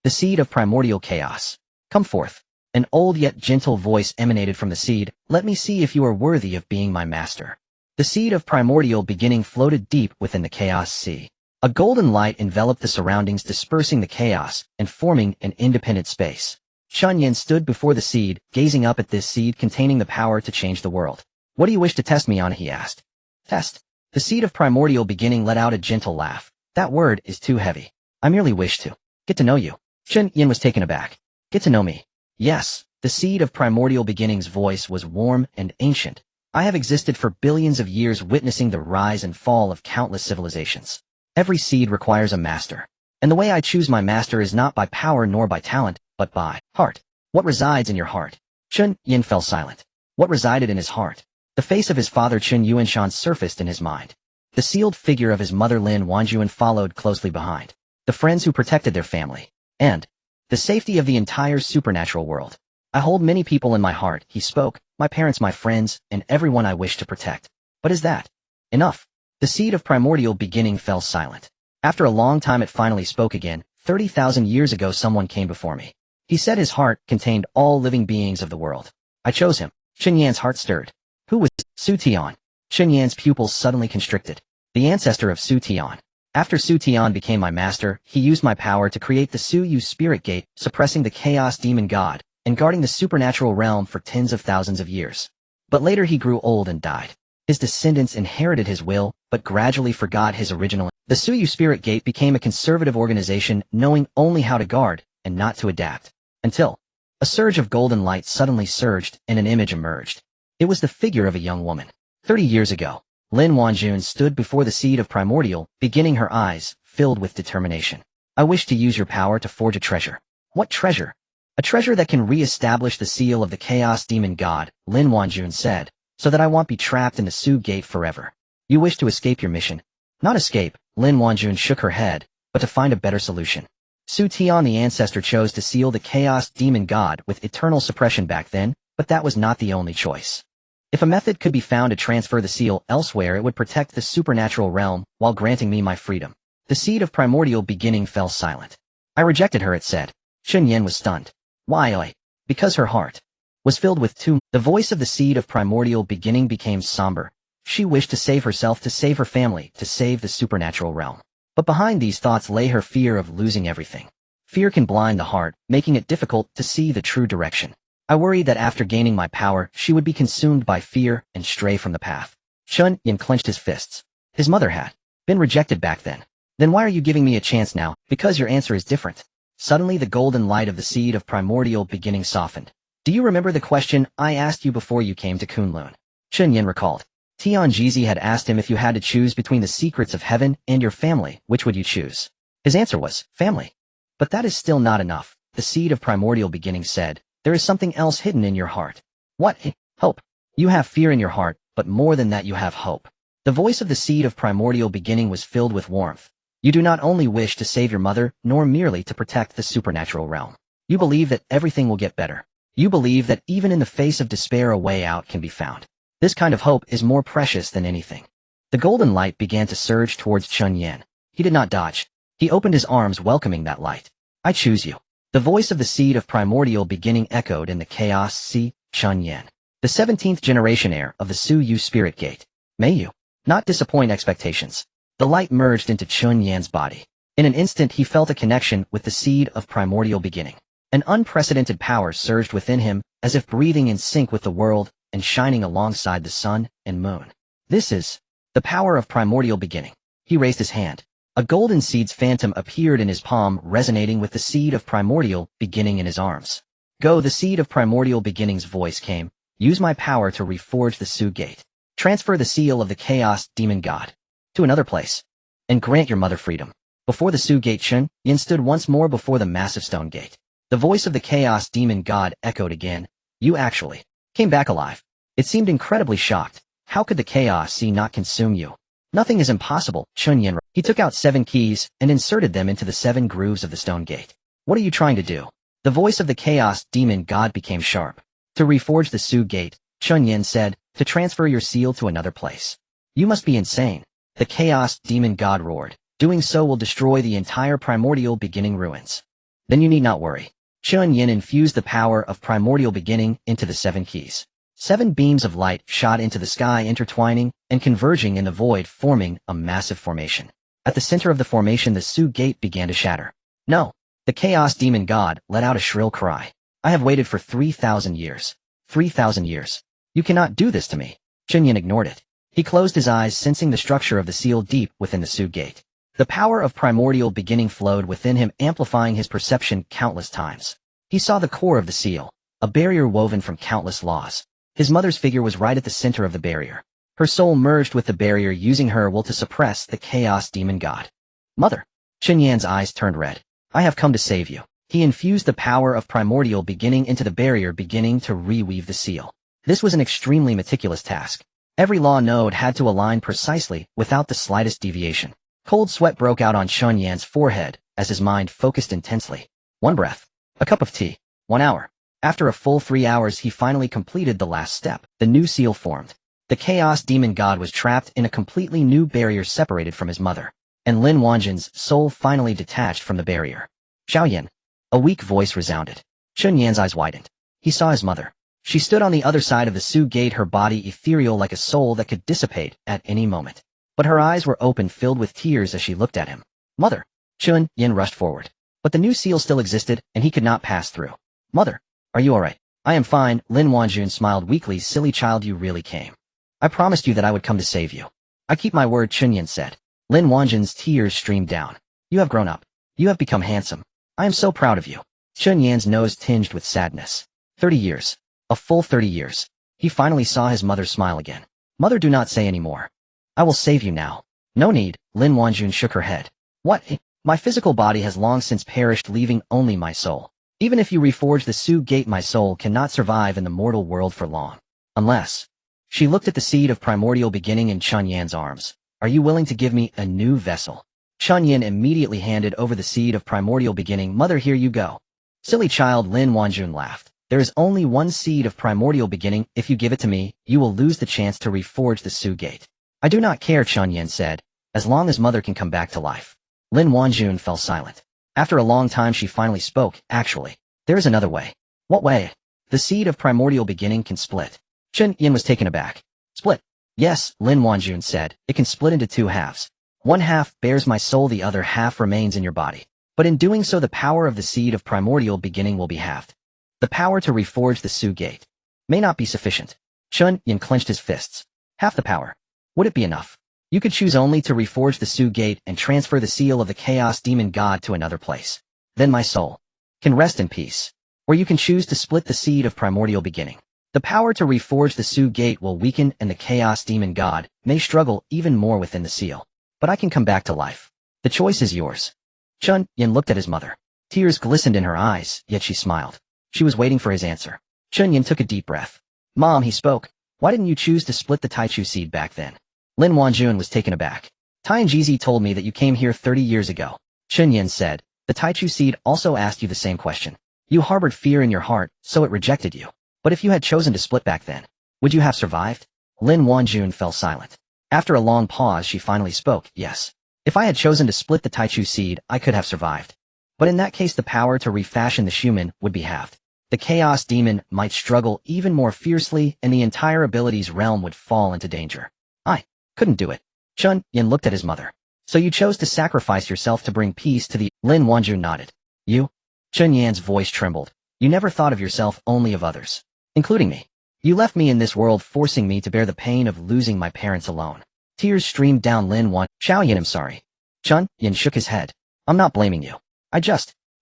The seed of primordial chaos. Come forth. An old yet gentle voice emanated from the seed. Let me see if you are worthy of being my master. The seed of primordial beginning floated deep within the chaos sea. A golden light enveloped the surroundings, dispersing the chaos and forming an independent space. Chen Yan stood before the seed, gazing up at this seed containing the power to change the world. What do you wish to test me on? He asked. Test. The seed of primordial beginning let out a gentle laugh. That word is too heavy. I merely wish to get to know you. Chen Yan was taken aback. Get to know me. Yes, the seed of primordial beginning's voice was warm and ancient. I have existed for billions of years, witnessing the rise and fall of countless civilizations. Every seed requires a master. And the way I choose my master is not by power nor by talent, but by heart. What resides in your heart? Chen Yan fell silent. What resided in his heart? The face of his father Chen Yuanshan surfaced in his mind. The sealed figure of his mother Lin Wanjuan followed closely behind. The friends who protected their family. And the safety of the entire supernatural world. I hold many people in my heart, he spoke, my parents, my friends, and everyone I wish to protect. But is that enough? The seed of primordial beginning fell silent. After a long time it finally spoke again. 30,000 years ago someone came before me. He said his heart contained all living beings of the world. I chose him. Chen Yan's heart stirred. Who was Su Tian? Chen Yan's pupils suddenly constricted. The ancestor of Su Tian. After Su Tian became my master, he used my power to create the Su Yu spirit gate, suppressing the chaos demon god, and guarding the supernatural realm for tens of thousands of years. But later he grew old and died. His descendants inherited his will, but gradually forgot his original. The Su Yu spirit gate became a conservative organization, knowing only how to guard, and not to adapt. Until a surge of golden light suddenly surged, and an image emerged. It was the figure of a young woman. 30 years ago, Lin Wanjun stood before the seed of primordial, beginning, her eyes filled with determination. I wish to use your power to forge a treasure. What treasure? A treasure that can re-establish the seal of the chaos demon god, Lin Wanjun said, so that I won't be trapped in the Su gate forever. You wish to escape your mission? Not escape, Lin Wanjun shook her head, but to find a better solution. Su Tian the ancestor chose to seal the chaos demon god with eternal suppression back then, but that was not the only choice. If a method could be found to transfer the seal elsewhere, it would protect the supernatural realm while granting me my freedom. The seed of primordial beginning fell silent. I rejected her, it said. Chen Yan was stunned. Why? Because her heart was filled with tomb. The voice of the seed of primordial beginning became somber. She wished to save herself, to save her family, to save the supernatural realm. But behind these thoughts lay her fear of losing everything. Fear can blind the heart, making it difficult to see the true direction. I worried that after gaining my power, she would be consumed by fear and stray from the path. Chen Yan clenched his fists. His mother had been rejected back then. Then why are you giving me a chance now? Because your answer is different. Suddenly the golden light of the seed of primordial beginning softened. Do you remember the question I asked you before you came to Kunlun? Chen Yan recalled. Tianjizi had asked him if you had to choose between the secrets of heaven and your family, which would you choose? His answer was, family. But that is still not enough, the seed of primordial beginning said. There is something else hidden in your heart. What? Hope. You have fear in your heart, but more than that you have hope. The voice of the seed of primordial beginning was filled with warmth. You do not only wish to save your mother, nor merely to protect the supernatural realm. You believe that everything will get better. You believe that even in the face of despair a way out can be found. This kind of hope is more precious than anything. The golden light began to surge towards Chen Yan. He did not dodge. He opened his arms welcoming that light. I choose you. The voice of the seed of primordial beginning echoed in the chaos. See, Chen Yan, the 17th generation heir of the Su Yu spirit gate. May you not disappoint expectations. The light merged into Chen Yan's body. In an instant he felt a connection with the seed of primordial beginning. An unprecedented power surged within him, as if breathing in sync with the world and shining alongside the sun and moon. This is the power of primordial beginning. He raised his hand. A golden seed's phantom appeared in his palm, resonating with the seed of primordial beginning in his arms. Go, the seed of primordial beginning's voice came. Use my power to reforge the Su gate. Transfer the seal of the chaos demon god to another place, and grant your mother freedom. Before the Su gate, Chen Yan stood once more before the massive stone gate. The voice of the chaos demon god echoed again. You actually came back alive. It seemed incredibly shocked. How could the chaos sea not consume you? Nothing is impossible, Chen Yan. He took out 7 keys and inserted them into the 7 grooves of the stone gate. What are you trying to do? The voice of the chaos demon god became sharp. To reforge the Su gate, Chen Yan said, to transfer your seal to another place. You must be insane. The chaos demon god roared. Doing so will destroy the entire primordial beginning ruins. Then you need not worry. Chen Yan infused the power of primordial beginning into the 7 keys. 7 beams of light shot into the sky, intertwining and converging in the void, forming a massive formation. At the center of the formation, the Su gate began to shatter. No! The chaos demon god let out a shrill cry. I have waited for 3,000 years. 3,000 years. You cannot do this to me. Chen Yan ignored it. He closed his eyes, sensing the structure of the seal deep within the Su gate. The power of primordial beginning flowed within him, amplifying his perception countless times. He saw the core of the seal, a barrier woven from countless laws. His mother's figure was right at the center of the barrier. Her soul merged with the barrier, using her will to suppress the chaos demon god. Mother! Chen Yan's eyes turned red. I have come to save you. He infused the power of primordial beginning into the barrier, beginning to reweave the seal. This was an extremely meticulous task. Every law node had to align precisely, without the slightest deviation. Cold sweat broke out on Chen Yan's forehead, as his mind focused intensely. 1 breath. A cup of tea. 1 hour. After a full 3 hours, he finally completed the last step. The new seal formed. The chaos demon god was trapped in a completely new barrier, separated from his mother. And Lin Wanjin's soul finally detached from the barrier. Xiaoyan. A weak voice resounded. Chen Yan's eyes widened. He saw his mother. She stood on the other side of the Su gate, her body ethereal like a soul that could dissipate at any moment. But her eyes were open, filled with tears as she looked at him. Mother! Chen Yan rushed forward. But the new seal still existed, and he could not pass through. Mother! Are you alright? I am fine, Lin Wanjun smiled weakly. Silly child, you really came. I promised you that I would come to save you. I keep my word, Chen Yan said. Lin Wanjun's tears streamed down. You have grown up. You have become handsome. I am so proud of you. Chen Yan's nose tinged with sadness. 30 years. A full 30 years. He finally saw his mother smile again. Mother, do not say any more. I will save you now. No need, Lin Wanjun shook her head. What? My physical body has long since perished, leaving only my soul. Even if you reforge the Su gate, my soul cannot survive in the mortal world for long. Unless... She looked at the seed of primordial beginning in Chen Yan's arms. Are you willing to give me a new vessel? Chen Yan immediately handed over the seed of primordial beginning. Mother, here you go. Silly child, Lin Wanjun laughed. There is only one seed of primordial beginning. If you give it to me, you will lose the chance to reforge the Su gate. I do not care, Chen Yan said, as long as mother can come back to life. Lin Wanjun fell silent. After a long time she finally spoke. Actually, there is another way. What way? The seed of primordial beginning can split. Chen Yan was taken aback. Split? Yes, Lin Wanjun said, it can split into two halves. One half bears my soul, the other half remains in your body. But in doing so the power of the seed of primordial beginning will be halved. The power to reforge the Su gate may not be sufficient. Chen Yan clenched his fists. Half the power. Would it be enough? You could choose only to reforge the Su gate and transfer the seal of the Chaos Demon God to another place. Then my soul can rest in peace. Or you can choose to split the seed of primordial beginning. The power to reforge the Su gate will weaken and the Chaos Demon God may struggle even more within the seal. But I can come back to life. The choice is yours. Chen Yan looked at his mother. Tears glistened in her eyes, yet she smiled. She was waiting for his answer. Chen Yan took a deep breath. Mom, he spoke. Why didn't you choose to split the Taichu seed back then? Lin Wanjun was taken aback. Tianjizi told me that you came here 30 years ago. Chen Yan said. The Taichu seed also asked you the same question. You harbored fear in your heart, so it rejected you. But if you had chosen to split back then, would you have survived? Lin Wanjun fell silent. After a long pause she finally spoke. Yes. If I had chosen to split the Taichu seed, I could have survived. But in that case the power to refashion the human would be halved. The Chaos Demon might struggle even more fiercely and the entire abilities realm would fall into danger. I couldn't do it. Chen Yan looked at his mother. So you chose to sacrifice yourself to bring peace to the... Lin Wanjun nodded. You? Chen Yan's voice trembled. You never thought of yourself, only of others. Including me. You left me in this world forcing me to bear the pain of losing my parents alone. Tears streamed down Lin Wan. Xiao Yan, I'm sorry. Chen Yan shook his head. I'm not blaming you.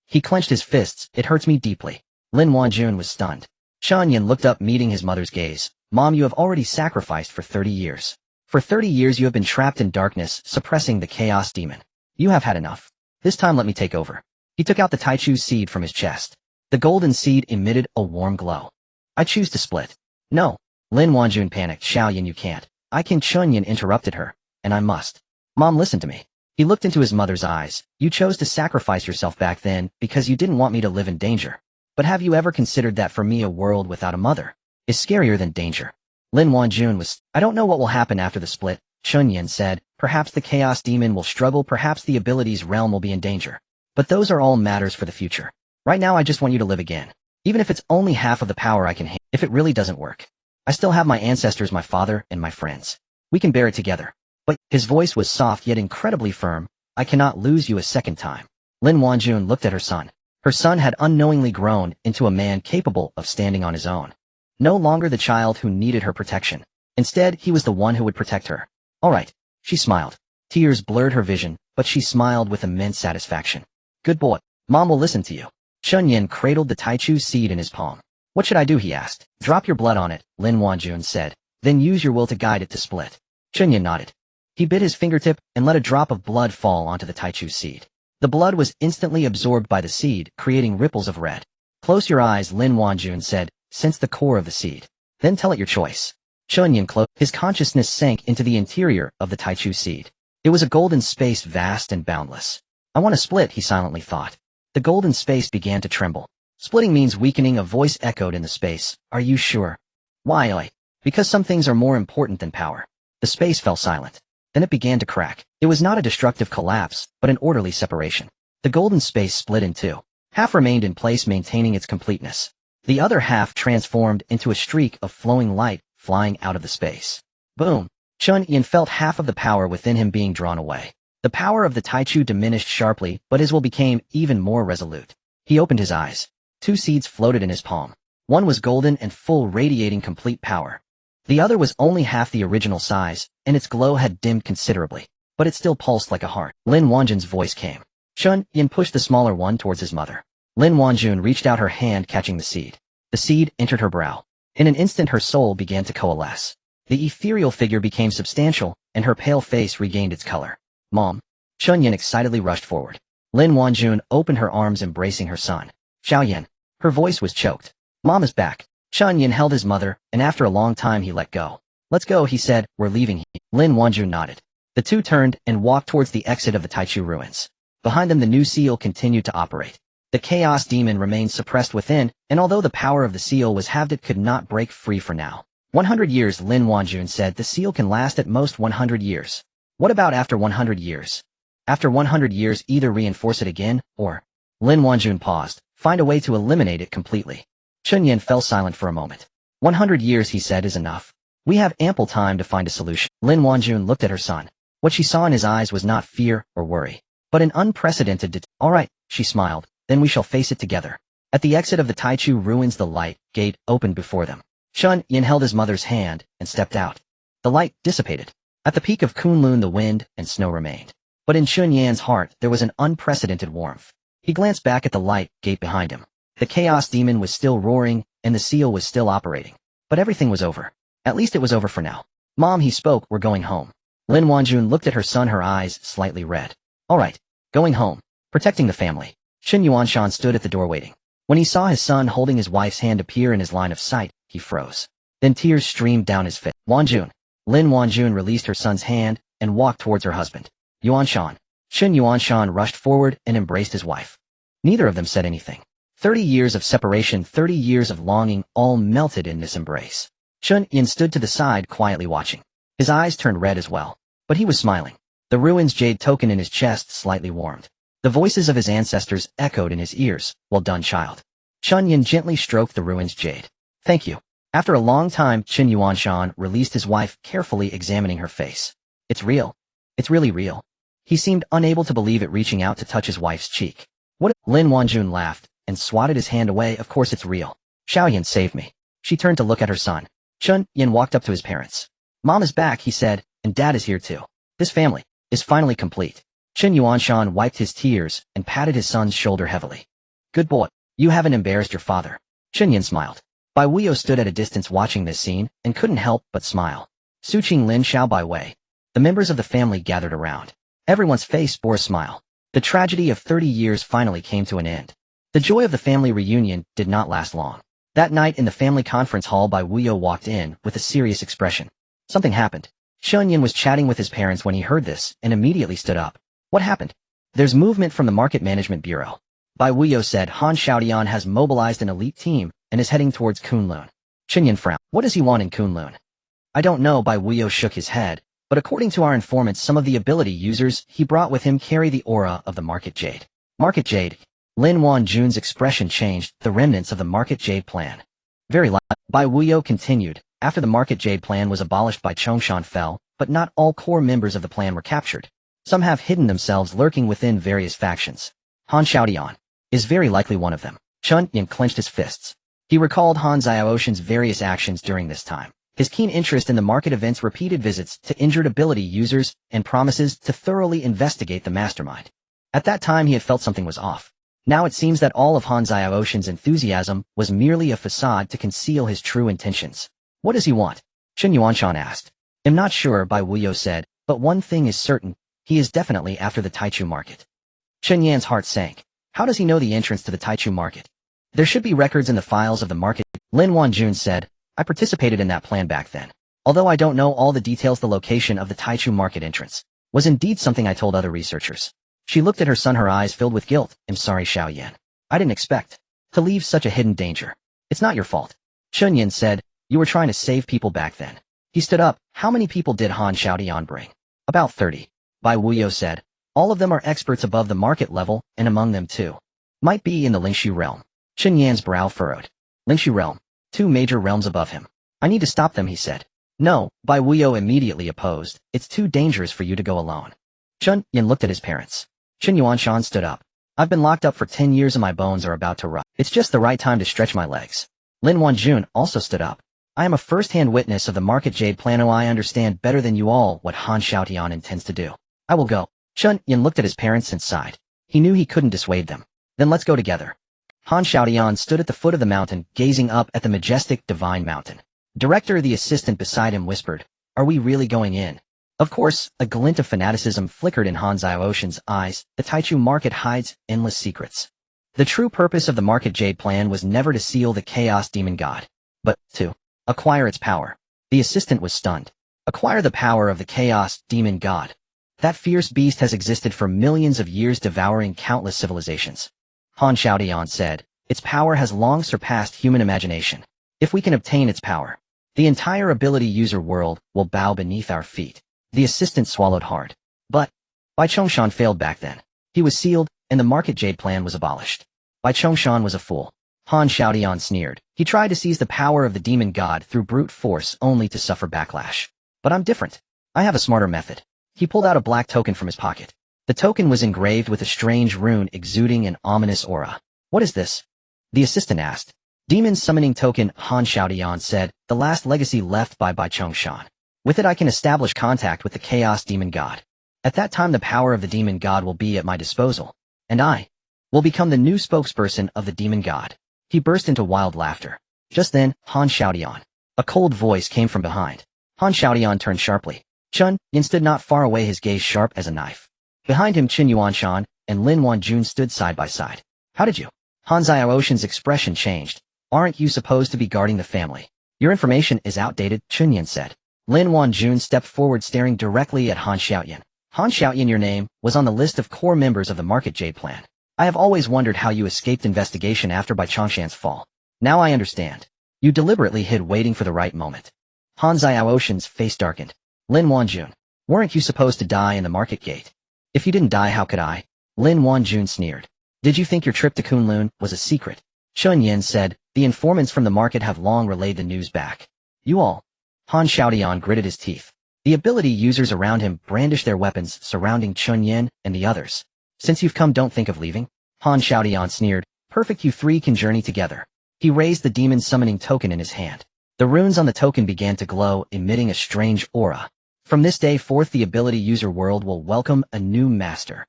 He clenched his fists. It hurts me deeply. Lin Wanjun was stunned. Chen Yan looked up, meeting his mother's gaze. Mom, you have already sacrificed for 30 years. For 30 years you have been trapped in darkness, suppressing the Chaos Demon. You have had enough. This time let me take over. He took out the Taichu seed from his chest. The golden seed emitted a warm glow. I choose to split. No. Lin Wanjun panicked. Xiao Yan, you can't. I can. Chen Yan interrupted her. And I must. Mom, listen to me. He looked into his mother's eyes. You chose to sacrifice yourself back then because you didn't want me to live in danger. But have you ever considered that for me a world without a mother is scarier than danger? Lin Wanjun was... I don't know what will happen after the split, Chen Yan said. Perhaps the Chaos Demon will struggle, perhaps the abilities realm will be in danger. But those are all matters for the future. Right now I just want you to live again. Even if it's only half of the power I can handle. If it really doesn't work. I still have my ancestors, my father, and my friends. We can bear it together. But his voice was soft yet incredibly firm. I cannot lose you a second time. Lin Wanjun looked at her son. Her son had unknowingly grown into a man capable of standing on his own. No longer the child who needed her protection. Instead, he was the one who would protect her. All right. She smiled. Tears blurred her vision, but she smiled with immense satisfaction. Good boy. Mom will listen to you. Chen Yan cradled the Taichu seed in his palm. What should I do, he asked. Drop your blood on it, Lin Wanjun said. Then use your will to guide it to split. Chen Yan nodded. He bit his fingertip and let a drop of blood fall onto the Taichu seed. The blood was instantly absorbed by the seed, creating ripples of red. Close your eyes, Lin Wanjun said. Sense the core of the seed. Then tell it your choice. Chen Yan closed. His consciousness sank into the interior of the Taichu seed. It was a golden space, vast and boundless. I want to split, he silently thought. The golden space began to tremble. Splitting means weakening, a voice echoed in the space. Are you sure? Why? Because some things are more important than power. The space fell silent. Then it began to crack. It was not a destructive collapse, but an orderly separation. The golden space split in two. Half remained in place, maintaining its completeness. The other half transformed into a streak of flowing light, flying out of the space. Boom! Chen Yan felt half of the power within him being drawn away. The power of the Taichu diminished sharply, but his will became even more resolute. He opened his eyes. Two seeds floated in his palm. One was golden and full, radiating complete power. The other was only half the original size, and its glow had dimmed considerably, but it still pulsed like a heart. Lin Wanjun's voice came. Chen Yan pushed the smaller one towards his mother. Lin Wanjun reached out her hand, catching the seed. The seed entered her brow. In an instant her soul began to coalesce. The ethereal figure became substantial, and her pale face regained its color. Mom. Chen Yan excitedly rushed forward. Lin Wanjun opened her arms, embracing her son. Xiao Yan. Her voice was choked. Mom is back. Chen Yan held his mother, and after a long time he let go. Let's go, he said. We're leaving. Lin Wanjun nodded. The two turned and walked towards the exit of the Taichu ruins. Behind them the new seal continued to operate. The chaos demon remained suppressed within, and although the power of the seal was halved, it could not break free for now. 100 years, Lin Wanjun said. The seal can last at most 100 years. What about after 100 years? After 100 years, either reinforce it again, or... Lin Wanjun paused. Find a way to eliminate it completely. Chen Yan fell silent for a moment. 100 years, he said, is enough. We have ample time to find a solution. Lin Wanjun looked at her son. What she saw in his eyes was not fear or worry, but an unprecedented All right, she smiled. Then we shall face it together. At the exit of the Taichu ruins, the light gate opened before them. Chen Yan held his mother's hand and stepped out. The light dissipated. At the peak of Kunlun, the wind and snow remained. But in Chen Yan's heart, there was an unprecedented warmth. He glanced back at the light gate behind him. The chaos demon was still roaring, and the seal was still operating. But everything was over. At least it was over for now. Mom, he spoke, we're going home. Lin Wanjun looked at her son, her eyes slightly red. All right, going home. Protecting the family. Qin Yuanshan stood at the door waiting. When he saw his son holding his wife's hand appear in his line of sight, he froze. Then tears streamed down his face. Wanjun. Lin Wanjun released her son's hand and walked towards her husband. Yuanshan. Qin Yuanshan rushed forward and embraced his wife. Neither of them said anything. 30 years of separation, 30 years of longing, all melted in this embrace. Chen Yan stood to the side, quietly watching. His eyes turned red as well, but he was smiling. The ruins jade token in his chest slightly warmed. The voices of his ancestors echoed in his ears. Well done, child. Chen Yan gently stroked the ruins jade. Thank you. After a long time, Qin Yuanshan released his wife, carefully examining her face. It's real. It's really real. He seemed unable to believe it, reaching out to touch his wife's cheek. What? Lin Wanjun laughed and swatted his hand away. Of course it's real. Xiaoyan saved me. She turned to look at her son. Chen Yan walked up to his parents. Mom is back, he said, and Dad is here too. This family is finally complete. Qin Yuanshan wiped his tears and patted his son's shoulder heavily. Good boy. You haven't embarrassed your father. Chen Yan smiled. Bai Wuyo stood at a distance watching this scene and couldn't help but smile. Su Qing Lin Xiao Bai Wei. The members of the family gathered around. Everyone's face bore a smile. The tragedy of 30 years finally came to an end. The joy of the family reunion did not last long. That night in the family conference hall, Bai Wuyo walked in with a serious expression. Something happened. Chen Yan was chatting with his parents when he heard this and immediately stood up. What happened? There's movement from the Market Management Bureau. Bai Wuyo said. Han Xiaodian has mobilized an elite team and is heading towards Kunlun. Chen Yan frowned. What does he want in Kunlun? I don't know. Bai Wuyo shook his head, but according to our informants, some of the ability users he brought with him carry the aura of the Market Jade. Market Jade. Lin Wanjun's expression changed. The remnants of the Market Jade plan. Very loud. Bai Wuyo continued. After the Market Jade plan was abolished by Chongshan fell, but not all core members of the plan were captured. Some have hidden themselves, lurking within various factions. Han Xiaodian is very likely one of them. Chen Yan clenched his fists. He recalled Han Xiaoshan's various actions during this time. His keen interest in the market events, repeated visits to injured ability users, and promises to thoroughly investigate the mastermind. At that time he had felt something was off. Now it seems that all of Han Xiaoshan's enthusiasm was merely a facade to conceal his true intentions. What does he want? Qin Yuanshan asked. I'm not sure, Bai Wuyo said, but one thing is certain. He is definitely after the Taichu market. Chen Yan's heart sank. How does he know the entrance to the Taichu market? There should be records in the files of the market. Lin Wanjun said, I participated in that plan back then. Although I don't know all the details, the location of the Taichu market entrance was indeed something I told other researchers. She looked at her son, her eyes filled with guilt. I'm sorry, Xiaoyan. I didn't expect to leave such a hidden danger. It's not your fault. Chen Yan said, you were trying to save people back then. He stood up. How many people did Han Xiaodian bring? About 30. Bai Wuyo said, all of them are experts above the market level, and among them too might be in the Lingshu realm. Chen Yan's brow furrowed. Lingshu realm. 2 major realms above him. I need to stop them, he said. No, Bai Wuyo immediately opposed. It's too dangerous for you to go alone. Chen Yan looked at his parents. Qin Yuanshan stood up. I've been locked up for 10 years and my bones are about to rot. It's just the right time to stretch my legs. Lin Wanjun also stood up. I am a first-hand witness of the Market Jade plan. Oh, I understand better than you all what Han Xiaodian intends to do. I will go. Chen Yan looked at his parents and sighed. He knew he couldn't dissuade them. Then let's go together. Han Xiaodian stood at the foot of the mountain, gazing up at the majestic divine mountain. Director, the assistant beside him, whispered, are we really going in? Of course, a glint of fanaticism flickered in Han Xiaoshan's eyes. The Taichu market hides endless secrets. The true purpose of the Market Jade plan was never to seal the Chaos Demon God, but to acquire its power. The assistant was stunned. Acquire the power of the Chaos Demon God. That fierce beast has existed for millions of years, devouring countless civilizations. Han Xiaodian said. Its power has long surpassed human imagination. If we can obtain its power, the entire ability user world will bow beneath our feet. The assistant swallowed hard. But Bai Chongshan failed back then. He was sealed, and the market jade plan was abolished. Bai Chongshan was a fool. Han Xiaodian sneered. He tried to seize the power of the demon god through brute force only to suffer backlash. But I'm different. I have a smarter method. He pulled out a black token from his pocket. The token was engraved with a strange rune exuding an ominous aura. What is this? The assistant asked. Demon summoning token, Han Xiaodian said, the last legacy left by Bai Chongshan. With it I can establish contact with the chaos demon god. At that time the power of the demon god will be at my disposal, and I will become the new spokesperson of the demon god. He burst into wild laughter. Just then, Han Xiaodian. A cold voice came from behind. Han Xiaodian turned sharply. Chen Yan stood not far away, his gaze sharp as a knife. Behind him Qin Yuanshan and Lin Wanjun stood side by side. How did you? Han Xiaoshan's expression changed. Aren't you supposed to be guarding the family? Your information is outdated, Chen Yan said. Lin Wanjun stepped forward staring directly at Han Xiaoyan. Han Xiaoyan, your name was on the list of core members of the Market Jade Plan. I have always wondered how you escaped investigation after Bai Chongshan's fall. Now I understand. You deliberately hid waiting for the right moment. Han Xiaoshan's face darkened. Lin Wanjun, weren't you supposed to die in the market gate? If you didn't die, how could I? Lin Wanjun sneered. Did you think your trip to Kunlun was a secret? Chen Yan said, the informants from the market have long relayed the news back. You all. Han Xiaodian gritted his teeth. The ability users around him brandished their weapons surrounding Chen Yan and the others. Since you've come, don't think of leaving. Han Xiaodian sneered. Perfect, you three can journey together. He raised the demon summoning token in his hand. The runes on the token began to glow, emitting a strange aura. From this day forth the ability user world will welcome a new master.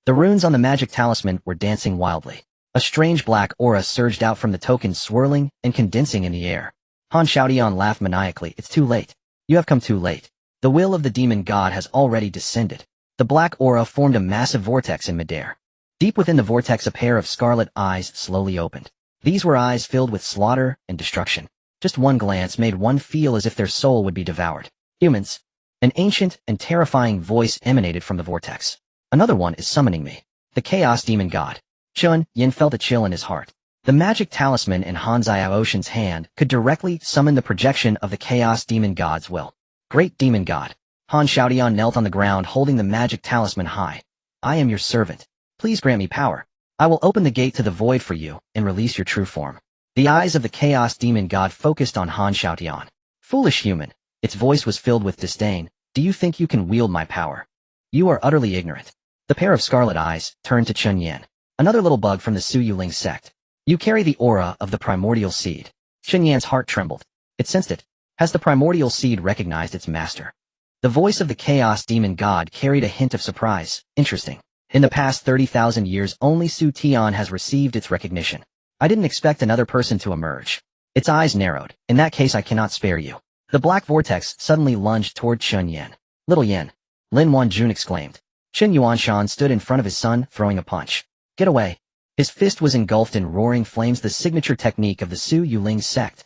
The runes on the magic talisman were dancing wildly. A strange black aura surged out from the token, swirling and condensing in the air. Han Xiaodian laughed maniacally. It's too late. You have come too late. The will of the demon god has already descended. The black aura formed a massive vortex in midair. Deep within the vortex a pair of scarlet eyes slowly opened. These were eyes filled with slaughter and destruction. Just one glance made one feel as if their soul would be devoured. Humans. An ancient and terrifying voice emanated from the vortex. Another one is summoning me. The chaos demon god. Chen Yan felt a chill in his heart. The magic talisman in Han Xiaoshan's hand could directly summon the projection of the chaos demon god's will. Great demon god. Han Xiaodian knelt on the ground holding the magic talisman high. I am your servant. Please grant me power. I will open the gate to the void for you and release your true form. The eyes of the chaos demon god focused on Han Xiaodian. Foolish human. Its voice was filled with disdain. Do you think you can wield my power? You are utterly ignorant. The pair of scarlet eyes turned to Chen Yan. Another little bug from the Su Yuling sect. You carry the aura of the primordial seed. Chen Yan's heart trembled. It sensed it. Has the primordial seed recognized its master? The voice of the chaos demon god carried a hint of surprise. Interesting. In the past 30,000 years only Su Tian has received its recognition. I didn't expect another person to emerge. Its eyes narrowed. In that case I cannot spare you. The black vortex suddenly lunged toward Chen Yan. Little Yan. Lin Wanjun exclaimed. Qin Yuanshan stood in front of his son, throwing a punch. Get away. His fist was engulfed in roaring flames, the signature technique of the Su Yuling sect.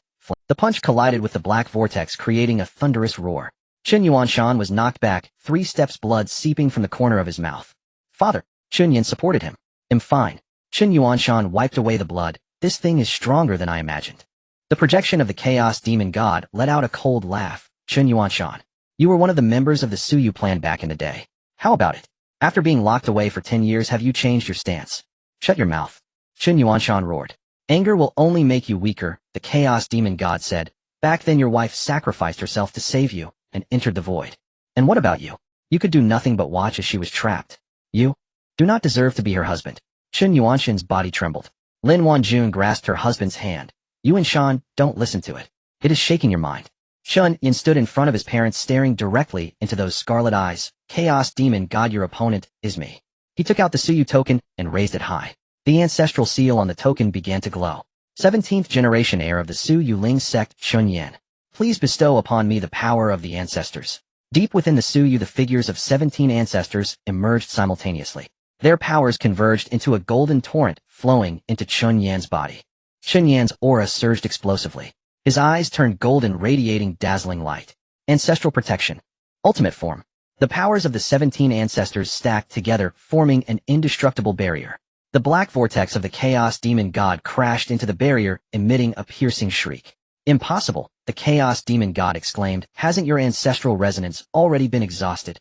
The punch collided with the black vortex, creating a thunderous roar. Qin Yuanshan was knocked back, 3 steps, blood seeping from the corner of his mouth. Father. Chen Yan supported him. I'm fine. Qin Yuanshan wiped away the blood. This thing is stronger than I imagined. The projection of the chaos demon god let out a cold laugh. Qin Yuanshan. You were one of the members of the Su Yu clan back in the day. How about it? After being locked away for 10 years, have you changed your stance? Shut your mouth. Qin Yuanshan roared. Anger will only make you weaker, the chaos demon god said. Back then your wife sacrificed herself to save you and entered the void. And what about you? You could do nothing but watch as she was trapped. You do not deserve to be her husband. Qin Yuanshan's body trembled. Lin Wanjun grasped her husband's hand. You and Shan, don't listen to it. It is shaking your mind. Chen Yan stood in front of his parents, staring directly into those scarlet eyes. Chaos demon god, your opponent is me. He took out the Suyu token and raised it high. The ancestral seal on the token began to glow. 17th generation heir of the Su Yuling sect, Chen Yan. Please bestow upon me the power of the ancestors. Deep within the Su Yu the figures of 17 ancestors emerged simultaneously. Their powers converged into a golden torrent flowing into Chen Yan's body. Chen Yan's aura surged explosively. His eyes turned golden, radiating dazzling light. Ancestral protection. Ultimate form. The powers of the 17 ancestors stacked together, forming an indestructible barrier. The black vortex of the chaos demon god crashed into the barrier, emitting a piercing shriek. Impossible, the chaos demon god exclaimed. Hasn't your ancestral resonance already been exhausted?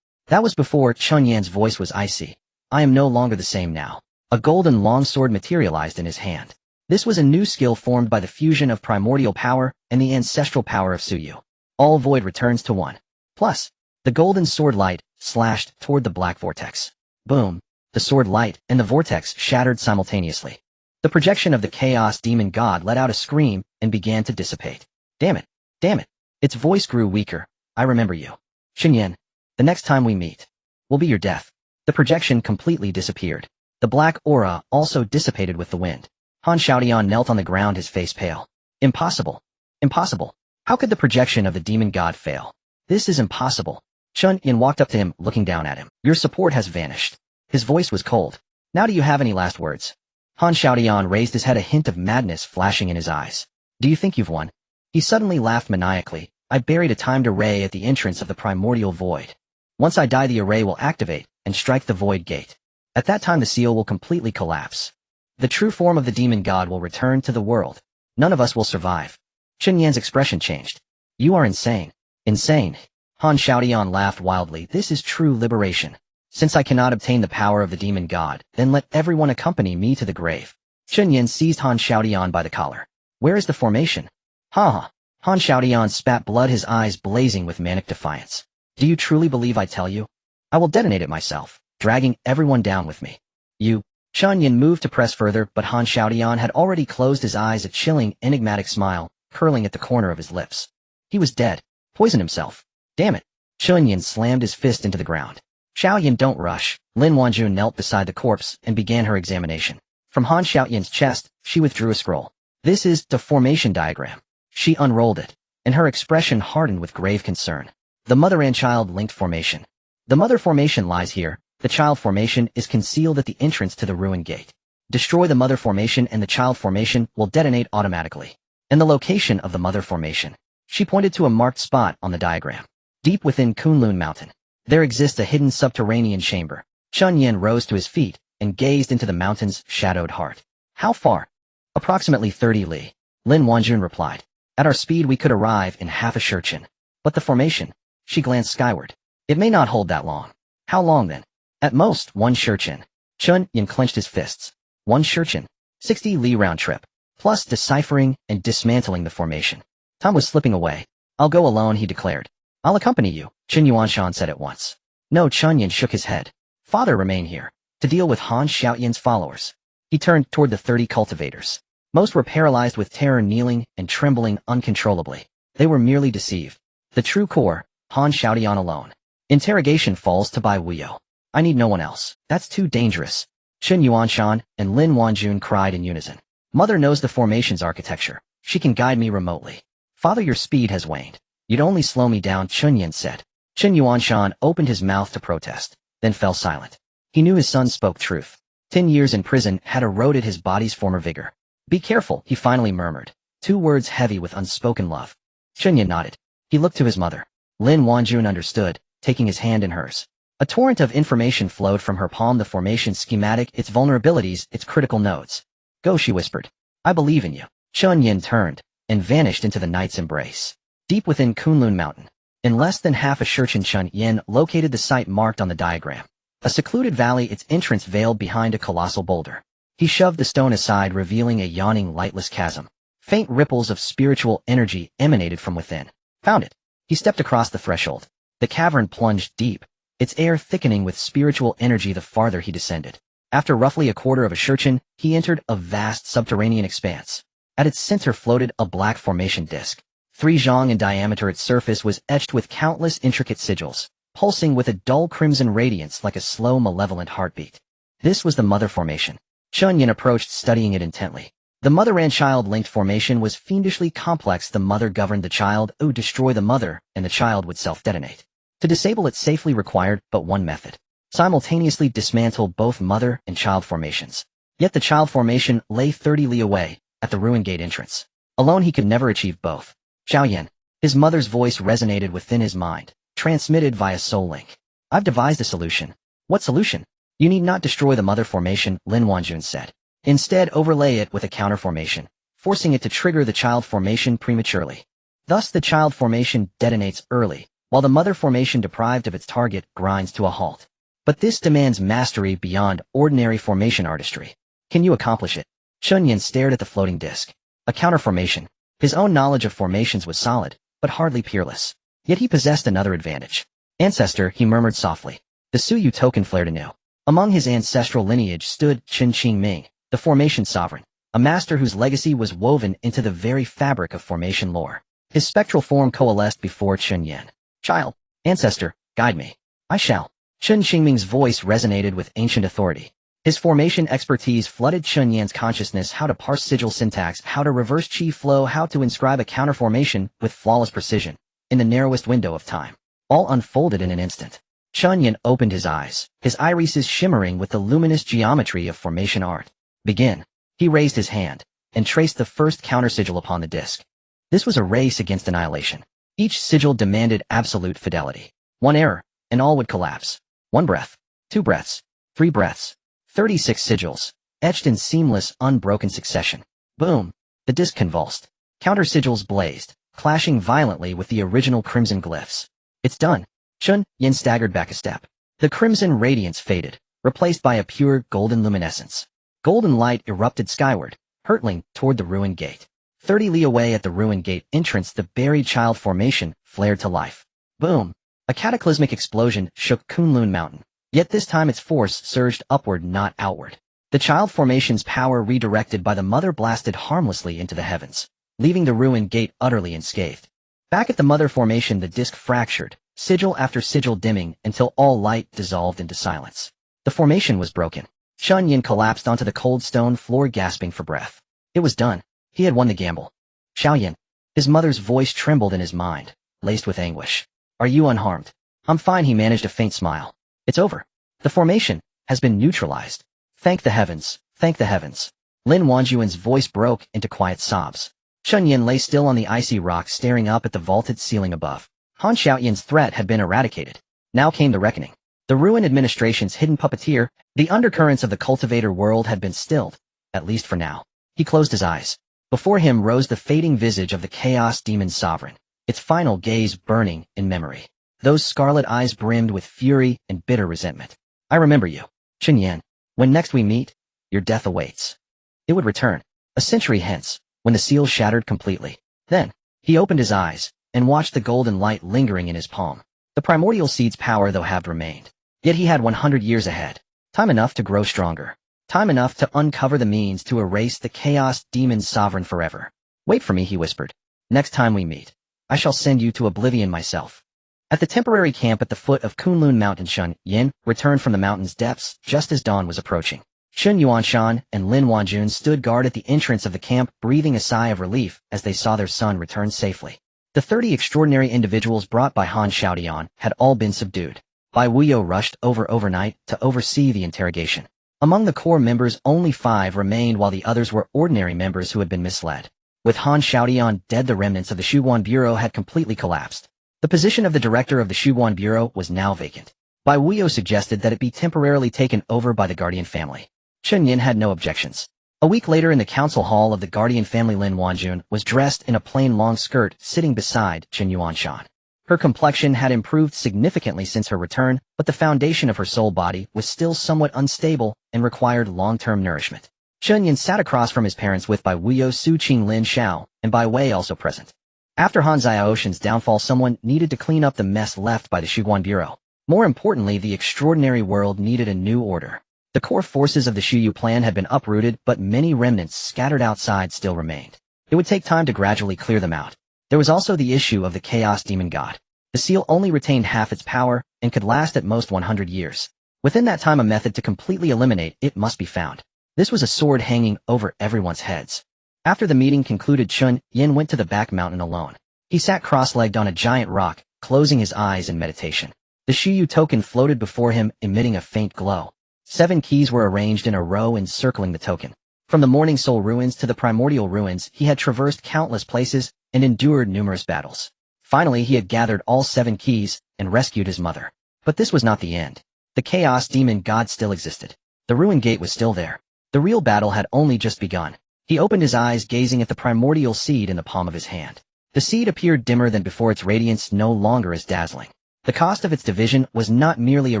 That was before. Chen Yan's voice was icy. I am no longer the same now. A golden longsword materialized in his hand. This was a new skill formed by the fusion of primordial power and the ancestral power of Suyu. All void returns to 1. Plus, the golden sword light slashed toward the black vortex. Boom. The sword light and the vortex shattered simultaneously. The projection of the chaos demon god let out a scream and began to dissipate. Damn it. Damn it. Its voice grew weaker. I remember you. Chen Yan. The next time we meet will be your death. The projection completely disappeared. The black aura also dissipated with the wind. Han Xiaotian knelt on the ground, his face pale. Impossible. Impossible. How could the projection of the demon god fail? This is impossible. Chen Yan walked up to him, looking down at him. Your support has vanished. His voice was cold. Now do you have any last words? Han Xiaotian raised his head, a hint of madness flashing in his eyes. Do you think you've won? He suddenly laughed maniacally. I buried a timed array at the entrance of the primordial void. Once I die, the array will activate and strike the void gate. At that time, the seal will completely collapse. The true form of the demon god will return to the world. None of us will survive. Chen Yan's expression changed. You are insane. Insane. Han Xiaotian laughed wildly. This is true liberation. Since I cannot obtain the power of the demon god, then let everyone accompany me to the grave. Chen Yan seized Han Xiaotian by the collar. Where is the formation? Ha ha. Han Xiaotian spat blood, his eyes blazing with manic defiance. Do you truly believe I tell you? I will detonate it myself, dragging everyone down with me. You. Chen Yan moved to press further, but Han Xiaotian had already closed his eyes, a chilling, enigmatic smile curling at the corner of his lips. He was dead. Poisoned himself. Damn it. Chen Yan slammed his fist into the ground. Xiaoyan, don't rush. Lin Wanjun knelt beside the corpse and began her examination. From Han Xiaoyan's chest, she withdrew a scroll. This is the formation diagram. She unrolled it, and her expression hardened with grave concern. The mother and child linked formation. The mother formation lies here. The child formation is concealed at the entrance to the ruin gate. Destroy the mother formation and the child formation will detonate automatically. And the location of the mother formation. She pointed to a marked spot on the diagram. Deep within Kunlun Mountain, there exists a hidden subterranean chamber. Chen Yan rose to his feet and gazed into the mountain's shadowed heart. How far? Approximately 30 li. Lin Wanjun replied. At our speed we could arrive in half a shurchen. But the formation? She glanced skyward. It may not hold that long. How long then? At most, 1 shurchen. Chen Yan clenched his fists. 1 shurchen. 60 li round trip. Plus deciphering and dismantling the formation. Time was slipping away. I'll go alone, he declared. I'll accompany you, Qin Yuanshan said at once. No, Chen Yan shook his head. Father, remain here, to deal with Han Xiaoyan's followers. He turned toward the 30 cultivators. Most were paralyzed with terror, kneeling and trembling uncontrollably. They were merely deceived. The true core, Han Xiaotian alone. Interrogation falls to Bai Wuyo. I need no one else. That's too dangerous. Qin Yuanshan and Lin Wanjun cried in unison. Mother knows the formation's architecture. She can guide me remotely. Father, your speed has waned. You'd only slow me down, Chen Yan said. Qin Yuanshan opened his mouth to protest, then fell silent. He knew his son spoke truth. 10 years in prison had eroded his body's former vigor. Be careful, he finally murmured. 2 words heavy with unspoken love. Chen Yan nodded. He looked to his mother. Lin Wanjun understood, taking his hand in hers. A torrent of information flowed from her palm, the formation schematic, its vulnerabilities, its critical nodes. Go, she whispered. I believe in you. Chen Yan turned and vanished into the night's embrace. Deep within Kunlun Mountain, in less than half a shurchen, Chen Yan located the site marked on the diagram. A secluded valley, its entrance veiled behind a colossal boulder. He shoved the stone aside, revealing a yawning, lightless chasm. Faint ripples of spiritual energy emanated from within. Found it. He stepped across the threshold. The cavern plunged deep, its air thickening with spiritual energy the farther he descended. After roughly a quarter of a shurchen, he entered a vast subterranean expanse. At its center floated a black formation disk. 3 zhang in diameter, its surface was etched with countless intricate sigils, pulsing with a dull crimson radiance like a slow, malevolent heartbeat. This was the mother formation. Chen Yan approached, studying it intently. The mother and child linked formation was fiendishly complex. The mother governed the child, would destroy the mother, and the child would self-detonate. To disable it safely required but one method. Simultaneously dismantle both mother and child formations. Yet the child formation lay 30 li away, at the ruin gate entrance. Alone he could never achieve both. Xiaoyan. His mother's voice resonated within his mind, transmitted via soul link. I've devised a solution. What solution? You need not destroy the mother formation, Lin Wanjun said. Instead, overlay it with a counter formation, forcing it to trigger the child formation prematurely. Thus, the child formation detonates early, while the mother formation deprived of its target grinds to a halt. But this demands mastery beyond ordinary formation artistry. Can you accomplish it? Chen Yan stared at the floating disc. A counter formation. His own knowledge of formations was solid, but hardly peerless. Yet he possessed another advantage. Ancestor, he murmured softly. The Suyu token flared anew. Among his ancestral lineage stood Qin Qingming, the formation sovereign, a master whose legacy was woven into the very fabric of formation lore. His spectral form coalesced before Chen Yan. Child, ancestor, guide me. I shall. Qin Qingming's voice resonated with ancient authority. His formation expertise flooded Chen Yan's consciousness: how to parse sigil syntax, how to reverse chi flow, how to inscribe a counter formation with flawless precision, in the narrowest window of time. All unfolded in an instant. Chen Yan opened his eyes, his irises shimmering with the luminous geometry of formation art. Begin. He raised his hand, and traced the first counter sigil upon the disc. This was a race against annihilation. Each sigil demanded absolute fidelity. One error, and all would collapse. 1 breath, 2 breaths, 3 breaths. 36 sigils, etched in seamless, unbroken succession. Boom! The disc convulsed. Counter sigils blazed, clashing violently with the original crimson glyphs. It's done. Chen Yan staggered back a step. The crimson radiance faded, replaced by a pure golden luminescence. Golden light erupted skyward, hurtling toward the ruined gate. 30 li away at the ruined gate entrance, the buried child formation flared to life. Boom! A cataclysmic explosion shook Kunlun Mountain. Yet this time its force surged upward, not outward. The child formation's power redirected by the mother blasted harmlessly into the heavens, leaving the ruined gate utterly unscathed. Back at the mother formation, the disc fractured, sigil after sigil dimming until all light dissolved into silence. The formation was broken. Chen Yan collapsed onto the cold stone floor, gasping for breath. It was done. He had won the gamble. Xiaoyan. His mother's voice trembled in his mind, laced with anguish. Are you unharmed? I'm fine, he managed a faint smile. It's over. The formation has been neutralized. Thank the heavens, thank the heavens. Lin Wanjuan's voice broke into quiet sobs. Chen Yan lay still on the icy rock, staring up at the vaulted ceiling above. Han Xiaoyan's threat had been eradicated. Now came the reckoning. The ruined administration's hidden puppeteer, the undercurrents of the cultivator world, had been stilled, at least for now. He closed his eyes. Before him rose the fading visage of the chaos demon sovereign, its final gaze burning in memory. Those scarlet eyes brimmed with fury and bitter resentment. I remember you, Chen Yan. When next we meet, your death awaits. It would return, a century hence, when the seal shattered completely. Then, he opened his eyes, and watched the golden light lingering in his palm. The primordial seed's power, though, had remained. Yet he had 100 years ahead. Time enough to grow stronger. Time enough to uncover the means to erase the chaos demon sovereign forever. Wait for me, he whispered. Next time we meet, I shall send you to oblivion myself. At the temporary camp at the foot of Kunlun Mountain, Chen Yan returned from the mountain's depths just as dawn was approaching. Chen Yuanshan and Lin Wanjun stood guard at the entrance of the camp, breathing a sigh of relief as they saw their son return safely. The 30 extraordinary individuals brought by Han Xiaodian had all been subdued. Bai Wuyo rushed overnight to oversee the interrogation. Among the core members, only 5 remained, while the others were ordinary members who had been misled. With Han Xiaodian dead, the remnants of the Shuguan Bureau had completely collapsed. The position of the director of the Shuguan Bureau was now vacant. Bai Wuyo suggested that it be temporarily taken over by the Guardian family. Chen Yan had no objections. A week later, in the council hall of the Guardian family, Lin Wanjun was dressed in a plain long skirt, sitting beside Chen Yuanshan. Her complexion had improved significantly since her return, but the foundation of her soul body was still somewhat unstable and required long-term nourishment. Chen Yan sat across from his parents with Bai Wuyo, Su Qing, Lin Xiao, and Bai Wei also present. After Han Xiaoshan's downfall, someone needed to clean up the mess left by the Shuguan Bureau. More importantly, the extraordinary world needed a new order. The core forces of the Shuyu plan had been uprooted, but many remnants scattered outside still remained. It would take time to gradually clear them out. There was also the issue of the Chaos Demon God. The seal only retained half its power, and could last at most 100 years. Within that time, a method to completely eliminate it must be found. This was a sword hanging over everyone's heads. After the meeting concluded, Chen Yan went to the back mountain alone. He sat cross-legged on a giant rock, closing his eyes in meditation. The Shuyu token floated before him, emitting a faint glow. 7 keys were arranged in a row encircling the token. From the Morning Soul ruins to the primordial ruins, he had traversed countless places and endured numerous battles. Finally, he had gathered all 7 keys and rescued his mother. But this was not the end. The chaos demon god still existed. The ruin gate was still there. The real battle had only just begun. He opened his eyes, gazing at the primordial seed in the palm of his hand. The seed appeared dimmer than before, its radiance no longer as dazzling. The cost of its division was not merely a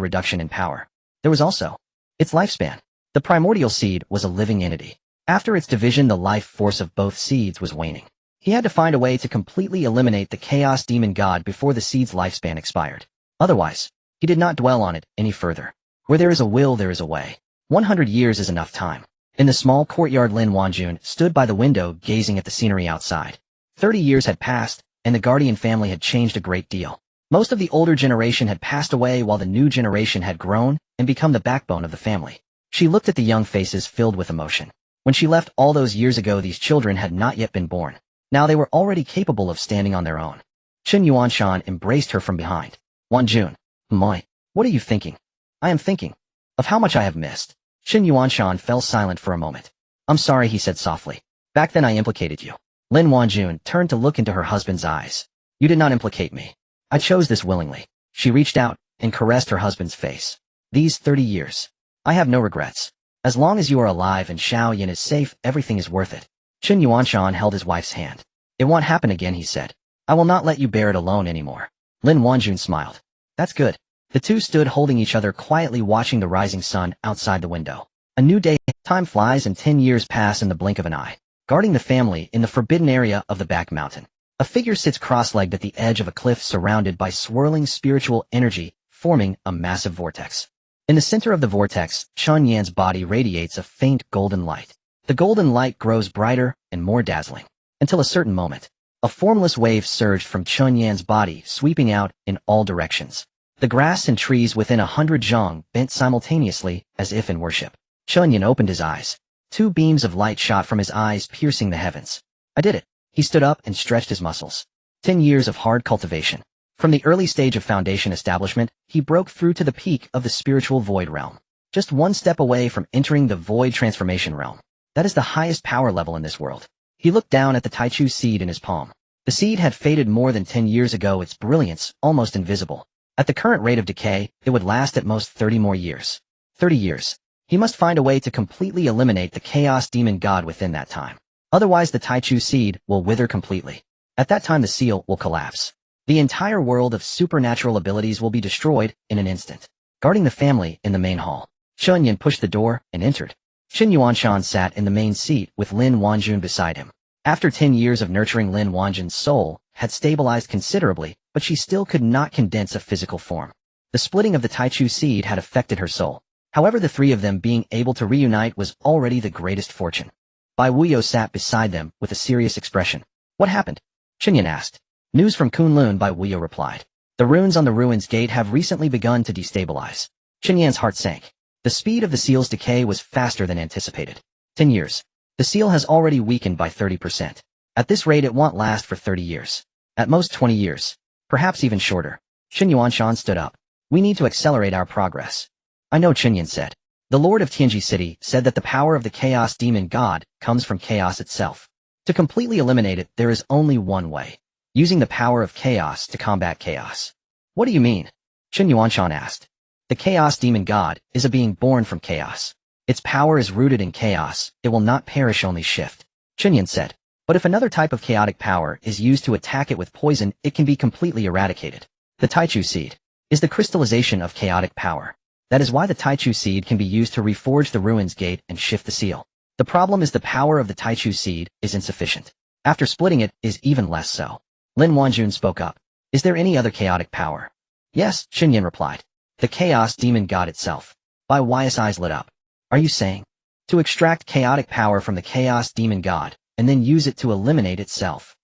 reduction in power. There was also its lifespan. The primordial seed was a living entity. After its division, the life force of both seeds was waning. He had to find a way to completely eliminate the chaos demon god before the seed's lifespan expired. Otherwise, he did not dwell on it any further. Where there is a will, there is a way. 100 years is enough time. In the small courtyard, Lin Wanjun stood by the window gazing at the scenery outside. 30 years had passed, and the guardian family had changed a great deal. Most of the older generation had passed away while the new generation had grown and become the backbone of the family. She looked at the young faces filled with emotion. When she left all those years ago, these children had not yet been born. Now they were already capable of standing on their own. Chen Yuanshan embraced her from behind. Wanjun, moi, what are you thinking? I am thinking of how much I have missed. Chen Yuanshan fell silent for a moment. I'm sorry, he said softly. Back then I implicated you. Lin Wanjun turned to look into her husband's eyes. You did not implicate me. I chose this willingly. She reached out and caressed her husband's face. These 30 years. I have no regrets. As long as you are alive and Xiao Yin is safe, everything is worth it. Chen Yuanshan held his wife's hand. It won't happen again, he said. I will not let you bear it alone anymore. Lin Wanjun smiled. That's good. The two stood holding each other, quietly watching the rising sun outside the window. A new day. Time flies and 10 years pass in the blink of an eye. Guarding the family in the forbidden area of the back mountain. A figure sits cross-legged at the edge of a cliff, surrounded by swirling spiritual energy, forming a massive vortex. In the center of the vortex, Chen Yan's body radiates a faint golden light. The golden light grows brighter and more dazzling. Until a certain moment, a formless wave surged from Chen Yan's body, sweeping out in all directions. The grass and trees within 100 zhang bent simultaneously, as if in worship. Chen Yan opened his eyes. 2 beams of light shot from his eyes, piercing the heavens. I did it. He stood up and stretched his muscles. 10 years of hard cultivation. From the early stage of foundation establishment, he broke through to the peak of the spiritual void realm. Just one step away from entering the void transformation realm. That is the highest power level in this world. He looked down at the Taichu seed in his palm. The seed had faded more than 10 years ago, its brilliance almost invisible. At the current rate of decay, it would last at most 30 more years. 30 years. He must find a way to completely eliminate the chaos demon god within that time. Otherwise the Taichu seed will wither completely. At that time the seal will collapse. The entire world of supernatural abilities will be destroyed in an instant. Guarding the family in the main hall, Chen Yan pushed the door and entered. Chen Yuanshan sat in the main seat with Lin Wanjun beside him. After 10 years of nurturing, Lin Wanjun's soul had stabilized considerably, but she still could not condense a physical form. The splitting of the Taichu seed had affected her soul. However, the 3 of them being able to reunite was already the greatest fortune. Bai Wuyo sat beside them with a serious expression. What happened? Chen Yan asked. News from Kunlun, Bai Wuyo replied. The runes on the ruins gate have recently begun to destabilize. Chen Yan's heart sank. The speed of the seal's decay was faster than anticipated. 10 years. The seal has already weakened by 30%. At this rate it won't last for 30 years. At most 20 years. Perhaps even shorter. Chen Yuanshan stood up. We need to accelerate our progress. I know, Chen Yan said. The Lord of Tianji City said that the power of the Chaos Demon God comes from chaos itself. To completely eliminate it, there is only one way. Using the power of chaos to combat chaos. What do you mean? Chen Yuanshan asked. The Chaos Demon God is a being born from chaos. Its power is rooted in chaos, it will not perish, only shift. Chen Yan said. But if another type of chaotic power is used to attack it with poison, it can be completely eradicated. The Taichu seed is the crystallization of chaotic power. That is why the Taichu seed can be used to reforge the ruins gate and shift the seal. The problem is the power of the Taichu seed is insufficient. After splitting it is even less so. Lin Wanjun spoke up. Is there any other chaotic power? Yes, Chen Yan replied. The Chaos Demon God itself. Bai Wuyo's eyes lit up. Are you saying? To extract chaotic power from the Chaos Demon God, and then use it to eliminate itself?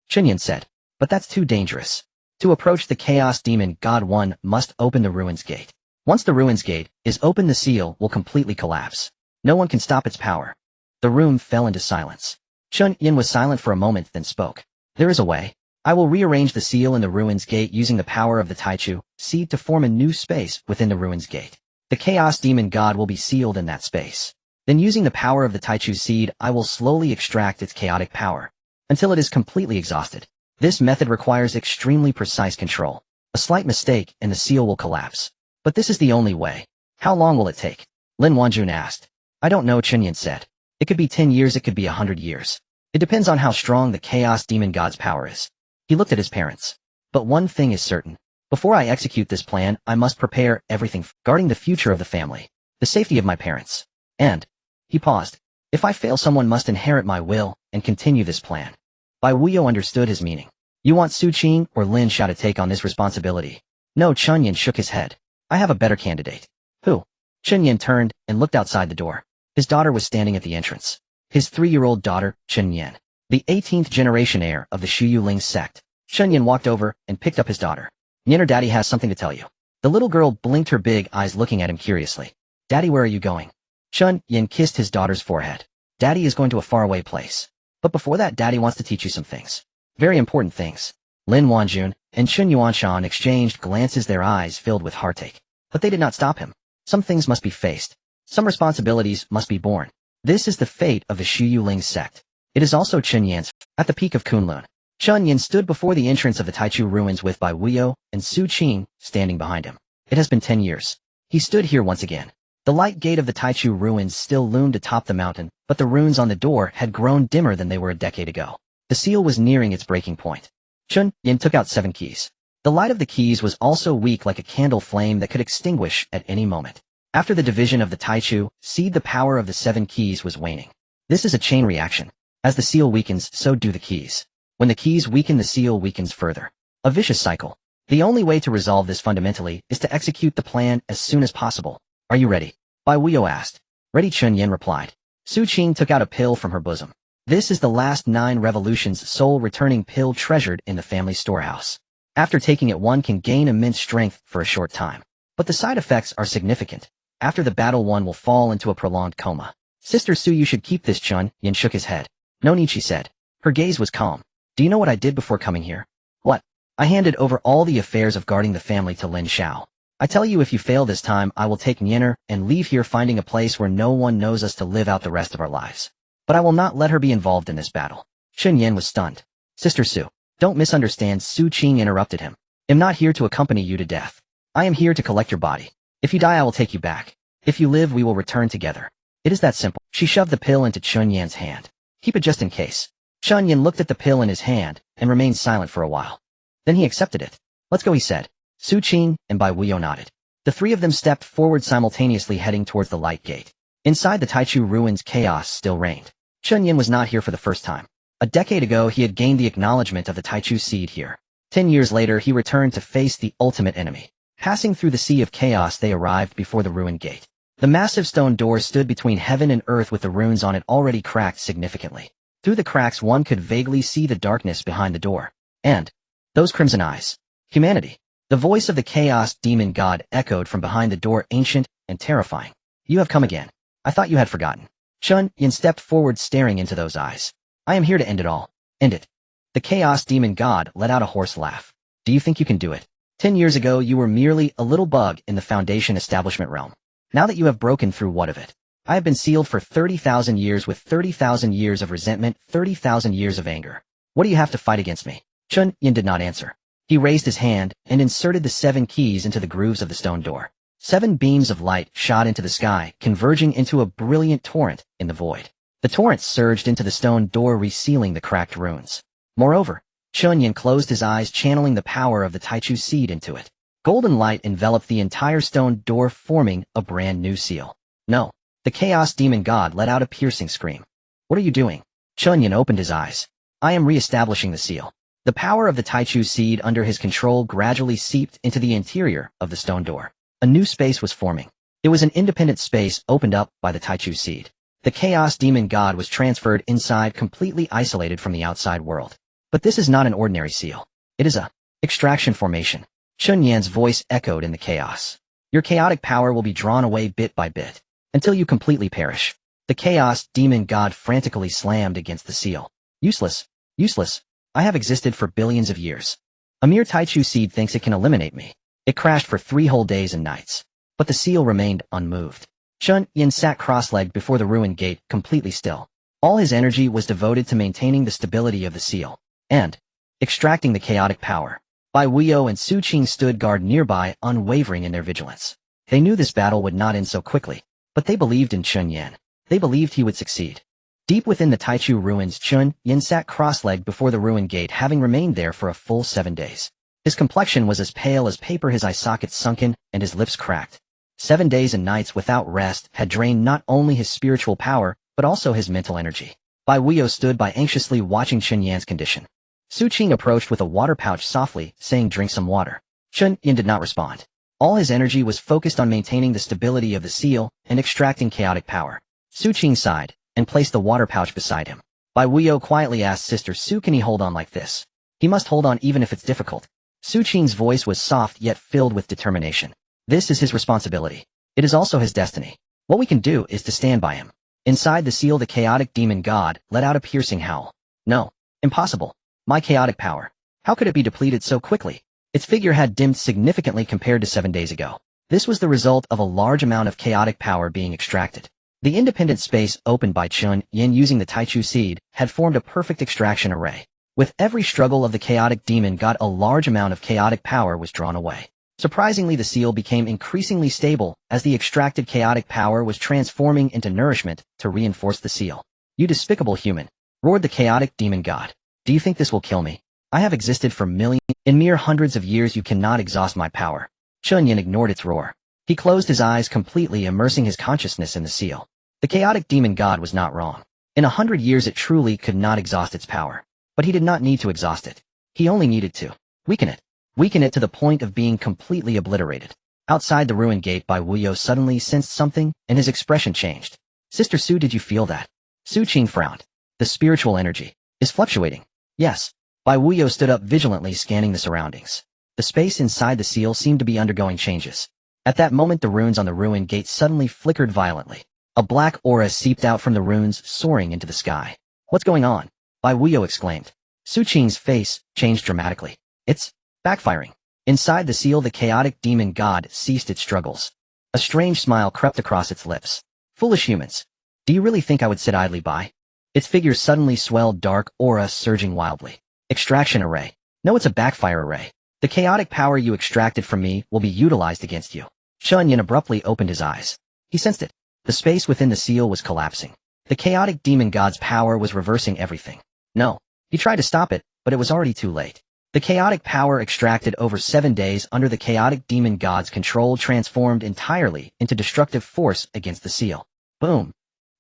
Chen Yan said. But that's too dangerous. To approach the Chaos Demon God, one must open the ruins gate. Once the ruins gate is open, the seal will completely collapse. No one can stop its power. The room fell into silence. Chen Yan was silent for a moment, then spoke. There is a way. I will rearrange the seal in the ruins gate using the power of the Taichu seed to form a new space within the ruins gate. The Chaos Demon God will be sealed in that space. Then using the power of the Taichu seed, I will slowly extract its chaotic power until it is completely exhausted. This method requires extremely precise control. A slight mistake and the seal will collapse. But this is the only way. How long will it take? Lin Wanjun asked. I don't know, Chen Yan said. It could be 10 years, it could be 100 years. It depends on how strong the Chaos Demon God's power is. He looked at his parents. But one thing is certain. Before I execute this plan, I must prepare everything guarding the future of the family, the safety of my parents. And, he paused. If I fail, someone must inherit my will and continue this plan. Bai Wuyo understood his meaning. You want Su Qing or Lin Xiao to take on this responsibility? No, Chen Yan shook his head. I have a better candidate. Who? Chen Yan turned and looked outside the door. His daughter was standing at the entrance. His 3-year-old daughter, Chen Yan, the 18th generation heir of the Shuyu Ling sect. Chen Yan walked over and picked up his daughter. Yanner, Daddy has something to tell you. The little girl blinked her big eyes looking at him curiously. Daddy, where are you going? Chen Yan kissed his daughter's forehead. Daddy is going to a faraway place. But before that, Daddy wants to teach you some things. Very important things. Lin Wanjun and Chen Yuanshan exchanged glances, their eyes filled with heartache. But they did not stop him. Some things must be faced. Some responsibilities must be borne. This is the fate of the Shuyu Ling sect. It is also Chen Yan's. At the peak of Kunlun, Chen Yan stood before the entrance of the Taichu ruins with Bai Wuyo and Su Qing standing behind him. It has been 10 years. He stood here once again. The light gate of the Taichu ruins still loomed atop the mountain, but the runes on the door had grown dimmer than they were a decade ago. The seal was nearing its breaking point. Chen Yan took out 7 keys. The light of the keys was also weak, like a candle flame that could extinguish at any moment. After the division of the Taichu seed, the power of the 7 keys was waning. This is a chain reaction. As the seal weakens, so do the keys. When the keys weaken, the seal weakens further. A vicious cycle. The only way to resolve this fundamentally is to execute the plan as soon as possible. Are you ready? Bai Wuyo asked. Ready, Chen Yan replied. Su Qing took out a pill from her bosom. This is the last 9 revolutions soul-returning pill treasured in the family storehouse. After taking it, one can gain immense strength for a short time. But the side effects are significant. After the battle, one will fall into a prolonged coma. Sister Su, you should keep this. Chen Yan shook his head. No need, she said. Her gaze was calm. Do you know what I did before coming here? What? I handed over all the affairs of guarding the family to Lin Xiao. I tell you, if you fail this time, I will take Yanner and leave here, finding a place where no one knows us, to live out the rest of our lives. But I will not let her be involved in this battle. Chen Yan was stunned. Sister Su, don't misunderstand, Su Qing interrupted him. I'm not here to accompany you to death. I am here to collect your body. If you die, I will take you back. If you live, we will return together. It is that simple. She shoved the pill into Chen Yan's hand. Keep it just in case. Chen Yan looked at the pill in his hand and remained silent for a while. Then he accepted it. Let's go, he said. Su Qing and Bai Wuyo nodded. The 3 of them stepped forward simultaneously, heading towards the light gate. Inside the Taichu ruins, chaos still reigned. Chen Yan was not here for the first time. A decade ago, he had gained the acknowledgement of the Taichu seed here. 10 years later, he returned to face the ultimate enemy. Passing through the sea of chaos, they arrived before the ruin gate. The massive stone door stood between heaven and earth, with the runes on it already cracked significantly. Through the cracks, one could vaguely see the darkness behind the door. And those crimson eyes. Humanity. The voice of the Chaos Demon God echoed from behind the door, ancient and terrifying. You have come again. I thought you had forgotten. Chen Yan stepped forward, staring into those eyes. I am here to end it all. End it. The Chaos Demon God let out a hoarse laugh. Do you think you can do it? 10 years ago, you were merely a little bug in the Foundation establishment realm. Now that you have broken through, what of it? I have been sealed for 30,000 years with 30,000 years of resentment, 30,000 years of anger. What do you have to fight against me? Chen Yan did not answer. He raised his hand and inserted the 7 keys into the grooves of the stone door. 7 beams of light shot into the sky, converging into a brilliant torrent in the void. The torrent surged into the stone door, resealing the cracked runes. Moreover, Chen Yan closed his eyes, channeling the power of the Taichu seed into it. Golden light enveloped the entire stone door, forming a brand new seal. No. The Chaos Demon God let out a piercing scream. What are you doing? Chen Yan opened his eyes. I am re-establishing the seal. The power of the Taichu seed under his control gradually seeped into the interior of the stone door. A new space was forming. It was an independent space opened up by the Taichu seed. The Chaos Demon God was transferred inside, completely isolated from the outside world. But this is not an ordinary seal. It is a extraction formation. Chen Yan's voice echoed in the chaos. Your chaotic power will be drawn away bit by bit, until you completely perish. The Chaos Demon God frantically slammed against the seal. Useless. Useless. I have existed for billions of years. A mere Taichu seed thinks it can eliminate me. It crashed for 3 whole days and nights. But the seal remained unmoved. Chen Yan sat cross-legged before the ruined gate, completely still. All his energy was devoted to maintaining the stability of the seal and extracting the chaotic power. Bai Wuyo and Su Qing stood guard nearby, unwavering in their vigilance. They knew this battle would not end so quickly, but they believed in Chen Yan. They believed he would succeed. Deep within the Taichu ruins, Chen Yan sat cross-legged before the ruin gate, having remained there for a full 7 days. His complexion was as pale as paper, his eye sockets sunken, and his lips cracked. 7 days and nights without rest had drained not only his spiritual power, but also his mental energy. Bai Wuyo stood by anxiously watching Chen Yan's condition. Su Qing approached with a water pouch softly, saying, "Drink some water." Chen Yan did not respond. All his energy was focused on maintaining the stability of the seal and extracting chaotic power. Su Qing sighed and placed the water pouch beside him. Bai Wuyo quietly asked, "Sister Su, can he hold on like this?" "He must hold on even if it's difficult." Su Qing's voice was soft yet filled with determination. "This is his responsibility. It is also his destiny. What we can do is to stand by him." Inside the seal, the chaotic demon god let out a piercing howl. "No. Impossible. My chaotic power. How could it be depleted so quickly?" Its figure had dimmed significantly compared to 7 days ago. This was the result of a large amount of chaotic power being extracted. The independent space opened by Chen Yan using the Taichu seed had formed a perfect extraction array. With every struggle of the chaotic demon god, a large amount of chaotic power was drawn away. Surprisingly, the seal became increasingly stable as the extracted chaotic power was transforming into nourishment to reinforce the seal. "You despicable human," roared the chaotic demon god. "Do you think this will kill me? I have existed for millions. In mere hundreds of years you cannot exhaust my power." Chen Yan ignored its roar. He closed his eyes completely, immersing his consciousness in the seal. The chaotic demon god was not wrong. In 100 years it truly could not exhaust its power. But he did not need to exhaust it. He only needed to weaken it. Weaken it to the point of being completely obliterated. Outside the ruin gate, Bai Wuyo suddenly sensed something, and his expression changed. "Sister Su, did you feel that?" Su Qing frowned. "The spiritual energy is fluctuating." "Yes." Bai Wuyo stood up, vigilantly scanning the surroundings. The space inside the seal seemed to be undergoing changes. At that moment, the runes on the ruin gate suddenly flickered violently. A black aura seeped out from the runes, soaring into the sky. "What's going on?" Bai Wuyo exclaimed. Su Qing's face changed dramatically. "It's backfiring." Inside the seal, the chaotic demon god ceased its struggles. A strange smile crept across its lips. "Foolish humans. Do you really think I would sit idly by?" Its figure suddenly swelled, dark aura surging wildly. "Extraction array. No, it's a backfire array. The chaotic power you extracted from me will be utilized against you." Chen Yan abruptly opened his eyes. He sensed it. The space within the seal was collapsing. The chaotic demon god's power was reversing everything. No. He tried to stop it, but it was already too late. The chaotic power extracted over 7 days under the chaotic demon god's control transformed entirely into destructive force against the seal. Boom.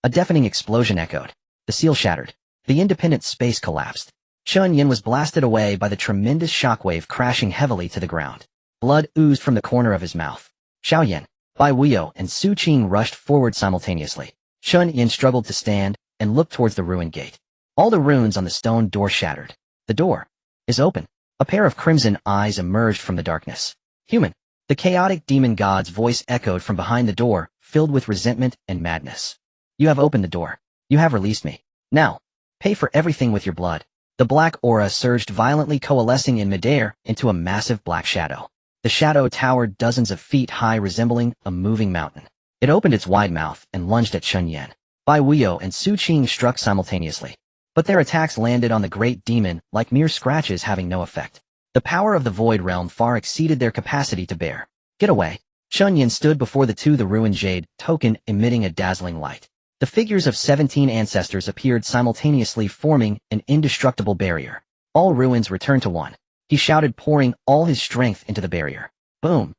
A deafening explosion echoed. The seal shattered. The independent space collapsed. Chen Yan was blasted away by the tremendous shockwave, crashing heavily to the ground. Blood oozed from the corner of his mouth. Xiao Yan, Bai Wuyo, and Su Qing rushed forward simultaneously. Chen Yan struggled to stand and looked towards the ruin gate. All the runes on the stone door shattered. "The door is open." A pair of crimson eyes emerged from the darkness. "Human." The chaotic demon god's voice echoed from behind the door, filled with resentment and madness. "You have opened the door. You have released me. Now, pay for everything with your blood." The black aura surged violently, coalescing in midair into a massive black shadow. The shadow towered dozens of feet high, resembling a moving mountain. It opened its wide mouth and lunged at Chen Yan. Bai Wuyo and Su Qing struck simultaneously. But their attacks landed on the great demon like mere scratches, having no effect. The power of the void realm far exceeded their capacity to bear. "Get away." Chen Yan stood before the ruined jade token, emitting a dazzling light. The figures of 17 ancestors appeared simultaneously, forming an indestructible barrier. All ruins returned to one. He shouted, pouring all his strength into the barrier. Boom!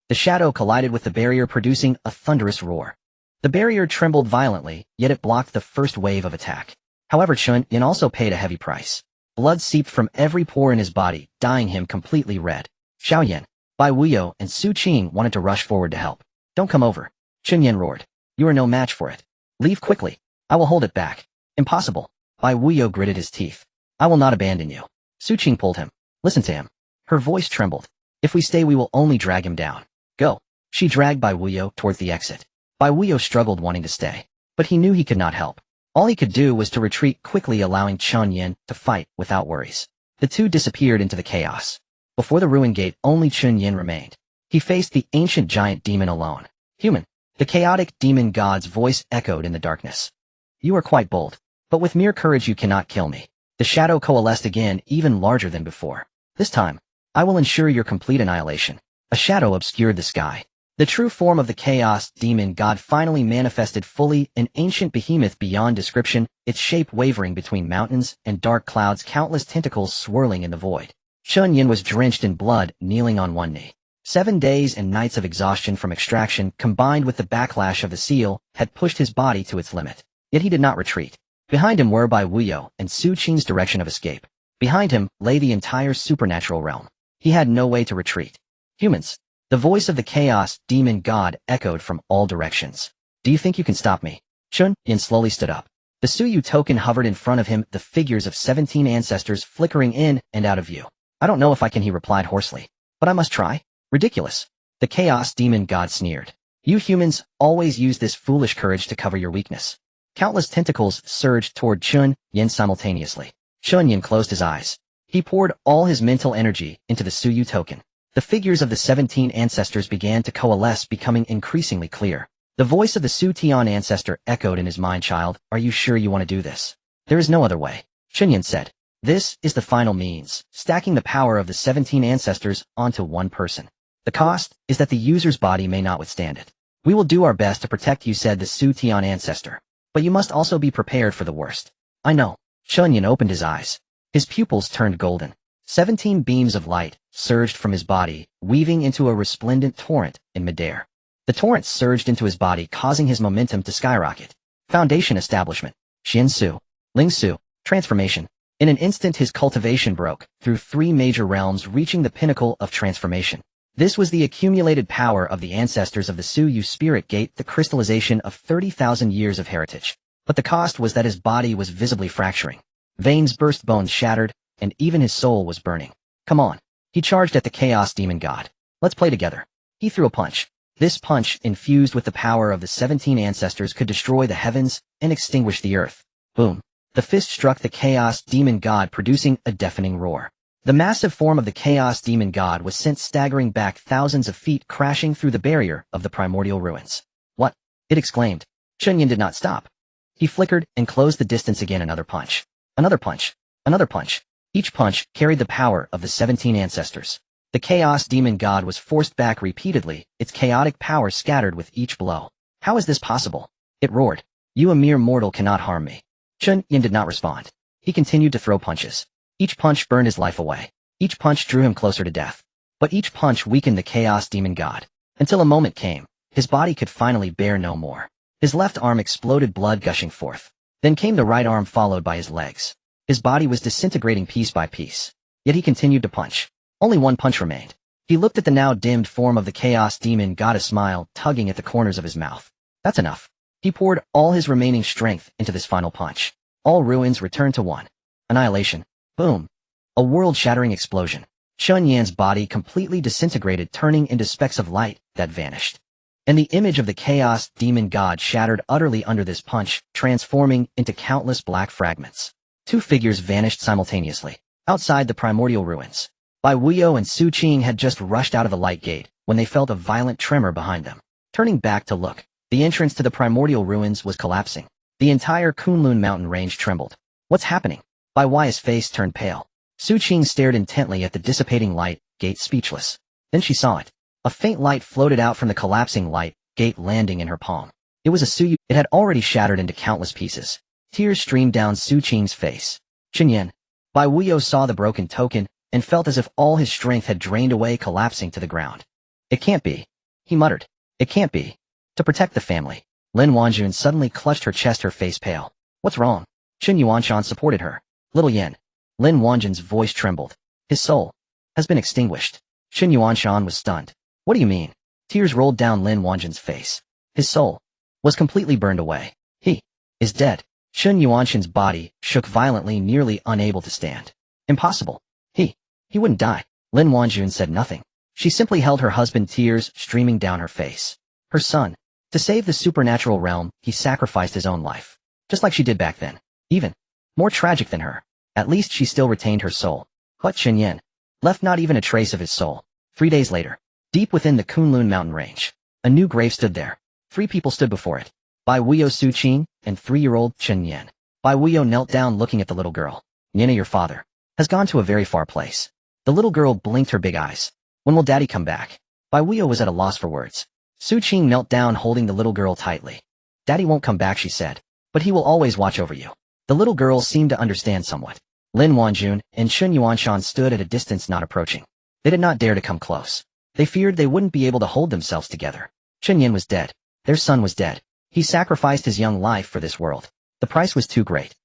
The shadow collided with the barrier, producing a thunderous roar. The barrier trembled violently, yet it blocked the first wave of attack. However, Chen Yan also paid a heavy price. Blood seeped from every pore in his body, dyeing him completely red. Xiao Yan, Bai Wuyo, and Su Qing wanted to rush forward to help. "Don't come over," Chen Yan roared. "You are no match for it. Leave quickly. I will hold it back." "Impossible." Bai Wuyo gritted his teeth. "I will not abandon you." Su Qing pulled him. "Listen to him." Her voice trembled. "If we stay, we will only drag him down. Go." She dragged Bai Wuyo towards the exit. Bai Wuyo struggled, wanting to stay. But he knew he could not help. All he could do was to retreat quickly, allowing Chen Yan to fight without worries. The two disappeared into the chaos. Before the ruin gate, only Chen Yan remained. He faced the ancient giant demon alone. "Human." The chaotic demon god's voice echoed in the darkness. "You are quite bold. But with mere courage you cannot kill me." The shadow coalesced again, even larger than before. "This time, I will ensure your complete annihilation. A shadow obscured the sky. The true form of the chaos demon god finally manifested fully, an ancient behemoth beyond description, its shape wavering between mountains and dark clouds, countless tentacles swirling in the void. Chen Yan was drenched in blood, kneeling on one knee. 7 days and nights of exhaustion from extraction, combined with the backlash of the seal, had pushed his body to its limit. Yet he did not retreat. Behind him were Bai Wuyo and Su Qing's direction of escape. Behind him lay the entire supernatural realm. He had no way to retreat. Humans. The voice of the chaos demon god echoed from all directions. Do you think you can stop me? Chen Yan slowly stood up. The Suyu token hovered in front of him, the figures of 17 ancestors flickering in and out of view. I don't know if I can, he replied hoarsely. But I must try. Ridiculous. The chaos demon god sneered. You humans always use this foolish courage to cover your weakness. Countless tentacles surged toward Chen Yan simultaneously. Chen Yan closed his eyes. He poured all his mental energy into the Suyu token. The figures of the 17 ancestors began to coalesce, becoming increasingly clear. The voice of the Su Tian ancestor echoed in his mind. Child, are you sure you want to do this? There is no other way. Chen Yan said. This is the final means, stacking the power of the 17 ancestors onto one person. The cost is that the user's body may not withstand it. We will do our best to protect you, said the Su Tian ancestor. But you must also be prepared for the worst. I know. Chen Yan opened his eyes. His pupils turned golden. 17 beams of light surged from his body, weaving into a resplendent torrent in midair. The torrent surged into his body, causing his momentum to skyrocket. Foundation establishment. Xiansu. Lingsu. Transformation. In an instant his cultivation broke through 3 major realms, reaching the pinnacle of transformation. This was the accumulated power of the ancestors of the Suyu Spirit Gate, the crystallization of 30,000 years of heritage. But the cost was that his body was visibly fracturing. Veins burst, bones shattered, and even his soul was burning. Come on. He charged at the chaos demon god. Let's play together. He threw a punch. This punch, infused with the power of the 17 ancestors, could destroy the heavens and extinguish the earth. Boom. The fist struck the chaos demon god, producing a deafening roar. The massive form of the chaos demon god was sent staggering back thousands of feet, crashing through the barrier of the primordial ruins. What? It exclaimed. Chen Yan did not stop. He flickered and closed the distance again. Another punch. Another punch. Another punch. Each punch carried the power of the 17 ancestors. The chaos demon god was forced back repeatedly, its chaotic power scattered with each blow. How is this possible? It roared. You, a mere mortal, cannot harm me. Chen Yan did not respond. He continued to throw punches. Each punch burned his life away. Each punch drew him closer to death. But each punch weakened the chaos demon god. Until a moment came. His body could finally bear no more. His left arm exploded, blood gushing forth. Then came the right arm, followed by his legs. His body was disintegrating piece by piece. Yet he continued to punch. Only one punch remained. He looked at the now dimmed form of the chaos demon god, a smile tugging at the corners of his mouth. That's enough. He poured all his remaining strength into this final punch. All ruins returned to one. Annihilation. Boom. A world-shattering explosion. Chen Yan's body completely disintegrated, turning into specks of light that vanished. And the image of the chaos demon god shattered utterly under this punch, transforming into countless black fragments. 2 figures vanished simultaneously. Outside the primordial ruins. Bai Wuyo and Su Qing had just rushed out of the light gate when they felt a violent tremor behind them. Turning back to look, the entrance to the primordial ruins was collapsing. The entire Kunlun mountain range trembled. What's happening? Bai Wuyo's face turned pale. Su Qing stared intently at the dissipating light gate, speechless. Then she saw it. A faint light floated out from the collapsing light gate, landing in her palm. It was a Suyu. It had already shattered into countless pieces. Tears streamed down Su Qing's face. Chen Yan. Bai Wuyo saw the broken token and felt as if all his strength had drained away, collapsing to the ground. It can't be. He muttered. It can't be. To protect the family. Lin Wanjun suddenly clutched her chest, her face pale. What's wrong? Chen Yuanshan supported her. Little Yen. Lin Wanjun's voice trembled. His soul has been extinguished. Chen Yuanshan was stunned. What do you mean? Tears rolled down Lin Wanjun's face. His soul was completely burned away. He is dead. Chen Yuanshan's body shook violently, nearly unable to stand. Impossible. He wouldn't die. Lin Wanjun said nothing. She simply held her husband, tears streaming down her face. Her son. To save the supernatural realm, he sacrificed his own life. Just like she did back then. Even more tragic than her. At least she still retained her soul. But Chen Yan left not even a trace of his soul. 3 days later, deep within the Kunlun mountain range, a new grave stood there. 3 people stood before it. Bai Wuyo, Su Qing, and 3-year-old Chen Yan. Bai Wuyo knelt down, looking at the little girl. Yana, your father has gone to a very far place. The little girl blinked her big eyes. When will Daddy come back? Bai Wuyo was at a loss for words. Su Qing knelt down holding the little girl tightly. Daddy won't come back, she said. But he will always watch over you. The little girl seemed to understand somewhat. Lin Wanjun and Shun Yuanshan stood at a distance, not approaching. They did not dare to come close. They feared they wouldn't be able to hold themselves together. Chen Yan was dead. Their son was dead. He sacrificed his young life for this world. The price was too great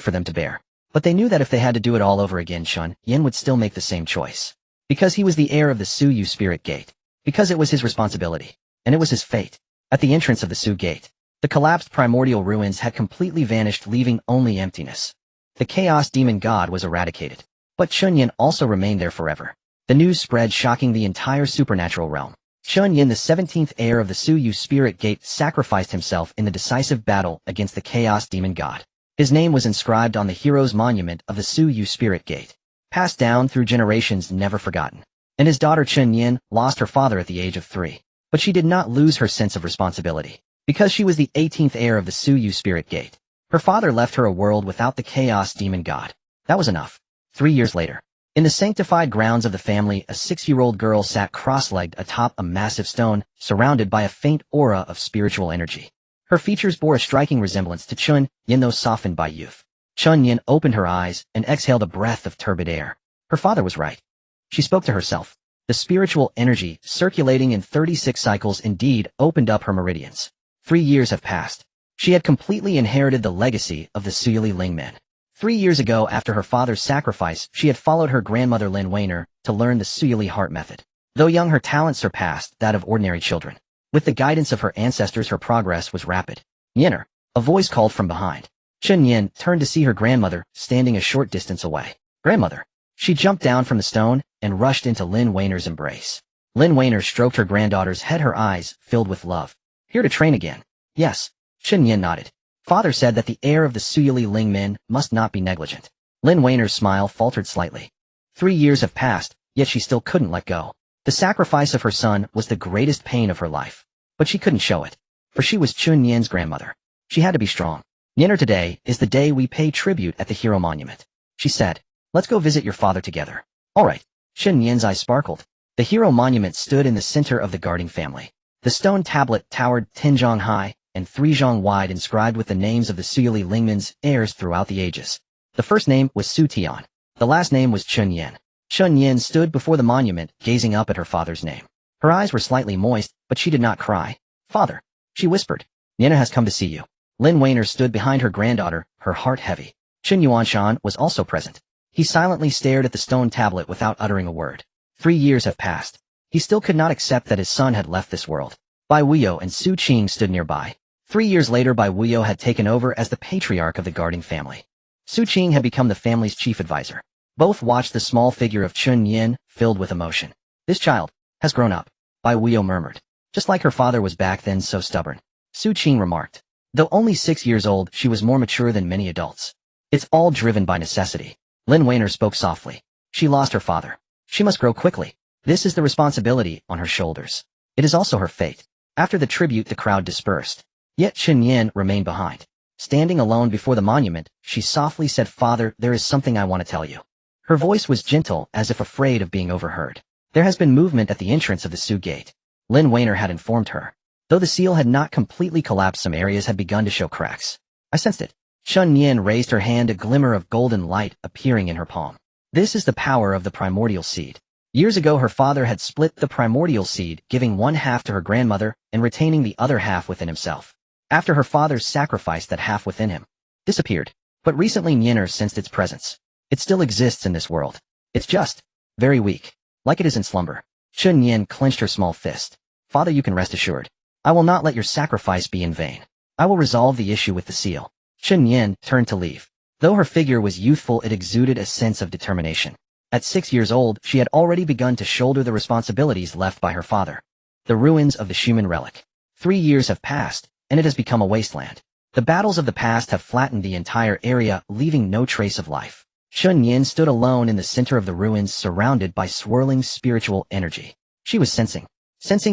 for them to bear. But they knew that if they had to do it all over again, Chen Yan would still make the same choice. Because he was the heir of the Su Yu Spirit Gate. Because it was his responsibility. And it was his fate. At the entrance of the Su Gate, the collapsed primordial ruins had completely vanished, leaving only emptiness. The Chaos Demon God was eradicated. But Chen Yan also remained there forever. The news spread, shocking the entire supernatural realm. Chen Yan, the 17th heir of the Su Yu Spirit Gate, sacrificed himself in the decisive battle against the Chaos Demon God. His name was inscribed on the hero's monument of the Su Yu Spirit Gate, passed down through generations, never forgotten. And his daughter Chen Yan lost her father at the age of 3. But she did not lose her sense of responsibility. Because she was the 18th heir of the Su Yu Spirit Gate, her father left her a world without the Chaos Demon God. That was enough. 3 years later, in the sanctified grounds of the family, a 6-year-old girl sat cross-legged atop a massive stone, surrounded by a faint aura of spiritual energy. Her features bore a striking resemblance to Chen Yan, though softened by youth. Chen Yan opened her eyes and exhaled a breath of turbid air. Her father was right. She spoke to herself. The spiritual energy, circulating in 36 cycles, indeed opened up her meridians. 3 years have passed. She had completely inherited the legacy of the Suyuli Ling men. 3 years ago, after her father's sacrifice, she had followed her grandmother Lin Weiner to learn the Suyuli heart method. Though young, her talent surpassed that of ordinary children. With the guidance of her ancestors, her progress was rapid. Yenner, a voice called from behind. Chen Yan turned to see her grandmother, standing a short distance away. Grandmother. She jumped down from the stone and rushed into Lin Weiner's embrace. Lin Weiner stroked her granddaughter's head, her eyes filled with love. Here to train again? Yes. Chen Yan nodded. Father said that the heir of the Suyuli Ling men must not be negligent. Lin Weiner's smile faltered slightly. 3 years have passed, yet she still couldn't let go. The sacrifice of her son was the greatest pain of her life. But she couldn't show it. For she was Chen Yan's grandmother. She had to be strong. Yenner, today is the day we pay tribute at the hero monument. She said, let's go visit your father together. All right. Chen Yan's eyes sparkled. The hero monument stood in the center of the guarding family. The stone tablet towered 10 zhang high and 3 zhang wide, inscribed with the names of the Suyuli Lingmen's heirs throughout the ages. The first name was Su Tian. The last name was Chen Yan. Chen Yan stood before the monument, gazing up at her father's name. Her eyes were slightly moist, but she did not cry. Father, she whispered. Yenner has come to see you. Lin Weiner stood behind her granddaughter, her heart heavy. Chen Yuanshan was also present. He silently stared at the stone tablet without uttering a word. 3 years have passed. He still could not accept that his son had left this world. Bai Wuyo and Su Qing stood nearby. 3 years later, Bai Wuyo had taken over as the patriarch of the guarding family. Su Qing had become the family's chief advisor. Both watched the small figure of Chen Yan, filled with emotion. This child has grown up, Bai Wuyo murmured. Just like her father was back then, so stubborn. Su Qing remarked. Though only 6 years old, she was more mature than many adults. It's all driven by necessity. Lin Weiner spoke softly. She lost her father. She must grow quickly. This is the responsibility on her shoulders. It is also her fate. After the tribute, the crowd dispersed. Yet Chen Yan remained behind. Standing alone before the monument, she softly said, Father, there is something I want to tell you. Her voice was gentle, as if afraid of being overheard. There has been movement at the entrance of the Su Gate. Lin Weiner had informed her. Though the seal had not completely collapsed, some areas had begun to show cracks. I sensed it. Chen Yan raised her hand, a glimmer of golden light appearing in her palm. This is the power of the primordial seed. Years ago, her father had split the primordial seed, giving one half to her grandmother and retaining the other half within himself. After her father's sacrifice, that half within him disappeared. But recently Yenner sensed its presence. It still exists in this world. It's just very weak, like it is in slumber. Chen Yan clenched her small fist. Father, you can rest assured. I will not let your sacrifice be in vain. I will resolve the issue with the seal. Chen Yan turned to leave. Though her figure was youthful, it exuded a sense of determination. At 6 years old, she had already begun to shoulder the responsibilities left by her father. The ruins of the Schumann relic. 3 years have passed, and it has become a wasteland. The battles of the past have flattened the entire area, leaving no trace of life. Chen Yan stood alone in the center of the ruins, surrounded by swirling spiritual energy. She was sensing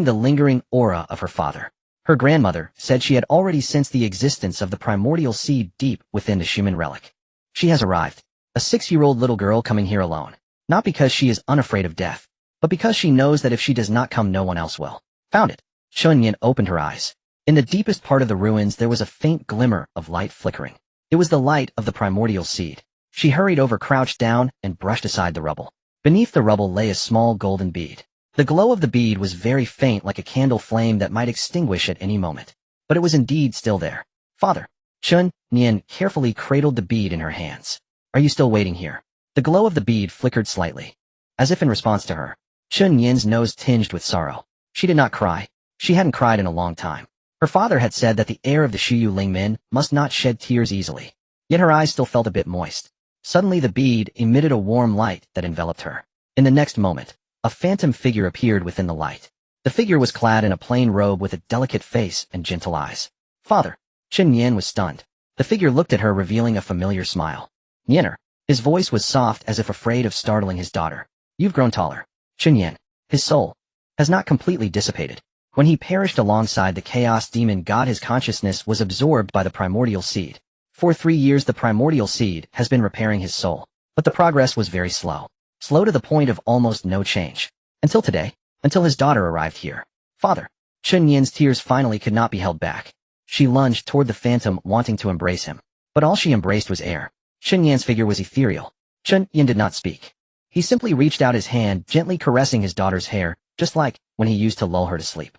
the lingering aura of her father. Her grandmother said she had already sensed the existence of the primordial seed deep within the Schumann relic. She has arrived. A 6-year-old little girl coming here alone. Not because she is unafraid of death, but because she knows that if she does not come, no one else will. Found it. Chen Yan opened her eyes. In the deepest part of the ruins there was a faint glimmer of light flickering. It was the light of the primordial seed. She hurried over, crouched down, and brushed aside the rubble. Beneath the rubble lay a small golden bead. The glow of the bead was very faint, like a candle flame that might extinguish at any moment. But it was indeed still there. Father. Chen Yan carefully cradled the bead in her hands. Are you still waiting here? The glow of the bead flickered slightly. As if in response to her, Chen Yan's nose tinged with sorrow. She did not cry. She hadn't cried in a long time. Her father had said that the heir of the Shiyu Ling men must not shed tears easily. Yet her eyes still felt a bit moist. Suddenly the bead emitted a warm light that enveloped her. In the next moment, a phantom figure appeared within the light. The figure was clad in a plain robe with a delicate face and gentle eyes. Father. Chen Yan was stunned. The figure looked at her, revealing a familiar smile. Yanner. His voice was soft, as if afraid of startling his daughter. You've grown taller. Chen Yan. His soul has not completely dissipated. When he perished alongside the chaos demon god, his consciousness was absorbed by the primordial seed. For 3 years the primordial seed has been repairing his soul, but the progress was very slow. Slow to the point of almost no change. Until today, until his daughter arrived here. Father. Chen Yan's tears finally could not be held back. She lunged toward the phantom, wanting to embrace him. But all she embraced was air. Chen Yan's figure was ethereal. Chen Yan did not speak. He simply reached out his hand, gently caressing his daughter's hair, just like when he used to lull her to sleep.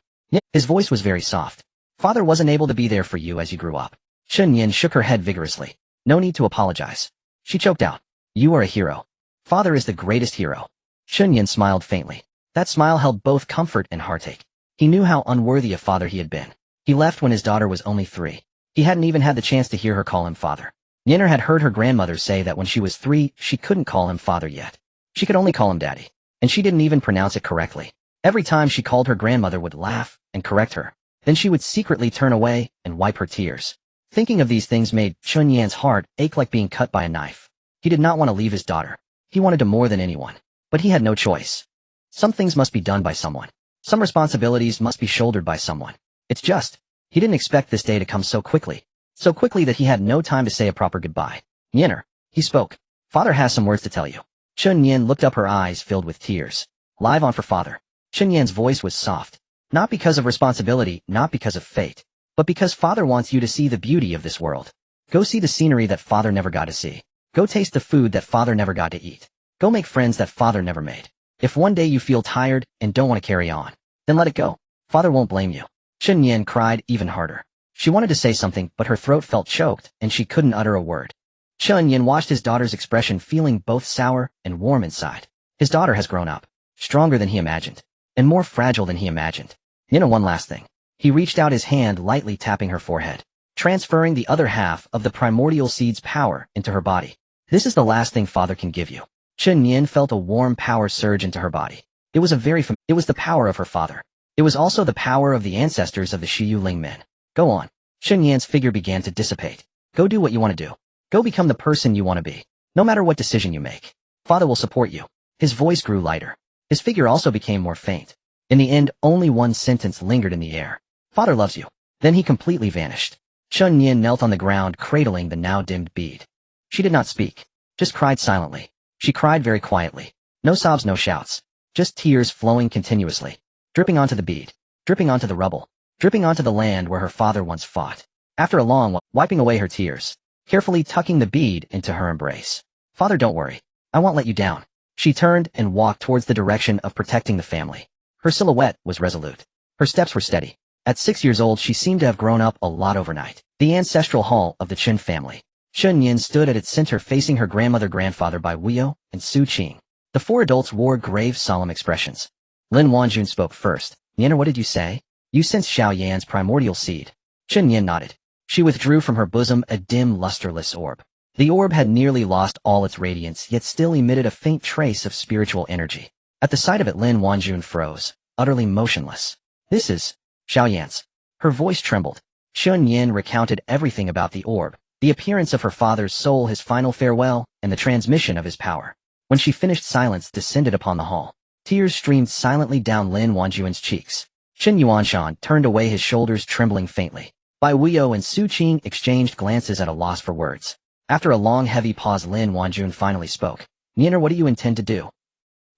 His voice was very soft. Father wasn't able to be there for you as you grew up. Chen Yan shook her head vigorously. No need to apologize. She choked out. You are a hero. Father is the greatest hero. Chen Yan smiled faintly. That smile held both comfort and heartache. He knew how unworthy a father he had been. He left when his daughter was only 3. He hadn't even had the chance to hear her call him father. Yanner had heard her grandmother say that when she was 3, she couldn't call him father yet. She could only call him daddy. And she didn't even pronounce it correctly. Every time she called, her grandmother would laugh and correct her. Then she would secretly turn away and wipe her tears. Thinking of these things made Chen Yan's heart ache like being cut by a knife. He did not want to leave his daughter. He wanted to more than anyone. But he had no choice. Some things must be done by someone. Some responsibilities must be shouldered by someone. It's just, he didn't expect this day to come so quickly. So quickly that he had no time to say a proper goodbye. Yanner. He spoke. Father has some words to tell you. Chen Yan looked up, her eyes filled with tears. Live on for father. Chen Yan's voice was soft. Not because of responsibility, not because of fate, but because father wants you to see the beauty of this world. Go see the scenery that father never got to see. Go taste the food that father never got to eat. Go make friends that father never made. If one day you feel tired and don't want to carry on, then let it go. Father won't blame you. Chen Yan cried even harder. She wanted to say something, but her throat felt choked, and she couldn't utter a word. Chen Yan watched his daughter's expression, feeling both sour and warm inside. His daughter has grown up, stronger than he imagined, and more fragile than he imagined. One last thing. He reached out his hand, lightly tapping her forehead, transferring the other half of the primordial seed's power into her body. This is the last thing father can give you. Chen Yan felt a warm power surge into her body. It was the power of her father. It was also the power of the ancestors of the Shiyu Ling men. Go on. Chen Yan's figure began to dissipate. Go do what you want to do. Go become the person you want to be. No matter what decision you make, father will support you. His voice grew lighter. His figure also became more faint. In the end, only one sentence lingered in the air. Father loves you. Then he completely vanished. Chen Yan knelt on the ground, cradling the now dimmed bead. She did not speak, just cried silently. She cried very quietly. No sobs, no shouts. Just tears flowing continuously. Dripping onto the bead. Dripping onto the rubble. Dripping onto the land where her father once fought. After a long while, wiping away her tears. Carefully tucking the bead into her embrace. Father, don't worry. I won't let you down. She turned and walked towards the direction of protecting the family. Her silhouette was resolute. Her steps were steady. At 6 years old, she seemed to have grown up a lot overnight. The ancestral hall of the Chen family. Chen Yan stood at its center, facing her grandmother, grandfather Bai Wuyo, and Su Qing. The 4 adults wore grave, solemn expressions. Lin Wanjun spoke first. Yanner, what did you say? You sense Xiao Yan's primordial seed. Chen Yan nodded. She withdrew from her bosom a dim, lusterless orb. The orb had nearly lost all its radiance, yet still emitted a faint trace of spiritual energy. At the sight of it, Lin Wanjun froze, utterly motionless. This is Xiao Yan's. Her voice trembled. Chen Yan recounted everything about the orb, the appearance of her father's soul, his final farewell, and the transmission of his power. When she finished, silence descended upon the hall. Tears streamed silently down Lin Wanjun's cheeks. Chen Yuanshan turned away, his shoulders trembling faintly. Bai Wuyo and Su Qing exchanged glances at a loss for words. After a long, heavy pause, Lin Wanjun finally spoke. Yanner, what do you intend to do?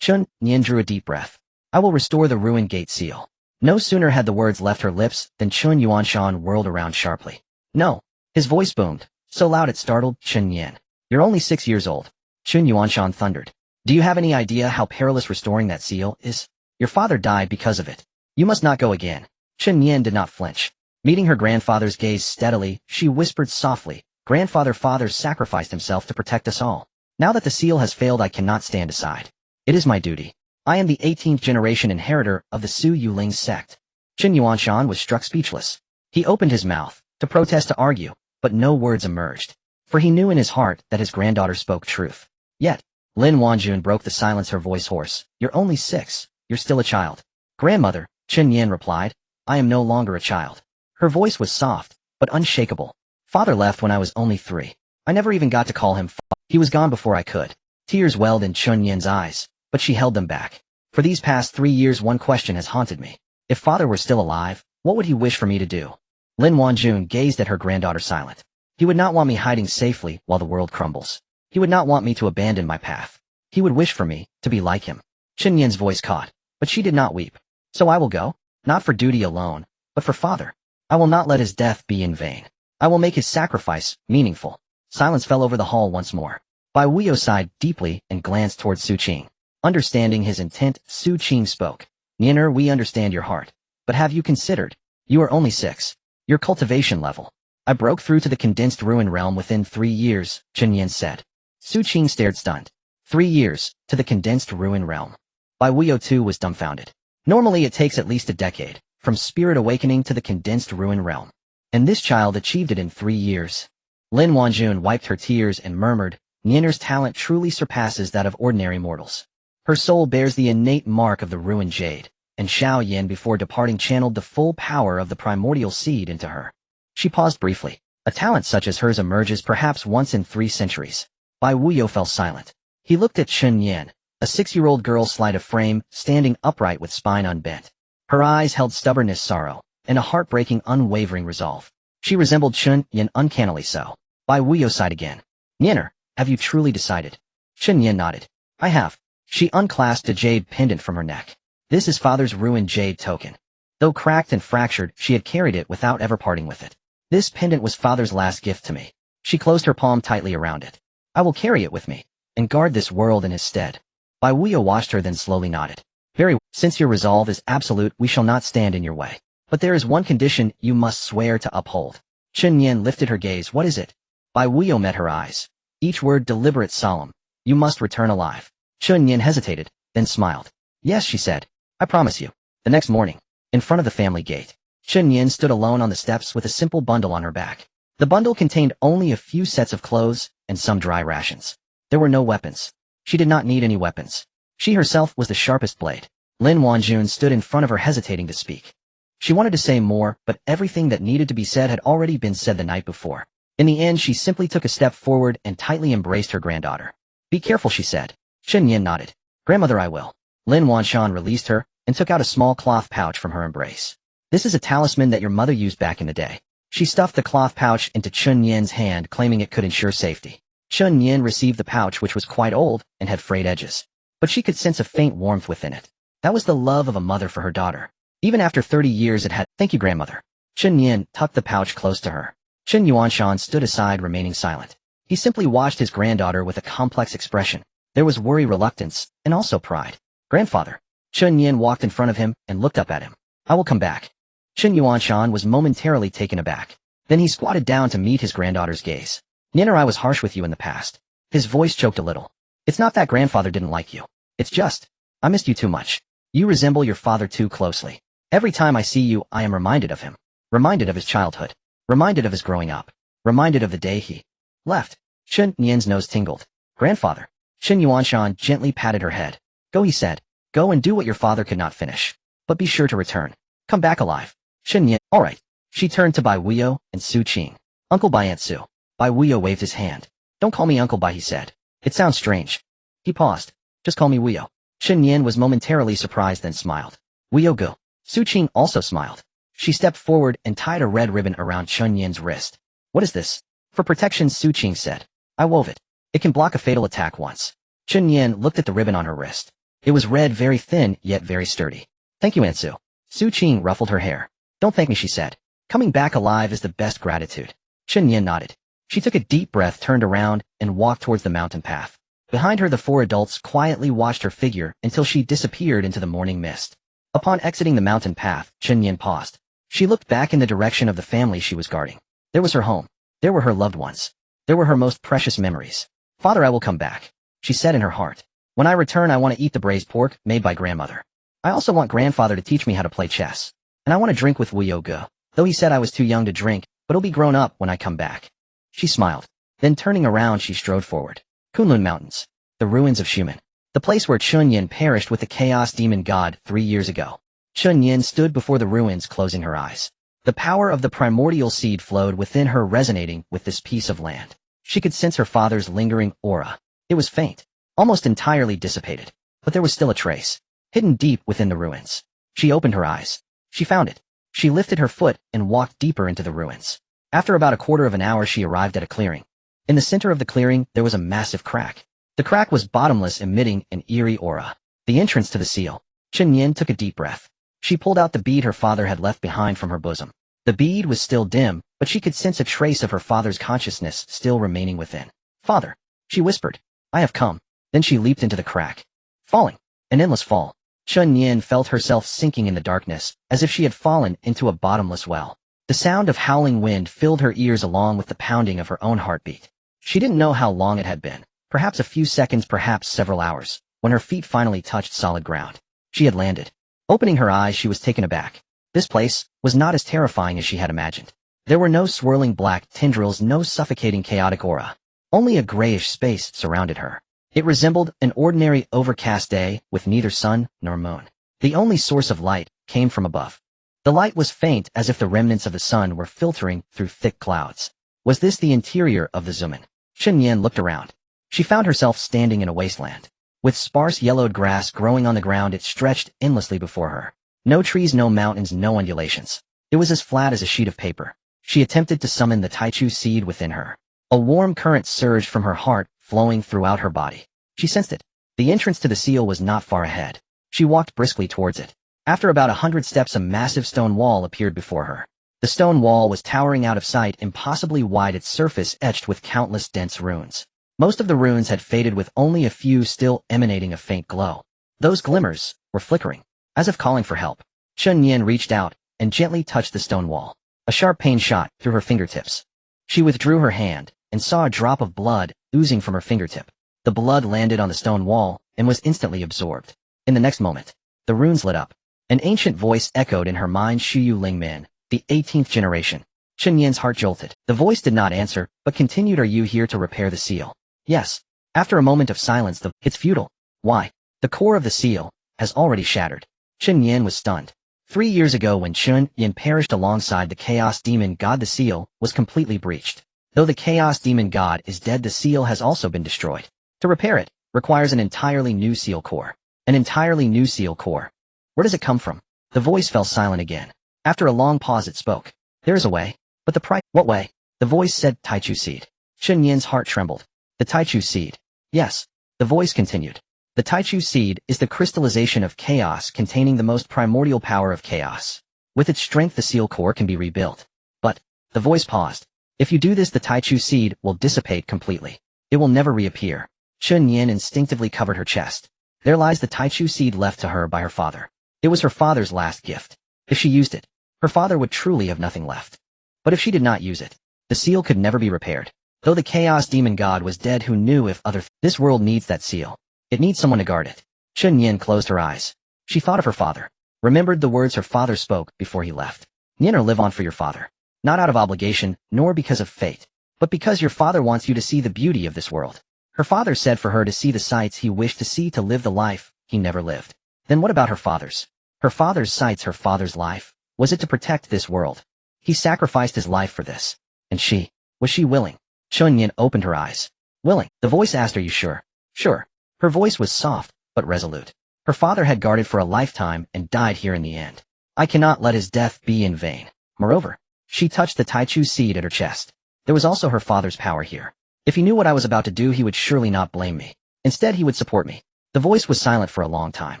Chen Yan drew a deep breath. I will restore the ruined gate seal. No sooner had the words left her lips than Chen Yuanshan whirled around sharply. No. His voice boomed, so loud it startled Chen Yan. You're only 6 years old. Chen Yuanshan thundered. Do you have any idea how perilous restoring that seal is? Your father died because of it. You must not go again. Chen Yan did not flinch. Meeting her grandfather's gaze steadily, she whispered softly, Father sacrificed himself to protect us all. Now that the seal has failed, I cannot stand aside. It is my duty. I am the 18th generation inheritor of the Su Yuling sect. Chen Yuanshan was struck speechless. He opened his mouth, to protest, to argue, but no words emerged. For he knew in his heart that his granddaughter spoke truth. Yet, Lin Wanjun broke the silence, her voice hoarse. You're only 6. You're still a child. Grandmother, Chen Yan replied. I am no longer a child. Her voice was soft, but unshakable. Father left when I was only 3. I never even got to call him father. He was gone before I could. Tears welled in Chen Yan's eyes, but she held them back. For these past 3 years, one question has haunted me. If father were still alive, what would he wish for me to do? Lin Wanjun gazed at her granddaughter silent. He would not want me hiding safely while the world crumbles. He would not want me to abandon my path. He would wish for me to be like him. Chen Yan's voice caught, but she did not weep. So I will go, not for duty alone, but for father. I will not let his death be in vain. I will make his sacrifice meaningful. Silence fell over the hall once more. Bai Wuyo sighed deeply and glanced toward Su Qing. Understanding his intent, Su Qing spoke. Nianer, we understand your heart. But have you considered? You are only 6. Your cultivation level. I broke through to the condensed ruin realm within 3 years, Chen Yan said. Su Qing stared stunned. 3 years, to the condensed ruin realm. Bai Wuyo too was dumbfounded. Normally it takes at least a decade, from spirit awakening to the condensed ruin realm. And this child achieved it in 3 years. Lin Wanjun wiped her tears and murmured, Nianer's talent truly surpasses that of ordinary mortals. Her soul bears the innate mark of the ruined jade, and Xiao Yan before departing channeled the full power of the primordial seed into her. She paused briefly. A talent such as hers emerges perhaps once in 3 centuries. Bai Wuyo fell silent. He looked at Chen Yan, a 6-year-old girl slight of frame, standing upright with spine unbent. Her eyes held stubbornness, sorrow, and a heartbreaking, unwavering resolve. She resembled Chen Yan uncannily so. Bai Wuyo sighed again. Nianer, have you truly decided? Chen Yan nodded. I have. She unclasped a jade pendant from her neck. This is father's ruined jade token. Though cracked and fractured, she had carried it without ever parting with it. This pendant was father's last gift to me. She closed her palm tightly around it. I will carry it with me, and guard this world in his stead. Bai Wuyo watched her, then slowly nodded. Very well. Since your resolve is absolute, we shall not stand in your way. But there is one condition you must swear to uphold. Chen Yan lifted her gaze. What is it? Bai Wuyo met her eyes. Each word deliberate, solemn. You must return alive. Chen Yan hesitated, then smiled. Yes, she said. I promise you. The next morning, in front of the family gate, Chen Yan stood alone on the steps with a simple bundle on her back. The bundle contained only a few sets of clothes and some dry rations. There were no weapons. She did not need any weapons. She herself was the sharpest blade. Lin Wanjun stood in front of her, hesitating to speak. She wanted to say more, but everything that needed to be said had already been said the night before. In the end, she simply took a step forward and tightly embraced her granddaughter. Be careful, she said. Chen Yan nodded. Grandmother, I will. Lin Wanshan released her and took out a small cloth pouch from her embrace. This is a talisman that your mother used back in the day. She stuffed the cloth pouch into Chen Yan's hand, claiming it could ensure safety. Chen Yan received the pouch, which was quite old and had frayed edges. But she could sense a faint warmth within it. That was the love of a mother for her daughter. Even after 30 years it had. Thank you, grandmother. Chen Yan tucked the pouch close to her. Chen Yuanshan stood aside, remaining silent. He simply watched his granddaughter with a complex expression. There was worry, reluctance, and also pride. Grandfather. Chen Yan walked in front of him and looked up at him. I will come back. Chen Yuanshan was momentarily taken aback. Then he squatted down to meet his granddaughter's gaze. Nina, I was harsh with you in the past. His voice choked a little. It's not that grandfather didn't like you. It's just, I missed you too much. You resemble your father too closely. Every time I see you, I am reminded of him. Reminded of his childhood. Reminded of his growing up. Reminded of the day he left. Chen Yan's nose tingled. Grandfather. Chen Yuanshan gently patted her head. Go, he said. Go and do what your father could not finish. But be sure to return. Come back alive. Chen Yan. All right. She turned to Bai Wuyo and Su Qing. Uncle Bai, Aunt Su. Bai Wuyo waved his hand. Don't call me Uncle Bai, he said. It sounds strange. He paused. Just call me Wuyo. Chen Yan was momentarily surprised, then smiled. Wuyo go. Su Qing also smiled. She stepped forward and tied a red ribbon around Chen Yan's wrist. What is this? For protection, Su Qing said. I wove it. It can block a fatal attack once. Chen Yan looked at the ribbon on her wrist. It was red, very thin, yet very sturdy. Thank you, Aunt Sue. Su Qing ruffled her hair. Don't thank me, she said. Coming back alive is the best gratitude. Chen Yan nodded. She took a deep breath, turned around, and walked towards the mountain path. Behind her, the four adults quietly watched her figure until she disappeared into the morning mist. Upon exiting the mountain path, Chen Yan paused. She looked back in the direction of the family she was guarding. There was her home. There were her loved ones. There were her most precious memories. Father, I will come back, she said in her heart. When I return, I want to eat the braised pork made by grandmother. I also want grandfather to teach me how to play chess. And I want to drink with Wu Yoge, though he said I was too young to drink, but he'll be grown up when I come back. She smiled. Then turning around, she strode forward. Kunlun Mountains. The ruins of Shuman. The place where Chen Yan perished with the chaos demon god 3 years ago. Chen Yan stood before the ruins, closing her eyes. The power of the primordial seed flowed within her, resonating with this piece of land. She could sense her father's lingering aura. It was faint, almost entirely dissipated, but there was still a trace, hidden deep within the ruins. She opened her eyes. She found it. She lifted her foot and walked deeper into the ruins. After about a quarter of an hour, she arrived at a clearing. In the center of the clearing, there was a massive crack. The crack was bottomless, emitting an eerie aura. The entrance to the seal. Chen Yan took a deep breath. She pulled out the bead her father had left behind from her bosom. The bead was still dim, but she could sense a trace of her father's consciousness still remaining within. Father, she whispered, I have come. Then she leaped into the crack. Falling. An endless fall. Chen Yan felt herself sinking in the darkness, as if she had fallen into a bottomless well. The sound of howling wind filled her ears along with the pounding of her own heartbeat. She didn't know how long it had been. Perhaps a few seconds, perhaps several hours, when her feet finally touched solid ground. She had landed. Opening her eyes, she was taken aback. This place was not as terrifying as she had imagined. There were no swirling black tendrils, no suffocating chaotic aura. Only a grayish space surrounded her. It resembled an ordinary overcast day with neither sun nor moon. The only source of light came from above. The light was faint, as if the remnants of the sun were filtering through thick clouds. Was this the interior of the Zuman? Chen Yan looked around. She found herself standing in a wasteland. With sparse yellowed grass growing on the ground, it stretched endlessly before her. No trees, no mountains, no undulations. It was as flat as a sheet of paper. She attempted to summon the Taichu seed within her. A warm current surged from her heart, flowing throughout her body. She sensed it. The entrance to the seal was not far ahead. She walked briskly towards it. After about 100 steps, a massive stone wall appeared before her. The stone wall was towering out of sight, impossibly wide, its surface etched with countless dense runes. Most of the runes had faded, with only a few still emanating a faint glow. Those glimmers were flickering, as if calling for help. Chen Yan reached out and gently touched the stone wall. A sharp pain shot through her fingertips. She withdrew her hand and saw a drop of blood oozing from her fingertip. The blood landed on the stone wall and was instantly absorbed. In the next moment, the runes lit up. An ancient voice echoed in her mind, Shuyu Lingmin, the 18th generation. Chen Yan's heart jolted. The voice did not answer, but continued, Are you here to repair the seal? Yes. After a moment of silence, It's futile. Why? The core of the seal has already shattered. Chen Yan was stunned. 3 years ago, when Chen Yan perished alongside the Chaos Demon God, the seal was completely breached. Though the Chaos Demon God is dead, the seal has also been destroyed. To repair it requires an entirely new seal core. An entirely new seal core. Where does it come from? The voice fell silent again. After a long pause, it spoke. There is a way. But the price— What way? The voice said, Taichu seed. Chen Yan's heart trembled. The Taichu seed. Yes. The voice continued. The Taichu seed is the crystallization of chaos, containing the most primordial power of chaos. With its strength, the seal core can be rebuilt. But— The voice paused. If you do this, the Taichu seed will dissipate completely. It will never reappear. Chen Yan instinctively covered her chest. There lies the Taichu seed left to her by her father. It was her father's last gift. If she used it, her father would truly have nothing left. But if she did not use it, the seal could never be repaired. Though the Chaos Demon God was dead, who knew if this world needs that seal? It needs someone to guard it. Chen Yan closed her eyes. She thought of her father. Remembered the words her father spoke before he left. Nien, live on for your father. Not out of obligation, nor because of fate, but because your father wants you to see the beauty of this world. Her father said for her to see the sights he wished to see, to live the life he never lived. Then what about her father's? Her father's sights, her father's life. Was it to protect this world? He sacrificed his life for this. And she? Was she willing? Chen Yan opened her eyes. Willing? The voice asked, Are you sure? Sure. Her voice was soft, but resolute. Her father had guarded for a lifetime and died here in the end. I cannot let his death be in vain. Moreover, she touched the Taichu seed at her chest. There was also her father's power here. If he knew what I was about to do, he would surely not blame me. Instead, he would support me. The voice was silent for a long time.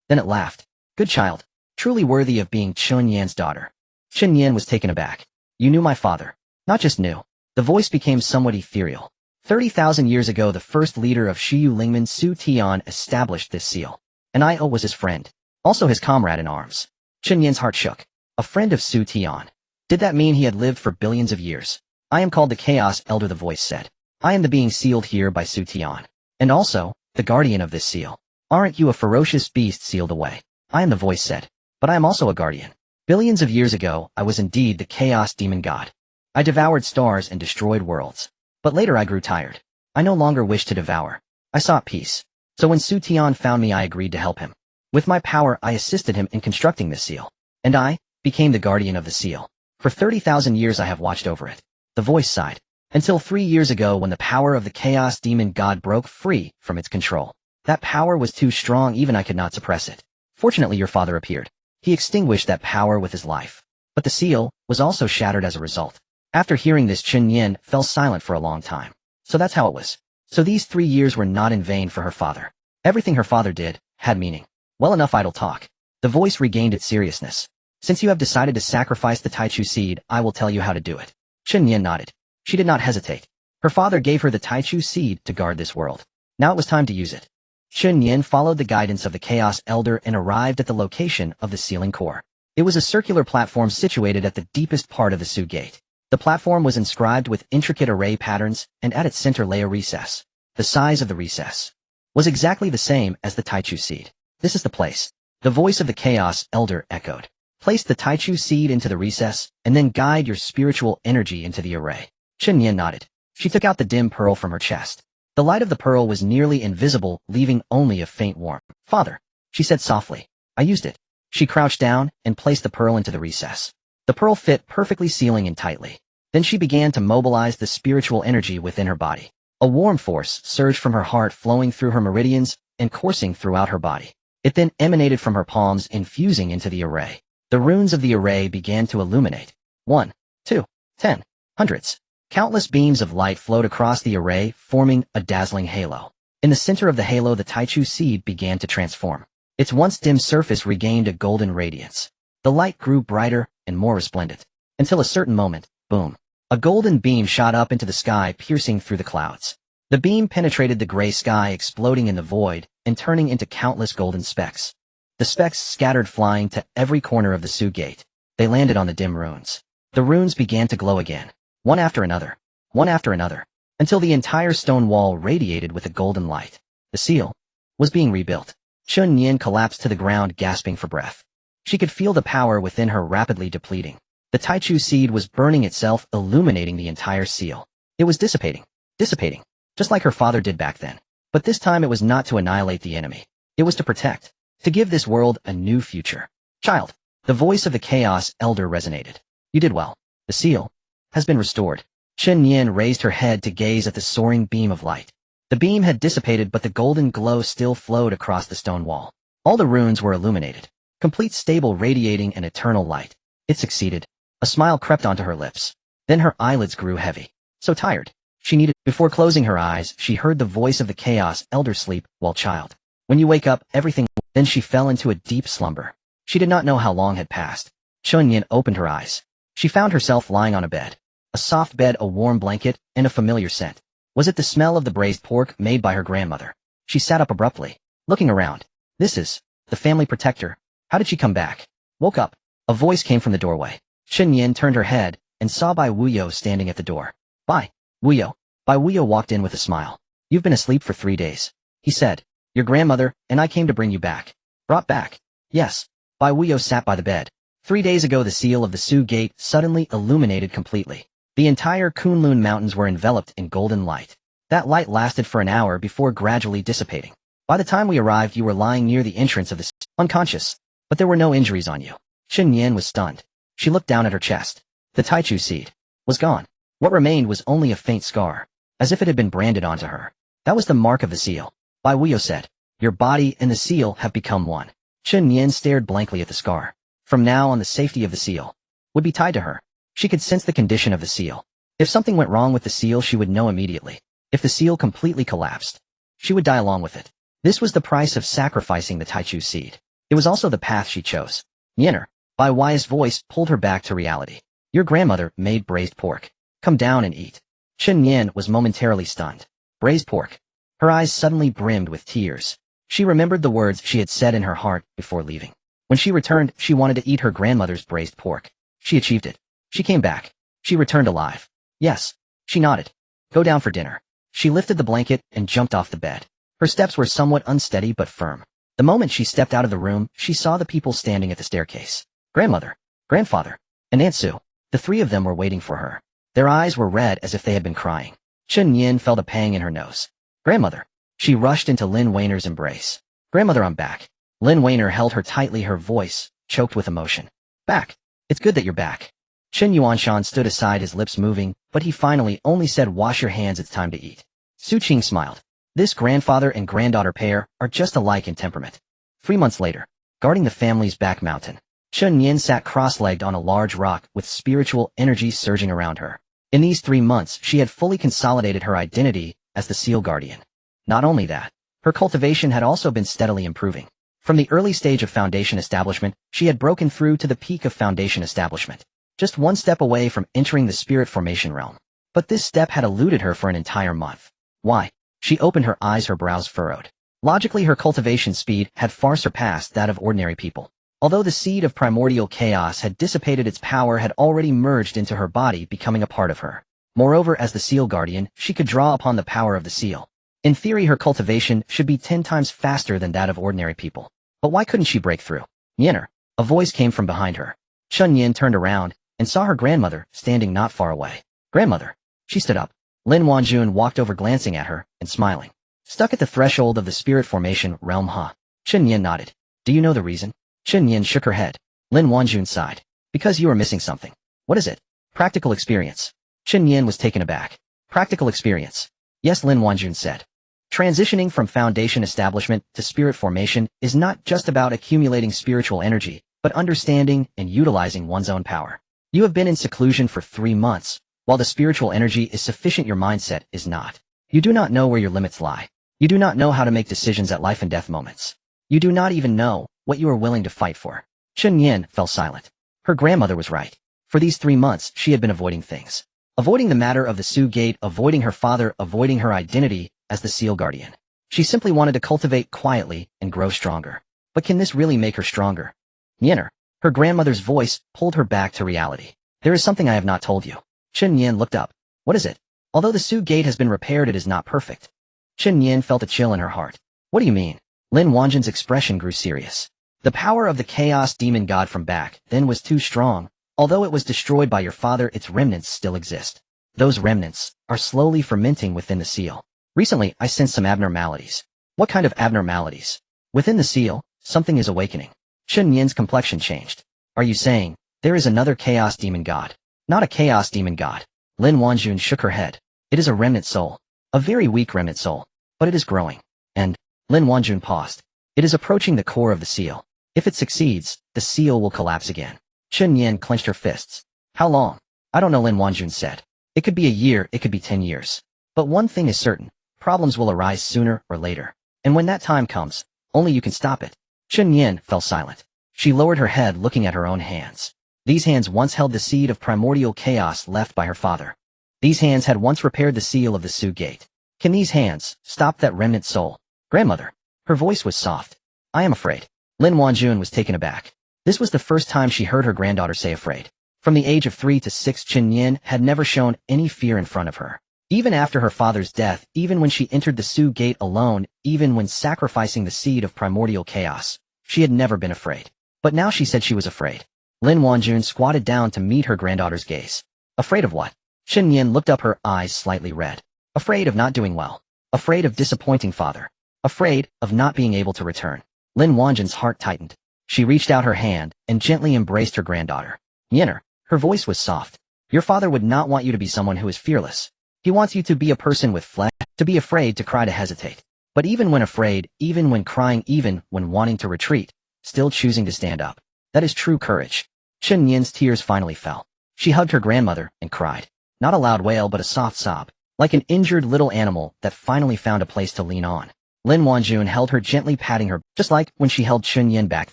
Then it laughed. Good child. Truly worthy of being Chen Yan's daughter. Chen Yan was taken aback. You knew my father. Not just knew. The voice became somewhat ethereal. 30,000 years ago the first leader of Shiyu Lingman Su Tian established this seal. And I was his friend. Also his comrade in arms. Chen Yan's heart shook. A friend of Su Tian. Did that mean he had lived for billions of years? I am called the Chaos Elder, the voice said. I am the being sealed here by Su Tian. And also, the guardian of this seal. Aren't you a ferocious beast sealed away? I am, the voice said. But I am also a guardian. Billions of years ago, I was indeed the chaos demon god. I devoured stars and destroyed worlds. But later I grew tired. I no longer wished to devour. I sought peace. So when Su Tian found me I agreed to help him. With my power I assisted him in constructing this seal. And I became the guardian of the seal. For 30,000 years I have watched over it. The voice sighed. Until 3 years ago when the power of the chaos demon god broke free from its control. That power was too strong, even I could not suppress it. Fortunately your father appeared. He extinguished that power with his life. But the seal was also shattered as a result. After hearing this, Chen Yan fell silent for a long time. So that's how it was. So these 3 years were not in vain for her father. Everything her father did had meaning. Well, enough idle talk. The voice regained its seriousness. Since you have decided to sacrifice the Taichu seed, I will tell you how to do it. Chen Yan nodded. She did not hesitate. Her father gave her the Taichu seed to guard this world. Now it was time to use it. Chen Yan followed the guidance of the Chaos Elder and arrived at the location of the sealing core. It was a circular platform situated at the deepest part of the Su Gate. The platform was inscribed with intricate array patterns, and at its center lay a recess. The size of the recess was exactly the same as the Taichu seed. This is the place. The voice of the Chaos Elder echoed. Place the Taichu seed into the recess, and then guide your spiritual energy into the array. Chen Yan nodded. She took out the dim pearl from her chest. The light of the pearl was nearly invisible, leaving only a faint warmth. Father, she said softly. I used it. She crouched down and placed the pearl into the recess. The pearl fit perfectly, sealing in tightly. Then she began to mobilize the spiritual energy within her body. A warm force surged from her heart, flowing through her meridians and coursing throughout her body. It then emanated from her palms, infusing into the array. The runes of the array began to illuminate. 1, 2, 10, hundreds. Countless beams of light flowed across the array, forming a dazzling halo. In the center of the halo, the Taichu seed began to transform. Its once dim surface regained a golden radiance. The light grew brighter and more resplendent. Until a certain moment, boom. A golden beam shot up into the sky, piercing through the clouds. The beam penetrated the gray sky, exploding in the void and turning into countless golden specks. The specks scattered, flying to every corner of the Su Gate. They landed on the dim runes. The runes began to glow again. One after another, until the entire stone wall radiated with a golden light. The seal was being rebuilt. Chen Yan collapsed to the ground, gasping for breath. She could feel the power within her rapidly depleting. The Taichu seed was burning itself, illuminating the entire seal. It was dissipating, just like her father did back then. But this time it was not to annihilate the enemy. It was to protect, to give this world a new future. Child, the voice of the Chaos Elder resonated. You did well. The seal has been restored. Chen Yan raised her head to gaze at the soaring beam of light. The beam had dissipated, but the golden glow still flowed across the stone wall. All the runes were illuminated, complete, stable, radiating an eternal light. It succeeded. A smile crept onto her lips. Then her eyelids grew heavy. So tired. She needed. Before closing her eyes, she heard the voice of the Chaos Elder. Sleep well, child. When you wake up, everything. Then she fell into a deep slumber. She did not know how long had passed. Chen Yan opened her eyes. She found herself lying on a bed. A soft bed, a warm blanket, and a familiar scent. Was it the smell of the braised pork made by her grandmother? She sat up abruptly, looking around. This is the family protector. How did she come back? Woke up. A voice came from the doorway. Chen Yan turned her head and saw Bai Wuyo standing at the door. Bai Wuyo. Bai Wuyo walked in with a smile. You've been asleep for 3 days, he said. Your grandmother and I came to bring you back. Brought back? Yes. Bai Wuyo sat by the bed. 3 days ago the seal of the Su Gate suddenly illuminated completely. The entire Kunlun Mountains were enveloped in golden light. That light lasted for an hour before gradually dissipating. By the time we arrived, you were lying near the entrance of the unconscious, but there were no injuries on you. Chen Yan was stunned. She looked down at her chest. The Taichu seed was gone. What remained was only a faint scar, as if it had been branded onto her. That was the mark of the seal. Bai Wuyo said, your body and the seal have become one. Chen Yan stared blankly at the scar. From now on, the safety of the seal would be tied to her. She could sense the condition of the seal. If something went wrong with the seal, she would know immediately. If the seal completely collapsed, she would die along with it. This was the price of sacrificing the Taichu seed. It was also the path she chose. Yenner, by wise voice, pulled her back to reality. Your grandmother made braised pork. Come down and eat. Chen Yan was momentarily stunned. Braised pork. Her eyes suddenly brimmed with tears. She remembered the words she had said in her heart before leaving. When she returned, she wanted to eat her grandmother's braised pork. She achieved it. She came back. She returned alive. Yes. She nodded. Go down for dinner. She lifted the blanket and jumped off the bed. Her steps were somewhat unsteady but firm. The moment she stepped out of the room, she saw the people standing at the staircase. Grandmother, grandfather, and Aunt Sue. The three of them were waiting for her. Their eyes were red as if they had been crying. Chen Yan felt a pang in her nose. Grandmother. She rushed into Lin Weiner's embrace. Grandmother, I'm back. Lin Weiner held her tightly, her voice choked with emotion. Back. It's good that you're back. Chen Yuanshan stood aside, his lips moving, but he finally only said, wash your hands, it's time to eat. Su Qing smiled. This grandfather and granddaughter pair are just alike in temperament. 3 months later, guarding the family's back mountain, Chen Yan sat cross-legged on a large rock with spiritual energy surging around her. In these 3 months, she had fully consolidated her identity as the Seal Guardian. Not only that, her cultivation had also been steadily improving. From the early stage of Foundation Establishment, she had broken through to the peak of Foundation Establishment, just one step away from entering the Spirit Formation realm. But this step had eluded her for an entire month. Why? She opened her eyes, her brows furrowed. Logically, her cultivation speed had far surpassed that of ordinary people. Although the seed of primordial chaos had dissipated, its power had already merged into her body, becoming a part of her. Moreover, as the Seal Guardian, she could draw upon the power of the seal. In theory, her cultivation should be 10 times faster than that of ordinary people. But why couldn't she break through? Yenner. A voice came from behind her. Chen Yan turned around and saw her grandmother standing not far away. Grandmother. She stood up. Lin Wanjun walked over, glancing at her and smiling. Stuck at the threshold of the Spirit Formation realm, huh? Chen Yan nodded. Do you know the reason? Chen Yan shook her head. Lin Wanjun sighed. Because you are missing something. What is it? Practical experience. Chen Yan was taken aback. Practical experience. Yes, Lin Wanjun said. Transitioning from Foundation Establishment to Spirit Formation is not just about accumulating spiritual energy, but understanding and utilizing one's own power. You have been in seclusion for 3 months. While the spiritual energy is sufficient, your mindset is not. You do not know where your limits lie. You do not know how to make decisions at life and death moments. You do not even know what you are willing to fight for. Chen Yan fell silent. Her grandmother was right. For these 3 months, she had been avoiding things. Avoiding the matter of the Sioux Gate, avoiding her father, avoiding her identity as the Seal Guardian. She simply wanted to cultivate quietly and grow stronger. But can this really make her stronger? Yenner. Her grandmother's voice pulled her back to reality. There is something I have not told you. Chen Yan looked up. What is it? Although the Sioux Gate has been repaired, it is not perfect. Chen Yan felt a chill in her heart. What do you mean? Lin Wanjun's expression grew serious. The power of the Chaos Demon God from back then was too strong. Although it was destroyed by your father, its remnants still exist. Those remnants are slowly fermenting within the seal. Recently, I sensed some abnormalities. What kind of abnormalities? Within the seal, something is awakening. Chen Yan's complexion changed. Are you saying there is another Chaos Demon God? Not a Chaos Demon God. Lin Wanjun shook her head. It is a remnant soul. A very weak remnant soul. But it is growing. And Lin Wanjun paused. It is approaching the core of the seal. If it succeeds, the seal will collapse again. Chen Yan clenched her fists. How long? I don't know, Lin Wanjun said. It could be a year, it could be 10 years. But one thing is certain. Problems will arise sooner or later. And when that time comes, only you can stop it. Chen Yan fell silent. She lowered her head, looking at her own hands. These hands once held the seed of primordial chaos left by her father. These hands had once repaired the seal of the Sioux Gate. Can these hands stop that remnant soul? Grandmother. Her voice was soft. I am afraid. Lin Wanjun was taken aback. This was the first time she heard her granddaughter say afraid. From the age of 3 to 6, Chen Yan had never shown any fear in front of her. Even after her father's death, even when she entered the Sioux Gate alone, even when sacrificing the seed of primordial chaos, she had never been afraid. But now she said she was afraid. Lin Wanjun squatted down to meet her granddaughter's gaze. Afraid of what? Chen Yan looked up, her eyes slightly red. Afraid of not doing well. Afraid of disappointing father. Afraid of not being able to return. Lin Wanjun's heart tightened. She reached out her hand and gently embraced her granddaughter. Yenner. Her voice was soft. Your father would not want you to be someone who is fearless. He wants you to be a person with flesh, to be afraid, to cry, to hesitate. But even when afraid, even when crying, even when wanting to retreat, still choosing to stand up. That is true courage. Chen Yan's tears finally fell. She hugged her grandmother and cried. Not a loud wail, but a soft sob, like an injured little animal that finally found a place to lean on. Lin Wanjun held her, gently patting her, just like when she held Chen Yan back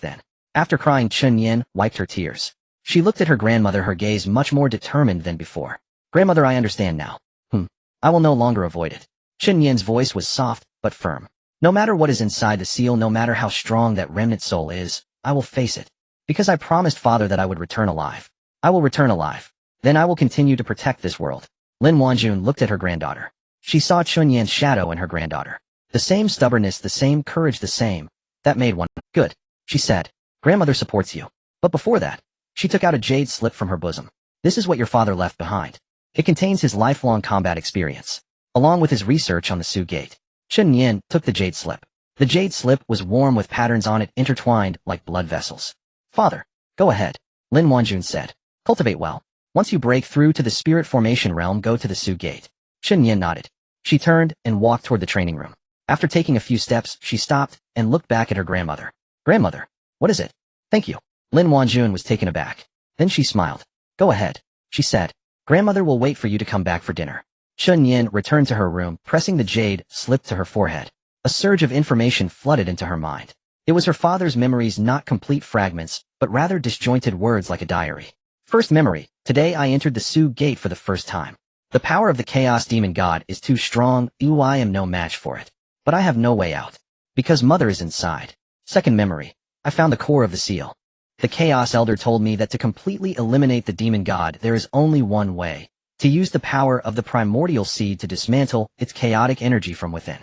then. After crying, Chen Yan wiped her tears. She looked at her grandmother, her gaze much more determined than before. "Grandmother, I understand now. I will no longer avoid it." Chen Yan's voice was soft, but firm. "No matter what is inside the seal, no matter how strong that remnant soul is, I will face it. Because I promised Father that I would return alive. I will return alive. Then I will continue to protect this world." Lin Wanjun looked at her granddaughter. She saw Chen Yan's shadow in her granddaughter. The same stubbornness, the same courage, the same. That made one. "Good," she said. "Grandmother supports you." But before that, she took out a jade slip from her bosom. "This is what your father left behind. It contains his lifelong combat experience, along with his research on the Sioux Gate." Chen Yan took the jade slip. The jade slip was warm with patterns on it intertwined like blood vessels. "Father, go ahead," Lin Wanjun said. "Cultivate well. Once you break through to the spirit formation realm, go to the Sioux Gate." Chen Yan nodded. She turned and walked toward the training room. After taking a few steps, she stopped and looked back at her grandmother. "Grandmother, what is it?" "Thank you." Lin Wanjun was taken aback. Then she smiled. "Go ahead," she said. "Grandmother will wait for you to come back for dinner." Chen Yan returned to her room, pressing the jade slip to her forehead. A surge of information flooded into her mind. It was her father's memories, not complete fragments, but rather disjointed words like a diary. First memory: today I entered the Sioux Gate for the first time. The power of the Chaos Demon God is too strong, I am no match for it. But I have no way out. Because Mother is inside. Second memory: I found the core of the seal. The Chaos Elder told me that to completely eliminate the Demon God, there is only one way: to use the power of the primordial seed to dismantle its chaotic energy from within.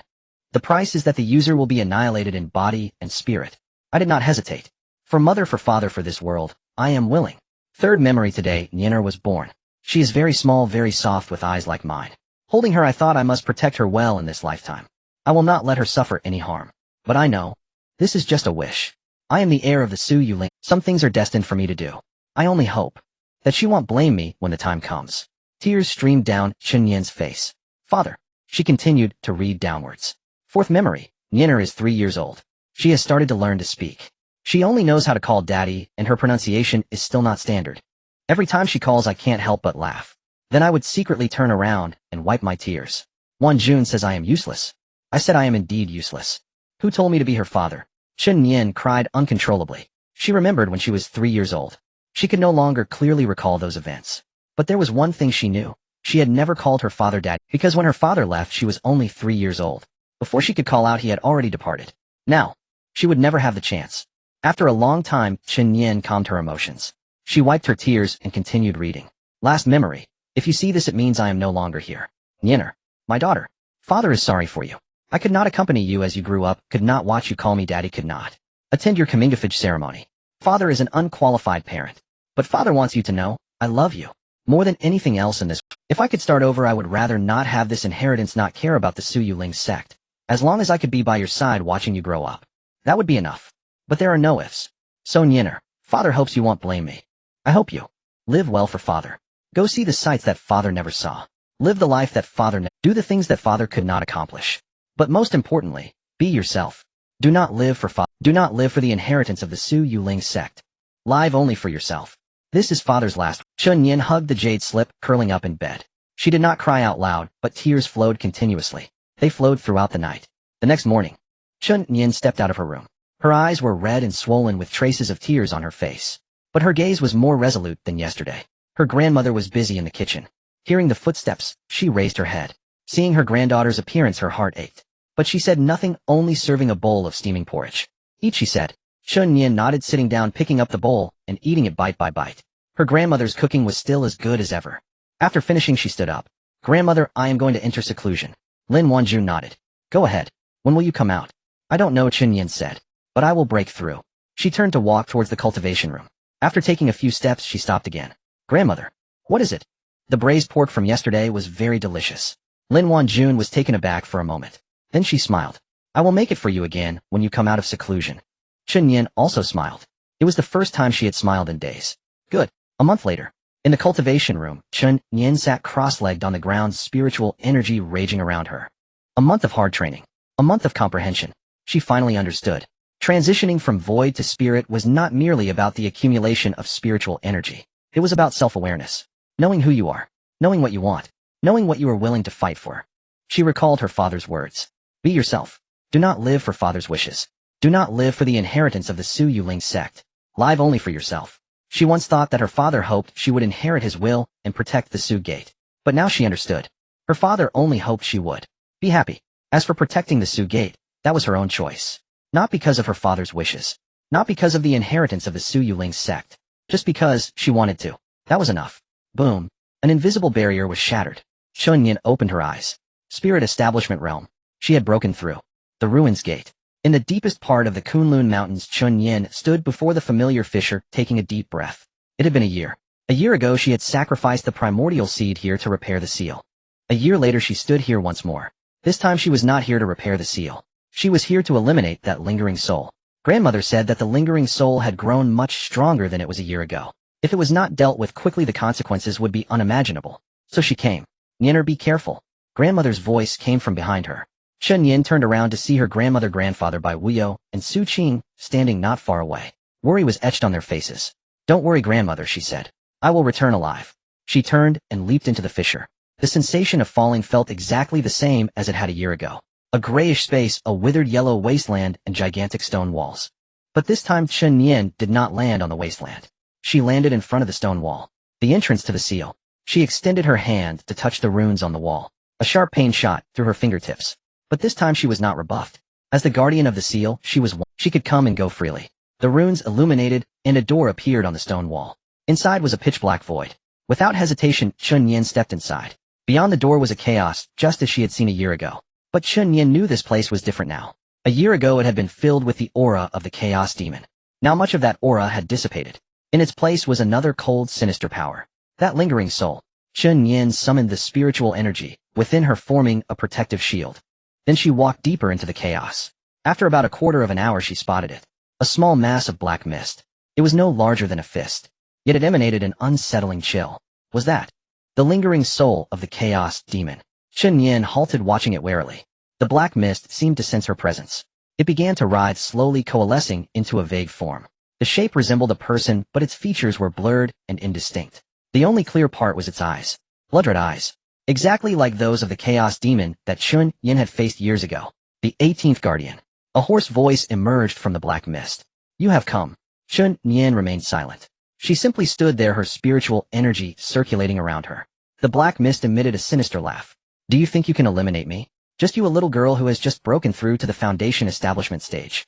The price is that the user will be annihilated in body and spirit. I did not hesitate. For Mother, for Father, for this world, I am willing. Third memory: today, Nyener was born. She is very small, very soft, with eyes like mine. Holding her, I thought I must protect her well in this lifetime. I will not let her suffer any harm. But I know. This is just a wish. I am the heir of the Sioux Yuling. Some things are destined for me to do. I only hope that she won't blame me when the time comes. Tears streamed down Chen Yan's face. "Father," she continued to read downwards. Fourth memory: Nyener is 3 years old. She has started to learn to speak. She only knows how to call daddy, and her pronunciation is still not standard. Every time she calls, I can't help but laugh. Then I would secretly turn around and wipe my tears. Wanjun says I am useless. I said I am indeed useless. Who told me to be her father? Chen Yan cried uncontrollably. She remembered when she was 3 years old. She could no longer clearly recall those events. But there was one thing she knew. She had never called her father dad, because when her father left, she was only 3 years old. Before she could call out, he had already departed. Now, she would never have the chance. After a long time, Chen Yan calmed her emotions. She wiped her tears and continued reading. Last memory: if you see this, it means I am no longer here. Nyener, my daughter, Father is sorry for you. I could not accompany you as you grew up, could not watch you call me daddy, could not attend your comingafage ceremony. Father is an unqualified parent. But Father wants you to know, I love you. More than anything else in this. If I could start over, I would rather not have this inheritance, not care about the Sioux Yuling sect. As long as I could be by your side watching you grow up. That would be enough. But there are no ifs. So Nyener, Father hopes you won't blame me. I hope you live well for Father. Go see the sights that Father never saw. Live the life that Father do the things that Father could not accomplish. But most importantly, be yourself. Do not live for Father. Do not live for the inheritance of the Sioux Yuling sect. Live only for yourself. This is Father's last. Chen Yan hugged the jade slip, curling up in bed. She did not cry out loud, but tears flowed continuously. They flowed throughout the night. The next morning, Chen Yan stepped out of her room. Her eyes were red and swollen with traces of tears on her face. But her gaze was more resolute than yesterday. Her grandmother was busy in the kitchen. Hearing the footsteps, she raised her head. Seeing her granddaughter's appearance, her heart ached. But she said nothing, only serving a bowl of steaming porridge. "Eat," she said. Chen Yan nodded, sitting down, picking up the bowl, and eating it bite by bite. Her grandmother's cooking was still as good as ever. After finishing, she stood up. "Grandmother, I am going to enter seclusion." Lin Wanjun nodded. "Go ahead. When will you come out?" "I don't know," Chen Yan said. "But I will break through." She turned to walk towards the cultivation room. After taking a few steps, she stopped again. "Grandmother, what is it?" The braised pork from yesterday was very delicious. Lin Wanjun was taken aback for a moment. Then she smiled. "I will make it for you again when you come out of seclusion." Chen Yan also smiled. It was the first time she had smiled in days. Good. A month later, in the cultivation room, Chen Yan sat cross-legged on the ground, spiritual energy raging around her. A month of hard training. A month of comprehension. She finally understood. Transitioning from void to spirit was not merely about the accumulation of spiritual energy. It was about self-awareness. Knowing who you are. Knowing what you want. Knowing what you are willing to fight for. She recalled her father's words. Be yourself. Do not live for father's wishes. Do not live for the inheritance of the Su Yuling sect. Live only for yourself. She once thought that her father hoped she would inherit his will and protect the Su gate. But now she understood. Her father only hoped she would be happy. As for protecting the Su gate, that was her own choice. Not because of her father's wishes. Not because of the inheritance of the Su Yuling sect. Just because she wanted to. That was enough. Boom. An invisible barrier was shattered. Chen Yan opened her eyes. Spirit establishment realm. She had broken through. The ruins gate. In the deepest part of the Kunlun Mountains, Chen Yan stood before the familiar fissure, taking a deep breath. It had been a year. A year ago she had sacrificed the primordial seed here to repair the seal. A year later she stood here once more. This time she was not here to repair the seal. She was here to eliminate that lingering soul. Grandmother said that the lingering soul had grown much stronger than it was a year ago. If it was not dealt with quickly, the consequences would be unimaginable. So she came. Yanner, be careful. Grandmother's voice came from behind her. Chen Yan turned around to see her grandfather Bai Wuyo and Su Qing standing not far away. Worry was etched on their faces. Don't worry, grandmother, she said. I will return alive. She turned and leaped into the fissure. The sensation of falling felt exactly the same as it had a year ago. A grayish space, a withered yellow wasteland, and gigantic stone walls. But this time Chen Yan did not land on the wasteland. She landed in front of the stone wall. The entrance to the seal. She extended her hand to touch the runes on the wall. A sharp pain shot through her fingertips. But this time she was not rebuffed. As the guardian of the seal, she could come and go freely. The runes illuminated, and a door appeared on the stone wall. Inside was a pitch-black void. Without hesitation, Chen Yan stepped inside. Beyond the door was a chaos, just as she had seen a year ago. But Chen Yan knew this place was different now. A year ago it had been filled with the aura of the chaos demon. Now much of that aura had dissipated. In its place was another cold, sinister power. That lingering soul. Chen Yan summoned the spiritual energy, within her forming a protective shield. Then she walked deeper into the chaos. After about a quarter of an hour she spotted it. A small mass of black mist. It was no larger than a fist. Yet it emanated an unsettling chill. Was that the lingering soul of the chaos demon? Chen Yan halted, watching it warily. The black mist seemed to sense her presence. It began to writhe, slowly coalescing into a vague form. The shape resembled a person, but its features were blurred and indistinct. The only clear part was its eyes. Blood-red eyes. Exactly like those of the chaos demon that Chen Yan had faced years ago. The 18th guardian. A hoarse voice emerged from the black mist. You have come. Chen Yan remained silent. She simply stood there, her spiritual energy circulating around her. The black mist emitted a sinister laugh. Do you think you can eliminate me? Just you, a little girl who has just broken through to the foundation establishment stage.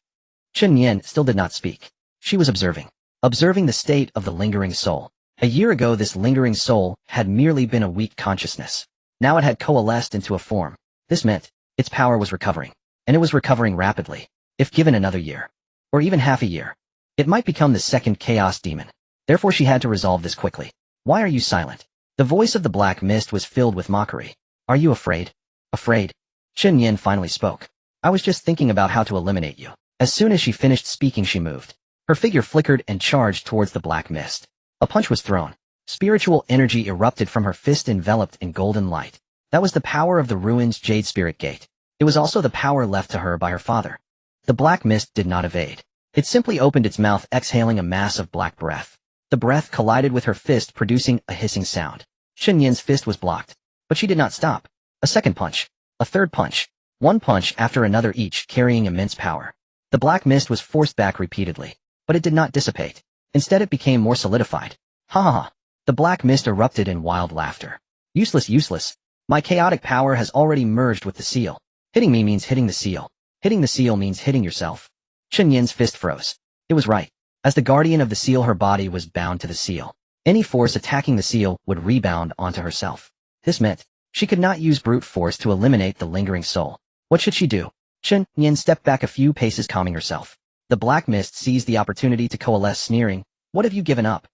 Chen Yan still did not speak. She was observing the state of the lingering soul. A year ago this lingering soul had merely been a weak consciousness. Now it had coalesced into a form. This meant its power was recovering. And it was recovering rapidly. If given another year, or even half a year, it might become the second chaos demon. Therefore she had to resolve this quickly. Why are you silent? The voice of the black mist was filled with mockery. Are you afraid? Afraid? Chen Yan finally spoke. I was just thinking about how to eliminate you. As soon as she finished speaking she moved. Her figure flickered and charged towards the black mist. A punch was thrown. Spiritual energy erupted from her fist, enveloped in golden light. That was the power of the ruins Jade Spirit Gate. It was also the power left to her by her father. The black mist did not evade. It simply opened its mouth, exhaling a mass of black breath. The breath collided with her fist, producing a hissing sound. Chen Yan's fist was blocked. But she did not stop. A second punch. A third punch. One punch after another, each carrying immense power. The black mist was forced back repeatedly. But it did not dissipate. Instead it became more solidified. Ha ha ha. The black mist erupted in wild laughter. Useless, useless. My chaotic power has already merged with the seal. Hitting me means hitting the seal. Hitting the seal means hitting yourself. Chen Yan's fist froze. It was right. As the guardian of the seal, her body was bound to the seal. Any force attacking the seal would rebound onto herself. This meant she could not use brute force to eliminate the lingering soul. What should she do? Chen Yan stepped back a few paces, calming herself. The black mist seized the opportunity to coalesce, sneering. What have you given up?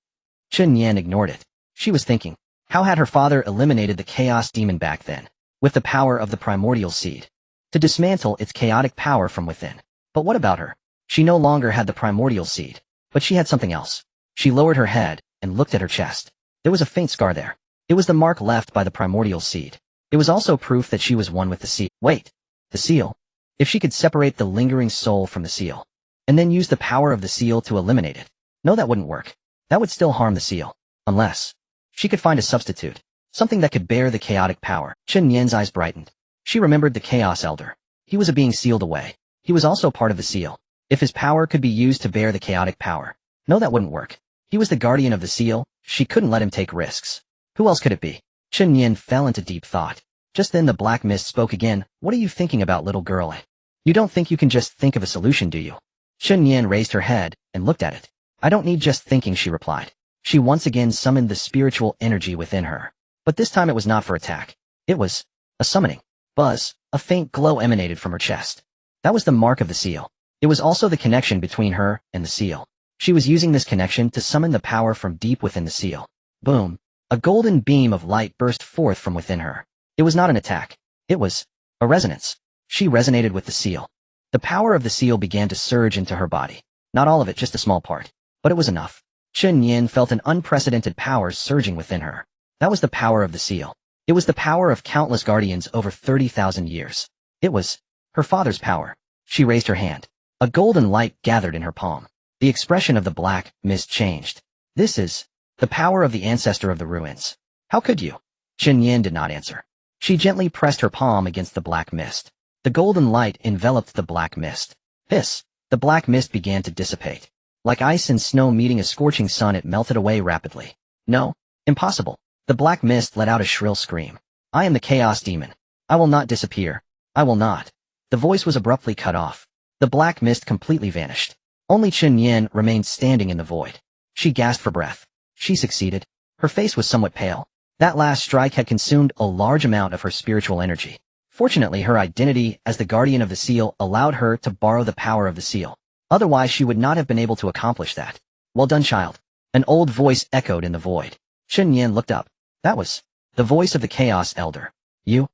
Chen Yan ignored it. She was thinking, how had her father eliminated the chaos demon back then? With the power of the primordial seed. To dismantle its chaotic power from within. But what about her? She no longer had the primordial seed. But she had something else. She lowered her head and looked at her chest. There was a faint scar there. It was the mark left by the primordial seed. It was also proof that she was one with the seal. Wait, the seal? If she could separate the lingering soul from the seal, and then use the power of the seal to eliminate it. No, that wouldn't work. That would still harm the seal. Unless she could find a substitute. Something that could bear the chaotic power. Chen Yan's eyes brightened. She remembered the Chaos Elder. He was a being sealed away. He was also part of the seal. If his power could be used to bear the chaotic power. No, that wouldn't work. He was the guardian of the seal. She couldn't let him take risks. Who else could it be? Chen Yan fell into deep thought. Just then the black mist spoke again. What are you thinking about, little girl? You don't think you can just think of a solution, do you? Chen Yan raised her head and looked at it. I don't need just thinking, she replied. She once again summoned the spiritual energy within her. But this time it was not for attack. It was a summoning. Buzz, a faint glow emanated from her chest. That was the mark of the seal. It was also the connection between her and the seal. She was using this connection to summon the power from deep within the seal. Boom. A golden beam of light burst forth from within her. It was not an attack. It was a resonance. She resonated with the seal. The power of the seal began to surge into her body. Not all of it, just a small part. But it was enough. Chen Yan felt an unprecedented power surging within her. That was the power of the seal. It was the power of countless guardians over 30,000 years. It was her father's power. She raised her hand. A golden light gathered in her palm. The expression of the black mist changed. This is the power of the ancestor of the ruins. How could you? Chen Yan did not answer. She gently pressed her palm against the black mist. The golden light enveloped the black mist. The black mist began to dissipate. Like ice and snow meeting a scorching sun, it melted away rapidly. No, impossible. The black mist let out a shrill scream. I am the chaos demon. I will not disappear. I will not. The voice was abruptly cut off. The black mist completely vanished. Only Chen Yan remained standing in the void. She gasped for breath. She succeeded. Her face was somewhat pale. That last strike had consumed a large amount of her spiritual energy. Fortunately, her identity as the guardian of the seal allowed her to borrow the power of the seal. Otherwise, she would not have been able to accomplish that. Well done, child. An old voice echoed in the void. Chen Yan looked up. That was the voice of the Chaos Elder. You're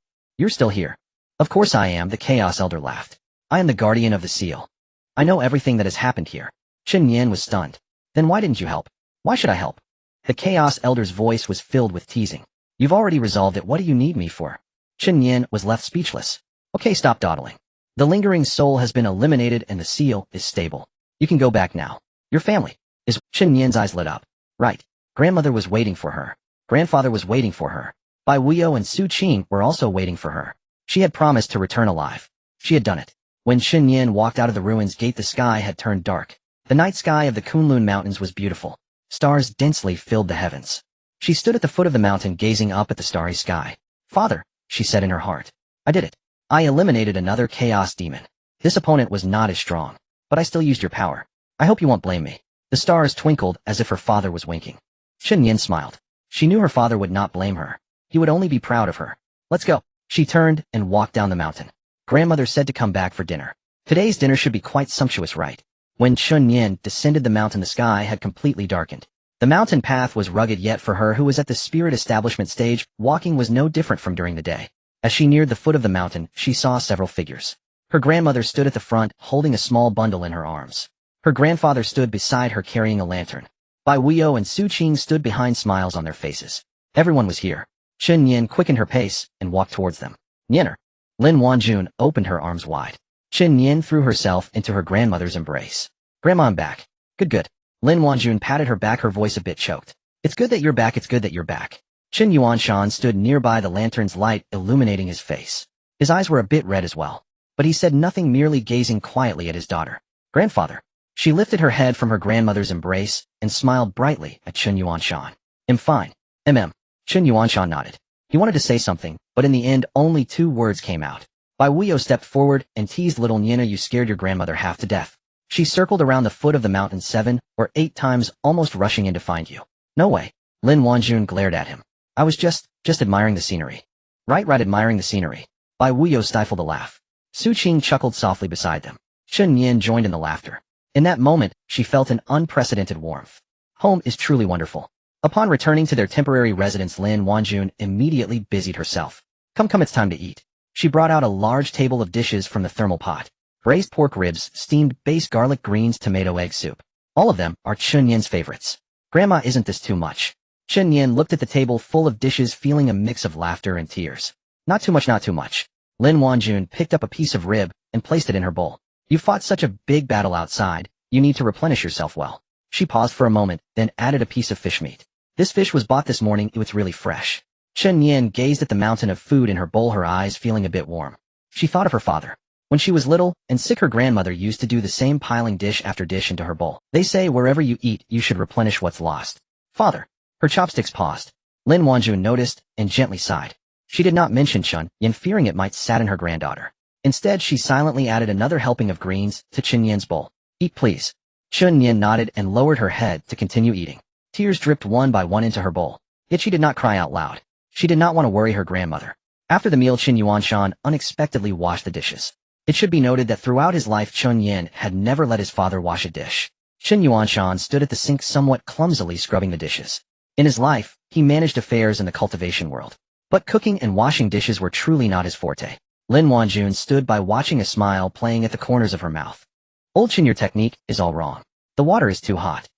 still here. Of course I am, the Chaos Elder laughed. I am the guardian of the seal. I know everything that has happened here. Chen Yan was stunned. Then why didn't you help? Why should I help? The Chaos Elder's voice was filled with teasing. You've already resolved it, what do you need me for? Chen Yan was left speechless. Okay, stop dawdling. The lingering soul has been eliminated and the seal is stable. You can go back now. Your family is... Chen Yan's eyes lit up. Right. Grandmother was waiting for her. Grandfather was waiting for her. Bai Wuyo and Su Qing were also waiting for her. She had promised to return alive. She had done it. When Chen Yan walked out of the ruins gate, the sky had turned dark. The night sky of the Kunlun Mountains was beautiful. Stars densely filled the heavens. She stood at the foot of the mountain gazing up at the starry sky. Father, she said in her heart. I did it. I eliminated another chaos demon. This opponent was not as strong. But I still used your power. I hope you won't blame me. The stars twinkled as if her father was winking. Chen Yan smiled. She knew her father would not blame her. He would only be proud of her. Let's go. She turned and walked down the mountain. Grandmother said to come back for dinner. Today's dinner should be quite sumptuous, right? When Chen Yan descended the mountain, the sky had completely darkened. The mountain path was rugged, yet for her who was at the spirit establishment stage, walking was no different from during the day. As she neared the foot of the mountain, she saw several figures. Her grandmother stood at the front, holding a small bundle in her arms. Her grandfather stood beside her carrying a lantern. Bai Wuyo and Su Qing stood behind, smiles on their faces. Everyone was here. Chen Yan quickened her pace and walked towards them. Nyener. Lin Wanjun opened her arms wide. Chen Yan threw herself into her grandmother's embrace. Grandma, I'm back. Good. Lin Wanjun patted her back, her voice a bit choked. It's good that you're back, it's good that you're back. Chen Yuanshan stood nearby, the lantern's light illuminating his face. His eyes were a bit red as well. But he said nothing, merely gazing quietly at his daughter. Grandfather. She lifted her head from her grandmother's embrace and smiled brightly at Chen Yuanshan. I'm fine. Chen Yuanshan nodded. He wanted to say something, but in the end only 2 words came out. Bai Wuyo stepped forward and teased little Nina, you scared your grandmother half to death. She circled around the foot of the mountain 7 or 8 times, almost rushing in to find you. No way. Lin Wanjun glared at him. I was just admiring the scenery. Right, admiring the scenery. Bai Wuyo stifled a laugh. Su Qing chuckled softly beside them. Chen Yan joined in the laughter. In that moment, she felt an unprecedented warmth. Home is truly wonderful. Upon returning to their temporary residence, Lin Wanjun immediately busied herself. Come, it's time to eat. She brought out a large table of dishes from the thermal pot. Braised pork ribs, steamed base garlic greens, tomato egg soup. All of them are Chen Yan's favorites. Grandma, isn't this too much? Chen Yan looked at the table full of dishes, feeling a mix of laughter and tears. Not too much. Lin Wanjun picked up a piece of rib and placed it in her bowl. You fought such a big battle outside, you need to replenish yourself well. She paused for a moment, then added a piece of fish meat. This fish was bought this morning, it's really fresh. Chen Yan gazed at the mountain of food in her bowl, her eyes feeling a bit warm. She thought of her father. When she was little and sick, her grandmother used to do the same, piling dish after dish into her bowl. They say wherever you eat, you should replenish what's lost. Father. Her chopsticks paused. Lin Wanjun noticed and gently sighed. She did not mention Chen Yan, fearing it might sadden her granddaughter. Instead, she silently added another helping of greens to Chen Yan's bowl. Eat please. Chen Yan nodded and lowered her head to continue eating. Tears dripped one by one into her bowl. Yet she did not cry out loud. She did not want to worry her grandmother. After the meal, Chen Yuanshan unexpectedly washed the dishes. It should be noted that throughout his life, Chen Yan had never let his father wash a dish. Chen Yuanshan stood at the sink somewhat clumsily scrubbing the dishes. In his life, he managed affairs in the cultivation world. But cooking and washing dishes were truly not his forte. Lin Wanjun stood by, watching a smile playing at the corners of her mouth. Old Chen, your technique is all wrong. The water is too hot.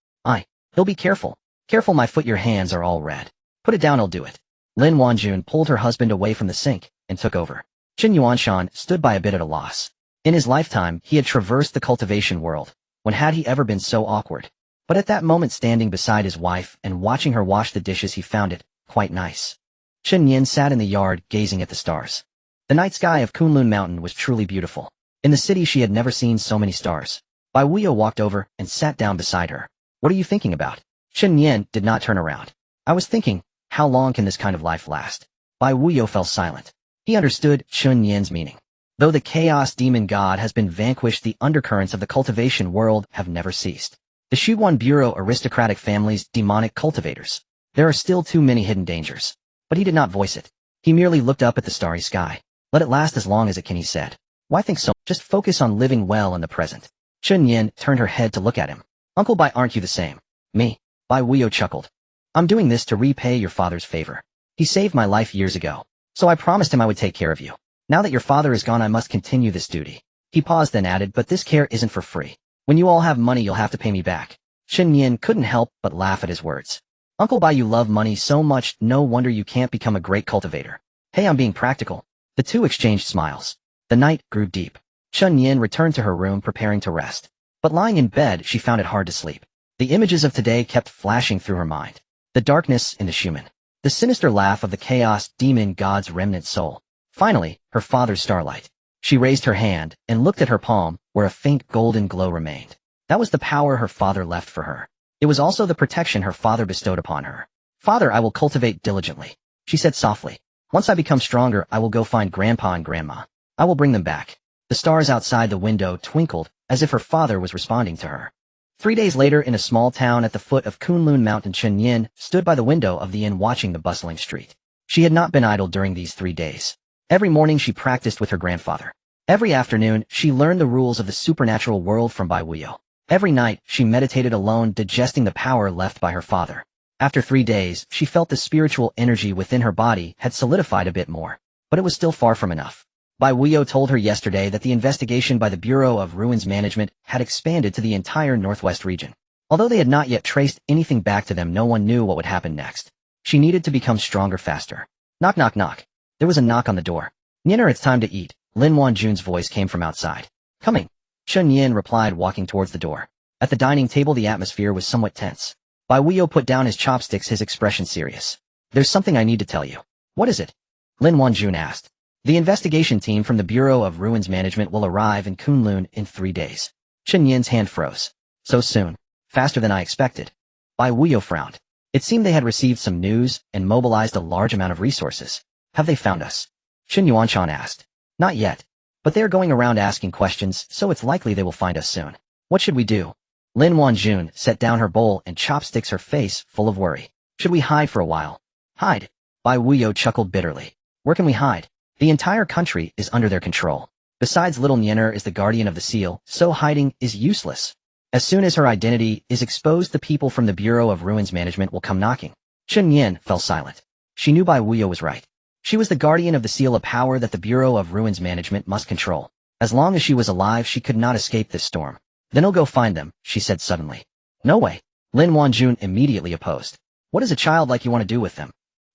He'll be careful. Careful, my foot, your hands are all red. Put it down, I'll do it. Lin Wanjun pulled her husband away from the sink and took over. Chen Yuanshan stood by, a bit at a loss. In his lifetime, he had traversed the cultivation world. When had he ever been so awkward? But at that moment, standing beside his wife and watching her wash the dishes, he found it quite nice. Chen Yan sat in the yard, gazing at the stars. The night sky of Kunlun Mountain was truly beautiful. In the city, she had never seen so many stars. Bai Wuyo walked over and sat down beside her. What are you thinking about? Chen Yan did not turn around. I was thinking, how long can this kind of life last? Bai Wuyo fell silent. He understood Chen Yan's meaning. Though the chaos demon god has been vanquished, the undercurrents of the cultivation world have never ceased. The Shuguan Bureau aristocratic family's demonic cultivators. There are still too many hidden dangers. But he did not voice it. He merely looked up at the starry sky. Let it last as long as it can, he said. Why think so? Just focus on living well in the present. Chen Yan turned her head to look at him. Uncle Bai, aren't you the same? Me? Bai Wuyo chuckled. I'm doing this to repay your father's favor. He saved my life years ago. So I promised him I would take care of you. Now that your father is gone, I must continue this duty. He paused, then added, but this care isn't for free. When you all have money, you'll have to pay me back. Chen Yan couldn't help but laugh at his words. Uncle Bai, you love money so much, no wonder you can't become a great cultivator. Hey, I'm being practical. The two exchanged smiles. The night grew deep. Chen Yan returned to her room, preparing to rest. But lying in bed, she found it hard to sleep. The images of today kept flashing through her mind. The darkness in the Schumann. The sinister laugh of the chaos demon god's remnant soul. Finally, her father's starlight. She raised her hand and looked at her palm, where a faint golden glow remained. That was the power her father left for her. It was also the protection her father bestowed upon her. Father, I will cultivate diligently, she said softly. Once I become stronger, I will go find Grandpa and Grandma. I will bring them back. The stars outside the window twinkled, as if her father was responding to her. 3 days later, in a small town at the foot of Kunlun Mountain, Chen Yan stood by the window of the inn watching the bustling street. She had not been idle during these 3 days. Every morning she practiced with her grandfather. Every afternoon, she learned the rules of the supernatural world from Bai Wuyo. Every night, she meditated alone, digesting the power left by her father. After 3 days, she felt the spiritual energy within her body had solidified a bit more. But it was still far from enough. Bai Wuyo told her yesterday that the investigation by the Bureau of Ruins Management had expanded to the entire northwest region. Although they had not yet traced anything back to them, no one knew what would happen next. She needed to become stronger faster. Knock, knock, knock. There was a knock on the door. Niner, it's time to eat. Lin Wanjun's voice came from outside. Coming. Chen Yan replied, walking towards the door. At the dining table, the atmosphere was somewhat tense. Bai Wuyo put down his chopsticks, his expression serious. There's something I need to tell you. What is it? Lin Wanjun asked. The investigation team from the Bureau of Ruins Management will arrive in Kunlun in 3 days. Chen Yan's hand froze. So soon. Faster than I expected. Bai Wuyo frowned. It seemed they had received some news and mobilized a large amount of resources. Have they found us? Chen Yuanshan asked. Not yet. But they are going around asking questions, so it's likely they will find us soon. What should we do? Lin Wanjun set down her bowl and chopsticks, her face full of worry. Should we hide for a while? Hide? Bai Wuyo chuckled bitterly. Where can we hide? The entire country is under their control. Besides, little Nyener is the guardian of the seal, so hiding is useless. As soon as her identity is exposed, the people from the Bureau of Ruins Management will come knocking. Chen Yan fell silent. She knew Bai Wuyo was right. She was the guardian of the seal, a power that the Bureau of Ruins Management must control. As long as she was alive, she could not escape this storm. Then I'll go find them, she said suddenly. No way. Lin Wanjun immediately opposed. What does a child like you want to do with them?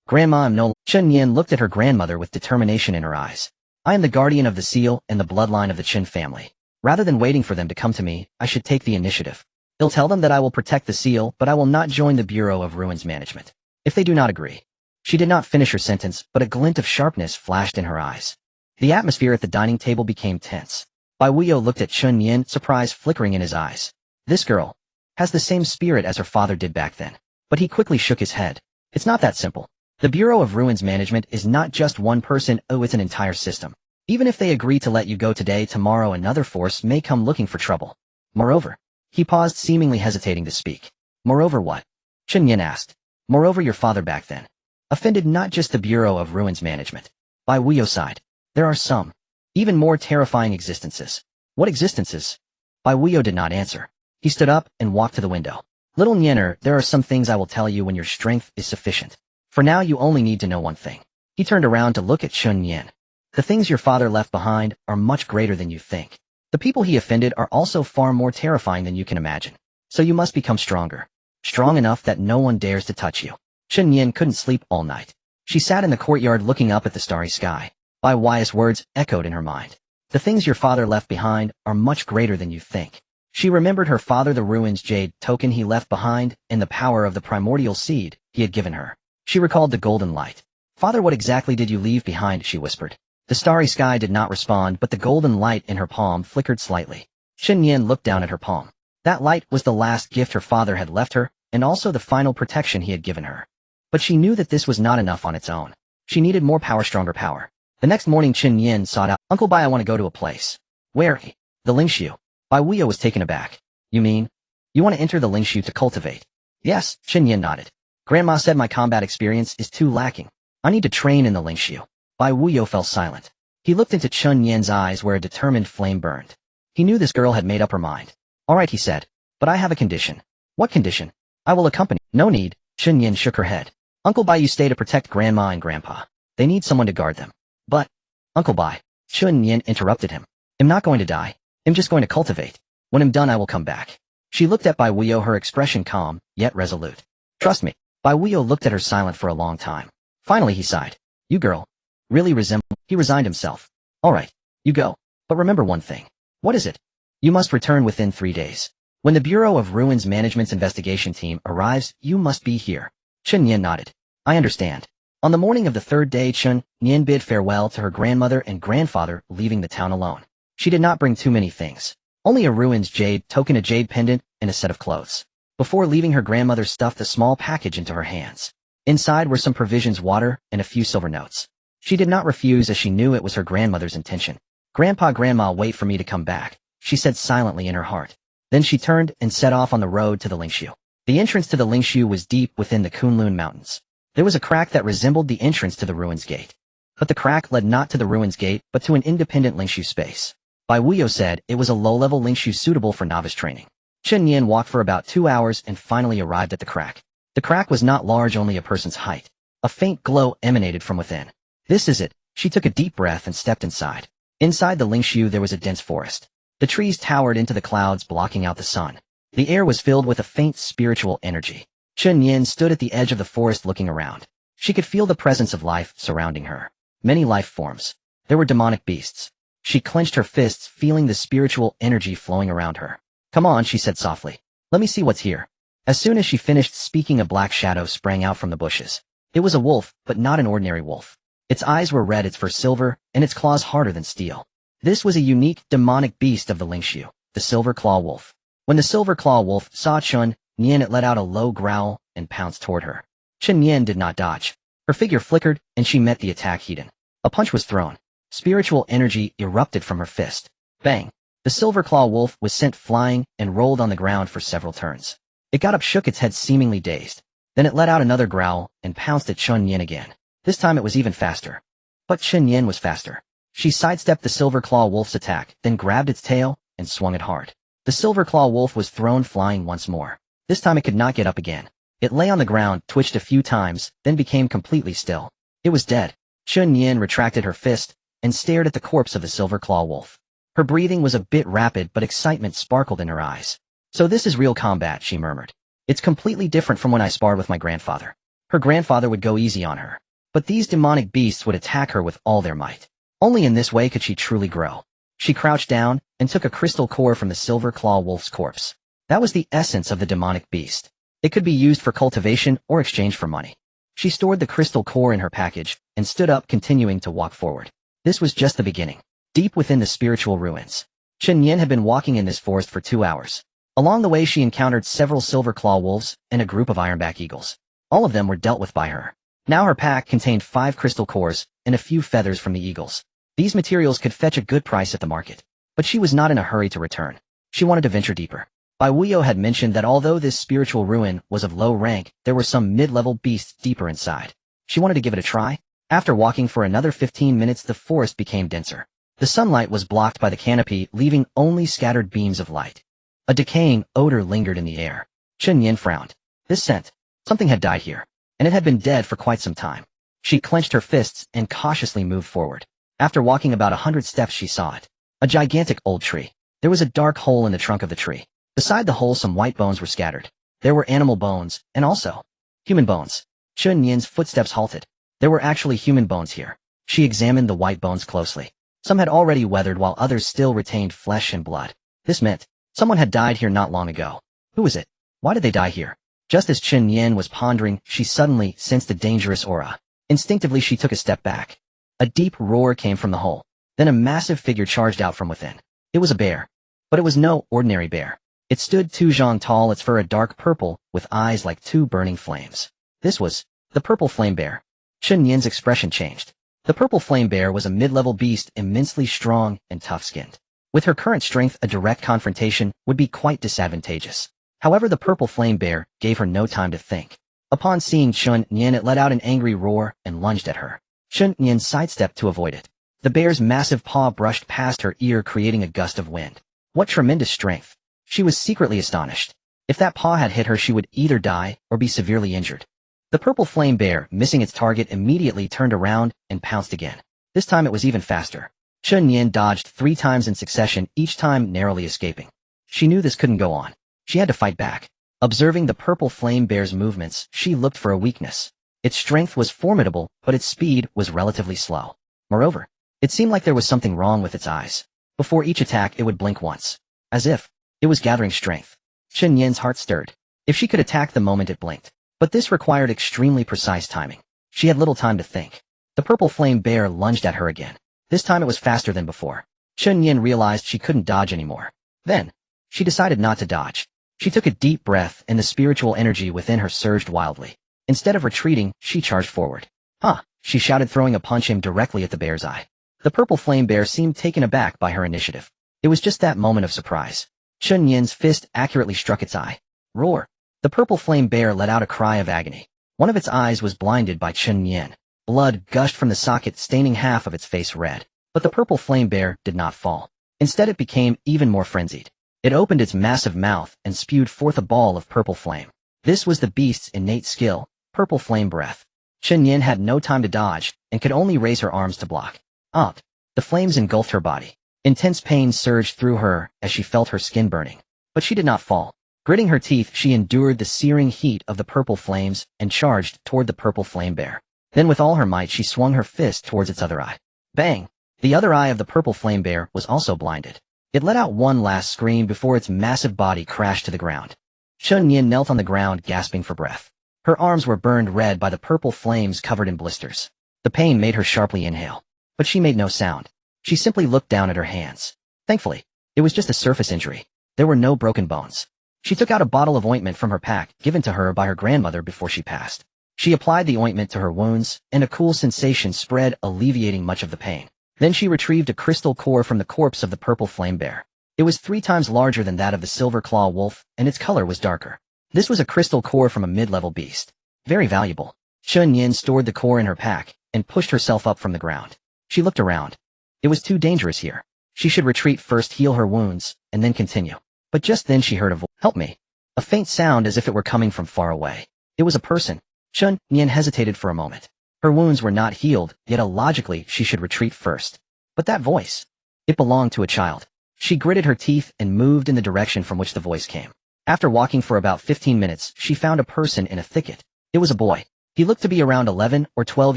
Grandma, I'm no. Chen Yan looked at her grandmother with determination in her eyes. I am the guardian of the seal and the bloodline of the Chen family. Rather than waiting for them to come to me, I should take the initiative. I'll tell them that I will protect the seal, but I will not join the Bureau of Ruins Management. If they do not agree. She did not finish her sentence, but a glint of sharpness flashed in her eyes. The atmosphere at the dining table became tense. Bai Wuyo looked at Chen Yan, surprise flickering in his eyes. This girl has the same spirit as her father did back then. But he quickly shook his head. It's not that simple. The Bureau of Ruins Management is not just one person, it's an entire system. Even if they agree to let you go today, tomorrow another force may come looking for trouble. Moreover, he paused, seemingly hesitating to speak. Moreover what? Chen Yan asked. Moreover your father back then offended not just the Bureau of Ruins Management. Bai Wuyo sighed. There are some even more terrifying existences. What existences? Bai Wuyo did not answer. He stood up and walked to the window. Little Nyener, there are some things I will tell you when your strength is sufficient. For now you only need to know one thing. He turned around to look at Chen Yan. The things your father left behind are much greater than you think. The people he offended are also far more terrifying than you can imagine. So you must become stronger. Strong enough that no one dares to touch you. Chen Yan couldn't sleep all night. She sat in the courtyard looking up at the starry sky. Bai Wuyo's words echoed in her mind. The things your father left behind are much greater than you think. She remembered her father, the ruins jade token he left behind, and the power of the primordial seed he had given her. She recalled the golden light. Father, what exactly did you leave behind? She whispered. The starry sky did not respond, but the golden light in her palm flickered slightly. Chen Yan looked down at her palm. That light was the last gift her father had left her, and also the final protection he had given her. But she knew that this was not enough on its own. She needed more power, stronger power. The next morning Chen Yan sought out, Uncle Bai, I want to go to a place. Where? The Lingshu. Bai Wuyo was taken aback. You mean? You want to enter the Lingshu to cultivate? Yes, Chen Yan nodded. Grandma said my combat experience is too lacking. I need to train in the Lingshu. Bai Wuyo fell silent. He looked into Chen Yan's eyes where a determined flame burned. He knew this girl had made up her mind. All right, he said. But I have a condition. What condition? I will accompany. No need. Chen Yan shook her head. Uncle Bai, you stay to protect Grandma and Grandpa. They need someone to guard them. But, Uncle Bai, Chen Yan interrupted him. I'm not going to die. I'm just going to cultivate. When I'm done I will come back. She looked at Bai Wuyo, her expression calm, yet resolute. Trust me. Bai Wuyo looked at her silent for a long time. Finally he sighed. You girl. Really resemble. He resigned himself. All right. You go. But remember one thing. What is it? You must return within 3 days. When the Bureau of Ruins Management's investigation team arrives, you must be here. Chen Yan nodded. I understand. On the morning of the third day, Chen Yan bid farewell to her grandmother and grandfather, leaving the town alone. She did not bring too many things. Only a ruins jade token, a jade pendant, and a set of clothes. Before leaving, her grandmother stuffed a small package into her hands. Inside were some provisions, water, and a few silver notes. She did not refuse as she knew it was her grandmother's intention. Grandpa, Grandma, wait for me to come back, she said silently in her heart. Then she turned and set off on the road to the Lingshu. The entrance to the Lingshu was deep within the Kunlun Mountains. There was a crack that resembled the entrance to the ruins gate. But the crack led not to the ruins gate, but to an independent Lingshu space. Bai Wuyo said it was a low-level Lingshu suitable for novice training. Chen Yan walked for about 2 hours and finally arrived at the crack. The crack was not large, only a person's height. A faint glow emanated from within. This is it. She took a deep breath and stepped inside. Inside the Lingshu there was a dense forest. The trees towered into the clouds, blocking out the sun. The air was filled with a faint spiritual energy. Chen Yan stood at the edge of the forest looking around. She could feel the presence of life surrounding her. Many life forms. There were demonic beasts. She clenched her fists, feeling the spiritual energy flowing around her. Come on, she said softly. Let me see what's here. As soon as she finished speaking, a black shadow sprang out from the bushes. It was a wolf, but not an ordinary wolf. Its eyes were red, its fur silver, and its claws harder than steel. This was a unique, demonic beast of the Lingshu, the silver claw wolf. When the silver claw wolf saw Chen Yan, it let out a low growl and pounced toward her. Chen Yan did not dodge. Her figure flickered, and she met the attack head on. A punch was thrown. Spiritual energy erupted from her fist. Bang! The silver claw wolf was sent flying and rolled on the ground for several turns. It got up, shook its head, seemingly dazed. Then it let out another growl and pounced at Chen Yan again. This time it was even faster. But Chen Yan was faster. She sidestepped the silver claw wolf's attack, then grabbed its tail and swung it hard. The silver claw wolf was thrown flying once more. This time it could not get up again. It lay on the ground, twitched a few times, then became completely still. It was dead. Chen Yan retracted her fist and stared at the corpse of the silver claw wolf. Her breathing was a bit rapid, but excitement sparkled in her eyes. So this is real combat, she murmured. It's completely different from when I sparred with my grandfather. Her grandfather would go easy on her. But these demonic beasts would attack her with all their might. Only in this way could she truly grow. She crouched down and took a crystal core from the silver claw wolf's corpse. That was the essence of the demonic beast. It could be used for cultivation or exchanged for money. She stored the crystal core in her package and stood up, continuing to walk forward. This was just the beginning. Deep within the spiritual ruins, Chen Yan had been walking in this forest for 2 hours. Along the way she encountered several silver claw wolves and a group of ironback eagles. All of them were dealt with by her. Now her pack contained 5 crystal cores and a few feathers from the eagles. These materials could fetch a good price at the market. But she was not in a hurry to return. She wanted to venture deeper. Bai Wuyo had mentioned that although this spiritual ruin was of low rank, there were some mid-level beasts deeper inside. She wanted to give it a try. After walking for another 15 minutes the forest became denser. The sunlight was blocked by the canopy, leaving only scattered beams of light. A decaying odor lingered in the air. Chen Yan frowned. This scent. Something had died here. And it had been dead for quite some time. She clenched her fists and cautiously moved forward. After walking about 100 steps she saw it. A gigantic old tree. There was a dark hole in the trunk of the tree. Beside the hole some white bones were scattered. There were animal bones, and also human bones. Chen Yan's footsteps halted. There were actually human bones here. She examined the white bones closely. Some had already weathered while others still retained flesh and blood. This meant someone had died here not long ago. Who was it? Why did they die here? Just as Chen Yan was pondering, she suddenly sensed a dangerous aura. Instinctively she took a step back. A deep roar came from the hole. Then a massive figure charged out from within. It was a bear. But it was no ordinary bear. It stood 2 zhang tall, its fur a dark purple, with eyes like 2 burning flames. This was the purple flame bear. Chen Yan's expression changed. The purple flame bear was a mid-level beast, immensely strong and tough-skinned. With her current strength, a direct confrontation would be quite disadvantageous. However, the purple flame bear gave her no time to think. Upon seeing Chen Yan, it let out an angry roar and lunged at her. Chen Yan sidestepped to avoid it. The bear's massive paw brushed past her ear, creating a gust of wind. What tremendous strength! She was secretly astonished. If that paw had hit her, she would either die or be severely injured. The purple flame bear, missing its target, immediately turned around and pounced again. This time it was even faster. Chen Yan dodged 3 times in succession, each time narrowly escaping. She knew this couldn't go on. She had to fight back. Observing the purple flame bear's movements, she looked for a weakness. Its strength was formidable, but its speed was relatively slow. Moreover, it seemed like there was something wrong with its eyes. Before each attack it would blink once, as if it was gathering strength. Chen Yan's heart stirred. If she could attack the moment it blinked. But this required extremely precise timing. She had little time to think. The purple flame bear lunged at her again. This time it was faster than before. Chen Yan realized she couldn't dodge anymore. Then, she decided not to dodge. She took a deep breath and the spiritual energy within her surged wildly. Instead of retreating, she charged forward. "Huh!" she shouted, throwing a punch aimed directly at the bear's eye. The purple flame bear seemed taken aback by her initiative. It was just that moment of surprise. Chen Yan's fist accurately struck its eye. Roar! The purple flame bear let out a cry of agony. One of its eyes was blinded by Chen Yan. Blood gushed from the socket, staining half of its face red. But the purple flame bear did not fall. Instead it became even more frenzied. It opened its massive mouth and spewed forth a ball of purple flame. This was the beast's innate skill, purple flame breath. Chen Yan had no time to dodge and could only raise her arms to block. The flames engulfed her body. Intense pain surged through her as she felt her skin burning. But she did not fall. Gritting her teeth, she endured the searing heat of the purple flames and charged toward the purple flame bear. Then with all her might she swung her fist towards its other eye. Bang! The other eye of the purple flame bear was also blinded. It let out one last scream before its massive body crashed to the ground. Chen Yan knelt on the ground, gasping for breath. Her arms were burned red by the purple flames covered in blisters. The pain made her sharply inhale. But she made no sound. She simply looked down at her hands. Thankfully, it was just a surface injury. There were no broken bones. She took out a bottle of ointment from her pack, given to her by her grandmother before she passed. She applied the ointment to her wounds, and a cool sensation spread, alleviating much of the pain. Then she retrieved a crystal core from the corpse of the purple flame bear. It was 3 times larger than that of the silver claw wolf, and its color was darker. This was a crystal core from a mid-level beast. Very valuable. Chen Yan stored the core in her pack, and pushed herself up from the ground. She looked around. It was too dangerous here. She should retreat first, heal her wounds, and then continue. But just then she heard a voice. "Help me." A faint sound as if it were coming from far away. It was a person. Chen Yan hesitated for a moment. Her wounds were not healed, yet illogically she should retreat first. But that voice. It belonged to a child. She gritted her teeth and moved in the direction from which the voice came. After walking for about 15 minutes, she found a person in a thicket. It was a boy. He looked to be around 11 or 12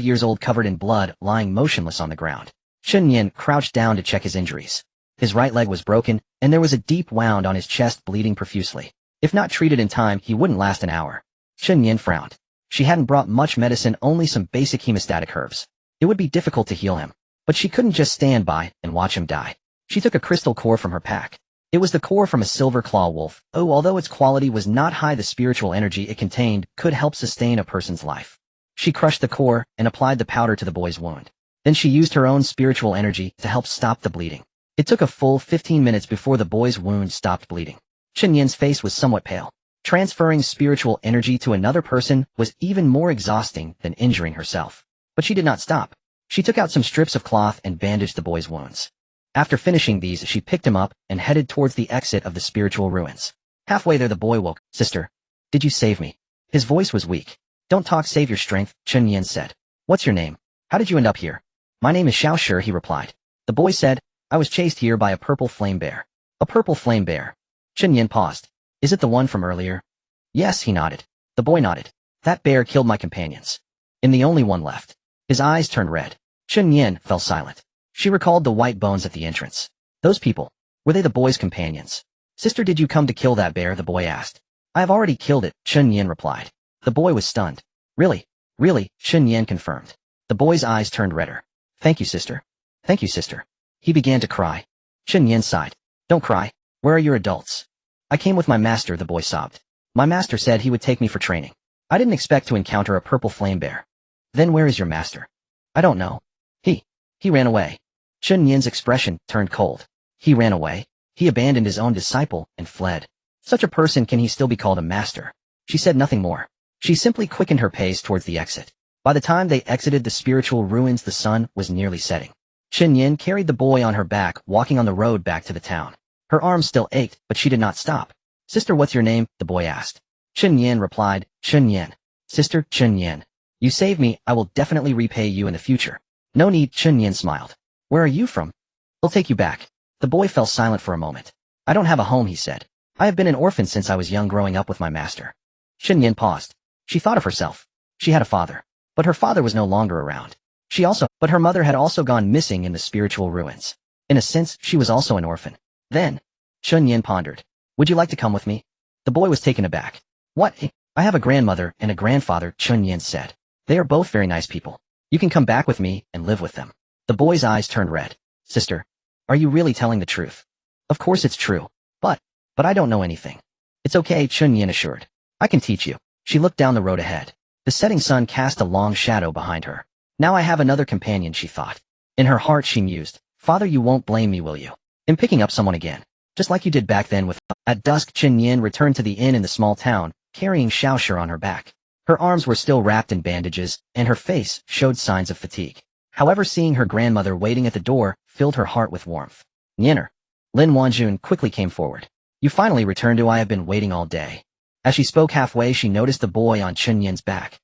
years old, covered in blood, lying motionless on the ground. Chen Yan crouched down to check his injuries. His right leg was broken, and there was a deep wound on his chest, bleeding profusely. If not treated in time, he wouldn't last an hour. Chen Yan frowned. She hadn't brought much medicine, only some basic hemostatic herbs. It would be difficult to heal him. But she couldn't just stand by and watch him die. She took a crystal core from her pack. It was the core from a silver claw wolf. Oh, although its quality was not high, the spiritual energy it contained could help sustain a person's life. She crushed the core and applied the powder to the boy's wound. Then she used her own spiritual energy to help stop the bleeding. It took a full 15 minutes before the boy's wound stopped bleeding. Chen Yan's face was somewhat pale. Transferring spiritual energy to another person was even more exhausting than injuring herself. But she did not stop. She took out some strips of cloth and bandaged the boy's wounds. After finishing these, she picked him up and headed towards the exit of the spiritual ruins. Halfway there, the boy woke. "Sister, did you save me?" His voice was weak. "Don't talk, save your strength," Chen Yan said. "What's your name? How did you end up here?" "My name is Xiao Shi," he replied. The boy said, "I was chased here by a purple flame bear." "A purple flame bear?" Chen Yan paused. "Is it the one from earlier?" "Yes," he nodded. The boy nodded. "That bear killed my companions. I'm the only one left." His eyes turned red. Chen Yan fell silent. She recalled the white bones at the entrance. Those people, were they the boy's companions? "Sister, did you come to kill that bear?" the boy asked. "I have already killed it," Chen Yan replied. The boy was stunned. "Really? Really?" Chen Yan confirmed. The boy's eyes turned redder. "Thank you, sister. Thank you, sister." He began to cry. Chen Yan sighed. "Don't cry. Where are your adults?" "I came with my master," the boy sobbed. "My master said he would take me for training. I didn't expect to encounter a purple flame bear." "Then where is your master?" "I don't know. He ran away." Chen Yan's expression turned cold. He ran away? He abandoned his own disciple and fled. Such a person, can he still be called a master? She said nothing more. She simply quickened her pace towards the exit. By the time they exited the spiritual ruins, the sun was nearly setting. Chen Yan carried the boy on her back, walking on the road back to the town. Her arms still ached, but she did not stop. "Sister, what's your name?" the boy asked. Chen Yan replied, "Chen Yan." "Sister, Chen Yan. You saved me, I will definitely repay you in the future." "No need," Chen Yan smiled. "Where are you from?" "I'll take you back." The boy fell silent for a moment. "I don't have a home," he said. "I have been an orphan since I was young, growing up with my master." Chen Yan paused. She thought of herself. She had a father. But her father was no longer around. But her mother had also gone missing in the spiritual ruins. In a sense, she was also an orphan. Then, Chen Yan pondered. "Would you like to come with me?" The boy was taken aback. "What? I have a grandmother and a grandfather," Chen Yan said. "They are both very nice people. You can come back with me and live with them." The boy's eyes turned red. "Sister, are you really telling the truth?" "Of course it's true. But I don't know anything." "It's okay," Chen Yan assured. "I can teach you." She looked down the road ahead. The setting sun cast a long shadow behind her. "Now I have another companion," she thought. In her heart she mused, "Father, you won't blame me, will you? In picking up someone again. Just like you did back then with..." At dusk, Chen Yan returned to the inn in the small town, carrying Xiao Shi on her back. Her arms were still wrapped in bandages, and her face showed signs of fatigue. However, seeing her grandmother waiting at the door filled her heart with warmth. "Nyanner." Lin Wanjun quickly came forward. "You finally returned. I have been waiting all day." As she spoke halfway, she noticed the boy on Chen Yan's back.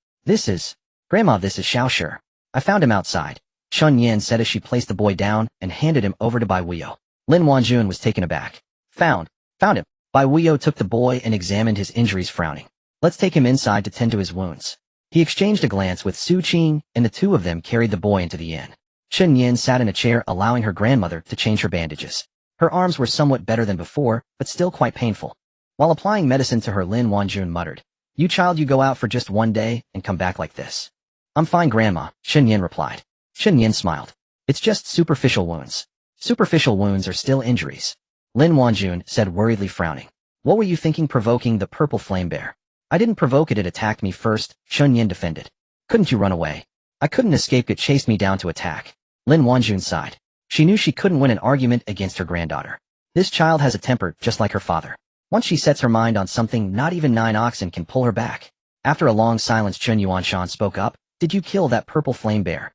Grandma, this is Xiao Shi. I found him outside," Chen Yan said as she placed the boy down and handed him over to Bai Wuyo. Lin Wanjun was taken aback. Found him." Bai Wuyo took the boy and examined his injuries, frowning. "Let's take him inside to tend to his wounds." He exchanged a glance with Su Qing, and the two of them carried the boy into the inn. Chen Yan sat in a chair, allowing her grandmother to change her bandages. Her arms were somewhat better than before, but still quite painful. While applying medicine to her, Lin Wanjun muttered, "You child, you go out for just one day and come back like this." "I'm fine, Grandma," Chen Yan replied. Chen Yan smiled. "It's just superficial wounds." "Superficial wounds are still injuries," Lin Wanjun said, worriedly frowning. "What were you thinking provoking the purple flame bear?" "I didn't provoke it, it attacked me first," Chen Yan defended. "Couldn't you run away?" "I couldn't escape, it chased me down to attack." Lin Wanjun sighed. She knew she couldn't win an argument against her granddaughter. This child has a temper just like her father. Once she sets her mind on something, not even 9 oxen can pull her back. After a long silence, Chen Yuanshan spoke up. "Did you kill that purple flame bear?"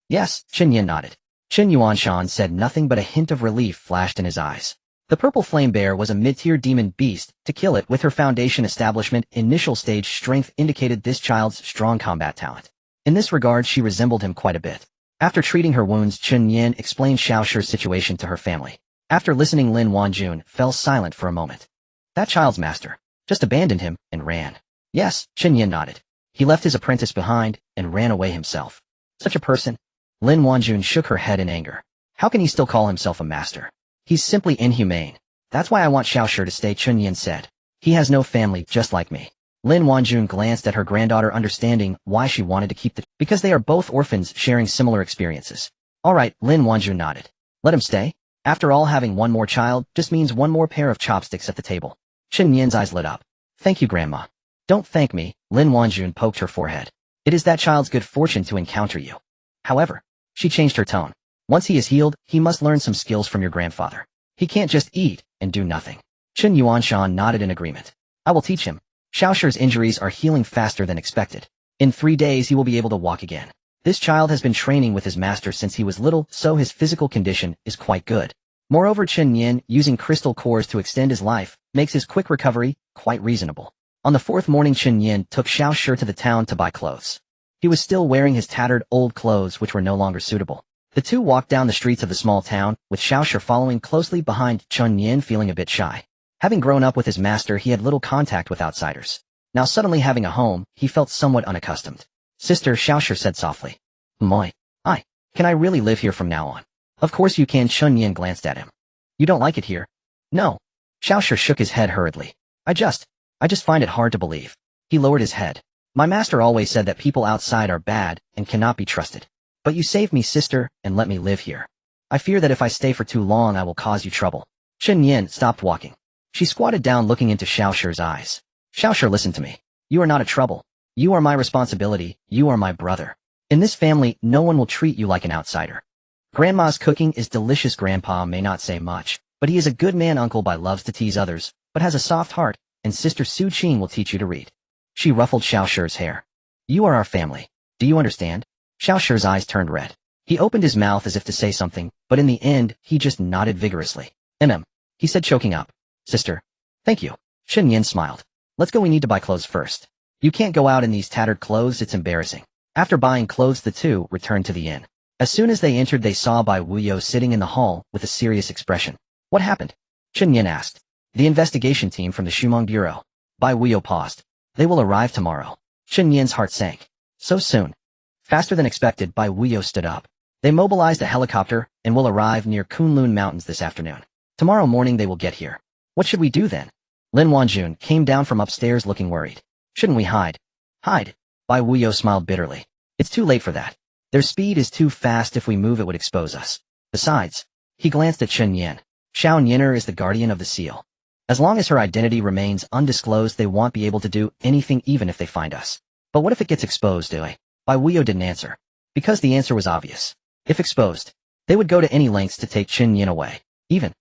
"Yes," Chen Yan nodded. Chen Yuanshan said nothing, but a hint of relief flashed in his eyes. The purple flame bear was a mid-tier demon beast. To kill it with her foundation establishment initial stage strength indicated this child's strong combat talent. In this regard, she resembled him quite a bit. After treating her wounds, Chen Yan explained Xiao Shi's situation to her family. After listening, Lin Wanjun fell silent for a moment. "That child's master just abandoned him and ran." "Yes," Chen Yan nodded. "He left his apprentice behind and ran away himself." "Such a person?" Lin Wanjun shook her head in anger. "How can he still call himself a master? He's simply inhumane. That's why I want Xiao Shi to stay," Chen Yan said. "He has no family, just like me." Lin Wanjun glanced at her granddaughter, understanding why she wanted to keep because they are both orphans sharing similar experiences. "All right," Lin Wanjun nodded. "Let him stay?" After all, having one more child just means one more pair of chopsticks at the table. Chen Yan's eyes lit up. Thank you, Grandma. Don't thank me, Lin Wanjun poked her forehead. It is that child's good fortune to encounter you. However, she changed her tone. Once he is healed, he must learn some skills from your grandfather. He can't just eat and do nothing. Chen Yuanshan nodded in agreement. I will teach him. Xiaoshi's injuries are healing faster than expected. In 3 days he will be able to walk again. This child has been training with his master since he was little, so his physical condition is quite good. Moreover, Chen Yan, using crystal cores to extend his life, makes his quick recovery quite reasonable. On the 4th morning, Chen Yan took Xiaoshi to the town to buy clothes. He was still wearing his tattered old clothes which were no longer suitable. The two walked down the streets of the small town, with Xiaoshi following closely behind. Chen Yan feeling a bit shy. Having grown up with his master, he had little contact with outsiders. Now suddenly having a home, he felt somewhat unaccustomed. Sister, Xiaoshi said softly. Moi. Can I really live here from now on? Of course you can. Chen Yan glanced at him. You don't like it here? No. Xiaoshi shook his head hurriedly. I just find it hard to believe. He lowered his head. My master always said that people outside are bad and cannot be trusted. But you saved me, sister, and let me live here. I fear that if I stay for too long I will cause you trouble. Chen Yan stopped walking. She squatted down looking into Xiaoshi's eyes. Xiaoshi, listen to me. You are not a trouble. You are my responsibility, you are my brother. In this family, no one will treat you like an outsider. Grandma's cooking is delicious. Grandpa may not say much, but he is a good man. Uncle Bai loves to tease others, but has a soft heart, and Sister Su Qing will teach you to read. She ruffled Xiaoshi's hair. You are our family. Do you understand? Xiaoshi's eyes turned red. He opened his mouth as if to say something, but in the end, he just nodded vigorously. He said, choking up. Sister. Thank you. Chen Yan smiled. Let's go, we need to buy clothes first. You can't go out in these tattered clothes, it's embarrassing. After buying clothes, the two returned to the inn. As soon as they entered, they saw Bai Wuyo sitting in the hall with a serious expression. What happened? Chen Yan asked. The investigation team from the Shumeng Bureau. Bai Wuyo paused. They will arrive tomorrow. Chen Yan's heart sank. So soon. Faster than expected, Bai Wuyo stood up. They mobilized a helicopter and will arrive near Kunlun Mountains this afternoon. Tomorrow morning they will get here. What should we do then? Lin Wanjun came down from upstairs looking worried. Shouldn't we hide? Hide? Bai Wuyo smiled bitterly. It's too late for that. Their speed is too fast. If we move it would expose us. Besides, he glanced at Chen Yan. Xiao Niner is the guardian of the seal. As long as her identity remains undisclosed, they won't be able to do anything even if they find us. But what if it gets exposed, Bai Wuyo didn't answer. Because the answer was obvious. If exposed, they would go to any lengths to take Chen Yan away. Even.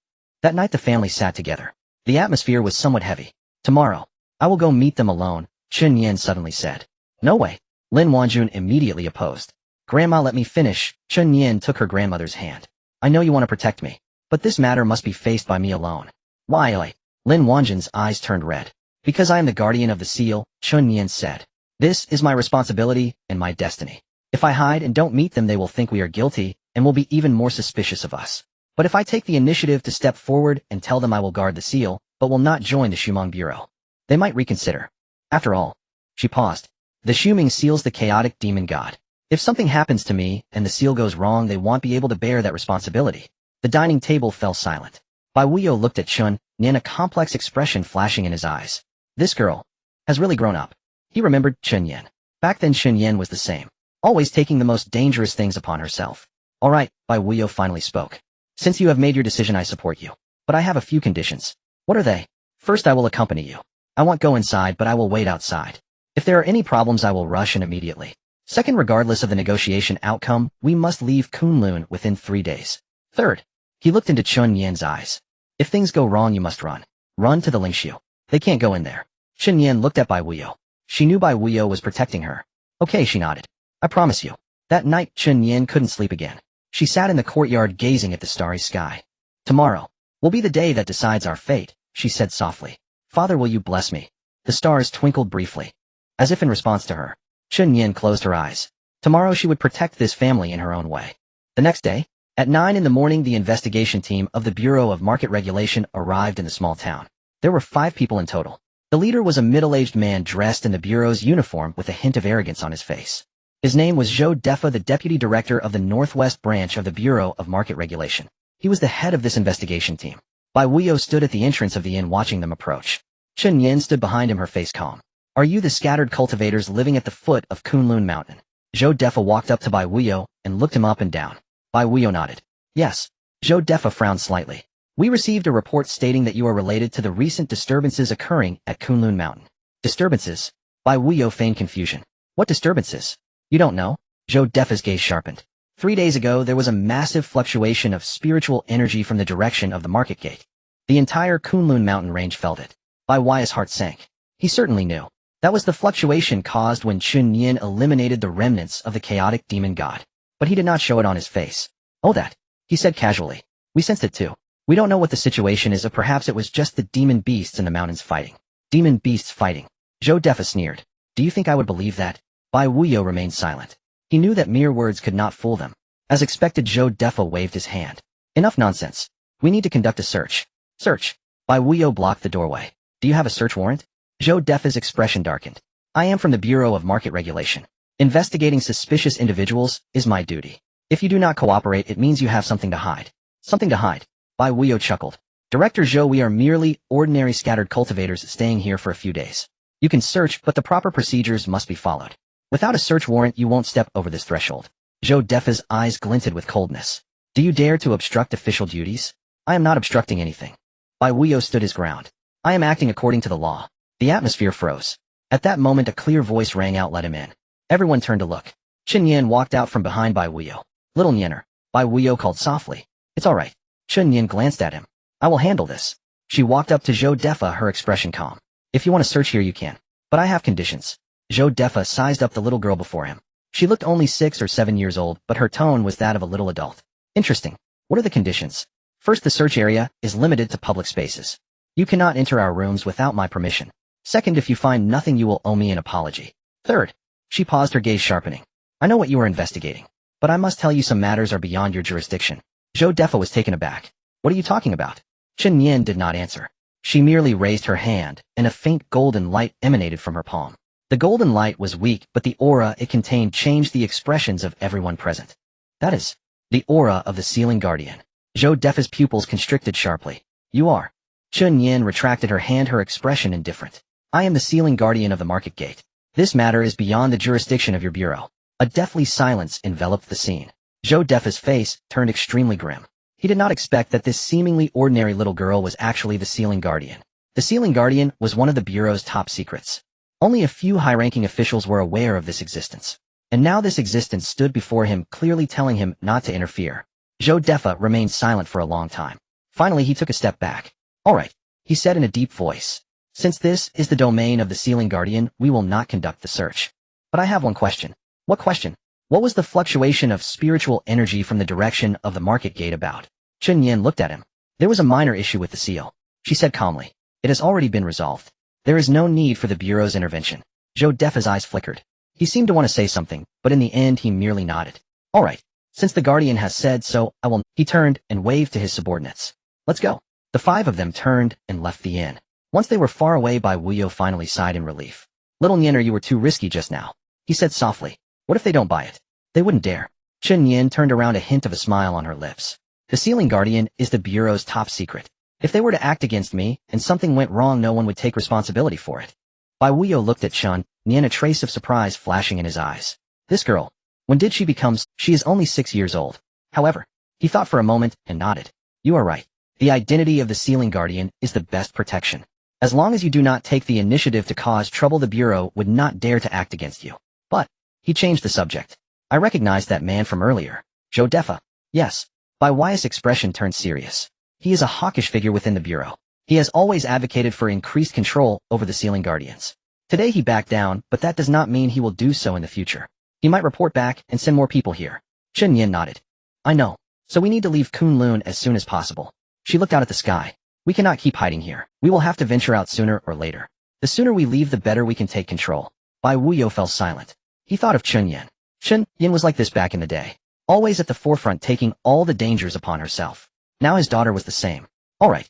That night the family sat together. The atmosphere was somewhat heavy. Tomorrow, I will go meet them alone, Chen Yan suddenly said. No way. Lin Wanjun immediately opposed. Grandma, let me finish. Chen Yan took her grandmother's hand. I know you want to protect me, but this matter must be faced by me alone. Why? Lin Wanjun's eyes turned red. Because I am the guardian of the seal, Chen Yan said. This is my responsibility and my destiny. If I hide and don't meet them, they will think we are guilty and will be even more suspicious of us. But if I take the initiative to step forward and tell them I will guard the seal, but will not join the Shumeng Bureau, they might reconsider. After all, she paused. The Shumeng seal's the chaotic demon god. If something happens to me and the seal goes wrong, they won't be able to bear that responsibility. The dining table fell silent. Bai Wuyo looked at Chen Yan, a complex expression flashing in his eyes. This girl has really grown up. He remembered Chen Yan. Back then Chen Yan was the same, always taking the most dangerous things upon herself. All right, Bai Wuyo finally spoke. Since you have made your decision, I support you. But I have a few conditions. What are they? First, I will accompany you. I won't go inside, but I will wait outside. If there are any problems, I will rush in immediately. Second, regardless of the negotiation outcome, we must leave Kunlun within 3 days. Third, he looked into Chen Yan's eyes. If things go wrong, you must run. Run to the Lingshu. They can't go in there. Chen Yan looked at Bai Wuyo. She knew Bai Wuyo was protecting her. Okay, she nodded. I promise you. That night, Chen Yan couldn't sleep again. She sat in the courtyard gazing at the starry sky. Tomorrow will be the day that decides our fate, she said softly. Father, will you bless me? The stars twinkled briefly. As if in response to her, Chen Yan closed her eyes. Tomorrow she would protect this family in her own way. The next day, at 9 in the morning, the investigation team of the Bureau of Market Regulation arrived in the small town. There were 5 people in total. The leader was a middle-aged man dressed in the Bureau's uniform with a hint of arrogance on his face. His name was Zhou Defa, the deputy director of the Northwest branch of the Bureau of Market Regulation. He was the head of this investigation team. Bai Wuyo stood at the entrance of the inn watching them approach. Chen Yan stood behind him, her face calm. Are you the scattered cultivators living at the foot of Kunlun Mountain? Zhou Defa walked up to Bai Wuyo and looked him up and down. Bai Wuyo nodded. Yes. Zhou Defa frowned slightly. We received a report stating that you are related to the recent disturbances occurring at Kunlun Mountain. Disturbances? Bai Wuyo feigned confusion. What disturbances? You don't know? Zhou Defa's gaze sharpened. 3 days ago, there was a massive fluctuation of spiritual energy from the direction of the market gate. The entire Kunlun mountain range felt it. Bai Wuyo's heart sank. He certainly knew. That was the fluctuation caused when Chen Yan eliminated the remnants of the chaotic demon god. But he did not show it on his face. Oh that, he said casually. We sensed it too. We don't know what the situation is, or perhaps it was just the demon beasts in the mountains fighting. Demon beasts fighting. Zhou Defa sneered. Do you think I would believe that? Bai Wuyo remained silent. He knew that mere words could not fool them. As expected, Zhou Defa waved his hand. Enough nonsense. We need to conduct a search. Search. Bai Wuyo blocked the doorway. Do you have a search warrant? Zhou Defa's expression darkened. I am from the Bureau of Market Regulation. Investigating suspicious individuals is my duty. If you do not cooperate, it means you have something to hide. Something to hide. Bai Wuyo chuckled. Director Zhou, we are merely ordinary scattered cultivators staying here for a few days. You can search, but the proper procedures must be followed. Without a search warrant, you won't step over this threshold. Zhou Defa's eyes glinted with coldness. Do you dare to obstruct official duties? I am not obstructing anything. Bai Wuyo stood his ground. I am acting according to the law. The atmosphere froze. At that moment, a clear voice rang out, let him in. Everyone turned to look. Chen Yan walked out from behind Bai Wuyo. Little Nyanner. Bai Wuyo called softly. It's all right. Chen Yan glanced at him. I will handle this. She walked up to Zhou Defa, her expression calm. If you want to search here, you can. But I have conditions. Zhou Defa sized up the little girl before him. She looked only 6 or 7 years old, but her tone was that of a little adult. Interesting. What are the conditions? First, the search area is limited to public spaces. You cannot enter our rooms without my permission. Second, if you find nothing, you will owe me an apology. Third, she paused, her gaze sharpening. I know what you are investigating, but I must tell you some matters are beyond your jurisdiction. Zhou Defa was taken aback. What are you talking about? Chen Yan did not answer. She merely raised her hand, and a faint golden light emanated from her palm. The golden light was weak, but the aura it contained changed the expressions of everyone present. That is the aura of the Sealing Guardian. Zhou Defa's pupils constricted sharply. You are. Chen Yan retracted her hand, her expression indifferent. I am the Sealing Guardian of the Market Gate. This matter is beyond the jurisdiction of your bureau. A deathly silence enveloped the scene. Zhou Defa's face turned extremely grim. He did not expect that this seemingly ordinary little girl was actually the Sealing Guardian. The Sealing Guardian was one of the bureau's top secrets. Only a few high-ranking officials were aware of this existence. And now this existence stood before him, clearly telling him not to interfere. Zhou Defa remained silent for a long time. Finally, he took a step back. All right, he said in a deep voice. Since this is the domain of the Sealing Guardian, we will not conduct the search. But I have one question. What question? What was the fluctuation of spiritual energy from the direction of the market gate about? Chen Yan looked at him. There was a minor issue with the seal. She said calmly. It has already been resolved. There is no need for the Bureau's intervention. Zhou Defa's eyes flickered. He seemed to want to say something, but in the end he merely nodded. All right. Since the Guardian has said so, I will. He turned and waved to his subordinates. Let's go. The 5 of them turned and left the inn. Once they were far away, Bai Wuyo finally sighed in relief. Little Nyanner, you were too risky just now. He said softly. What if they don't buy it? They wouldn't dare. Chen Yan turned around, a hint of a smile on her lips. The Sealing Guardian is the Bureau's top secret. If they were to act against me, and something went wrong, no one would take responsibility for it. Bai Wuyo looked at Chen Yan, a trace of surprise flashing in his eyes. This girl. When did she become? She is only 6 years old. However, he thought for a moment and nodded. You are right. The identity of the Sealing Guardian is the best protection. As long as you do not take the initiative to cause trouble, the Bureau would not dare to act against you. But, he changed the subject. I recognized that man from earlier. Zhou Defa. Yes. Bai Wuyo's expression turned serious. He is a hawkish figure within the Bureau. He has always advocated for increased control over the Sealing Guardians. Today he backed down, but that does not mean he will do so in the future. He might report back and send more people here. Chen Yan nodded. I know. So we need to leave Kunlun as soon as possible. She looked out at the sky. We cannot keep hiding here. We will have to venture out sooner or later. The sooner we leave, the better we can take control. Bai Wuyo fell silent. He thought of Chen Yan. Chen Yan was like this back in the day. Always at the forefront, taking all the dangers upon herself. Now his daughter was the same. All right.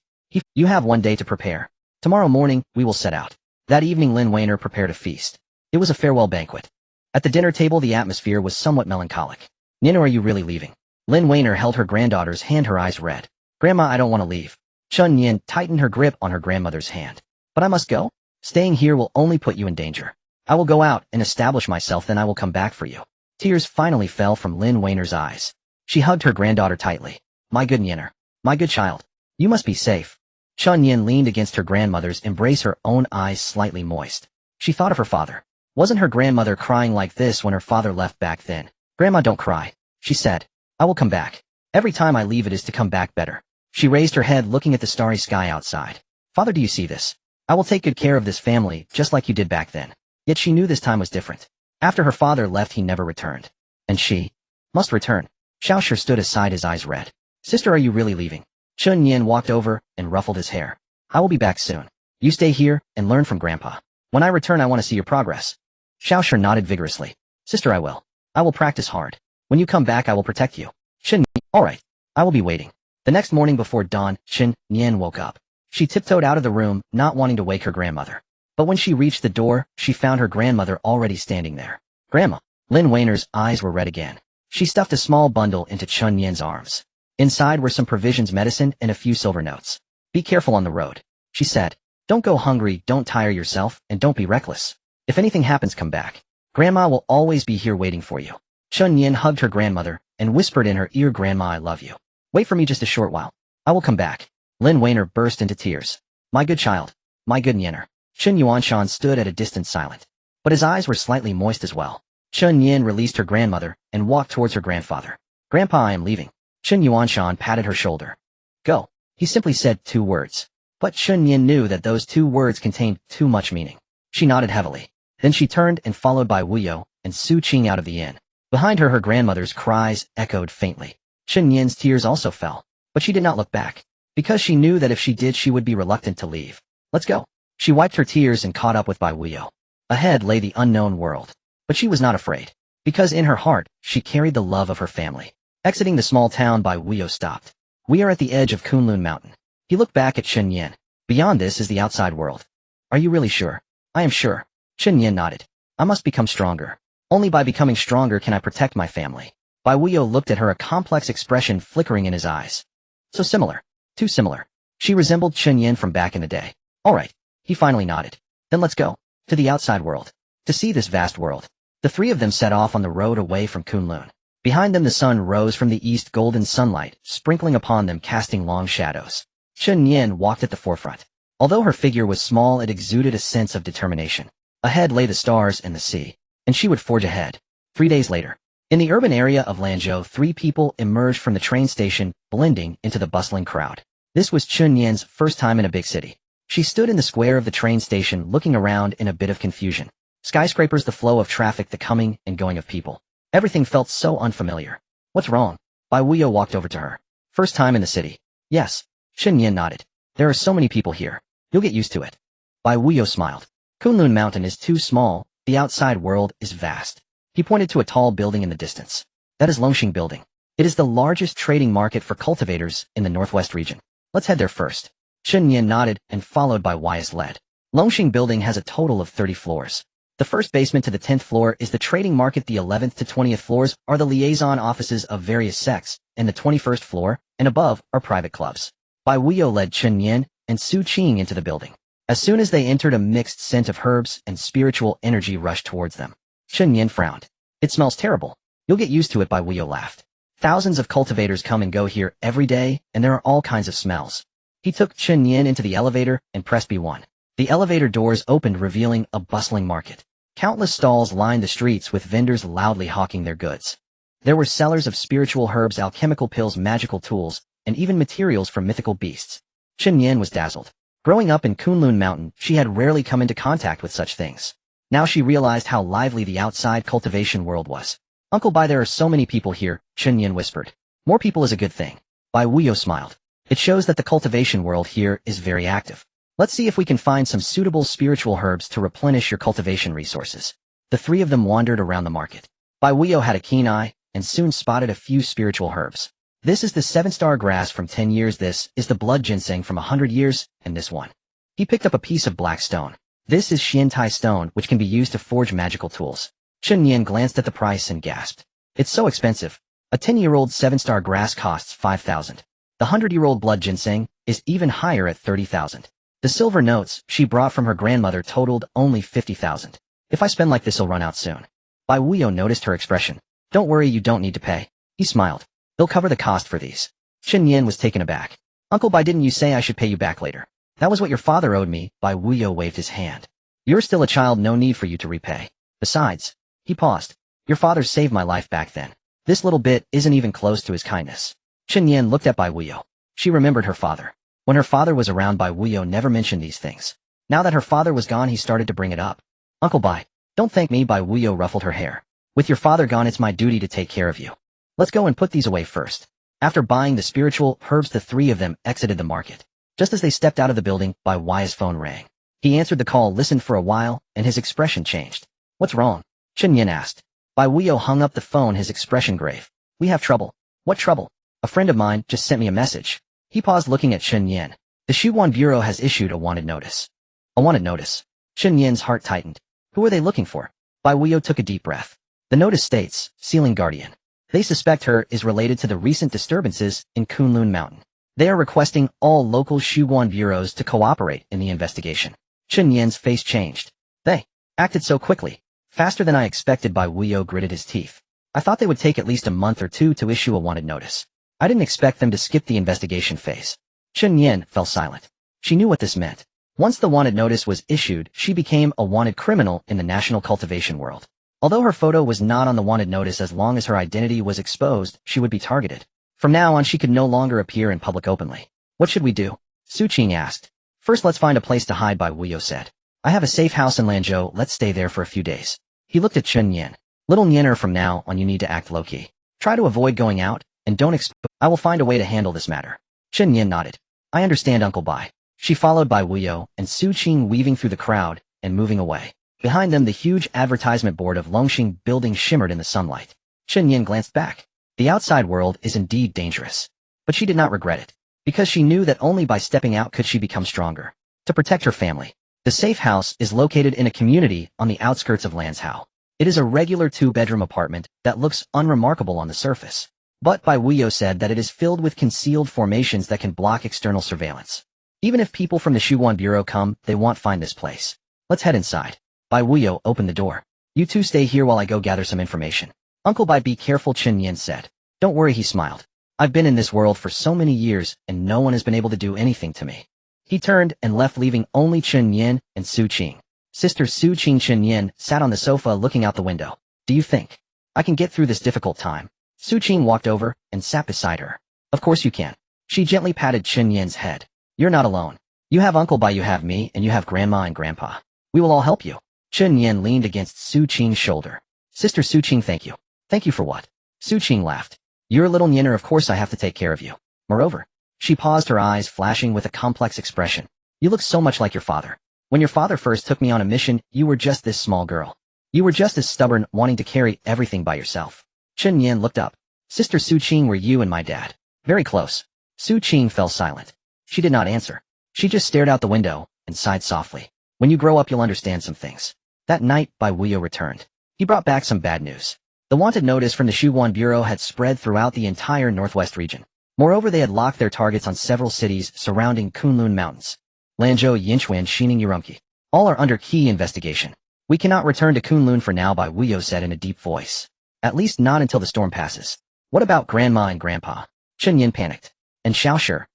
You have 1 day to prepare. Tomorrow morning, we will set out. That evening, Lin Weiner prepared a feast. It was a farewell banquet. At the dinner table, the atmosphere was somewhat melancholic. Nina, are you really leaving? Lin Weiner held her granddaughter's hand, her eyes red. Grandma, I don't want to leave. Chen Yan tightened her grip on her grandmother's hand. But I must go? Staying here will only put you in danger. I will go out and establish myself, then I will come back for you. Tears finally fell from Lin Weiner's eyes. She hugged her granddaughter tightly. My good Nyener. My good child. You must be safe. Chen Yan leaned against her grandmother's embrace, her own eyes slightly moist. She thought of her father. Wasn't her grandmother crying like this when her father left back then? Grandma, don't cry, she said. I will come back. Every time I leave it is to come back better. She raised her head, looking at the starry sky outside. Father, do you see this? I will take good care of this family, just like you did back then. Yet she knew this time was different. After her father left, he never returned. And she must return. Xiaoshi stood aside, his eyes red. Sister, are you really leaving? Chen Yan walked over and ruffled his hair. I will be back soon. You stay here and learn from Grandpa. When I return, I want to see your progress. Xiaoshi nodded vigorously. Sister, I will. I will practice hard. When you come back, I will protect you. Chen Yan, all right. I will be waiting. The next morning before dawn, Chen Yan woke up. She tiptoed out of the room, not wanting to wake her grandmother. But when she reached the door, she found her grandmother already standing there. Grandma. Lin Weiner's eyes were red again. She stuffed a small bundle into Chen Yan's arms. Inside were some provisions, medicine, and a few silver notes. Be careful on the road, she said. Don't go hungry, don't tire yourself, and don't be reckless. If anything happens, come back. Grandma will always be here waiting for you. Chen Yan hugged her grandmother and whispered in her ear, Grandma, I love you. Wait for me just a short while. I will come back. Lin Weiner burst into tears. My good child. My good Nyener. Chen Yuanshan stood at a distance silent. But his eyes were slightly moist as well. Chen Yan released her grandmother and walked towards her grandfather. Grandpa, I am leaving. Chen Yuanshan patted her shoulder. Go. He simply said 2 words. But Chen Yan knew that those 2 words contained too much meaning. She nodded heavily. Then she turned and followed by Wu Yo and Su Qing out of the inn. Behind her, her grandmother's cries echoed faintly. Chen Yan's tears also fell. But she did not look back. Because she knew that if she did, she would be reluctant to leave. Let's go. She wiped her tears and caught up with Bai Wuyo. Ahead lay the unknown world. But she was not afraid. Because in her heart, she carried the love of her family. Exiting the small town, Bai Wuyo stopped. We are at the edge of Kunlun Mountain. He looked back at Chen Yan. Beyond this is the outside world. Are you really sure? I am sure. Chen Yan nodded. I must become stronger. Only by becoming stronger can I protect my family. Bai Wuyo looked at her, a complex expression flickering in his eyes. So similar. Too similar. She resembled Chen Yan from back in the day. All right. He finally nodded. Then let's go. To the outside world. To see this vast world. The 3 of them set off on the road away from Kunlun. Behind them the sun rose from the east, golden sunlight, sprinkling upon them, casting long shadows. Chen Yan walked at the forefront. Although her figure was small, it exuded a sense of determination. Ahead lay the stars and the sea. And she would forge ahead. 3 days later. In the urban area of Lanzhou, 3 people emerged from the train station, blending into the bustling crowd. This was Chen Yan's first time in a big city. She stood in the square of the train station, looking around in a bit of confusion. Skyscrapers, the flow of traffic, the coming and going of people. Everything felt so unfamiliar. What's wrong? Bai Wuyo walked over to her. First time in the city. Yes. Chen Yan nodded. There are so many people here. You'll get used to it. Bai Wuyo smiled. Kunlun Mountain is too small. The outside world is vast. He pointed to a tall building in the distance. That is Longxing Building. It is the largest trading market for cultivators in the northwest region. Let's head there first. Chen Yan nodded and followed by Wyas led. Longxing Building has a total of 30 floors. The first basement to the 10th floor is the trading market. The 11th to 20th floors are the liaison offices of various sects, and the 21st floor and above are private clubs. Bai Wuyo led Chen Yan and Su Qing into the building. As soon as they entered, a mixed scent of herbs and spiritual energy rushed towards them. Chen Yan frowned. It smells terrible. You'll get used to it, Bai Wuyo laughed. Thousands of cultivators come and go here every day, and there are all kinds of smells. He took Chen Yan into the elevator and pressed B1. The elevator doors opened, revealing a bustling market. Countless stalls lined the streets with vendors loudly hawking their goods. There were sellers of spiritual herbs, alchemical pills, magical tools, and even materials from mythical beasts. Chen Yan was dazzled. Growing up in Kunlun Mountain, she had rarely come into contact with such things. Now she realized how lively the outside cultivation world was. Uncle Bai, there are so many people here, Chen Yan whispered. More people is a good thing. Bai Wuyo smiled. It shows that the cultivation world here is very active. Let's see if we can find some suitable spiritual herbs to replenish your cultivation resources. The 3 of them wandered around the market. Bai Wuyo had a keen eye and soon spotted a few spiritual herbs. This is the 7-star grass from 10 years. This is the blood ginseng from 100 years, and this one. He picked up a piece of black stone. This is Xiantai stone, which can be used to forge magical tools. Chen Yan glanced at the price and gasped. It's so expensive. A 10-year-old 7-star grass costs 5,000. The 100-year-old blood ginseng is even higher at 30,000. The silver notes she brought from her grandmother totaled only 50,000. If I spend like this, I'll run out soon. Bai Wuyo noticed her expression. Don't worry, you don't need to pay. He smiled. They'll cover the cost for these. Chen Yan was taken aback. Uncle Bai, didn't you say I should pay you back later? That was what your father owed me. Bai Wuyo waved his hand. You're still a child, no need for you to repay. Besides, he paused. Your father saved my life back then. This little bit isn't even close to his kindness. Chen Yan looked at Bai Wuyo. She remembered her father. When her father was around, Bai Wuyo never mentioned these things. Now that her father was gone, he started to bring it up. Uncle Bai, don't thank me. Bai Wuyo ruffled her hair. With your father gone, it's my duty to take care of you. Let's go and put these away first. After buying the spiritual herbs, the three of them exited the market. Just as they stepped out of the building, Bai Wuyo's phone rang. He answered the call, listened for a while, and his expression changed. What's wrong? Chen Yan asked. Bai Wuyo hung up the phone, his expression grave. We have trouble. What trouble? A friend of mine just sent me a message. He paused, looking at Chen Yan. The Shuwan Bureau has issued a wanted notice. A wanted notice. Chen Yan's heart tightened. Who are they looking for? Bai Wuyo took a deep breath. The notice states, Ceiling Guardian. They suspect her is related to the recent disturbances in Kunlun Mountain. They are requesting all local Shuwan bureaus to cooperate in the investigation. Chen Yan's face changed. They acted so quickly. Faster than I expected. Bai Wuyo gritted his teeth. I thought they would take at least a month or two to issue a wanted notice. I didn't expect them to skip the investigation phase. Chen Yan fell silent. She knew what this meant. Once the wanted notice was issued, she became a wanted criminal in the national cultivation world. Although her photo was not on the wanted notice, as long as her identity was exposed, she would be targeted. From now on, she could no longer appear in public openly. What should we do? Su Qing asked. First, let's find a place to hide, Bai Wuyo said. I have a safe house in Lanzhou. Let's stay there for a few days. He looked at Chen Yan. Little Nyener, from now on you need to act low-key. Try to avoid going out, and don't I will find a way to handle this matter. Chen Yan nodded. I understand, Uncle Bai. She followed Bai Wuyo and Su Qing, weaving through the crowd and moving away. Behind them, the huge advertisement board of Longxing building shimmered in the sunlight. Chen Yan glanced back. The outside world is indeed dangerous. But she did not regret it, because she knew that only by stepping out could she become stronger. To protect her family. The safe house is located in a community on the outskirts of Lanzhou. It is a regular 2-bedroom apartment that looks unremarkable on the surface. But Bai Wuyo said that it is filled with concealed formations that can block external surveillance. Even if people from the Shuwan Bureau come, they won't find this place. Let's head inside. Bai Wuyo opened the door. You two stay here while I go gather some information. Uncle Bai, be careful, Chen Yan said. Don't worry, he smiled. I've been in this world for so many years, and no one has been able to do anything to me. He turned and left, leaving only Chen Yan and Su Qing. Sister Su Qing. Chen Yan sat on the sofa looking out the window. Do you think I can get through this difficult time? Su Qing walked over and sat beside her. Of course you can. She gently patted Chen Yan's head. You're not alone. You have Uncle Bai, you have me, and you have Grandma and Grandpa. We will all help you. Chen Yan leaned against Su Qing's shoulder. Sister Su Qing, thank you. Thank you for what? Su Qing laughed. You're a little Nyener, of course I have to take care of you. Moreover, she paused, her eyes flashing with a complex expression. You look so much like your father. When your father first took me on a mission, you were just this small girl. You were just as stubborn, wanting to carry everything by yourself. Chen Yan looked up. Sister Su Qing, were you and my dad very close? Su Qing fell silent. She did not answer. She just stared out the window and sighed softly. When you grow up, you'll understand some things. That night, Bai Wuyo returned. He brought back some bad news. The wanted notice from the Shuwan Bureau had spread throughout the entire northwest region. Moreover, they had locked their targets on several cities surrounding Kunlun Mountains. Lanzhou, Yinchuan, Xining, Urumqi. All are under key investigation. We cannot return to Kunlun for now, Bai Wuyo said in a deep voice. At least not until the storm passes. What about Grandma and Grandpa? Chen Yan panicked. And Xiao Shi?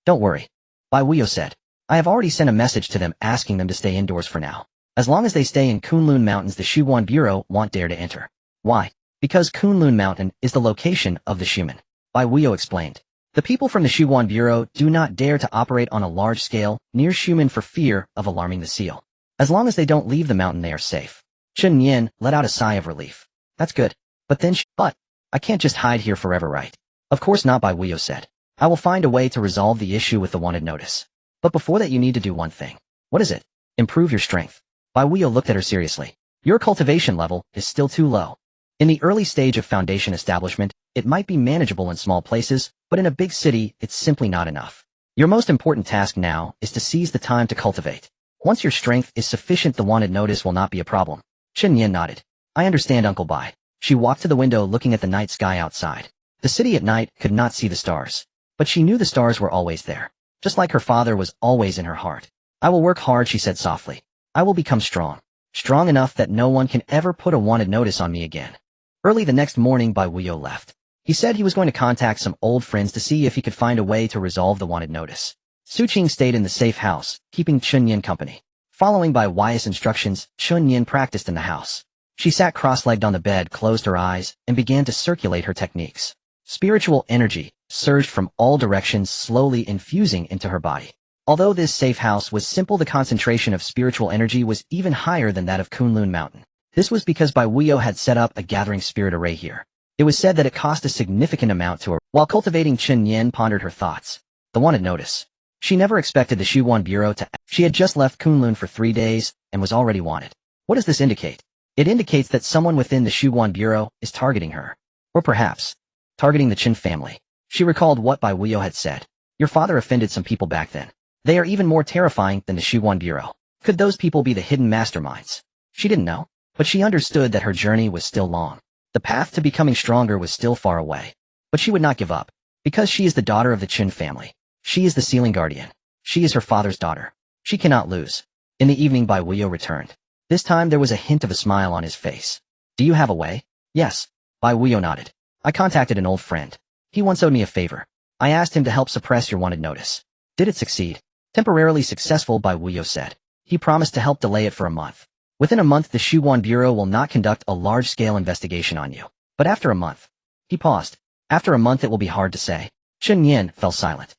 Don't worry. Bai Wuyo said. I have already sent a message to them asking them to stay indoors for now. As long as they stay in Kunlun Mountains, the Shuwan Bureau won't dare to enter. Why? Because Kunlun Mountain is the location of the Shuman. Bai Wuyo explained. The people from the Shuwan Bureau do not dare to operate on a large scale near Shuman for fear of alarming the seal. As long as they don't leave the mountain, they are safe. Chen Yan let out a sigh of relief. That's good. But I can't just hide here forever, right? Of course not, Bai Wuyo said. I will find a way to resolve the issue with the wanted notice. But before that, you need to do one thing. What is it? Improve your strength. Bai Wuyo looked at her seriously. Your cultivation level is still too low. In the early stage of foundation establishment, it might be manageable in small places, but in a big city, it's simply not enough. Your most important task now is to seize the time to cultivate. Once your strength is sufficient, the wanted notice will not be a problem. Chen Yan nodded. I understand, Uncle Bai. She walked to the window looking at the night sky outside. The city at night could not see the stars, but she knew the stars were always there, just like her father was always in her heart. I will work hard, she said softly. I will become strong. Strong enough that no one can ever put a wanted notice on me again. Early the next morning, Bai Wuyo left. He said he was going to contact some old friends to see if he could find a way to resolve the wanted notice. Su Qing stayed in the safe house, keeping Chen Yan company. Following by Wai's instructions, Chen Yan practiced in the house. She sat cross-legged on the bed, closed her eyes, and began to circulate her techniques. Spiritual energy surged from all directions, slowly infusing into her body. Although this safe house was simple, the concentration of spiritual energy was even higher than that of Kunlun Mountain. This was because Bai Wuyo had set up a gathering spirit array here. It was said that it cost a significant amount to her. While cultivating, Chen Yan pondered her thoughts. The wanted notice. She never expected the Shuwan Bureau to act. She had just left Kunlun for 3 days and was already wanted. What does this indicate? It indicates that someone within the Shuwan Bureau is targeting her. Or perhaps, targeting the Chen family. She recalled what Bai Wuyo had said. Your father offended some people back then. They are even more terrifying than the Shuwan Bureau. Could those people be the hidden masterminds? She didn't know, but she understood that her journey was still long. The path to becoming stronger was still far away. But she would not give up, because she is the daughter of the Chen family. She is the ceiling guardian. She is her father's daughter. She cannot lose. In the evening, Bai Wuyo returned. This time there was a hint of a smile on his face. Do you have a way? Yes. Bai Wuyo nodded. I contacted an old friend. He once owed me a favor. I asked him to help suppress your wanted notice. Did it succeed? Temporarily successful, Bai Wuyo said. He promised to help delay it for a month. Within a month, the Shuwan Bureau will not conduct a large-scale investigation on you. But after a month. He paused. After a month, it will be hard to say. Chen Yan fell silent.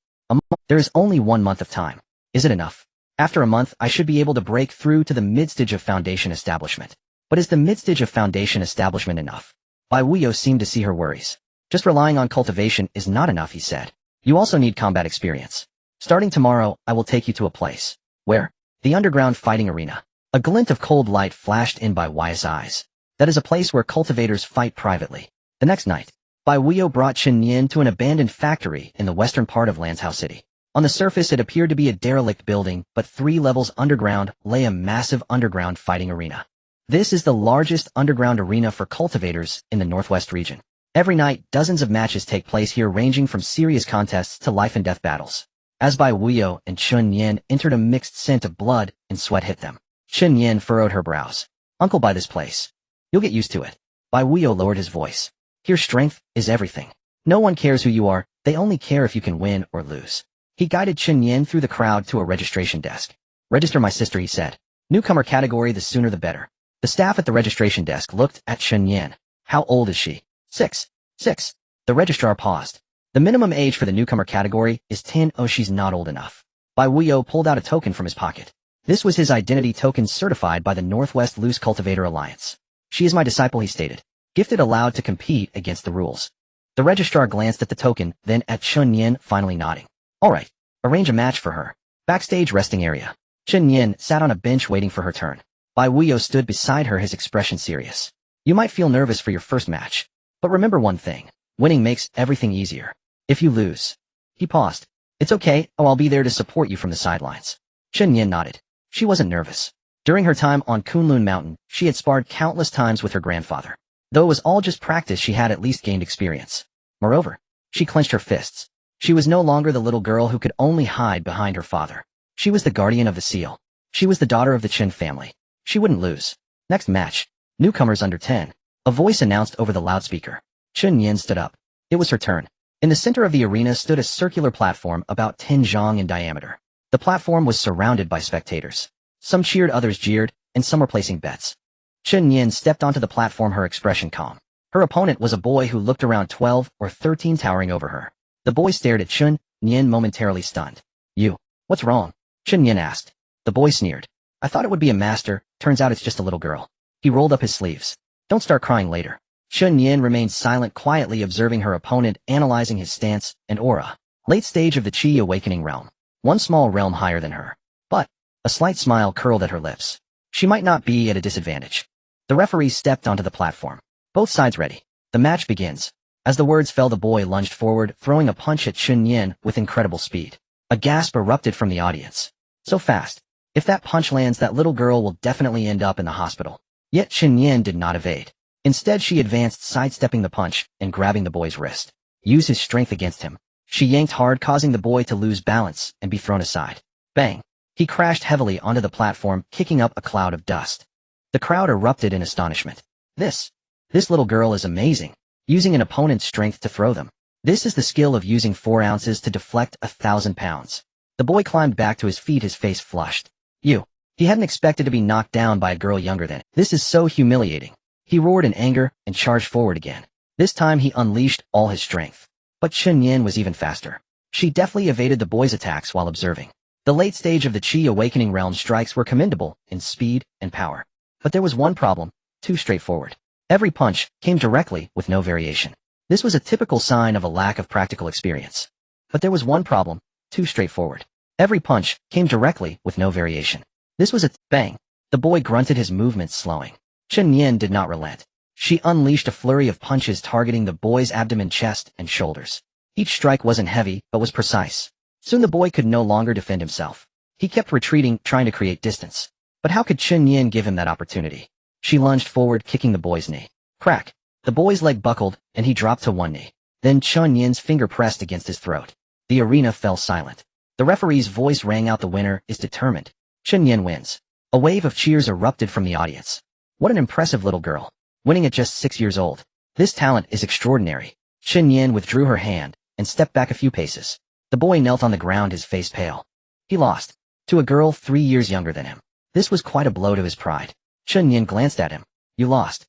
There is only 1 month of time. Is it enough? After a month, I should be able to break through to the mid-stage of foundation establishment. But is the mid-stage of foundation establishment enough? Bai Wuyo seemed to see her worries. Just relying on cultivation is not enough, he said. You also need combat experience. Starting tomorrow, I will take you to a place. Where? The underground fighting arena. A glint of cold light flashed in Bai Wuyo's eyes. That is a place where cultivators fight privately. The next night, Bai Wuyo brought Chen Yan to an abandoned factory in the western part of Lansao City. On the surface, it appeared to be a derelict building, but 3 levels underground lay a massive underground fighting arena. This is the largest underground arena for cultivators in the northwest region. Every night, dozens of matches take place here, ranging from serious contests to life and death battles. As Bai Wuyo and Chen Yan entered, a mixed scent of blood and sweat hit them. Chen Yan furrowed her brows. Uncle, buy this place. You'll get used to it. Bai Wuyo lowered his voice. Here, strength is everything. No one cares who you are, they only care if you can win or lose. He guided Chen Yan through the crowd to a registration desk. Register my sister, he said. Newcomer category, the sooner the better. The staff at the registration desk looked at Chen Yan. How old is she? 6. 6. The registrar paused. The minimum age for the newcomer category is 10. Oh, she's not old enough. Bai Wuyo pulled out a token from his pocket. This was his identity token certified by the Northwest Loose Cultivator Alliance. She is my disciple, he stated. Gifted, allowed to compete against the rules. The registrar glanced at the token, then at Chen Yan, finally nodding. All right, arrange a match for her. Backstage resting area. Chen Yan sat on a bench waiting for her turn. Bai Wuyo stood beside her, his expression serious. You might feel nervous for your first match. But remember one thing. Winning makes everything easier. If you lose. He paused. It's okay, I'll be there to support you from the sidelines. Chen Yan nodded. She wasn't nervous. During her time on Kunlun Mountain, she had sparred countless times with her grandfather. Though it was all just practice, she had at least gained experience. Moreover, she clenched her fists. She was no longer the little girl who could only hide behind her father. She was the guardian of the seal. She was the daughter of the Chen family. She wouldn't lose. Next match. Newcomers under 10. A voice announced over the loudspeaker. Chen Yan stood up. It was her turn. In the center of the arena stood a circular platform about 10 zhang in diameter. The platform was surrounded by spectators. Some cheered, others jeered, and some were placing bets. Chen Yan stepped onto the platform, her expression calm. Her opponent was a boy who looked around 12 or 13, towering over her. The boy stared at Chen Yan, momentarily stunned. You. What's wrong? Chen Yan asked. The boy sneered. I thought it would be a master, turns out it's just a little girl. He rolled up his sleeves. Don't start crying later. Chen Yan remained silent, quietly observing her opponent, analyzing his stance and aura. Late stage of the Qi awakening realm. One small realm higher than her. But a slight smile curled at her lips. She might not be at a disadvantage. The referee stepped onto the platform. Both sides ready. The match begins. As the words fell, the boy lunged forward, throwing a punch at Chen Yan with incredible speed. A gasp erupted from the audience. So fast. If that punch lands, that little girl will definitely end up in the hospital. Yet Chen Yan did not evade. Instead, she advanced, sidestepping the punch and grabbing the boy's wrist. Use his strength against him. She yanked hard, causing the boy to lose balance and be thrown aside. Bang! He crashed heavily onto the platform, kicking up a cloud of dust. The crowd erupted in astonishment. This little girl is amazing. using an opponent's strength to throw them. This is the skill of using 4 ounces to deflect 1,000 pounds. The boy climbed back to his feet, his face flushed. He hadn't expected to be knocked down by a girl younger than him. This is so humiliating. He roared in anger and charged forward again. This time he unleashed all his strength. But Chen Yan was even faster. She deftly evaded the boy's attacks while observing. The late stage of the Qi Awakening Realm strikes were commendable in speed and power. But there was one problem, too straightforward. Every punch came directly with no variation. This was a typical sign of a lack of practical experience. But there was one problem, too straightforward. Every punch came directly with no variation. This was a bang. The boy grunted, his movements slowing. Chen Yan did not relent. She unleashed a flurry of punches targeting the boy's abdomen, chest, and shoulders. Each strike wasn't heavy, but was precise. Soon the boy could no longer defend himself. He kept retreating, trying to create distance. But how could Chen Yan give him that opportunity? She lunged forward, kicking the boy's knee. Crack! The boy's leg buckled, and he dropped to one knee. Then Chen Yan's finger pressed against his throat. The arena fell silent. The referee's voice rang out, the winner is determined. Chen Yan wins. A wave of cheers erupted from the audience. What an impressive little girl. Winning at just 6 years old. This talent is extraordinary. Chen Yan withdrew her hand and stepped back a few paces. The boy knelt on the ground, his face pale. He lost. To a girl 3 years younger than him. This was quite a blow to his pride. Chen Yan glanced at him. You lost.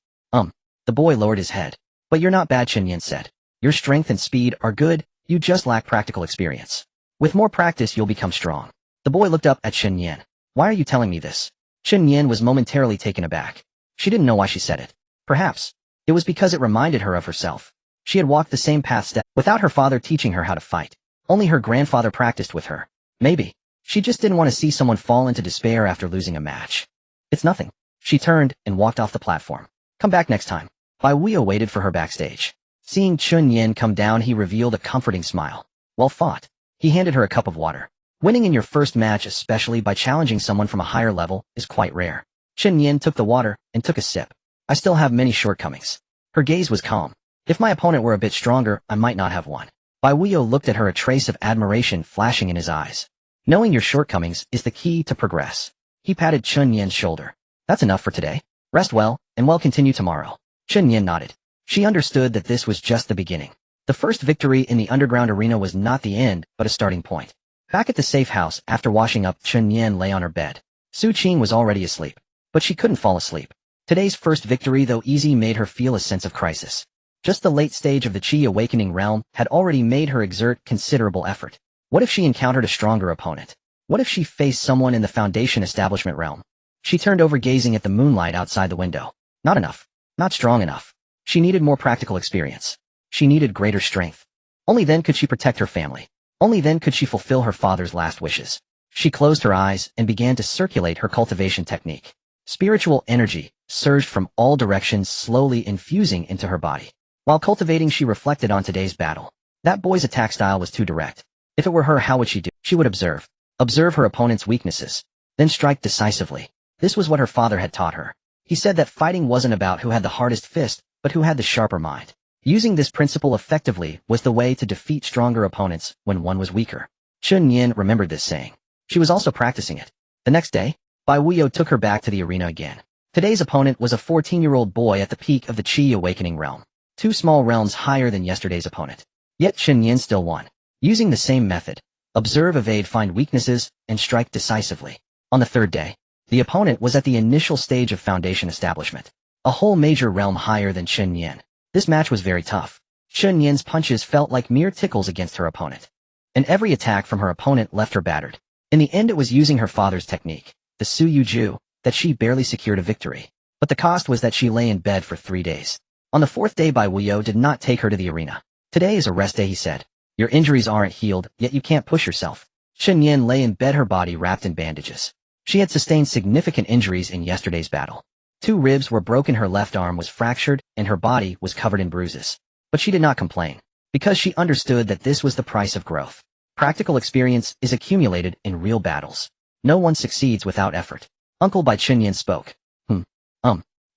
The boy lowered his head. But you're not bad, Chen Yan said. Your strength and speed are good, you just lack practical experience. With more practice you'll become strong. The boy looked up at Chen Yan. Why are you telling me this? Chen Yan was momentarily taken aback. She didn't know why she said it. Perhaps it was because it reminded her of herself. She had walked the same path without her father teaching her how to fight. Only her grandfather practiced with her. Maybe she just didn't want to see someone fall into despair after losing a match. It's nothing. She turned and walked off the platform. Come back next time. Bai Wuyo waited for her backstage. Seeing Chen Yan come down, he revealed a comforting smile. Well fought. He handed her a cup of water. Winning in your first match, especially by challenging someone from a higher level, is quite rare. Chen Yan took the water and took a sip. I still have many shortcomings. Her gaze was calm. If my opponent were a bit stronger, I might not have won. Bai Wuyo looked at her, a trace of admiration flashing in his eyes. Knowing your shortcomings is the key to progress. He patted Chen Yan's shoulder. That's enough for today. Rest well, and we'll continue tomorrow. Chen Yan nodded. She understood that this was just the beginning. The first victory in the underground arena was not the end, but a starting point. Back at the safe house, after washing up, Chen Yan lay on her bed. Su Qing was already asleep. But she couldn't fall asleep. Today's first victory, though easy, made her feel a sense of crisis. Just the late stage of the Qi Awakening realm had already made her exert considerable effort. What if she encountered a stronger opponent? What if she faced someone in the Foundation Establishment realm? She turned over, gazing at the moonlight outside the window. Not enough. Not strong enough. She needed more practical experience. She needed greater strength. Only then could she protect her family. Only then could she fulfill her father's last wishes. She closed her eyes and began to circulate her cultivation technique. Spiritual energy surged from all directions, slowly infusing into her body. While cultivating, she reflected on today's battle. That boy's attack style was too direct. If it were her, how would she do? She would observe. Observe her opponent's weaknesses. Then strike decisively. This was what her father had taught her. He said that fighting wasn't about who had the hardest fist, but who had the sharper mind. Using this principle effectively was the way to defeat stronger opponents when one was weaker. Chen Yan remembered this saying. She was also practicing it. The next day, Bai Wuyo took her back to the arena again. Today's opponent was a 14-year-old boy at the peak of the Qi Awakening realm. 2 small realms higher than yesterday's opponent. Yet Chen Yan still won. Using the same method, observe, evade, find weaknesses, and strike decisively. On the third day, the opponent was at the initial stage of Foundation Establishment. A whole major realm higher than Chen Yan. This match was very tough. Chen Yan's punches felt like mere tickles against her opponent. And every attack from her opponent left her battered. In the end, it was using her father's technique, the Su Yu Ju, that she barely secured a victory. But the cost was that she lay in bed for 3 days. On the 4th day, Bai Wuyo did not take her to the arena. Today is a rest day, he said. Your injuries aren't healed, yet you can't push yourself. Chen Yan lay in bed, her body wrapped in bandages. She had sustained significant injuries in yesterday's battle. 2 ribs were broken, her left arm was fractured, and her body was covered in bruises. But she did not complain, because she understood that this was the price of growth. Practical experience is accumulated in real battles. No one succeeds without effort. Uncle Bai Chen Yan spoke.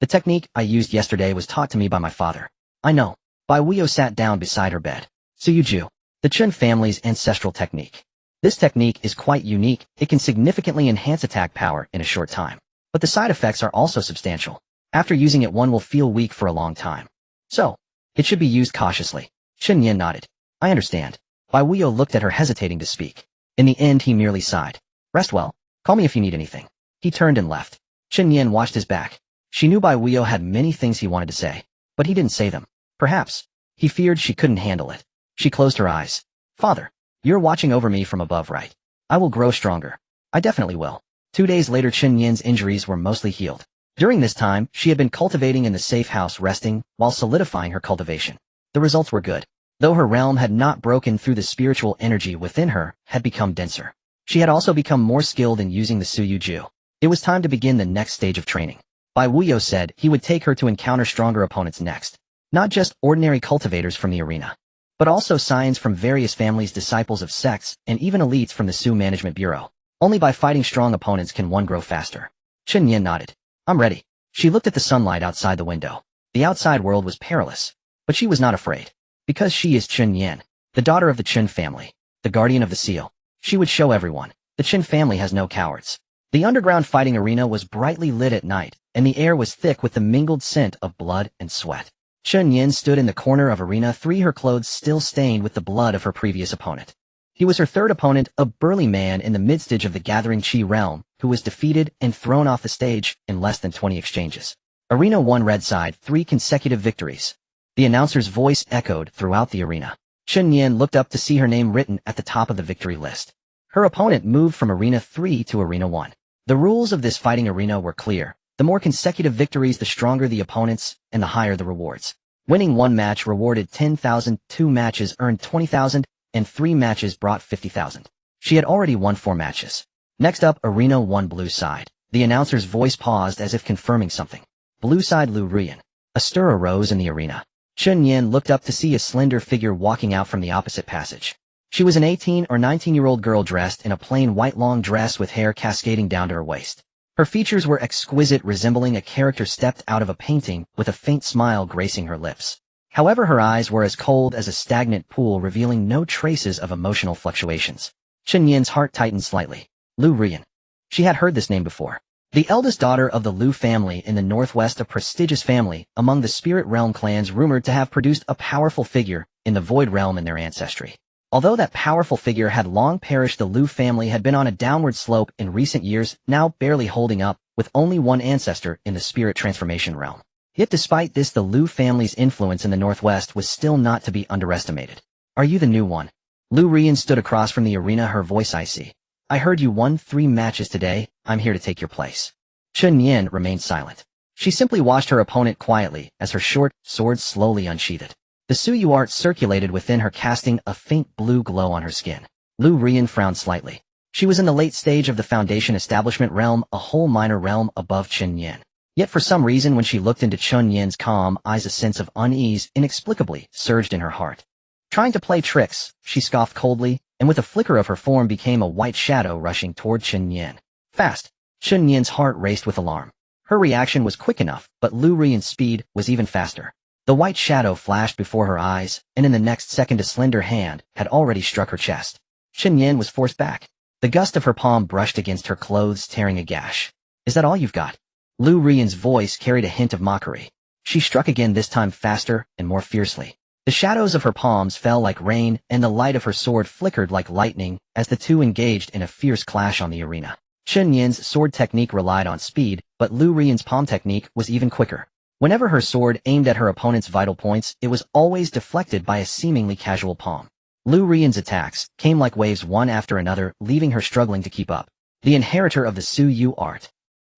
The technique I used yesterday was taught to me by my father. I know. Bai Wuyo sat down beside her bed. Su Yu Ju, the Chen family's ancestral technique. This technique is quite unique. It can significantly enhance attack power in a short time. But the side effects are also substantial. After using it, one will feel weak for a long time. So, It should be used cautiously. Chen Yan nodded. I understand. Bai Wuyo looked at her, hesitating to speak. In the end, he merely sighed. Rest well. Call me if you need anything. He turned and left. Chen Yan watched his back. She knew Bai Wuyo had many things he wanted to say, but he didn't say them. Perhaps. He feared she couldn't handle it. She closed her eyes. Father, you're watching over me from above, right? I will grow stronger. I definitely will. 2 days later, Chen Yan's injuries were mostly healed. During this time, she had been cultivating in the safe house, resting while solidifying her cultivation. The results were good. Though her realm had not broken through, the spiritual energy within her had become denser. She had also become more skilled in using the Suyu Ju. It was time to begin the next stage of training. Bai Wuyo said he would take her to encounter stronger opponents next. Not just ordinary cultivators from the arena, but also scions from various families, disciples of sects, and even elites from the Su Management Bureau. Only by fighting strong opponents can one grow faster. Chen Yan nodded. I'm ready. She looked at the sunlight outside the window. The outside world was perilous, but she was not afraid. Because she is Chen Yan, the daughter of the Chen family, the guardian of the seal. She would show everyone. The Chen family has no cowards. The underground fighting arena was brightly lit at night, and the air was thick with the mingled scent of blood and sweat. Chen Yan stood in the corner of Arena 3, her clothes still stained with the blood of her previous opponent. He was her third opponent, a burly man in the midstage of the gathering Qi realm, who was defeated and thrown off the stage in less than 20 exchanges. Arena 1 red side, 3 consecutive victories. The announcer's voice echoed throughout the arena. Chen Yan looked up to see her name written at the top of the victory list. Her opponent moved from Arena 3 to Arena 1. The rules of this fighting arena were clear. The more consecutive victories, the stronger the opponents, and the higher the rewards. Winning one match rewarded 10,000, 2 matches earned 20,000, and 3 matches brought 50,000. She had already won 4 matches. Next up, Arena 1 blue side. The announcer's voice paused as if confirming something. Blue side Lu Rian. A stir arose in the arena. Chen Yan looked up to see a slender figure walking out from the opposite passage. She was an 18 or 19-year-old girl dressed in a plain white long dress with hair cascading down to her waist. Her features were exquisite, resembling a character stepped out of a painting, with a faint smile gracing her lips. However, her eyes were as cold as a stagnant pool, revealing no traces of emotional fluctuations. Chen Yan's heart tightened slightly. Lu Rian. She had heard this name before. The eldest daughter of the Lu family in the northwest, a prestigious family among the spirit realm clans, rumored to have produced a powerful figure in the void realm in their ancestry. Although that powerful figure had long perished, the Lu family had been on a downward slope in recent years, now barely holding up, with only one ancestor in the spirit transformation realm. Yet despite this, the Lu family's influence in the northwest was still not to be underestimated. Are you the new one? Lu Rian stood across from the arena, her voice icy. I heard you won 3 matches today. I'm here to take your place. Chen Yan remained silent. She simply watched her opponent quietly as her short sword slowly unsheathed. The Suyu art circulated within her, casting a faint blue glow on her skin. Lu Rian frowned slightly. She was in the late stage of the Foundation Establishment realm, a whole minor realm above Chen Yan. Yet for some reason, when she looked into Chen Yan's calm eyes, a sense of unease inexplicably surged in her heart. Trying to play tricks, she scoffed coldly, and with a flicker of her form became a white shadow rushing toward Chen Yan. Fast! Chen Yan's heart raced with alarm. Her reaction was quick enough, but Lu Rian's speed was even faster. The white shadow flashed before her eyes, and in the next second a slender hand had already struck her chest. Chen Yan was forced back. The gust of her palm brushed against her clothes, tearing a gash. Is that all you've got? Lu Rian's voice carried a hint of mockery. She struck again, this time faster and more fiercely. The shadows of her palms fell like rain, and the light of her sword flickered like lightning as the two engaged in a fierce clash on the arena. Chen Yan's sword technique relied on speed, but Lu Rian's palm technique was even quicker. Whenever her sword aimed at her opponent's vital points, it was always deflected by a seemingly casual palm. Lu Rian's attacks came like waves, one after another, leaving her struggling to keep up. The inheritor of the Suyu art.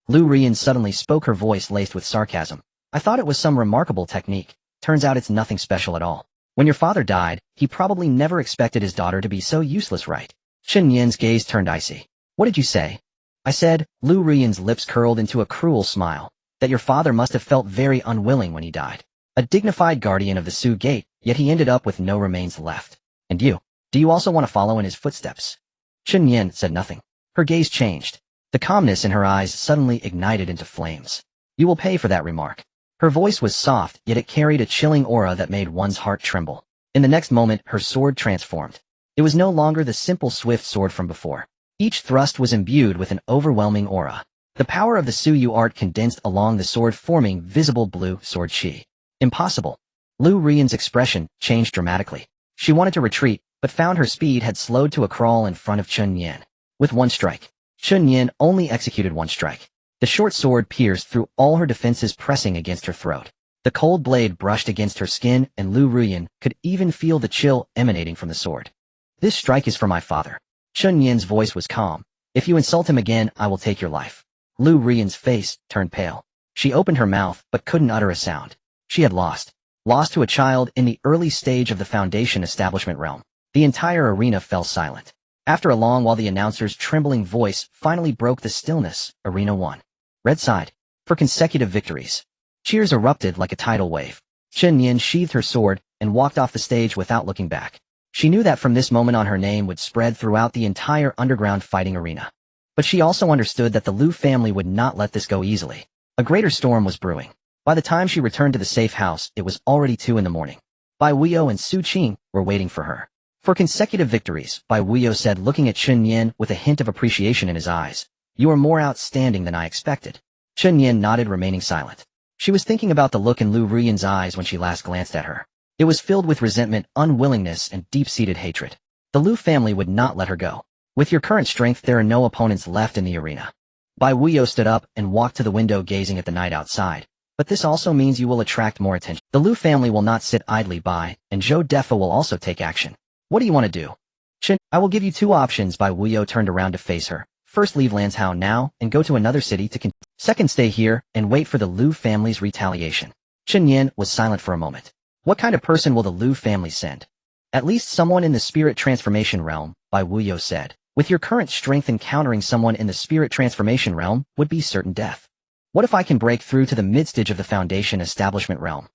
Lu Rian suddenly spoke, her voice laced with sarcasm. I thought it was some remarkable technique. Turns out it's nothing special at all. When your father died, he probably never expected his daughter to be so useless, right? Chen Yan's gaze turned icy. What did you say? I said, Lu Rian's lips curled into a cruel smile, that your father must have felt very unwilling when he died. A dignified guardian of the Su Gate, yet he ended up with no remains left. And you? Do you also want to follow in his footsteps? Chen Yan said nothing. Her gaze changed. The calmness in her eyes suddenly ignited into flames. You will pay for that remark. Her voice was soft, yet it carried a chilling aura that made one's heart tremble. In the next moment, her sword transformed. It was no longer the simple swift sword from before. Each thrust was imbued with an overwhelming aura. The power of the Suyu art condensed along the sword, forming visible blue sword chi. Impossible. Lu Rian's expression changed dramatically. She wanted to retreat, but found her speed had slowed to a crawl in front of Chen Yan. With one strike, Chen Yan only executed one strike. The short sword pierced through all her defenses, pressing against her throat. The cold blade brushed against her skin, and Lu Rian could even feel the chill emanating from the sword. This strike is for my father. Chen Yan's voice was calm. If you insult him again, I will take your life. Lu Rian's face turned pale. She opened her mouth, but couldn't utter a sound. She had lost. Lost to a child in the early stage of the Foundation establishment realm. The entire arena fell silent. After a long while, the announcer's trembling voice finally broke the stillness. Arena 1. Red side. For consecutive victories. Cheers erupted like a tidal wave. Chen Yan sheathed her sword and walked off the stage without looking back. She knew that from this moment on her name would spread throughout the entire underground fighting arena. But she also understood that the Lu family would not let this go easily. A greater storm was brewing. By the time she returned to the safe house, it was already 2 in the morning. Bai Wuyo and Su Qing were waiting for her. For consecutive victories, Bai Wuyo said, looking at Chen Yan with a hint of appreciation in his eyes. You are more outstanding than I expected. Chen Yan nodded, remaining silent. She was thinking about the look in Lu Rian's eyes when she last glanced at her. It was filled with resentment, unwillingness, and deep-seated hatred. The Lu family would not let her go. With your current strength, there are no opponents left in the arena. Bai Wuyo stood up and walked to the window, gazing at the night outside. But this also means you will attract more attention. The Lu family will not sit idly by, and Zhou Defa will also take action. What do you want to do? Chen, I will give you 2 options. Bai Wuyo turned around to face her. First, leave Lanzhou now and go to another city to continue. Second, stay here and wait for the Lu family's retaliation. Chen Yan was silent for a moment. What kind of person will the Lu family send? At least someone in the spirit transformation realm, Bai Wuyo said. With your current strength, encountering someone in the spirit transformation realm would be certain death. What if I can break through to the mid-stage of the Foundation establishment realm?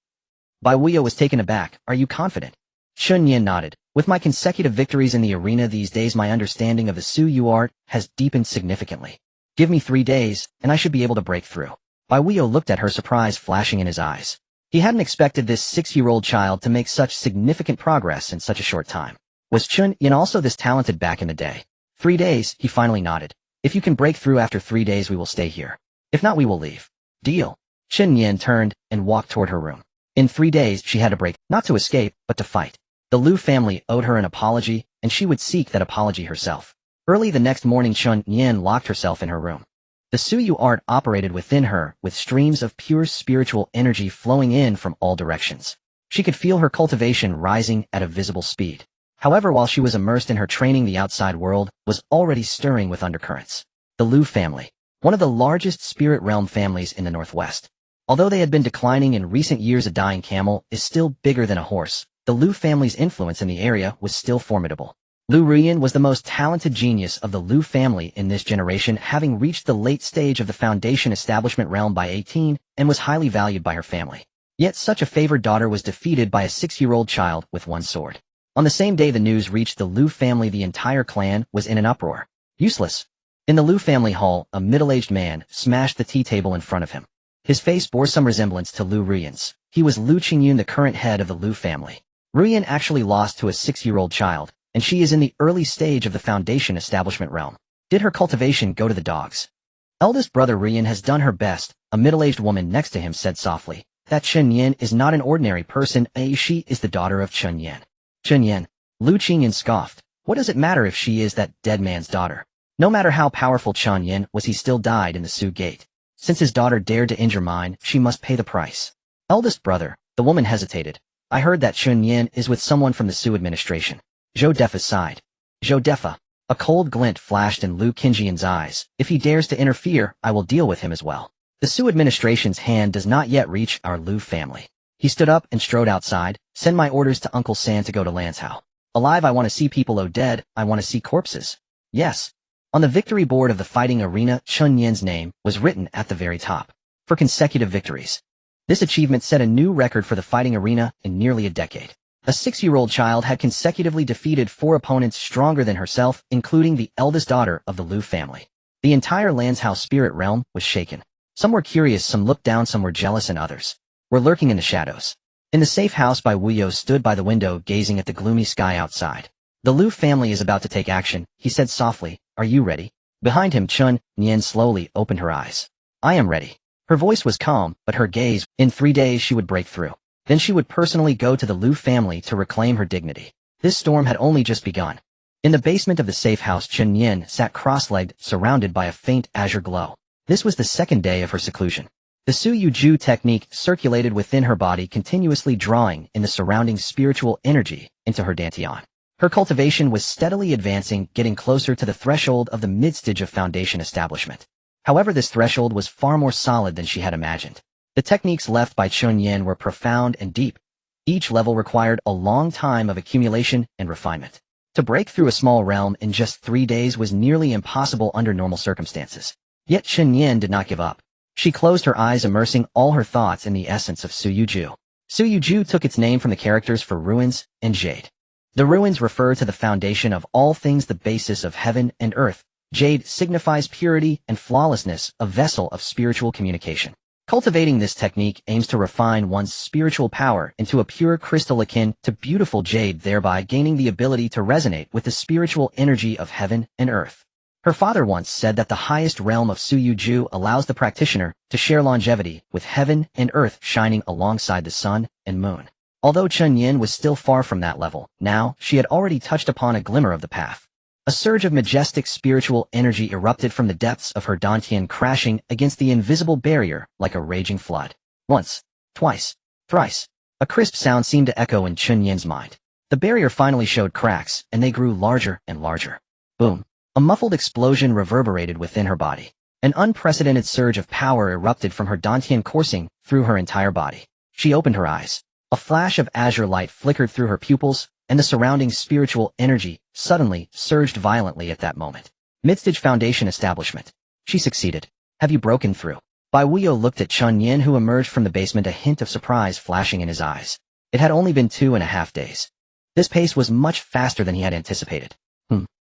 Bai Wuyo was taken aback. Are you confident? Chen Yan nodded. With my consecutive victories in the arena these days, my understanding of the Su Yu art has deepened significantly. Give me 3 days, and I should be able to break through. Bai Wuyo looked at her, surprise flashing in his eyes. He hadn't expected this 6-year-old child to make such significant progress in such a short time. Was Chen Yan also this talented back in the day? 3 days, he finally nodded. If you can break through after 3 days, we will stay here. If not, we will leave. Deal. Chen Yan turned and walked toward her room. In 3 days, she had to break, not to escape, but to fight. The Lu family owed her an apology, and she would seek that apology herself. Early the next morning, Chen Yan locked herself in her room. The Su Yu art operated within her, with streams of pure spiritual energy flowing in from all directions. She could feel her cultivation rising at a visible speed. However, while she was immersed in her training, the outside world was already stirring with undercurrents. The Lu family, one of the largest spirit realm families in the Northwest. Although they had been declining in recent years, a dying camel is still bigger than a horse. The Lu family's influence in the area was still formidable. Lu Rian was the most talented genius of the Lu family in this generation, having reached the late stage of the Foundation establishment realm by 18, and was highly valued by her family. Yet such a favored daughter was defeated by a 6-year-old child with one sword. On the same day the news reached the Lu family, the entire clan was in an uproar. Useless. In the Lu family hall, a middle-aged man smashed the tea table in front of him. His face bore some resemblance to Lu Rian's. He was Lu Qingyun, the current head of the Lu family. Rian actually lost to a 6-year-old child, and she is in the early stage of the Foundation establishment realm. Did her cultivation go to the dogs? Eldest brother Rian has done her best, a middle-aged woman next to him said softly. That Chen Yan is not an ordinary person, she is the daughter of Chen Yan. Chen Yan. Lu Qingyun scoffed. What does it matter if she is that dead man's daughter? No matter how powerful Chen Yan was, he still died in the Su Gate. Since his daughter dared to injure mine, she must pay the price. Eldest brother, the woman hesitated. I heard that Chen Yan is with someone from the Su administration. Zhou Defa sighed. Zhou Defa. A cold glint flashed in Lu Qingyun's eyes. If he dares to interfere, I will deal with him as well. The Su administration's hand does not yet reach our Lu family. He stood up and strode outside. Send my orders to Uncle San to go to Lanzhou. Alive, I want to see people. Oh, dead, I want to see corpses. Yes. On the victory board of the fighting arena, Chen Yan's name was written at the very top. For consecutive victories. This achievement set a new record for the fighting arena in nearly a decade. A 6-year-old child had consecutively defeated 4 opponents stronger than herself, including the eldest daughter of the Lu family. The entire Lanzhou spirit realm was shaken. Some were curious, some looked down, some were jealous, and others were lurking in the shadows. In the safe house, Bai Wuyo stood by the window gazing at the gloomy sky outside. The Lu family is about to take action, he said softly. Are you ready? Behind him, Chen Yan slowly opened her eyes. I am ready. Her voice was calm, but her gaze. In 3 days she would break through. Then she would personally go to the Liu family to reclaim her dignity. This storm had only just begun. In the basement of the safe house, Chen Yan sat cross-legged, surrounded by a faint azure glow. This was the second day of her seclusion. The Su-Yu-Ju technique circulated within her body, continuously drawing in the surrounding spiritual energy into her dantian. Her cultivation was steadily advancing, getting closer to the threshold of the mid-stage of foundation establishment. However, this threshold was far more solid than she had imagined. The techniques left by Chen Yan were profound and deep. Each level required a long time of accumulation and refinement. To break through a small realm in just 3 days was nearly impossible under normal circumstances. Yet Chen Yan did not give up. She closed her eyes, immersing all her thoughts in the essence of Su-Yu-Ju. Su-Yu-Ju took its name from the characters for ruins and jade. The ruins refer to the foundation of all things, the basis of heaven and earth. Jade signifies purity and flawlessness, a vessel of spiritual communication. Cultivating this technique aims to refine one's spiritual power into a pure crystal akin to beautiful jade, thereby gaining the ability to resonate with the spiritual energy of heaven and earth. Her father once said that the highest realm of Su-Yu-Ju allows the practitioner to share longevity with heaven and earth shining alongside the sun and moon. Although Chen Yan was still far from that level, now she had already touched upon a glimmer of the path. A surge of majestic spiritual energy erupted from the depths of her dantian, crashing against the invisible barrier like a raging flood. Once, twice, thrice. A crisp sound seemed to echo in Chen Yan's mind. The barrier finally showed cracks, and they grew larger and larger. Boom. A muffled explosion reverberated within her body. An unprecedented surge of power erupted from her dantian, coursing through her entire body. She opened her eyes. A flash of azure light flickered through her pupils, and the surrounding spiritual energy suddenly surged violently at that moment. Mid-stage foundation establishment. She succeeded. Have you broken through? Bai Wuyo looked at Chen Yan, who emerged from the basement, a hint of surprise flashing in his eyes. It had only been 2.5 days. This pace was much faster than he had anticipated.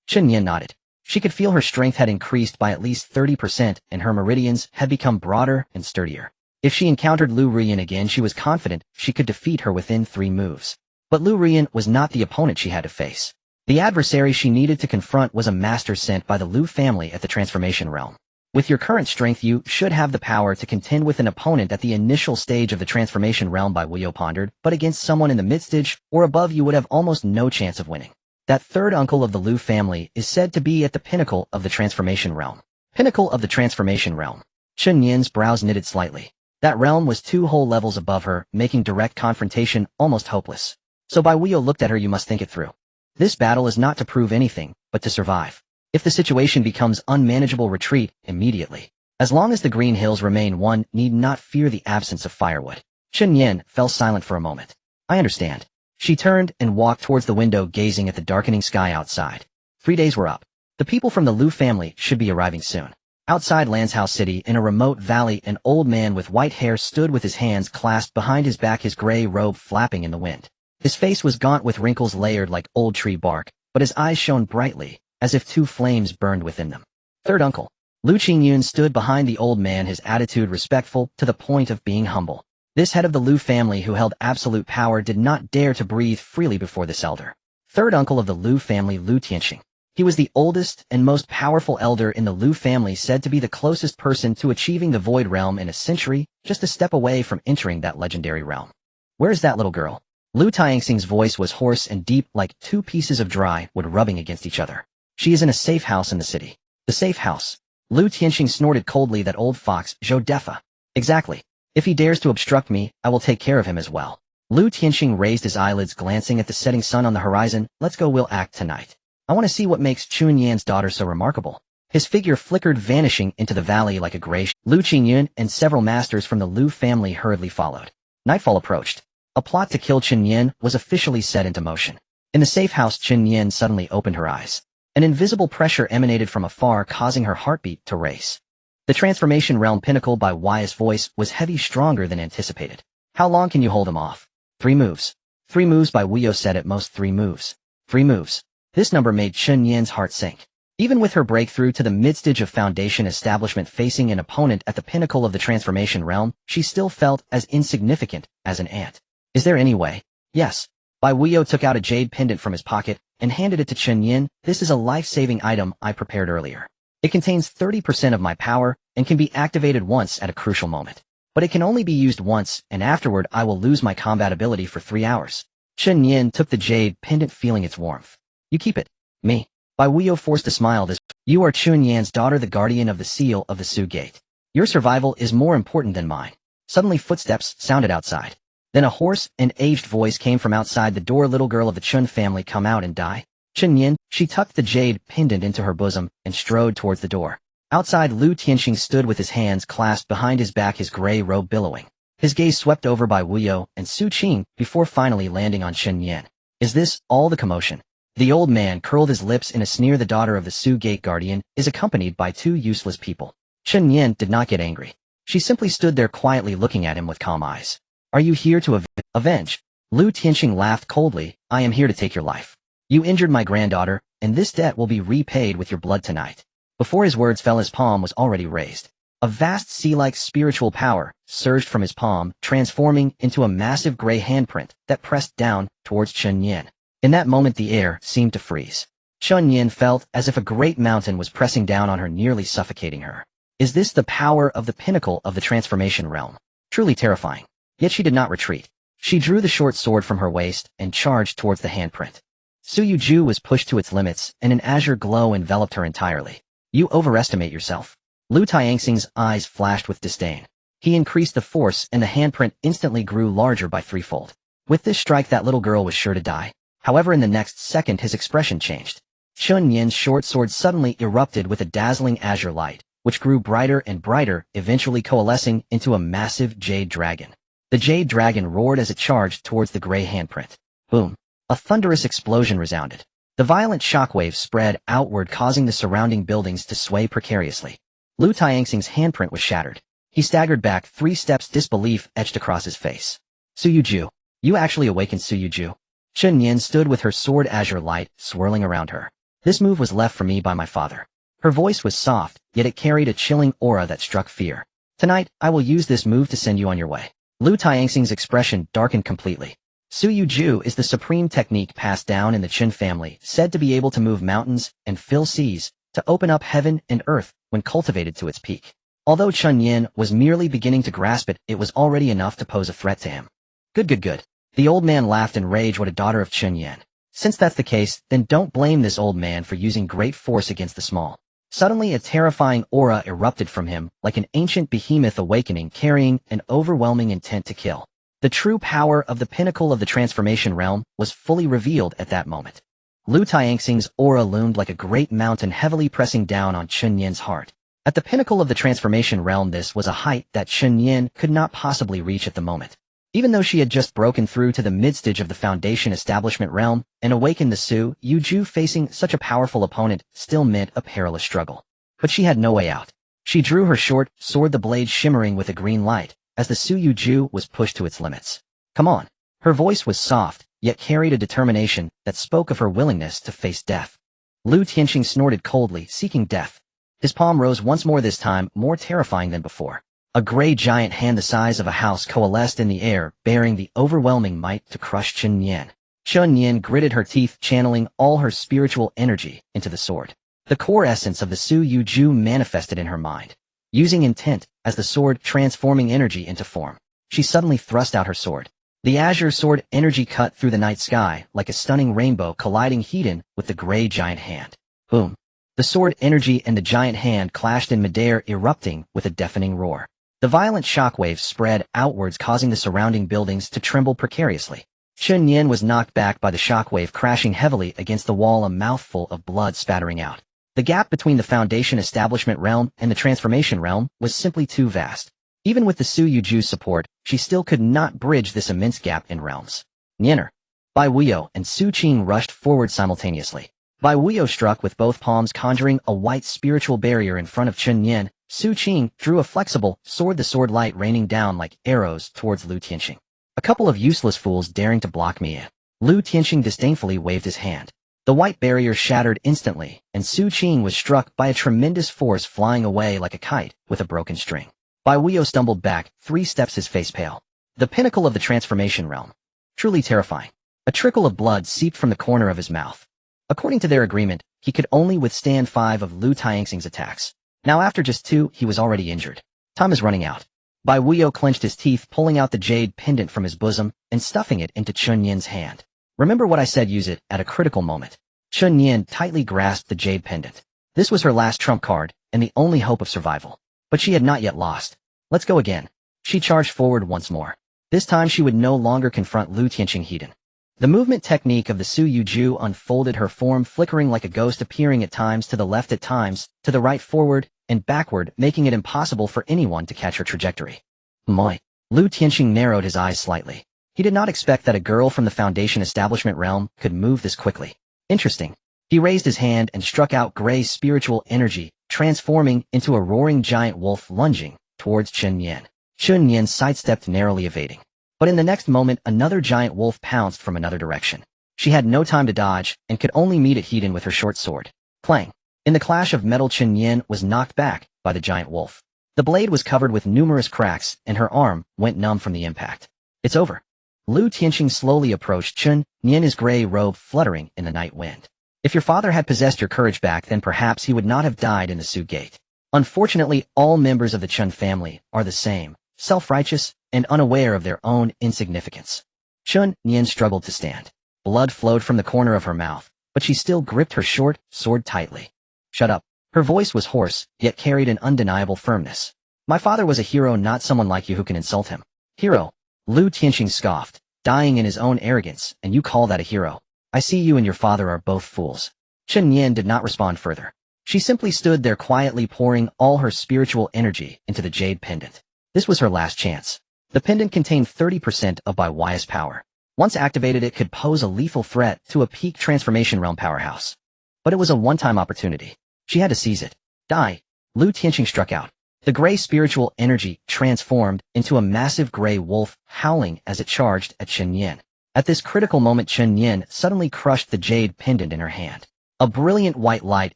Chen Yan nodded. She could feel her strength had increased by at least 30%, and her meridians had become broader and sturdier. If she encountered Liu Rian again, she was confident she could defeat her within 3 moves. But Liu Rian was not the opponent she had to face. The adversary she needed to confront was a master sent by the Liu family at the transformation realm. With your current strength, you should have the power to contend with an opponent at the initial stage of the transformation realm, Bai Wuyo pondered, but against someone in the mid-stage or above you would have almost no chance of winning. That third uncle of the Liu family is said to be at the pinnacle of the transformation realm. Pinnacle of the transformation realm. Chen Yan's brows knitted slightly. That realm was 2 whole levels above her, making direct confrontation almost hopeless. So Bai Wuyo looked at her. You must think it through. This battle is not to prove anything, but to survive. If the situation becomes unmanageable, retreat immediately. As long as the green hills remain, one need not fear the absence of firewood. Chen Yan fell silent for a moment. I understand. She turned and walked towards the window, gazing at the darkening sky outside. 3 days were up. The people from the Liu family should be arriving soon. Outside Lanshouse City, in a remote valley, an old man with white hair stood with his hands clasped behind his back, his gray robe flapping in the wind. His face was gaunt with wrinkles layered like old tree bark, but his eyes shone brightly, as if 2 flames burned within them. Third uncle. Liu Qingyun stood behind the old man, his attitude respectful to the point of being humble. This head of the Liu family, who held absolute power, did not dare to breathe freely before this elder. Third uncle of the Liu family, Liu Tianxing. He was the oldest and most powerful elder in the Liu family, said to be the closest person to achieving the Void Realm in a century, just a step away from entering that legendary realm. Where is that little girl? Liu Tianxing's voice was hoarse and deep, like 2 pieces of dry wood rubbing against each other. She is in a safe house in the city. The safe house. Liu Tianxing snorted coldly. That old fox, Zhou Defa. Exactly. If he dares to obstruct me, I will take care of him as well. Liu Tianxing raised his eyelids, glancing at the setting sun on the horizon. Let's go, we'll act tonight. I want to see what makes Chen Yan's daughter so remarkable. His figure flickered, vanishing into the valley like a gray Liu Qingyun and several masters from the Liu family hurriedly followed. Nightfall approached. A plot to kill Chen Yan was officially set into motion. In the safe house, Chen Yan suddenly opened her eyes. An invisible pressure emanated from afar, causing her heartbeat to race. The transformation realm pinnacle, by Wyatt's voice, was heavy, stronger than anticipated. How long can you hold him off? 3 moves. 3 moves, Bai Wuyo said. At most 3 moves. 3 moves. This number made Chen Yan's heart sink. Even with her breakthrough to the mid-stage of foundation establishment, facing an opponent at the pinnacle of the transformation realm, she still felt as insignificant as an ant. Is there any way? Yes. Bai Wuyo took out a jade pendant from his pocket and handed it to Chen Yan. This is a life-saving item I prepared earlier. It contains 30% of my power and can be activated once at a crucial moment. but it can only be used once, and afterward I will lose my combat ability for 3 hours. Chen Yan took the jade pendant, feeling its warmth. You keep it. Me. Bai Wuyo forced a smile. You are Chen Yan's daughter, the guardian of the seal of the Su Gate. Your survival is more important than mine. Suddenly footsteps sounded outside. Then a hoarse and aged voice came from outside the door. Little girl of the Chun family, come out and die. Chen Yan, she tucked the jade pendant into her bosom and strode towards the door. Outside, Lu Tianxing stood with his hands clasped behind his back, his gray robe billowing. His gaze swept over by Wuyo and Su Qing before finally landing on Chen Yan. Is this all the commotion? The old man curled his lips in a sneer. The daughter of the Su Gate Guardian is accompanied by 2 useless people. Chen Yan did not get angry. She simply stood there quietly looking at him with calm eyes. Are you here to avenge? Lu Tianxing laughed coldly. I am here to take your life. You injured my granddaughter, and this debt will be repaid with your blood tonight. Before his words fell, his palm was already raised. A vast sea-like spiritual power surged from his palm, transforming into a massive gray handprint that pressed down towards Chen Yan. In that moment, the air seemed to freeze. Chen Yan felt as if a great mountain was pressing down on her, nearly suffocating her. Is this the power of the pinnacle of the transformation realm? Truly terrifying. Yet she did not retreat. She drew the short sword from her waist and charged towards the handprint. Su Yuju was pushed to its limits, and an azure glow enveloped her entirely. You overestimate yourself. Lu Tianxing's eyes flashed with disdain. He increased the force, and the handprint instantly grew larger by 3-fold. With this strike, that little girl was sure to die. However, in the next second, his expression changed. Chen Yan's short sword suddenly erupted with a dazzling azure light, which grew brighter and brighter, eventually coalescing into a massive jade dragon. The jade dragon roared as it charged towards the gray handprint. Boom! A thunderous explosion resounded. The violent shockwaves spread outward, causing the surrounding buildings to sway precariously. Lu Tianxing's handprint was shattered. He staggered back 3 steps, disbelief etched across his face. Su Yuju. You actually awakened Su Yuju. Chen Yan stood with her sword azure light swirling around her. This move was left for me by my father. Her voice was soft, yet it carried a chilling aura that struck fear. Tonight, I will use this move to send you on your way. Lu Tianxing's expression darkened completely. Su Yuju is the supreme technique passed down in the Chen family, said to be able to move mountains and fill seas, to open up heaven and earth when cultivated to its peak. Although Chen Yan was merely beginning to grasp it, it was already enough to pose a threat to him. Good. The old man laughed in rage. What a daughter of Chen Yan. Since that's the case, then don't blame this old man for using great force against the small. Suddenly a terrifying aura erupted from him, like an ancient behemoth awakening, carrying an overwhelming intent to kill. The true power of the pinnacle of the transformation realm was fully revealed at that moment. Lu Tianxing's aura loomed like a great mountain, heavily pressing down on Chen Yan's heart. At the pinnacle of the transformation realm, this was a height that Chen Yan could not possibly reach at the moment. Even though she had just broken through to the midstage of the foundation establishment realm and awakened the Su Yuju, facing such a powerful opponent still meant a perilous struggle. But she had no way out. She drew her short sword, the blade shimmering with a green light, as the Su Yuju was pushed to its limits. Come on. Her voice was soft, yet carried a determination that spoke of her willingness to face death. Lu Tianxing snorted coldly, seeking death. His palm rose once more, this time more terrifying than before. A gray giant hand the size of a house coalesced in the air, bearing the overwhelming might to crush Chen Yan. Chen Yan gritted her teeth, channeling all her spiritual energy into the sword. The core essence of the Su Yuju manifested in her mind. Using intent, as the sword transforming energy into form, she suddenly thrust out her sword. The azure sword energy cut through the night sky like a stunning rainbow, colliding heat-in with the gray giant hand. Boom! The sword energy and the giant hand clashed in midair, erupting with a deafening roar. The violent shockwaves spread outwards, causing the surrounding buildings to tremble precariously. Chen Yan was knocked back by the shockwave, crashing heavily against the wall, a mouthful of blood spattering out. The gap between the foundation establishment realm and the transformation realm was simply too vast. Even with the Su Yuju's support, she still could not bridge this immense gap in realms. Nyener. Bai Wuyo and Su Qing rushed forward simultaneously. Bai Wuyo struck with both palms, conjuring a white spiritual barrier in front of Chen Yan. Su Qing drew a flexible sword, the sword light raining down like arrows towards Lu Tianxing. A couple of useless fools daring to block me in. Lu Tianxing disdainfully waved his hand. The white barrier shattered instantly, and Su Qing was struck by a tremendous force, flying away like a kite with a broken string. Bai Wuyo stumbled back 3 steps, his face pale. The pinnacle of the transformation realm. Truly terrifying. A trickle of blood seeped from the corner of his mouth. According to their agreement, he could only withstand 5 of Lu Tianxing's attacks. Now after just 2, he was already injured. Time is running out. Bai Wuyo clenched his teeth, pulling out the jade pendant from his bosom and stuffing it into Chen Yan's hand. Remember what I said, use it at a critical moment. Chen Yan tightly grasped the jade pendant. This was her last trump card and the only hope of survival. But she had not yet lost. Let's go again. She charged forward once more. This time she would no longer confront Lu Tianqing hidden. The movement technique of the Su Yuju unfolded, her form flickering like a ghost, appearing at times to the left, at times to the right, forward and backward, making it impossible for anyone to catch her trajectory. Moi. Lu Tianqing narrowed his eyes slightly. He did not expect that a girl from the Foundation establishment realm could move this quickly. Interesting. He raised his hand and struck out gray spiritual energy, transforming into a roaring giant wolf lunging towards Chen Yan. Chen Yan sidestepped, narrowly evading. But in the next moment, another giant wolf pounced from another direction. She had no time to dodge and could only meet it head-on with her short sword. Clang! In the clash of metal, Chen Yan was knocked back by the giant wolf. The blade was covered with numerous cracks and her arm went numb from the impact. It's over. Lu Tianqing slowly approached Chen Yan, his gray robe fluttering in the night wind. If your father had possessed your courage back then, perhaps he would not have died in the Su Gate. Unfortunately, all members of the Chen family are the same, self-righteous and unaware of their own insignificance. Chen Yan struggled to stand. Blood flowed from the corner of her mouth, but she still gripped her short sword tightly. Shut up. Her voice was hoarse, yet carried an undeniable firmness. My father was a hero, not someone like you who can insult him. Hero? Lu Tianqing scoffed, dying in his own arrogance, and you call that a hero? I see you and your father are both fools. Chen Yan did not respond further. She simply stood there quietly, pouring all her spiritual energy into the jade pendant. This was her last chance. The pendant contained 30% of Bai Wuyo's power. Once activated, it could pose a lethal threat to a peak transformation realm powerhouse. But it was a one-time opportunity. She had to seize it. Die! Lu Tianqing struck out. The gray spiritual energy transformed into a massive gray wolf, howling as it charged at Chen Yan. At this critical moment, Chen Yan suddenly crushed the jade pendant in her hand. A brilliant white light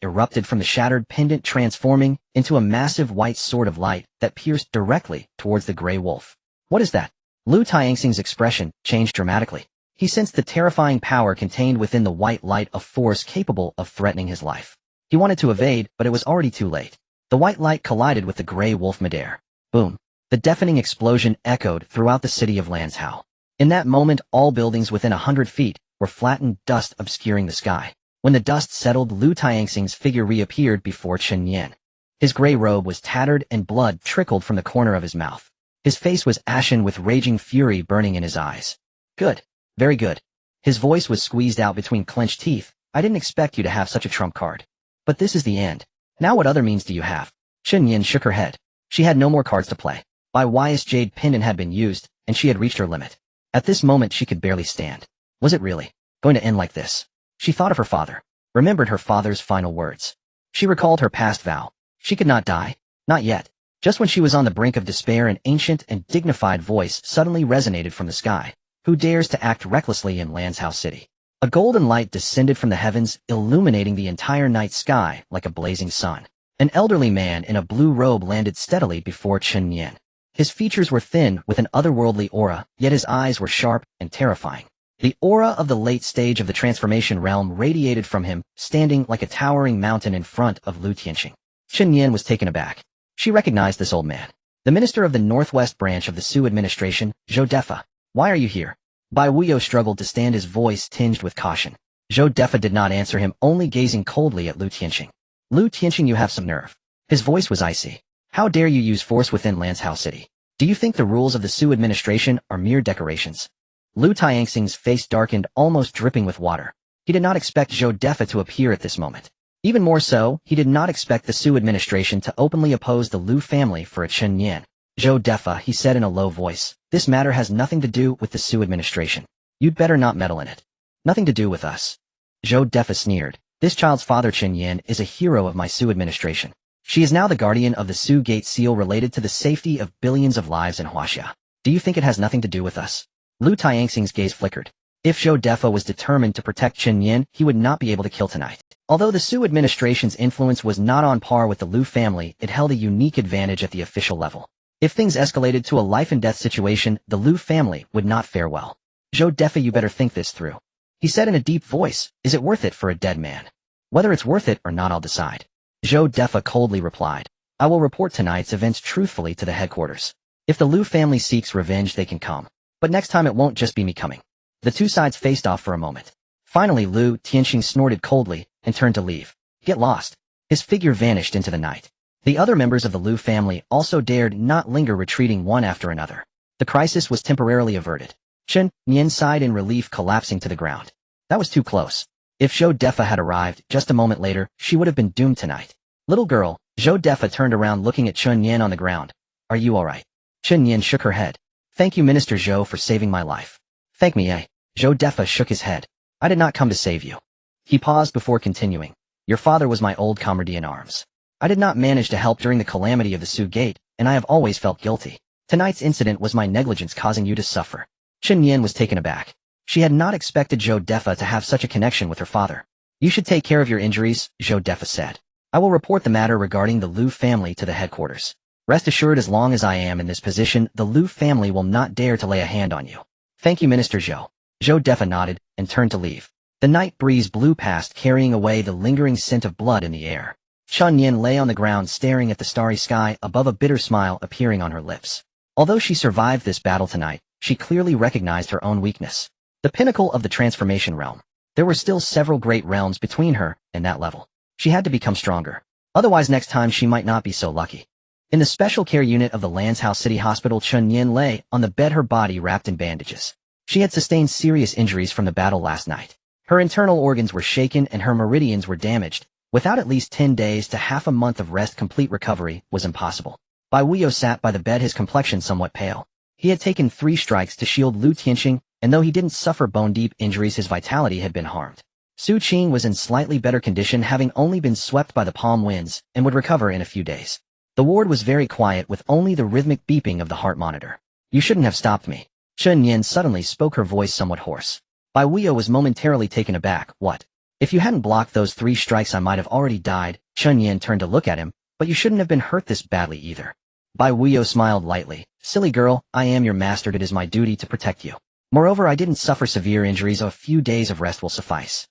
erupted from the shattered pendant, transforming into a massive white sword of light that pierced directly towards the gray wolf. What is that? Lu Tianxing's expression changed dramatically. He sensed the terrifying power contained within the white light, a force capable of threatening his life. He wanted to evade, but it was already too late. The white light collided with the gray wolf midair. Boom! The deafening explosion echoed throughout the city of Lanzhou. In that moment, all buildings within 100 feet were flattened, dust obscuring the sky. When the dust settled, Lu Tianxing's figure reappeared before Chen Yan. His gray robe was tattered and blood trickled from the corner of his mouth. His face was ashen with raging fury burning in his eyes. Good. Very good. His voice was squeezed out between clenched teeth. I didn't expect you to have such a trump card. But this is the end. Now what other means do you have? Chen Yan shook her head. She had no more cards to play. Bai Wuyo's jade pendant had been used, and she had reached her limit. At this moment she could barely stand. Was it really going to end like this? She thought of her father, remembered her father's final words. She recalled her past vow. She could not die. Not yet. Just when she was on the brink of despair, an ancient and dignified voice suddenly resonated from the sky. Who dares to act recklessly in Lanzhou City? A golden light descended from the heavens, illuminating the entire night sky like a blazing sun. An elderly man in a blue robe landed steadily before Chen Yan. His features were thin with an otherworldly aura, yet his eyes were sharp and terrifying. The aura of the late stage of the transformation realm radiated from him, standing like a towering mountain in front of Lu Tianqing. Chen Yan was taken aback. She recognized this old man. The minister of the northwest branch of the Su administration, Zhou Defa. Why are you here? Bai Wuyo struggled to stand, his voice tinged with caution. Zhou Defa did not answer him, only gazing coldly at Lu Tianqing. Lu Tianqing, you have some nerve. His voice was icy. How dare you use force within Lanzhou City? Do you think the rules of the Su administration are mere decorations? Lu Tianxing's face darkened, almost dripping with water. He did not expect Zhou Defa to appear at this moment. Even more so, he did not expect the Su administration to openly oppose the Lu family for a Chen Yan. Zhou Defa, he said in a low voice, this matter has nothing to do with the Su administration. You'd better not meddle in it. Nothing to do with us. Zhou Defa sneered. This child's father, Chen Yan, is a hero of my Su administration. She is now the guardian of the Su Gate seal related to the safety of billions of lives in Huaxia. Do you think it has nothing to do with us? Lu Tianxing's gaze flickered. If Zhou Defa was determined to protect Chen Yan, he would not be able to kill tonight. Although the Su administration's influence was not on par with the Lu family, it held a unique advantage at the official level. If things escalated to a life-and-death situation, the Lu family would not fare well. Zhou Defa, you better think this through. He said in a deep voice, is it worth it for a dead man? Whether it's worth it or not, I'll decide. Zhou Defa coldly replied, I will report tonight's events truthfully to the headquarters. If the Liu family seeks revenge, they can come. But next time it won't just be me coming. The two sides faced off for a moment. Finally, Liu Tianxing snorted coldly and turned to leave. Get lost. His figure vanished into the night. The other members of the Liu family also dared not linger, retreating one after another. The crisis was temporarily averted. Chen Yan sighed in relief, collapsing to the ground. That was too close. If Zhou Defa had arrived just a moment later, she would have been doomed tonight. Little girl, Zhou Defa turned around looking at Chen Yan on the ground. Are you alright? Chen Yan shook her head. Thank you, Minister Zhou, for saving my life. Thank me, eh? Zhou Defa shook his head. I did not come to save you. He paused before continuing. Your father was my old comrade in arms. I did not manage to help during the calamity of the Su Gate, and I have always felt guilty. Tonight's incident was my negligence causing you to suffer. Chen Yan was taken aback. She had not expected Zhou Defa to have such a connection with her father. You should take care of your injuries, Zhou Defa said. I will report the matter regarding the Liu family to the headquarters. Rest assured, as long as I am in this position, the Liu family will not dare to lay a hand on you. Thank you, Minister Zhou. Zhou Defa nodded and turned to leave. The night breeze blew past, carrying away the lingering scent of blood in the air. Chen Yan lay on the ground staring at the starry sky above, a bitter smile appearing on her lips. Although she survived this battle tonight, she clearly recognized her own weakness. The pinnacle of the transformation realm. There were still several great realms between her and that level. She had to become stronger. Otherwise next time she might not be so lucky. In the special care unit of the Lanshouse City Hospital, Chen Yan lay on the bed, her body wrapped in bandages. She had sustained serious injuries from the battle last night. Her internal organs were shaken and her meridians were damaged. Without at least 10 days to half a month of rest, complete recovery was impossible. Bai Wuyo sat by the bed, his complexion somewhat pale. He had taken 3 strikes to shield Liu Tianxing, and though he didn't suffer bone-deep injuries, his vitality had been harmed. Su Qing was in slightly better condition, having only been swept by the palm winds, and would recover in a few days. The ward was very quiet, with only the rhythmic beeping of the heart monitor. You shouldn't have stopped me. Chen Yan suddenly spoke, her voice somewhat hoarse. Bai Wuyo was momentarily taken aback. What? If you hadn't blocked those 3 strikes, I might have already died. Chen Yan turned to look at him, but you shouldn't have been hurt this badly either. Bai Wuyo smiled lightly. Silly girl, I am your master. It is my duty to protect you. Moreover, I didn't suffer severe injuries. A few days of rest will suffice.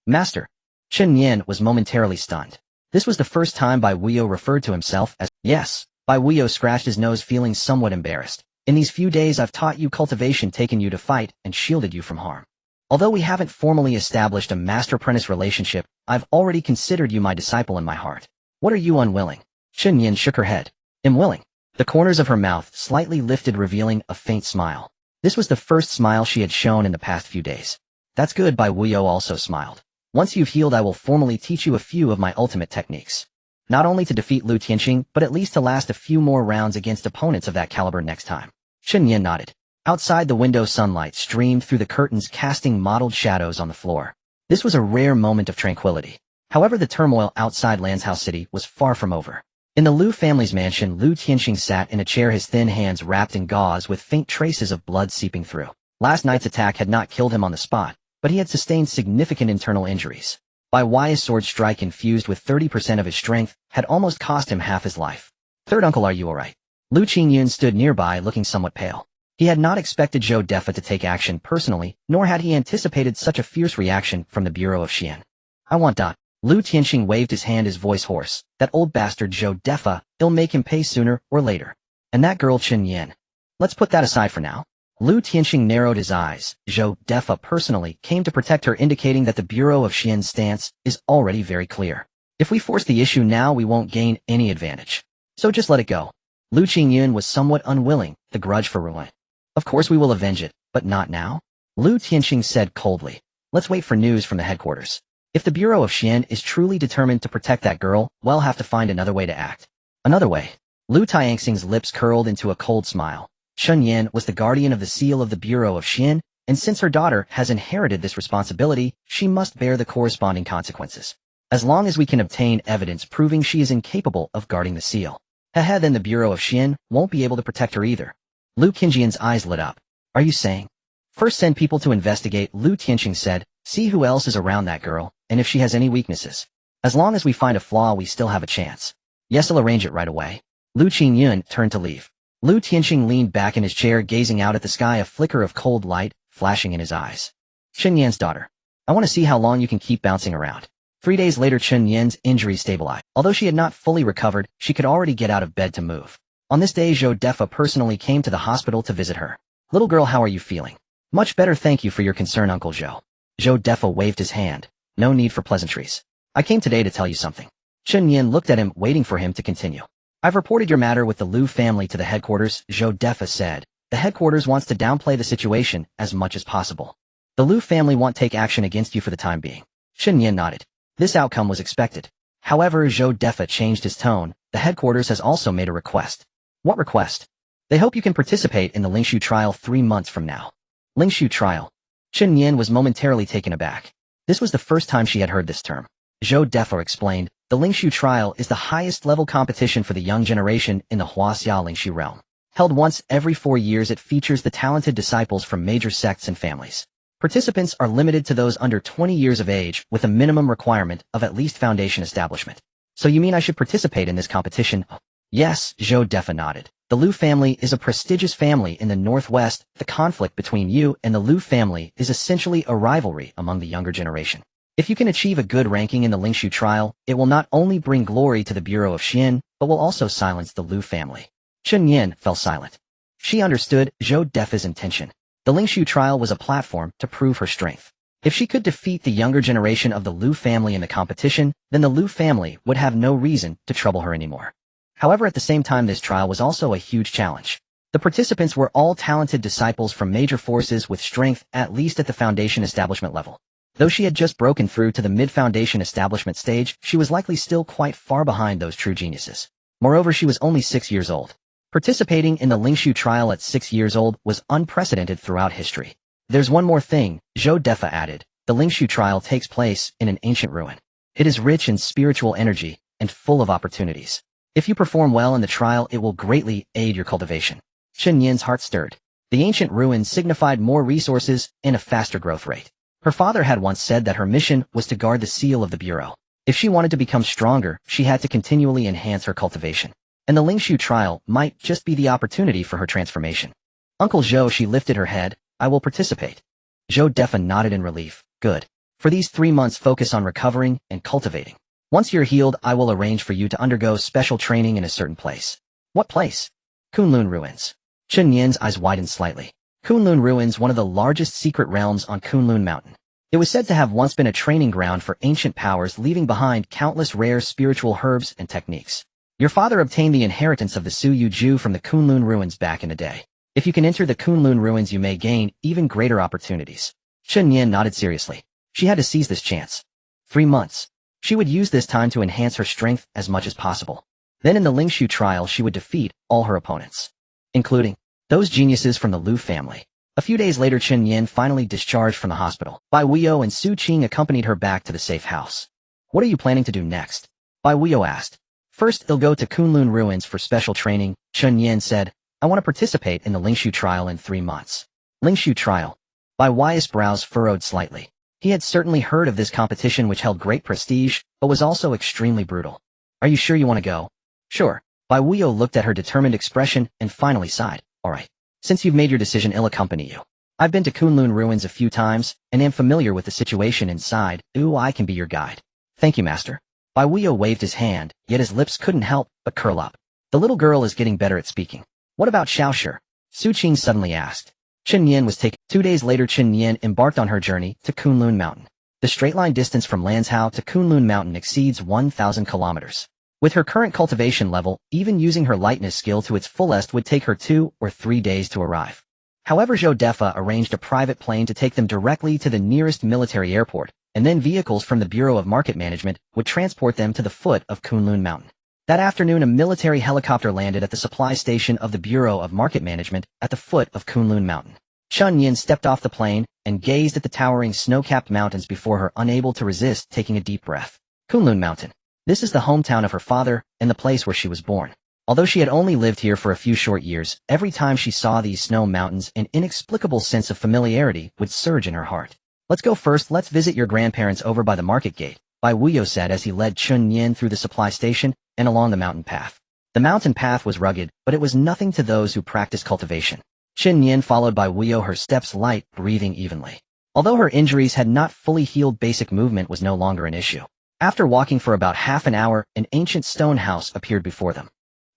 Master. Chen Yan was momentarily stunned. This was the first time Bai Wuyo referred to himself as, yes. Bai Wuyo scratched his nose, feeling somewhat embarrassed. In these few days I've taught you cultivation, taken you to fight, and shielded you from harm. Although we haven't formally established a master-apprentice relationship, I've already considered you my disciple in my heart. What are you unwilling? Chen Yan shook her head. Am willing. The corners of her mouth slightly lifted, revealing a faint smile. This was the first smile she had shown in the past few days. That's good. Bai Wuyo also smiled. Once you've healed, I will formally teach you a few of my ultimate techniques. Not only to defeat Liu Tianxing, but at least to last a few more rounds against opponents of that caliber next time. Chen Yan nodded. Outside the window, sunlight streamed through the curtains, casting mottled shadows on the floor. This was a rare moment of tranquility. However, the turmoil outside Lanshouse City was far from over. In the Liu family's mansion, Liu Tianxing sat in a chair, his thin hands wrapped in gauze with faint traces of blood seeping through. Last night's attack had not killed him on the spot, but he had sustained significant internal injuries. Bai Wuyo's sword strike, infused with 30% of his strength, had almost cost him half his life. Third uncle, are you alright? Liu Qingyun stood nearby, looking somewhat pale. He had not expected Zhou Defa to take action personally, nor had he anticipated such a fierce reaction from the Bureau of Xian. I want dot. Liu Tianxing waved his hand, his voice hoarse. That old bastard Zhou Defa, he'll make him pay sooner or later. And that girl Chen Yan. Let's put that aside for now. Liu Tianxing narrowed his eyes. Zhou Defa personally came to protect her, indicating that the Bureau of Xian's stance is already very clear. If we force the issue now, we won't gain any advantage. So just let it go. Liu Qingyun was somewhat unwilling, the grudge for ruin. Of course we will avenge it, but not now. Liu Tianxing said coldly. Let's wait for news from the headquarters. If the Bureau of Xian is truly determined to protect that girl, we'll have to find another way to act. Another way? Liu Tianxing's lips curled into a cold smile. Chen Yan was the guardian of the seal of the Bureau of Xian, and since her daughter has inherited this responsibility, she must bear the corresponding consequences. As long as we can obtain evidence proving she is incapable of guarding the seal. Then the Bureau of Xian won't be able to protect her either. Liu Qingjian's eyes lit up. Are you saying? First send people to investigate, Liu Tianxing said. See who else is around that girl, and if she has any weaknesses. As long as we find a flaw, we still have a chance. Yes, I'll arrange it right away. Liu Qingyun turned to leave. Liu Tianxing leaned back in his chair, gazing out at the sky, a flicker of cold light flashing in his eyes. Chen Yan's daughter. I want to see how long you can keep bouncing around. 3 days later, Chen Yan's injury stabilized. Although she had not fully recovered, she could already get out of bed to move. On this day, Zhou Defa personally came to the hospital to visit her. Little girl, how are you feeling? Much better, thank you for your concern, Uncle Zhou. Zhou Defa waved his hand. No need for pleasantries. I came today to tell you something. Chen Yan looked at him, waiting for him to continue. I've reported your matter with the Liu family to the headquarters, Zhou Defa said. The headquarters wants to downplay the situation as much as possible. The Liu family won't take action against you for the time being. Chen Yan nodded. This outcome was expected. However, Zhou Defa changed his tone. The headquarters has also made a request. What request? They hope you can participate in the Lingshu trial 3 months from now. Lingshu trial. Chen Yan was momentarily taken aback. This was the first time she had heard this term. Zhou Defa explained, the Lingshu trial is the highest level competition for the young generation in the Huaxia Lingshu realm. Held once every 4 years, it features the talented disciples from major sects and families. Participants are limited to those under 20 years of age with a minimum requirement of at least foundation establishment. So you mean I should participate in this competition? Yes, Zhou Defa nodded. The Liu family is a prestigious family in the northwest. The conflict between you and the Liu family is essentially a rivalry among the younger generation. If you can achieve a good ranking in the Lingshu trial, it will not only bring glory to the Bureau of Xian, but will also silence the Liu family. Chen Yan fell silent. She understood Zhou Defa's intention. The Lingshu trial was a platform to prove her strength. If she could defeat the younger generation of the Liu family in the competition, then the Liu family would have no reason to trouble her anymore. However, at the same time, this trial was also a huge challenge. The participants were all talented disciples from major forces with strength at least at the foundation establishment level. Though she had just broken through to the mid-foundation establishment stage, she was likely still quite far behind those true geniuses. Moreover, she was only 6 years old. Participating in the Lingshu trial at 6 years old was unprecedented throughout history. There's one more thing, Zhou Defa added. The Lingshu trial takes place in an ancient ruin. It is rich in spiritual energy and full of opportunities. If you perform well in the trial, it will greatly aid your cultivation. Chen Yan's heart stirred. The ancient ruin signified more resources and a faster growth rate. Her father had once said that her mission was to guard the seal of the Bureau. If she wanted to become stronger, she had to continually enhance her cultivation. And the Lingshu trial might just be the opportunity for her transformation. Uncle Zhou, she lifted her head. I will participate. Zhou Defa nodded in relief. Good. For these 3 months, focus on recovering and cultivating. Once you're healed, I will arrange for you to undergo special training in a certain place. What place? Kunlun Ruins. Chen Yan's eyes widened slightly. Kunlun Ruins, one of the largest secret realms on Kunlun Mountain. It was said to have once been a training ground for ancient powers, leaving behind countless rare spiritual herbs and techniques. Your father obtained the inheritance of the Su Yu Ju from the Kunlun Ruins back in the day. If you can enter the Kunlun Ruins, you may gain even greater opportunities. Chen Yan nodded seriously. She had to seize this chance. 3 months. She would use this time to enhance her strength as much as possible. Then in the Lingshu trial, she would defeat all her opponents, including those geniuses from the Liu family. A few days later, Chen Yan finally discharged from the hospital. Bai Wuyo and Su Qing accompanied her back to the safe house. What are you planning to do next? Bai Wuyo asked. First, he'll go to Kunlun Ruins for special training, Chen Yan said. I want to participate in the Lingshu trial in 3 months. Lingshu trial. Bai Wuyo's brows furrowed slightly. He had certainly heard of this competition, which held great prestige, but was also extremely brutal. Are you sure you want to go? Sure. Bai Wuyo looked at her determined expression and finally sighed. All right. Since you've made your decision, I'll accompany you. I've been to Kunlun Ruins a few times and am familiar with the situation inside. I can be your guide. Thank you, master. Bai Wuyo waved his hand, yet his lips couldn't help but curl up. The little girl is getting better at speaking. What about Xiaoshi? Su Qing suddenly asked. Chen Yan was taken. 2 days later, Chen Yan embarked on her journey to Kunlun Mountain. The straight-line distance from Lanzhou to Kunlun Mountain exceeds 1,000 kilometers. With her current cultivation level, even using her lightness skill to its fullest would take her 2 or 3 days to arrive. However, Zhou Defa arranged a private plane to take them directly to the nearest military airport, and then vehicles from the Bureau of Market Management would transport them to the foot of Kunlun Mountain. That afternoon, a military helicopter landed at the supply station of the Bureau of Market Management at the foot of Kunlun Mountain. Chen Yan stepped off the plane and gazed at the towering snow-capped mountains before her, unable to resist taking a deep breath. Kunlun Mountain. This is the hometown of her father and the place where she was born. Although she had only lived here for a few short years, every time she saw these snow mountains, an inexplicable sense of familiarity would surge in her heart. Let's go first. Let's visit your grandparents over by the market gate, Bai Wuyo said as he led Chen Yan through the supply station and along the mountain path. The mountain path was rugged, but it was nothing to those who practice cultivation. Chen Yan followed Bai Wuyo, her steps light, breathing evenly. Although her injuries had not fully healed, basic movement was no longer an issue. After walking for about half an hour, an ancient stone house appeared before them.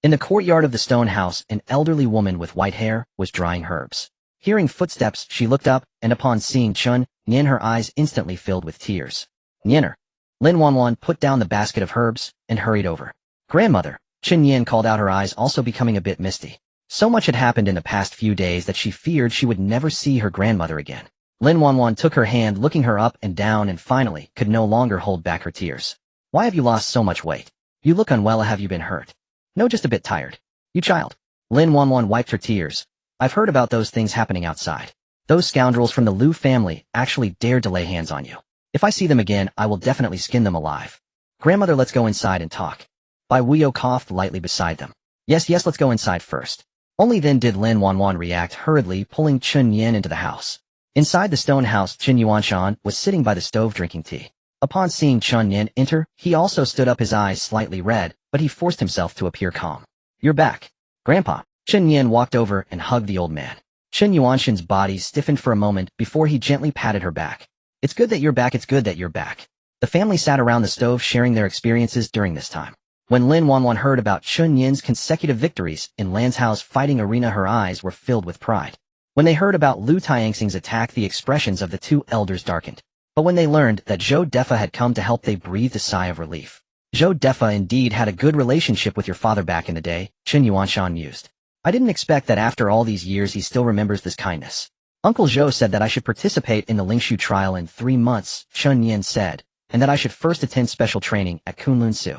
In the courtyard of the stone house, an elderly woman with white hair was drying herbs. Hearing footsteps, she looked up, and upon seeing Chen Yan, her eyes instantly filled with tears. Nyanner. Lin Wanwan put down the basket of herbs and hurried over. Grandmother, Chen Yan called out, her eyes also becoming a bit misty. So much had happened in the past few days that she feared she would never see her grandmother again. Lin Wanwan took her hand, looking her up and down, and finally could no longer hold back her tears. Why have you lost so much weight? You look unwell. Have you been hurt? No, just a bit tired. You child. Lin Wanwan wiped her tears. I've heard about those things happening outside. Those scoundrels from the Liu family actually dared to lay hands on you. If I see them again, I will definitely skin them alive. Grandmother, let's go inside and talk. Bai Wuyo coughed lightly beside them. Yes, let's go inside first. Only then did Lin Wanwan react, hurriedly pulling Chen Yan into the house. Inside the stone house, Chen Yuanshan was sitting by the stove drinking tea. Upon seeing Chen Yan enter, he also stood up, his eyes slightly red, but he forced himself to appear calm. You're back. Grandpa. Chen Yan walked over and hugged the old man. Chen Yuanshan's body stiffened for a moment before he gently patted her back. It's good that you're back. It's good that you're back. The family sat around the stove sharing their experiences during this time. When Lin Wanwan heard about Chen Yan's consecutive victories in Lan's house fighting arena, her eyes were filled with pride. When they heard about Lu Tianxing's attack, the expressions of the two elders darkened. But when they learned that Zhou Defa had come to help, they breathed a sigh of relief. Zhou Defa indeed had a good relationship with your father back in the day, Chen Yuanshan mused. I didn't expect that after all these years he still remembers this kindness. Uncle Zhou said that I should participate in the Lingshu trial in 3 months, Chen Yan said, and that I should first attend special training at Kunlun Su.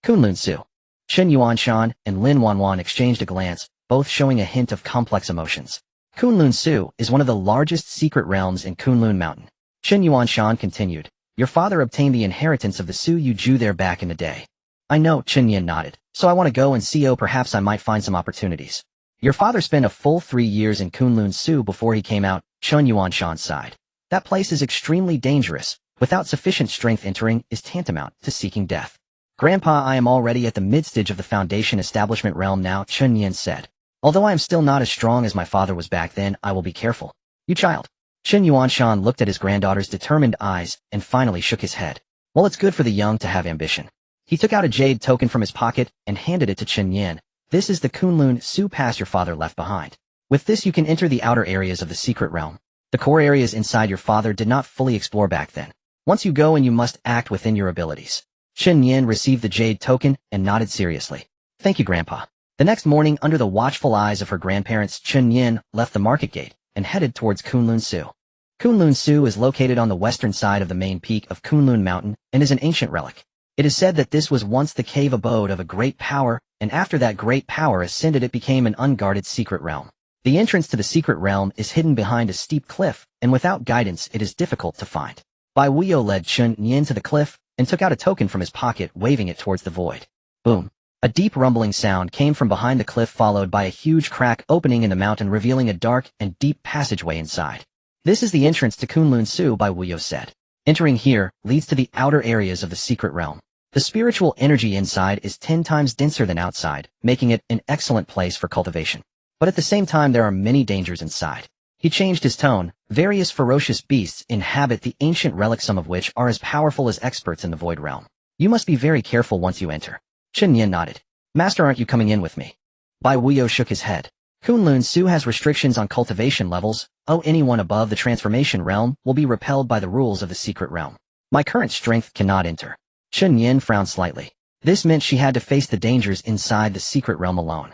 Kunlun Su. Chen Yuanshan and Lin Wanwan exchanged a glance, both showing a hint of complex emotions. Kunlun Su is one of the largest secret realms in Kunlun Mountain. Chen Yuanshan continued. Your father obtained the inheritance of the Su Yu Ju there back in the day. I know, Chen Yan nodded, so I want to go and see. Oh, perhaps I might find some opportunities. Your father spent a full 3 years in Kunlun Su before he came out, Chen Yuanshan sighed. That place is extremely dangerous. Without sufficient strength, entering is tantamount to seeking death. Grandpa, I am already at the mid-stage of the foundation establishment realm now, Chen Yan said. Although I am still not as strong as my father was back then, I will be careful. You child. Chen Yuanshan looked at his granddaughter's determined eyes and finally shook his head. Well, it's good for the young to have ambition. He took out a jade token from his pocket and handed it to Chen Yan. This is the Kunlun Su pass your father left behind. With this you can enter the outer areas of the secret realm. The core areas inside your father did not fully explore back then. Once you go in, you must act within your abilities. Chen Yan received the jade token and nodded seriously. Thank you, Grandpa. The next morning, under the watchful eyes of her grandparents, Chen Yan left the market gate and headed towards Kunlun Su. Kunlun Su is located on the western side of the main peak of Kunlun Mountain and is an ancient relic. It is said that this was once the cave abode of a great power, and after that great power ascended, it became an unguarded secret realm. The entrance to the secret realm is hidden behind a steep cliff, and without guidance it is difficult to find. Bai Wuyo led Chen Yan to the cliff and took out a token from his pocket, waving it towards the void. Boom. A deep rumbling sound came from behind the cliff, followed by a huge crack opening in the mountain, revealing a dark and deep passageway inside. This is the entrance to Kunlun Su, Bai Wuyo said. Entering here leads to the outer areas of the secret realm. The spiritual energy inside is 10 times denser than outside, making it an excellent place for cultivation. But at the same time, there are many dangers inside. He changed his tone. Various ferocious beasts inhabit the ancient relics, some of which are as powerful as experts in the void realm. You must be very careful once you enter. Chen Yan nodded. Master, aren't you coming in with me? Bai Wuyo shook his head. Kunlun Su has restrictions on cultivation levels. Anyone above the transformation realm will be repelled by the rules of the secret realm. My current strength cannot enter. Chen Yan frowned slightly. This meant she had to face the dangers inside the secret realm alone.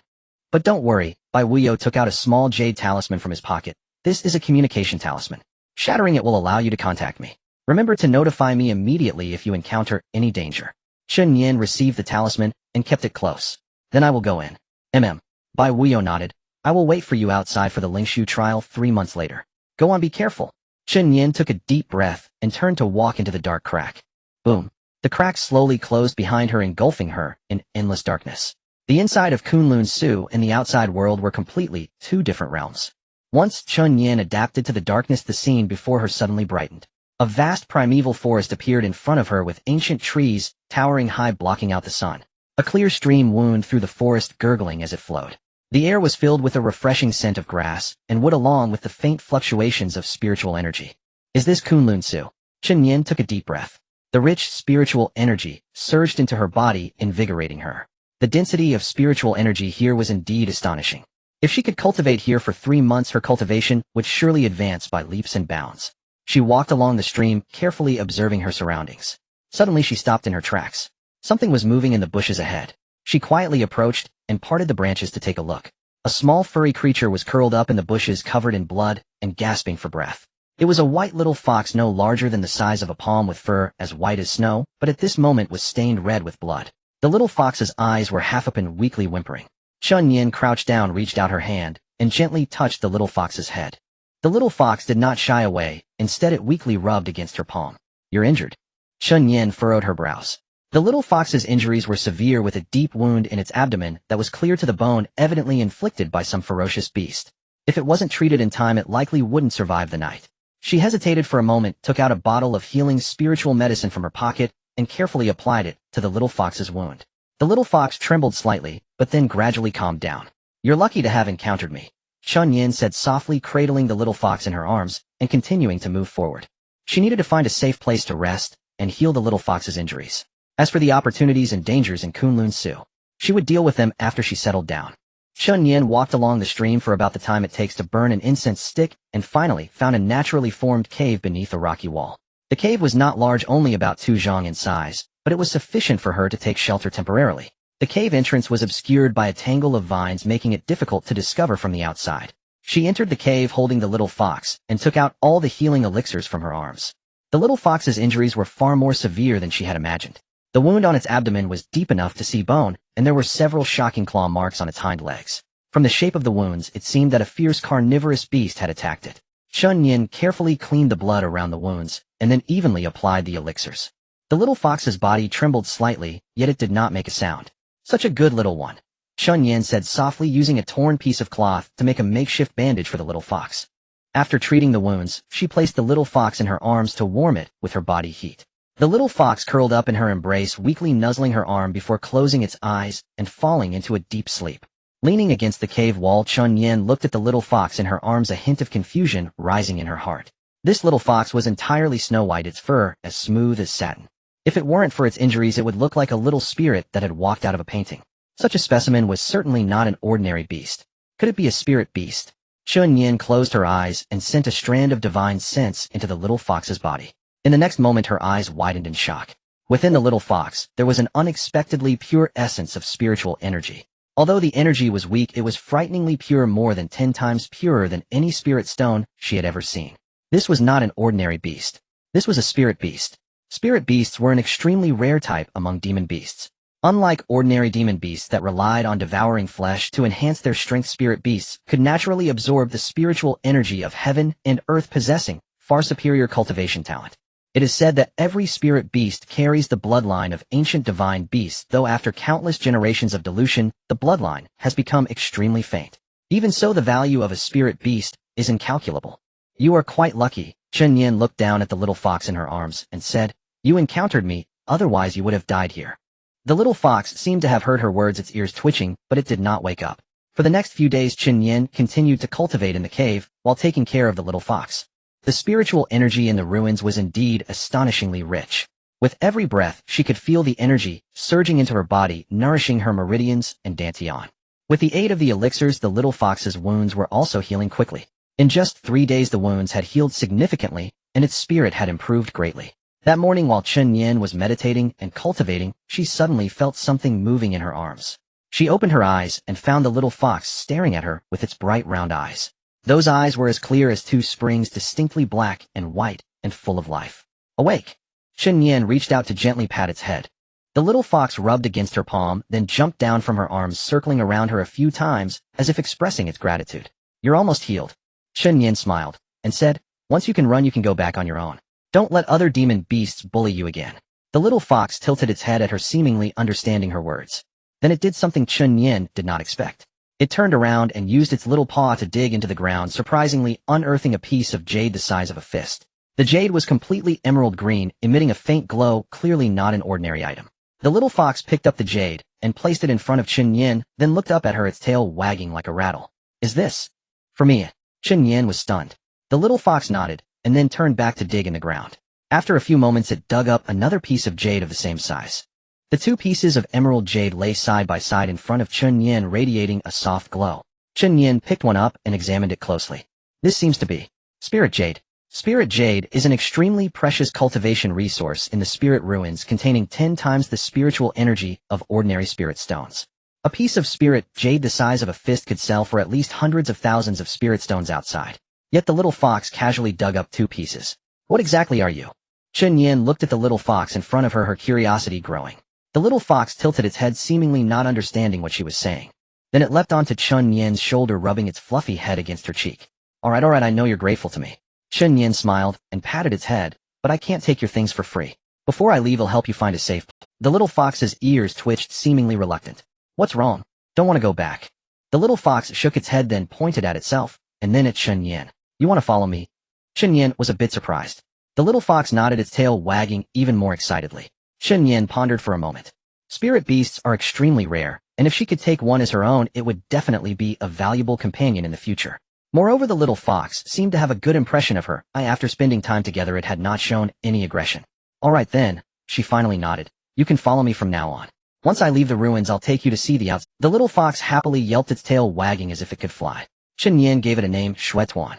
But don't worry, Bai Wuyo took out a small jade talisman from his pocket. This is a communication talisman. Shattering it will allow you to contact me. Remember to notify me immediately if you encounter any danger. Chen Yan received the talisman and kept it close. Then I will go in. Bai Wuyo nodded. I will wait for you outside for the Lingshu trial 3 months later. Go on, be careful. Chen Yan took a deep breath and turned to walk into the dark crack. Boom. The crack slowly closed behind her, engulfing her in endless darkness. The inside of Kunlun Su and the outside world were completely 2 different realms. Once Chen Yan adapted to the darkness, the scene before her suddenly brightened. A vast primeval forest appeared in front of her with ancient trees towering high, blocking out the sun. A clear stream wound through the forest, gurgling as it flowed. The air was filled with a refreshing scent of grass and wood, along with the faint fluctuations of spiritual energy. Is this Kunlun Su? Chen Yan took a deep breath. The rich spiritual energy surged into her body, invigorating her. The density of spiritual energy here was indeed astonishing. If she could cultivate here for 3 months, her cultivation would surely advance by leaps and bounds. She walked along the stream, carefully observing her surroundings. Suddenly she stopped in her tracks. Something was moving in the bushes ahead. She quietly approached and parted the branches to take a look. A small furry creature was curled up in the bushes, covered in blood and gasping for breath. It was a white little fox no larger than the size of a palm, with fur as white as snow, but at this moment was stained red with blood. The little fox's eyes were half open, weakly whimpering. Chen Yan crouched down, reached out her hand, and gently touched the little fox's head. The little fox did not shy away, instead it weakly rubbed against her palm. "You're injured." Chen Yan furrowed her brows. The little fox's injuries were severe, with a deep wound in its abdomen that was clear to the bone, evidently inflicted by some ferocious beast. If it wasn't treated in time, it likely wouldn't survive the night. She hesitated for a moment, took out a bottle of healing spiritual medicine from her pocket, and carefully applied it to the little fox's wound. The little fox trembled slightly, but then gradually calmed down. "You're lucky to have encountered me," Chen Yan said softly, cradling the little fox in her arms and continuing to move forward. She needed to find a safe place to rest and heal the little fox's injuries. As for the opportunities and dangers in Kunlun Su, she would deal with them after she settled down. Chen Yan walked along the stream for about the time it takes to burn an incense stick and finally found a naturally formed cave beneath a rocky wall. The cave was not large, only about 2 zhang in size, but it was sufficient for her to take shelter temporarily. The cave entrance was obscured by a tangle of vines, making it difficult to discover from the outside. She entered the cave holding the little fox and took out all the healing elixirs from her arms. The little fox's injuries were far more severe than she had imagined. The wound on its abdomen was deep enough to see bone, and there were several shocking claw marks on its hind legs. From the shape of the wounds, it seemed that a fierce carnivorous beast had attacked it. Chen Yan carefully cleaned the blood around the wounds, and then evenly applied the elixirs. The little fox's body trembled slightly, yet it did not make a sound. "Such a good little one," Chen Yan said softly, using a torn piece of cloth to make a makeshift bandage for the little fox. After treating the wounds, she placed the little fox in her arms to warm it with her body heat. The little fox curled up in her embrace, weakly nuzzling her arm before closing its eyes and falling into a deep sleep. Leaning against the cave wall, Chen Yan looked at the little fox in her arms, a hint of confusion rising in her heart. This little fox was entirely snow white, its fur as smooth as satin. If it weren't for its injuries, it would look like a little spirit that had walked out of a painting. Such a specimen was certainly not an ordinary beast. Could it be a spirit beast? Chen Yan closed her eyes and sent a strand of divine sense into the little fox's body. In the next moment, her eyes widened in shock. Within the little fox, there was an unexpectedly pure essence of spiritual energy. Although the energy was weak, it was frighteningly pure, more than 10 times purer than any spirit stone she had ever seen. This was not an ordinary beast. This was a spirit beast. Spirit beasts were an extremely rare type among demon beasts. Unlike ordinary demon beasts that relied on devouring flesh to enhance their strength, spirit beasts could naturally absorb the spiritual energy of heaven and earth, possessing far superior cultivation talent. It is said that every spirit beast carries the bloodline of ancient divine beasts, though after countless generations of dilution, the bloodline has become extremely faint. Even so, the value of a spirit beast is incalculable. "You are quite lucky." Chen Yan looked down at the little fox in her arms and said, "You encountered me, otherwise you would have died here." The little fox seemed to have heard her words, its ears twitching, but it did not wake up. For the next few days, Chen Yan continued to cultivate in the cave while taking care of the little fox. The spiritual energy in the ruins was indeed astonishingly rich. With every breath, she could feel the energy surging into her body, nourishing her meridians and dantian. With the aid of the elixirs, the little fox's wounds were also healing quickly. In just 3 days, the wounds had healed significantly, and its spirit had improved greatly. That morning, while Chen Yan was meditating and cultivating, she suddenly felt something moving in her arms. She opened her eyes and found the little fox staring at her with its bright round eyes. Those eyes were as clear as 2 springs, distinctly black and white and full of life. "Awake!" Chen Yan reached out to gently pat its head. The little fox rubbed against her palm, then jumped down from her arms, circling around her a few times as if expressing its gratitude. "You're almost healed." Chen Yan smiled and said, "Once you can run, you can go back on your own. Don't let other demon beasts bully you again." The little fox tilted its head at her, seemingly understanding her words. Then it did something Chen Yan did not expect. It turned around and used its little paw to dig into the ground, surprisingly unearthing a piece of jade the size of a fist. The jade was completely emerald green, emitting a faint glow, clearly not an ordinary item. The little fox picked up the jade and placed it in front of Chen Yan, then looked up at her, its tail wagging like a rattle. "Is this for me?" Chen Yan was stunned. The little fox nodded and then turned back to dig in the ground. After a few moments, it dug up another piece of jade of the same size. The two pieces of emerald jade lay side by side in front of Chen Yan, radiating a soft glow. Chen Yan picked one up and examined it closely. This seems to be spirit jade. Spirit jade is an extremely precious cultivation resource in the spirit ruins, containing 10 times the spiritual energy of ordinary spirit stones. A piece of spirit jade the size of a fist could sell for at least hundreds of thousands of spirit stones outside. Yet the little fox casually dug up 2 pieces. What exactly are you? Chen Yan looked at the little fox in front of her, her curiosity growing. The little fox tilted its head, seemingly not understanding what she was saying. Then it leapt onto Chen Yan's shoulder, rubbing its fluffy head against her cheek. Alright, I know you're grateful to me. Chen Yan smiled and patted its head, but I can't take your things for free. Before I leave, I'll help you find a safe. The little fox's ears twitched, seemingly reluctant. What's wrong? Don't want to go back. The little fox shook its head, then pointed at itself, and then at Chen Yan. You want to follow me? Chen Yan was a bit surprised. The little fox nodded, its tail wagging even more excitedly. Chen Yan pondered for a moment. Spirit beasts are extremely rare, and if she could take one as her own, it would definitely be a valuable companion in the future. Moreover, the little fox seemed to have a good impression of her. After spending time together, it had not shown any aggression. Alright then, she finally nodded. You can follow me from now on. Once I leave the ruins, I'll take you to see the outside. The little fox happily yelped, its tail wagging as if it could fly. Chen Yan gave it a name, Shuetuan.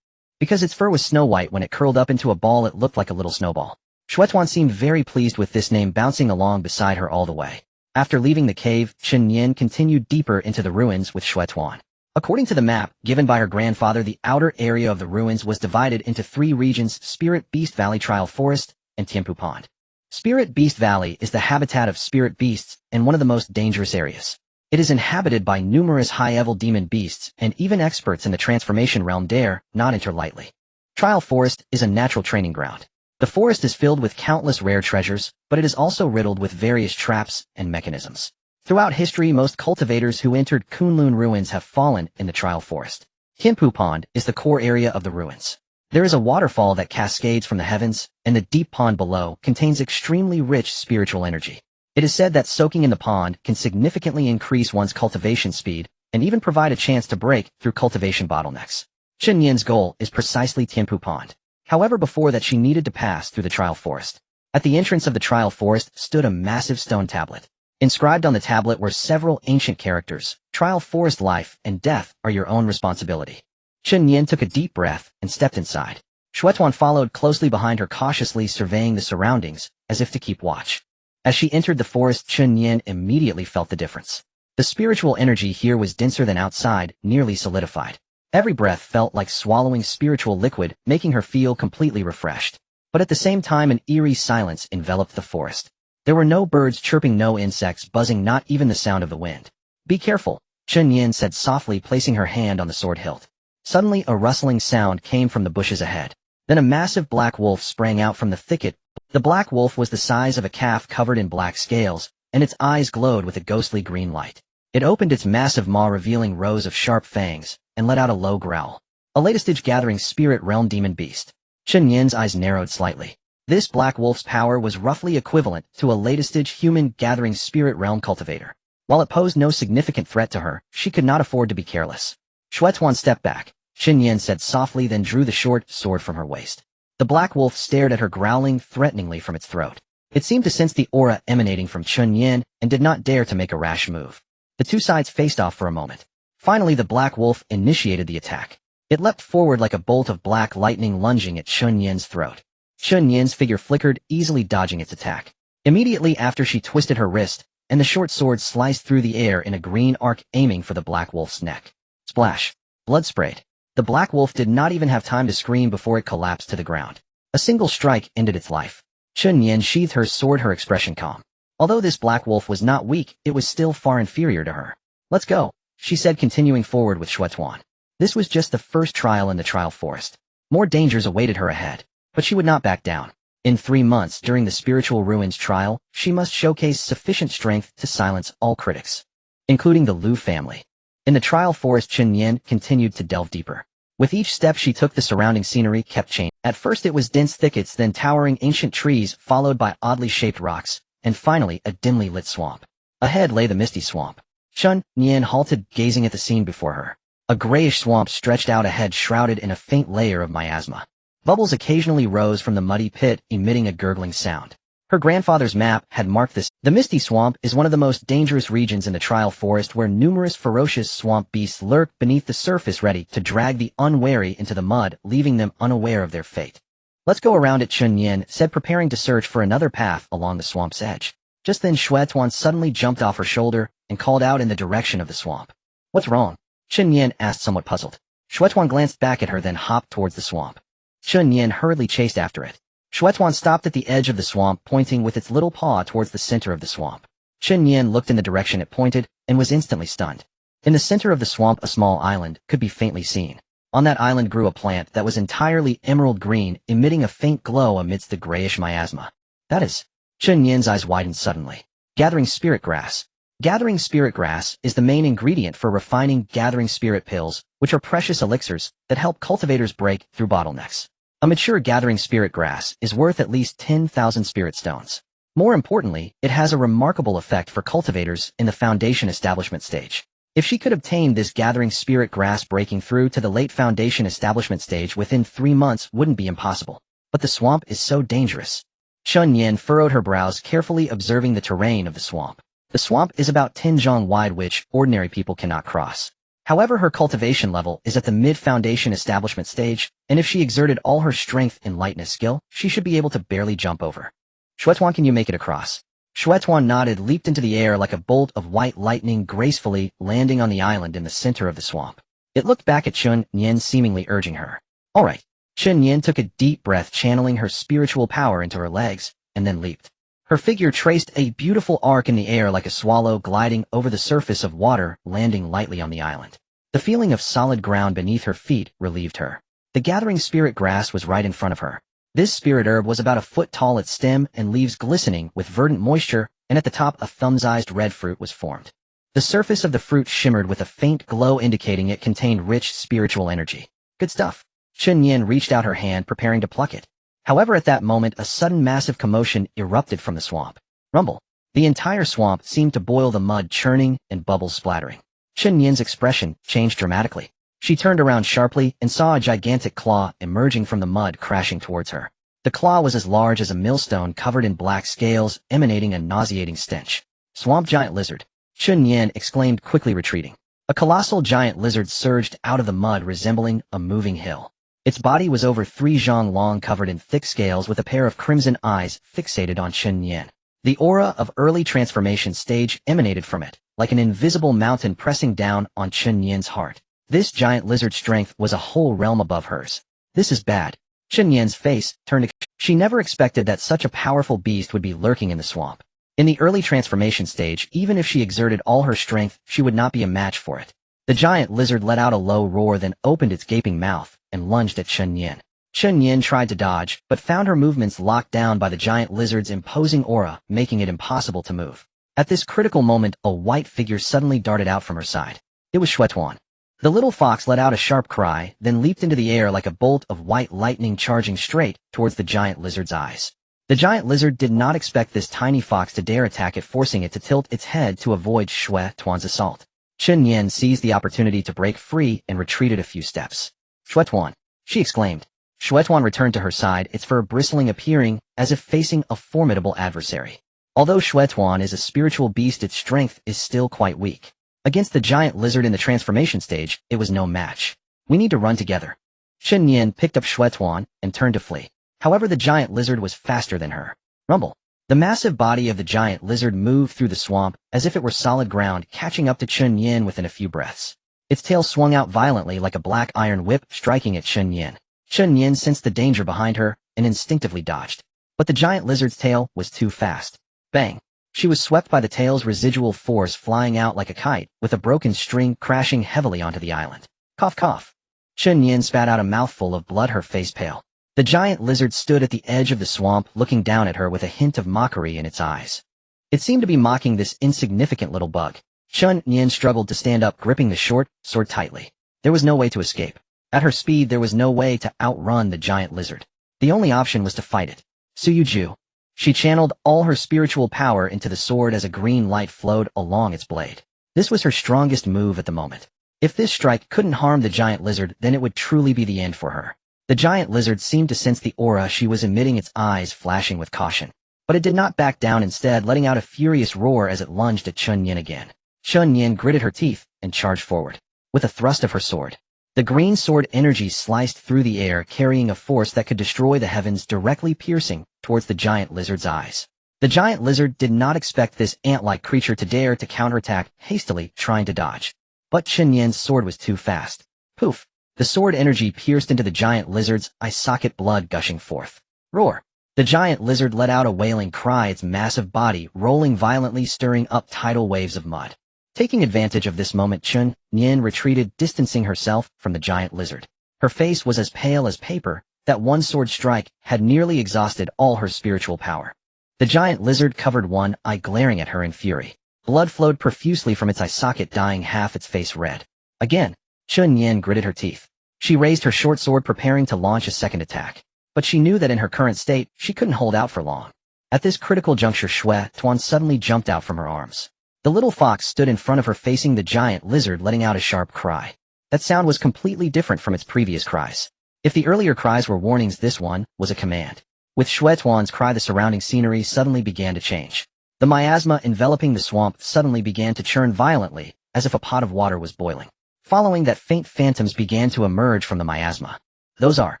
Because its fur was snow white, when it curled up into a ball, it looked like a little snowball. Shuetuan seemed very pleased with this name, bouncing along beside her all the way. After leaving the cave, Chen Yan continued deeper into the ruins with Shuetuan. According to the map given by her grandfather, the outer area of the ruins was divided into 3 regions: Spirit Beast Valley, Trial Forest, and Tianpu Pond. Spirit Beast Valley is the habitat of spirit beasts and one of the most dangerous areas. It is inhabited by numerous high-level demon beasts, and even experts in the transformation realm dare not enter lightly. Trial Forest is a natural training ground. The forest is filled with countless rare treasures, but it is also riddled with various traps and mechanisms. Throughout history, most cultivators who entered Kunlun ruins have fallen in the Trial Forest. Tianpu Pond is the core area of the ruins. There is a waterfall that cascades from the heavens, and the deep pond below contains extremely rich spiritual energy. It is said that soaking in the pond can significantly increase one's cultivation speed, and even provide a chance to break through cultivation bottlenecks. Chen Yan's goal is precisely Tianpu Pond. However, before that, she needed to pass through the Trial Forest. At the entrance of the Trial Forest stood a massive stone tablet. Inscribed on the tablet were several ancient characters. Trial Forest: life and death are your own responsibility. Chen Yan took a deep breath and stepped inside. Shuetuan followed closely behind her, cautiously surveying the surroundings, as if to keep watch. As she entered the forest, Chen Yan immediately felt the difference. The spiritual energy here was denser than outside, nearly solidified. Every breath felt like swallowing spiritual liquid, making her feel completely refreshed. But at the same time, an eerie silence enveloped the forest. There were no birds chirping, no insects buzzing, not even the sound of the wind. Be careful, Chen Yan said softly, placing her hand on the sword hilt. Suddenly, a rustling sound came from the bushes ahead. Then a massive black wolf sprang out from the thicket. The black wolf was the size of a calf, covered in black scales, and its eyes glowed with a ghostly green light. It opened its massive maw, revealing rows of sharp fangs, and let out a low growl. A late-stage gathering spirit realm demon beast. Chen Yan's eyes narrowed slightly. This black wolf's power was roughly equivalent to a latest-stage human gathering spirit realm cultivator. While it posed no significant threat to her, she could not afford to be careless. Shuetuan stepped back, Chen Yan said softly, then drew the short sword from her waist. The black wolf stared at her, growling threateningly from its throat. It seemed to sense the aura emanating from Chen Yan and did not dare to make a rash move. The two sides faced off for a moment. Finally, the black wolf initiated the attack. It leapt forward like a bolt of black lightning, lunging at Chen Yan's throat. Chen Yan's figure flickered, easily dodging its attack. Immediately after, she twisted her wrist, and the short sword sliced through the air in a green arc, aiming for the black wolf's neck. Splash! Blood sprayed. The black wolf did not even have time to scream before it collapsed to the ground. A single strike ended its life. Chen Yan sheathed her sword, her expression calm. Although this black wolf was not weak, it was still far inferior to her. Let's go, she said, continuing forward with Shuetuan. This was just the first trial in the Trial Forest. More dangers awaited her ahead, but she would not back down. In 3 months, during the Spiritual Ruins trial, she must showcase sufficient strength to silence all critics, including the Liu family. In the Trial Forest, Chen Yan continued to delve deeper. With each step she took, the surrounding scenery kept changing. At first it was dense thickets, then towering ancient trees, followed by oddly shaped rocks, and finally a dimly lit swamp. Ahead lay the misty swamp. Chen Yan halted, gazing at the scene before her. A grayish swamp stretched out ahead, shrouded in a faint layer of miasma. Bubbles occasionally rose from the muddy pit, emitting a gurgling sound. Her grandfather's map had marked this. The Misty Swamp is one of the most dangerous regions in the Trial Forest where numerous ferocious swamp beasts lurk beneath the surface ready to drag the unwary into the mud, leaving them unaware of their fate. Let's go around it, Chen Yan said, preparing to search for another path along the swamp's edge. Just then Xue Tuan suddenly jumped off her shoulder and called out in the direction of the swamp. What's wrong? Chen Yan asked, somewhat puzzled. Xue Tuan glanced back at her, then hopped towards the swamp. Chen Yan hurriedly chased after it. Xue Tuan stopped at the edge of the swamp, pointing with its little paw towards the center of the swamp. Chen Yan looked in the direction it pointed and was instantly stunned. In the center of the swamp, a small island could be faintly seen. On that island grew a plant that was entirely emerald green, emitting a faint glow amidst the grayish miasma. That is... Chen Yan's eyes widened suddenly. Gathering spirit grass. Gathering spirit grass is the main ingredient for refining gathering spirit pills, which are precious elixirs that help cultivators break through bottlenecks. A mature gathering spirit grass is worth at least 10,000 spirit stones. More importantly, it has a remarkable effect for cultivators in the foundation establishment stage. If she could obtain this gathering spirit grass, breaking through to the late foundation establishment stage within 3 months wouldn't be impossible. But the swamp is so dangerous. Chen Yan furrowed her brows, carefully observing the terrain of the swamp. The swamp is about 10 zhang wide, which ordinary people cannot cross. However, her cultivation level is at the mid-foundation establishment stage, and if she exerted all her strength and lightness skill, she should be able to barely jump over. Xue Tuan, can you make it across? Xue Tuan nodded, leaped into the air like a bolt of white lightning, gracefully landing on the island in the center of the swamp. It looked back at Chen Yan, seemingly urging her. All right. Chen Yan took a deep breath, channeling her spiritual power into her legs, and then leaped. Her figure traced a beautiful arc in the air like a swallow gliding over the surface of water, landing lightly on the island. The feeling of solid ground beneath her feet relieved her. The gathering spirit grass was right in front of her. This spirit herb was about a foot tall, its stem and leaves glistening with verdant moisture, and at the top a thumb-sized red fruit was formed. The surface of the fruit shimmered with a faint glow, indicating it contained rich spiritual energy. Good stuff. Chen Yan reached out her hand, preparing to pluck it. However, at that moment, a sudden massive commotion erupted from the swamp. Rumble. The entire swamp seemed to boil, the mud churning and bubbles splattering. Chen Yan's expression changed dramatically. She turned around sharply and saw a gigantic claw emerging from the mud, crashing towards her. The claw was as large as a millstone, covered in black scales, emanating a nauseating stench. Swamp giant lizard. Chen Yan exclaimed, quickly retreating. A colossal giant lizard surged out of the mud, resembling a moving hill. Its body was over 3 zhang long, covered in thick scales, with a pair of crimson eyes fixated on Chen Yan. The aura of early transformation stage emanated from it, like an invisible mountain pressing down on Chen Yan's heart. This giant lizard's strength was a whole realm above hers. This is bad. Chen Yan's face turned. She never expected that such a powerful beast would be lurking in the swamp. In the early transformation stage, even if she exerted all her strength, she would not be a match for it. The giant lizard let out a low roar, then opened its gaping mouth and lunged at Chen Yan. Chen Yan tried to dodge, but found her movements locked down by the giant lizard's imposing aura, making it impossible to move. At this critical moment, a white figure suddenly darted out from her side. It was Xue Tuan. The little fox let out a sharp cry, then leaped into the air like a bolt of white lightning, charging straight towards the giant lizard's eyes. The giant lizard did not expect this tiny fox to dare attack it, forcing it to tilt its head to avoid Xue Tuan's assault. Chen Yan seized the opportunity to break free and retreated a few steps. Xue Tuan, she exclaimed. Xue Tuan returned to her side, its fur bristling, appearing as if facing a formidable adversary. Although Xue Tuan is a spiritual beast, its strength is still quite weak. Against the giant lizard in the transformation stage, it was no match. We need to run together. Chen Yan picked up Xue Tuan and turned to flee. However, the giant lizard was faster than her. Rumble. The massive body of the giant lizard moved through the swamp as if it were solid ground, catching up to Chen Yan within a few breaths. Its tail swung out violently like a black iron whip, striking at Chen Yan. Chen Yan sensed the danger behind her and instinctively dodged. But the giant lizard's tail was too fast. Bang! She was swept by the tail's residual force, flying out like a kite, with a broken string crashing heavily onto the island. Cough, cough. Chen Yan spat out a mouthful of blood, her face pale. The giant lizard stood at the edge of the swamp, looking down at her with a hint of mockery in its eyes. It seemed to be mocking this insignificant little bug. Chen Yan struggled to stand up, gripping the short sword tightly. There was no way to escape. At her speed, there was no way to outrun the giant lizard. The only option was to fight it. Suyuju. She channeled all her spiritual power into the sword as a green light flowed along its blade. This was her strongest move at the moment. If this strike couldn't harm the giant lizard, then it would truly be the end for her. The giant lizard seemed to sense the aura she was emitting, its eyes flashing with caution. But it did not back down, instead letting out a furious roar as it lunged at Chen Yan again. Chen Yan gritted her teeth and charged forward. With a thrust of her sword, the green sword energy sliced through the air, carrying a force that could destroy the heavens, directly piercing towards the giant lizard's eyes. The giant lizard did not expect this ant-like creature to dare to counterattack, hastily trying to dodge. But Chen Yan's sword was too fast. Poof! The sword energy pierced into the giant lizard's eye socket, blood gushing forth. Roar! The giant lizard let out a wailing cry, its massive body rolling violently, stirring up tidal waves of mud. Taking advantage of this moment, Chen Yan retreated, distancing herself from the giant lizard. Her face was as pale as paper. That one sword strike had nearly exhausted all her spiritual power. The giant lizard covered one eye, glaring at her in fury. Blood flowed profusely from its eye socket, dyeing half its face red. Again, Chen Yan gritted her teeth. She raised her short sword, preparing to launch a second attack. But she knew that in her current state, she couldn't hold out for long. At this critical juncture, Shui Tuan suddenly jumped out from her arms. The little fox stood in front of her, facing the giant lizard, letting out a sharp cry. That sound was completely different from its previous cries. If the earlier cries were warnings, this one was a command. With Shui Tuan's cry, the surrounding scenery suddenly began to change. The miasma enveloping the swamp suddenly began to churn violently, as if a pot of water was boiling. Following that, faint phantoms began to emerge from the miasma. Those are...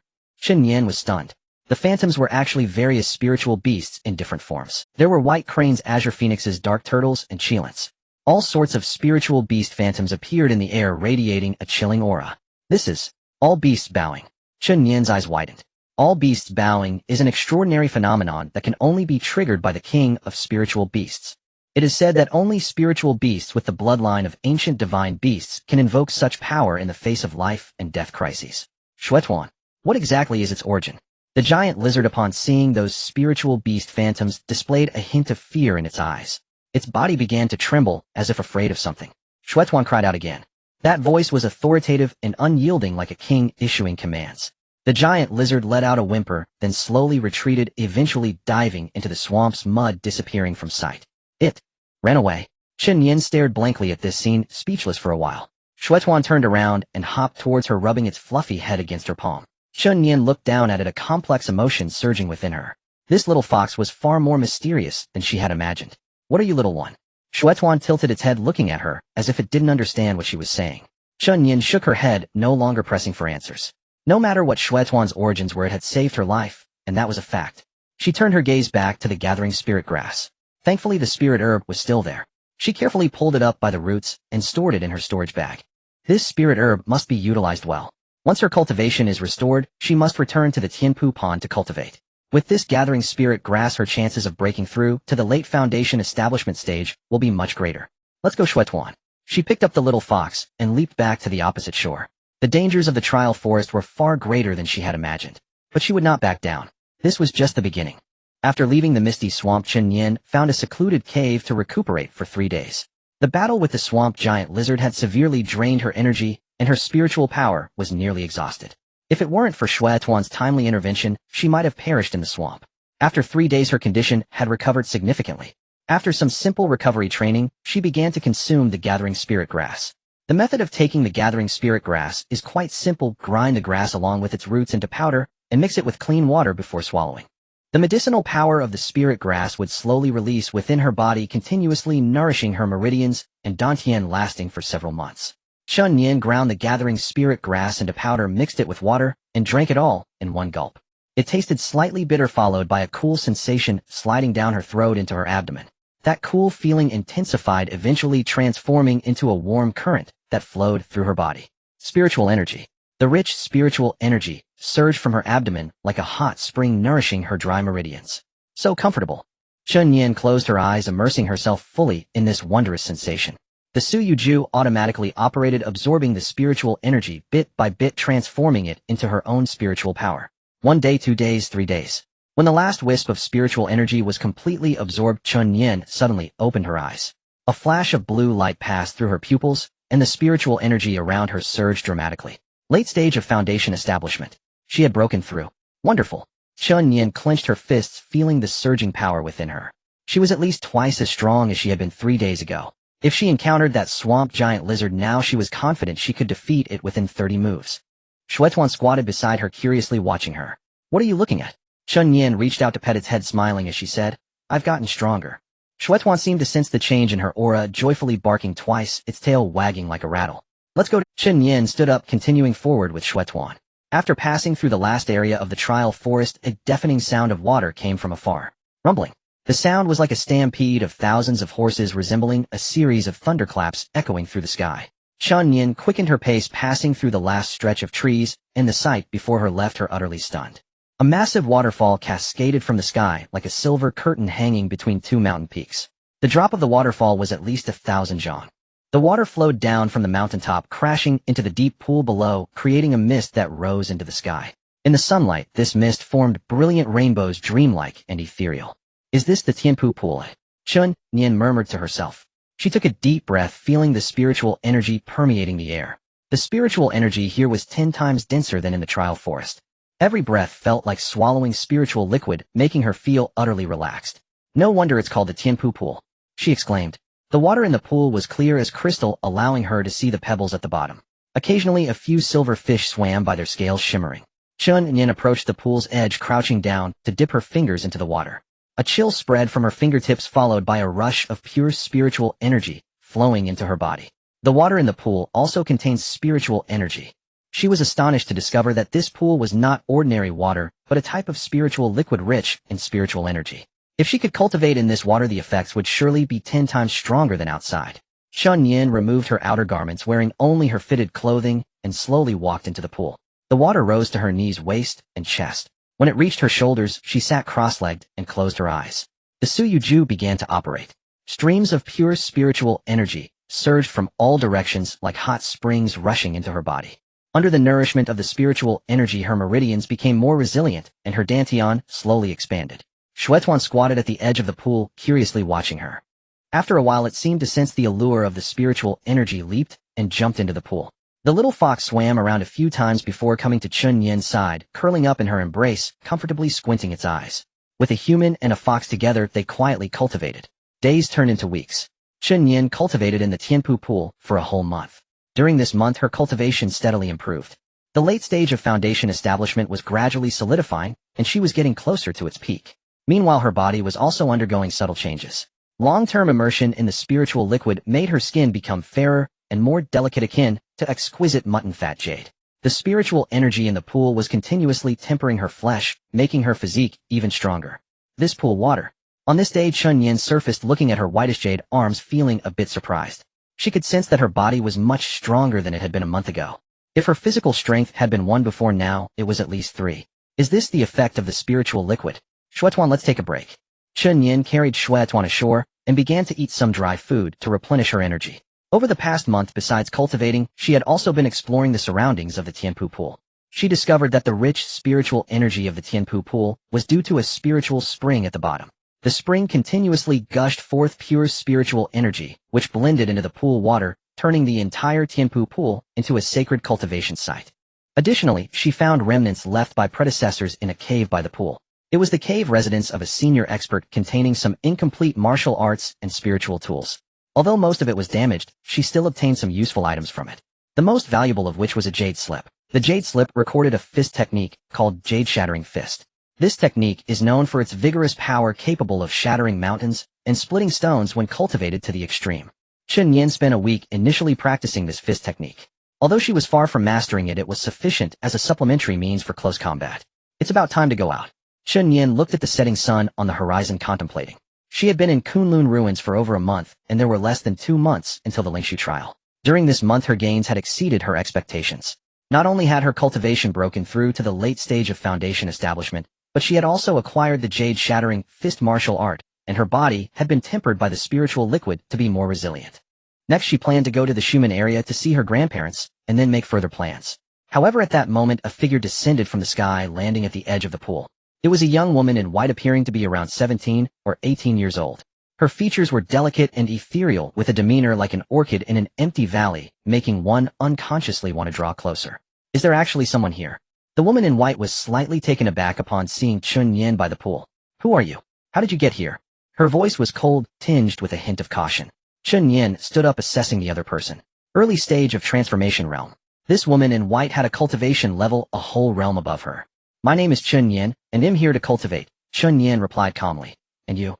Chen Yan was stunned. The phantoms were actually various spiritual beasts in different forms. There were white cranes, azure phoenixes, dark turtles, and cheelants. All sorts of spiritual beast phantoms appeared in the air, radiating a chilling aura. This is... all beasts bowing. Chen Yan's eyes widened. All beasts bowing is an extraordinary phenomenon that can only be triggered by the king of spiritual beasts. It is said that only spiritual beasts with the bloodline of ancient divine beasts can invoke such power in the face of life and death crises. Shui Tuan, what exactly is its origin? The giant lizard, upon seeing those spiritual beast phantoms, displayed a hint of fear in its eyes. Its body began to tremble, as if afraid of something. Shui Tuan cried out again. That voice was authoritative and unyielding, like a king issuing commands. The giant lizard let out a whimper, then slowly retreated, eventually diving into the swamp's mud, disappearing from sight. It ran away. Chen Yan stared blankly at this scene, speechless for a while. Shui Tuan turned around and hopped towards her, rubbing its fluffy head against her palm. Chen Yan looked down at it, a complex emotion surging within her. This little fox was far more mysterious than she had imagined. What are you, little one? Shui Tuan tilted its head, looking at her, as if it didn't understand what she was saying. Chen Yan shook her head, no longer pressing for answers. No matter what Shui Tuan's origins were, it had saved her life, and that was a fact. She turned her gaze back to the gathering spirit grass. Thankfully, the spirit herb was still there. She carefully pulled it up by the roots and stored it in her storage bag. This spirit herb must be utilized well. Once her cultivation is restored, she must return to the Tianpu Pond to cultivate. With this gathering spirit grass, her chances of breaking through to the late foundation establishment stage will be much greater. Let's go, Shui Tuan. She picked up the little fox and leaped back to the opposite shore. The dangers of the trial forest were far greater than she had imagined. But she would not back down. This was just the beginning. After leaving the misty swamp, Chen Yan found a secluded cave to recuperate for 3 days. The battle with the swamp giant lizard had severely drained her energy, and her spiritual power was nearly exhausted. If it weren't for Shui Tuan's timely intervention, she might have perished in the swamp. After 3 days, her condition had recovered significantly. After some simple recovery training, she began to consume the gathering spirit grass. The method of taking the gathering spirit grass is quite simple. Grind the grass along with its roots into powder and mix it with clean water before swallowing. The medicinal power of the spirit grass would slowly release within her body, continuously nourishing her meridians and dantian, lasting for several months. Chen Yan ground the gathering spirit grass into powder, mixed it with water, and drank it all in one gulp. It tasted slightly bitter, followed by a cool sensation sliding down her throat into her abdomen. That cool feeling intensified, eventually transforming into a warm current that flowed through her body. Spiritual energy. The rich spiritual energy surged from her abdomen like a hot spring, nourishing her dry meridians. So comfortable. Chen Yan closed her eyes, immersing herself fully in this wondrous sensation. The Suyuju automatically operated, absorbing the spiritual energy bit by bit, transforming it into her own spiritual power. 1 day, 2 days, 3 days. When the last wisp of spiritual energy was completely absorbed, Chen Yan suddenly opened her eyes. A flash of blue light passed through her pupils, and the spiritual energy around her surged dramatically. Late stage of foundation establishment. She had broken through. Wonderful. Chen Yan clenched her fists, feeling the surging power within her. She was at least twice as strong as she had been 3 days ago. If she encountered that swamp giant lizard now, she was confident she could defeat it within 30 moves. Shui Tuan squatted beside her, curiously watching her. What are you looking at? Chen Yan reached out to pet its head, smiling as she said, I've gotten stronger. Shuetuan seemed to sense the change in her aura, joyfully barking twice, its tail wagging like a rattle. Let's go. Chen Yan stood up, continuing forward with Shuetuan. After passing through the last area of the trial forest, a deafening sound of water came from afar. Rumbling. The sound was like a stampede of thousands of horses, resembling a series of thunderclaps echoing through the sky. Chen Yan quickened her pace, passing through the last stretch of trees, and the sight before her left her utterly stunned. A massive waterfall cascaded from the sky like a silver curtain hanging between two mountain peaks. The drop of the waterfall was at least 1,000 zhang. The water flowed down from the mountaintop, crashing into the deep pool below, creating a mist that rose into the sky. In the sunlight, this mist formed brilliant rainbows, dreamlike and ethereal. Is this the Tianpu pool? Chen Yan murmured to herself. She took a deep breath, feeling the spiritual energy permeating the air. The spiritual energy here was 10 times denser than in the trial forest. Every breath felt like swallowing spiritual liquid, making her feel utterly relaxed. No wonder it's called the Tianpu pool, she exclaimed. The water in the pool was clear as crystal, allowing her to see the pebbles at the bottom. Occasionally, a few silver fish swam by, their scales shimmering. Chen Yan approached the pool's edge, crouching down to dip her fingers into the water. A chill spread from her fingertips, followed by a rush of pure spiritual energy flowing into her body. The water in the pool also contains spiritual energy. She was astonished to discover that this pool was not ordinary water, but a type of spiritual liquid rich in spiritual energy. If she could cultivate in this water, the effects would surely be 10 times stronger than outside. Chen Yan removed her outer garments, wearing only her fitted clothing, and slowly walked into the pool. The water rose to her knees, waist, and chest. When it reached her shoulders, she sat cross-legged and closed her eyes. The Suyuju began to operate. Streams of pure spiritual energy surged from all directions like hot springs rushing into her body. Under the nourishment of the spiritual energy, her meridians became more resilient, and her dantian slowly expanded. Shuetuan squatted at the edge of the pool, curiously watching her. After a while, it seemed to sense the allure of the spiritual energy, leaped and jumped into the pool. The little fox swam around a few times before coming to Chen Yan's side, curling up in her embrace, comfortably squinting its eyes. With a human and a fox together, they quietly cultivated. Days turned into weeks. Chen Yan cultivated in the Tianpu pool for a whole month. During this month, her cultivation steadily improved. The late stage of foundation establishment was gradually solidifying, and she was getting closer to its peak. Meanwhile, her body was also undergoing subtle changes. Long-term immersion in the spiritual liquid made her skin become fairer and more delicate, akin to exquisite mutton fat jade. The spiritual energy in the pool was continuously tempering her flesh, making her physique even stronger. This pool water. On this day, Chen Yan surfaced, looking at her whitish jade arms, feeling a bit surprised. She could sense that her body was much stronger than it had been a month ago. If her physical strength had been 1 before, now it was at least 3. Is this the effect of the spiritual liquid? Shuetuan, let's take a break. Chen Yan carried Shuetuan ashore and began to eat some dry food to replenish her energy. Over the past month, besides cultivating, she had also been exploring the surroundings of the Tianpu pool. She discovered that the rich spiritual energy of the Tianpu pool was due to a spiritual spring at the bottom. The spring continuously gushed forth pure spiritual energy, which blended into the pool water, turning the entire Tianpu pool into a sacred cultivation site. Additionally, she found remnants left by predecessors in a cave by the pool. It was the cave residence of a senior expert, containing some incomplete martial arts and spiritual tools. Although most of it was damaged, she still obtained some useful items from it. The most valuable of which was a jade slip. The jade slip recorded a fist technique called jade shattering fist. This technique is known for its vigorous power, capable of shattering mountains and splitting stones when cultivated to the extreme. Chen Yan spent a week initially practicing this fist technique. Although she was far from mastering it, it was sufficient as a supplementary means for close combat. It's about time to go out. Chen Yan looked at the setting sun on the horizon, contemplating. She had been in Kunlun ruins for over a month, and there were less than 2 months until the Lingshu trial. During this month, her gains had exceeded her expectations. Not only had her cultivation broken through to the late stage of foundation establishment, but she had also acquired the jade-shattering fist martial art, and her body had been tempered by the spiritual liquid to be more resilient. Next, she planned to go to the Shuman area to see her grandparents, and then make further plans. However, at that moment, a figure descended from the sky, landing at the edge of the pool. It was a young woman in white, appearing to be around 17 or 18 years old. Her features were delicate and ethereal, with a demeanor like an orchid in an empty valley, making one unconsciously want to draw closer. Is there actually someone here? The woman in white was slightly taken aback upon seeing Chen Yan by the pool. Who are you? How did you get here? Her voice was cold, tinged with a hint of caution. Chen Yan stood up, assessing the other person. Early stage of transformation realm. This woman in white had a cultivation level a whole realm above her. My name is Chen Yan, and I'm here to cultivate, Chen Yan replied calmly. And you?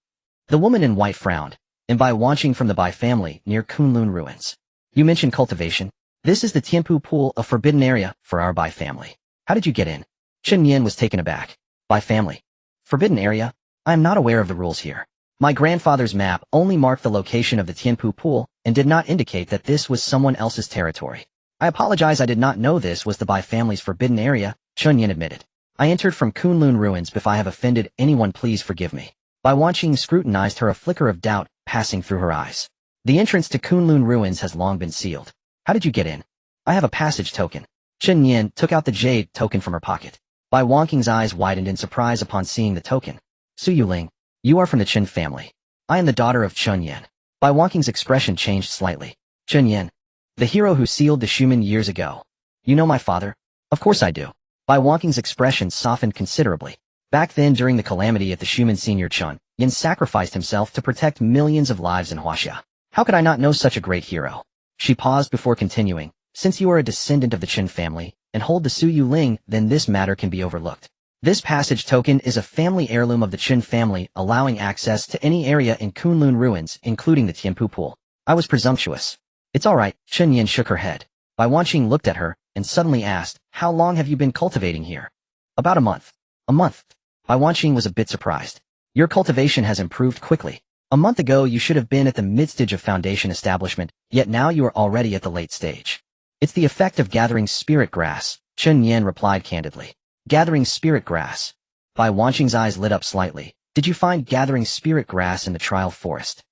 The woman in white frowned, and by watching from the Bai family near Kunlun ruins. You mentioned cultivation. This is the Tianpu pool, a forbidden area for our Bai family. How did you get in? Chen Yan was taken aback. Bai family. Forbidden area? I am not aware of the rules here. My grandfather's map only marked the location of the Tianpu pool and did not indicate that this was someone else's territory. I apologize, I did not know this was the Bai family's forbidden area, Chen Yan admitted. I entered from Kunlun ruins. If I have offended anyone, please forgive me. Bai Wanqing scrutinized her, a flicker of doubt passing through her eyes. The entrance to Kunlun ruins has long been sealed. How did you get in? I have a passage token. Chen Yan took out the jade token from her pocket. Bai Wanqing's eyes widened in surprise upon seeing the token. Su Yuling, you are from the Chen family. I am the daughter of Chen Yan. Bai Wanqing's expression changed slightly. Chen Yan, the hero who sealed the Shuman years ago. You know my father? Of course I do. Bai Wanqing's expression softened considerably. Back then, during the calamity at the Shuman, Senior Chen Yan sacrificed himself to protect millions of lives in Huaxia. How could I not know such a great hero? She paused before continuing. Since you are a descendant of the Chen family and hold the Su Yuling, then this matter can be overlooked. This passage token is a family heirloom of the Chen family, allowing access to any area in Kunlun ruins, including the Tianpu pool. I was presumptuous. It's all right, Chen Yan shook her head. Bai Wanqing looked at her and suddenly asked, how long have you been cultivating here? About a month. A month? Bai Wanqing was a bit surprised. Your cultivation has improved quickly. A month ago you should have been at the mid-stage of foundation establishment, yet now you are already at the late stage. It's the effect of gathering spirit grass, Chen Yan replied candidly. Gathering spirit grass. Bai Wanqing's eyes lit up slightly. Did you find gathering spirit grass in the trial forest?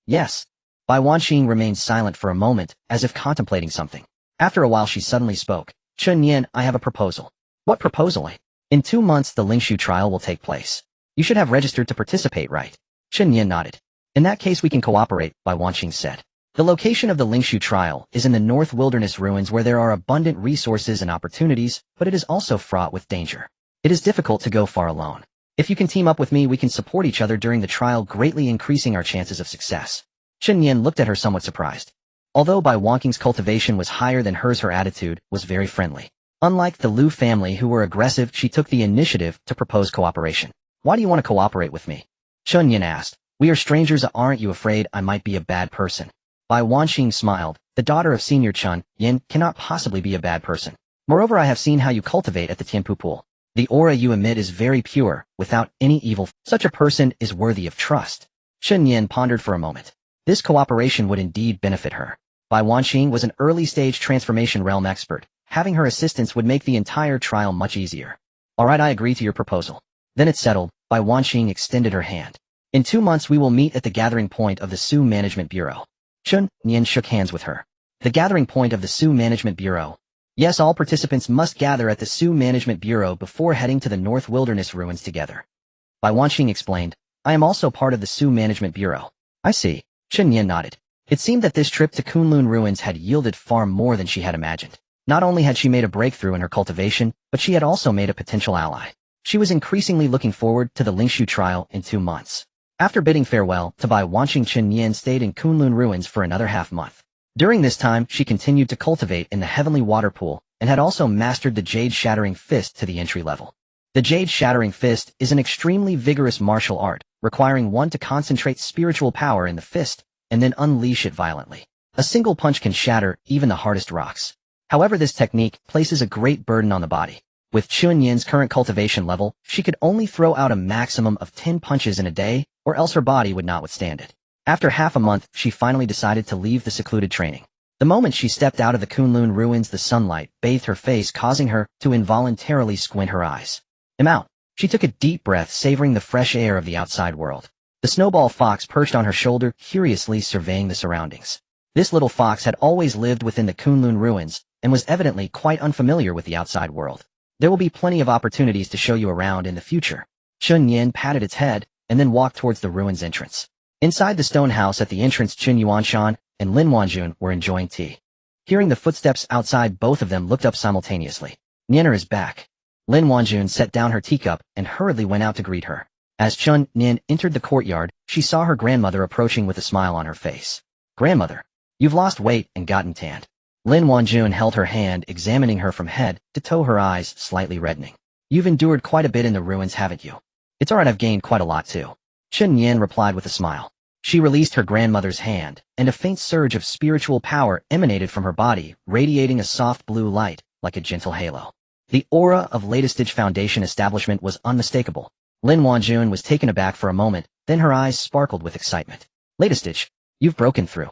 Yes. Bai Wanqing remained silent for a moment, as if contemplating something. After a while she suddenly spoke. Chen Yan, I have a proposal. What proposal? In 2 months the Lingshu trial will take place. You should have registered to participate, right? Chen Yan nodded. In that case we can cooperate, Bai Wanqing said. The location of the Lingshu trial is in the North Wilderness ruins where there are abundant resources and opportunities, but it is also fraught with danger. It is difficult to go far alone. If you can team up with me, we can support each other during the trial, greatly increasing our chances of success. Chen Yan looked at her somewhat surprised. Although Bai Wanqing's cultivation was higher than hers, her attitude was very friendly. Unlike the Liu family who were aggressive, she took the initiative to propose cooperation. Why do you want to cooperate with me? Chen Yan asked. We are strangers, aren't you afraid I might be a bad person? Bai Wanqing smiled. The daughter of Senior Chen Yan cannot possibly be a bad person. Moreover, I have seen how you cultivate at the Tianpu pool. The aura you emit is very pure, without any evil. Such a person is worthy of trust. Chen Yan pondered for a moment. This cooperation would indeed benefit her. Bai Wanqing was an early-stage transformation realm expert. Having her assistance would make the entire trial much easier. All right, I agree to your proposal. Then it's settled. Bai Wanqing extended her hand. In 2 months we will meet at the gathering point of the Su Management Bureau. Chen Yan shook hands with her. The gathering point of the Su Management Bureau. Yes, all participants must gather at the Su Management Bureau before heading to the North Wilderness ruins together. Bai Wanqing explained. I am also part of the Su Management Bureau. I see. Chen Yan nodded. It seemed that this trip to Kunlun ruins had yielded far more than she had imagined. Not only had she made a breakthrough in her cultivation, but she had also made a potential ally. She was increasingly looking forward to the Lingshu trial in 2 months. After bidding farewell to Bai Wanqing, Chen Yan stayed in Kunlun ruins for another half-month. During this time, she continued to cultivate in the Heavenly Water Pool, and had also mastered the Jade Shattering Fist to the entry level. The Jade Shattering Fist is an extremely vigorous martial art, requiring one to concentrate spiritual power in the fist, and then unleash it violently. A single punch can shatter even the hardest rocks. However, this technique places a great burden on the body. With Chen Yan's current cultivation level, she could only throw out a maximum of 10 punches in a day, or else her body would not withstand it. After half a month, she finally decided to leave the secluded training. The moment she stepped out of the Kunlun ruins, the sunlight bathed her face, causing her to involuntarily squint her eyes. I'm out. She took a deep breath, savoring the fresh air of the outside world. The snowball fox perched on her shoulder, curiously surveying the surroundings. This little fox had always lived within the Kunlun ruins, and was evidently quite unfamiliar with the outside world. There will be plenty of opportunities to show you around in the future. Chen Yan patted its head, and then walked towards the ruins entrance. Inside the stone house at the entrance, Chen Yuanshan and Lin Wanjun were enjoying tea. Hearing the footsteps outside, both of them looked up simultaneously. Nianer is back. Lin Wanjun set down her teacup and hurriedly went out to greet her. As Chen Yan entered the courtyard, she saw her grandmother approaching with a smile on her face. Grandmother, you've lost weight and gotten tanned. Lin Wanjun held her hand, examining her from head to toe, her eyes slightly reddening. You've endured quite a bit in the ruins, haven't you? It's alright, I've gained quite a lot too. Chen Yan replied with a smile. She released her grandmother's hand, and a faint surge of spiritual power emanated from her body, radiating a soft blue light, like a gentle halo. The aura of Latestage Foundation establishment was unmistakable. Lin Wanjun was taken aback for a moment, then her eyes sparkled with excitement. Latestage, you've broken through.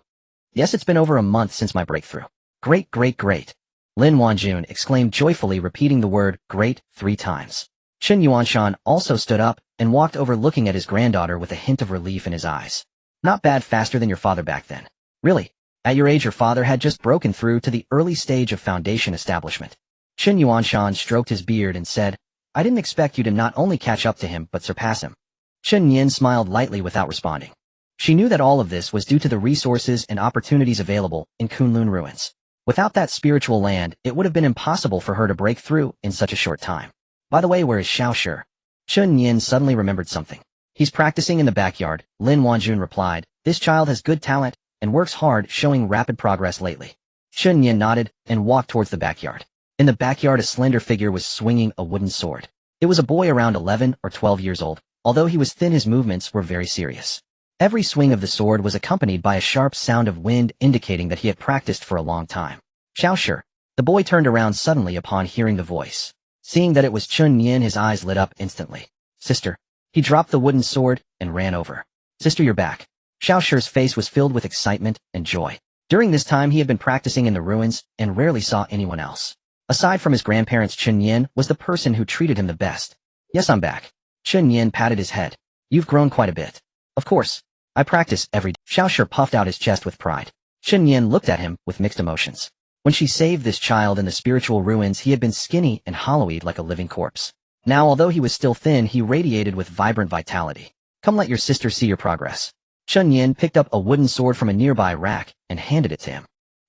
Yes, it's been over a month since my breakthrough. Great, great, great. Lin Wanjun exclaimed joyfully, repeating the word great 3 times. Chen Yuanshan also stood up and walked over, looking at his granddaughter with a hint of relief in his eyes. Not bad, faster than your father back then. Really? At your age your father had just broken through to the early stage of foundation establishment. Chen Yuanshan stroked his beard and said, I didn't expect you to not only catch up to him but surpass him. Chen Yan smiled lightly without responding. She knew that all of this was due to the resources and opportunities available in Kunlun ruins. Without that spiritual land, it would have been impossible for her to break through in such a short time. By the way, where is Xiao Shi? Chen Yan suddenly remembered something. He's practicing in the backyard, Lin Wanjun replied. This child has good talent and works hard, showing rapid progress lately. Chen Yan nodded and walked towards the backyard. In the backyard, a slender figure was swinging a wooden sword. It was a boy around 11 or 12 years old. Although he was thin, his movements were very serious. Every swing of the sword was accompanied by a sharp sound of wind, indicating that he had practiced for a long time. Xiao Shi. The boy turned around suddenly upon hearing the voice. Seeing that it was Chen Yan, his eyes lit up instantly. Sister. He dropped the wooden sword and ran over. Sister, you're back. Xiao Shi's face was filled with excitement and joy. During this time he had been practicing in the ruins and rarely saw anyone else. Aside from his grandparents, Chen Yan was the person who treated him the best. Yes, I'm back. Chen Yan patted his head. You've grown quite a bit. Of course. I practice every day. Xiao Shi puffed out his chest with pride. Chen Yan looked at him with mixed emotions. When she saved this child in the spiritual ruins, he had been skinny and hollow-eyed like a living corpse. Now, although he was still thin, he radiated with vibrant vitality. Come, let your sister see your progress. Chen Yan picked up a wooden sword from a nearby rack and handed it to him.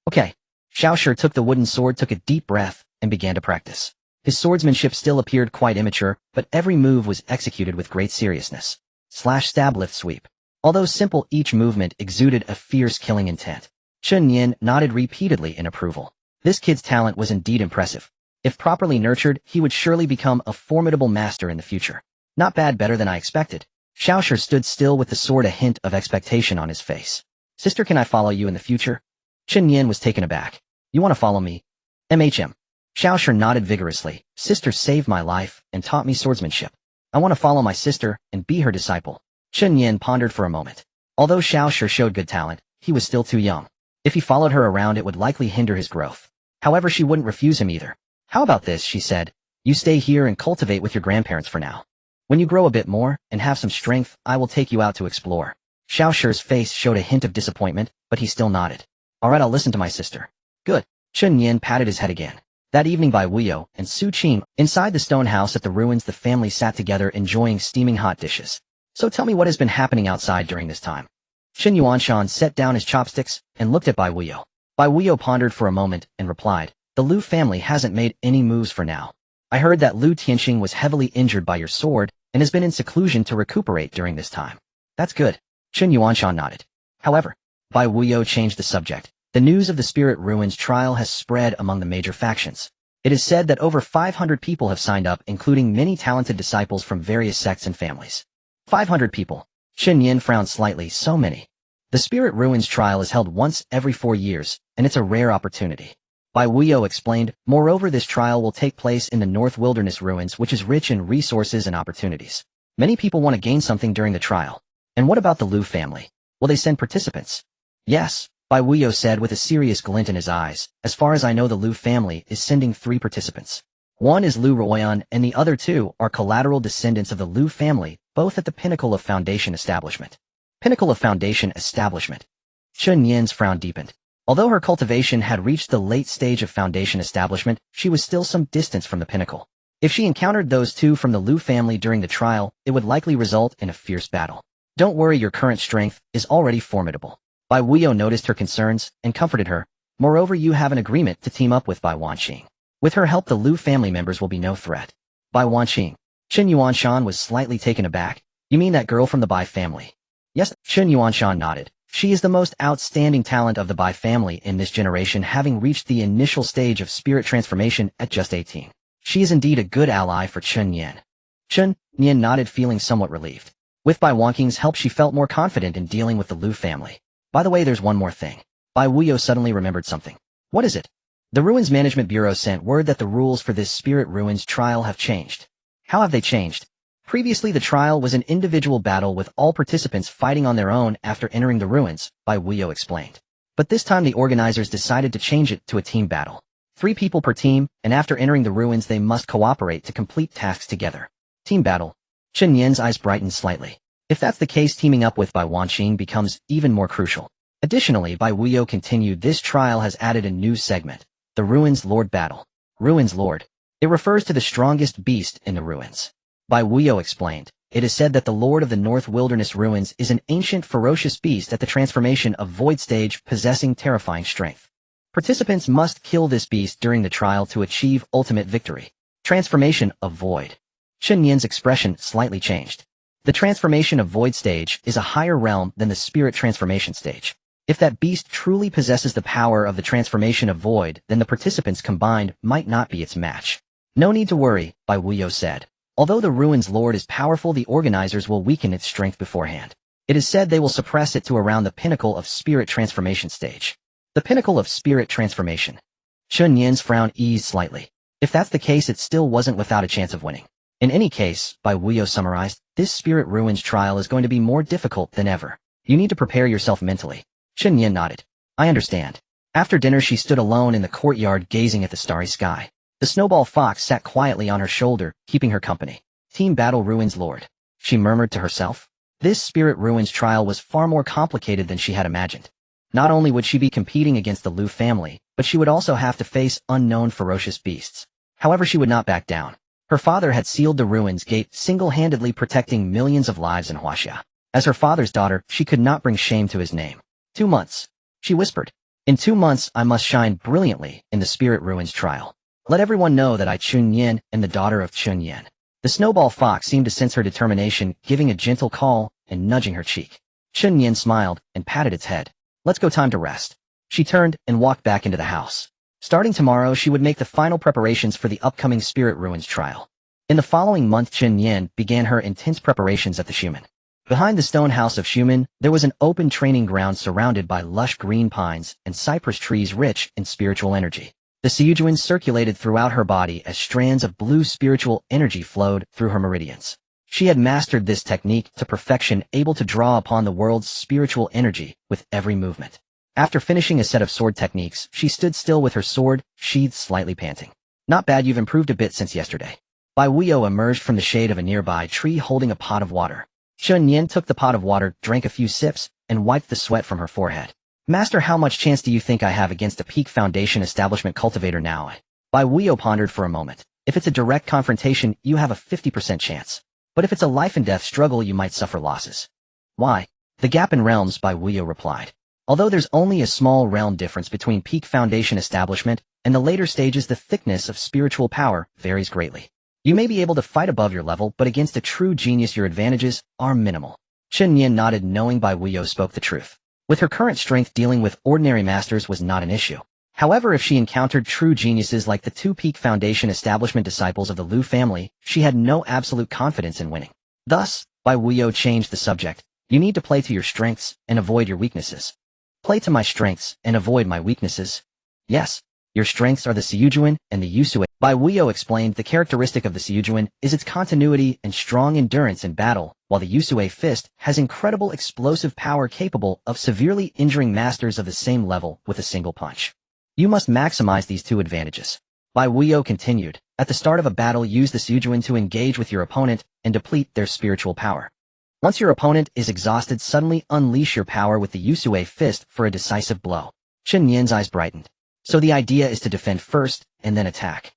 Okay. Xiao Shi took the wooden sword, took a deep breath, and began to practice. His swordsmanship still appeared quite immature, but every move was executed with great seriousness. Slash, stab, lift, sweep. Although simple, each movement exuded a fierce killing intent. Chen Yan nodded repeatedly in approval. This kid's talent was indeed impressive. If properly nurtured, he would surely become a formidable master in the future. Not bad, better than I expected. Xiao Shi stood still with the sword, a hint of expectation on his face. Sister, can I follow you in the future? Chen Yan was taken aback. You want to follow me? MHM. Xiao Shi nodded vigorously. Sister saved my life and taught me swordsmanship. I want to follow my sister and be her disciple. Chen Yan pondered for a moment. Although Xiao Shi showed good talent, he was still too young. If he followed her around, it would likely hinder his growth. However, she wouldn't refuse him either. How about this, she said. You stay here and cultivate with your grandparents for now. When you grow a bit more and have some strength, I will take you out to explore. Xiao Shi's face showed a hint of disappointment, but he still nodded. Alright, I'll listen to my sister. Good. Chen Yan patted his head again. That evening, Bai Wuyo and Su Qing, inside the stone house at the ruins, the family sat together enjoying steaming hot dishes. So tell me what has been happening outside during this time. Chen Yuanshan set down his chopsticks and looked at Bai Wuyo. Bai Wuyo pondered for a moment and replied, the Lu family hasn't made any moves for now. I heard that Lu Tianxing was heavily injured by your sword and has been in seclusion to recuperate during this time. That's good. Chen Yuanshan nodded. However, Bai Wuyo changed the subject. The news of the Spirit Ruins trial has spread among the major factions. It is said that over 500 people have signed up, including many talented disciples from various sects and families. 500 people. Chen Yan frowned slightly. So many. The Spirit Ruins trial is held once every 4 years, and it's a rare opportunity. Bai Wuyo explained, moreover, this trial will take place in the North Wilderness Ruins, which is rich in resources and opportunities. Many people want to gain something during the trial. And what about the Lu family? Will they send participants? Yes, Bai Wuyo said with a serious glint in his eyes. As far as I know, the Lu family is sending 3 participants. One is Lu Ruoyan, and the other 2 are collateral descendants of the Lu family, both at the pinnacle of Foundation Establishment. Pinnacle of Foundation Establishment. Chen Yan's frown deepened. Although her cultivation had reached the late stage of Foundation Establishment, she was still some distance from the pinnacle. If she encountered those 2 from the Lu family during the trial, it would likely result in a fierce battle. Don't worry, your current strength is already formidable. Bai Wuyo noticed her concerns and comforted her. Moreover, you have an agreement to team up with Bai Wanqing. With her help, the Lu family members will be no threat. Bai Wanqing. Chen Yuanshan was slightly taken aback. You mean that girl from the Bai family? Yes, Chen Yuanshan nodded. She is the most outstanding talent of the Bai family in this generation, having reached the initial stage of spirit transformation at just 18. She is indeed a good ally for Chen Yan. Chen Yan nodded, feeling somewhat relieved. With Bai Wanking's help, she felt more confident in dealing with the Liu family. By the way, there's one more thing. Bai Wuyo suddenly remembered something. What is it? The Ruins Management Bureau sent word that the rules for this Spirit Ruins trial have changed. How have they changed? Previously, the trial was an individual battle with all participants fighting on their own after entering the ruins, Bai Wuyo explained. But this time the organizers decided to change it to a team battle. 3 people per team, and after entering the ruins they must cooperate to complete tasks together. Team battle. Chen Yan's eyes brightened slightly. If that's the case, teaming up with Bai Wanqing becomes even more crucial. Additionally, Bai Wuyo continued, this trial has added a new segment. The Ruins Lord Battle. Ruins Lord. It refers to the strongest beast in the ruins. Bai Wuyo explained, it is said that the Lord of the North Wilderness Ruins is an ancient ferocious beast at the transformation of Void stage possessing terrifying strength. Participants must kill this beast during the trial to achieve ultimate victory. Transformation of Void. Chen Yan's expression slightly changed. The transformation of Void stage is a higher realm than the spirit transformation stage. If that beast truly possesses the power of the transformation of Void, then the participants combined might not be its match. No need to worry, Bai Wuyo said. Although the Ruins Lord is powerful, the organizers will weaken its strength beforehand. It is said they will suppress it to around the pinnacle of spirit transformation stage. The pinnacle of spirit transformation. Chen Yan's frown eased slightly. If that's the case, it still wasn't without a chance of winning. In any case, Bai Wuyo summarized, this Spirit Ruins trial is going to be more difficult than ever. You need to prepare yourself mentally. Chen Yan nodded. I understand. After dinner she stood alone in the courtyard gazing at the starry sky. The snowball fox sat quietly on her shoulder, keeping her company. Team Battle Ruins Lord. She murmured to herself. This Spirit Ruins trial was far more complicated than she had imagined. Not only would she be competing against the Liu family, but she would also have to face unknown ferocious beasts. However, she would not back down. Her father had sealed the ruins gate, single-handedly protecting millions of lives in Huaxia. As her father's daughter, she could not bring shame to his name. 2 months. She whispered. In 2 months I must shine brilliantly in the Spirit Ruins trial. Let everyone know that I Chen Yan am the daughter of Chen Yan. The snowball fox seemed to sense her determination, giving a gentle call and nudging her cheek. Chen Yan smiled and patted its head. Let's go, time to rest. She turned and walked back into the house. Starting tomorrow, she would make the final preparations for the upcoming Spirit Ruins trial. In the following month, Chen Yan began her intense preparations at the Shuman. Behind the stone house of Shuman, there was an open training ground surrounded by lush green pines and cypress trees rich in spiritual energy. The Siyujuan circulated throughout her body as strands of blue spiritual energy flowed through her meridians. She had mastered this technique to perfection, able to draw upon the world's spiritual energy with every movement. After finishing a set of sword techniques, she stood still with her sword, sheathed, slightly panting. Not bad, you've improved a bit since yesterday. Bai Wuyo emerged from the shade of a nearby tree holding a pot of water. Chen Yan took the pot of water, drank a few sips, and wiped the sweat from her forehead. Master, how much chance do you think I have against a Peak Foundation establishment cultivator now? Bai Wuyo pondered for a moment. If it's a direct confrontation, you have a 50% chance. But if it's a life and death struggle, you might suffer losses. Why? The gap in realms, Bai Wuyo replied. Although there's only a small realm difference between Peak Foundation establishment and the later stages, the thickness of spiritual power varies greatly. You may be able to fight above your level, but against a true genius your advantages are minimal. Chen Yan nodded, knowing Bai Wuyo spoke the truth. With her current strength, dealing with ordinary masters was not an issue. However, if she encountered true geniuses like the 2 Peak Foundation establishment disciples of the Liu family, she had no absolute confidence in winning. Thus, Bai Wuyo changed the subject. You need to play to your strengths and avoid your weaknesses. Play to my strengths and avoid my weaknesses. Yes, your strengths are the Siyujuan and the Yusui. Bai Wuyo explained the characteristic of the Siyujuan is its continuity and strong endurance in battle, while the Yusui fist has incredible explosive power capable of severely injuring masters of the same level with a single punch. You must maximize these 2 advantages. Bai Wuyo continued, at the start of a battle, use the Siyujuan to engage with your opponent and deplete their spiritual power. Once your opponent is exhausted, suddenly unleash your power with the Yusui fist for a decisive blow. Chen Yan's eyes brightened. So the idea is to defend first and then attack.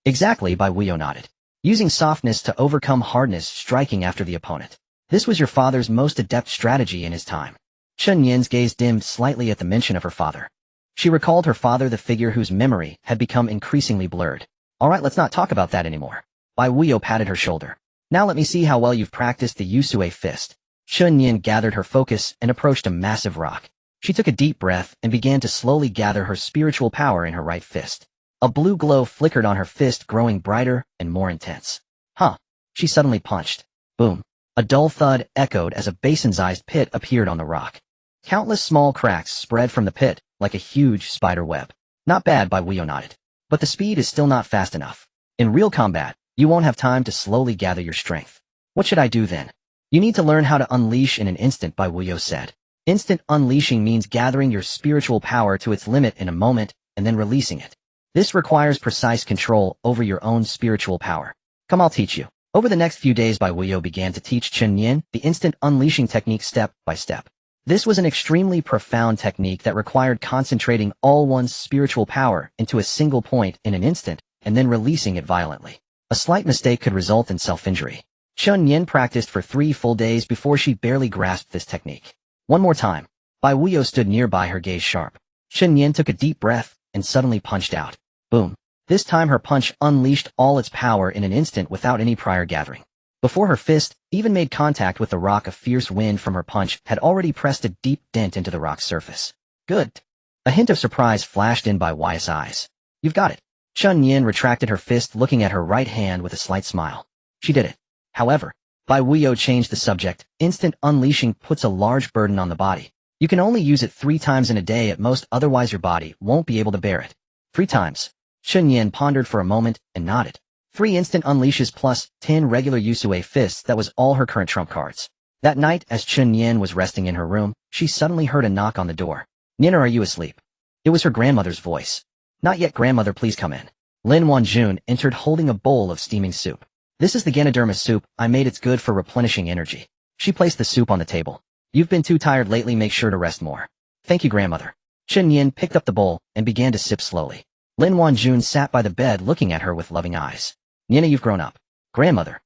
Exactly, Bai Wuyo nodded. Using softness to overcome hardness, striking after the opponent. This was your father's most adept strategy in his time. Chen Yan's gaze dimmed slightly at the mention of her father. She recalled her father, the figure whose memory had become increasingly blurred. Alright, let's not talk about that anymore. Bai Wuyo patted her shoulder. Now let me see how well you've practiced the Yusui fist. Chen Yan gathered her focus and approached a massive rock. She took a deep breath and began to slowly gather her spiritual power in her right fist. A blue glow flickered on her fist, growing brighter and more intense. Huh. She suddenly punched. Boom. A dull thud echoed as a basin-sized pit appeared on the rock. Countless small cracks spread from the pit, like a huge spider web. Not bad, Bai Wuyo nodded. But the speed is still not fast enough. In real combat, you won't have time to slowly gather your strength. What should I do then? You need to learn how to unleash in an instant, Bai Wuyo said. Instant unleashing means gathering your spiritual power to its limit in a moment, and then releasing it. This requires precise control over your own spiritual power. Come, I'll teach you. Over the next few days, Bai Wuyo began to teach Chen Yan the instant unleashing technique step by step. This was an extremely profound technique that required concentrating all one's spiritual power into a single point in an instant, and then releasing it violently. A slight mistake could result in self-injury. Chen Yan practiced for 3 full days before she barely grasped this technique. One more time. Bai Wuyo stood nearby, her gaze sharp. Chen Yan took a deep breath and suddenly punched out. Boom. This time her punch unleashed all its power in an instant without any prior gathering. Before her fist even made contact with the rock, a fierce wind from her punch had already pressed a deep dent into the rock's surface. Good. A hint of surprise flashed in Bai Wuyo's eyes. You've got it. Chen Yan retracted her fist, looking at her right hand with a slight smile. She did it. However, Bai Wuyo changed the subject. Instant unleashing puts a large burden on the body. You can only use it 3 times in a day at most, otherwise your body won't be able to bear it. 3 times. Chen Yan pondered for a moment and nodded. 3 instant unleashes plus 10 regular Yusue fists, that was all her current trump cards. That night, as Chen Yan was resting in her room, she suddenly heard a knock on the door. Nina, are you asleep? It was her grandmother's voice. Not yet, grandmother, please come in. Lin Wanjun entered holding a bowl of steaming soup. This is the Ganoderma soup I made. It's good for replenishing energy. She placed the soup on the table. You've been too tired lately, make sure to rest more. Thank you, grandmother. Chen Yan picked up the bowl and began to sip slowly. Lin Wanjun sat by the bed looking at her with loving eyes. Nina, you've grown up. Grandmother.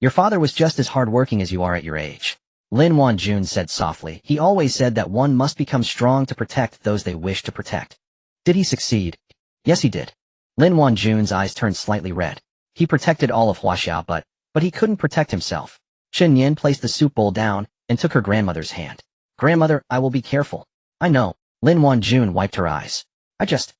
Your father was just as hardworking as you are at your age. Lin Wanjun said softly. He always said that one must become strong to protect those they wish to protect. Did he succeed? Yes, he did. Lin Wanjun's eyes turned slightly red. He protected all of Huaxiao, but he couldn't protect himself. Chen Yan placed the soup bowl down and took her grandmother's hand. Grandmother, I will be careful. I know. Lin Wanjun wiped her eyes. I just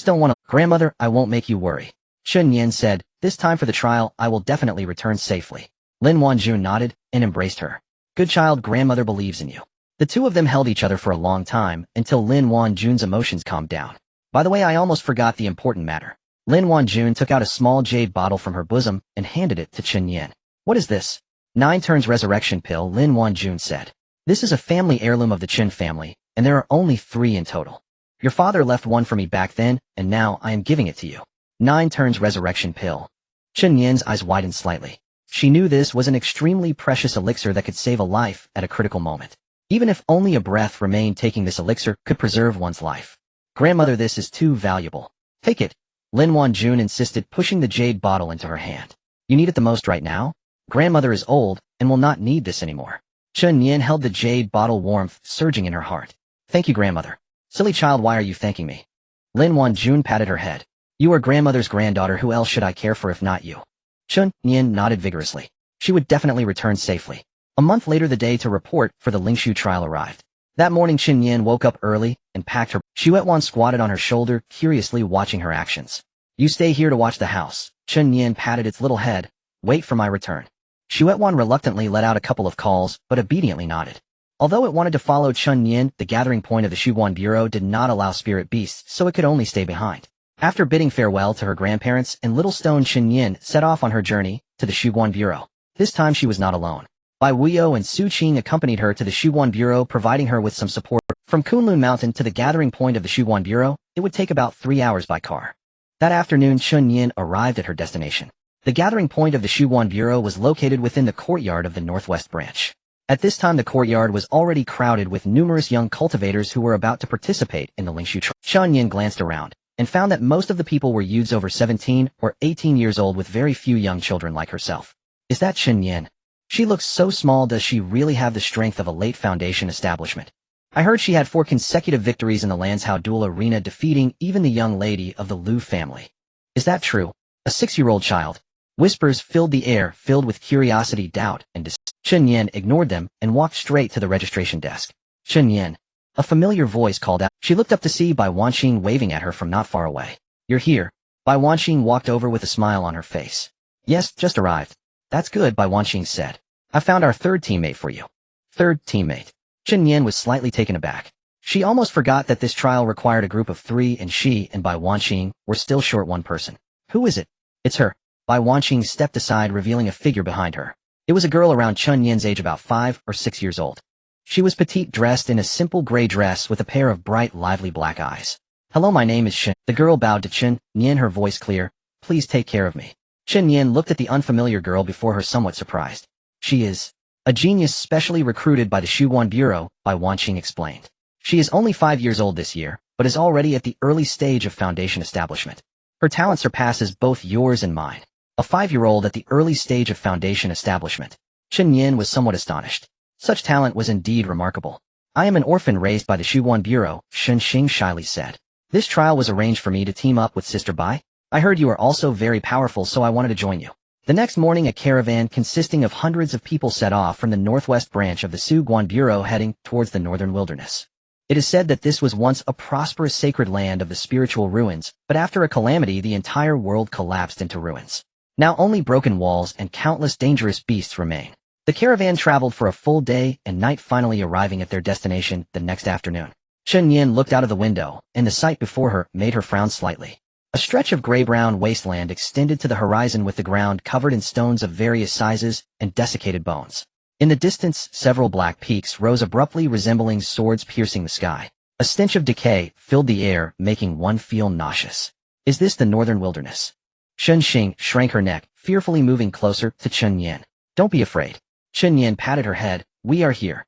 don't want to. Grandmother, I won't make you worry. Chen Yan said, this time for the trial, I will definitely return safely. Lin Wanjun nodded and embraced her. Good child, grandmother believes in you. The two of them held each other for a long time until Lin Wanjun's emotions calmed down. By the way, I almost forgot the important matter. Lin Wanjun took out a small jade bottle from her bosom and handed it to Chen Yan. What is this? 9 turns resurrection pill, Lin Wanjun said. This is a family heirloom of the Chen family, and there are only 3 in total. Your father left one for me back then, and now I am giving it to you. 9 turns resurrection pill. Chen Yan's eyes widened slightly. She knew this was an extremely precious elixir that could save a life at a critical moment. Even if only a breath remained, taking this elixir could preserve one's life. Grandmother, this is too valuable. Take it. Lin Wanjun insisted, pushing the jade bottle into her hand. You need it the most right now? Grandmother is old and will not need this anymore. Chen Yan held the jade bottle, warmth surging in her heart. Thank you, grandmother. Silly child, why are you thanking me? Lin Wanjun patted her head. You are grandmother's granddaughter, who else should I care for if not you? Chen Yan nodded vigorously. She would definitely return safely. A month later, the day to report for the Lingshu trial arrived. That morning, Chen Yan woke up early and packed her. Xuetuan squatted on her shoulder, curiously watching her actions. You stay here to watch the house. Chen Yan patted its little head. Wait for my return. Xuetuan reluctantly let out a couple of calls, but obediently nodded. Although it wanted to follow Chen Yan, the gathering point of the Shuguan Bureau did not allow spirit beasts, so it could only stay behind. After bidding farewell to her grandparents and Little Stone, Chen Yan set off on her journey to the Shuguan Bureau. This time she was not alone. Bai Wuyo and Su Qing accompanied her to the Shuguan Bureau, providing her with some support. From Kunlun Mountain to the gathering point of the Shuguan Bureau, it would take about 3 hours by car. That afternoon, Chen Yan arrived at her destination. The gathering point of the Shuguan Bureau was located within the courtyard of the Northwest Branch. At this time, the courtyard was already crowded with numerous young cultivators who were about to participate in the Lingshu trial. Chen Yan glanced around and found that most of the people were youths over 17 or 18 years old, with very few young children like herself. Is that Chen Yan? She looks so small. Does she really have the strength of a late foundation establishment? I heard she had 4 consecutive victories in the Lanzhou duel arena, defeating even the young lady of the Liu family. Is that true? A 6-year-old child? Whispers filled the air, filled with curiosity, doubt, and disgust. Chen Yan ignored them and walked straight to the registration desk. Chen Yan. A familiar voice called out. She looked up to see Bai Wanqing waving at her from not far away. You're here. Bai Wanqing walked over with a smile on her face. Yes, just arrived. That's good, Bai Wanqing said. I found our third teammate for you. Third teammate. Chen Yan was slightly taken aback. She almost forgot that this trial required a group of 3 and she and Bai Wanqing were still short one person. Who is it? It's her. Bai Wanqing stepped aside, revealing a figure behind her. It was a girl around Chen Yan's age, about 5 or 6 years old. She was petite, dressed in a simple gray dress with a pair of bright, lively black eyes. Hello, my name is Shen. The girl bowed to Chen Yan, her voice clear. Please take care of me. Chen Yan looked at the unfamiliar girl before her, somewhat surprised. She is a genius specially recruited by the Shuguan Bureau, Bai Wanqing explained. She is only 5 years old this year, but is already at the early stage of foundation establishment. Her talent surpasses both yours and mine. A 5-year-old at the early stage of foundation establishment. Chen Yan was somewhat astonished. Such talent was indeed remarkable. I am an orphan raised by the Shuguan Bureau, Shen Xing shyly said. This trial was arranged for me to team up with Sister Bai. I heard you are also very powerful, so I wanted to join you. The next morning, a caravan consisting of hundreds of people set off from the northwest branch of the Shuguan Bureau, heading towards the northern wilderness. It is said that this was once a prosperous sacred land of the spiritual ruins, but after a calamity the entire world collapsed into ruins. Now only broken walls and countless dangerous beasts remain. The caravan traveled for a full day and night, finally arriving at their destination the next afternoon. Chen Yan looked out of the window, and the sight before her made her frown slightly. A stretch of gray-brown wasteland extended to the horizon, with the ground covered in stones of various sizes and desiccated bones. In the distance, several black peaks rose abruptly, resembling swords piercing the sky. A stench of decay filled the air, making one feel nauseous. Is this the northern wilderness? Shen Xing shrank her neck, fearfully moving closer to Chen Yan. Don't be afraid. Chen Yan patted her head. We are here.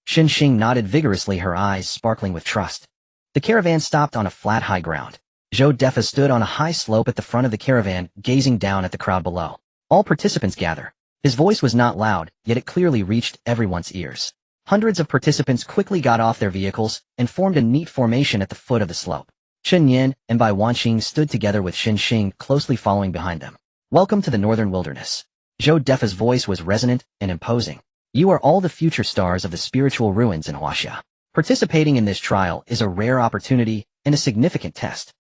Shen Xing nodded vigorously, her eyes sparkling with trust. The caravan stopped on a flat high ground. Zhou Defa stood on a high slope at the front of the caravan, gazing down at the crowd below. All participants gather. His voice was not loud, yet it clearly reached everyone's ears. Hundreds of participants quickly got off their vehicles and formed a neat formation at the foot of the slope. Chen Yan and Bai Wanqing stood together with Shen Xing closely following behind them. Welcome to the northern wilderness. Zhou Defa's voice was resonant and imposing. You are all the future stars of the spiritual ruins in Huaxia. Participating in this trial is a rare opportunity and a significant test.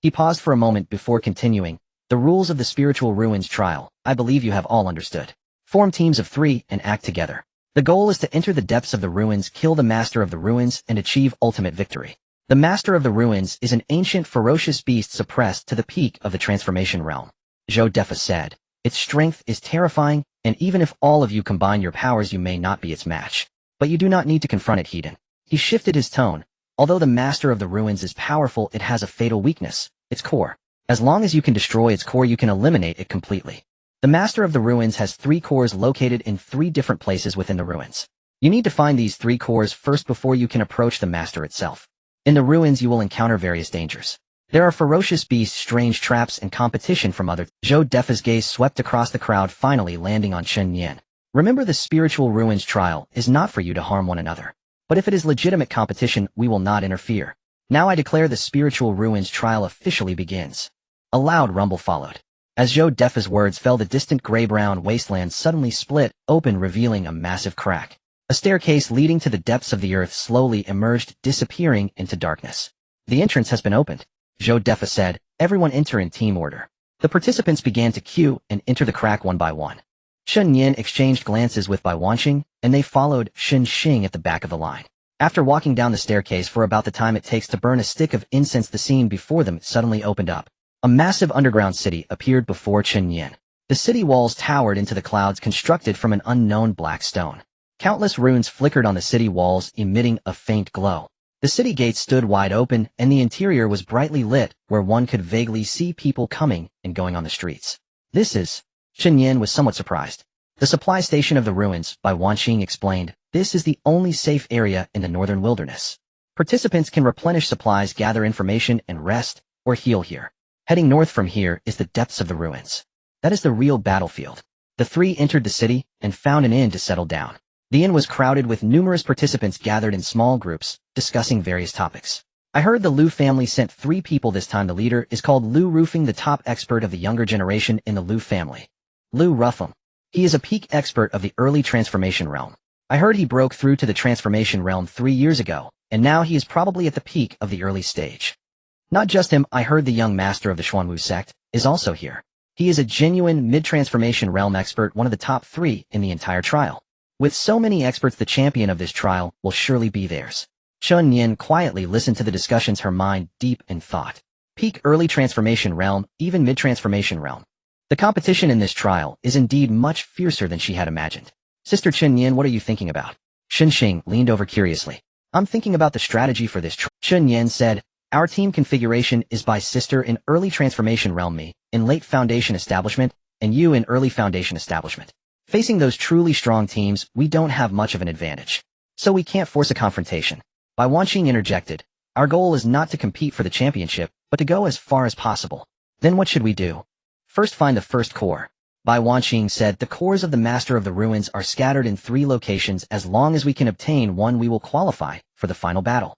He paused for a moment before continuing. The rules of the spiritual ruins trial, I believe you have all understood. Form teams of 3 and act together. The goal is to enter the depths of the ruins, kill the master of the ruins, and achieve ultimate victory. The master of the ruins is an ancient ferocious beast suppressed to the peak of the transformation realm. Zhou Defa said. Its strength is terrifying, and even if all of you combine your powers you may not be its match. But you do not need to confront it, Hedon. He shifted his tone. Although the master of the ruins is powerful, it has a fatal weakness, its core. As long as you can destroy its core, you can eliminate it completely. The master of the ruins has 3 cores located in 3 different places within the ruins. You need to find these 3 cores first before you can approach the master itself. In the ruins you will encounter various dangers. There are ferocious beasts, strange traps, and competition from others. Zhou Defa's gaze swept across the crowd, finally landing on Chen Yan. Remember, the spiritual ruins trial is not for you to harm one another. But if it is legitimate competition, we will not interfere. Now I declare the spiritual ruins trial officially begins. A loud rumble followed. As Zhou Defa's words fell, the distant gray-brown wasteland suddenly split open, revealing a massive crack. A staircase leading to the depths of the earth slowly emerged, disappearing into darkness. The entrance has been opened, Zhou Defa said. Everyone enter in team order. The participants began to queue and enter the crack one by one. Chen Yan exchanged glances with Bai Wanqing, and they followed Shen Xing at the back of the line. After walking down the staircase for about the time it takes to burn a stick of incense, the scene before them suddenly opened up. A massive underground city appeared before Chen Yan. The city walls towered into the clouds, constructed from an unknown black stone. Countless runes flickered on the city walls, emitting a faint glow. The city gates stood wide open, and the interior was brightly lit, where one could vaguely see people coming and going on the streets. This is... Chen Yan was somewhat surprised. The supply station of the ruins, Bai Wanqing explained. This is the only safe area in the northern wilderness. Participants can replenish supplies, gather information, and rest or heal here. Heading north from here is the depths of the ruins. That is the real battlefield. The 3 entered the city and found an inn to settle down. The inn was crowded with numerous participants gathered in small groups, discussing various topics. I heard the Liu family sent 3 people this time. The leader is called Liu Rufeng, the top expert of the younger generation in the Liu family. Liu Rufeng. He is a peak expert of the early transformation realm. I heard he broke through to the transformation realm 3 years ago, and now he is probably at the peak of the early stage. Not just him, I heard the young master of the Xuanwu sect is also here. He is a genuine mid-transformation realm expert, one of the top 3 in the entire trial. With so many experts, the champion of this trial will surely be theirs. Chen Yan quietly listened to the discussions, her mind deep in thought. Peak early transformation realm, even mid-transformation realm. The competition in this trial is indeed much fiercer than she had imagined. Sister Chen Yan, what are you thinking about? Xing leaned over curiously. I'm thinking about the strategy for this trial. Chen Yan said, our team configuration is by sister in early transformation realm, me in late foundation establishment, and you in early foundation establishment. Facing those truly strong teams, we don't have much of an advantage. So we can't force a confrontation. Bai Wanqing interjected, our goal is not to compete for the championship, but to go as far as possible. Then what should we do? First find the first core. Bai Wanqing said, the cores of the Master of the Ruins are scattered in 3 locations. As long as we can obtain one, we will qualify for the final battle.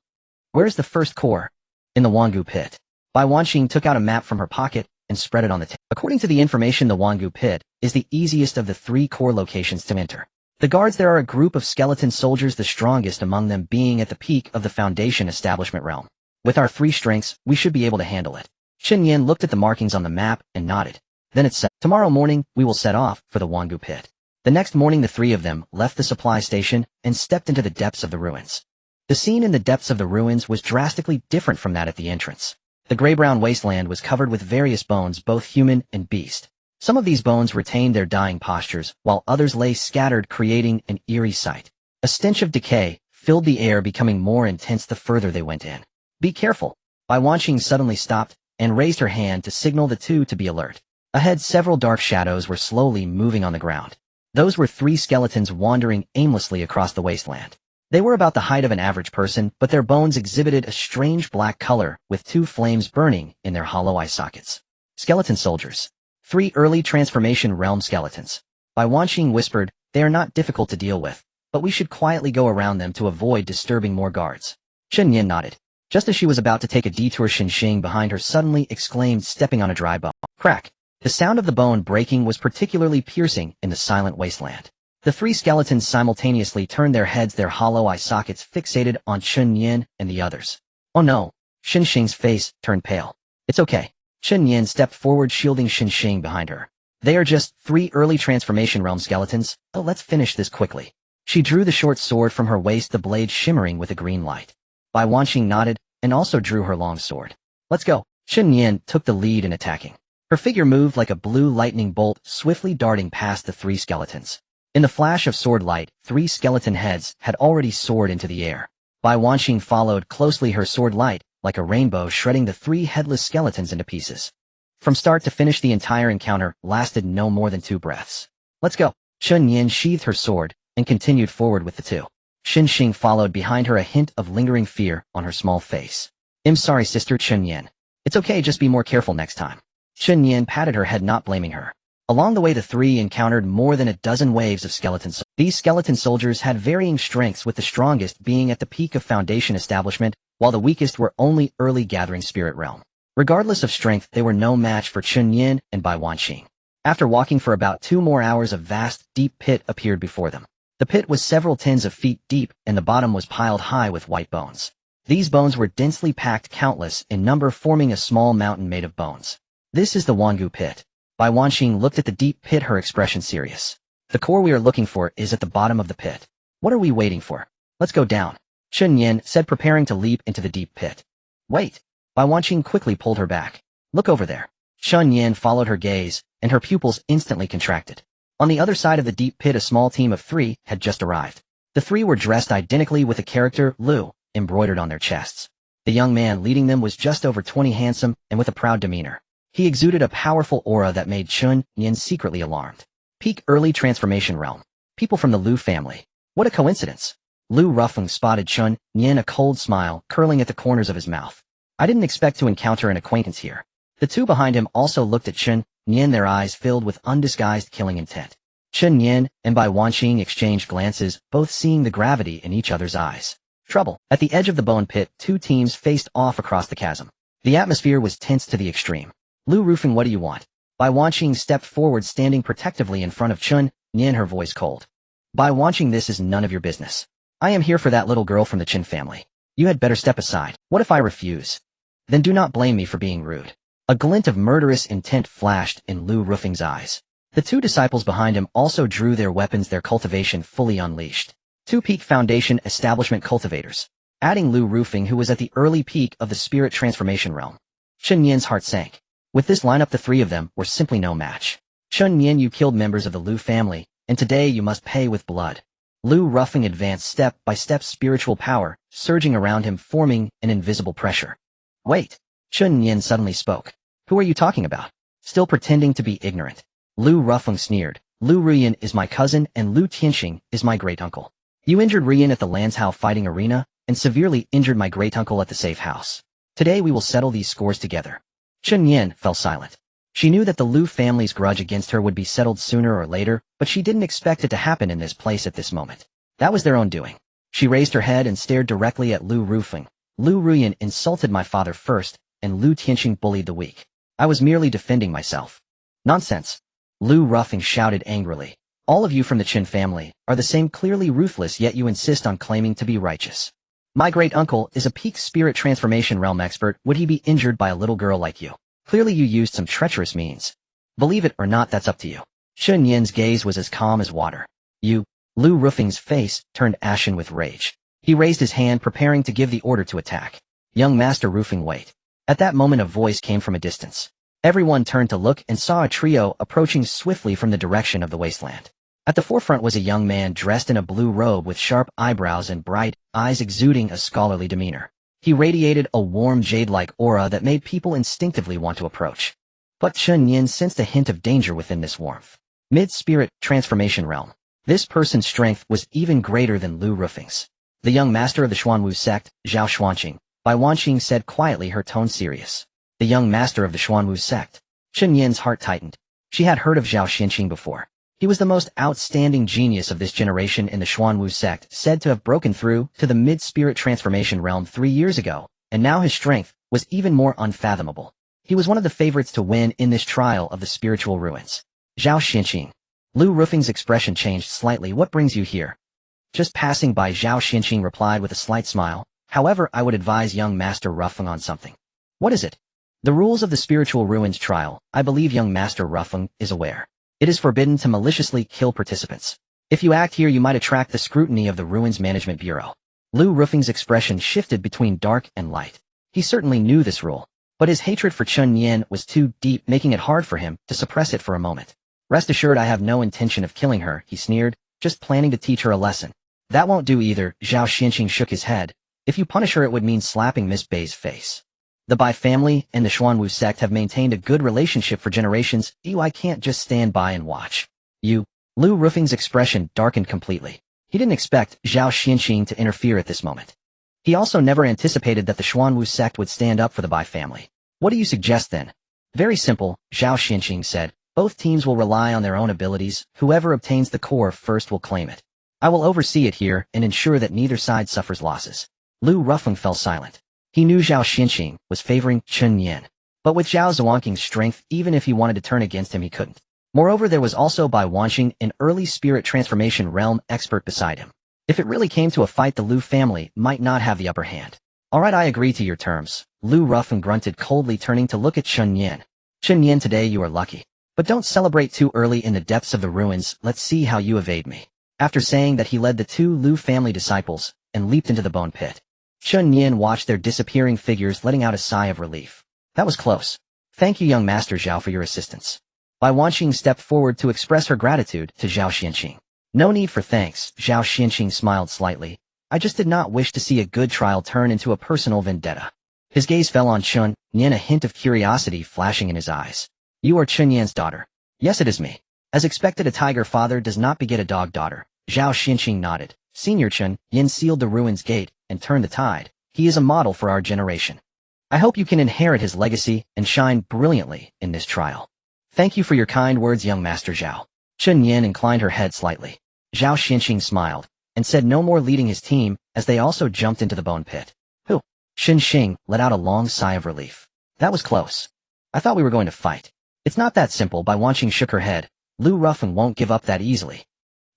Where's the first core? In the Wangu pit. Bai Wanqing took out a map from her pocket and spread it on the table. According to the information, the Wangu pit is the easiest of the 3 core locations to enter. The guards there are a group of skeleton soldiers, the strongest among them being at the peak of the foundation establishment realm. With our 3 strengths, we should be able to handle it. Chen Yan looked at the markings on the map and nodded. Then it said, tomorrow morning, we will set off for the Wangu pit. The next morning, the 3 of them left the supply station and stepped into the depths of the ruins. The scene in the depths of the ruins was drastically different from that at the entrance. The gray-brown wasteland was covered with various bones, both human and beast. Some of these bones retained their dying postures, while others lay scattered, creating an eerie sight. A stench of decay filled the air, becoming more intense the further they went in. Be careful. Bai Wanqing suddenly stopped and raised her hand to signal the 2 to be alert. Ahead, several dark shadows were slowly moving on the ground. Those were 3 skeletons wandering aimlessly across the wasteland. They were about the height of an average person, but their bones exhibited a strange black color, with 2 flames burning in their hollow eye sockets. Skeleton soldiers. 3 early transformation realm skeletons. Bai Wanqing whispered, they are not difficult to deal with, but we should quietly go around them to avoid disturbing more guards. Chen Yan nodded. Just as she was about to take a detour, Xing behind her suddenly exclaimed, stepping on a dry bone. Crack! The sound of the bone breaking was particularly piercing in the silent wasteland. The 3 skeletons simultaneously turned their heads, their hollow eye sockets fixated on Chen Yan and the others. Oh no! Xing's face turned pale. It's okay. Chen Yan stepped forward, shielding Xing behind her. They are just 3 early transformation realm skeletons. Oh, let's finish this quickly. She drew the short sword from her waist, the blade shimmering with a green light. Bai Wanqing nodded and also drew her long sword. Let's go. Chen Yan took the lead in attacking. Her figure moved like a blue lightning bolt, swiftly darting past the 3 skeletons. In the flash of sword light, 3 skeleton heads had already soared into the air. Bai Wanqing followed closely, her sword light like a rainbow, shredding the 3 headless skeletons into pieces. From start to finish, the entire encounter lasted no more than 2 breaths. Let's go. Chen Yan sheathed her sword and continued forward with the 2. Xing followed behind her, a hint of lingering fear on her small face. I'm sorry, sister Chen Yan. It's okay, just be more careful next time. Chen Yan patted her head, not blaming her. Along the way, the 3 encountered more than a dozen waves of skeletons. These skeleton soldiers had varying strengths, with the strongest being at the peak of foundation establishment, while the weakest were only early gathering spirit realm. Regardless of strength, they were no match for Chen Yan and Bai Wanqing. After walking for about 2 more hours, a vast, deep pit appeared before them. The pit was several tens of feet deep, and the bottom was piled high with white bones. These bones were densely packed, countless in number, forming a small mountain made of bones. This is the Wangu pit. Bai Wanqing looked at the deep pit, her expression serious. The core we are looking for is at the bottom of the pit. What are we waiting for? Let's go down. Chen Yan said, preparing to leap into the deep pit. Wait. Bai Wanqing quickly pulled her back. Look over there. Chen Yan followed her gaze, and her pupils instantly contracted. On the other side of the deep pit, a small team of 3 had just arrived. The 3 were dressed identically, with a character, Lu, embroidered on their chests. The young man leading them was just over 20, handsome, and with a proud demeanor. He exuded a powerful aura that made Chen Yan secretly alarmed. Peak early transformation realm. People from the Lu family. What a coincidence. Lu Rufeng spotted Chen Yan, a cold smile curling at the corners of his mouth. I didn't expect to encounter an acquaintance here. The 2 behind him also looked at Chen Yan, their eyes filled with undisguised killing intent. Chen Yan and Bai Wanqing exchanged glances, both seeing the gravity in each other's eyes. Trouble. At the edge of the bone pit, 2 teams faced off across the chasm. The atmosphere was tense to the extreme. Lu Rufeng, what do you want? Bai Wanqing stepped forward, standing protectively in front of Chen Yan, her voice cold. Bai Wanqing, this is none of your business. I am here for that little girl from the Chen family. You had better step aside. What if I refuse? Then do not blame me for being rude. A glint of murderous intent flashed in Lu Rufing's eyes. The two disciples behind him also drew their weapons, their cultivation fully unleashed. Two peak foundation establishment cultivators, adding Lu Rufing, who was at the early peak of the spirit transformation realm. Chen Yan's heart sank. With this lineup, the three of them were simply no match. Chen Yan, you killed members of the Lu family, and today you must pay with blood. Lu Rufing advanced step by step, spiritual power surging around him, forming an invisible pressure. Wait! Chen Yan suddenly spoke. Who are you talking about? Still pretending to be ignorant. Lu Rufing sneered. Lu Ruyan is my cousin and Lu Tianxing is my great-uncle. You injured Ruyan at the Lansao fighting arena and severely injured my great-uncle at the safe house. Today we will settle these scores together. Chen Yan fell silent. She knew that the Lu family's grudge against her would be settled sooner or later, but she didn't expect it to happen in this place at this moment. That was their own doing. She raised her head and stared directly at Lu Rufing. Lu Ruyan insulted my father first, and Lu Tianxing bullied the weak. I was merely defending myself. Nonsense! Lu Rufing shouted angrily. All of you from the Chen family are the same, clearly ruthless, yet you insist on claiming to be righteous. My great-uncle is a peak spirit transformation realm expert. Would he be injured by a little girl like you? Clearly you used some treacherous means. Believe it or not, that's up to you. Chen Yan's gaze was as calm as water. You. Lu Rufing's face turned ashen with rage. He raised his hand, preparing to give the order to attack. Young Master Rufing, wait. At that moment a voice came from a distance. Everyone turned to look and saw a trio approaching swiftly from the direction of the wasteland. At the forefront was a young man dressed in a blue robe with sharp eyebrows and bright eyes exuding a scholarly demeanor. He radiated a warm jade-like aura that made people instinctively want to approach. But Chen Yan sensed a hint of danger within this warmth. Mid-spirit transformation realm. This person's strength was even greater than Lu Rufing's. The young master of the Xuanwu sect, Zhao Xuanqing, Bai Wanqing said quietly, her tone serious. The young master of the Xuanwu sect. Chen Yan's heart tightened. She had heard of Zhao Xuanqing before. He was the most outstanding genius of this generation in the Xuanwu sect, said to have broken through to the mid-spirit transformation realm 3 years ago, and now his strength was even more unfathomable. He was one of the favorites to win in this trial of the spiritual ruins. Zhao Xuanqing. Lu Rufing's expression changed slightly. What brings you here? Just passing by, Zhao Xuanqing replied with a slight smile. However, I would advise young Master Rufing on something. What is it? The rules of the spiritual ruins trial. I believe young Master Rufing is aware. It is forbidden to maliciously kill participants. If you act here, you might attract the scrutiny of the Ruins Management Bureau. Lu Rufing's expression shifted between dark and light. He certainly knew this rule, but his hatred for Chen Yan was too deep, making it hard for him to suppress it for a moment. Rest assured, I have no intention of killing her, he sneered, just planning to teach her a lesson. That won't do either, Zhao Xuanqing shook his head. If you punish her, it would mean slapping Miss Bei's face. The Bai family and the Xuanwu sect have maintained a good relationship for generations. I can't just stand by and watch. You. Lu Rufing's expression darkened completely. He didn't expect Zhao Xuanqing to interfere at this moment. He also never anticipated that the Xuanwu sect would stand up for the Bai family. What do you suggest then? Very simple, Zhao Xuanqing said. Both teams will rely on their own abilities. Whoever obtains the core first will claim it. I will oversee it here and ensure that neither side suffers losses. Lu Rufing fell silent. He knew Zhao Xuanqing was favoring Chen Yan. But with Zhao Xuanqing's strength, even if he wanted to turn against him, he couldn't. Moreover, there was also Bai Wanqing, an early spirit transformation realm expert beside him. If it really came to a fight, the Lu family might not have the upper hand. Alright, I agree to your terms. Lu Rufing grunted coldly, turning to look at Chen Yan. Chen Yan, today you are lucky. But don't celebrate too early in the depths of the ruins. Let's see how you evade me. After saying that, he led the two Lu family disciples and leaped into the bone pit. Chen Yan watched their disappearing figures, letting out a sigh of relief. That was close. Thank you, young Master Zhao, for your assistance. Bai Wanqing stepped forward to express her gratitude to Zhao Xuanqing. No need for thanks, Zhao Xuanqing smiled slightly. I just did not wish to see a good trial turn into a personal vendetta. His gaze fell on Chen Yan, a hint of curiosity flashing in his eyes. You are Chen Yan's daughter. Yes, it is me. As expected, a tiger father does not beget a dog daughter. Zhao Xuanqing nodded. Senior Chen Yan sealed the ruins gate and turned the tide. He is a model for our generation. I hope you can inherit his legacy and shine brilliantly in this trial. Thank you for your kind words, young Master Zhao. Chen Yan inclined her head slightly. Zhao Xuanqing smiled and said no more, leading his team as they also jumped into the bone pit. Who? Xin Xing let out a long sigh of relief. That was close. I thought we were going to fight. It's not that simple. Bai Wanqing shook her head. Lu Rufing won't give up that easily.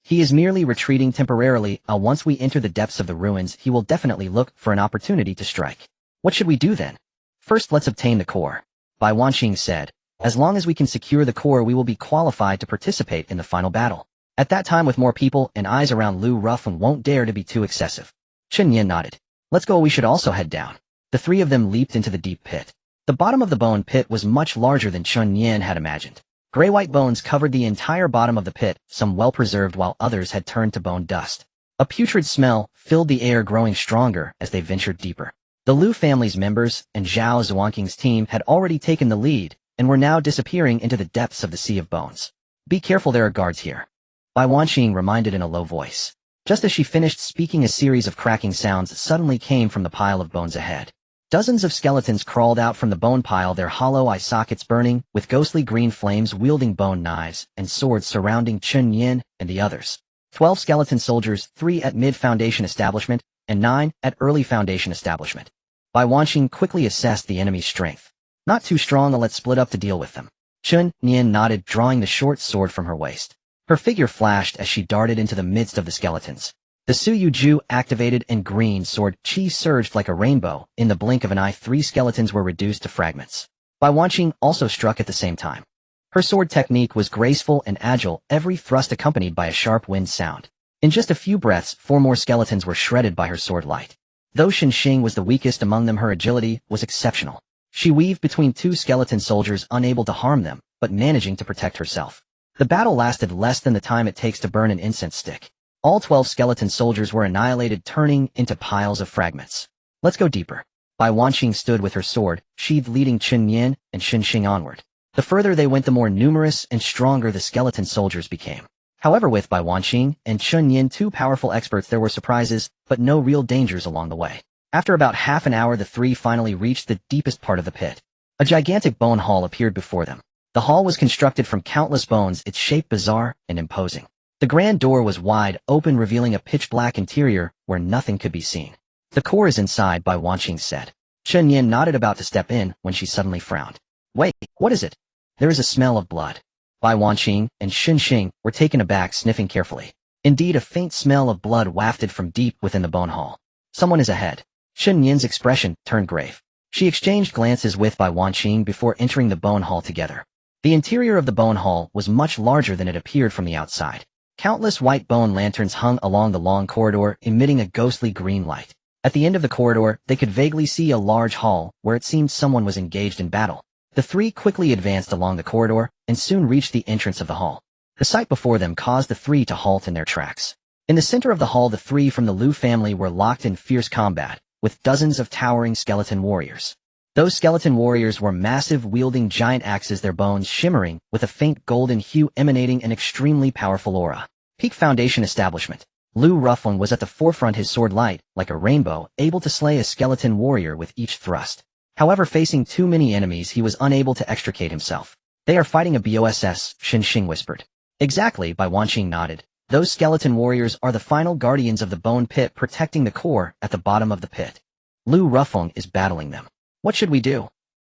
He is merely retreating temporarily. Once we enter the depths of the ruins, he will definitely look for an opportunity to strike. What should we do then? First, let's obtain the core. Bai Wanqing said. As long as we can secure the core, we will be qualified to participate in the final battle. At that time, with more people and eyes around, Lu Rufeng won't dare to be too excessive. Chen Yan nodded. Let's go, we should also head down. The three of them leaped into the deep pit. The bottom of the bone pit was much larger than Chen Yan had imagined. Gray-white bones covered the entire bottom of the pit, some well-preserved while others had turned to bone dust. A putrid smell filled the air, growing stronger as they ventured deeper. The Lu family's members and Zhao Zhuangqing's team had already taken the lead and were now disappearing into the depths of the sea of bones. Be careful, there are guards here. Bai Wanqing reminded in a low voice. Just as she finished speaking, a series of cracking sounds suddenly came from the pile of bones ahead. Dozens of skeletons crawled out from the bone pile, their hollow eye sockets burning, with ghostly green flames wielding bone knives and swords surrounding Chen Yan and the others. 12 skeleton soldiers, 3 at mid-foundation establishment, and 9 at early foundation establishment. Bai Wanqing quickly assessed the enemy's strength. Not too strong, let's split up to deal with them. Chen Yan nodded, drawing the short sword from her waist. Her figure flashed as she darted into the midst of the skeletons. The Suyu Ju activated and green sword chi surged like a rainbow. In the blink of an eye, 3 skeletons were reduced to fragments. Bai Wanqing also struck at the same time. Her sword technique was graceful and agile, every thrust accompanied by a sharp wind sound. In just a few breaths, 4 more skeletons were shredded by her sword light. Though Xinxing was the weakest among them, her agility was exceptional. She weaved between 2 skeleton soldiers, unable to harm them, but managing to protect herself. The battle lasted less than the time it takes to burn an incense stick. All 12 skeleton soldiers were annihilated, turning into piles of fragments. Let's go deeper. Bai Wanqing stood with her sword, sheathed, leading Chen Yan and Xinxing onward. The further they went, the more numerous and stronger the skeleton soldiers became. However, with Bai Wanqing and Chen Yan, 2 powerful experts, there were surprises, but no real dangers along the way. After about half an hour, the 3 finally reached the deepest part of the pit. A gigantic bone hall appeared before them. The hall was constructed from countless bones, its shape bizarre and imposing. The grand door was wide open, revealing a pitch-black interior where nothing could be seen. The core is inside, Bai Wanqing said. Chen Yan nodded, about to step in when she suddenly frowned. Wait, what is it? There is a smell of blood. Bai Wanqing and Xinxing were taken aback, sniffing carefully. Indeed, a faint smell of blood wafted from deep within the bone hall. Someone is ahead. Chen Yan's expression turned grave. She exchanged glances with Bai Wanqing before entering the bone hall together. The interior of the bone hall was much larger than it appeared from the outside. Countless white bone lanterns hung along the long corridor, emitting a ghostly green light. At the end of the corridor, they could vaguely see a large hall where it seemed someone was engaged in battle. The 3 quickly advanced along the corridor and soon reached the entrance of the hall. The sight before them caused the 3 to halt in their tracks. In the center of the hall, the 3 from the Lu family were locked in fierce combat, with dozens of towering skeleton warriors. Those skeleton warriors were massive, wielding giant axes, their bones shimmering with a faint golden hue, emanating an extremely powerful aura. Peak Foundation Establishment. Lu Rufeng was at the forefront, his sword light like a rainbow, able to slay a skeleton warrior with each thrust. However, facing too many enemies, he was unable to extricate himself. They are fighting a BOSS, Xinxing whispered. Exactly, Bai Wanqing nodded. Those skeleton warriors are the final guardians of the bone pit, protecting the core at the bottom of the pit. Lu Rufeng is battling them. What should we do?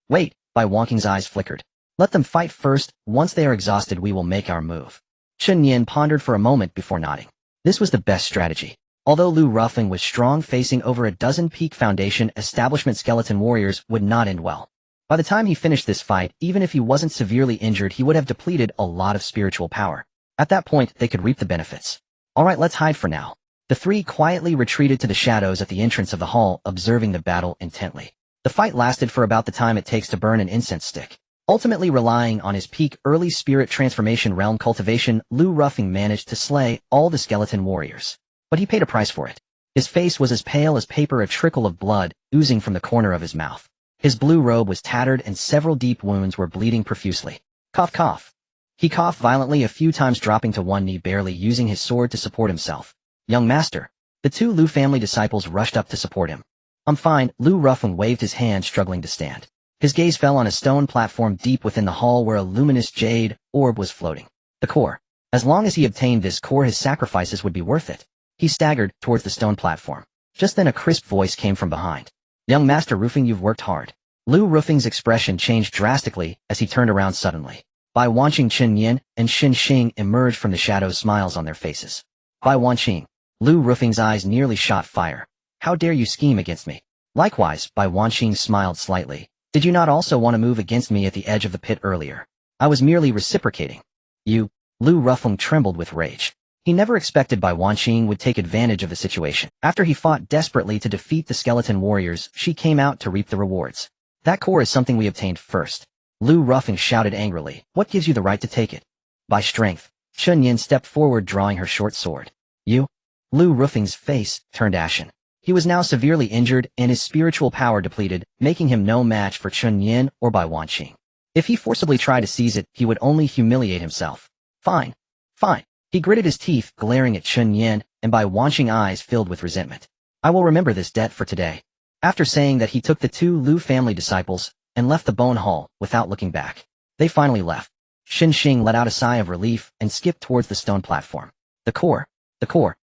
Wait, Bai Wanqing's eyes flickered. Let them fight first. Once they are exhausted, we will make our move. Chen Yan pondered for a moment before nodding. This was the best strategy. Although Lu Rufeng was strong, facing over a dozen Peak Foundation Establishment skeleton warriors would not end well. By the time he finished this fight, even if he wasn't severely injured, he would have depleted a lot of spiritual power. At that point, they could reap the benefits. Alright, let's hide for now. The 3 quietly retreated to the shadows at the entrance of the hall, observing the battle intently. The fight lasted for about the time it takes to burn an incense stick. Ultimately relying on his peak early spirit transformation realm cultivation, Lu Rufeng managed to slay all the skeleton warriors. But he paid a price for it. His face was as pale as paper, a trickle of blood oozing from the corner of his mouth. His blue robe was tattered and several deep wounds were bleeding profusely. Cough, cough. He coughed violently a few times, dropping to one knee, barely using his sword to support himself. Young master. The 2 Lu family disciples rushed up to support him. I'm fine, Lu Rufeng waved his hand, struggling to stand. His gaze fell on a stone platform deep within the hall where a luminous jade orb was floating. The core. As long as he obtained this core, his sacrifices would be worth it. He staggered towards the stone platform. Just then a crisp voice came from behind. Young Master Rufeng, you've worked hard. Lu Rufeng's expression changed drastically as he turned around suddenly. Bai Wanqing, Chen Yan, and Xinxing emerged from the shadows, smiles on their faces. Bai Wanqing. Lu Rufeng's eyes nearly shot fire. How dare you scheme against me? Likewise, Bai Wanqing smiled slightly. Did you not also want to move against me at the edge of the pit earlier? I was merely reciprocating. You, Lu Ruffeng trembled with rage. He never expected Bai Wanqing would take advantage of the situation. After he fought desperately to defeat the skeleton warriors, she came out to reap the rewards. That core is something we obtained first. Lu Ruffeng shouted angrily. What gives you the right to take it? By strength. Chen Yan stepped forward drawing her short sword. You? Lu Ruffeng's face turned ashen. He was now severely injured and his spiritual power depleted, making him no match for Chen Yan or Bai Wanqing. If he forcibly tried to seize it, he would only humiliate himself. Fine. Fine. He gritted his teeth, glaring at Chen Yan, and Bai Wanqing eyes filled with resentment. I will remember this debt for today. After saying that, he took the two Lu family disciples and left the bone hall without looking back. They finally left. Xinxing let out a sigh of relief and skipped towards the stone platform. The core.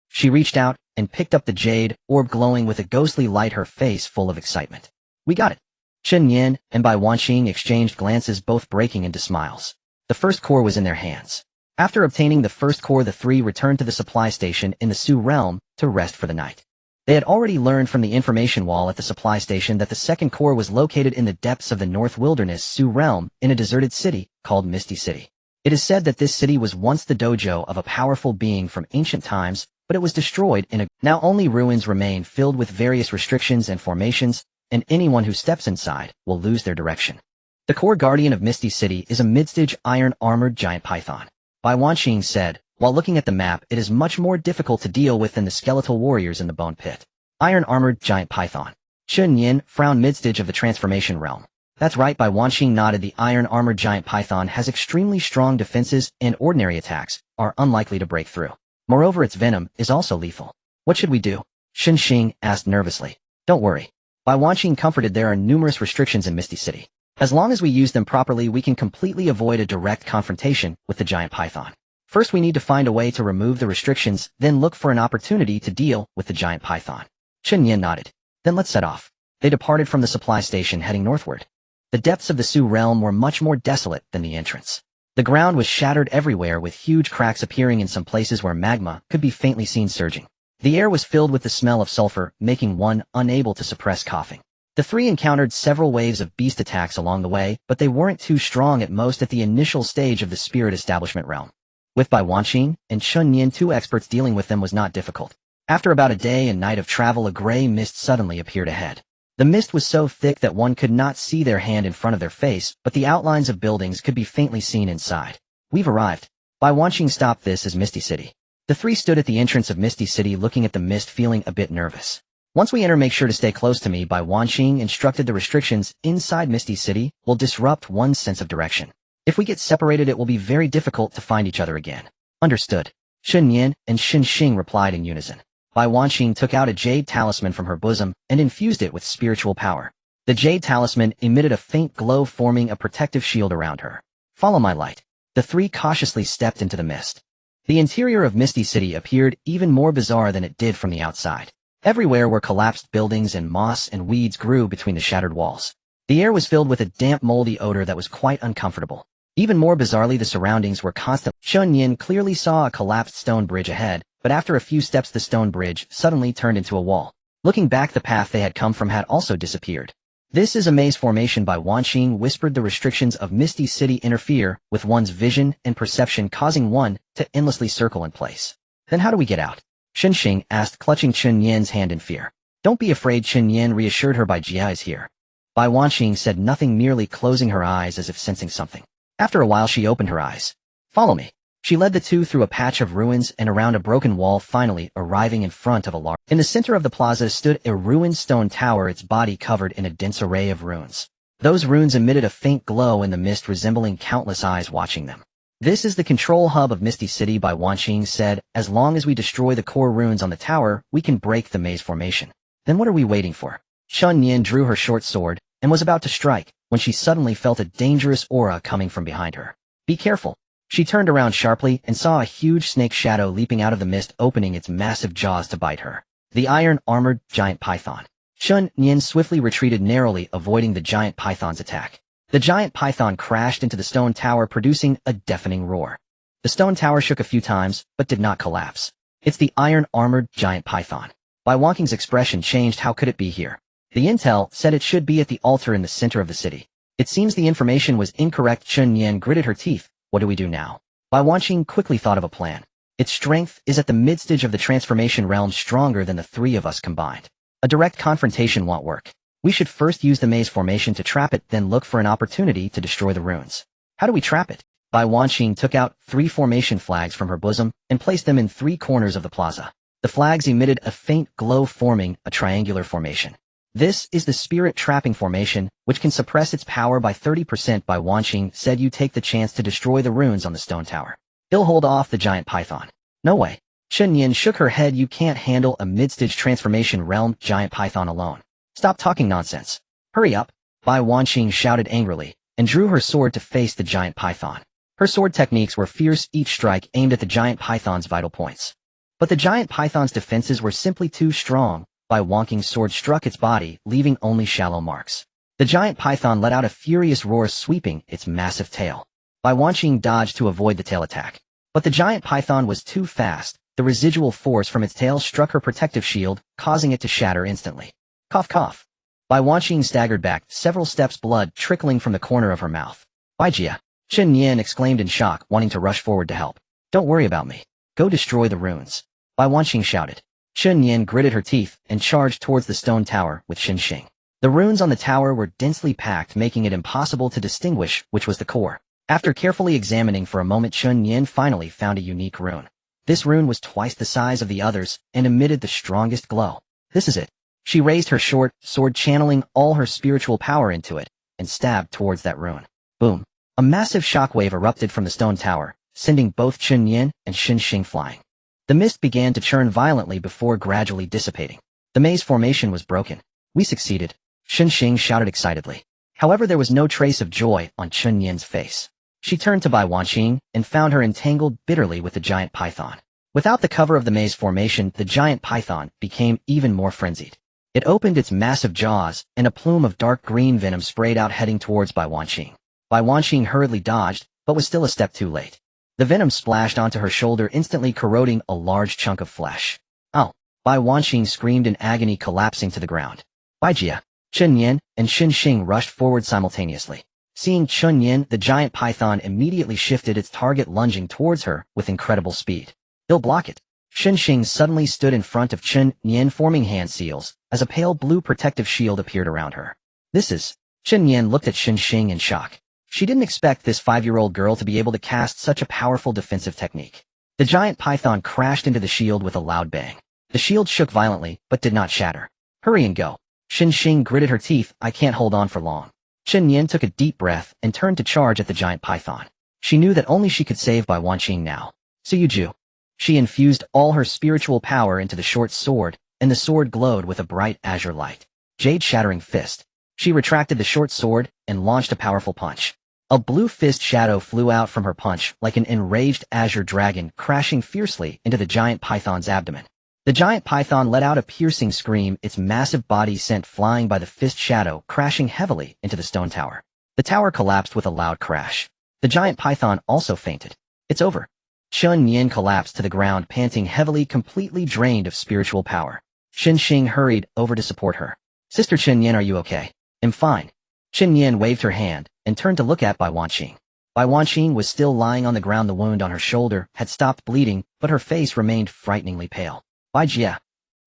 She reached out and picked up the jade orb glowing with a ghostly light, her face full of excitement. We got it. Chen Yan and Bai Wanqing exchanged glances, both breaking into smiles. The first core was in their hands. After obtaining the first core, the three returned to the supply station in the Su realm to rest for the night. They had already learned from the information wall at the supply station that the second core was located in the depths of the North Wilderness Su realm in a deserted city called Misty City. It is said that this city was once the dojo of a powerful being from ancient times, but it was destroyed in a... Now only ruins remain filled with various restrictions and formations, and anyone who steps inside will lose their direction. The core guardian of Misty City is a mid-stage iron-armored giant python. Bai Wanqing said, while looking at the map, it is much more difficult to deal with than the skeletal warriors in the bone pit. Iron-armored giant python. Chen Yan frowned mid-stage of the transformation realm. That's right, Bai Wanqing nodded. The iron-armored giant python has extremely strong defenses and ordinary attacks are unlikely to break through. Moreover, its venom is also lethal. What should we do? Xinxing asked nervously. Don't worry. Bai Wanqing comforted. There are numerous restrictions in Misty City. As long as we use them properly, we can completely avoid a direct confrontation with the giant python. First, we need to find a way to remove the restrictions, then look for an opportunity to deal with the giant python. Chen Yan nodded. Then let's set off. They departed from the supply station, heading northward. The depths of the Su realm were much more desolate than the entrance. The ground was shattered everywhere, with huge cracks appearing in some places where magma could be faintly seen surging. The air was filled with the smell of sulfur, making one unable to suppress coughing. The three encountered several waves of beast attacks along the way, but they weren't too strong at most at the initial stage of the spirit establishment realm. With Bai Wanqing and Chen Yan, two experts, dealing with them was not difficult. After about a day and night of travel, a gray mist suddenly appeared ahead. The mist was so thick that one could not see their hand in front of their face, but the outlines of buildings could be faintly seen inside. We've arrived. Bai Wanqing stopped. This is Misty City. The three stood at the entrance of Misty City looking at the mist, feeling a bit nervous. Once we enter, make sure to stay close to me. Bai Wanqing instructed. The restrictions inside Misty City will disrupt one's sense of direction. If we get separated, it will be very difficult to find each other again. Understood. Chen Yan and Xinxing replied in unison. Bai Wanqing took out a jade talisman from her bosom and infused it with spiritual power. The jade talisman emitted a faint glow, forming a protective shield around her. Follow my light. The three cautiously stepped into the mist. The interior of Misty City appeared even more bizarre than it did from the outside. Everywhere were collapsed buildings, and moss and weeds grew between the shattered walls. The air was filled with a damp, moldy odor that was quite uncomfortable. Even more bizarrely, the surroundings were constant. Chen Yan clearly saw a collapsed stone bridge ahead, but after a few steps the stone bridge suddenly turned into a wall. Looking back, the path they had come from had also disappeared. This is a maze formation. Bai Wanqing whispered. The restrictions of Misty City interfere with one's vision and perception, causing one to endlessly circle in place. Then how do we get out? Xinxing asked, clutching Chen Yan's hand in fear. Don't be afraid, Chen Yan reassured her. Bai Jia is here. Bai Wanqing said nothing, merely closing her eyes as if sensing something. After a while she opened her eyes. Follow me. She led the two through a patch of ruins and around a broken wall, finally arriving in front of a large... In the center of the plaza stood a ruined stone tower, its body covered in a dense array of runes. Those runes emitted a faint glow in the mist, resembling countless eyes watching them. This is the control hub of Misty City, Bai Wanqing said. As long as we destroy the core runes on the tower, we can break the maze formation. Then what are we waiting for? Chen Yan drew her short sword and was about to strike when she suddenly felt a dangerous aura coming from behind her. Be careful. She turned around sharply and saw a huge snake shadow leaping out of the mist, opening its massive jaws to bite her. The iron-armored giant python. Chen Yan swiftly retreated, narrowly avoiding the giant python's attack. The giant python crashed into the stone tower, producing a deafening roar. The stone tower shook a few times, but did not collapse. It's the iron-armored giant python. Bai Wanqing's expression changed. How could it be here? The intel said it should be at the altar in the center of the city. It seems the information was incorrect. Chen Yan gritted her teeth. What do we do now? Bai Wanqing quickly thought of a plan. Its strength is at the midstage of the transformation realm, stronger than the three of us combined. A direct confrontation won't work. We should first use the maze formation to trap it, then look for an opportunity to destroy the runes. How do we trap it? Bai Wanqing took out 3 formation flags from her bosom and placed them in 3 corners of the plaza. The flags emitted a faint glow, forming a triangular formation. This is the spirit trapping formation, which can suppress its power by 30%. Bai Wanqing said, you take the chance to destroy the runes on the stone tower. He'll hold off the giant python. No way. Chen Yan shook her head. You can't handle a mid-stage transformation realm giant python alone. Stop talking nonsense. Hurry up. Bai Wanqing shouted angrily, and drew her sword to face the giant python. Her sword techniques were fierce, each strike aimed at the giant python's vital points. But the giant python's defenses were simply too strong. Bai Wanqing's sword struck its body, leaving only shallow marks. The giant python let out a furious roar, sweeping its massive tail. Bai Wanqing dodged to avoid the tail attack. But the giant python was too fast. The residual force from its tail struck her protective shield, causing it to shatter instantly. Cough cough. Bai Wanqing staggered back several steps, blood trickling from the corner of her mouth. Bai Jia. Chen Yan exclaimed in shock, wanting to rush forward to help. Don't worry about me. Go destroy the runes. Bai Wanqing shouted. Chen Yan gritted her teeth and charged towards the stone tower with Chen Xing. The runes on the tower were densely packed, making it impossible to distinguish which was the core. After carefully examining for a moment, Chen Yan finally found a unique rune. This rune was twice the size of the others and emitted the strongest glow. This is it. She raised her short sword, channeling all her spiritual power into it, and stabbed towards that rune. Boom. A massive shockwave erupted from the stone tower, sending both Chen Yan and Chen Xing flying. The mist began to churn violently before gradually dissipating. The maze formation was broken. We succeeded. Chen Xing shouted excitedly. However, there was no trace of joy on Chen Yan's face. She turned to Bai Wanqing and found her entangled bitterly with the giant python. Without the cover of the maze formation, the giant python became even more frenzied. It opened its massive jaws, and a plume of dark green venom sprayed out, heading towards Bai Wanqing. Bai Wanqing hurriedly dodged, but was still a step too late. The venom splashed onto her shoulder, instantly corroding a large chunk of flesh. Oh! Bai Wanqing screamed in agony, collapsing to the ground. Bai Jia, Chen Yan, and Chen Xing rushed forward simultaneously. Seeing Chen Yan, the giant python immediately shifted its target, lunging towards her with incredible speed. He'll block it. Chen Xing suddenly stood in front of Chen Yan, forming hand seals, as a pale blue protective shield appeared around her. This is... Chen Yan looked at Chen Xing in shock. She didn't expect this 5-year-old girl to be able to cast such a powerful defensive technique. The giant python crashed into the shield with a loud bang. The shield shook violently, but did not shatter. Hurry and go. Chen Xing gritted her teeth. I can't hold on for long. Chen Yan took a deep breath and turned to charge at the giant python. She knew that only she could save Bai Wanqing now. Suyuju. She infused all her spiritual power into the short sword, and the sword glowed with a bright azure light. Jade shattering fist. She retracted the short sword and launched a powerful punch. A blue fist shadow flew out from her punch like an enraged azure dragon, crashing fiercely into the giant python's abdomen. The giant python let out a piercing scream, its massive body sent flying by the fist shadow, crashing heavily into the stone tower. The tower collapsed with a loud crash. The giant python also fainted. It's over. Chen Yan collapsed to the ground, panting heavily, completely drained of spiritual power. Chen Xing hurried over to support her. Sister Chen Yan, are you okay? I'm fine. Chen Yan waved her hand and turned to look at Bai Wanqing. Bai Wanqing was still lying on the ground. The wound on her shoulder had stopped bleeding, but her face remained frighteningly pale. Bai Jia.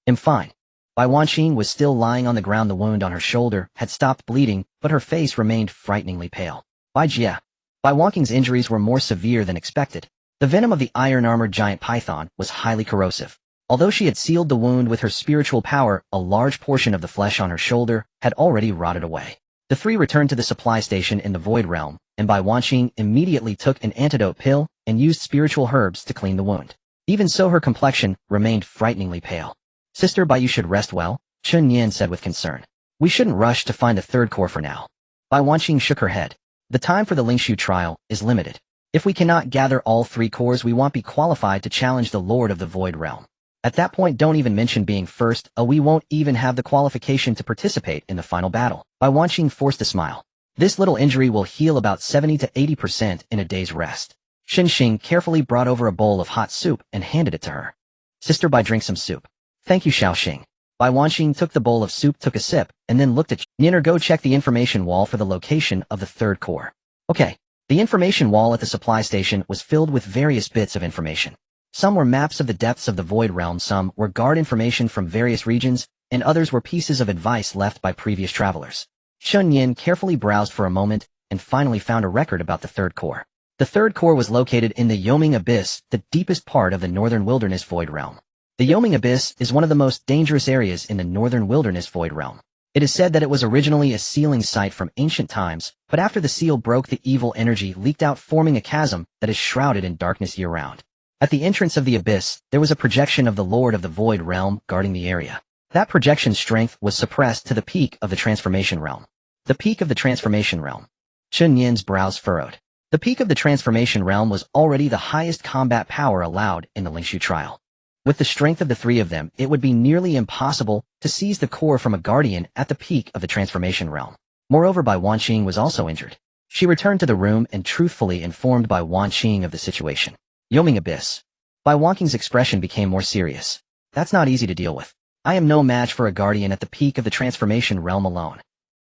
I'm fine. Bai Wanqing was still lying on the ground. The wound on her shoulder had stopped bleeding, but her face remained frighteningly pale. Bai Jia. Bai Wanqing's injuries were more severe than expected. The venom of the iron-armored giant python was highly corrosive. Although she had sealed the wound with her spiritual power, a large portion of the flesh on her shoulder had already rotted away. The three returned to the supply station in the Void Realm, and Bai Wanqing immediately took an antidote pill and used spiritual herbs to clean the wound. Even so, her complexion remained frighteningly pale. Sister Bai, you should rest well, Chen Yan said with concern. We shouldn't rush to find the third core for now. Bai Wanqing shook her head. The time for the Lingshu trial is limited. If we cannot gather all 3 cores, we won't be qualified to challenge the Lord of the Void Realm. At that point, don't even mention being first, we won't even have the qualification to participate in the final battle. Bai Wanqing forced a smile. This little injury will heal about 70 to 80% in a day's rest. Chen Xing carefully brought over a bowl of hot soup and handed it to her. Sister Bai, drink some soup. Thank you, Xiao Xing. Bai Wanxing took the bowl of soup, took a sip, and then looked at Chen Yan. Go check the information wall for the location of the third core. Okay. The information wall at the supply station was filled with various bits of information. Some were maps of the depths of the Void Realm, some were guard information from various regions, and others were pieces of advice left by previous travelers. Chen Yan carefully browsed for a moment, and finally found a record about the third core. The third core was located in the Yoming Abyss, the deepest part of the Northern Wilderness Void Realm. The Yoming Abyss is one of the most dangerous areas in the Northern Wilderness Void Realm. It is said that it was originally a sealing site from ancient times, but after the seal broke, the evil energy leaked out, forming a chasm that is shrouded in darkness year-round. At the entrance of the abyss, there was a projection of the Lord of the Void Realm guarding the area. That projection's strength was suppressed to the peak of the Transformation Realm. The peak of the Transformation Realm. Chen Yan's brows furrowed. The peak of the Transformation Realm was already the highest combat power allowed in the Lingshu trial. With the strength of the three of them, it would be nearly impossible to seize the core from a guardian at the peak of the Transformation Realm. Moreover, Bai Wanxing was also injured. She returned to the room and truthfully informed Bai Wanxing of the situation. Yoming Abyss. Bai Wanxing's expression became more serious. That's not easy to deal with. I am no match for a guardian at the peak of the Transformation Realm alone.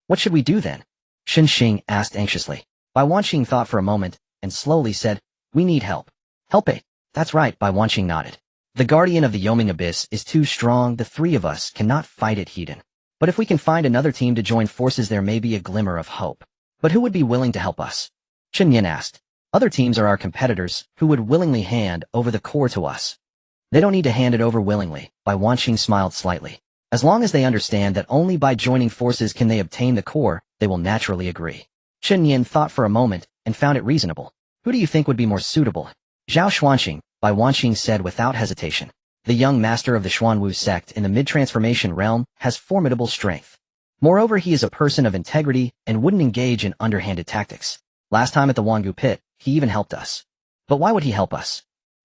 What should we do then? Shen Xing asked anxiously. Bai Wanxing thought for a moment, and slowly said, we need help. Help it. That's right, Bai Wanxing nodded. The guardian of the Yoming Abyss is too strong, the three of us cannot fight it hidden. But if we can find another team to join forces, there may be a glimmer of hope. But who would be willing to help us? Chen Yan asked. Other teams are our competitors, who would willingly hand over the core to us. They don't need to hand it over willingly, Bai Wanxing smiled slightly. As long as they understand that only by joining forces can they obtain the core, they will naturally agree. Chen Yan thought for a moment, and found it reasonable. Who do you think would be more suitable? Zhao Xuanxing, Bai Wanxing said without hesitation. The young master of the Xuanwu sect in the mid-transformation realm has formidable strength. Moreover, he is a person of integrity and wouldn't engage in underhanded tactics. Last time at the Wangu pit, he even helped us. But why would he help us?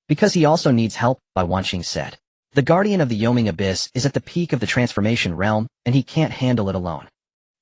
Because he also needs help, Bai Wanxing said. The guardian of the Yoming Abyss is at the peak of the transformation realm, and he can't handle it alone.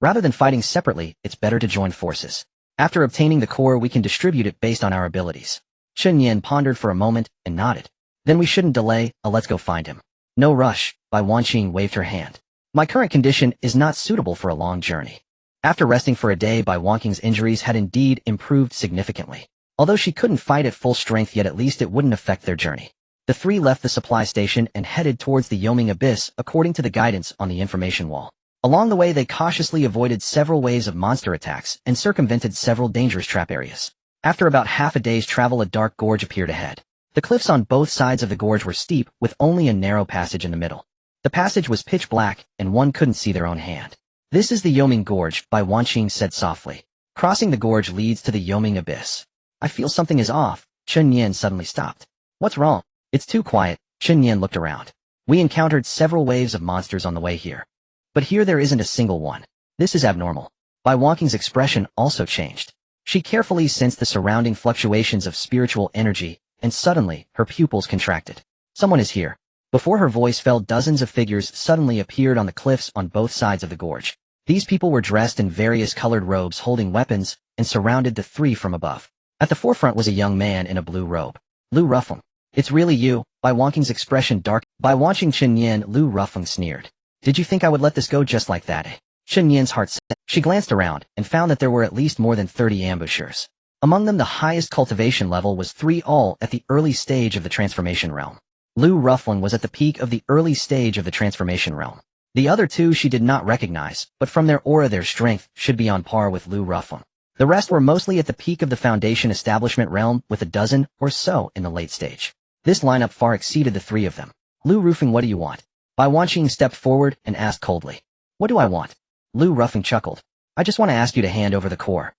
Rather than fighting separately, it's better to join forces. After obtaining the core, we can distribute it based on our abilities. Chen Yan pondered for a moment and nodded. Then we shouldn't delay, let's go find him. No rush, Bai Wanxing waved her hand. My current condition is not suitable for a long journey. After resting for a day, Bai Wanxing's injuries had indeed improved significantly. Although she couldn't fight at full strength yet, at least it wouldn't affect their journey. The three left the supply station and headed towards the Yoming Abyss according to the guidance on the information wall. Along the way, they cautiously avoided several waves of monster attacks and circumvented several dangerous trap areas. After about half a day's travel, a dark gorge appeared ahead. The cliffs on both sides of the gorge were steep, with only a narrow passage in the middle. The passage was pitch black, and one couldn't see their own hand. This is the Yoming Gorge, Bai Wanxing said softly. Crossing the gorge leads to the Yoming Abyss. I feel something is off. Chen Yan suddenly stopped. What's wrong? It's too quiet. Chen Yan looked around. We encountered several waves of monsters on the way here. But here there isn't a single one. This is abnormal. Bai Wanxing's expression also changed. She carefully sensed the surrounding fluctuations of spiritual energy, and suddenly, her pupils contracted. Someone is here. Before her voice fell, dozens of figures suddenly appeared on the cliffs on both sides of the gorge. These people were dressed in various colored robes holding weapons, and surrounded the three from above. At the forefront was a young man in a blue robe. Lu Ruffeng. It's really you, Bai Wanxing's expression dark. Bai Wanxing Chen Yan, Lu Ruffeng sneered. Did you think I would let this go just like that, eh? Chen Yan's heart sank. She glanced around, and found that there were at least more than 30 ambushers. Among them, the highest cultivation level was 3, all at the early stage of the transformation realm. Lu Ruffeng was at the peak of the early stage of the transformation realm. The other two she did not recognize, but from their aura their strength should be on par with Lu Ruffeng. The rest were mostly at the peak of the foundation establishment realm, with a dozen or so in the late stage. This lineup far exceeded the three of them. Lu Ruffeng, what do you want? Bai Wanxing stepped forward and asked coldly. What do I want? Lu Ruffeng chuckled. I just want to ask you to hand over the core.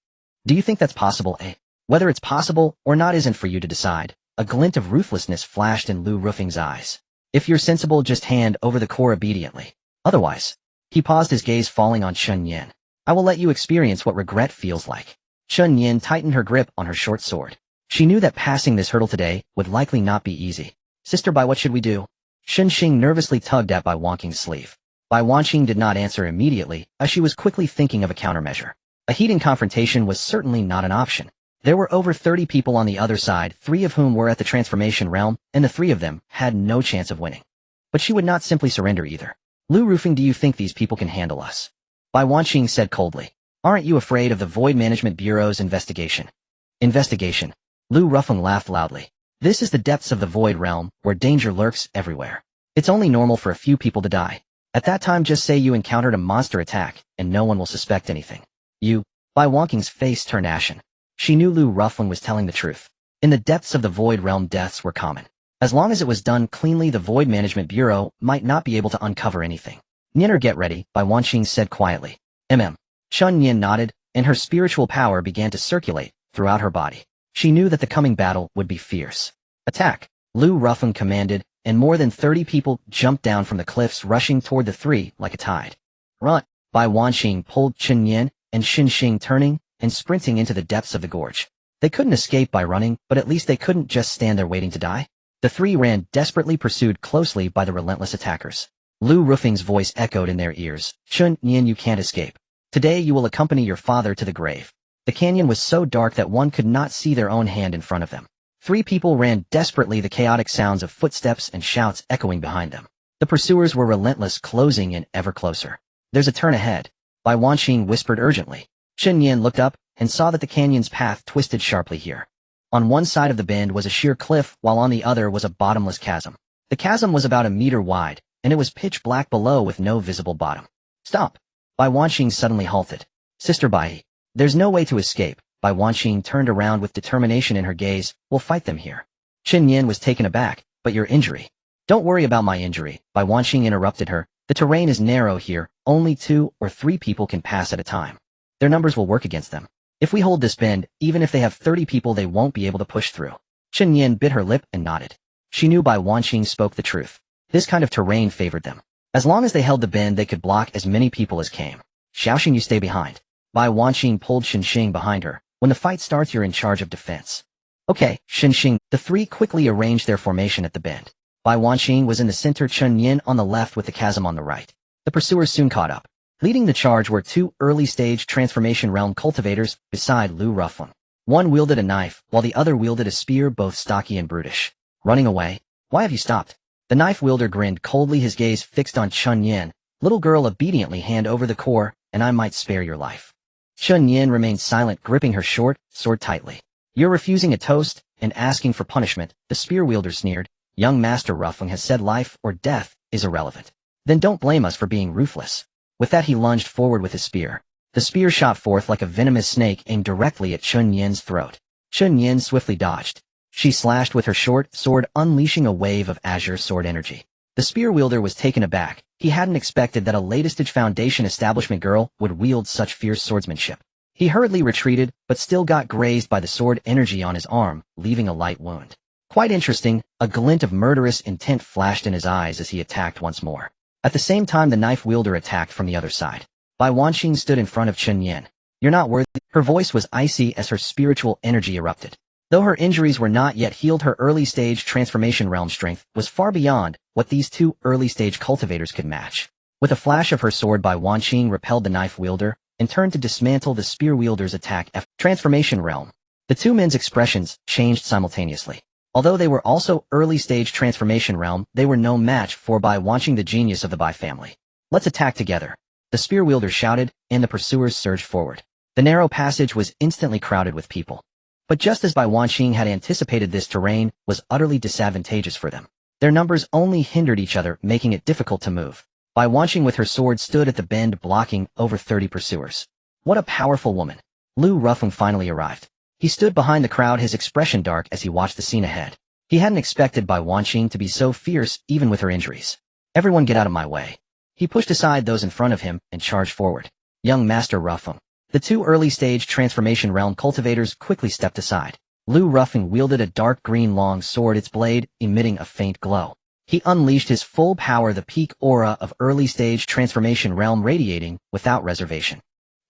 Do you think that's possible, eh? Whether it's possible or not isn't for you to decide. A glint of ruthlessness flashed in Lu Ruffeng's eyes. If you're sensible, just hand over the core obediently. Otherwise. He paused, his gaze falling on Chen Yan. I will let you experience what regret feels like. Chen Yan tightened her grip on her short sword. She knew that passing this hurdle today would likely not be easy. Sister Bai, what should we do? Shen Xing nervously tugged at Bai Wanxing's sleeve. Bai Wanxing did not answer immediately, as she was quickly thinking of a countermeasure. A heated confrontation was certainly not an option. There were over 30 people on the other side, 3 of whom were at the transformation realm, and the 3 of them had no chance of winning. But she would not simply surrender either. Lu Rufeng, do you think these people can handle us? Bai Wanqing said coldly. Aren't you afraid of the Void Management Bureau's investigation? Investigation. Lu Rufeng laughed loudly. This is the depths of the Void Realm, where danger lurks everywhere. It's only normal for a few people to die. At that time just say you encountered a monster attack, and no one will suspect anything. Bai Wanqing's face turned ashen. She knew Lu Rufeng was telling the truth. In the depths of the Void Realm, deaths were common. As long as it was done cleanly, the Void Management Bureau might not be able to uncover anything. Nyenner, get ready, Bai Wanqing said quietly. Chen Yan nodded, and her spiritual power began to circulate throughout her body. She knew that the coming battle would be fierce. Attack! Lu Rufeng commanded, and more than 30 people jumped down from the cliffs, rushing toward the three like a tide. Run! Bai Wanqing pulled Chen Yan and Xin Xing, turning and sprinting into the depths of the gorge. They couldn't escape by running, but at least they couldn't just stand there waiting to die. The three ran, desperately pursued closely by the relentless attackers. Lu Rufeng's voice echoed in their ears. Chen Yan, you can't escape. Today you will accompany your father to the grave. The canyon was so dark that one could not see their own hand in front of them. Three people ran desperately, the chaotic sounds of footsteps and shouts echoing behind them. The pursuers were relentless, closing in ever closer. There's a turn ahead. Bai Wanqing whispered urgently. Chen Yan looked up and saw that the canyon's path twisted sharply here. On one side of the bend was a sheer cliff, while on the other was a bottomless chasm. The chasm was about a meter wide, and it was pitch black below with no visible bottom. Stop! Bai Wanqing suddenly halted. Sister Bai, there's no way to escape. Bai Wanqing turned around with determination in her gaze. We'll fight them here. Chen Yan was taken aback. But your injury? Don't worry about my injury, Bai Wanqing interrupted her. The terrain is narrow here. Only 2 or 3 people can pass at a time. Their numbers will work against them. If we hold this bend, even if they have 30 people, they won't be able to push through. Chen Yan bit her lip and nodded. She knew Bai Wanqing spoke the truth. This kind of terrain favored them. As long as they held the bend, they could block as many people as came. Xiaoxing, you stay behind. Bai Wanqing pulled Xinxing behind her. When the fight starts, you're in charge of defense. Okay, Xinxing. The three quickly arranged their formation at the bend. Bai Wanqing was in the center, Chen Yan on the left with the chasm on the right. The pursuers soon caught up. Leading the charge were 2 early-stage transformation realm cultivators beside Lu Rufeng. One wielded a knife, while the other wielded a spear, both stocky and brutish. Running away? Why have you stopped? The knife wielder grinned coldly, his gaze fixed on Chen Yan. Little girl, obediently hand over the core, and I might spare your life. Chen Yan remained silent, gripping her short sword tightly. You're refusing a toast and asking for punishment, the spear wielder sneered. Young Master Rufeng has said life or death is irrelevant. Then don't blame us for being ruthless. With that, he lunged forward with his spear. The spear shot forth like a venomous snake, aimed directly at Chen Yan's throat. Chen Yan swiftly dodged. She slashed with her short sword, unleashing a wave of azure sword energy. The spear wielder was taken aback. He hadn't expected that a latest-stage foundation establishment girl would wield such fierce swordsmanship. He hurriedly retreated, but still got grazed by the sword energy on his arm, leaving a light wound. Quite interesting, a glint of murderous intent flashed in his eyes as he attacked once more. At the same time, the knife wielder attacked from the other side. Bai Wanqing stood in front of Chen Yan. You're not worthy. Her voice was icy as her spiritual energy erupted. Though her injuries were not yet healed, her early-stage transformation realm strength was far beyond what these 2 early-stage cultivators could match. With a flash of her sword, Bai Wanqing repelled the knife wielder and turned to dismantle the spear wielder's attack. Transformation realm. The 2 men's expressions changed simultaneously. Although they were also early-stage transformation realm, they were no match for Bai Wanqing, the genius of the Bai family. Let's attack together. The spear wielder shouted, and the pursuers surged forward. The narrow passage was instantly crowded with people. But just as Bai Wanqing had anticipated, this terrain was utterly disadvantageous for them. Their numbers only hindered each other, making it difficult to move. Bai Wanqing with her sword stood at the bend, blocking over 30 pursuers. What a powerful woman. Lu Rufeng finally arrived. He stood behind the crowd, his expression dark as he watched the scene ahead. He hadn't expected Bai Wanqing to be so fierce, even with her injuries. Everyone get out of my way. He pushed aside those in front of him and charged forward. Young Master Rufeng. The 2 early-stage transformation realm cultivators quickly stepped aside. Lu Rufeng wielded a dark green long sword, its blade emitting a faint glow. He unleashed his full power, the peak aura of early-stage transformation realm radiating without reservation.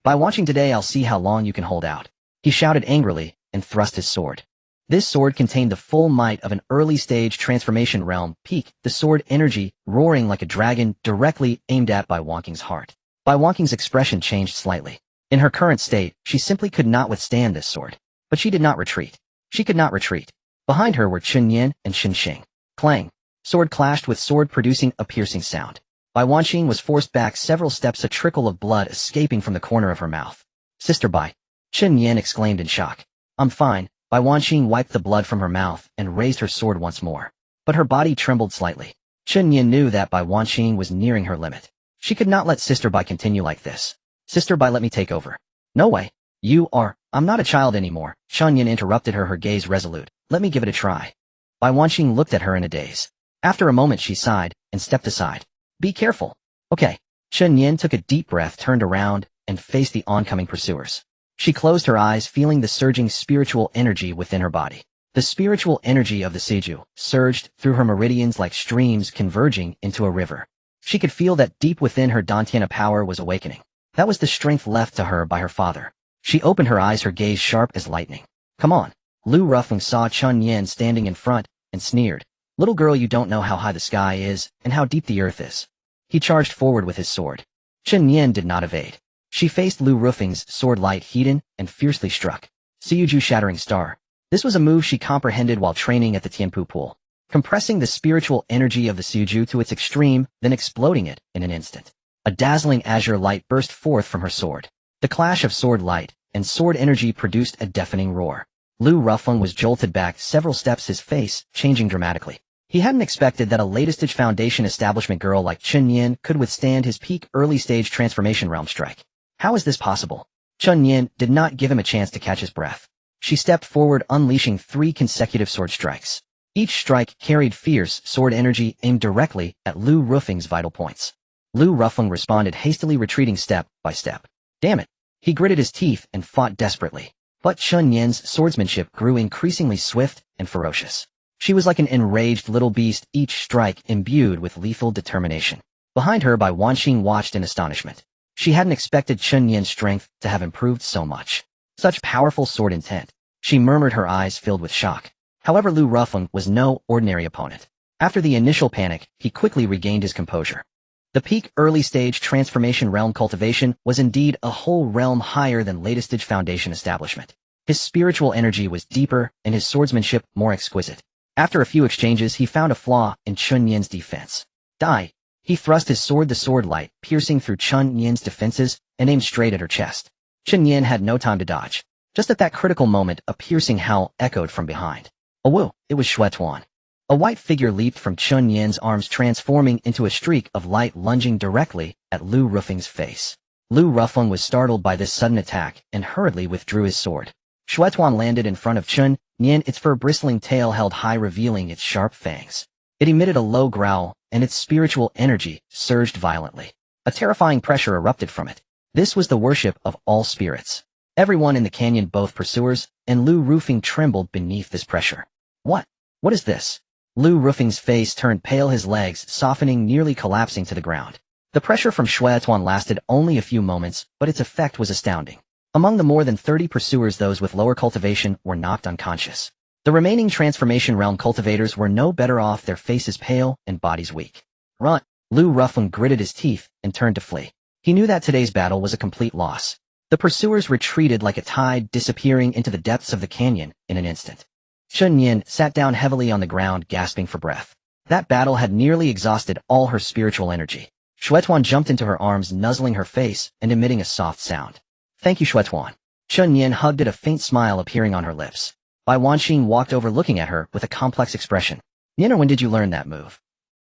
By watching today, I'll see how long you can hold out. He shouted angrily and thrust his sword. This sword contained the full might of an early-stage transformation realm peak, the sword energy roaring like a dragon directly aimed at Bai Wanqing's heart. Bai Wanqing's expression changed slightly. In her current state, she simply could not withstand this sword. But she did not retreat. She could not retreat. Behind her were Chen Yan and Xin Xing. Clang. Sword clashed with sword, producing a piercing sound. Bai Wanqing was forced back several steps, a trickle of blood escaping from the corner of her mouth. Sister Bai. Chen Yan exclaimed in shock. I'm fine. Bai Wanqing wiped the blood from her mouth and raised her sword once more. But her body trembled slightly. Chen Yan knew that Bai Wanqing was nearing her limit. She could not let Sister Bai continue like this. Sister Bai, let me take over. No way. I'm not a child anymore. Chen Yan interrupted her gaze resolute. Let me give it a try. Bai Wanqing looked at her in a daze. After a moment she sighed and stepped aside. Be careful. Okay. Chen Yan took a deep breath, turned around, and faced the oncoming pursuers. She closed her eyes, feeling the surging spiritual energy within her body. The spiritual energy of the Seiju surged through her meridians like streams converging into a river. She could feel that deep within her Dantiana power was awakening. That was the strength left to her by her father. She opened her eyes, her gaze sharp as lightning. Come on. Lu Rufeng saw Chen Yan standing in front and sneered. Little girl, you don't know how high the sky is and how deep the earth is. He charged forward with his sword. Chen Yan did not evade. She faced Lu Rufeng's sword, light heated and fiercely struck. Seiju Shattering Star. This was a move she comprehended while training at the Tianpu pool, compressing the spiritual energy of the Seiju to its extreme, then exploding it in an instant. A dazzling azure light burst forth from her sword. The clash of sword light and sword energy produced a deafening roar. Lu Rufeng was jolted back several steps, his face changing dramatically. He hadn't expected that a latest-stage foundation establishment girl like Chen Yan could withstand his peak early-stage transformation realm strike. How is this possible? Chen Yan did not give him a chance to catch his breath. She stepped forward, unleashing 3 consecutive sword strikes. Each strike carried fierce sword energy aimed directly at Lu Rufeng's vital points. Lu Rufeng responded hastily, retreating step by step. Damn it! He gritted his teeth and fought desperately. But Chen Yan's swordsmanship grew increasingly swift and ferocious. She was like an enraged little beast, each strike imbued with lethal determination. Behind her, Bai Wanqing watched in astonishment. She hadn't expected Chen Yan's strength to have improved so much. Such powerful sword intent. She murmured, her eyes filled with shock. However, Lu Rufeng was no ordinary opponent. After the initial panic, he quickly regained his composure. The peak early-stage transformation realm cultivation was indeed a whole realm higher than latest-stage foundation establishment. His spiritual energy was deeper and his swordsmanship more exquisite. After a few exchanges, he found a flaw in Chen Yan's defense. Die! He thrust his sword, the sword light, piercing through Chen Yan's defenses and aimed straight at her chest. Chen Yan had no time to dodge. Just at that critical moment, a piercing howl echoed from behind. A woo! It was Shui Tuan. A white figure leaped from Chen Yan's arms, transforming into a streak of light, lunging directly at Lu Rufeng's face. Lu Rufeng was startled by this sudden attack and hurriedly withdrew his sword. Shui Tuan landed in front of Chen Yan, its fur-bristling tail held high, revealing its sharp fangs. It emitted a low growl, and its spiritual energy surged violently. A terrifying pressure erupted from it. This was the worship of all spirits. Everyone in the canyon, both pursuers and Lu Rufeng, trembled beneath this pressure. What? What is this? Lu Rufeng's face turned pale, his legs softening, nearly collapsing to the ground. The pressure from Shui Tuan lasted only a few moments, but its effect was astounding. Among the more than 30 pursuers, those with lower cultivation were knocked unconscious. The remaining transformation realm cultivators were no better off, their faces pale and bodies weak. Run! Lu Rufeng gritted his teeth and turned to flee. He knew that today's battle was a complete loss. The pursuers retreated like a tide, disappearing into the depths of the canyon in an instant. Chen Yan sat down heavily on the ground, gasping for breath. That battle had nearly exhausted all her spiritual energy. Shui Tuan jumped into her arms, nuzzling her face and emitting a soft sound. Thank you, Shui Tuan. Chen Yan hugged it, a faint smile appearing on her lips. Bai Wanqing walked over, looking at her with a complex expression. Yan, when did you learn that move?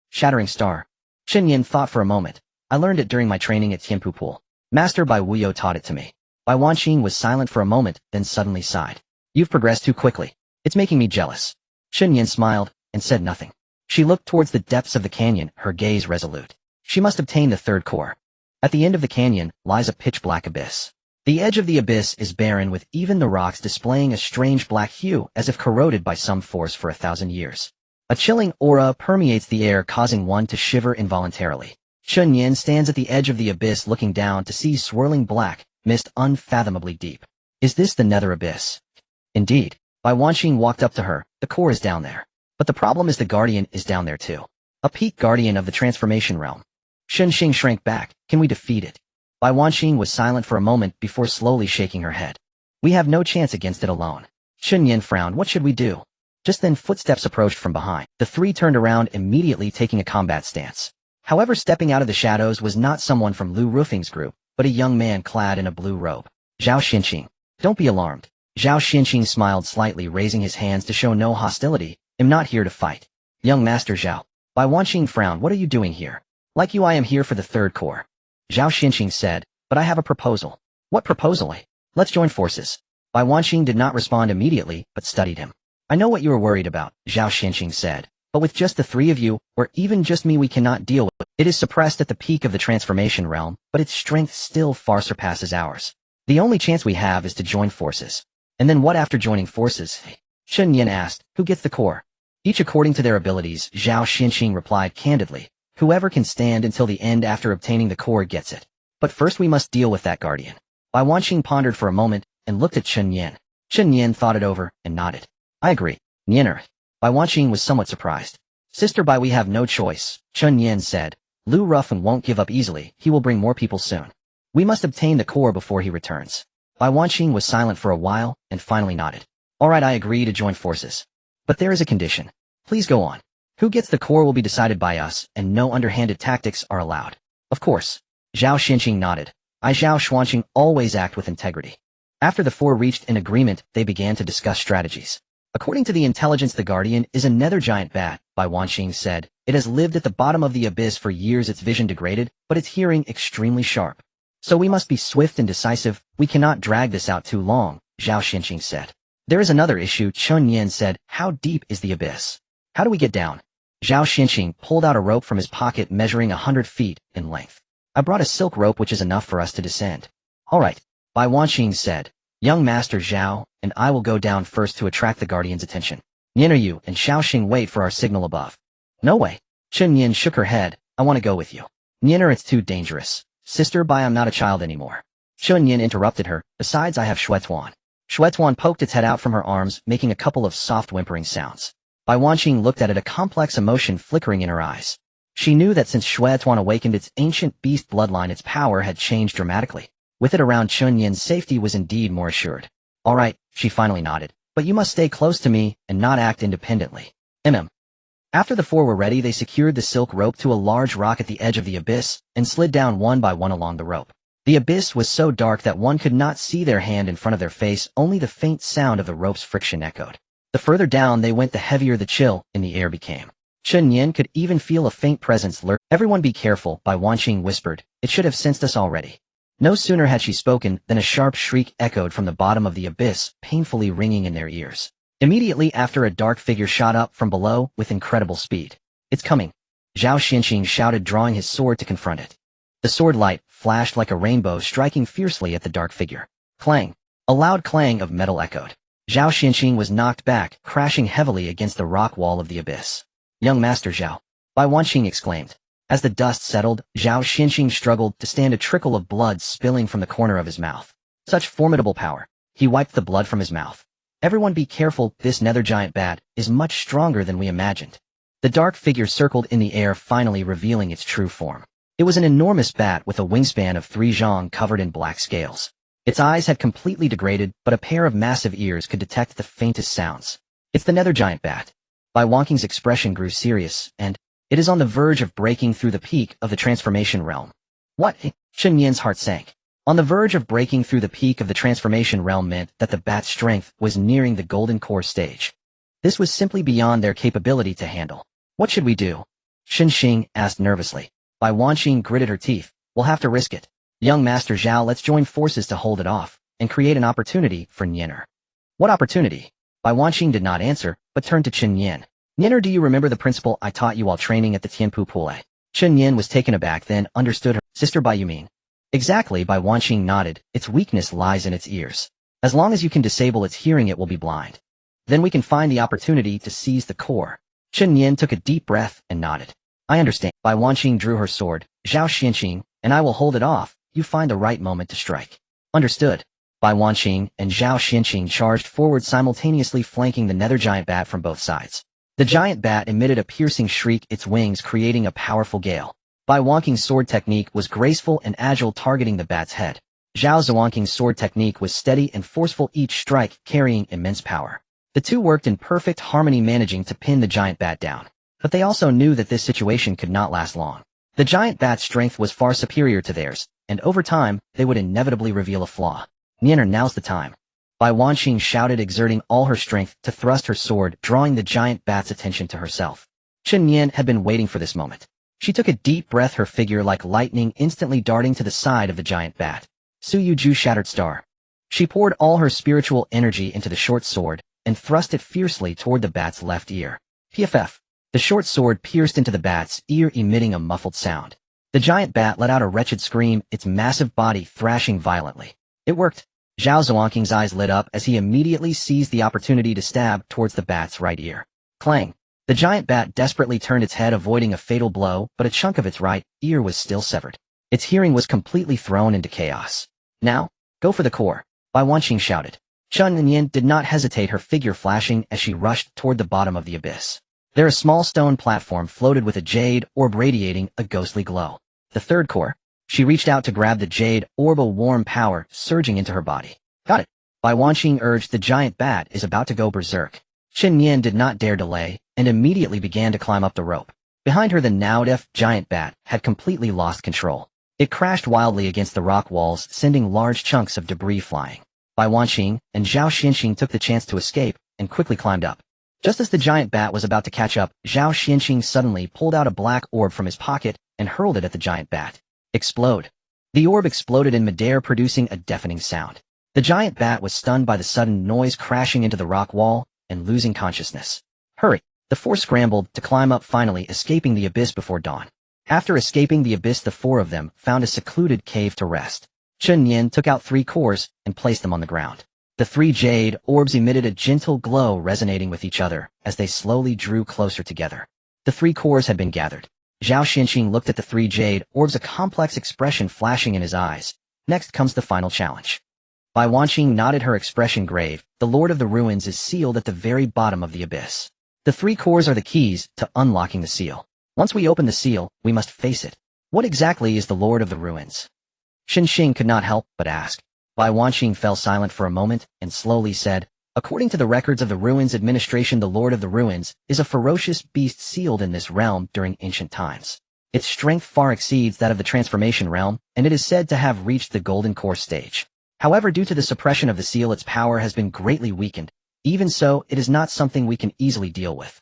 Shattering Star. Chen Yan thought for a moment. I learned it during my training at Tianpu Pool. Master Bai Wuyo taught it to me. Bai Wanqing was silent for a moment, then suddenly sighed. You've progressed too quickly. It's making me jealous. Chen Yan smiled and said nothing. She looked towards the depths of the canyon, her gaze resolute. She must obtain the third core. At the end of the canyon lies a pitch-black abyss. The edge of the abyss is barren, with even the rocks displaying a strange black hue, as if corroded by some force for 1,000 years. A chilling aura permeates the air, causing one to shiver involuntarily. Chen Yan stands at the edge of the abyss, looking down to see swirling black mist unfathomably deep. Is this the nether abyss? Indeed. Bai Wanqing walked up to her. The core is down there. But the problem is the guardian is down there too. A peak guardian of the transformation realm. Shen Xing shrank back. Can we defeat it? Bai Wanqing was silent for a moment before slowly shaking her head. We have no chance against it alone. Chen Yan frowned. What should we do? Just then footsteps approached from behind. The three turned around immediately, taking a combat stance. However, stepping out of the shadows was not someone from Lu Roofing's group, but a young man clad in a blue robe. Zhao Xinqing. Don't be alarmed. Zhao Xinqing smiled slightly, raising his hands to show no hostility. I'm not here to fight. Young Master Zhao. Bai Wanqing frowned. What are you doing here? Like you, I am here for the third corps. Zhao Xinqing said, but I have a proposal. What proposal? Let's join forces. Bai Wanqing did not respond immediately, but studied him. I know what you are worried about, Zhao Xinqing said, but with just the three of you, or even just me, we cannot deal with it. It is suppressed at the peak of the transformation realm, but its strength still far surpasses ours. The only chance we have is to join forces. And then what after joining forces? Chen Yan asked, who gets the core? Each according to their abilities, Zhao Xinqing replied candidly. Whoever can stand until the end after obtaining the core gets it. But first we must deal with that guardian. Bai Wanqing pondered for a moment, and looked at Chen Yan. Chen Yan thought it over, and nodded. I agree. Nyener. Bai Wanqing was somewhat surprised. Sister Bai, we have no choice, Chen Yan said. Lu Ruffin won't give up easily, he will bring more people soon. We must obtain the core before he returns. Bai Wanqing was silent for a while, and finally nodded. Alright, I agree to join forces. But there is a condition. Please go on. Who gets the core will be decided by us, and no underhanded tactics are allowed. Of course. Zhao Xinqing nodded. I Zhao Xuanqing always act with integrity. After the four reached an agreement, they began to discuss strategies. According to the intelligence, the Guardian is a nether giant bat, Bai Wanqing said. It has lived at the bottom of the abyss for years, its vision degraded, but its hearing extremely sharp. So we must be swift and decisive, we cannot drag this out too long, Zhao Xinqing said. There is another issue, Chen Yan said. How deep is the abyss? How do we get down? Zhao Xinqing pulled out a rope from his pocket measuring 100 feet in length. I brought a silk rope which is enough for us to descend. Alright, Bai Wanqing said. Young Master Zhao, and I will go down first to attract the Guardian's attention. Nyener, you and Xiaoxing wait for our signal above. No way. Chen Yan shook her head. I want to go with you. Nyener, it's too dangerous. Sister Bai, I'm not a child anymore. Chen Yan interrupted her. Besides, I have Shuetuan. Shuetuan poked its head out from her arms, making a couple of soft whimpering sounds. Bai Wanqing looked at it, a complex emotion flickering in her eyes. She knew that since Shuetuan awakened its ancient beast bloodline, its power had changed dramatically. With it around, Chen Yan's safety was indeed more assured. All right, she finally nodded. But you must stay close to me and not act independently. After the four were ready, they secured the silk rope to a large rock at the edge of the abyss and slid down one by one along the rope. The abyss was so dark that one could not see their hand in front of their face, only the faint sound of the rope's friction echoed. The further down they went, the heavier the chill in the air became. Chen Yan could even feel a faint presence lurk. Everyone be careful, Bai Wanqing whispered. It should have sensed us already. No sooner had she spoken than a sharp shriek echoed from the bottom of the abyss, painfully ringing in their ears. Immediately after, a dark figure shot up from below with incredible speed. It's coming. Zhao Xinqing shouted, drawing his sword to confront it. The sword light flashed like a rainbow, striking fiercely at the dark figure. Clang. A loud clang of metal echoed. Zhao Xinqing was knocked back, crashing heavily against the rock wall of the abyss. Young Master Zhao. Bai Wanqing exclaimed. As the dust settled, Zhao Xinqing struggled to stand, a trickle of blood spilling from the corner of his mouth. Such formidable power. He wiped the blood from his mouth. Everyone be careful, this nether giant bat is much stronger than we imagined. The dark figure circled in the air, finally revealing its true form. It was an enormous bat with a wingspan of 3 zhang covered in black scales. Its eyes had completely degraded, but a pair of massive ears could detect the faintest sounds. It's the nether giant bat. Bai Wanqing's expression grew serious, and it is on the verge of breaking through the peak of the transformation realm. What? Chen Yan's heart sank. On the verge of breaking through the peak of the transformation realm meant that the bat's strength was nearing the golden core stage. This was simply beyond their capability to handle. What should we do? Xinqing asked nervously. Bai Wanqing gritted her teeth. We'll have to risk it. Young Master Zhao, let's join forces to hold it off, and create an opportunity for Nyener. What opportunity? Bai Wanqing did not answer, but turned to Chen Yan. Nyener, do you remember the principle I taught you while training at the Tianpu Pool? Chen Yan was taken aback, then understood her. Sister Bai, you mean? Exactly, Bai Wanqing nodded. Its weakness lies in its ears. As long as you can disable its hearing, it will be blind. Then we can find the opportunity to seize the core. Chen Yan took a deep breath and nodded. I understand. Bai Wanqing drew her sword. Zhao Xinqing, and I will hold it off. You find the right moment to strike. Understood. Bai Wanqing and Zhao Xinqing charged forward, simultaneously flanking the nether giant bat from both sides. The giant bat emitted a piercing shriek, its wings creating a powerful gale. Bai Wanqing's sword technique was graceful and agile, targeting the bat's head. Zhao Zhuangqing's sword technique was steady and forceful, each strike carrying immense power. The two worked in perfect harmony, managing to pin the giant bat down. But they also knew that this situation could not last long. The giant bat's strength was far superior to theirs, and over time, they would inevitably reveal a flaw. Nianer, now's the time. Bai Wanqing shouted, exerting all her strength to thrust her sword, drawing the giant bat's attention to herself. Chen Yan had been waiting for this moment. She took a deep breath, her figure like lightning instantly darting to the side of the giant bat. Su Yuju shattered star. She poured all her spiritual energy into the short sword, and thrust it fiercely toward the bat's left ear. PFF. The short sword pierced into the bat's ear, emitting a muffled sound. The giant bat let out a wretched scream, its massive body thrashing violently. It worked. Zhao Zuangqing's eyes lit up as he immediately seized the opportunity to stab towards the bat's right ear. Clang. The giant bat desperately turned its head, avoiding a fatal blow, but a chunk of its right ear was still severed. Its hearing was completely thrown into chaos. Now, go for the core, Bai Wanqing shouted. Chen Yan did not hesitate, her figure flashing as she rushed toward the bottom of the abyss. There a small stone platform floated with a jade orb radiating a ghostly glow. The third core. She reached out to grab the jade orb, a warm power surging into her body. Got it. Bai Wanqing urged. The giant bat is about to go berserk. Chen Yan did not dare delay, and immediately began to climb up the rope. Behind her, the now deaf giant bat had completely lost control. It crashed wildly against the rock walls, sending large chunks of debris flying. Bai Wanqing and Zhao Xianxing took the chance to escape and quickly climbed up. Just as the giant bat was about to catch up, Zhao Xianxing suddenly pulled out a black orb from his pocket and hurled it at the giant bat. Explode. The orb exploded in midair, producing a deafening sound. The giant bat was stunned by the sudden noise, crashing into the rock wall and losing consciousness. Hurry! The four scrambled to climb up, finally escaping the abyss before dawn. After escaping the abyss, the four of them found a secluded cave to rest. Chen Yan took out 3 cores and placed them on the ground. The 3 jade orbs emitted a gentle glow, resonating with each other as they slowly drew closer together. The 3 cores had been gathered. Zhao Xianxing looked at the 3 jade orbs, a complex expression flashing in his eyes. Next comes the final challenge. Bai Wanqing nodded, her expression grave. The Lord of the Ruins is sealed at the very bottom of the abyss. The 3 cores are the keys to unlocking the seal. Once we open the seal, we must face it. What exactly is the Lord of the Ruins? Xianxing could not help but ask. Bai Wanqing fell silent for a moment and slowly said, according to the records of the Ruins Administration, the Lord of the Ruins is a ferocious beast sealed in this realm during ancient times. Its strength far exceeds that of the transformation realm, and it is said to have reached the golden core stage. However, due to the suppression of the seal, its power has been greatly weakened. Even so, it is not something we can easily deal with.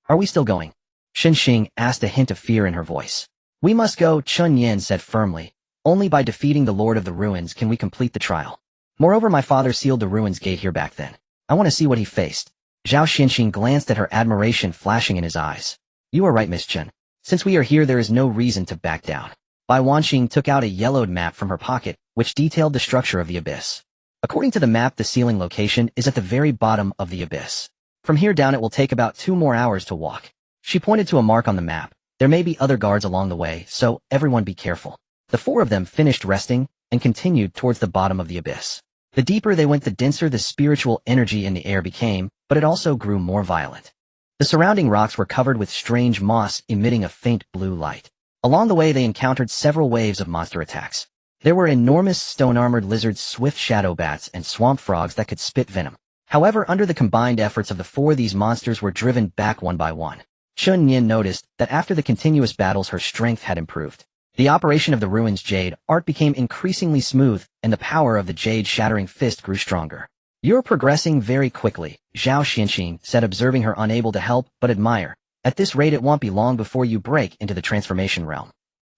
Are we still going? Xianxing asked, a hint of fear in her voice. We must go, Chen Yan said firmly. Only by defeating the Lord of the Ruins can we complete the trial. Moreover, my father sealed the Ruins Gate here back then. I want to see what he faced. Zhao Xianxing glanced at her, admiration flashing in his eyes. You are right, Miss Chen. Since we are here, there is no reason to back down. Bai Wanqing took out a yellowed map from her pocket, which detailed the structure of the abyss. According to the map, the sealing location is at the very bottom of the abyss. From here down, it will take about 2 more hours to walk. She pointed to a mark on the map. There may be other guards along the way, so everyone be careful. The 4 of them finished resting and continued towards the bottom of the abyss. The deeper they went, the denser the spiritual energy in the air became, but it also grew more violent. The surrounding rocks were covered with strange moss, emitting a faint blue light. Along the way, they encountered several waves of monster attacks. There were enormous stone-armored lizards, swift shadow bats, and swamp frogs that could spit venom. However, under the combined efforts of the 4, these monsters were driven back one by one. Chen Yan noticed that after the continuous battles, her strength had improved. The operation of the Ruins Jade art became increasingly smooth, and the power of the Jade shattering fist grew stronger. You're progressing very quickly, Zhao Xianxing said, observing her, unable to help but admire. At this rate, it won't be long before you break into the transformation realm.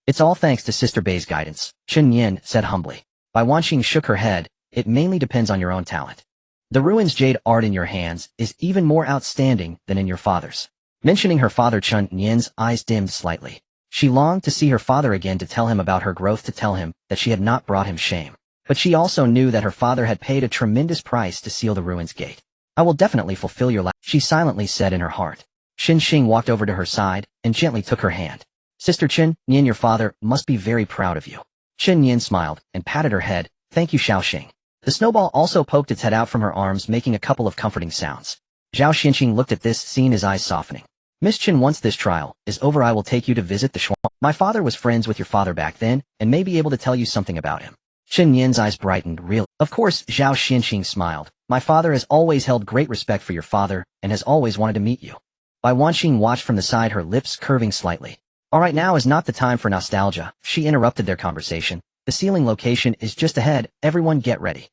It's all thanks to Sister Bei's guidance, Chen Yan said humbly. Bai Wanqing shook her head. It mainly depends on your own talent. The Ruins Jade art in your hands is even more outstanding than in your father's. Mentioning her father, Chen Yan's eyes dimmed slightly. She longed to see her father again, to tell him about her growth, to tell him that she had not brought him shame. But she also knew that her father had paid a tremendous price to seal the Ruins Gate. I will definitely fulfill your she silently said in her heart. Xianxing walked over to her side and gently took her hand. Sister Chen Yan, your father must be very proud of you. Chen Yan smiled and patted her head. Thank you, Xiaoxing. The snowball also poked its head out from her arms, making a couple of comforting sounds. Zhao Xianxing looked at this scene, his eyes softening. Miss Chen, once this trial is over, I will take you to visit the swamp. My father was friends with your father back then, and may be able to tell you something about him. Chen Yan's eyes brightened. Really? Of course, Zhao Xianxing smiled. My father has always held great respect for your father, and has always wanted to meet you. Bai Wanqing watched from the side, her lips curving slightly. Alright, now is not the time for nostalgia. She interrupted their conversation. The ceiling location is just ahead. Everyone get ready.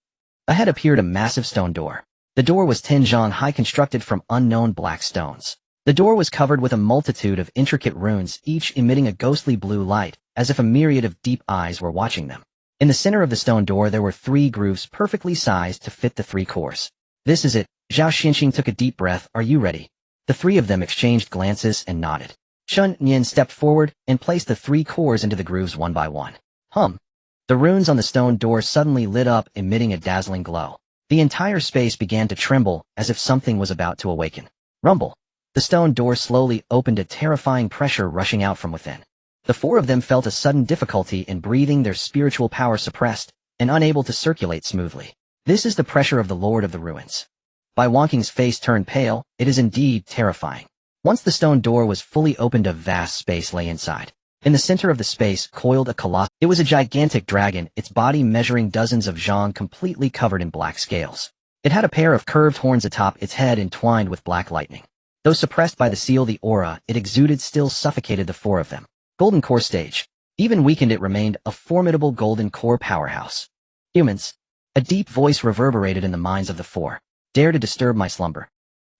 Ahead appeared a massive stone door. The door was 10 zhang high, constructed from unknown black stones. The door was covered with a multitude of intricate runes, each emitting a ghostly blue light, as if a myriad of deep eyes were watching them. In the center of the stone door there were 3 grooves perfectly sized to fit the 3 cores. This is it. Zhao Xinxing took a deep breath. Are you ready? The 3 of them exchanged glances and nodded. Chen Yan stepped forward and placed the 3 cores into the grooves one by one. The runes on the stone door suddenly lit up, emitting a dazzling glow. The entire space began to tremble, as if something was about to awaken. Rumble. The stone door slowly opened, a terrifying pressure rushing out from within. The 4 of them felt a sudden difficulty in breathing, their spiritual power suppressed, and unable to circulate smoothly. This is the pressure of the Lord of the Ruins. Bai Wangqing's face turned pale. It is indeed terrifying. Once the stone door was fully opened, a vast space lay inside. In the center of the space coiled a colossus. It was a gigantic dragon, its body measuring dozens of zhang, completely covered in black scales. It had a pair of curved horns atop its head entwined with black lightning. Though suppressed by the seal, the aura it exuded still suffocated the 4 of them. Golden core stage. Even weakened, it remained a formidable golden core powerhouse. Humans. A deep voice reverberated in the minds of the 4. Dare to disturb my slumber.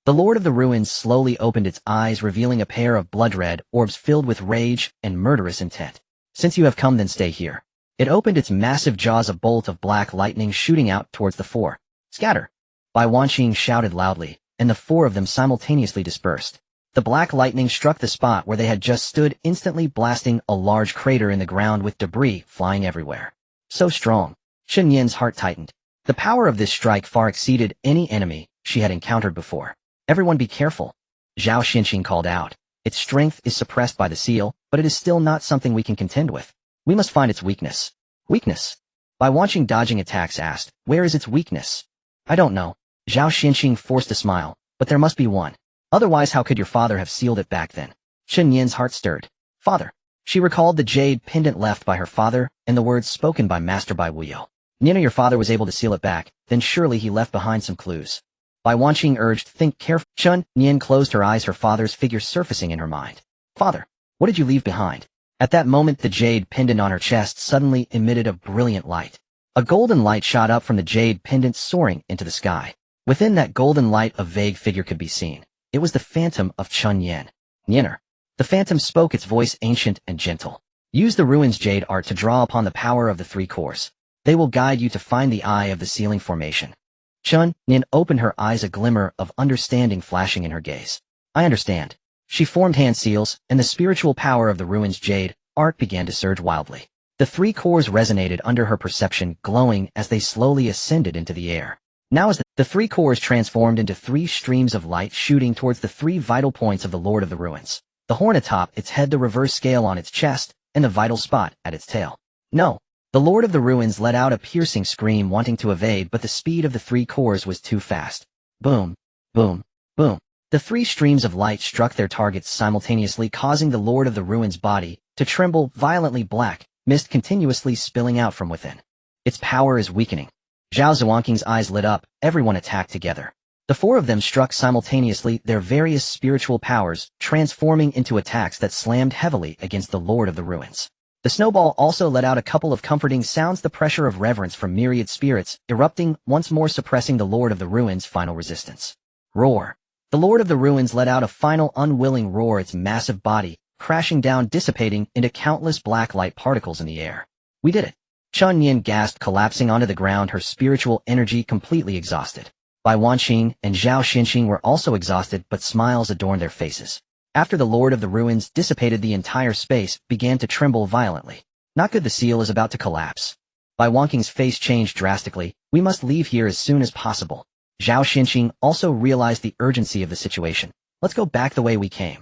The Lord of the Ruins slowly opened its eyes, revealing a pair of blood-red orbs filled with rage and murderous intent. Since you have come, then stay here. It opened its massive jaws, a bolt of black lightning shooting out towards the 4. Scatter! Bai Wangqing shouted loudly, and the 4 of them simultaneously dispersed. The black lightning struck the spot where they had just stood, instantly blasting a large crater in the ground with debris flying everywhere. So strong. Chen Yan's heart tightened. The power of this strike far exceeded any enemy she had encountered before. Everyone be careful. Zhao Xinxing called out. Its strength is suppressed by the seal, but it is still not something we can contend with. We must find its weakness. Weakness? Bai Wangqing, dodging attacks, asked. Where is its weakness? I don't know. Zhao Xinxing forced a smile. But there must be one. Otherwise how could your father have sealed it back then? Chen Yan's heart stirred. Father. She recalled the jade pendant left by her father, and the words spoken by Master Bai Wuyo. Nina, your father was able to seal it back, then surely he left behind some clues. Bai Wangqing urged, think carefully. Chen Yan closed her eyes, her father's figure surfacing in her mind. Father, what did you leave behind? At that moment the jade pendant on her chest suddenly emitted a brilliant light. A golden light shot up from the jade pendant, soaring into the sky. Within that golden light a vague figure could be seen. It was the phantom of Chen Yan. Niner. The phantom spoke, its voice ancient and gentle. Use the ruins jade art to draw upon the power of the 3 cores. They will guide you to find the eye of the ceiling formation. Chen Yan opened her eyes, a glimmer of understanding flashing in her gaze. I understand. She formed hand seals, and the spiritual power of the ruins jade art began to surge wildly. The 3 cores resonated under her perception, glowing as they slowly ascended into the air. Now as the 3 cores transformed into 3 streams of light shooting towards the 3 vital points of the Lord of the Ruins. The horn atop its head, the reverse scale on its chest, and the vital spot at its tail. No. The Lord of the Ruins let out a piercing scream, wanting to evade, but the speed of the 3 cores was too fast. Boom, boom, boom. The 3 streams of light struck their targets simultaneously, causing the Lord of the Ruins' body to tremble violently. Black mist continuously spilling out from within. Its power is weakening. Zhao Zhuangqing's eyes lit up. Everyone attacked together. The 4 of them struck simultaneously, their various spiritual powers transforming into attacks that slammed heavily against the Lord of the Ruins. The snowball also let out a couple of comforting sounds, the pressure of reverence from myriad spirits, erupting once more, suppressing the Lord of the Ruins' final resistance. Roar. The Lord of the Ruins let out a final unwilling roar, its massive body crashing down, dissipating into countless black light particles in the air. We did it. Chen Yan gasped, collapsing onto the ground, her spiritual energy completely exhausted. Bai Wangqing and Zhao Xinxing were also exhausted, but smiles adorned their faces. After the Lord of the Ruins dissipated, the entire space began to tremble violently. Not good, the seal is about to collapse. Bai Wangqing's face changed drastically. We must leave here as soon as possible. Zhao Xinxing also realized the urgency of the situation. Let's go back the way we came.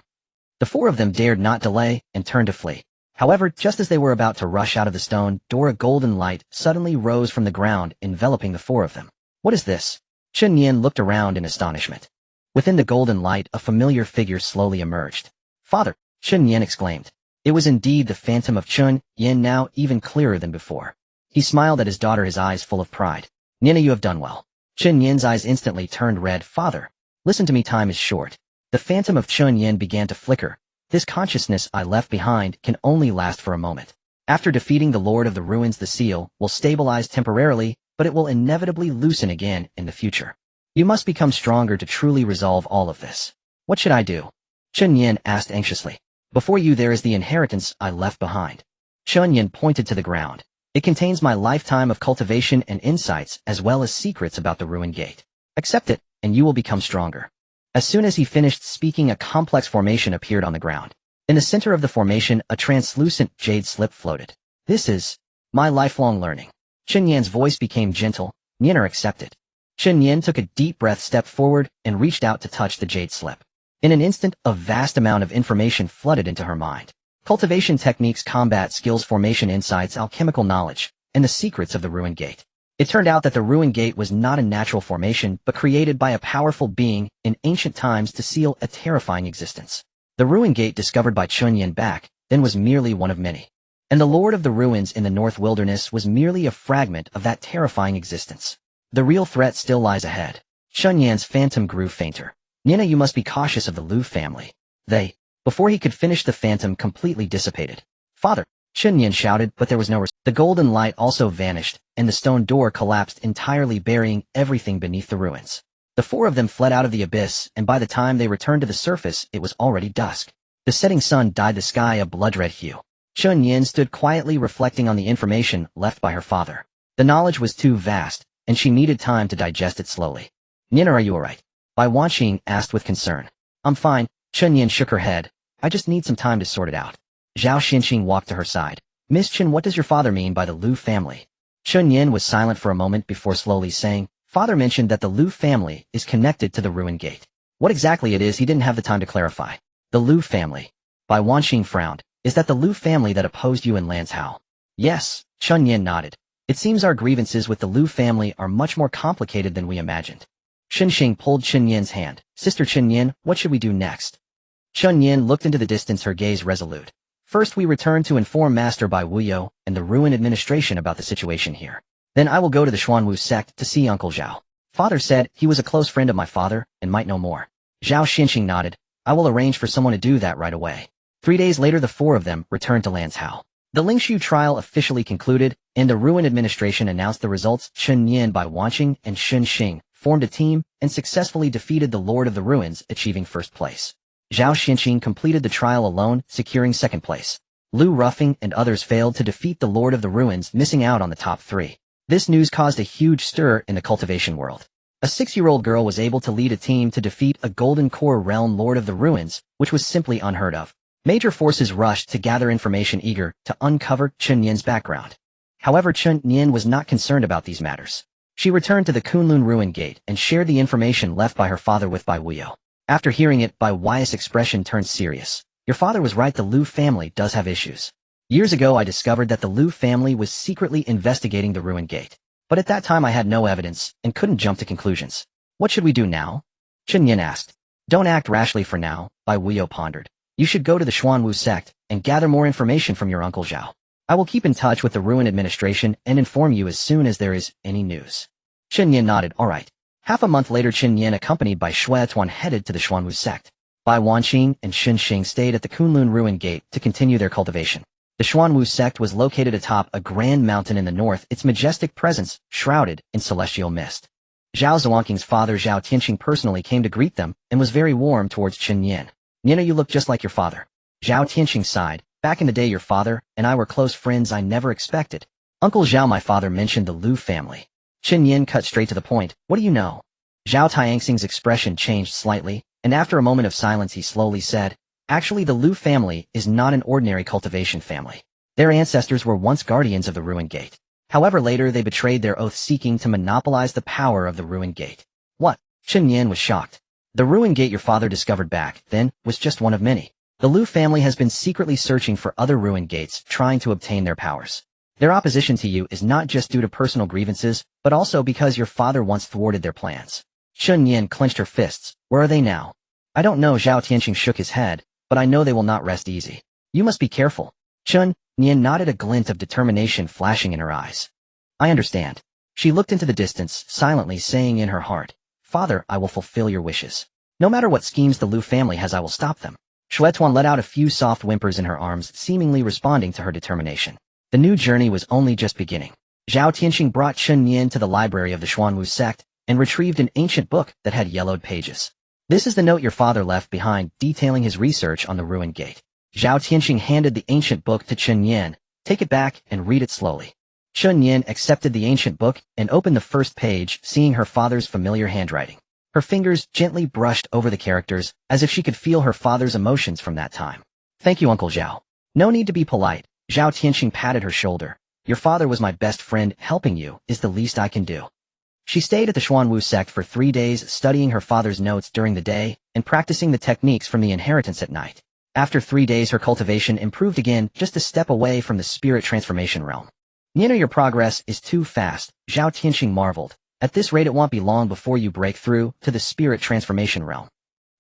The 4 of them dared not delay and turned to flee. However, just as they were about to rush out of the stone door, a golden light suddenly rose from the ground, enveloping the 4 of them. What is this? Chen Yan looked around in astonishment. Within the golden light, a familiar figure slowly emerged. Father, Chen Yan exclaimed. It was indeed the phantom of Chen Yan, now even clearer than before. He smiled at his daughter, his eyes full of pride. Nina, you have done well. Chen Yan's eyes instantly turned red. Father, listen to me, time is short. The phantom of Chen Yan began to flicker, This consciousness I left behind can only last for a moment. After defeating the Lord of the Ruins, the seal will stabilize temporarily, but it will inevitably loosen again in the future. You must become stronger to truly resolve all of this. What should I do? Chen Yan asked anxiously. Before you there is the inheritance I left behind. Chen Yan pointed to the ground. It contains my lifetime of cultivation and insights as well as secrets about the ruin gate. Accept it, and you will become stronger. As soon as he finished speaking, a complex formation appeared on the ground. In the center of the formation, a translucent jade slip floated. This is my lifelong learning. Chen Yan's voice became gentle. Niner accepted. Chen Yan took a deep breath, stepped forward, and reached out to touch the jade slip. In an instant, a vast amount of information flooded into her mind. Cultivation techniques, combat skills, formation insights, alchemical knowledge, and the secrets of the ruin gate. It turned out that the ruin gate was not a natural formation, but created by a powerful being in ancient times to seal a terrifying existence. The ruin gate discovered by Chen Yan back then was merely one of many. And the Lord of the Ruins in the North Wilderness was merely a fragment of that terrifying existence. The real threat still lies ahead. Chen Yan's phantom grew fainter. Nina, you must be cautious of the Lu family. Before he could finish, the phantom completely dissipated. Father, Chen Yan shouted, but there was no response. The golden light also vanished, and the stone door collapsed entirely, burying everything beneath the ruins. The four of them fled out of the abyss, and by the time they returned to the surface, it was already dusk. The setting sun dyed the sky a blood-red hue. Chen Yan stood quietly reflecting on the information left by her father. The knowledge was too vast, and she needed time to digest it slowly. Nina, are you alright? Bai Wanqing asked with concern. I'm fine. Chen Yan shook her head. I just need some time to sort it out. Zhao Xinqing walked to her side. Miss Chen, what does your father mean by the Lu family? Chen Yan was silent for a moment before slowly saying, Father mentioned that the Lu family is connected to the ruin gate. What exactly it is he didn't have the time to clarify. The Lu family. Bai Wanqing frowned. Is that the Lu family that opposed you in Lanzhou? Yes, Chen Yan nodded. It seems our grievances with the Lu family are much more complicated than we imagined. Xinqing pulled Chen Yan's hand. Sister Chen Yan, what should we do next? Chen Yan looked into the distance, her gaze resolute. First we return to inform Master Bai Wuyo and the Ruin Administration about the situation here. Then I will go to the Xuanwu sect to see Uncle Zhao. Father said he was a close friend of my father and might know more. Zhao Xinqing nodded. I will arrange for someone to do that right away. 3 days later, the four of them returned to Lanzhou. The Lingshu trial officially concluded, and the Ruin Administration announced the results. Chen Yan, Bai Wanqing, and Xinqing formed a team and successfully defeated the Lord of the Ruins, achieving first place. Zhao Xinqing completed the trial alone, securing second place. Lu Ruffing and others failed to defeat the Lord of the Ruins, missing out on the top 3. This news caused a huge stir in the cultivation world. A 6-year-old girl was able to lead a team to defeat a Golden Core Realm Lord of the Ruins, which was simply unheard of. Major forces rushed to gather information, eager to uncover Chen Yan's background. However, Chen Yan was not concerned about these matters. She returned to the Kunlun Ruin Gate and shared the information left by her father with Bai Wuyo. After hearing it, Bai Wuyo's expression turned serious. Your father was right, the Lu family does have issues. Years ago I discovered that the Lu family was secretly investigating the Ruin Gate. But at that time I had no evidence and couldn't jump to conclusions. What should we do now? Chen Yan asked. Don't act rashly for now, Bai Wuyo pondered. You should go to the Xuanwu sect and gather more information from your Uncle Zhao. I will keep in touch with the Ruin Administration and inform you as soon as there is any news. Chen Yan nodded. All right. Half a month later, Chen Yan, accompanied by Shui Tuan, headed to the Xuanwu sect. Bai Wanqing and Xinqing stayed at the Kunlun Ruin Gate to continue their cultivation. The Xuanwu sect was located atop a grand mountain in the north, its majestic presence shrouded in celestial mist. Zhao Zhuangqing's father Zhao Tianqing personally came to greet them and was very warm towards Chen Yan. Nina, you look just like your father. Zhao Tianqing sighed. Back in the day your father and I were close friends. I never expected. Uncle Zhao, my father mentioned the Lu family. Chen Yan cut straight to the point. What do you know? Zhao Tianxing's expression changed slightly, and after a moment of silence he slowly said, actually the Lu family is not an ordinary cultivation family. Their ancestors were once guardians of the Ruin Gate. However, later they betrayed their oath, seeking to monopolize the power of the Ruin Gate. What? Chen Yan was shocked. The Ruin Gate your father discovered back then was just one of many. The Lu family has been secretly searching for other Ruin Gates, trying to obtain their powers. Their opposition to you is not just due to personal grievances, but also because your father once thwarted their plans. Chen Yan clenched her fists. Where are they now? I don't know. Zhao Tianqing shook his head, but I know they will not rest easy. You must be careful. Chen Yan nodded, a glint of determination flashing in her eyes. I understand. She looked into the distance, silently saying in her heart, Father, I will fulfill your wishes. No matter what schemes the Lu family has, I will stop them. Shuetuan let out a few soft whimpers in her arms, seemingly responding to her determination. The new journey was only just beginning. Zhao Tianxing brought Chen Yan to the library of the Xuanwu sect and retrieved an ancient book that had yellowed pages. This is the note your father left behind, detailing his research on the ruined gate. Zhao Tianxing handed the ancient book to Chen Yan. Take it back and read it slowly. Chen Yan accepted the ancient book and opened the first page, seeing her father's familiar handwriting. Her fingers gently brushed over the characters, as if she could feel her father's emotions from that time. Thank you, Uncle Zhao. No need to be polite. Zhao Tianxing patted her shoulder. Your father was my best friend. Helping you is the least I can do. She stayed at the Xuanwu sect for 3 days, studying her father's notes during the day and practicing the techniques from the inheritance at night. After 3 days, her cultivation improved again, just a step away from the spirit transformation realm. Nina, your progress is too fast, Zhao Tianxing marveled. At this rate it won't be long before you break through to the spirit transformation realm.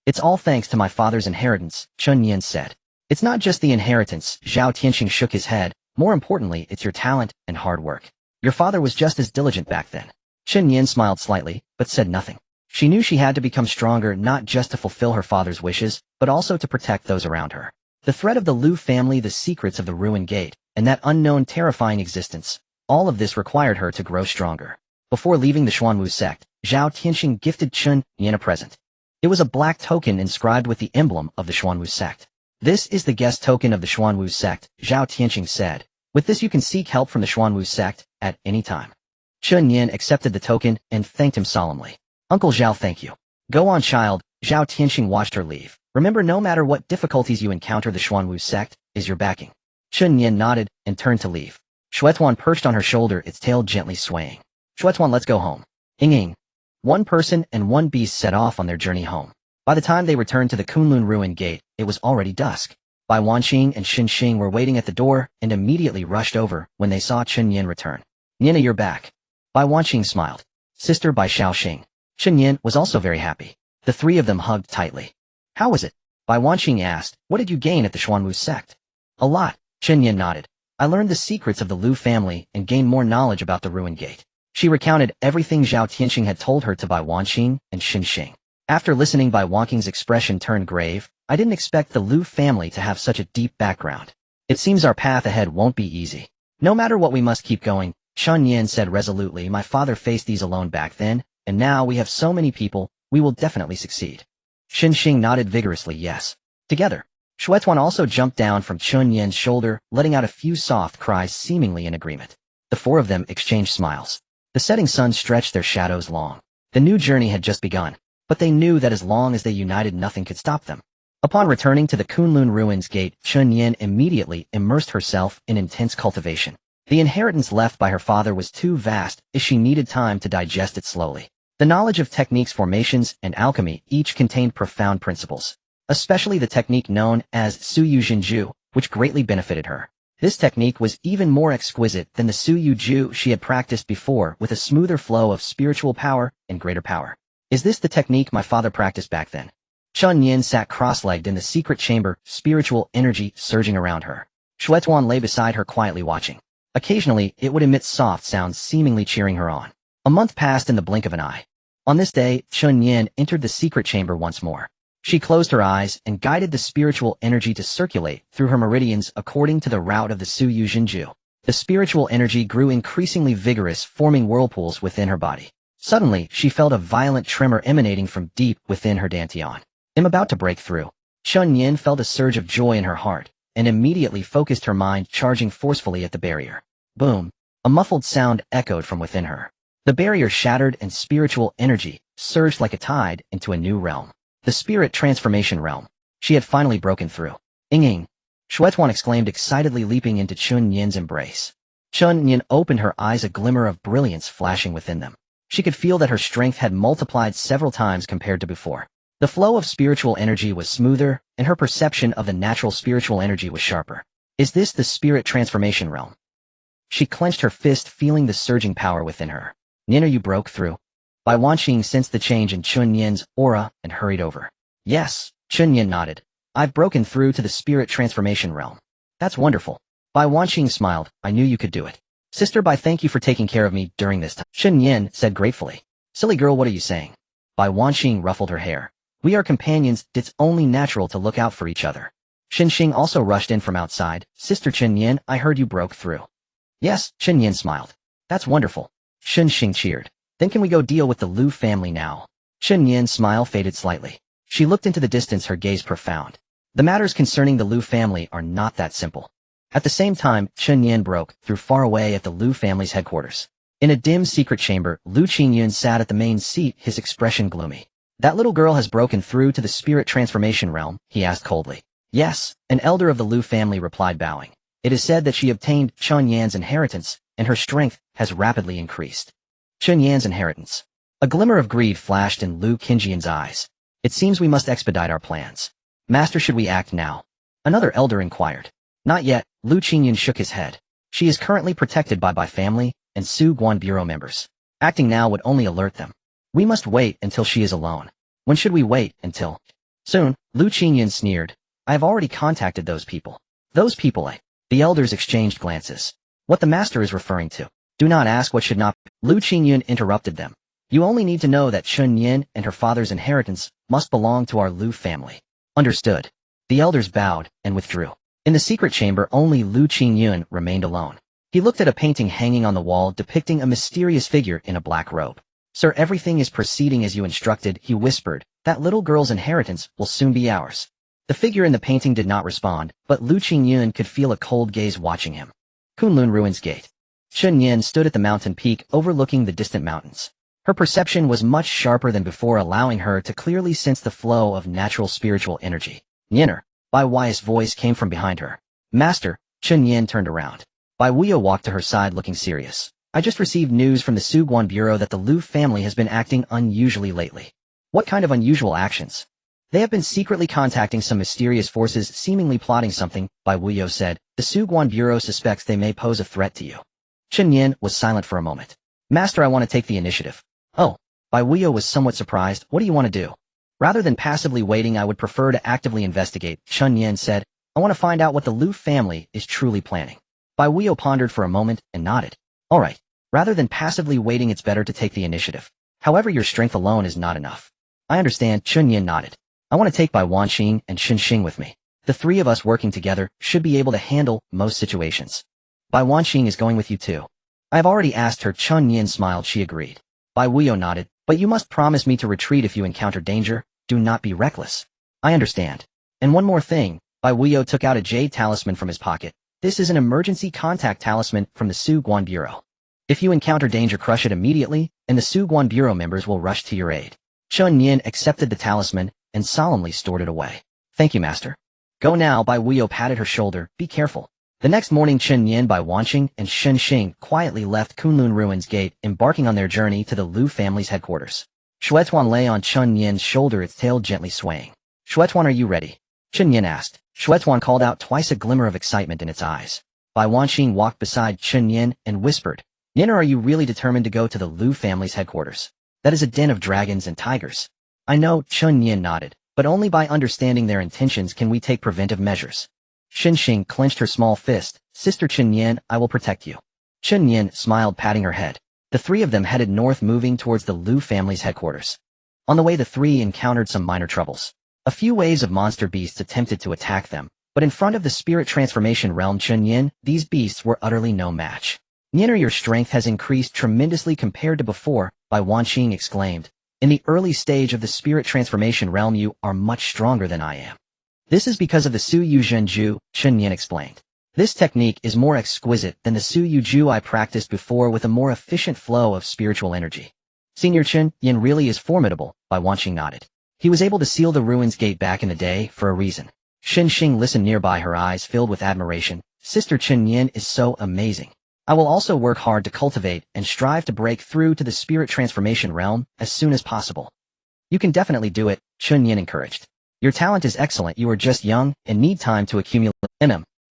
It's all thanks to my father's inheritance, Chen Yan said. It's not just the inheritance, Zhao Tianxing shook his head. More importantly, it's your talent and hard work. Your father was just as diligent back then. Chen Yan smiled slightly, but said nothing. She knew she had to become stronger not just to fulfill her father's wishes, but also to protect those around her. The threat of the Liu family, the secrets of the ruined gate, and that unknown terrifying existence, all of this required her to grow stronger. Before leaving the Xuanwu sect, Zhao Tianxing gifted Chen Yan a present. It was a black token inscribed with the emblem of the Xuanwu sect. This is the guest token of the Xuanwu sect, Zhao Tianxing said. With this you can seek help from the Xuanwu sect at any time. Chen Yan accepted the token and thanked him solemnly. Uncle Zhao, thank you. Go on, child. Zhao Tianxing watched her leave. Remember, no matter what difficulties you encounter, the Xuanwu sect is your backing. Chen Yan nodded and turned to leave. Shuetuan perched on her shoulder, its tail gently swaying. Shuetuan, let's go home. Ing. One person and one beast set off on their journey home. By the time they returned to the Kunlun ruined gate, it was already dusk. Bai Wanqing and Xin Xing were waiting at the door and immediately rushed over when they saw Chen Yan return. Nina, you're back. Bai Wanqing smiled. Sister, Bai Xiaoxing. Chen Yan was also very happy. The three of them hugged tightly. How was it? Bai Wanqing asked. What did you gain at the Xuanwu sect? A lot. Chen Yan nodded. I learned the secrets of the Liu family and gained more knowledge about the ruined gate. She recounted everything Zhao Tianxing had told her to Bai Wanqing and Xin Xing. After listening, Bai Wanqing's expression turned grave. I didn't expect the Liu family to have such a deep background. It seems our path ahead won't be easy. No matter what, we must keep going, Chen Yan said resolutely. My father faced these alone back then, and now we have so many people, we will definitely succeed. Xin Xing nodded vigorously, yes. Together. Shuetuan also jumped down from Chen Yan's shoulder, letting out a few soft cries seemingly in agreement. The four of them exchanged smiles. The setting sun stretched their shadows long. The new journey had just begun, but they knew that as long as they united, nothing could stop them. Upon returning to the Kunlun Ruins gate, Chen Yan immediately immersed herself in intense cultivation. The inheritance left by her father was too vast, as she needed time to digest it slowly. The knowledge of techniques, formations, and alchemy each contained profound principles, especially the technique known as Suyu Jinju, which greatly benefited her. This technique was even more exquisite than the Suyu Ju she had practiced before, with a smoother flow of spiritual power and greater power. Is this the technique my father practiced back then? Chen Yan sat cross-legged in the secret chamber, spiritual energy surging around her. Shuetuan lay beside her quietly watching. Occasionally, it would emit soft sounds seemingly cheering her on. A month passed in the blink of an eye. On this day, Chen Yan entered the secret chamber once more. She closed her eyes and guided the spiritual energy to circulate through her meridians according to the route of the Suyu Jinju. The spiritual energy grew increasingly vigorous, forming whirlpools within her body. Suddenly, she felt a violent tremor emanating from deep within her dantian. I'm about to break through. Chen Yan felt a surge of joy in her heart, and immediately focused her mind, charging forcefully at the barrier. Boom! A muffled sound echoed from within her. The barrier shattered and spiritual energy surged like a tide into a new realm. The spirit transformation realm. She had finally broken through. Ing. Shuetuan exclaimed excitedly, leaping into Chen Yan's embrace. Chen Yan opened her eyes, a glimmer of brilliance flashing within them. She could feel that her strength had multiplied several times compared to before. The flow of spiritual energy was smoother, and her perception of the natural spiritual energy was sharper. Is this the spirit transformation realm? She clenched her fist, feeling the surging power within her. Nina, you broke through. Bai Wanqing sensed the change in Chen Yan's aura and hurried over. Yes, Chen Yan nodded. I've broken through to the spirit transformation realm. That's wonderful. Bai Wanqing smiled. I knew you could do it. Sister Bai, thank you for taking care of me during this time. Chen Yan said gratefully. Silly girl, what are you saying? Bai Wanqing ruffled her hair. We are companions, it's only natural to look out for each other. Xing also rushed in from outside. Sister Chen Yan, I heard you broke through. Yes, Chen Yan smiled. That's wonderful. Xing cheered. Then can we go deal with the Liu family now? Chen Yan's smile faded slightly. She looked into the distance, her gaze profound. The matters concerning the Liu family are not that simple. At the same time, Chen Yan broke through far away at the Liu family's headquarters. In a dim secret chamber, Liu Qingyun sat at the main seat, his expression gloomy. That little girl has broken through to the spirit transformation realm, he asked coldly. Yes, an elder of the Liu family replied, bowing. It is said that she obtained Chen Yan's inheritance, and her strength has rapidly increased. Chen Yan's inheritance. A glimmer of greed flashed in Liu Qingyun's eyes. It seems we must expedite our plans. Master, should we act now? Another elder inquired. Not yet, Liu Qingyun shook his head. She is currently protected by family and Su Guan Bureau members. Acting now would only alert them. We must wait until she is alone. When should we wait until? Soon, Liu Qingyun sneered. I have already contacted those people. Those people, eh? The elders exchanged glances. What the master is referring to. Do not ask what should not. Liu Qingyun interrupted them. You only need to know that Chen Yan and her father's inheritance must belong to our Liu family. Understood. The elders bowed and withdrew. In the secret chamber, only Liu Qingyun remained alone. He looked at a painting hanging on the wall depicting a mysterious figure in a black robe. Sir, everything is proceeding as you instructed, he whispered. That little girl's inheritance will soon be ours. The figure in the painting did not respond, but Liu Qingyun could feel a cold gaze watching him. Kunlun Ruins Gate. Chen Yan stood at the mountain peak overlooking the distant mountains. Her perception was much sharper than before, allowing her to clearly sense the flow of natural spiritual energy. Yanner. Bai Wei's voice came from behind her. Master, Chen Yan turned around. Bai Wuyo walked to her side looking serious. I just received news from the Su Guan Bureau that the Liu family has been acting unusually lately. What kind of unusual actions? They have been secretly contacting some mysterious forces seemingly plotting something, Bai Wuyo said. The Su Guan Bureau suspects they may pose a threat to you. Chen Yan was silent for a moment. Master, I want to take the initiative. Oh. Bai Wuyo was somewhat surprised. What do you want to do? Rather than passively waiting, I would prefer to actively investigate, Chen Yan said. I want to find out what the Liu family is truly planning. Bai Wuyo pondered for a moment and nodded. All right. Rather than passively waiting, it's better to take the initiative. However, your strength alone is not enough. I understand, Chen Yan nodded. I want to take Bai Wanxing and Xing with me. The three of us working together should be able to handle most situations. Bai Wanxing is going with you too. I have already asked her. Chen Yan smiled. She agreed. Bai Wuyo nodded. But you must promise me to retreat if you encounter danger. Do not be reckless. I understand. And one more thing. Bai Wuyo took out a jade talisman from his pocket. This is an emergency contact talisman from the Su Guan Bureau. If you encounter danger, crush it immediately, and the Su Guan Bureau members will rush to your aid. Chen Yan accepted the talisman and solemnly stored it away. Thank you, master. Go now. Bai Wuyo patted her shoulder. Be careful. The next morning, Chen Yan, Bai Wanxing, and Xing quietly left Kunlun Ruins Gate, embarking on their journey to the Liu family's headquarters. Xuetuan lay on Chen Yan's shoulder, its tail gently swaying. Xuetuan, are you ready? Chen Yan asked. Xuetuan called out, twice a glimmer of excitement in its eyes. Bai Wanxing walked beside Chen Yan and whispered, Yanner, are you really determined to go to the Liu family's headquarters? That is a den of dragons and tigers. I know, Chen Yan nodded, but only by understanding their intentions can we take preventive measures. Xing clenched her small fist. Sister Chen Yan, I will protect you. Chen Yan smiled, patting her head. The three of them headed north, moving towards the Liu family's headquarters. On the way, the three encountered some minor troubles. A few waves of monster beasts attempted to attack them, but in front of the spirit transformation realm Chen Yan, these beasts were utterly no match. Yanner, your strength has increased tremendously compared to before, Bai Wanxing exclaimed. In the early stage of the spirit transformation realm, you are much stronger than I am. This is because of the Su Yu Zhenju, Chen Yan explained. This technique is more exquisite than the Su Yu Ju I practiced before, with a more efficient flow of spiritual energy. Senior Chen Yan really is formidable, Bai Wanxing nodded. He was able to seal the Ruins Gate back in the day for a reason. Xing listened nearby, her eyes filled with admiration. Sister Chen Yan is so amazing. I will also work hard to cultivate and strive to break through to the spirit transformation realm as soon as possible. You can definitely do it, Chen Yan encouraged. Your talent is excellent, you are just young and need time to accumulate.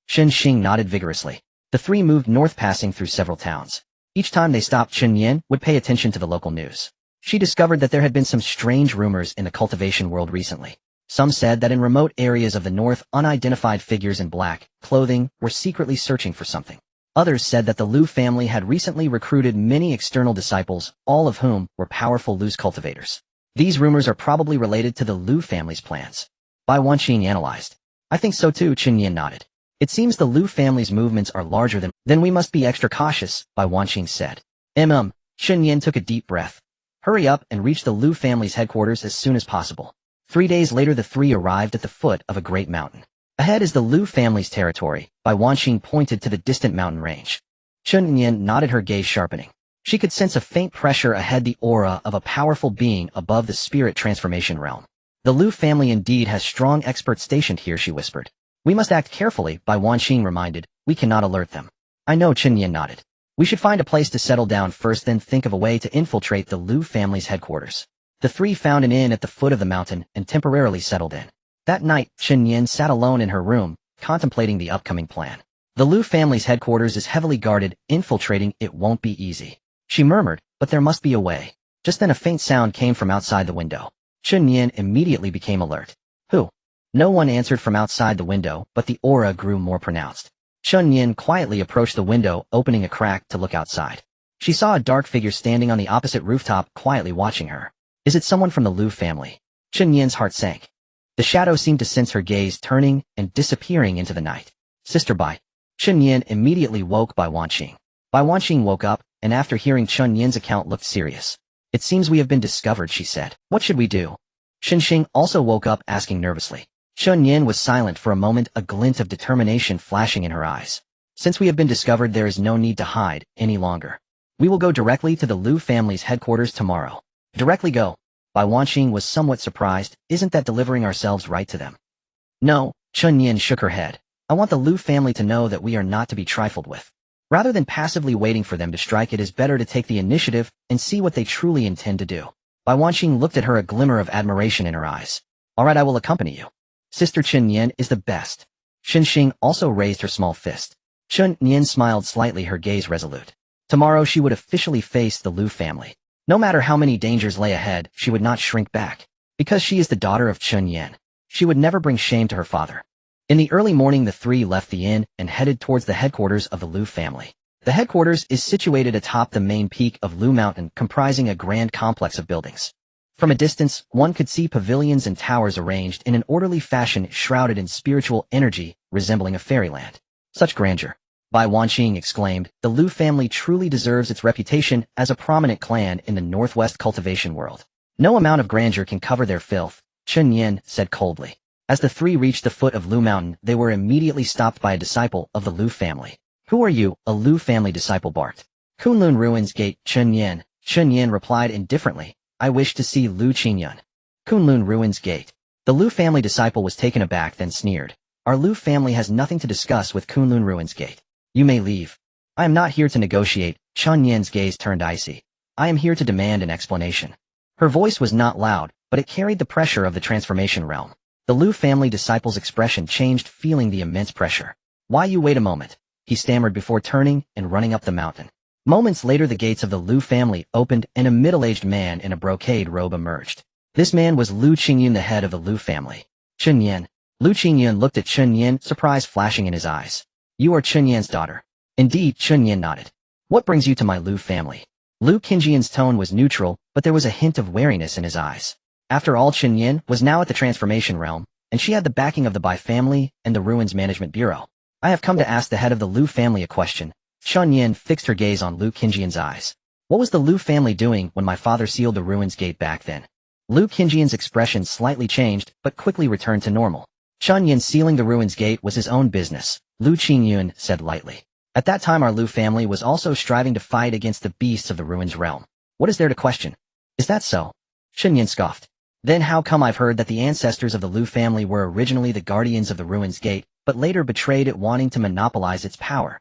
Xing nodded vigorously. The three moved north, passing through several towns. Each time they stopped, Chen Yan would pay attention to the local news. She discovered that there had been some strange rumors in the cultivation world recently. Some said that in remote areas of the north, unidentified figures in black clothing were secretly searching for something. Others said that the Liu family had recently recruited many external disciples, all of whom were powerful Liu cultivators. These rumors are probably related to the Liu family's plans. Bai Wanqing analyzed. I think so too, Chen Yan nodded. It seems the Liu family's movements are larger than— Then we must be extra cautious, Bai Wanqing said. Chen Yan took a deep breath. Hurry up and reach the Liu family's headquarters as soon as possible. 3 days later the three arrived at the foot of a great mountain. Ahead is the Liu family's territory. Bai Wanqing pointed to the distant mountain range. Chen Yan nodded, her gaze sharpening. She could sense a faint pressure ahead, the aura of a powerful being above the spirit transformation realm. The Liu family indeed has strong experts stationed here, she whispered. We must act carefully, Bai Wanqing reminded. We cannot alert them. I know, Chen Yan nodded. We should find a place to settle down first, then think of a way to infiltrate the Liu family's headquarters. The three found an inn at the foot of the mountain and temporarily settled in. That night, Chen Yan sat alone in her room, contemplating the upcoming plan. The Liu family's headquarters is heavily guarded. Infiltrating it won't be easy. She murmured, but there must be a way. Just then a faint sound came from outside the window. Chen Yan immediately became alert. Who? No one answered from outside the window, but the aura grew more pronounced. Chen Yan quietly approached the window, opening a crack to look outside. She saw a dark figure standing on the opposite rooftop, quietly watching her. Is it someone from the Liu family? Chen Yan's heart sank. The shadow seemed to sense her gaze, turning and disappearing into the night. Sister Bai. Chen Yan immediately woke Bai Wanqing. Bai Wanqing woke up, and after hearing Chen Yan's account looked serious. It seems we have been discovered, she said. What should we do? Xing also woke up, asking nervously. Chen Yan was silent for a moment, a glint of determination flashing in her eyes. Since we have been discovered, there is no need to hide any longer. We will go directly to the Liu family's headquarters tomorrow. Directly go. Bai Wanqing was somewhat surprised. Isn't that delivering ourselves right to them? No, Chen Yan shook her head. I want the Liu family to know that we are not to be trifled with. Rather than passively waiting for them to strike, it is better to take the initiative and see what they truly intend to do. Bai Wanqing looked at her, a glimmer of admiration in her eyes. All right, I will accompany you. Sister Chen Yan is the best. Xing also raised her small fist. Chen Yan smiled slightly, her gaze resolute. Tomorrow she would officially face the Liu family. No matter how many dangers lay ahead, she would not shrink back. Because she is the daughter of Chen Yan, she would never bring shame to her father. In the early morning the three left the inn and headed towards the headquarters of the Liu family. The headquarters is situated atop the main peak of Liu Mountain, comprising a grand complex of buildings. From a distance, one could see pavilions and towers arranged in an orderly fashion, shrouded in spiritual energy, resembling a fairyland. Such grandeur. Bai Wanqing exclaimed, the Liu family truly deserves its reputation as a prominent clan in the northwest cultivation world. No amount of grandeur can cover their filth, Chen Yan said coldly. As the three reached the foot of Liu Mountain, they were immediately stopped by a disciple of the Liu family. Who are you? A Liu family disciple barked. Kunlun Ruins Gate, Chen Yan. Chen Yan replied indifferently. I wish to see Liu Qingyun. Kunlun Ruins Gate. The Liu family disciple was taken aback, then sneered. Our Liu family has nothing to discuss with Kunlun Ruins Gate. You may leave. I am not here to negotiate. Chen Yan's gaze turned icy. I am here to demand an explanation. Her voice was not loud, but it carried the pressure of the transformation realm. The Liu family disciple's expression changed, feeling the immense pressure. Why you wait a moment, he stammered before turning and running up the mountain. Moments later the gates of the Liu family opened and a middle-aged man in a brocade robe emerged. This man was Liu Qingyun, the head of the Liu family. Chen Yan. Liu Qingyun looked at Chen Yan, surprise flashing in his eyes. You are Chen Yan's daughter. Indeed, Chen Yan nodded. What brings you to my Liu family? Liu Qingyun's tone was neutral, but there was a hint of wariness in his eyes. After all, Chen Yan was now at the transformation realm, and she had the backing of the Bai family and the Ruins Management Bureau. I have come to ask the head of the Liu family a question. Chen Yan fixed her gaze on Liu Qingyun's eyes. What was the Liu family doing when my father sealed the Ruins Gate back then? Liu Qingyun's expression slightly changed, but quickly returned to normal. Chen Yan sealing the Ruins Gate was his own business, Liu Qingyun said lightly. At that time our Liu family was also striving to fight against the beasts of the Ruins realm. What is there to question? Is that so? Chen Yan scoffed. Then how come I've heard that the ancestors of the Liu family were originally the guardians of the Ruins Gate, but later betrayed it, wanting to monopolize its power?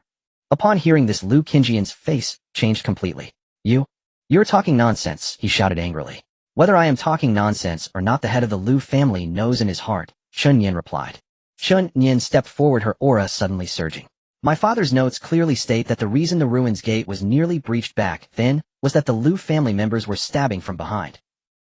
Upon hearing this, Liu Qingyun's face changed completely. You're talking nonsense, he shouted angrily. Whether I am talking nonsense or not, the head of the Liu family knows in his heart, Chen Yan replied. Chen Yan stepped forward, her aura suddenly surging. My father's notes clearly state that the reason the Ruins Gate was nearly breached back then was that the Liu family members were stabbing from behind.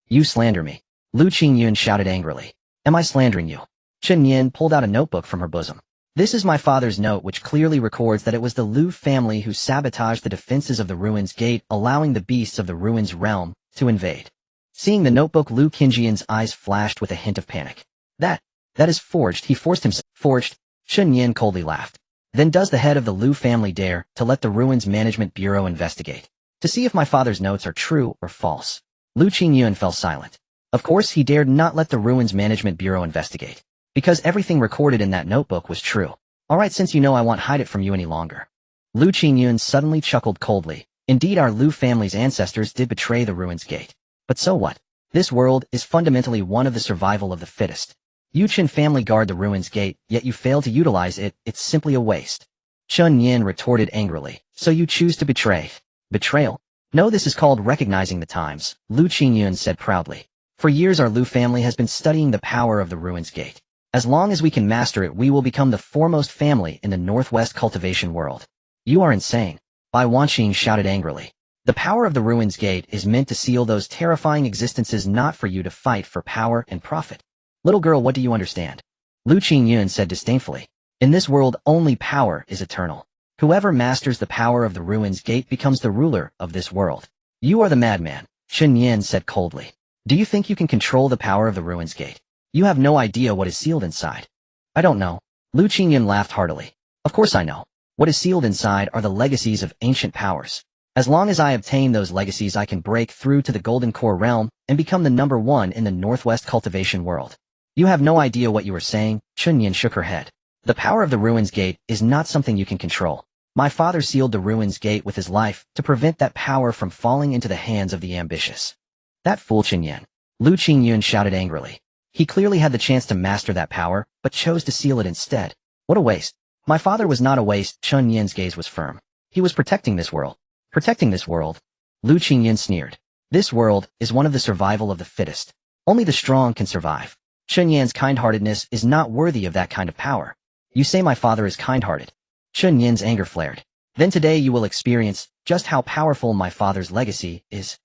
You slander me. Liu Qingyun shouted angrily. Am I slandering you? Chen Yan pulled out a notebook from her bosom. This is my father's note, which clearly records that it was the Liu family who sabotaged the defenses of the Ruins Gate, allowing the beasts of the Ruins realm to invade. Seeing the notebook, Lu Qingjian's eyes flashed with a hint of panic. That is forged. He forced himself. Forged? Chen Yan coldly laughed. Then does the head of the Lu family dare to let the Ruins Management Bureau investigate? To see if my father's notes are true or false? Lu Qingyuan fell silent. Of course he dared not let the Ruins Management Bureau investigate. Because everything recorded in that notebook was true. Alright, since you know I won't hide it from you any longer. Lu Qingyuan suddenly chuckled coldly. Indeed, our Lu family's ancestors did betray the Ruins Gate. But so what? This world is fundamentally one of the survival of the fittest. You Chen family guard the Ruins Gate, yet you fail to utilize it. It's simply a waste. Chen Yan retorted angrily. So you choose to betray? Betrayal? No, this is called recognizing the times, Lu Qingyuan said proudly. For years our Lu family has been studying the power of the Ruins Gate. As long as we can master it, we will become the foremost family in the Northwest cultivation world. You are insane. Bai Wanqing shouted angrily. The power of the Ruins Gate is meant to seal those terrifying existences, not for you to fight for power and profit. Little girl, what do you understand? Lu Qingyuan said disdainfully. In this world, only power is eternal. Whoever masters the power of the Ruins Gate becomes the ruler of this world. You are the madman, Chen Yan said coldly. Do you think you can control the power of the Ruins Gate? You have no idea what is sealed inside. I don't know. Lu Qingyuan laughed heartily. Of course I know. What is sealed inside are the legacies of ancient powers. As long as I obtain those legacies, I can break through to the Golden Core realm and become the #1 in the Northwest cultivation world. You have no idea what you are saying, Chen Yan shook her head. The power of the Ruins Gate is not something you can control. My father sealed the Ruins Gate with his life to prevent that power from falling into the hands of the ambitious. That fool Chen Yan. Lu Qingyuan shouted angrily. He clearly had the chance to master that power, but chose to seal it instead. What a waste. My father was not a waste. Chen Yan's gaze was firm. He was protecting this world. Protecting this world? Lu Qingyuan sneered. This world is one of the survival of the fittest. Only the strong can survive. Chen Yan's kindheartedness is not worthy of that kind of power. You say my father is kindhearted. Chen Yan's anger flared. Then today you will experience just how powerful my father's legacy is.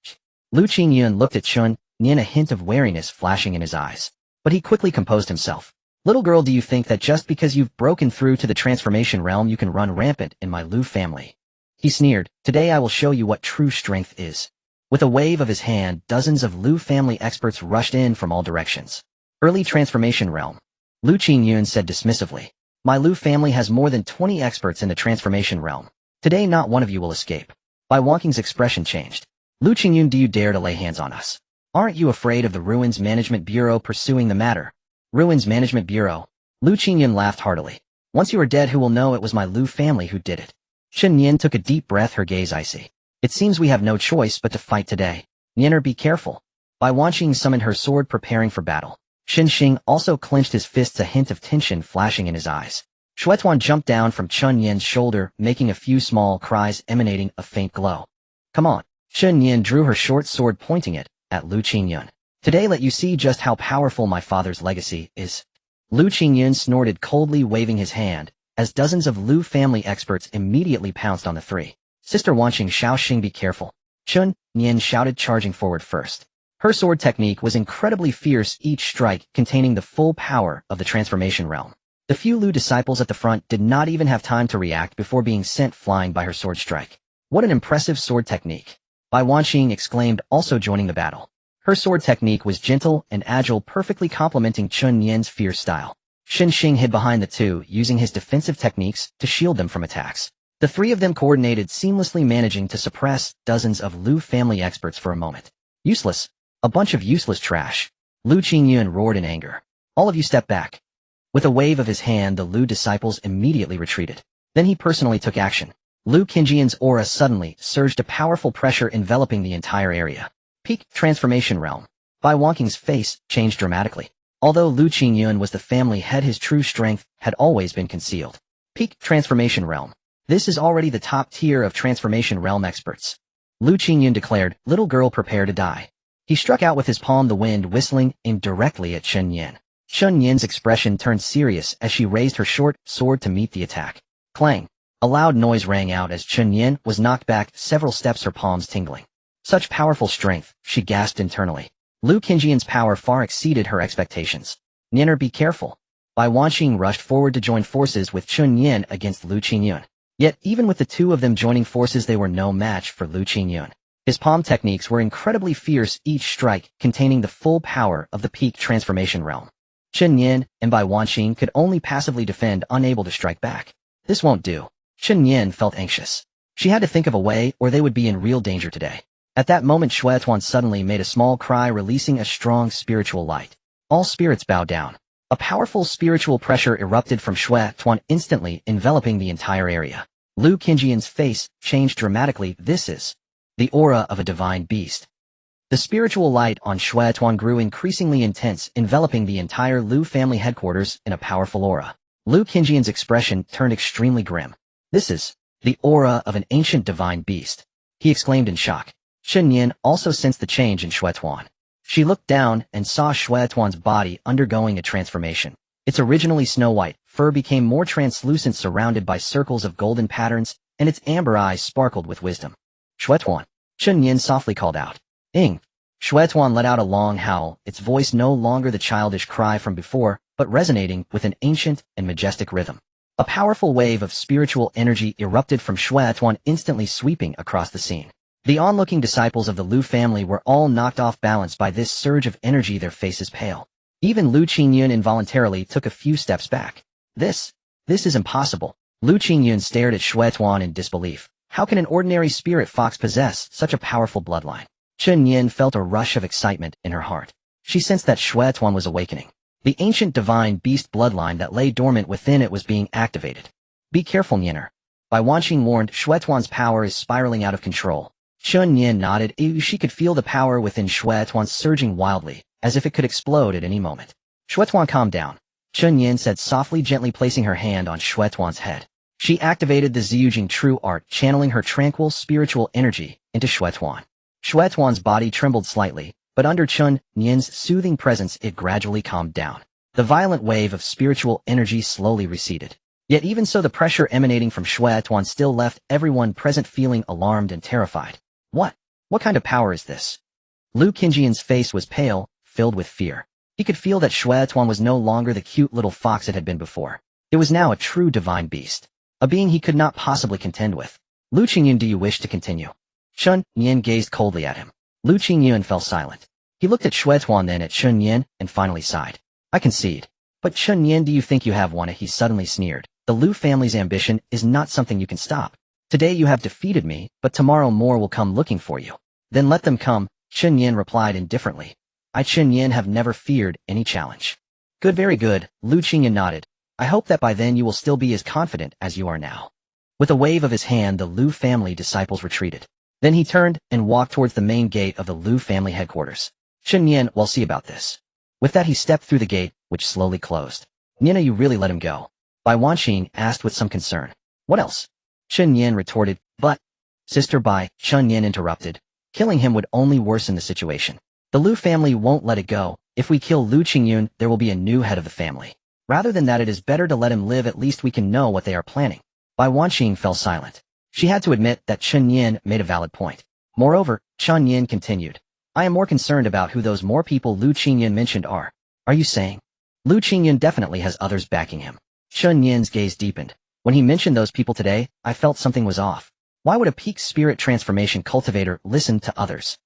Lu Qingyuan looked at Chen Yan, a hint of wariness flashing in his eyes. But he quickly composed himself. Little girl, do you think that just because you've broken through to the transformation realm you can run rampant in my Lu family? He sneered. Today I will show you what true strength is. With a wave of his hand, dozens of Lu family experts rushed in from all directions. Early transformation realm. Lu Qingyuan said dismissively. My Lu family has more than 20 experts in the transformation realm. Today not one of you will escape. Bai Wanqing's expression changed. Lu Qingyuan, do you dare to lay hands on us? Aren't you afraid of the Ruins Management Bureau pursuing the matter? Ruins Management Bureau? Lu Qingyuan laughed heartily. Once you are dead, who will know it was my Lu family who did it? Chen Yan took a deep breath, her gaze icy. It seems we have no choice but to fight today. Nianer, be careful. Bai Wanqing summoned her sword, preparing for battle. Xin Xing also clenched his fists, a hint of tension flashing in his eyes. Shuetuan jumped down from Chen Yan's shoulder, making a few small cries emanating a faint glow. Come on. Chen Yan drew her short sword, pointing it at Lu Qingyuan. Today let you see just how powerful my father's legacy is. Lu Qingyuan snorted coldly, waving his hand, as dozens of Lu family experts immediately pounced on the three. Sister Wanqing, Xiao Xing, be careful. Chen Yan shouted, charging forward first. Her sword technique was incredibly fierce, each strike containing the full power of the transformation realm. The few Lu disciples at the front did not even have time to react before being sent flying by her sword strike. What an impressive sword technique! Bai Wanqing exclaimed, also joining the battle. Her sword technique was gentle and agile, perfectly complementing Chen Yan's fierce style. Xin Xing hid behind the two, using his defensive techniques to shield them from attacks. The three of them coordinated seamlessly, managing to suppress dozens of Lu family experts for a moment. Useless. A bunch of useless trash. Lu Qingyuan roared in anger. All of you step back. With a wave of his hand, the Lu disciples immediately retreated. Then he personally took action. Lu Qingyuan's aura suddenly surged, a powerful pressure enveloping the entire area. Peak transformation realm. Bai Wanqing's face changed dramatically. Although Lu Qingyuan was the family head, his true strength had always been concealed. Peak transformation realm. This is already the top tier of transformation realm experts. Lu Qingyuan declared, little girl, prepare to die. He struck out with his palm, the wind whistling, aimed directly at Chen Yan. Chen Yan's expression turned serious as she raised her short sword to meet the attack. Clang! A loud noise rang out as Chen Yan was knocked back several steps, her palms tingling. Such powerful strength, she gasped internally. Lu Qingyuan's power far exceeded her expectations. Nianer, be careful. Bai Wanqing rushed forward to join forces with Chen Yan against Lu Qingyuan. Yet, even with the two of them joining forces, they were no match for Lu Qingyuan. His palm techniques were incredibly fierce, each strike containing the full power of the peak transformation realm. Chen Yan and Bai Wanxing could only passively defend, unable to strike back. This won't do. Chen Yan felt anxious. She had to think of a way or they would be in real danger today. At that moment Shui Tuan suddenly made a small cry, releasing a strong spiritual light. All spirits bowed down. A powerful spiritual pressure erupted from Shui Tuan, instantly enveloping the entire area. Lu Qingjian's face changed dramatically. This is the aura of a divine beast. The spiritual light on Shui Tuan grew increasingly intense, enveloping the entire Lu family headquarters in a powerful aura. Lu Qingjian's expression turned extremely grim. This is the aura of an ancient divine beast, he exclaimed in shock. Chen Yan also sensed the change in Shui Tuan. She looked down and saw Shui Tuan's body undergoing a transformation. Its originally snow-white fur became more translucent, surrounded by circles of golden patterns, and its amber eyes sparkled with wisdom. Shui Tuan, Chen Yan softly called out. Ing! Shui Tuan let out a long howl, its voice no longer the childish cry from before, but resonating with an ancient and majestic rhythm. A powerful wave of spiritual energy erupted from Shui Tuan, instantly sweeping across the scene. The onlooking disciples of the Lu family were all knocked off balance by this surge of energy, their faces pale. Even Lu Qingyun involuntarily took a few steps back. This is impossible. Lu Qingyun stared at Shui Tuan in disbelief. How can an ordinary spirit fox possess such a powerful bloodline? Chen Yan felt a rush of excitement in her heart. She sensed that Shui Tuan was awakening. The ancient divine beast bloodline that lay dormant within it was being activated. Be careful, Nyener. Bai Wanxing warned, Shui Tuan's power is spiraling out of control. Chen Yan nodded. She could feel the power within Shui Tuan surging wildly, as if it could explode at any moment. Shui Tuan, calm down, Chen Yan said softly, gently placing her hand on Shui Tuan's head. She activated the Ziyujing True Art, channeling her tranquil spiritual energy into Shui Tuan. Shui Tuan's body trembled slightly, but under Chen Yan's soothing presence it gradually calmed down. The violent wave of spiritual energy slowly receded. Yet even so, the pressure emanating from Shui Tuan still left everyone present feeling alarmed and terrified. What kind of power is this? Lu Qingjian's face was pale, filled with fear. He could feel that Shui Tuan was no longer the cute little fox it had been before. It was now a true divine beast. A being he could not possibly contend with. Lu Qingyun, do you wish to continue? Chen Yan gazed coldly at him. Lu Qingyun fell silent. He looked at Shui Tuan, then at Chen Yan, and finally sighed. I concede. But Chen Yan, do you think you have won it? He suddenly sneered. The Lu family's ambition is not something you can stop. Today you have defeated me, but tomorrow more will come looking for you. Then let them come, Chen Yan replied indifferently. I, Chen Yan, have never feared any challenge. Good, very good, Lu Qingyan nodded. I hope that by then you will still be as confident as you are now. With a wave of his hand, the Lu family disciples retreated. Then he turned and walked towards the main gate of the Lu family headquarters. Chen Yan will see about this. With that he stepped through the gate, which slowly closed. Nina, you really let him go? Bai Wanxing asked with some concern. What else? Chen Yan retorted, but, Sister Bai, Chen Yan interrupted. Killing him would only worsen the situation. The Lu family won't let it go. If we kill Lu Qingyun, there will be a new head of the family. Rather than that, it is better to let him live. At least we can know what they are planning. Bai Wanxing fell silent. She had to admit that Chen Yan made a valid point. Moreover, Chen Yan continued. I am more concerned about who those more people Lu Qingyun mentioned are. Are you saying? Lu Qingyun definitely has others backing him. Chen Yan's gaze deepened. When he mentioned those people today, I felt something was off. Why would a peak spirit transformation cultivator listen to others?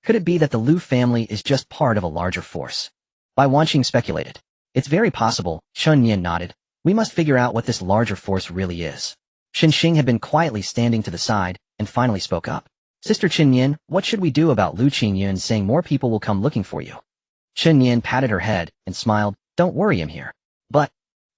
Could it be that the Lu family is just part of a larger force? Bai Wanxing speculated. It's very possible, Chen Yan nodded. We must figure out what this larger force really is. Shen Xing had been quietly standing to the side, and finally spoke up. Sister Chen Yan, what should we do about Lu Qingyun saying more people will come looking for you? Chen Yan patted her head, and smiled. Don't worry, I'm here. But,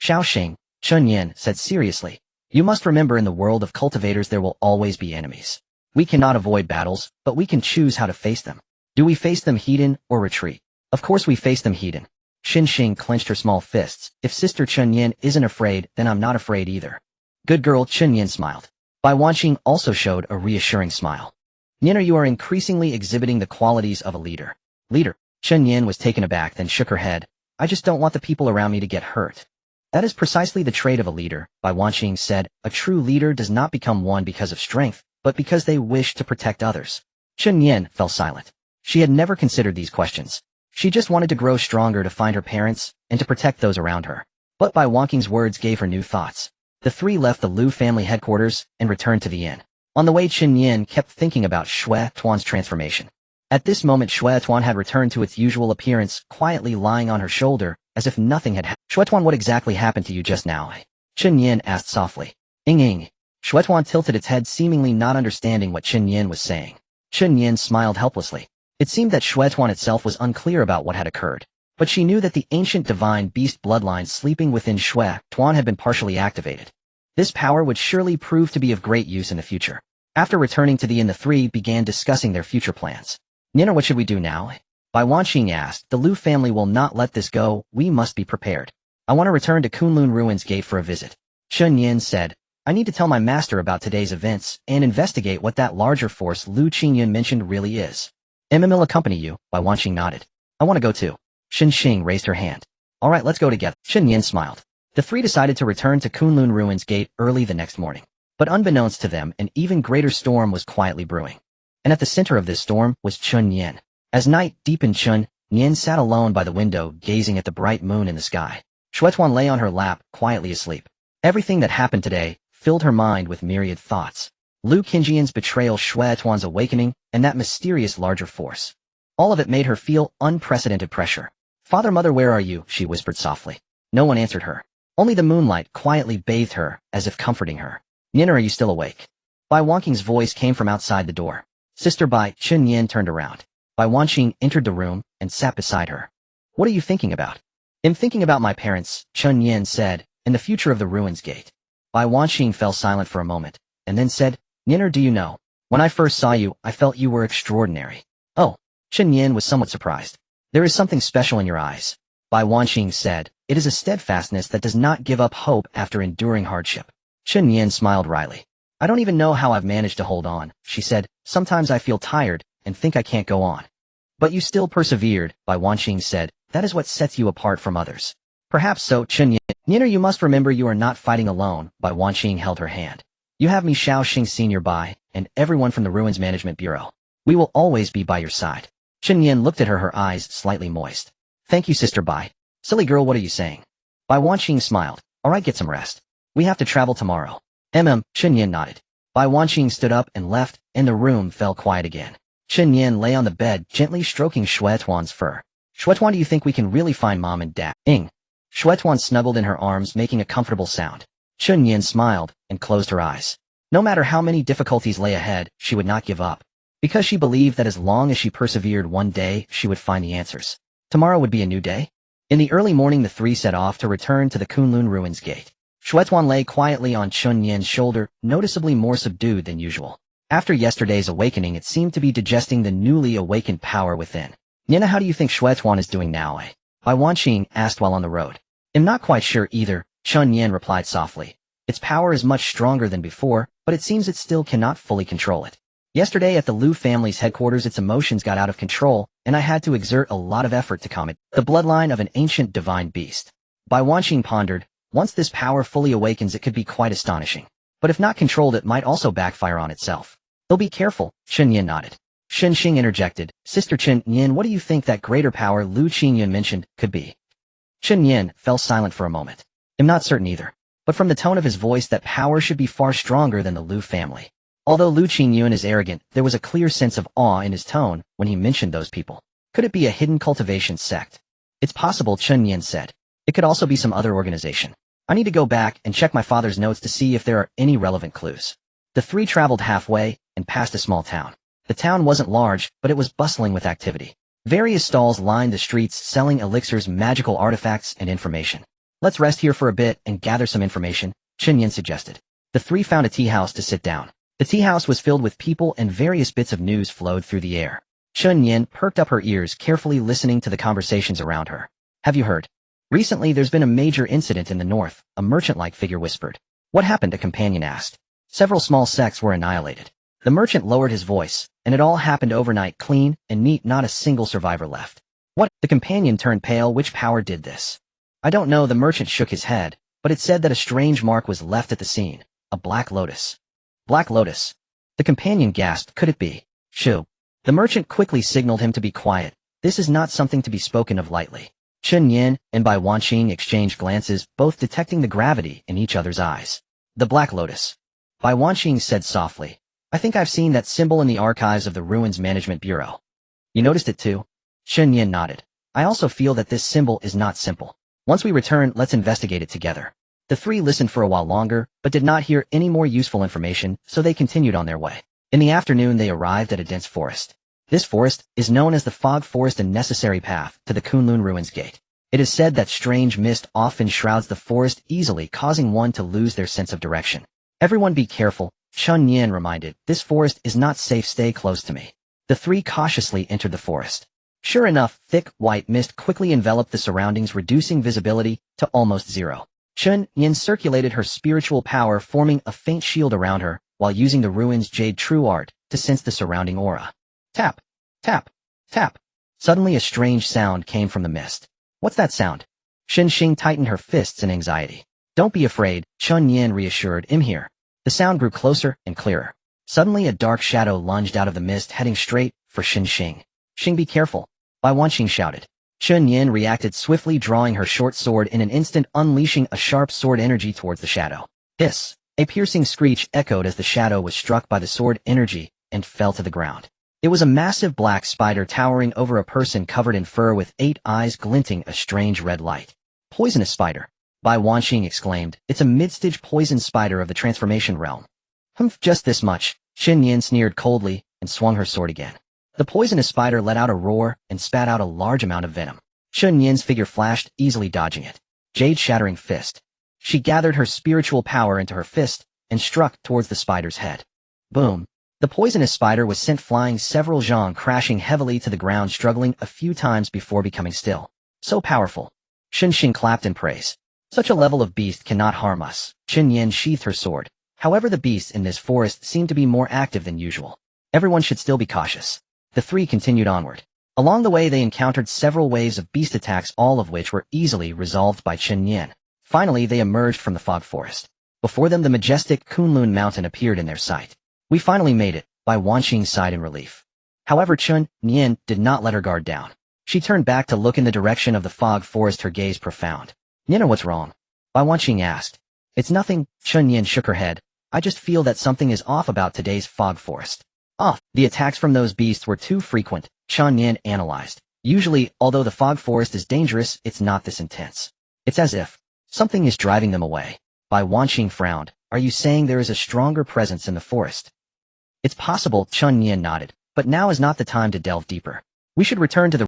Xiaoxing, Chen Yan said seriously. You must remember, in the world of cultivators there will always be enemies. We cannot avoid battles, but we can choose how to face them. Do we face them head-on or retreat? Of course we face them head-on. Shen Xing clenched her small fists. If Sister Chen Yan isn't afraid, then I'm not afraid either. Good girl, Chen Yan smiled. Bai Wanxing also showed a reassuring smile. Nina, you are increasingly exhibiting the qualities of a leader. Leader. Chen Yan was taken aback, then shook her head. I just don't want the people around me to get hurt. That is precisely the trait of a leader, Bai Wanxing said. A true leader does not become one because of strength, but because they wish to protect others. Chen Yan fell silent. She had never considered these questions. She just wanted to grow stronger, to find her parents, and to protect those around her. But Bai Wanxing's words gave her new thoughts. The three left the Lu family headquarters and returned to the inn. On the way, Chen Yan kept thinking about Shui Tuan's transformation. At this moment, Shui Tuan had returned to its usual appearance, quietly lying on her shoulder, as if nothing had happened. Shui Tuan, what exactly happened to you just now? Chen Yan asked softly. Ing. Shui Tuan tilted its head, seemingly not understanding what Chen Yan was saying. Chen Yan smiled helplessly. It seemed that Shui Tuan itself was unclear about what had occurred. But she knew that the ancient divine beast bloodline sleeping within Shui Tuan had been partially activated. This power would surely prove to be of great use in the future. After returning to the inn, the three began discussing their future plans. Nina, what should we do now? Bai Wanqing asked. The Lu family will not let this go, we must be prepared. I want to return to Kunlun Ruins Gate for a visit. Chen Yan said, I need to tell my master about today's events and investigate what that larger force Lu Qingyun mentioned really is. Will accompany you, Bai Wanqing nodded. I want to go too. Shen Xing raised her hand. Alright, let's go together. Chen Yan smiled. The three decided to return to Kunlun Ruins Gate early the next morning. But unbeknownst to them, an even greater storm was quietly brewing. And at the center of this storm was Chen Yan. As night deepened, Chen Yan sat alone by the window, gazing at the bright moon in the sky. Shui Tuan lay on her lap, quietly asleep. Everything that happened today filled her mind with myriad thoughts. Lu Qingjian's betrayal, Shui Tuan's awakening, and that mysterious larger force. All of it made her feel unprecedented pressure. Father, mother, where are you? She whispered softly. No one answered her. Only the moonlight quietly bathed her, as if comforting her. Nina, are you still awake? Bai Wanqing's voice came from outside the door. Sister Bai. Chen Yan turned around. Bai Wanqing entered the room and sat beside her. What are you thinking about? I'm thinking about my parents, Chen Yan said, and the future of the Ruins Gate. Bai Wanqing fell silent for a moment, and then said, Nina, do you know? When I first saw you, I felt you were extraordinary. Oh. Chen Yan was somewhat surprised. There is something special in your eyes. Bai Wanqing said, it is a steadfastness that does not give up hope after enduring hardship. Chen Yan smiled wryly. I don't even know how I've managed to hold on, she said. Sometimes I feel tired and think I can't go on. But you still persevered, Bai Wanqing said. That is what sets you apart from others. Perhaps so, Chen Yan. Nina, you must remember you are not fighting alone. Bai Wanqing held her hand. You have me, Xiao Xing Senior Bai, and everyone from the Ruins Management Bureau. We will always be by your side. Chen Yan looked at her, her eyes slightly moist. Thank you, Sister Bai. Silly girl, what are you saying? Bai Wanqing smiled. Alright, get some rest. We have to travel tomorrow. Chen Yan nodded. Bai Wanqing stood up and left, and the room fell quiet again. Chen Yan lay on the bed, gently stroking Shui Tuan's fur. Shui Tuan, do you think we can really find Mom and Dad? Shui Tuan snuggled in her arms, making a comfortable sound. Chen Yan smiled and closed her eyes. No matter how many difficulties lay ahead, she would not give up. Because she believed that as long as she persevered, one day she would find the answers. Tomorrow would be a new day. In the early morning, the three set off to return to the Kunlun Ruins Gate. Shui Tuan lay quietly on Chen Yan's shoulder, noticeably more subdued than usual. After yesterday's awakening, it seemed to be digesting the newly awakened power within. Nina, how do you think Shui Tuan is doing now? Bai Wanqing asked while on the road. I'm not quite sure either, Chen Yan replied softly. Its power is much stronger than before, but it seems it still cannot fully control it. Yesterday at the Lu family's headquarters, its emotions got out of control, and I had to exert a lot of effort to calm it. The bloodline of an ancient divine beast. Bai Wanqing pondered. Once this power fully awakens, it could be quite astonishing. But if not controlled, it might also backfire on itself. Though be careful, Chen Yan nodded. Shen Xing interjected. Sister Chen Yan, what do you think that greater power Lu Qingyun mentioned could be? Chen Yan fell silent for a moment. I'm not certain either. But from the tone of his voice, that power should be far stronger than the Lu family. Although Lu Qingyun is arrogant, there was a clear sense of awe in his tone when he mentioned those people. Could it be a hidden cultivation sect? It's possible, Chen Yan said. It could also be some other organization. I need to go back and check my father's notes to see if there are any relevant clues. The three traveled halfway and passed a small town. The town wasn't large, but it was bustling with activity. Various stalls lined the streets selling elixirs, magical artifacts, and information. Let's rest here for a bit and gather some information, Chen Yan suggested. The three found a tea house to sit down. The tea house was filled with people and various bits of news flowed through the air. Chen Yan perked up her ears, carefully listening to the conversations around her. Have you heard? Recently there's been a major incident in the north, a merchant-like figure whispered. What happened? A companion asked. Several small sects were annihilated. The merchant lowered his voice, and it all happened overnight, clean and neat, not a single survivor left. What? The companion turned pale. Which power did this? I don't know, the merchant shook his head, but it said that a strange mark was left at the scene. A black lotus. Black lotus. The companion gasped. Could it be? Shoo. The merchant quickly signaled him to be quiet. This is not something to be spoken of lightly. Chen Yan and Bai Wanqing exchanged glances, both detecting the gravity in each other's eyes. The Black Lotus. Bai Wanqing said softly. I think I've seen that symbol in the archives of the Ruins Management Bureau. You noticed it too? Chen Yan nodded. I also feel that this symbol is not simple. Once we return, let's investigate it together. The three listened for a while longer, but did not hear any more useful information, so they continued on their way. In the afternoon, they arrived at a dense forest. This forest is known as the Fog Forest and necessary path to the Kunlun Ruins Gate. It is said that strange mist often shrouds the forest easily, causing one to lose their sense of direction. Everyone be careful, Chen Yan reminded. This forest is not safe, stay close to me. The three cautiously entered the forest. Sure enough, thick, white mist quickly enveloped the surroundings, reducing visibility to almost zero. Chen Yan circulated her spiritual power, forming a faint shield around her, while using the ruins' jade true art to sense the surrounding aura. Tap, tap, tap. Suddenly a strange sound came from the mist. What's that sound? Shen Xing tightened her fists in anxiety. Don't be afraid, Chen Yan reassured. I'm here. The sound grew closer and clearer. Suddenly a dark shadow lunged out of the mist, heading straight for Shen Xing. Xing, be careful, Bai Wanqing shouted. Chen Yan reacted swiftly, drawing her short sword in an instant, unleashing a sharp sword energy towards the shadow. Hiss! A piercing screech echoed as the shadow was struck by the sword energy and fell to the ground. It was a massive black spider towering over a person covered in fur with 8 eyes glinting a strange red light. Poisonous spider, Bai Wanqing exclaimed. It's a mid-stage poison spider of the transformation realm. Humph, just this much, Chen Yan sneered coldly and swung her sword again. The poisonous spider let out a roar and spat out a large amount of venom. Chen Yan's figure flashed, easily dodging it. Jade shattering fist. She gathered her spiritual power into her fist and struck towards the spider's head. Boom. The poisonous spider was sent flying several zhang, crashing heavily to the ground, struggling a few times before becoming still. So powerful. Shen Xing clapped in praise. Such a level of beast cannot harm us. Chen Yan sheathed her sword. However, the beasts in this forest seemed to be more active than usual. Everyone should still be cautious. The three continued onward. Along the way, they encountered several waves of beast attacks, all of which were easily resolved by Chen Yan. Finally, they emerged from the fog forest. Before them, the majestic Kunlun mountain appeared in their sight. We finally made it, Bai Wanqing sighed in relief. However, Chen Yan did not let her guard down. She turned back to look in the direction of the fog forest, her gaze profound. Nina, what's wrong? Bai Wanqing asked. It's nothing, Chen Yan shook her head. I just feel that something is off about today's fog forest. The attacks from those beasts were too frequent, Chen Yan analyzed. Usually, although the fog forest is dangerous, it's not this intense. It's as if something is driving them away. Bai Wanqing frowned. Are you saying there is a stronger presence in the forest? It's possible, Chen Yan nodded, but now is not the time to delve deeper. We should return to the